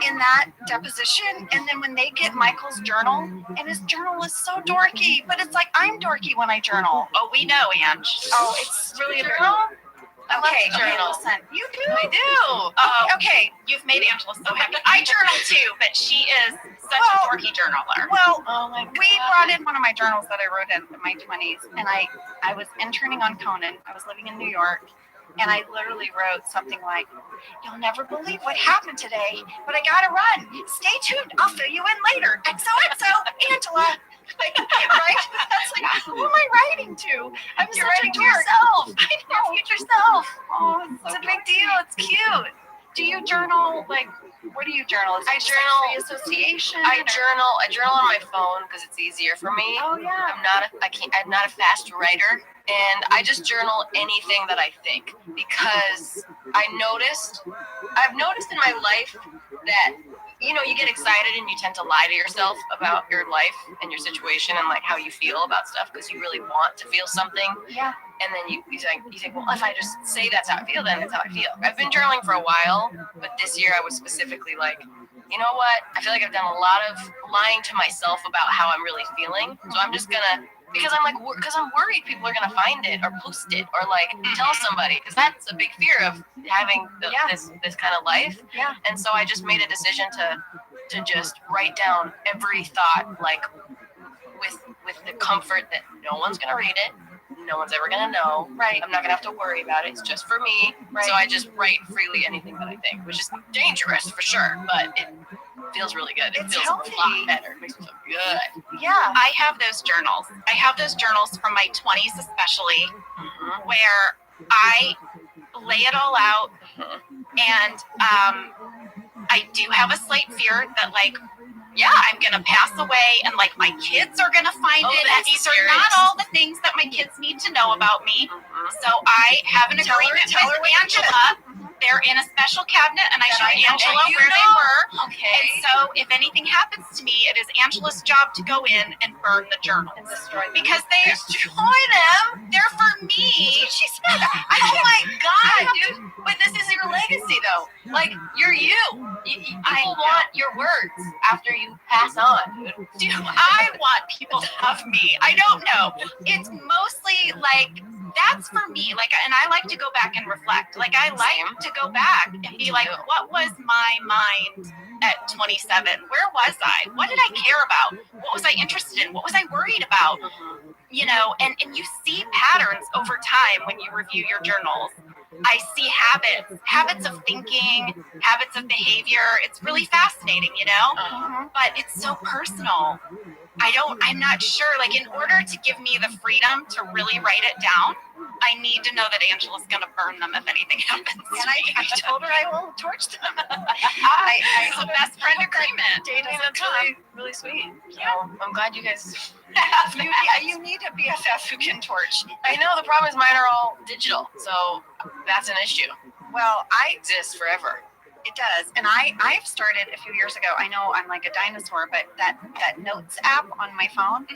E: in that deposition, and then when they get Michael's journal, and his journal is so dorky, but it's like I'm dorky when I journal.
Q: Oh, we know, Ange.
E: Oh, it's really a journal. Okay, listen.
Q: You do? I do.
E: Okay.
H: You've made Angela so happy. I journal too, but she is such a dorky journaler.
E: Well,
Q: oh my God.
E: We brought in one of my journals that I wrote in my 20s, and I was interning on Conan. I was living in New York, and I literally wrote something like, "You'll never believe what happened today, but I gotta run. Stay tuned. I'll fill you in later. XOXO, Angela." Right? That's like, who am I writing to?
Q: You're writing to yourself.
E: I know, future self. Oh, it's a big deal. It's cute. Do you journal? Like, what do you journal? Is it just
Q: journal.
E: Like free association.
Q: I journal on my phone because it's easier for me.
E: Oh yeah.
Q: I'm not a fast writer, and I just journal anything that I think because I've noticed in my life that you get excited and you tend to lie to yourself about your life and your situation and like how you feel about stuff because you really want to feel something.
E: Yeah.
Q: And then you think, well, if I just say that's how I feel, then that's how I feel. I've been journaling for a while, but this year I was specifically like, you know what? I feel like I've done a lot of lying to myself about how I'm really feeling. So I'm just gonna, because I'm worried people are gonna find it or post it or like tell somebody, because that's a big fear of having this kind of life.
E: Yeah.
Q: And so I just made a decision to just write down every thought, like with the comfort that no one's gonna read it. No one's ever gonna know.
E: Right.
Q: I'm not gonna have to worry about it. It's just for me.
E: Right.
Q: So I just write freely anything that I think, which is dangerous for sure, but it feels really good. It feels
E: healthy.
Q: a lot better. It makes me feel good.
E: Yeah.
H: I have those journals. I have those journals from my 20s especially, where I lay it all out, and I do have a slight fear that I'm gonna pass away and my kids are gonna find it, and these are not all the things that my kids need to know about me. So I have an agreement with Angela. They're in a special cabinet, and I showed Angela where they were.
Q: Okay.
H: And so if anything happens to me, it is Angela's job to go in and burn the journals.
E: And destroy them.
H: Because they destroy them. They're for me. She said,
Q: Oh my God, dude! But this is your legacy, though. Like you're you. People want your words after you pass on.
H: do I want people to have me? I don't know. It's mostly that's for me. And I like to go back and reflect. I like to go back and be like, what was my mind at 27? Where was I? What did I care about? What was I interested in? What was I worried about? And you see patterns over time when you review your journals. I see habits of thinking, habits of behavior. It's really fascinating, but it's so personal. I'm not sure, in order to give me the freedom to really write it down, I need to know that Angela's going to burn them if anything happens.
E: And I told her I will torch them.
H: It's a best friend agreement.
Q: That's really, really sweet. So I'm glad you guys
E: have that. You need a BFF who can torch.
Q: I know, the problem is mine are all digital, so that's an issue.
E: Well,
Q: It exists forever.
E: It does. And I've started a few years ago. I know I'm like a dinosaur, but that notes app on my phone.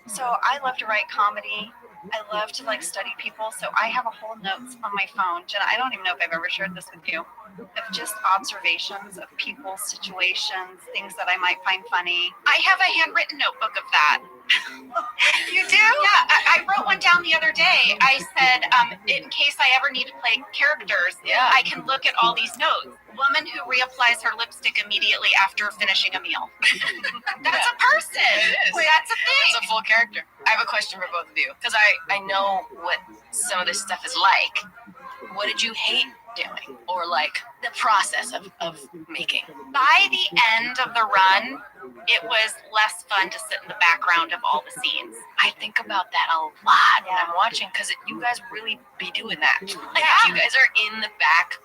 E: So I love to write comedy. I love to study people. So I have a whole notes on my phone. Jenna, I don't even know if I've ever shared this with you, of just observations of people, situations, things that I might find funny.
H: I have a handwritten notebook of that.
S: You do? Yeah, I wrote one down the other day. I said, in case I ever need to play characters, I can look at all these notes. Woman who reapplies her lipstick immediately after finishing a meal. That's a person.
Q: It is.
S: That's a thing.
Q: It's a full character. I have a question for both of you because I know what some of this stuff is like. What did you hate doing, or like the process of making?
S: By the end of the run, it was less fun to sit in the background of all the scenes.
Q: I think about that a lot when I'm watching because you guys really be doing that. Like you guys are in the back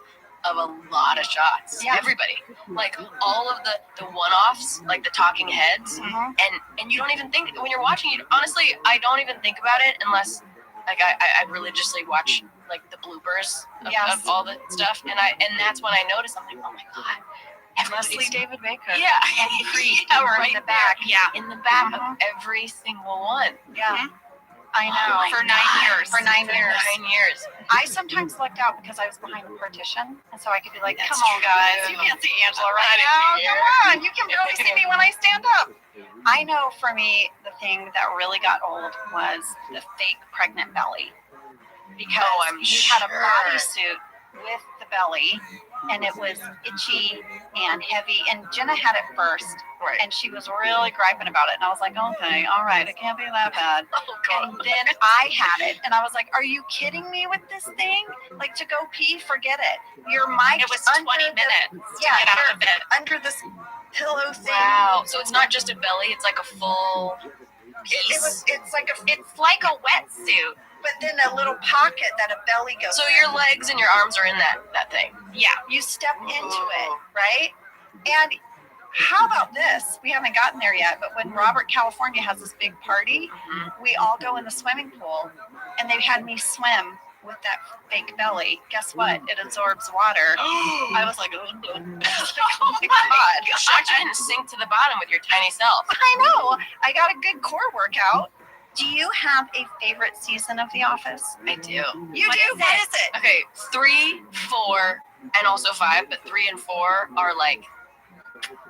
Q: of a lot of shots.
S: Yeah.
Q: Everybody, like all of the one-offs, like the talking heads, and you don't even think when you're watching it. Honestly, I don't even think about it unless like I religiously watch like the bloopers of all the stuff, and that's when I notice I'm like, oh my god.
S: Leslie David Baker.
Q: Yeah,
S: and Creed right in the back.
Q: In the back of every single one.
S: Yeah. I know.
Q: Oh
S: for 9 years. For 9 years.
Q: 9 years.
S: I sometimes lucked out because I was behind a partition, and so I could be like,
Q: That's
S: come on, guys.
Q: true.
S: You can't see Angela right now. Come on. You can barely see me when I stand up. I know for me, the thing that really got old was the fake pregnant belly. Because you had a bodysuit with the belly, and it was itchy and heavy. And Jenna had it first, and she was really griping about it. And I was like, okay, all right, it can't be that bad. And then I had it, and I was like, are you kidding me with this thing? Like, to go pee, forget it. Your mic.
Q: It was 20 minutes to
S: Yeah,
Q: get out of bed.
S: under this pillow thing.
Q: Wow. So it's not just a belly; it's like a full piece.
S: It's like a wetsuit, but then a little pocket that a belly goes.
Q: So your legs and your arms are in that thing.
S: Yeah, you step into it, right? And how about this? We haven't gotten there yet, but when Robert California has this big party, we all go in the swimming pool, and they had me swim with that fake belly. Guess what? It absorbs water. I was like, oh my god.
Q: Shocked you didn't sink to the bottom with your tiny self.
S: I know. I got a good core workout. Do you have a favorite season of The Office?
Q: I do.
S: You do? What is it?
Q: Okay, 3, 4, and also 5, but 3 and 4 are like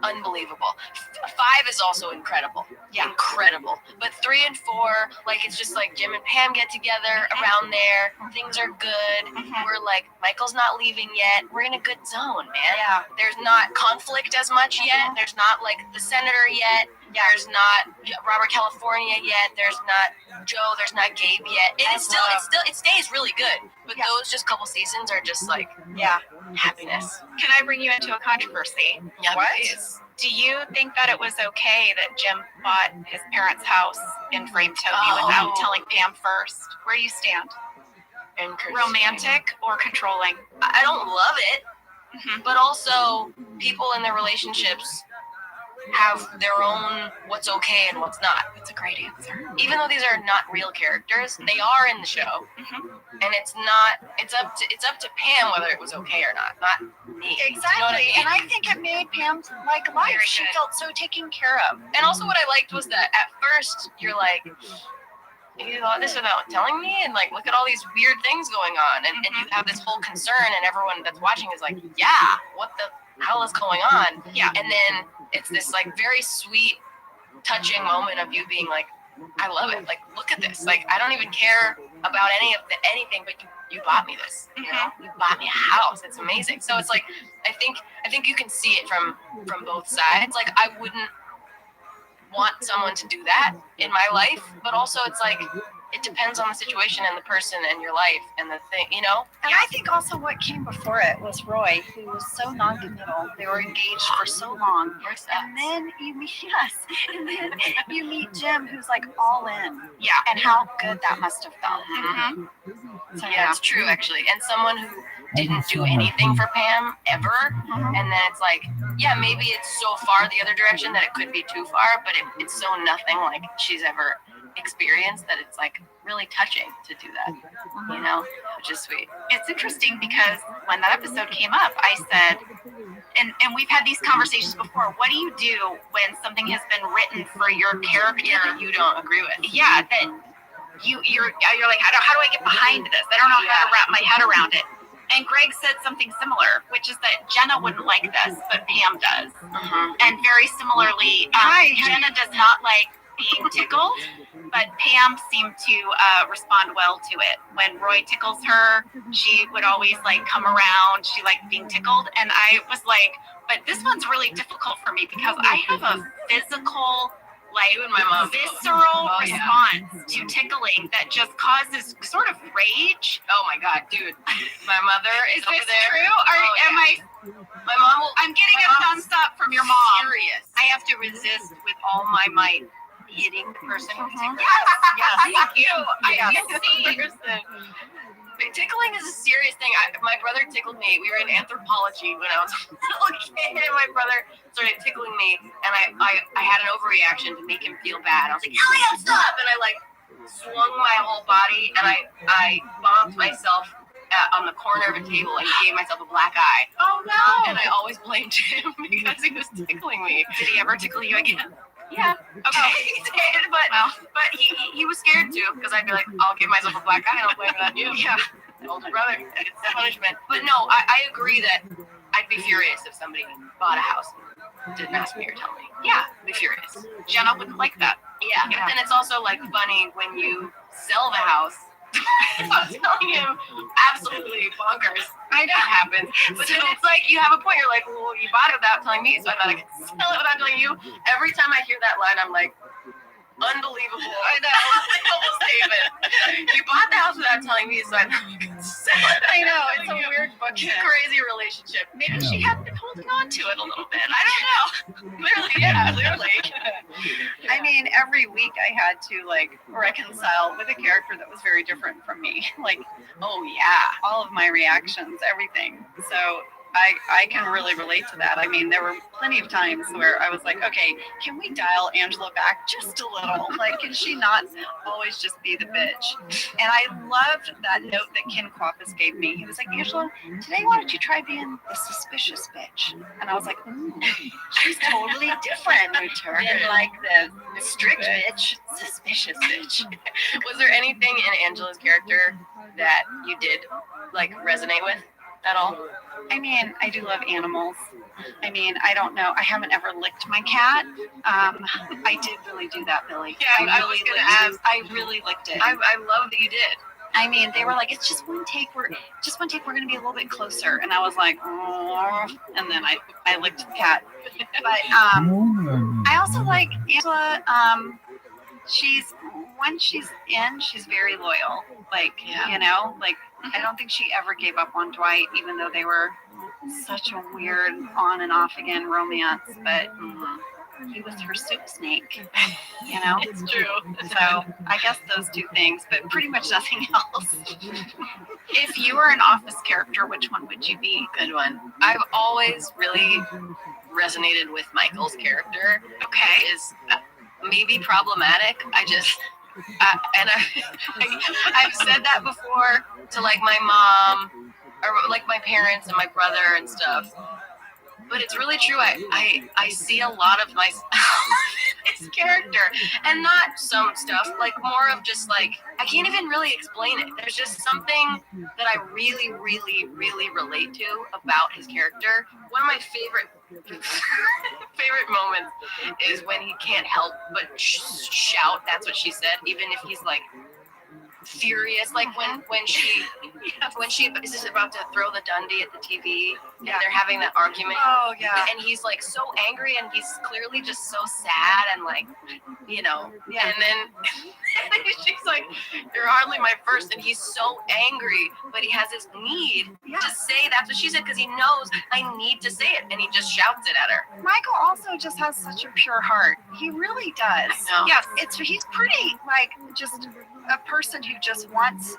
Q: unbelievable. 5 is also incredible. Yeah, incredible. But 3 and 4, like it's just like Jim and Pam get together around there. Things are good. We're like, Michael's not leaving yet. We're in a good zone, man.
S: Yeah.
Q: There's not conflict as much yet. There's not like the senator yet. There's not Robert California yet. There's not Joe. There's not Gabe yet. It stays really good. But those just couple seasons are just like happiness.
S: Can I bring you into a controversy?
Q: Yeah,
S: what?
Q: please.
S: Do you think that it was okay that Jim bought his parents' house in Frame Toby without telling Pam first? Where do you stand? Romantic or controlling?
Q: I don't love it, but also people in their relationships have their own what's okay and what's not.
S: That's a great answer.
Q: Even though these are not real characters, they are in the show, and it's not. It's up to Pam whether it was okay or not me.
S: Exactly,
Q: You know what I mean?
S: and I think it made Pam like life. She felt so taken care of.
Q: And also, what I liked was that at first you're like, you thought this without telling me, and like, look at all these weird things going on, and you have this whole concern, and everyone that's watching is like, yeah, what the hell is going on?
S: Yeah,
Q: and then it's this like very sweet, touching moment of you being like, I love it. Like, look at this. Like, I don't even care about anything, but you bought me this. You know, you bought me a house. It's amazing. So it's like, I think you can see it from both sides. Like, I wouldn't want someone to do that in my life, but also it's like, it depends on the situation and the person and your life and the thing, you know?
S: And I think also what came before it was Roy, who was so non-committal. They were engaged for so long. And then you meet Jim, who's like all in.
Q: Yeah.
S: And how good that must have felt.
Q: So, yeah, it's true, actually. And someone who didn't do anything for Pam ever, and then it's like, yeah, maybe it's so far the other direction that it could be too far, but it's so nothing like she's ever experienced that it's like really touching to do that, you know, which is sweet.
S: It's interesting because when that episode came up, I said, and we've had these conversations before, what do you do when something has been written for your character
Q: that you don't agree with?
S: Yeah, that you're like, how do I get behind this? I don't know how to wrap my head around it. And Greg said something similar, which is that Jenna wouldn't like this, but Pam does. And very similarly, Jenna does not like
D: being tickled, but Pam seemed to respond well to it. When Roy tickles her, she would always like come around. She liked being tickled, and I was like, but this one's really difficult for me because I have a physical, like, visceral response to tickling that just causes sort of rage.
Q: Oh my God, dude. My mother
D: Is
Q: over
D: this
Q: there.
D: true? Am I?
Q: My mom will.
D: I'm getting a thumbs up from your mom.
Q: Furious.
D: I have to resist with all my might.
Q: Hitting the person who tickled.
D: Yes.
Q: Thank you. I
D: Yes.
Q: can see. Tickling is a serious thing. My brother tickled me. We were in anthropology when I was a little kid, and my brother started tickling me, and I had an overreaction to make him feel bad. I was like, Elliot, stop! And I like swung my whole body, and I bonked myself on the corner of a table and gave myself a black eye.
D: Oh no!
Q: And I always blamed him because he was tickling me.
D: Did he ever tickle you again?
Q: Yeah. Okay. He did, but he was scared too, because I'd be like, I'll give myself a black eye and I'll blame it on you.
D: Yeah.
Q: Older brother, it's punishment. But no, I agree that I'd be furious if somebody bought a house and didn't ask me or tell me.
D: Yeah.
Q: I'd be furious.
D: Jenna wouldn't like that.
Q: Yeah. But then it's also like funny when you sell the house. I'm telling him absolutely bonkers.
D: I know.
Q: That happens. But then it's like you have a point. You're like, well, you bought it without telling me, so I thought I could sell it without telling you. Every time I hear that line, I'm like, unbelievable. I know. I almost gave it. You bought the house without telling me, so I thought I could sell it.
D: I know. It's a weird bookend.
Q: Crazy relationship.
D: Maybe she had been holding on to it a little bit. I don't know.
Q: Clearly, yeah, clearly.
D: I mean, every week I had to like reconcile with a character that was very different from me. Like, oh yeah, all of my reactions, everything. So I can really relate to that. I mean, there were plenty of times where I was like, okay, can we dial Angela back just a little? Like, can she not always just be the bitch? And I loved that note that Ken Quapis gave me. He was like, Angela, today why don't you try being the suspicious bitch? And I was like, she's totally different than like the strict bitch, suspicious bitch.
Q: Was there anything in Angela's character that you did like resonate with at all?
D: I mean, I do love animals. I mean, I don't know. I haven't ever licked my cat. I did really do that, Billy.
Q: Yeah, I was gonna ask.
D: I really licked it.
Q: I love that you did.
D: I mean, they were like, it's just one take. We're gonna be a little bit closer. And I was like, oh, and then I licked the cat. But I also like Angela. When she's in, she's very loyal. Like, you know, like I don't think she ever gave up on Dwight, even though they were such a weird on and off again romance. But he was her soup snake, you know?
Q: It's true.
D: So I guess those two things, but pretty much nothing else. If you were an Office character, which one would you be?
Q: Good one. I've always really resonated with Michael's character.
D: Okay.
Q: Is maybe problematic. I've said that before to like my mom or like my parents and my brother and stuff. But it's really true. I see a lot of my his character, and not some stuff, like more of just like I can't even really explain it. There's just something that I really, really, really relate to about his character. One of my favorite moments is when he can't help but shout. That's what she said. Even if he's like furious, like when she is about to throw the Dundee at the TV, and they're having that argument.
D: Oh yeah.
Q: And he's like so angry, and he's clearly just so sad, and like, you know.
D: Yeah.
Q: And then she's like, "You're hardly my first," and he's so angry, but he has this need to say that's what she said because he knows I need to say it, and he just shouts it at her.
D: Michael also just has such a pure heart. He really does.
Q: I know.
D: Yes, he's pretty like just a person who just wants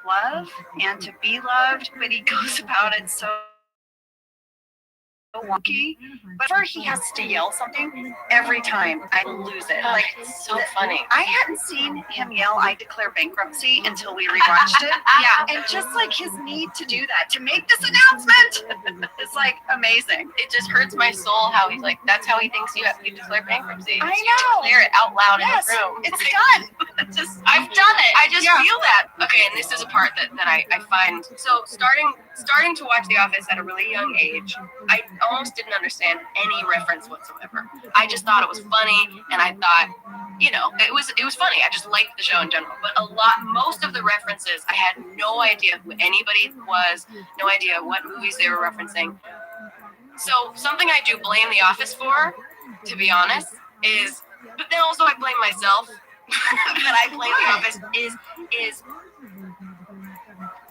D: love and to be loved, but he goes about it so wonky. But he has to yell something every time. I lose it. Like,
Q: it's so funny.
D: I hadn't seen him yell "I declare bankruptcy" until we rewatched it. Yeah, and just like his need to do that, to make this announcement, is like amazing.
Q: It just hurts my soul how he's like, that's how he thinks you declare bankruptcy.
D: I
Q: You
D: know.
Q: declare it out loud in the room.
D: It's done.
Q: I've done it. I just feel that. Okay, and this is a part that I find. So starting to watch The Office at a really young age, I almost didn't understand any reference whatsoever. I just thought it was funny, and I thought you know, it was funny. I just liked the show in general. But most of the references, I had no idea who anybody was, no idea what movies they were referencing. So something I do blame The Office for, to be honest, is, but then also I blame myself that I blame The Office is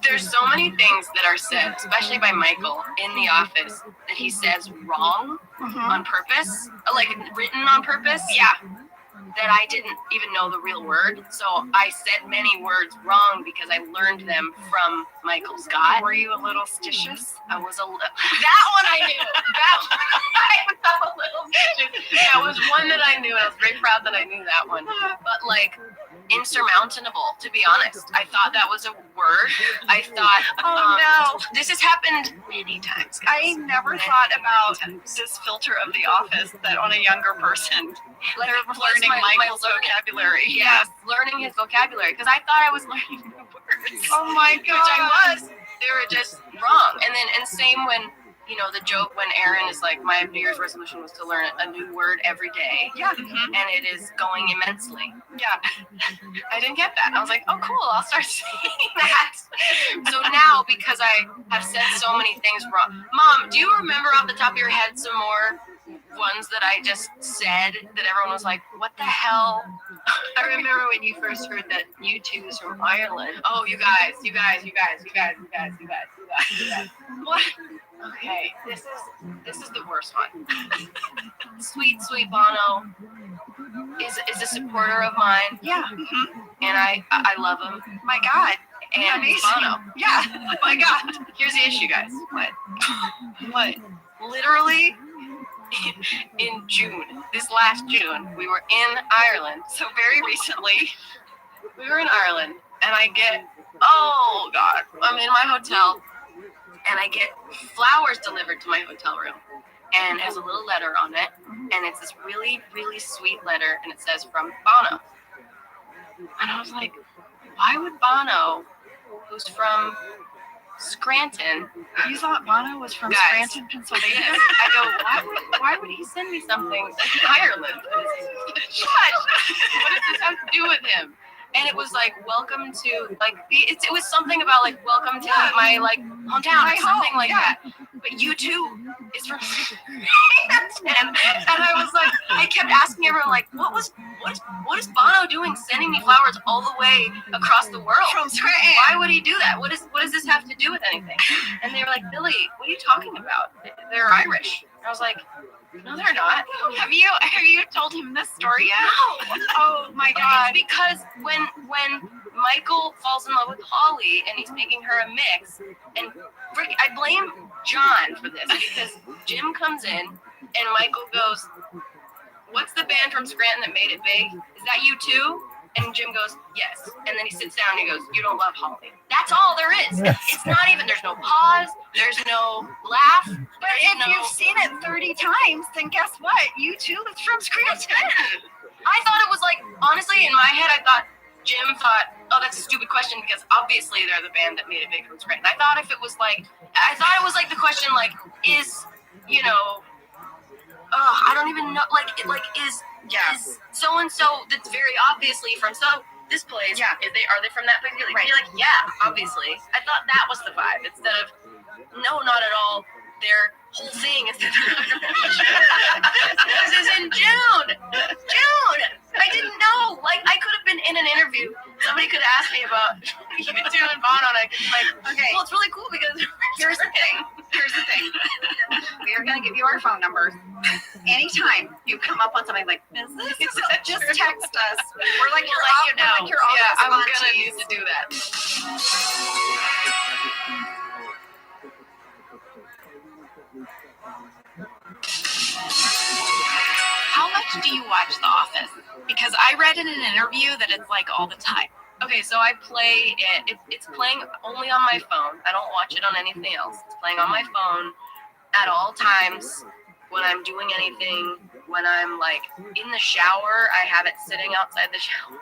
Q: there's so many things that are said, especially by Michael in The Office, that he says wrong on purpose, like written on purpose. Yeah. That I didn't even know the real word. So I said many words wrong because I learned them from Michael Scott. Were you a little stitious? I was a little. That one I knew. That one I was a little stitious. That was one that I knew. I was very proud that I knew that one. But like, insurmountable, to be honest. I thought that was a word. I thought, no, this has happened many times. I never thought about this filter of The Office that on a younger person, like learning Michael's vocabulary. Yes, learning his vocabulary, because I thought I was learning new words. Oh my god, which I was. They were just wrong. And same when, you know, the joke when Aaron is like, my New Year's resolution was to learn a new word every day. Yeah. And it is going immensely. Yeah. I didn't get that. I was like, oh, cool, I'll start saying that. So now, because I have said so many things wrong. Mom, do you remember off the top of your head some more ones that I just said that everyone was like, what the hell? I remember when you first heard that U2 is from Ireland. Oh, you guys. What? Okay, this is the worst one. Sweet Bono is a supporter of mine. Yeah. And I love him. My God. And Bono. Yeah. My God. Here's the issue, guys. What? Literally in June, this last June, we were in Ireland. So very recently, we were in Ireland, and I get, oh God, I'm in my hotel. And I get flowers delivered to my hotel room. And there's a little letter on it. And it's this really, really sweet letter. And it says, from Bono. And I was like, why would Bono, who's from Scranton. You thought Bono was from Scranton, Pennsylvania? Yes. I go, why would he send me something in Ireland? What does this have to do with him? And it was like, welcome to, like, it was something about, like, welcome to my, like, hometown, or something like that. But you too is from and I was like, I kept asking everyone, like, what is Bono doing sending me flowers all the way across the world? From Scranton. Why would he do that? What does this have to do with anything? And they were like, Billy, what are you talking about? They're Irish. And I was like, no, they're not. Have you told him this story yet? No. Oh my God. It's because when Michael falls in love with Holly and he's making her a mix, and I blame John for this because Jim comes in and Michael goes, "What's the band from Scranton that made it big? Is that you too?" And Jim goes, "Yes." And then he sits down and he goes, "You don't love Holly." That's all there is. It's not even, there's no pause, there's no laugh. But if you've seen it 30 times, then guess what? You too is from Scranton. I thought it was like, honestly, in my head, I thought Jim thought, oh, that's a stupid question because obviously they're the band that made it big from Scranton. I thought it was like the question, like, is, you know, I don't even know, is so and so that's very obviously from this place? Yeah. Are they from that place? You're like, yeah, obviously. I thought that was the vibe instead of no, not at all. Their whole thing is. This is in June. I didn't know. Like, I could have been in an interview. Somebody could ask me about U2 and Bono, and okay. Well, it's really cool because here's the thing. We are gonna give you our phone numbers. Anytime you come up on something like this, just text us. We're like your office. Yeah, I'm gonna need to do that.
S: How much do you watch The Office? Because I read in an interview that it's like all the time.
Q: Okay, so I play it. It's playing only on my phone. I don't watch it on anything else. It's playing on my phone at all times. When I'm doing anything, when I'm like in the shower, I have it sitting outside the shower.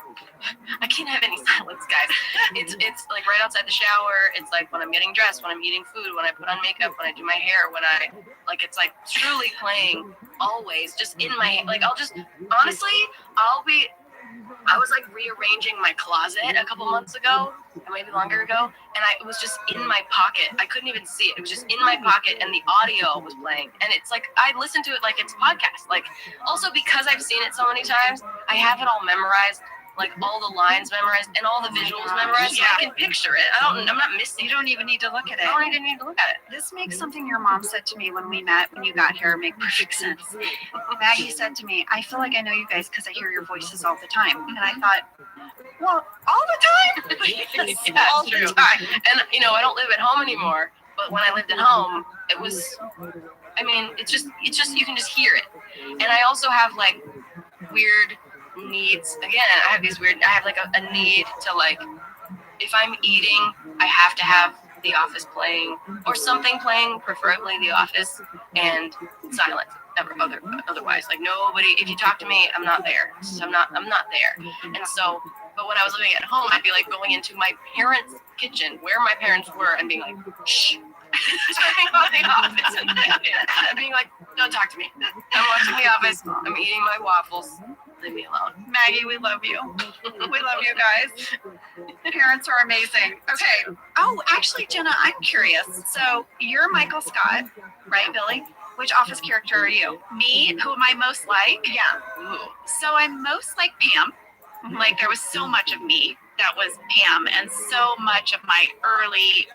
Q: I can't have any silence, guys. It's like right outside the shower. It's like when I'm getting dressed, when I'm eating food, when I put on makeup, when I do my hair, when I like, it's like truly playing always just in my, like, I'll be I was like rearranging my closet a couple months ago, or maybe longer ago, and it was just in my pocket. I couldn't even see it. It was just in my pocket, and the audio was playing. And it's like I listened to it like it's a podcast. Like also because I've seen it so many times, I have it all memorized. Like all the lines memorized and all the visuals memorized, so I can picture it. I'm not missing.
E: You don't even need to look at it.
Q: I don't even need to look at it.
E: This makes something your mom said to me when we met, when you got here, make perfect sense. Maggie said to me, I feel like I know you guys because I hear your voices all the time. And I thought, well, all the time?
Q: Yeah, all the time. And, you know, I don't live at home anymore, but when I lived at home, it was, I mean, it's just, you can just hear it. And I also have like weird needs. Again, I have like a need to like, if I'm eating, I have to have The Office playing or something playing, preferably The Office, and silent. Otherwise, like nobody. If you talk to me, I'm not there. So I'm not there. And so, but when I was living at home, I'd be like going into my parents' kitchen where my parents were and being like, shh. Turning on The Office and being like, don't talk to me. I'm watching The Office. I'm eating my waffles. Leave me alone.
E: Maggie, we love you. We love you guys. Parents are amazing. Okay. Oh, actually, Jenna, I'm curious. So you're Michael Scott, right, Billy? Which Office character are you? Me? Who am I most like? Yeah. Ooh. So I'm most like Pam. Mm-hmm. Like there was so much of me that was Pam, and so much of my early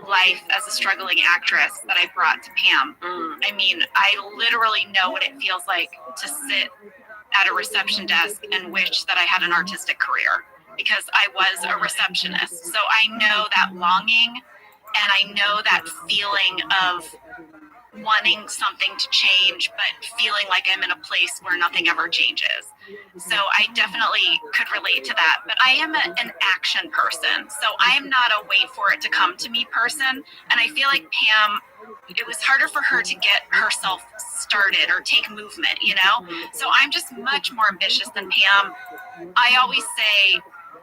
E: life as a struggling actress that I brought to Pam. I mean, I literally know what it feels like to sit at a reception desk and wish that I had an artistic career because I was a receptionist. So I know that longing and I know that feeling of wanting something to change, but feeling like I'm in a place where nothing ever changes. So I definitely could relate to that. But I am an action person. So I am not a wait for it to come to me person. And I feel like Pam, it was harder for her to get herself started or take movement, you know? So I'm just much more ambitious than Pam. I always say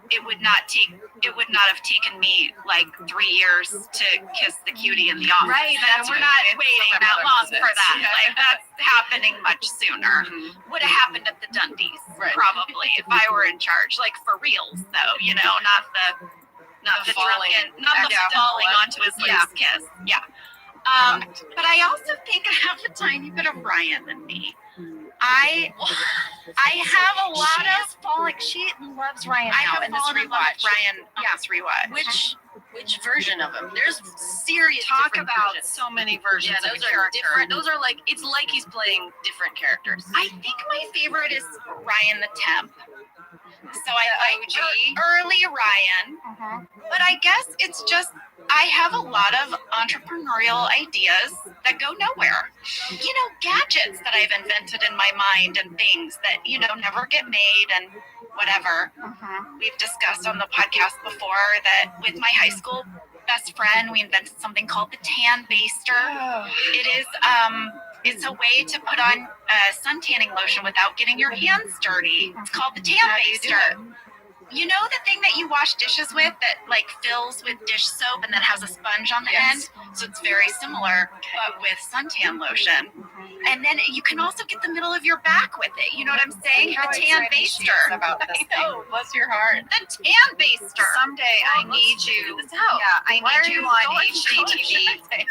E: it would not have taken me like 3 years to kiss the cutie in The Office. Right, we're not waiting that long for that. Like that's happening much sooner. Would have happened at the Dundies, probably, if I were in charge. Like for reals though, you know, not the falling onto his lips kiss. Yeah. But I also think I have a tiny bit of Ryan in me. I have a lot of falling. She loves Ryan now in this rewatch. Ryan, this rewatch.
Q: Which version of him? There's serious
E: talk about versions. So many versions.
Q: Yeah, those are different. Those are like it's like he's playing different characters.
E: I think my favorite is Ryan the Temp. So I like early Ryan, but I guess it's just I have a lot of entrepreneurial ideas that go nowhere. You know, gadgets that I've invented in my mind and things that, you know, never get made and whatever. We've discussed on the podcast before that with my high school best friend, we invented something called the Tan Baster. It is, it's a way to put on sun tanning lotion without getting your hands dirty. It's called the Tan Baster. You know the thing that you wash dishes with that like fills with dish soap and then has a sponge on the end? So it's very similar, but with suntan lotion. And then you can also get the middle of your back with it. You know what I'm saying? The Tan Baster. About this thing. Bless your heart. The Tan Baster. Someday I need you. Yeah, I need you on HGTV. I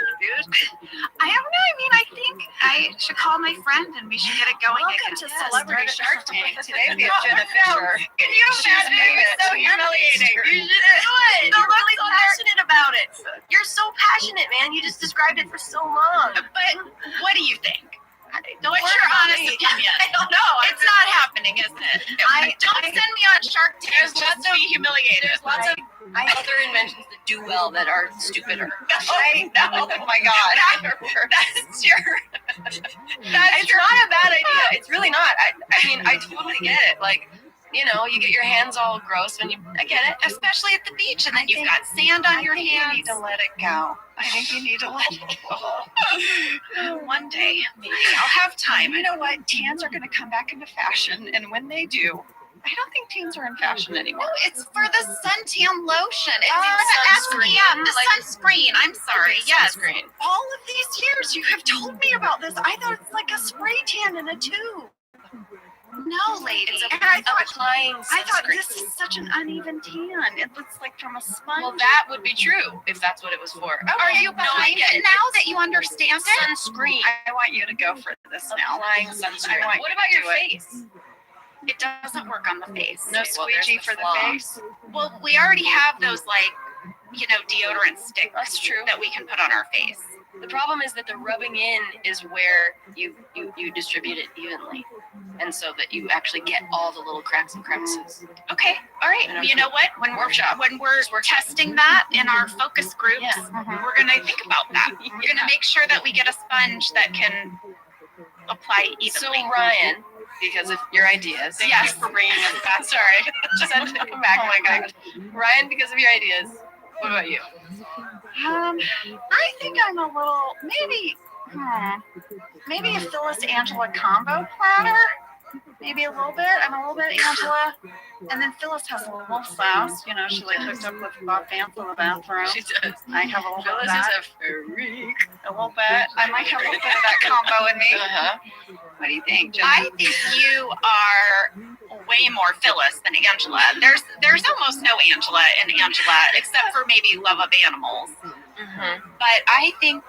E: don't know. I mean, I think I should call my friend and we should get it going. Welcome to Celebrity Shark Tank. Today we have Jenna Fisher. Can you imagine? It was so humiliating. You should do it.
Q: You're really passionate about it. You're so passionate, man. You just described it for so long.
E: But what do you think? What's your honest opinion? I don't know. It's not happening, isn't it? Don't send me on Shark Tank just to be humiliated.
Q: There's lots of other inventions that do well that are stupider.
E: I know. Oh my God. That's your.
Q: It's not a bad idea. It's really not. I mean, I totally get it. Like, you know, you get your hands all gross when I get it.
E: Especially at the beach, and then you've got sand on your hands. You need to let it go. I think you need to let it go. One day, maybe I'll have time. You know what? Tans are going to come back into fashion, and when they do, I don't think tans are in fashion anymore. No, it's for the suntan lotion. It's the SPF, the sunscreen. I'm sorry. Yes.
Q: Sunscreen.
E: All of these years, you have told me about this. I thought it's like a spray tan in a tube. No, lady.
Q: It's
E: And I thought
Q: applying sunscreen.
E: this is such an uneven tan. It looks like from a sponge.
Q: Well, that would be true if that's what it was for.
E: Are you behind it now that you understand it?
Q: Sunscreen.
E: I want you to go for this now.
Q: Applying sunscreen.
E: I want
Q: What
E: you
Q: about
E: to
Q: your
E: do it.
Q: face?
E: It doesn't work on the face.
Q: No
E: Well, there's
Q: squeegee
E: the
Q: for the
E: flaw.
Q: face?
E: Well, we already have those deodorant sticks
Q: That's true.
E: that we can put on our face.
Q: The problem is that the rubbing in is where you distribute it evenly, and so that you actually get all the little cracks and crevices.
E: Okay, all right. You know what? When we're testing that in our focus groups, we're gonna think about that. We're gonna make sure that we get a sponge that can apply
Q: So
E: evenly.
Q: Ryan, because of your ideas, thank
E: Yes.
Q: you for bringing us back. Sorry, just had to come back. Oh my god, Ryan, because of your ideas. What about you?
E: I think I'm a little maybe a Phyllis Angela combo platter. Maybe a little bit. I'm a little bit Angela, and then Phyllis has a little sauce. She hooked up with Bob Vance in the bathroom.
Q: She does.
E: I have a little bit of
Q: Phyllis
E: that.
Q: is a freak.
E: A little bit. I might have a little bit of that combo in me. What do you think, Jen? I think you are way more Phyllis than Angela. There's almost no Angela in Angela, except for maybe Love of Animals. But I think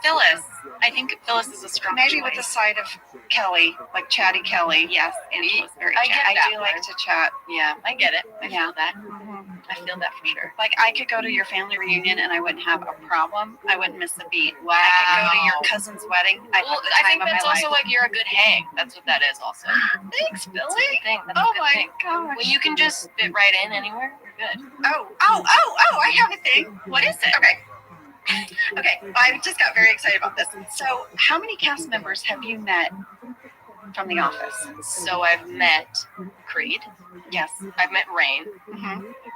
E: Phyllis is a strong maybe choice. With the side of Kelly, like chatty Kelly. Yes, Angela's very chatty. I do like to chat.
Q: Yeah, I get it. I feel that. I feel that for sure.
E: Like I could go to your family reunion and I wouldn't have a problem. I wouldn't miss a beat.
Q: Wow.
E: I could go to your cousin's wedding. I'd have the
Q: I
E: time
Q: think
E: of
Q: that's
E: my
Q: also
E: life.
Q: like you're a good hang. That's what that is also.
E: Thanks, Billy.
Q: That's a good thing. That's a
E: Oh
Q: good
E: my
Q: thing.
E: gosh.
Q: When you can just fit right in anywhere, you're good.
E: Oh, I have a thing. What is it? Okay, I just got very excited about this. So, how many cast members have you met from The Office?
Q: So I've met Creed.
E: Yes.
Q: I've met Rain.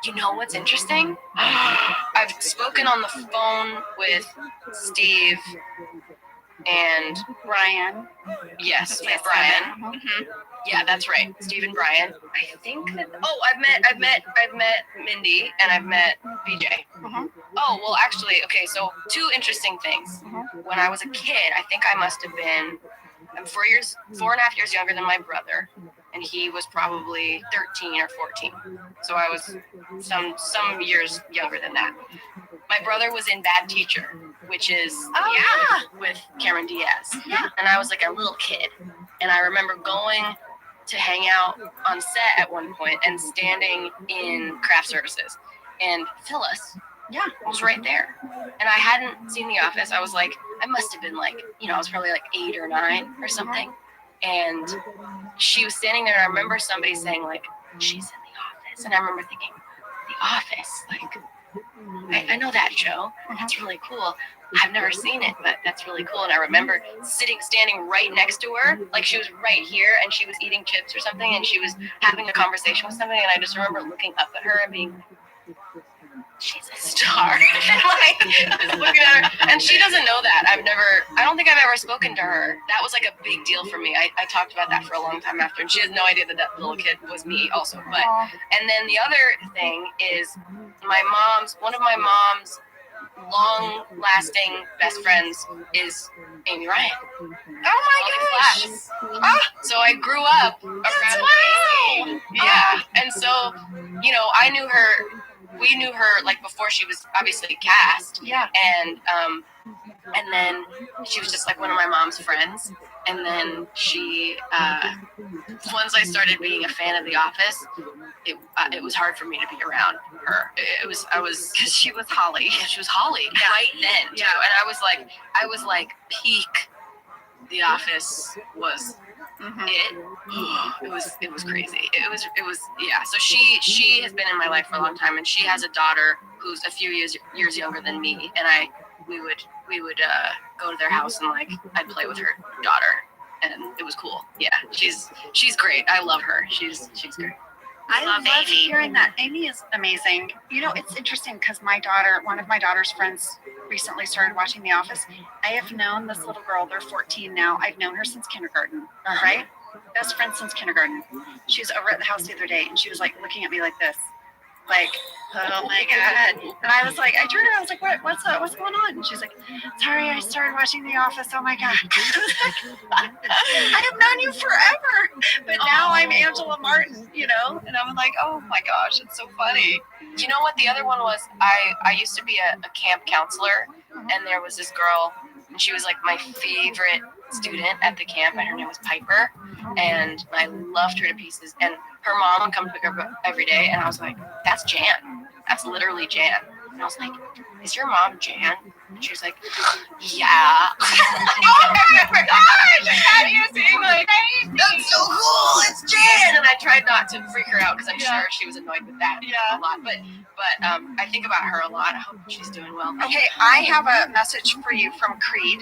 Q: You know what's interesting? I've spoken on the phone with Steve and
E: Brian.
Q: Yes,
E: Yes,
Q: Brian. Yeah, that's right. Steve and Brian. I think that. Oh, I've met Mindy and I've met BJ. Oh, well, actually, okay. So 2 interesting things. When I was a kid, I think I must have been. I'm 4.5 years younger than my brother, and he was probably 13 or 14. So I was some years younger than that. My brother was in Bad Teacher, which is with Cameron Diaz.
E: Yeah.
Q: And I was like a little kid, and I remember going to hang out on set at one point and standing in craft services, and Phyllis was right there, and I hadn't seen The Office. I was like, I must have been like, I was probably like 8 or 9 or something, and she was standing there, and I remember somebody saying like, she's in The Office, and I remember thinking, The Office, like, I know that show, that's really cool. I've never seen it, but that's really cool. And I remember standing right next to her, like she was right here, and she was eating chips or something, and she was having a conversation with somebody, and I just remember looking up at her and being, she's a star. And looking at her, and she doesn't know that. I don't think I've ever spoken to her. That was like a big deal for me. I talked about that for a long time after, and she has no idea that little kid was me also. But, and then the other thing is one of my mom's long-lasting best friends is Amy Ryan.
E: Oh my gosh!
Q: So I grew up around Amy. Yeah, and so I knew her. We knew her like before she was obviously cast.
E: Yeah.
Q: And then she was just like one of my mom's friends. And then she, once I started being a fan of The Office, it was hard for me to be around her. Because she was Holly. Yeah, she was Holly right then too. And I was like peak The Office was it was crazy. It was yeah. So she has been in my life for a long time, and she has a daughter who's a few years younger than me, and we would go to their house and like I'd play with her daughter, and it was cool. Yeah, she's great. I love her. She's great.
E: I love hearing that. Amy is amazing. It's interesting because one of my daughter's friends recently started watching The Office. I have known this little girl, they're 14 now. I've known her since kindergarten, right? Best friend since kindergarten. She was over at the house the other day and she was like looking at me like this. Like, oh my God. And I was like, I turned around, I was like, what's going on? And she's like, sorry, I started watching The Office. Oh my God. I have known you forever, but now I'm Angela Martin, you know? And I'm like, oh my gosh, it's so funny.
Q: Do you know what the other one was? I used to be a camp counselor, and there was this girl, and she was like my favorite student at the camp, and her name was Piper, and I loved her to pieces. And her mom would come to pick her up every day, and I was like, that's Jan. That's literally Jan. And I was like, is your mom Jan? And she was like, yeah. Oh my gosh, I had you saying like, that's so cool, it's Jan. And I tried not to freak her out because I'm sure she was annoyed with that a lot. But I think about her a lot. I hope she's doing well.
E: Okay, I have a message for you from Creed.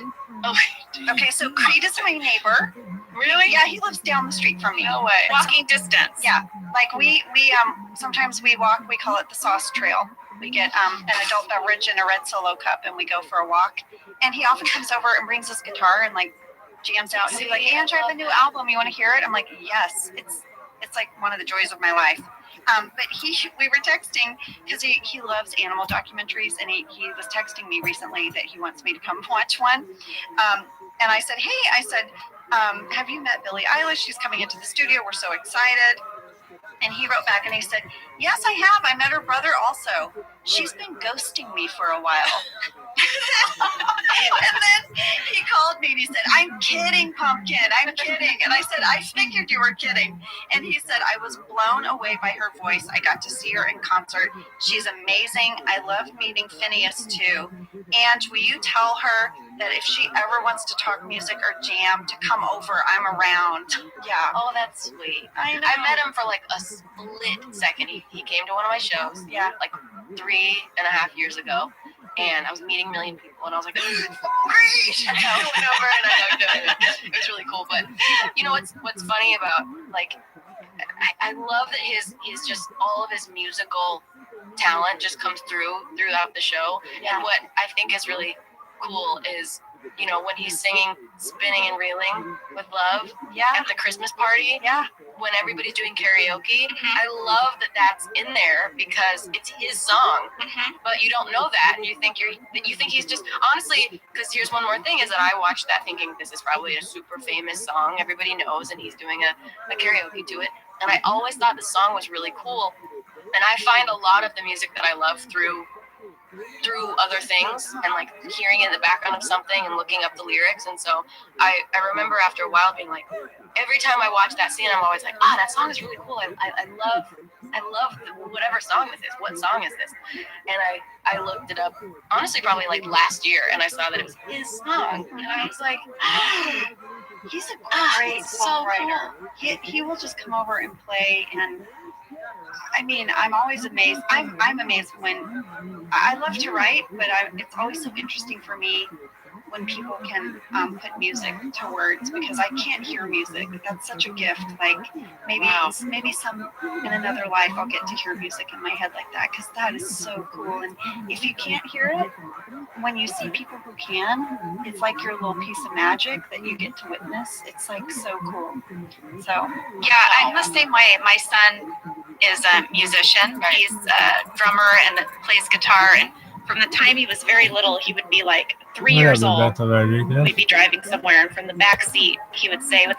E: Okay, so Creed is my neighbor.
Q: Really?
E: Yeah, he lives down the street from me.
Q: No way.
E: Walking distance. Yeah, like we sometimes we walk. We call it the sauce trail. We get an adult beverage in a red Solo cup, and we go for a walk. And he often comes over and brings his guitar and like jams out. And he's like, "Ange, I have a new album. You want to hear it?" I'm like, "Yes." It's like one of the joys of my life. But we were texting because he loves animal documentaries, and he was texting me recently that he wants me to come watch one. And I said, have you met Billie Eilish? She's coming into the studio. We're so excited. And he wrote back and he said, yes, I have. I met her brother also. She's been ghosting me for a while. And then he called me and he said, I'm kidding, Pumpkin. I'm kidding. And I said, I figured you were kidding. And he said, I was blown away by her voice. I got to see her in concert. She's amazing. I love meeting Phineas too. And will you tell her that if she ever wants to talk music or jam, to come over? I'm around. Yeah.
Q: Oh, that's sweet.
E: I know.
Q: I met him for like a split second. He came to one of my shows.
E: Yeah.
Q: Like 3.5 years ago. And I was meeting a million people, and I was like, oh, great! And I went over and I hugged him. It was really cool. But you know what's funny about, like, I love that his just all of his musical talent just comes throughout the show.
E: Yeah.
Q: And what I think is really cool is, you know, when he's singing Spinning and Reeling with Love at the Christmas party, when everybody's doing karaoke, I love that that's in there because it's his song, but you don't know that, and you think he's just, honestly, because here's one more thing, is that I watched that thinking this is probably a super famous song everybody knows, and he's doing a karaoke to it, and I always thought the song was really cool, and I find a lot of the music that I love through other things and like hearing it in the background of something and looking up the lyrics. And so I remember after a while being like, every time I watch that scene, I'm always like, that song is really cool. I love whatever song this is. What song is this? And I looked it up, honestly, probably like last year, and I saw that it was his song. And I was like,
E: he's a great songwriter. Cool. He will just come over and play, and I mean, I'm always amazed. I'm amazed when I love to write, but it's always so interesting for me when people can put music to words, because I can't hear music. That's such a gift. Like maybe in another life I'll get to hear music in my head like that, because that is so cool. And if you can't hear it, when you see people who can, it's like your little piece of magic that you get to witness. It's like so cool. So
S: yeah, I'm the same way. My son is a musician. He's a drummer and plays guitar, and from the time he was very little, he would be like 3 years old. We'd be driving somewhere, and from the back seat, he would say with his